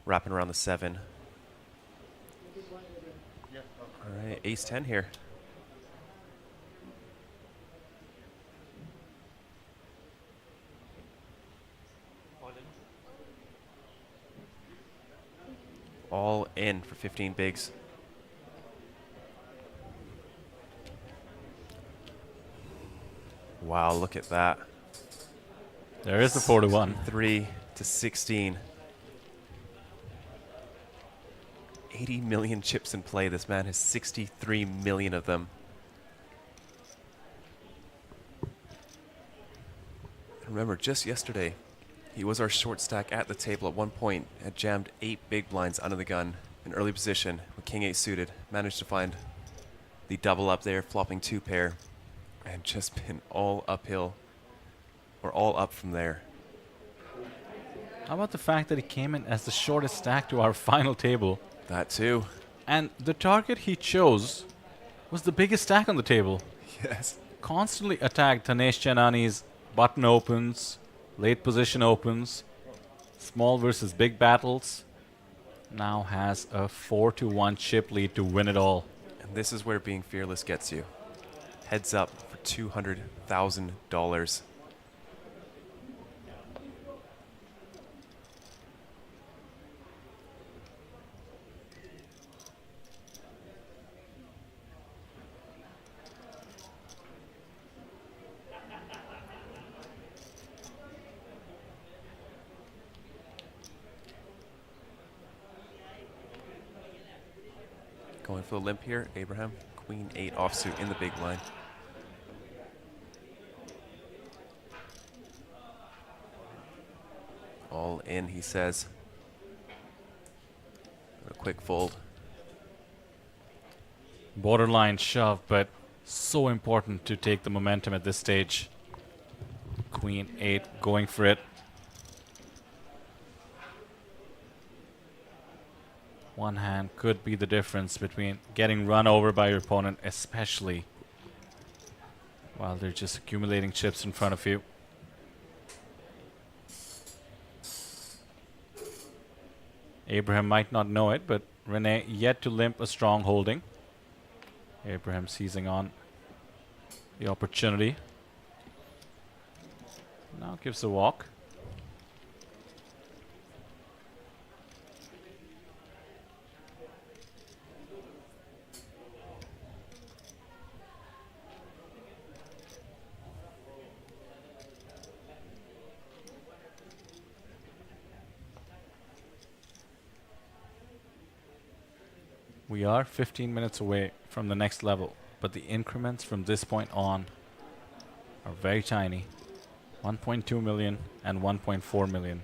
Wrapping around the 7. All right, ace 10 here. All in for 15 bigs. Wow, look at that. There is the 4-1. 3-16. 80 million chips in play. This man has 63 million of them. Remember, just yesterday, he was our short stack at the table at one point, had jammed 8 big blinds under the gun in early position with King 8 suited, managed to find the double up there, flopping 2 pair, and just been all uphill, or all up from there. How about the fact that he came in as the shortest stack to our final table? That too. And the target he chose was the biggest stack on the table. Yes. Constantly attacked Dhanesh Chainani's button opens, late position opens, small versus big battles. Now has a 4-1 chip lead to win it all. And this is where being fearless gets you. Heads up for $200,000. Going for the limp here, Abraham. Queen 8 offsuit in the big line. All in, he says. A quick fold. Borderline shove, but so important to take the momentum at this stage. Queen 8 going for it. One hand could be the difference between getting run over by your opponent, especially while they're just accumulating chips in front of you. Abraham might not know it, but Renee yet to limp a strong holding. Abraham seizing on the opportunity. Now gives a walk. We are 15 minutes away from the next level, but the increments from this point on are very tiny. 1.2 million and 1.4 million.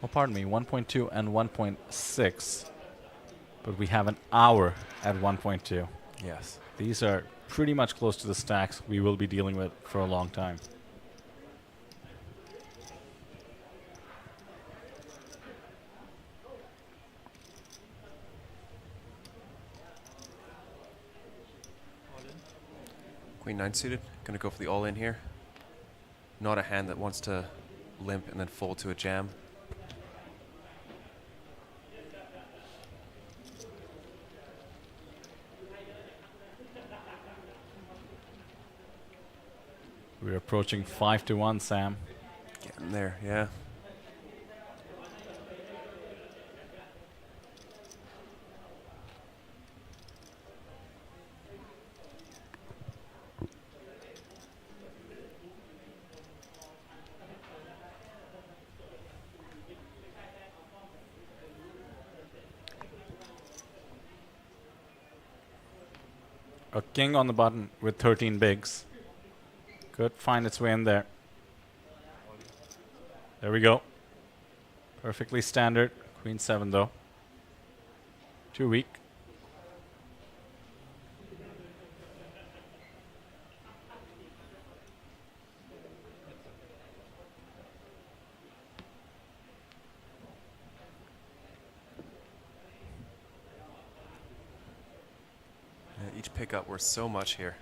Oh, pardon me, 1.2 and 1.6. But we have an hour at 1.2. Yes. These are pretty much close to the stacks we will be dealing with for a long time. Queen 9 suited. Gonna go for the all-in here. Not a hand that wants to limp and then fold to a jam. We're approaching 5-1, Sam. Getting there, yeah. A king on the button with 13 bigs. Could find its way in there. There we go. Perfectly standard. Queen 7 though. Too weak. Each pickup worth so much here.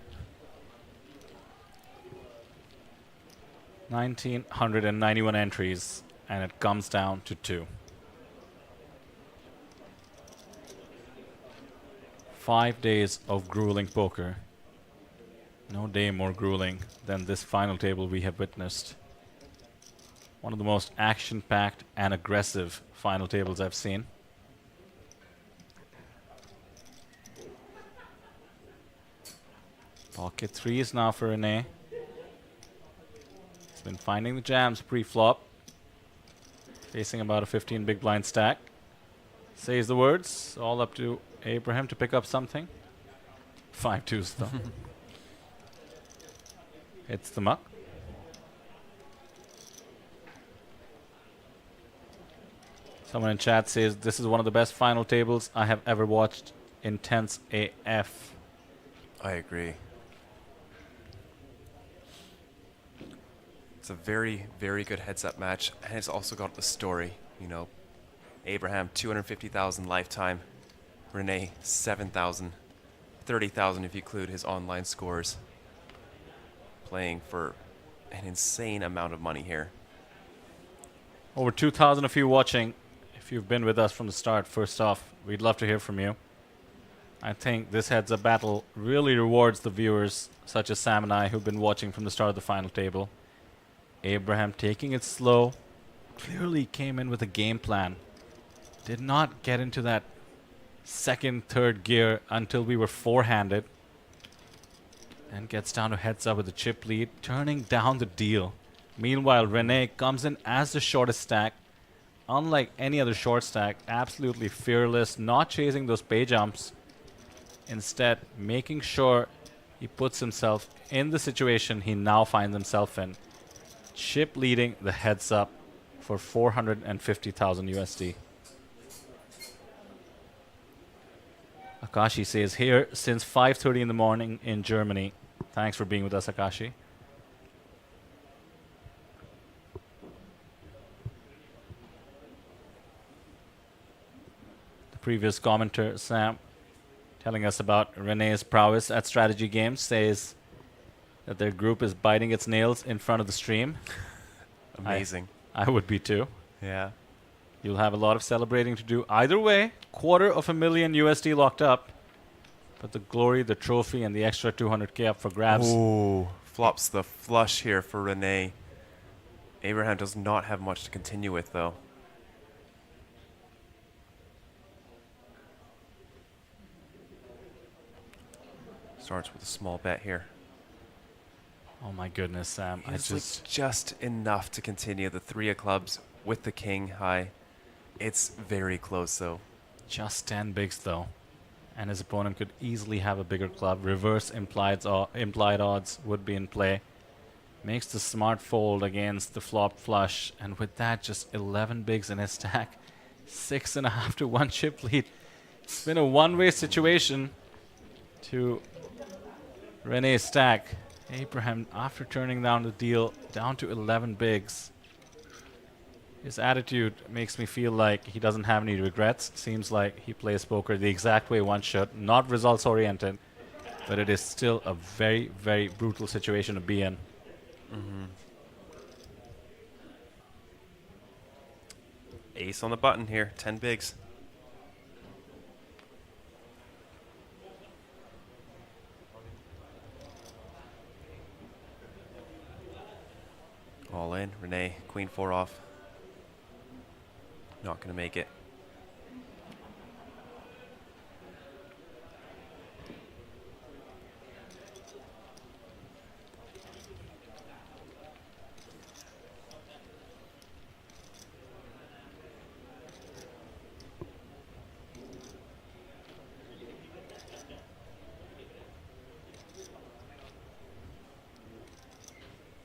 1,991 entries, and it comes down to 2. 5 days of grueling poker. No day more grueling than this final table we have witnessed. One of the most action-packed and aggressive final tables I've seen. Pocket 3s now for Renee. He's been finding the jams pre-flop. Facing about a 15 big blind stack. Says the words. All up to Abraham to pick up something. 5-2s though. It's the muck. Someone in chat says this is one of the best final tables I have ever watched. Intense AF. I agree. It's a very, very good heads-up match, and it's also got the story. You know, Abraham 250,000 lifetime, Renee 7,000, 30,000 if you include his online scores. Playing for an insane amount of money here. Over 2,000 of you watching. If you've been with us from the start, first off, we'd love to hear from you. I think this heads-up battle really rewards the viewers, such as Sam and I, who've been watching from the start of the final table. Abraham taking it slow, clearly came in with a game plan. Did not get into that second, third gear until we were four-handed. And gets down to heads up with a chip lead, turning down the deal. Meanwhile, Renee comes in as the shortest stack. Unlike any other short stack, absolutely fearless, not chasing those pay jumps. Instead, making sure he puts himself in the situation he now finds himself in. Chip leading the heads up for 450,000 USD. Akashi says here since 5:30 in the morning in Germany. Thanks for being with us, Akashi. The previous commenter, Sam, telling us about Renee's prowess at strategy games, says that their group is biting its nails in front of the stream. Amazing. I would be too. Yeah. You'll have a lot of celebrating to do. Either way, $250,000 USD locked up. But the glory, the trophy, and the extra 200K up for grabs. Ooh, flops the flush here for Renee. Abraham does not have much to continue with, though. Starts with a small bet here. Oh my goodness, Sam. It's just enough to continue the 3 of clubs with the king high. It's very close, though. Just 10 bigs, though. And his opponent could easily have a bigger club. Reverse implied odds would be in play. Makes the smart fold against the flop flush, and with that, just 11 bigs in his stack. 6.5 to 1 chip lead. It's been a one-way situation to Renee's stack. Abraham, after turning down the deal, down to 11 bigs. His attitude makes me feel like he doesn't have any regrets. It seems like he plays poker the exact way one should, not results-oriented, but it is still a very, very brutal situation to be in. Ace on the button here, 10 bigs. All in, Renee, queen 4 off. Not gonna make it.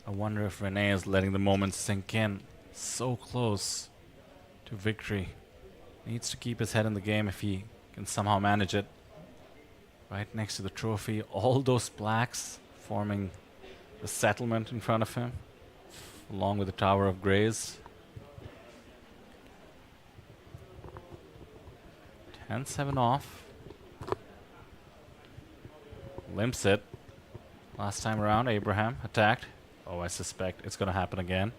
I wonder if Renee is letting the moment sink in. So close to victory. Needs to keep his head in the game if he can somehow manage it. Right next to the trophy, all those blacks forming the settlement in front of him, along with the Tower of Grays. 10-7 off. Limps it. Last time around, Abraham attacked. Oh, I suspect it's going to happen again.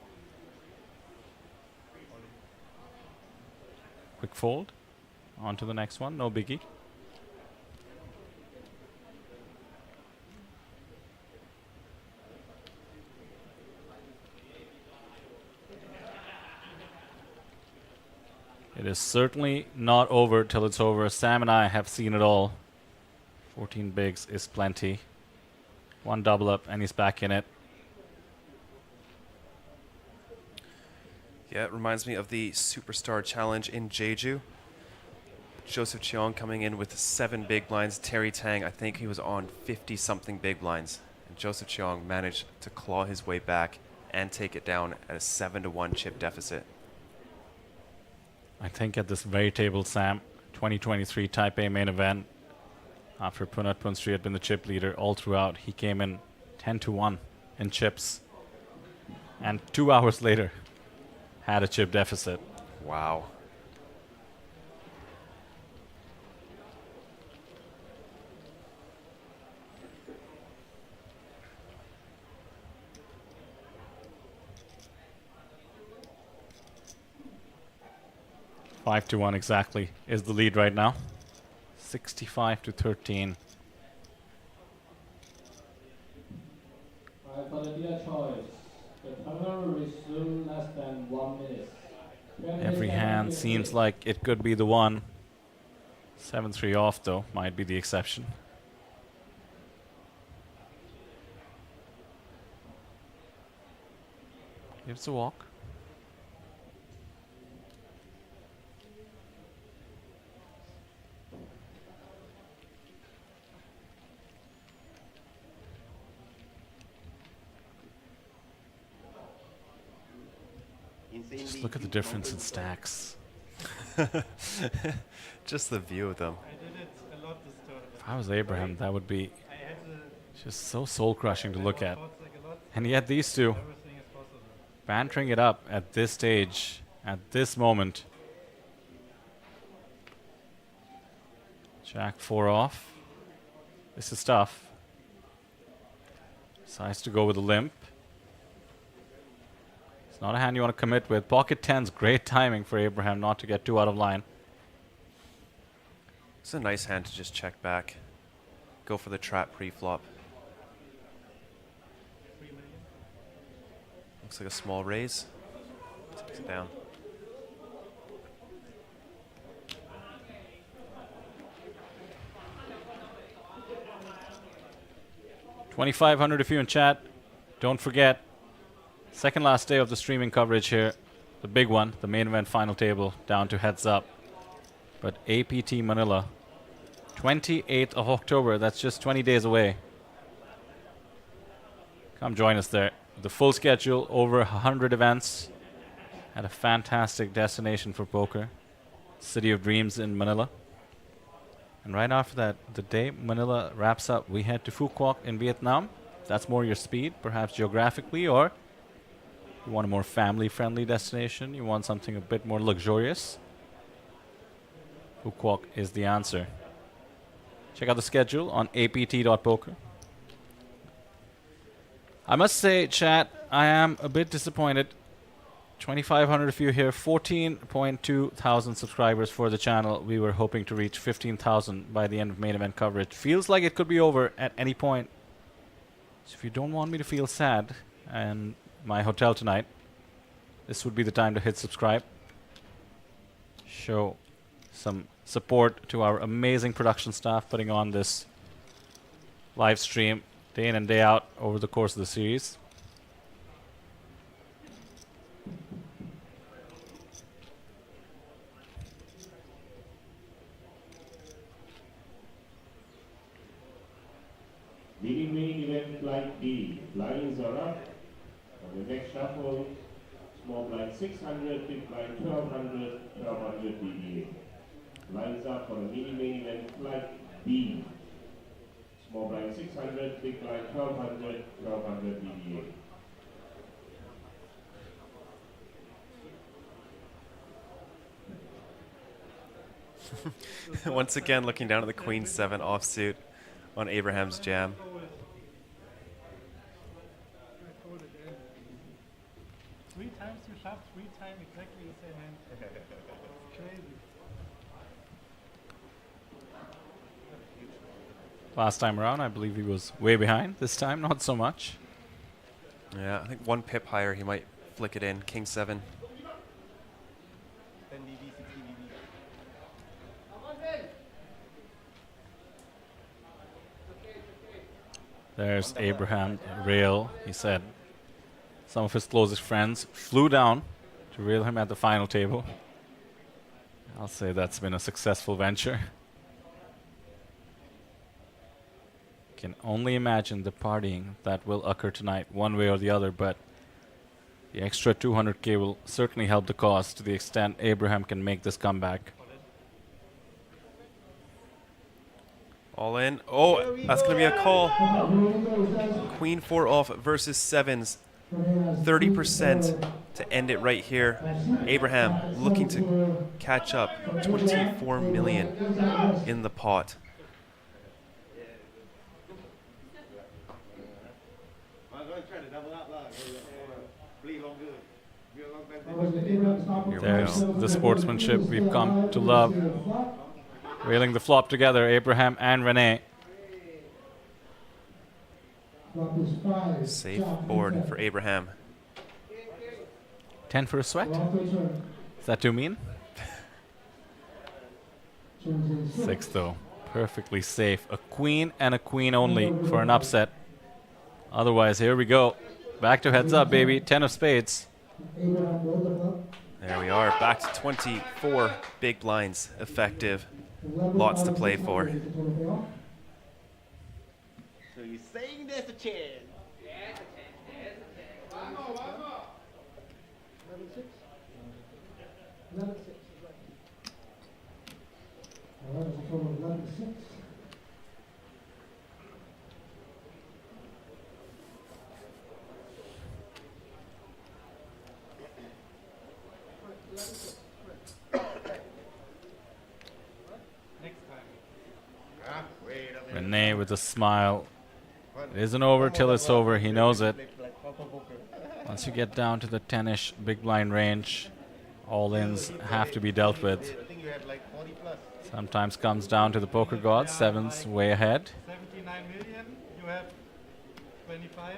Quick fold. On to the next one. No biggie. It is certainly not over till it's over. Sam and I have seen it all. 14 bigs is plenty. One double up and he's back in it. Yeah, it reminds me of the Superstar Challenge in Jeju. Joseph Cheong coming in with 7 big blinds. Terry Tang, I think he was on 50-something big blinds. And Joseph Cheong managed to claw his way back and take it down at a 7-1 chip deficit. I think at this very table, Sam, 2023 Taipei main event, after Punat Punstri had been the chip leader all throughout, he came in 10-1 in chips. And 2 hours later, had a chip deficit. Wow. Five to 1 exactly is the lead right now. 65-13. For the dealer choice, the timer will resume less than 1 minute. Every hand seems like it could be the one. 7-3 off though, might be the exception. Gives a walk. Just look at the difference in stacks. Just the view of them. If I was Abraham, that would be just so soul-crushing to look at. And yet these two, bantering it up at this stage, at this moment. Jack 4 off. This is tough. Decides to go with a limp. It's not a hand you want to commit with. Pocket 10's great timing for Abraham not to get too out of line. It's a nice hand to just check back. Go for the trap pre-flop. Looks like a small raise. Takes it down. $2,500 if you're in chat. Don't forget, second last day of the streaming coverage here. The big one, the main event final table, down to heads up. But APT Manila, 28th of October, that's just 20 days away. Come join us there. The full schedule, over 100 events, at a fantastic destination for poker, City of Dreams in Manila. And right after that, the day Manila wraps up, we head to Phu Quoc in Vietnam. That's more your speed, perhaps geographically, or you want a more family-friendly destination, you want something a bit more luxurious. Phu Quoc is the answer. Check out the schedule on apt.poker. I must say, chat, I am a bit disappointed. 2,500 of you here, 14.2 thousand subscribers for the channel. We were hoping to reach 15,000 by the end of main event coverage. Feels like it could be over at any point. So if you don't want me to feel sad and my hotel tonight, this would be the time to hit subscribe. Show some support to our amazing production staff putting on this live stream day in and day out over the course of the series. Leading main event flight B. Blinds are up. On the next shuffle, small blind 600, big blind 1200, 1200 DDA. Blinds up for the mini main event flight B. Small blind 600, big blind 1200, 1200 DDA. Once again, looking down at the Queen 7 offsuit on Abraham's jam. 3 times you shove, 3 times exactly the same hand. Crazy. Last time around, I believe he was way behind. This time, not so much. Yeah, I think 1 pip higher, he might flick it in. King 7. There's Abraham rail. He said some of his closest friends flew down to rail him at the final table. I'll say that's been a successful venture. Can only imagine the partying that will occur tonight, one way or the other, but the extra 200K will certainly help the cause to the extent Abraham can make this comeback. All in. Oh, that's going to be a call. Queen 4 off versus 7s. 30% to end it right here. Abraham looking to catch up. 24 million in the pot. There's the sportsmanship we've come to love. Railing the flop together, Abraham and Renee. Safe board for Abraham. 10 for a sweat? Is that too mean? 6 though. Perfectly safe. A queen and a queen only for an upset. Otherwise, here we go. Back to heads up, baby. 10 of spades. There we are. Back to 24 big blinds effective. Lots to play for. So you're saying there's a chance? There's a chance. 11-6. 11-6. All right, that's a total of 11-6. Renee with a smile. It isn't over till it's over. He knows it. Once you get down to the 10-ish big blind range, all-ins have to be dealt with. Sometimes comes down to the poker gods. 7's way ahead. 79 million. You have 25.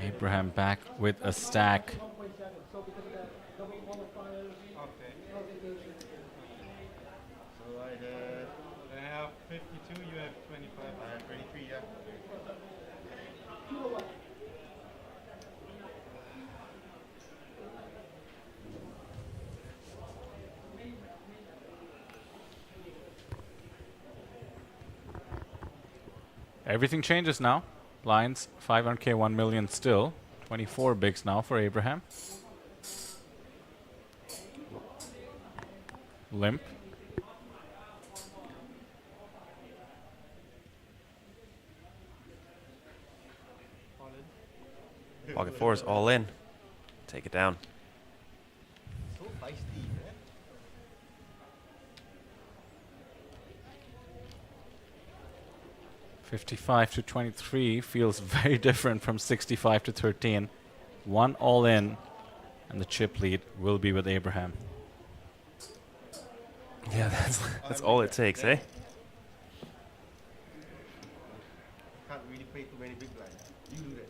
Abraham back with a stack. I have 52, you have 25. I have 23, yeah. Everything changes now. blinds. 500k, 1 million still. 24 bigs now for Abraham. Limp. Pocket fours all in. Take it down. So feisty, man. 55 to 23 feels very different from 65 to 13. 1 all in, and the chip lead will be with Abraham. Yeah, that's all it takes, eh? Can't really play too many big blinds. You do that.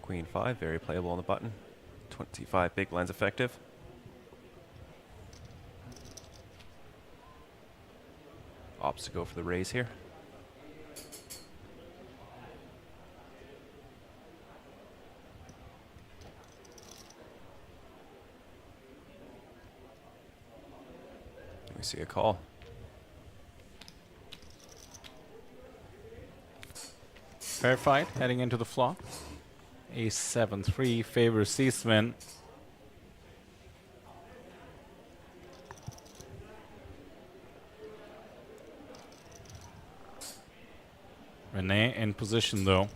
Queen 5, very playable on the button. 25 big blinds effective. Opts to go for the raise here. We see a call. Fair fight heading into the flop. Ace 7-3 favors Seasman. Renee in position though.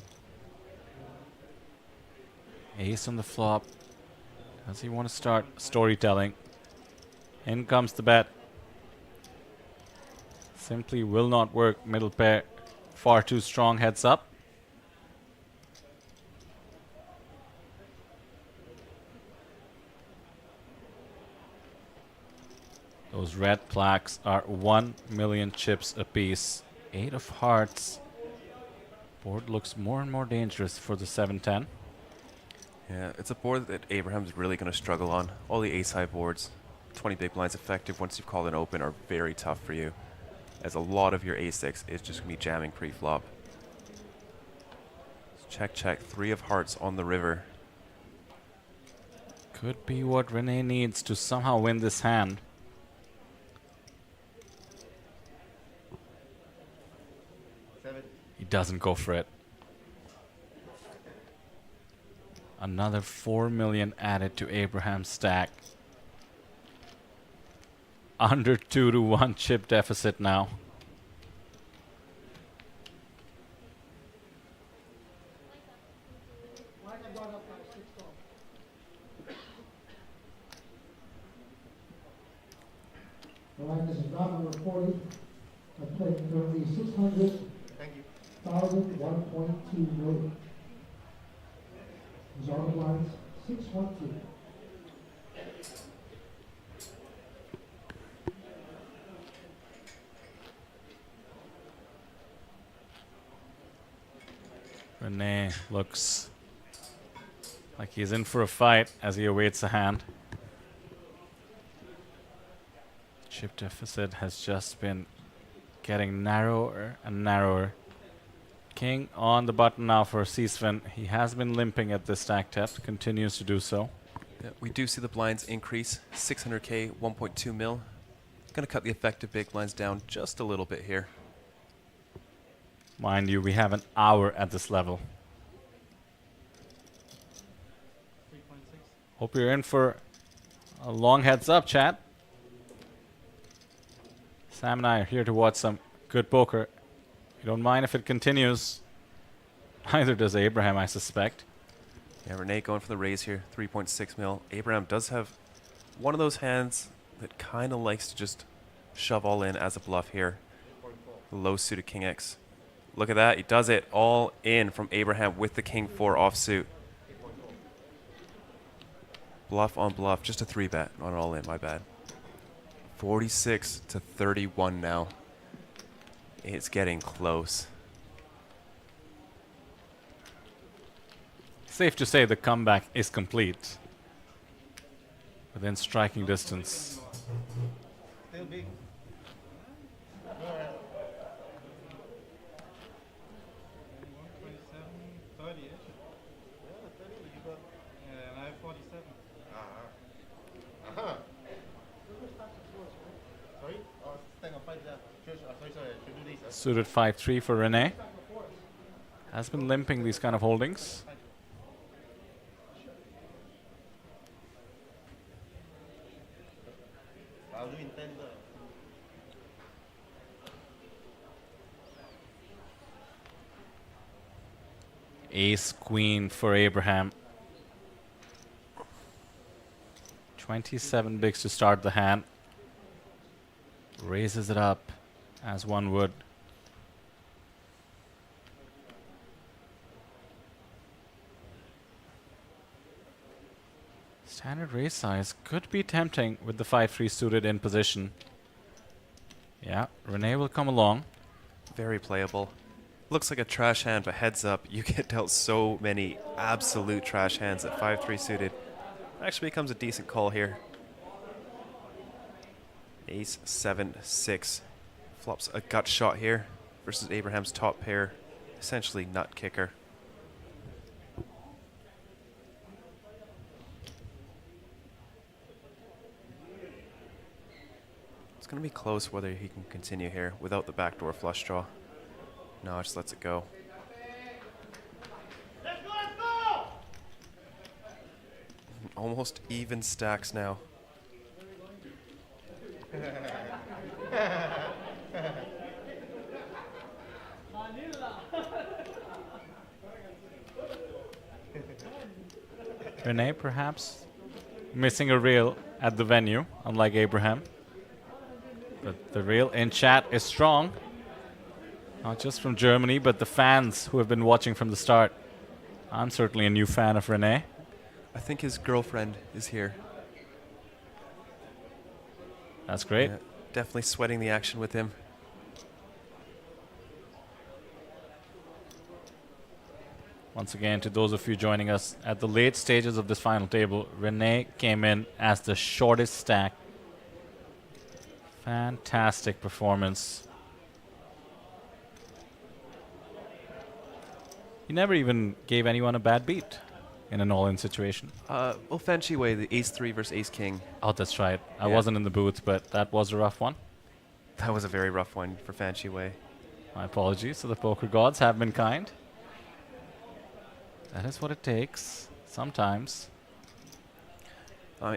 Ace on the flop. Does he want to start storytelling? In comes the bet. Simply will not work. Middle pair far too strong, heads up. Those red plaques are 1 million chips apiece. 8 of hearts. Board looks more and more dangerous for the 7-10. Yeah, it's a board that Abraham's really going to struggle on. All the ace-high boards, 20 big blinds effective once you've called an open, are very tough for you, as a lot of your ace-6 is just going to be jamming pre-flop. Check, check. 3 of hearts on the river. Could be what Renee needs to somehow win this hand. He doesn't go for it. Another 4 million added to Abraham's stack. Under 2-1 chip deficit now. The line is not number 40. I played currently 600. Thank you. 1.2 million. These are the blinds, 612. Renee looks like he's in for a fight as he awaits a hand. Chip deficit has just been getting narrower and narrower. King on the button now for Seasvan. He has been limping at this stack test, continues to do so. Yeah, we do see the blinds increase. 600k, 1.2 mil. Gonna cut the effective big blinds down just a little bit here. Mind you, we have an hour at this level. Hope you're in for a long heads up, chat. Sam and I are here to watch some good poker. You don't mind if it continues. Neither does Abraham, I suspect. Yeah, Renee going for the raise here, 3.6 mil. Abraham does have one of those hands that kind of likes to just shove all in as a bluff here. Low suited King X. Look at that, he does it all in from Abraham with the King 4 offsuit. Bluff on bluff, just a 3-bet, not an all in, my bad. 46 to 31 now. It's getting close. Safe to say the comeback is complete. Within striking distance. still big. And I have 47. Uh-huh. Sorry? Oh, stand on 5 there. Sorry. Should do this. Suited 5-3 for Renee. Has been limping these kind of holdings. I'll do in 10 there. Ace queen for Abraham. 27 bigs to start the hand. Raises it up as one would. Standard raise size could be tempting with the 5-3 suited in position. Yeah, Renee will come along. Very playable. Looks like a trash hand, but heads up, you get dealt so many absolute trash hands at 5-3 suited. Actually becomes a decent call here. Ace 7-6. Flops a gut shot here versus Abraham's top pair. Essentially nut kicker. It's going to be close whether he can continue here without the backdoor flush draw. No, just lets it go. Almost even stacks now. Renee perhaps missing a reel at the venue, unlike Abraham. But the reel in chat is strong. Not just from Germany, but the fans who have been watching from the start. I'm certainly a new fan of Renee. I think his girlfriend is here. That's great. Yeah, definitely sweating the action with him. Once again, to those of you joining us at the late stages of this final table, Renee came in as the shortest stack. Fantastic performance. He never even gave anyone a bad beat in an all-in situation. Well, Fan Chi-wei, the ace-3 versus ace-king. Oh, that's right. I Yeah. wasn't in the booth, but that was a rough one. That was a very rough one for Fan Chi-wei. My apologies to the poker gods have been kind. That is what it takes, sometimes.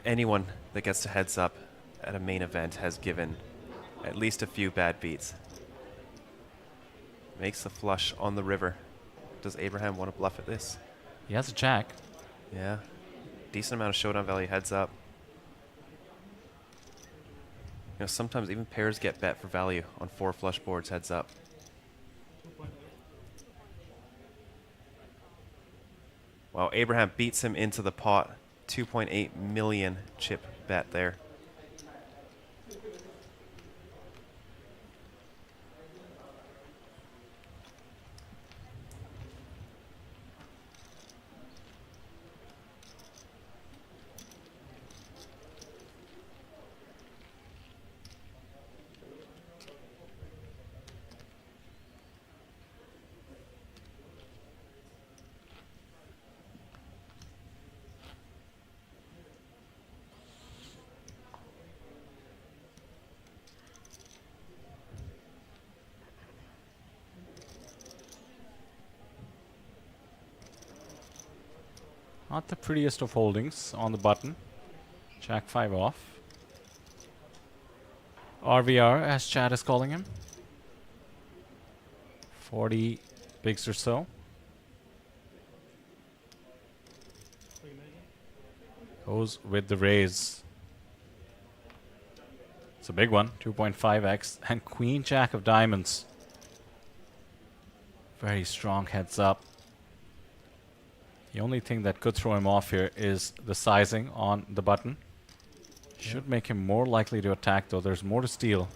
Anyone that gets to heads up at a main event has given at least a few bad beats. Makes the flush on the river. Does Abraham want to bluff at this? He has a jack. Yeah. Decent amount of showdown value heads up. You know, sometimes even pairs get bet for value on 4 flush boards heads up. Wow, Abraham beats him into the pot. 2.8 million chip bet there. Not the prettiest of holdings on the button. Jack 5 off. RVR, as Chad is calling him. 40 bigs or so. Goes with the raise. It's a big one, 2.5x. And Queen Jack of Diamonds. Very strong heads up. The only thing that could throw him off here is the sizing on the button. Should make him more likely to attack, though. There's more to steal.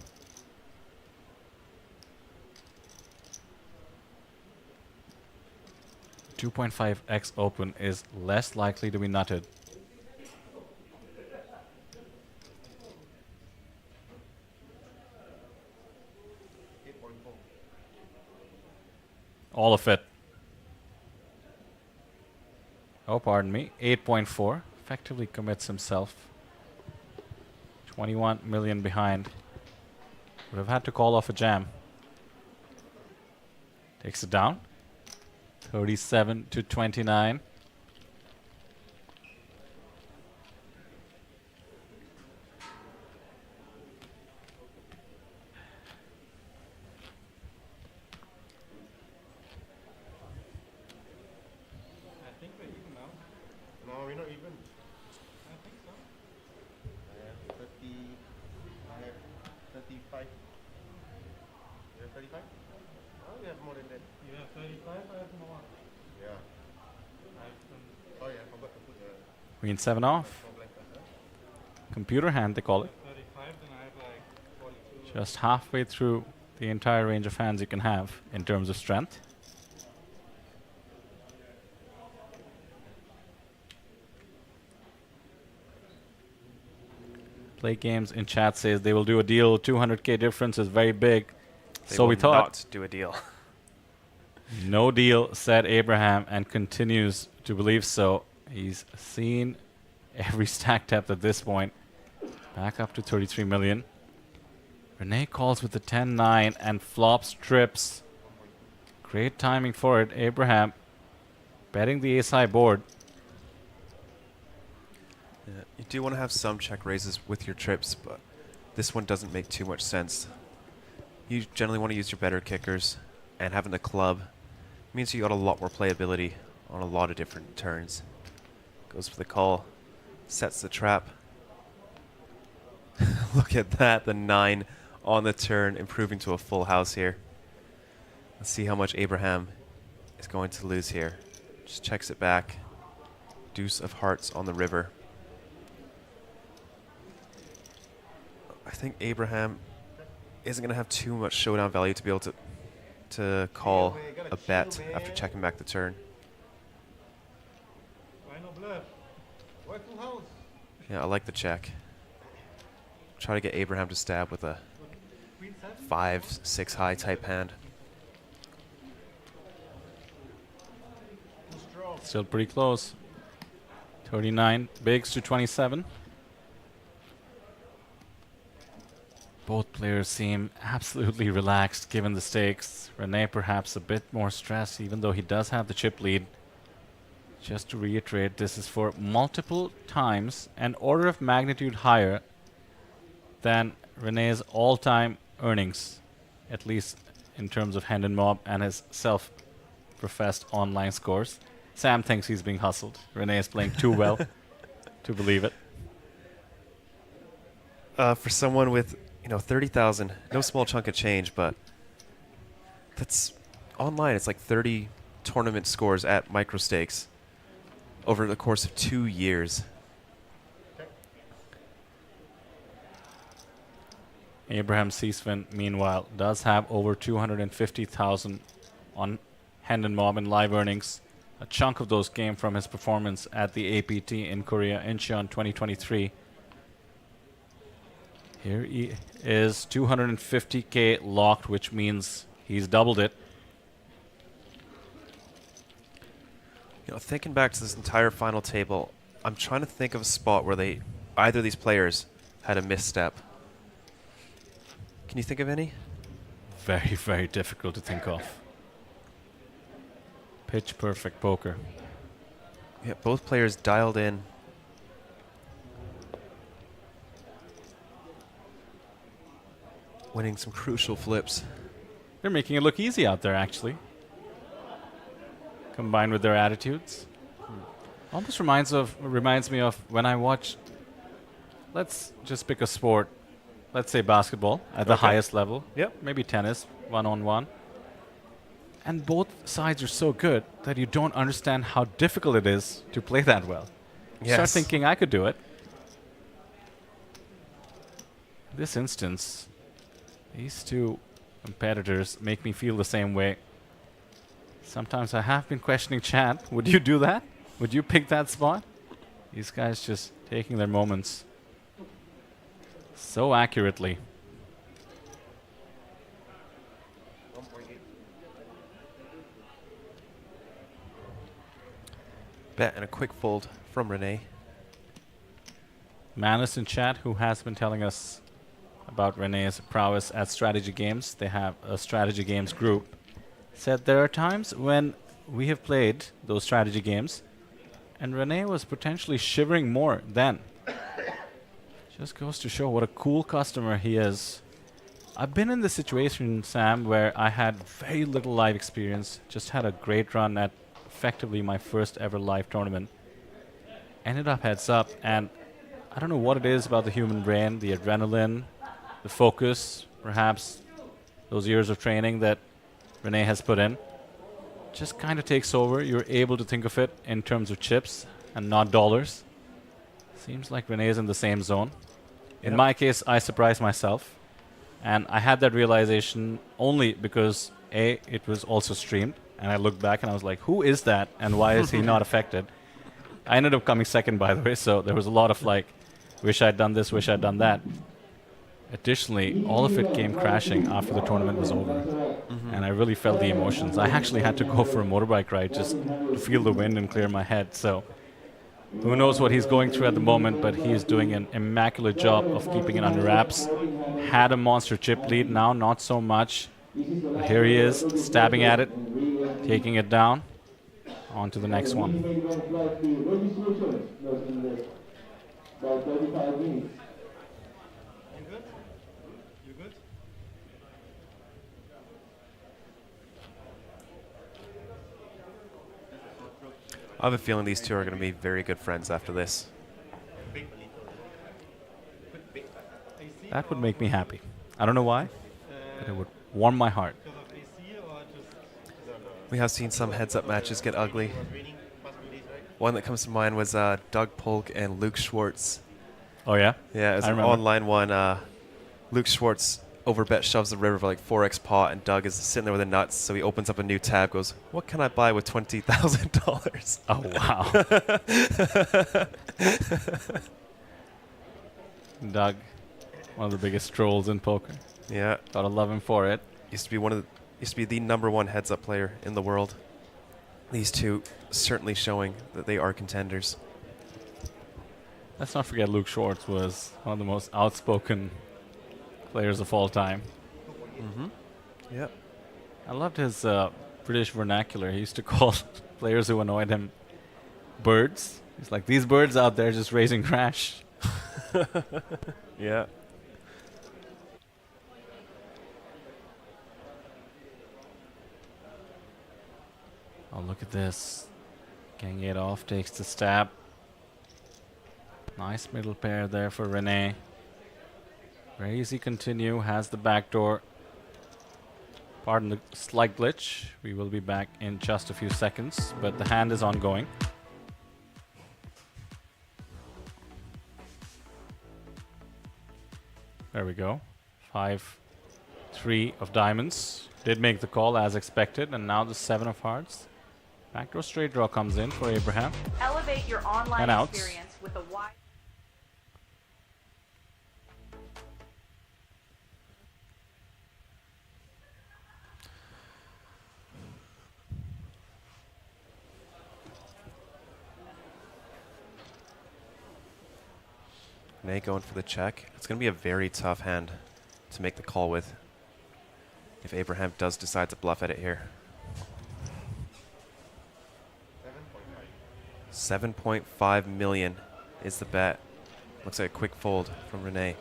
.5x open is less likely to be nutted. All of it. Oh, pardon me. 8.4. Effectively commits himself. 21 million behind. Would have had to call off a jam. Takes it down. 37 to 29. No, we're not even. I think so. I have 30. I have 35. You have 35? Oh, you have more than that. You have 35, I have more. Yeah. Oh, yeah, I forgot to put the. Queen 7 off. Computer hand, they call it. 35, then I have like 42. Just halfway through the entire range of hands you can have in terms of strength. Play Games in chat says they will do a deal. 200k difference is very big. They so will we thought. not do a deal. No deal, said Abraham, and continues to believe so. He's seen every stack depth at this point. Back up to 33 million. Renee calls with the 10-9 and flops trips. Great timing for it. Abraham betting the ace-high board. Yeah, you do want to have some check raises with your trips, but this one doesn't make too much sense. You generally want to use your better kickers, and having a club means you got a lot more playability on a lot of different turns. Goes for the call, sets the trap. Look at that, the 9 on the turn, improving to a full house here. Let's see how much Abraham is going to lose here. Just checks it back. Deuce of hearts on the river. I think Abraham isn't going to have too much showdown value to be able to call a bet after checking back the turn. Yeah, I like the check. Try to get Abraham to stab with a 5-6 high type hand. Still pretty close. 39 bigs to 27. Both players seem absolutely relaxed given the stakes. Renee perhaps a bit more stressed even though he does have the chip lead. Just to reiterate, this is for multiple times an order of magnitude higher than Renee's all-time earnings, at least in terms of hand and mob and his self-professed online scores. Sam thinks he's being hustled. Renee is playing too well to believe it. For someone with 30,000, no small chunk of change, but that's online. It's like 30 tournament scores at micro stakes over the course of 2 years. Abraham Seasvin, meanwhile, does have over 250,000 on hand and mob and live earnings. A chunk of those came from his performance at the APT in Korea, Incheon 2023. Here he is, 250k locked, which means he's doubled it. Thinking back to this entire final table, I'm trying to think of a spot where either of these players had a misstep. Can you think of any? Very, very difficult to think of. Pitch perfect poker. Yeah, both players dialed in. Winning some crucial flips. They're making it look easy out there, actually. Combined with their attitudes. Almost reminds me of when I watch, let's just pick a sport, let's say basketball at the highest level. Yep. Maybe tennis, one-on-one. And both sides are so good that you don't understand how difficult it is to play that well. You start thinking I could do it. In this instance, these two competitors make me feel the same way. Sometimes I have been questioning chat. Would you do that? Would you pick that spot? These guys just taking their moments so accurately. bet and a quick fold from Renee. Manus in chat, who has been telling us about Renee's prowess at strategy games, they have a strategy games group, said there are times when we have played those strategy games and Renee was potentially shivering more then. Just goes to show what a cool customer he is. I've been in this situation, Sam, where I had very little live experience, just had a great run at effectively my first ever live tournament. Ended up heads up, and I don't know what it is about the human brain, the adrenaline, the focus, perhaps those years of training that Renee has put in. Just kind of takes over. You're able to think of it in terms of chips and not dollars. Seems like Renee is in the same zone. In my case, I surprised myself. And I had that realization only because, A, it was also streamed. And I looked back and I was like, who is that? And why is he not affected? I ended up coming second, by the way. So there was a lot of like, wish I'd done this, wish I'd done that. Additionally, all of it came crashing after the tournament was over. And I really felt the emotions. I actually had to go for a motorbike ride just to feel the wind and clear my head. So who knows what he's going through at the moment, but he is doing an immaculate job of keeping it under wraps. Had a monster chip lead, now not so much. But here he is, stabbing at it, taking it down. On to the next one. I have a feeling these two are going to be very good friends after this. That would make me happy. I don't know why, but it would warm my heart. We have seen some heads-up matches get ugly. One that comes to mind was Doug Polk and Luke Schwartz. Oh, yeah? Yeah, it was I an remember. online one. Luke Schwartz overbet shoves the river for like 4x pot, and Doug is sitting there with the nuts, so he opens up a new tab, goes, what can I buy with $20,000? Oh, wow. Doug, one of the biggest trolls in poker. Yeah. Gotta love him for it. Used to be the #1 heads-up player in the world. These two certainly showing that they are contenders. Let's not forget Luke Schwartz was one of the most outspoken players of all time. Yep. I loved his British vernacular. He used to call players who annoyed him birds. He's like, these birds out there just raising crash. Yeah. Oh, look at this. Getting it off, takes the stab. Nice middle pair there for Renee. Very easy continue, has the back door. Pardon the slight glitch. We will be back in just a few seconds, but the hand is ongoing. There we go. 5-3 of diamonds. Did make the call as expected, and now the 7 of hearts. Backdoor straight draw comes in for Abraham. Elevate your online And outs. experience with a wide. Renee going for the check. It's going to be a very tough hand to make the call with if Abraham does decide to bluff at it here. 7.5 million is the bet. Looks like a quick fold from Renee.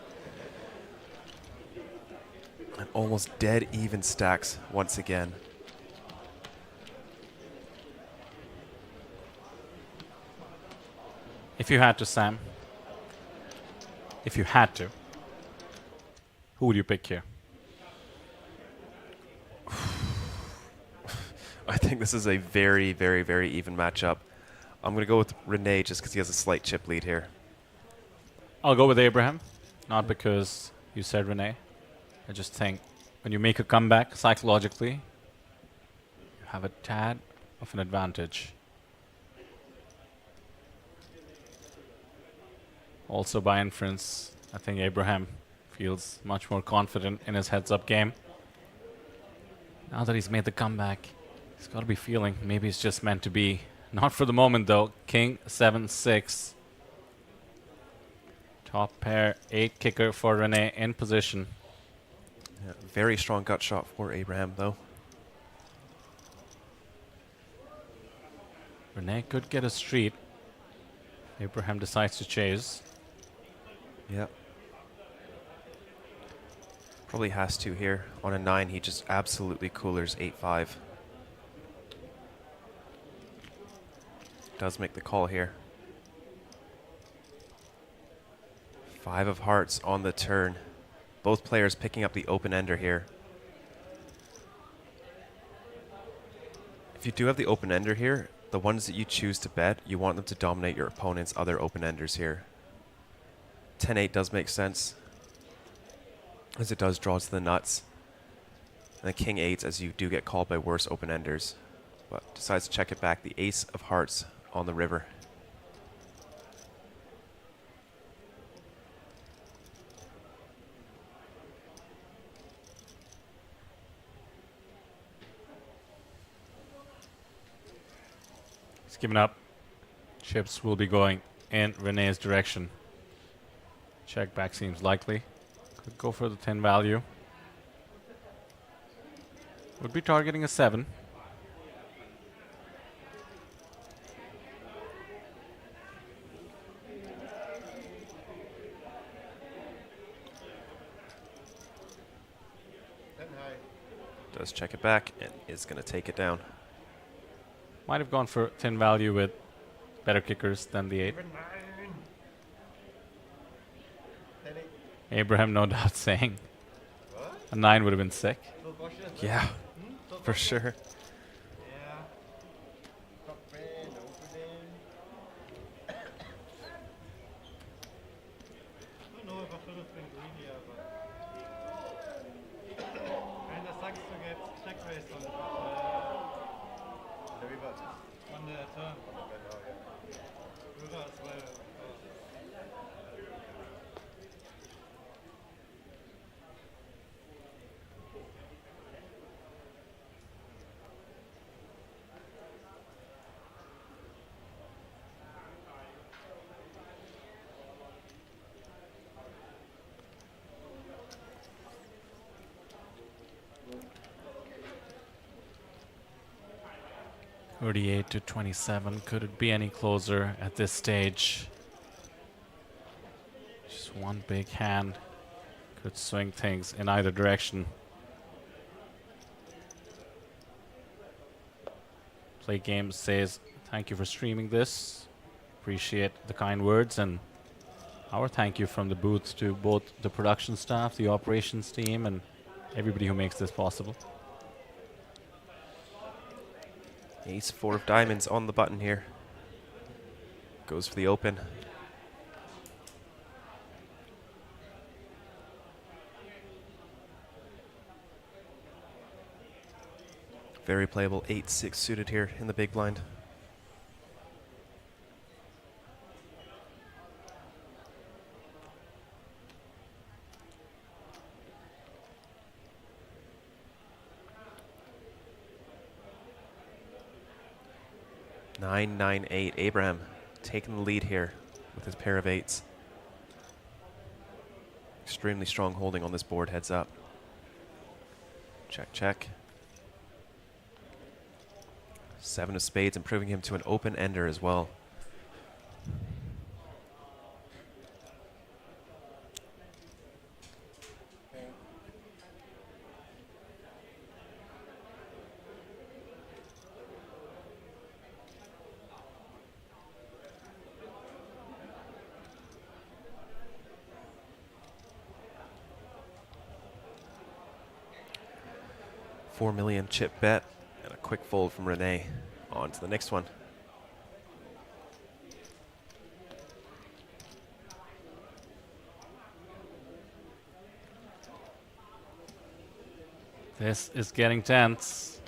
And almost dead even stacks once again. If you had to, Sam. If you had to. Who would you pick here? I think this is a very, very, very even matchup. I'm going to go with Renee just because he has a slight chip lead here. I'll go with Abraham. Not because you said Renee. I just think when you make a comeback psychologically, you have a tad of an advantage. Also by inference, I think Abraham feels much more confident in his heads-up game. Now that he's made the comeback, he's got to be feeling maybe it's just meant to be. Not for the moment, though. King 7-6. Top pair, 8 kicker for Renee in position. Yeah, very strong gut shot for Abraham, though. Renee could get a street. Abraham decides to chase. Yep. Probably has to here. On a 9, he just absolutely coolers 8-5. Does make the call here. 5 of hearts on the turn. Both players picking up the open ender here. If you do have the open ender here, the ones that you choose to bet, you want them to dominate your opponent's other open enders here. 10-8 does make sense, as it does draw to the nuts. And the king 8s, as you do get called by worse open enders. But decides to check it back, the ace of hearts on the river. He's given up. Chips will be going in Renee's direction. Check back seems likely. Could go for the 10 value. Would be targeting a 7. Does check it back and is going to take it down. Might have gone for 10 value with better kickers than the 8. Abraham, no doubt, saying a 9 would have been sick. Yeah, for sure. $38-27. Could it be any closer at this stage? Just one big hand could swing things in either direction. Play Games says, thank you for streaming this. Appreciate the kind words, and our thank you from the booth to both the production staff, the operations team, and everybody who makes this possible. Ace 4 of diamonds on the button here. Goes for the open. Very playable 8-6 suited here in the big blind. Nine, 9-8. Abraham taking the lead here with his pair of 8s. Extremely strong holding on this board, heads up. Check, check. 7 of spades, improving him to an open ender as well. $4 million chip bet and a quick fold from Renee. On to the next one. This is getting tense.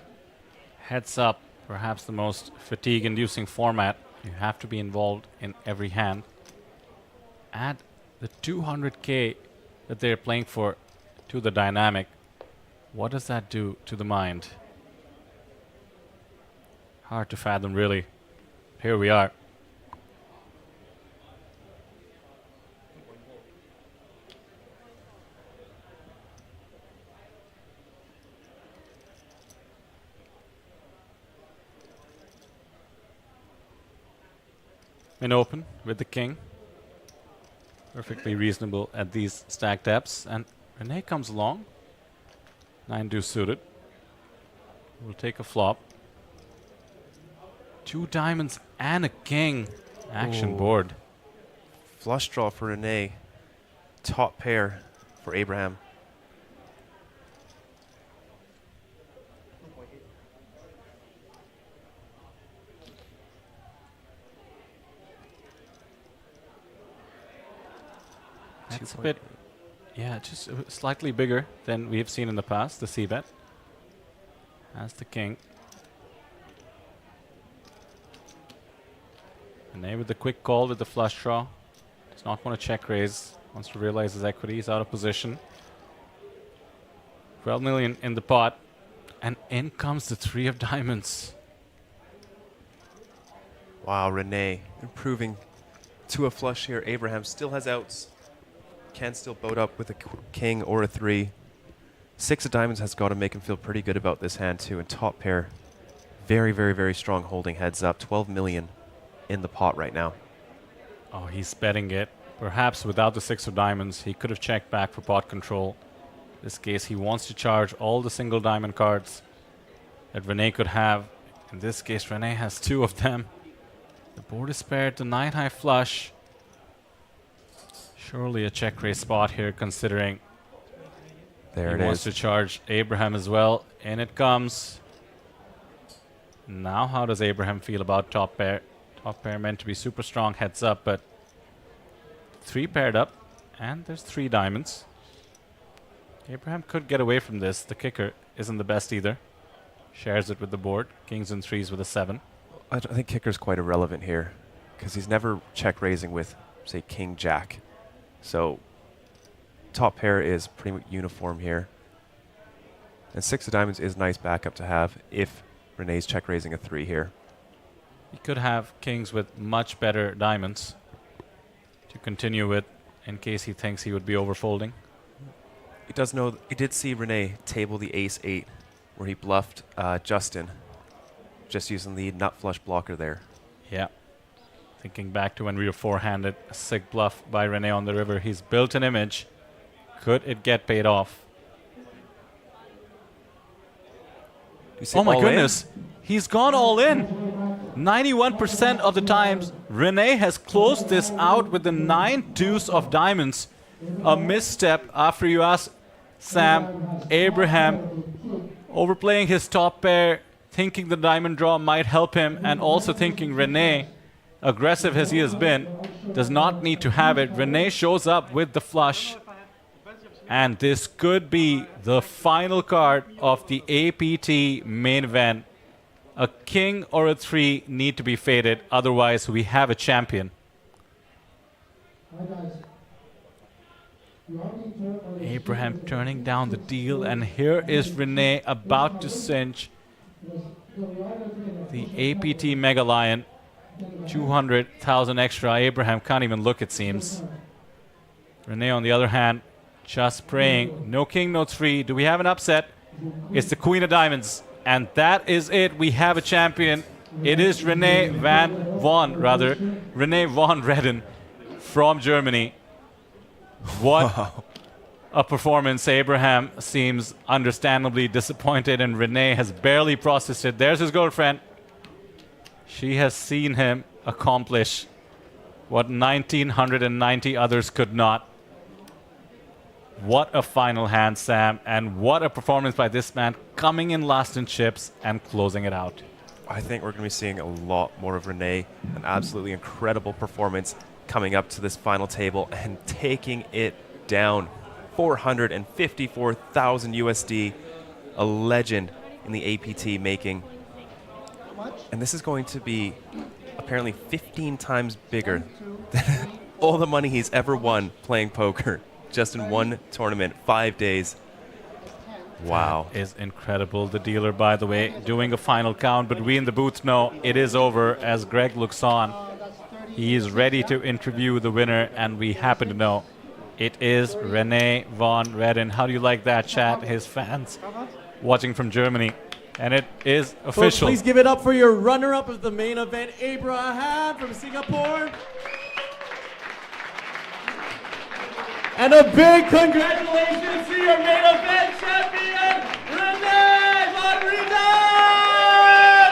Heads up, perhaps the most fatigue-inducing format. You have to be involved in every hand. Add the 200K that they're playing for to the dynamic. What does that do to the mind? Hard to fathom, really. here we are. In open with the king. Perfectly reasonable at these stack depths. And Renee comes along. 9 deuce suited. We'll take a flop. 2 diamonds and a king. Action Ooh. board. Flush draw for Renee. Top pair for Abraham. That's a bit, yeah, just slightly bigger than we have seen in the past, the c-bet. As the king. Renee with the quick call with the flush draw. Does not want to check raise. Wants to realize his equity. He's out of position. 12 million in the pot. And in comes the 3 of diamonds. Wow, Renee improving to a flush here. Abraham still has outs. Can still boat up with a king or a 3. 6 of diamonds has got to make him feel pretty good about this hand too. And top pair, very, very, very strong holding heads up. 12 million in the pot right now. Oh, he's betting it. Perhaps without the 6 of diamonds, he could have checked back for pot control. In this case, he wants to charge all the single diamond cards that Renee could have. In this case, Renee has 2 of them. The board is paired to 9 high flush. Surely a check raise spot here, considering there it he wants is. to charge Abraham as well. In it comes. Now, how does Abraham feel about top pair? Top pair meant to be super strong heads up, but 3 paired up, and there's 3 diamonds. Abraham could get away from this. The kicker isn't the best either. Shares it with the board. Kings and 3s with a 7. I think kicker's quite irrelevant here because he's never check raising with, say, king jack. So top pair is pretty uniform here. And 6 of diamonds is nice backup to have if Renee's check raising a 3 here. He could have kings with much better diamonds to continue with in case he thinks he would be overfolding. He does know, he did see Renee table the ace-8 where he bluffed Justin just using the nut flush blocker there. Yeah. Thinking back to when we were four-handed, a sick bluff by Renee on the river. He's built an image. Could it get paid off? Oh my goodness. He's gone all in. 91% of the times, Renee has closed this out with the 9 deuce of diamonds. A misstep after you ask Sam, Abraham overplaying his top pair, thinking the diamond draw might help him, and also thinking Renee, aggressive as he has been, does not need to have it. Renee shows up with the flush, and this could be the final card of the APT main event. A king or a 3 need to be faded, otherwise we have a champion. Abraham turning down the deal, and here is Renee about to cinch the APT Mega Lion. 200,000 extra. Abraham can't even look, it seems. Renee, on the other hand, just praying. No king, no 3. Do we have an upset? It's the Queen of Diamonds. And that is it. We have a champion. It is Renee van Redden from Germany. What a performance. Abraham seems understandably disappointed, and Renee has barely processed it. There's his girlfriend. She has seen him accomplish what 1,990 others could not. What a final hand, Sam, and what a performance by this man, coming in last in chips and closing it out. I think we're going to be seeing a lot more of Renee. An absolutely incredible performance coming up to this final table and taking it down. 454,000 USD, a legend in the APT making. And this is going to be apparently 15 times bigger than all the money he's ever won playing poker just in one tournament, 5 days. Wow. That is incredible. The dealer, by the way, doing a final count, but we in the booth know it is over as Greg looks on. He is ready to interview the winner, and we happen to know it is Renee von Redden. How do you like that, chat? His fans watching from Germany. And it is Folks, official. please give it up for your runner-up of the main event, Abraham from Singapore. And a big congratulations to your main event champion, Renee von Redden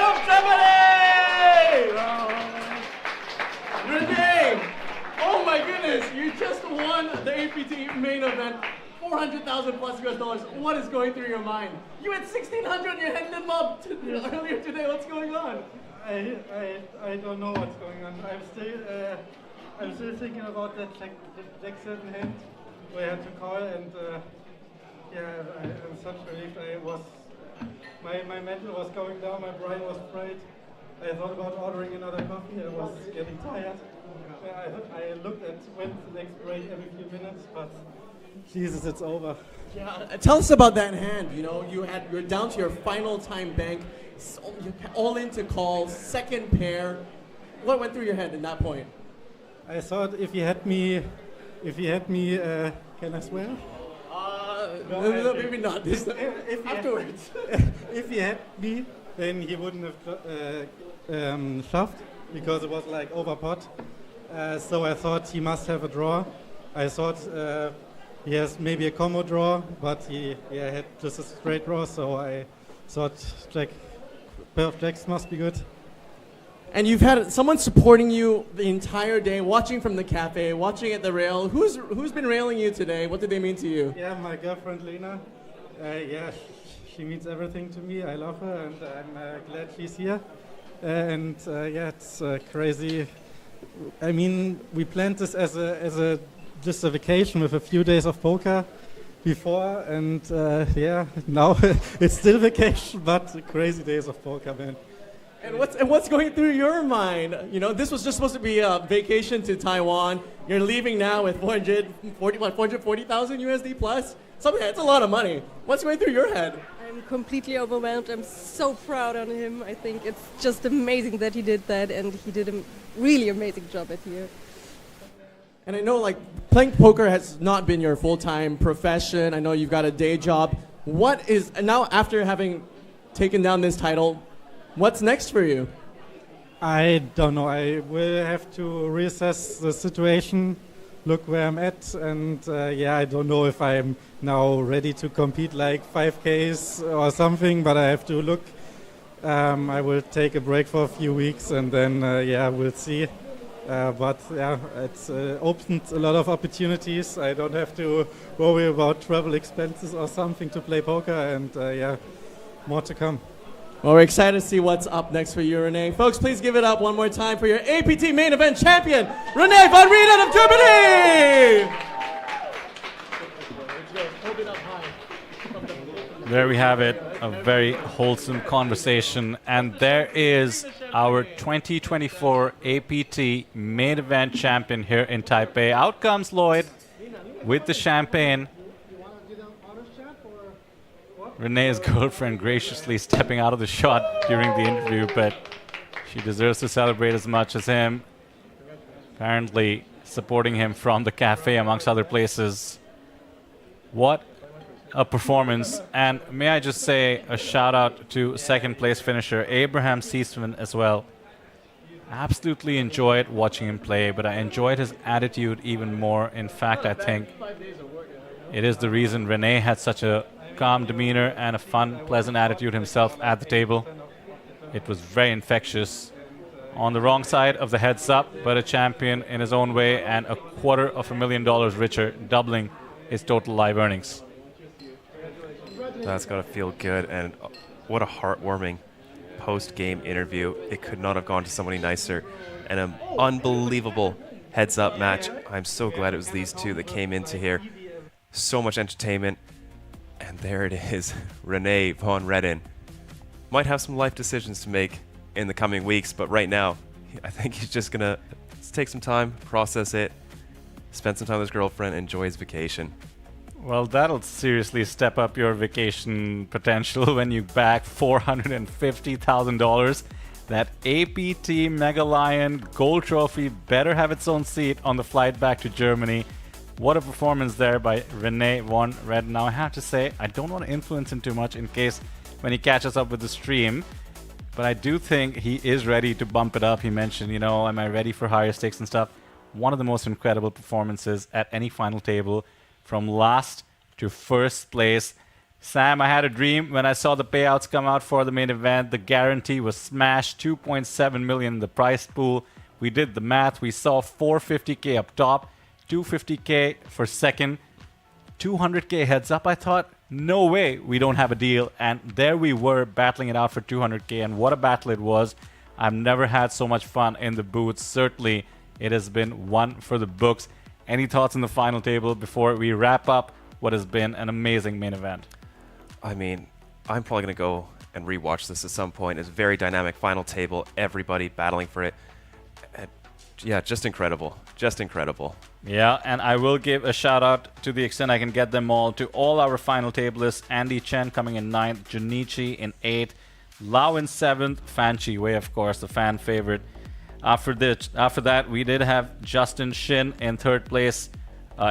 of Germany! Renee, oh my goodness, you just won the APT main event. 400,000 plus US dollars. What is going through your mind? You had 1,600, you had them up earlier today. What's going on? I don't know what's going on. I'm still thinking about that Jackson hand where I had to call, and I'm such relief. My mental was going down, my brain was fried. I thought about ordering another coffee. I was getting tired. I looked at when the next break every few minutes, but Jesus, it's over. Yeah, tell us about that hand. You know, you're down to your final time bank, so you're all in to call, second pair. What went through your head at that point? I thought if you had me, can I swear? No, maybe not. Afterwards. If he had me, then he wouldn't have shoved because it was like over pot. So I thought he must have a draw. I thought he has maybe a combo draw, but he had just a straight draw. So I thought pair of jacks must be good. And you've had someone supporting you the entire day, watching from the cafe, watching at the rail. Who's been railing you today? What did they mean to you? Yeah, my girlfriend Lena. She means everything to me. I love her, and I'm glad she's here. It's crazy. I mean, we planned this as just a vacation with a few days of poker before, and now it's still vacation, but crazy days of poker, man. And what's going through your mind? You know, this was just supposed to be a vacation to Taiwan. You're leaving now with 440,000 USD plus. Something that's a lot of money. What's going through your head? I'm completely overwhelmed. I'm so proud on him. I think it's just amazing that he did that, and he did a really amazing job at here. And I know, like, playing poker has not been your full-time profession. I know you've got a day job. What is now, after having taken down this title, what's next for you? I don't know. I will have to reassess the situation, look where I'm at, and I don't know if I'm now ready to compete like 5Ks or something, but I have to look. I will take a break for a few weeks, and then we'll see. It's opened a lot of opportunities. I don't have to worry about travel expenses or something to play poker, and more to come. Well, we're excited to see what's up next for you, Renee. Folks, please give it up one more time for your APT main event champion, Renee von Redden of Germany! There we have it, a very wholesome conversation. And there is our 2024 APT main event champion here in Taipei. Out comes Lloyd with the champagne. Renee's girlfriend graciously stepping out of the shot during the interview, but she deserves to celebrate as much as him. Apparently supporting him from the cafe, amongst other places. What a performance. And may I just say a shout out to second place finisher Abraham Seisman as well. Absolutely enjoyed watching him play, but I enjoyed his attitude even more. In fact, I think it is the reason Renee had such a calm demeanor and a fun, pleasant attitude himself at the table. It was very infectious. On the wrong side of the heads up, but a champion in his own way and $250,000 richer, doubling his total live earnings. That's got to feel good, and what a heartwarming post-game interview. It could not have gone to somebody nicer, and an unbelievable heads-up match. I'm so glad it was these two that came into here. So much entertainment. And there it is, Renee von Redden. Might have some life decisions to make in the coming weeks, but right now, I think he's just gonna take some time, process it, spend some time with his girlfriend, enjoy his vacation. Well, that'll seriously step up your vacation potential when you back $450,000. That APT Mega Lion Gold Trophy better have its own seat on the flight back to Germany. What a performance there by Renee von Red. Now, I have to say, I don't want to influence him too much in case when he catches up with the stream, but I do think he is ready to bump it up. He mentioned, you know, am I ready for higher stakes and stuff? One of the most incredible performances at any final table, from last to first place. Sam, I had a dream when I saw the payouts come out for the main event. The guarantee was smashed, 2.7 million in the prize pool. We did the math. We saw 450k up top, 250k for second, 200k heads up. I thought, no way we don't have a deal. And there we were battling it out for 200k. And what a battle it was. I've never had so much fun in the booth. Certainly, it has been one for the books. Any thoughts on the final table before we wrap up what has been an amazing main event? I mean, I'm probably going to go and rewatch this at some point. It's a very dynamic final table, everybody battling for it. Yeah, just incredible. Just incredible. Yeah, and I will give a shout out to the extent I can get them all to all our final tablists. Andy Chen coming in 9th, Junichi in 8th, Lau in 7th, Fan Chi Wei, of course, the fan favorite. After that, we did have Justin Shin in 3rd place.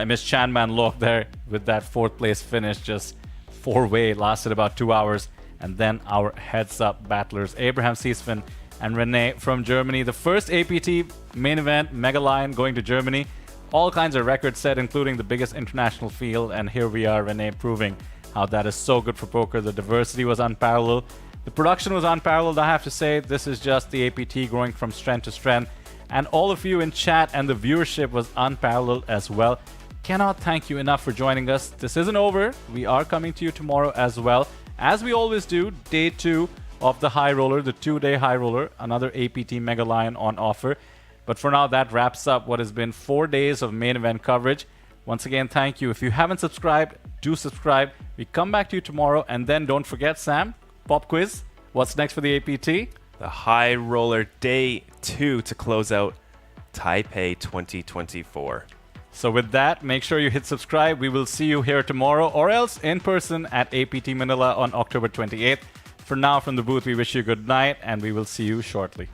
Miss Chanman Lok there with that 4th place finish, just 4-way, lasted about 2 hours. And then our heads-up battlers, Abraham Seesman and Renee from Germany. The first APT main event, Mega Lion going to Germany. All kinds of records set, including the biggest international field. And here we are, Renee, proving how that is so good for poker. The diversity was unparalleled. The production was unparalleled. I have to say, this is just the APT growing from strength to strength. And all of you in chat and the viewership was unparalleled as well. Cannot thank you enough for joining us. This isn't over. We are coming to you tomorrow as well. As we always do, day 2 of the High Roller, the 2-day High Roller, another APT Mega Lion on offer. But for now, that wraps up what has been 4 days of main event coverage. Once again, thank you. If you haven't subscribed, do subscribe. We come back to you tomorrow. And then don't forget, Sam, pop quiz. What's next for the APT? The High Roller Day 2 to close out Taipei 2024. So with that, make sure you hit subscribe. We will see you here tomorrow or else in person at APT Manila on October 28th. For now, from the booth, we wish you good night and we will see you shortly.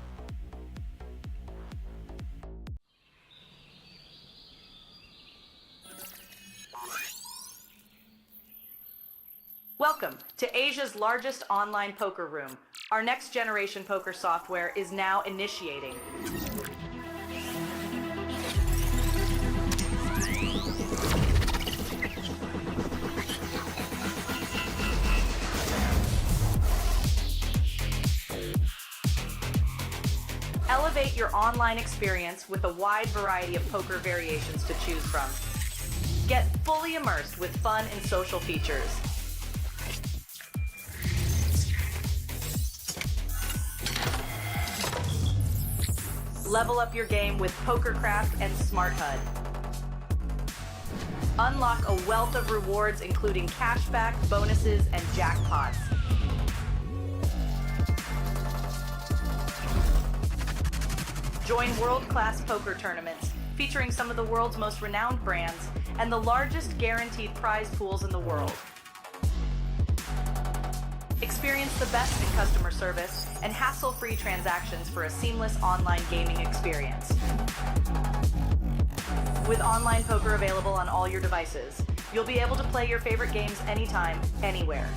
Welcome to Asia's largest online poker room. Our next generation poker software is now initiating. Elevate your online experience with a wide variety of poker variations to choose from. Get fully immersed with fun and social features. Level up your game with PokerCraft and Smart HUD. Unlock a wealth of rewards including cashback, bonuses, and jackpots. Join world-class poker tournaments featuring some of the world's most renowned brands and the largest guaranteed prize pools in the world. Experience the best in customer service and hassle-free transactions for a seamless online gaming experience. With online poker available on all your devices, you'll be able to play your favorite games anytime, anywhere.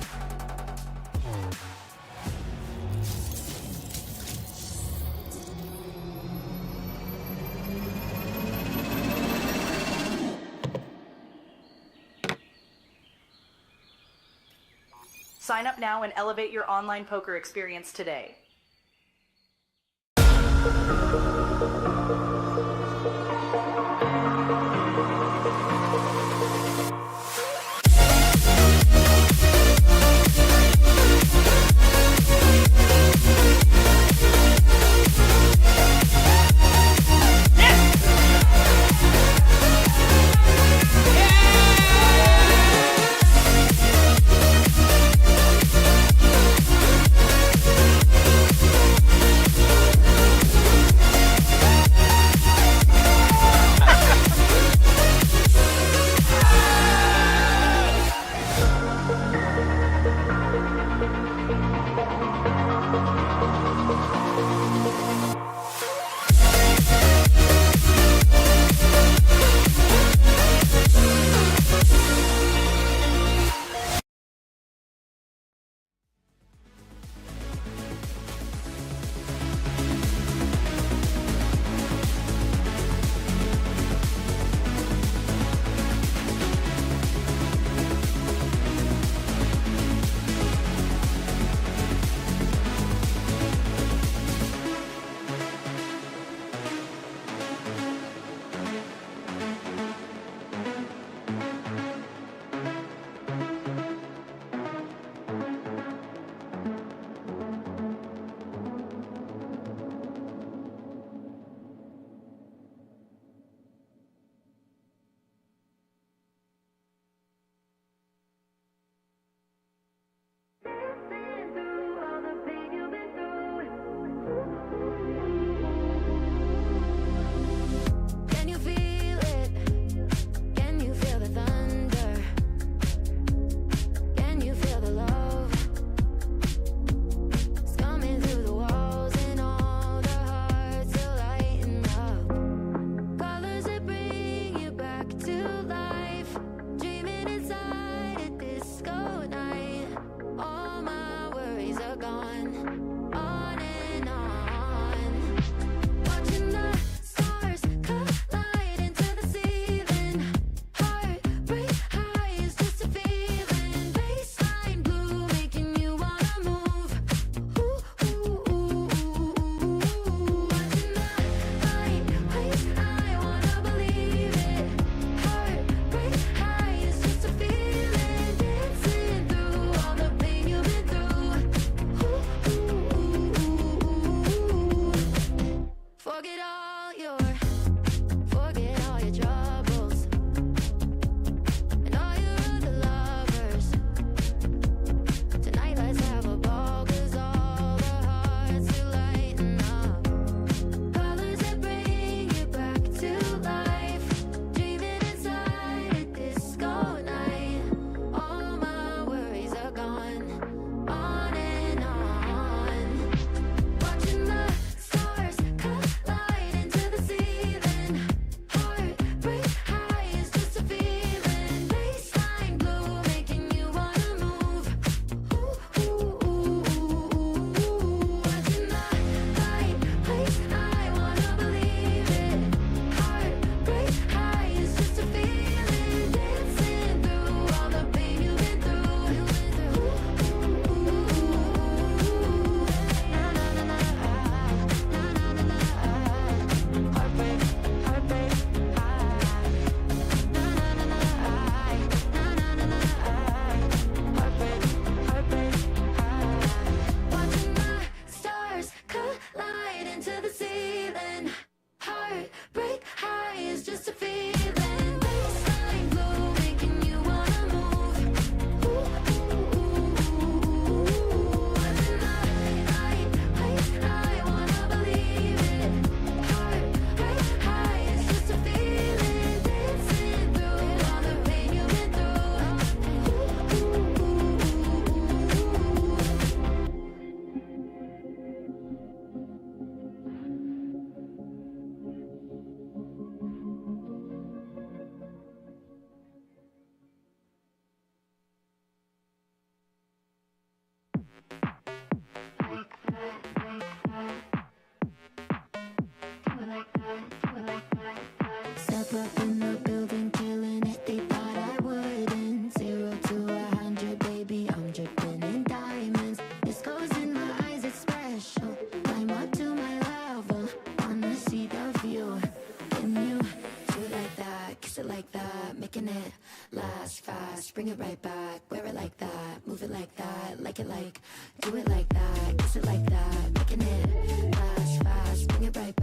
Sign up now and elevate your online poker experience today. in the building, killing it. They thought I wouldn't. 0 to 100, baby, I'm dripping in diamonds. This goes in my eyes, it's special. Climb up to my level, wanna see the view. Can you do it like that, kiss it like that, making it last fast, bring it right back, wear it like that, move it like that, like it like, do it like that, kiss it like that, making it last fast, bring it right back.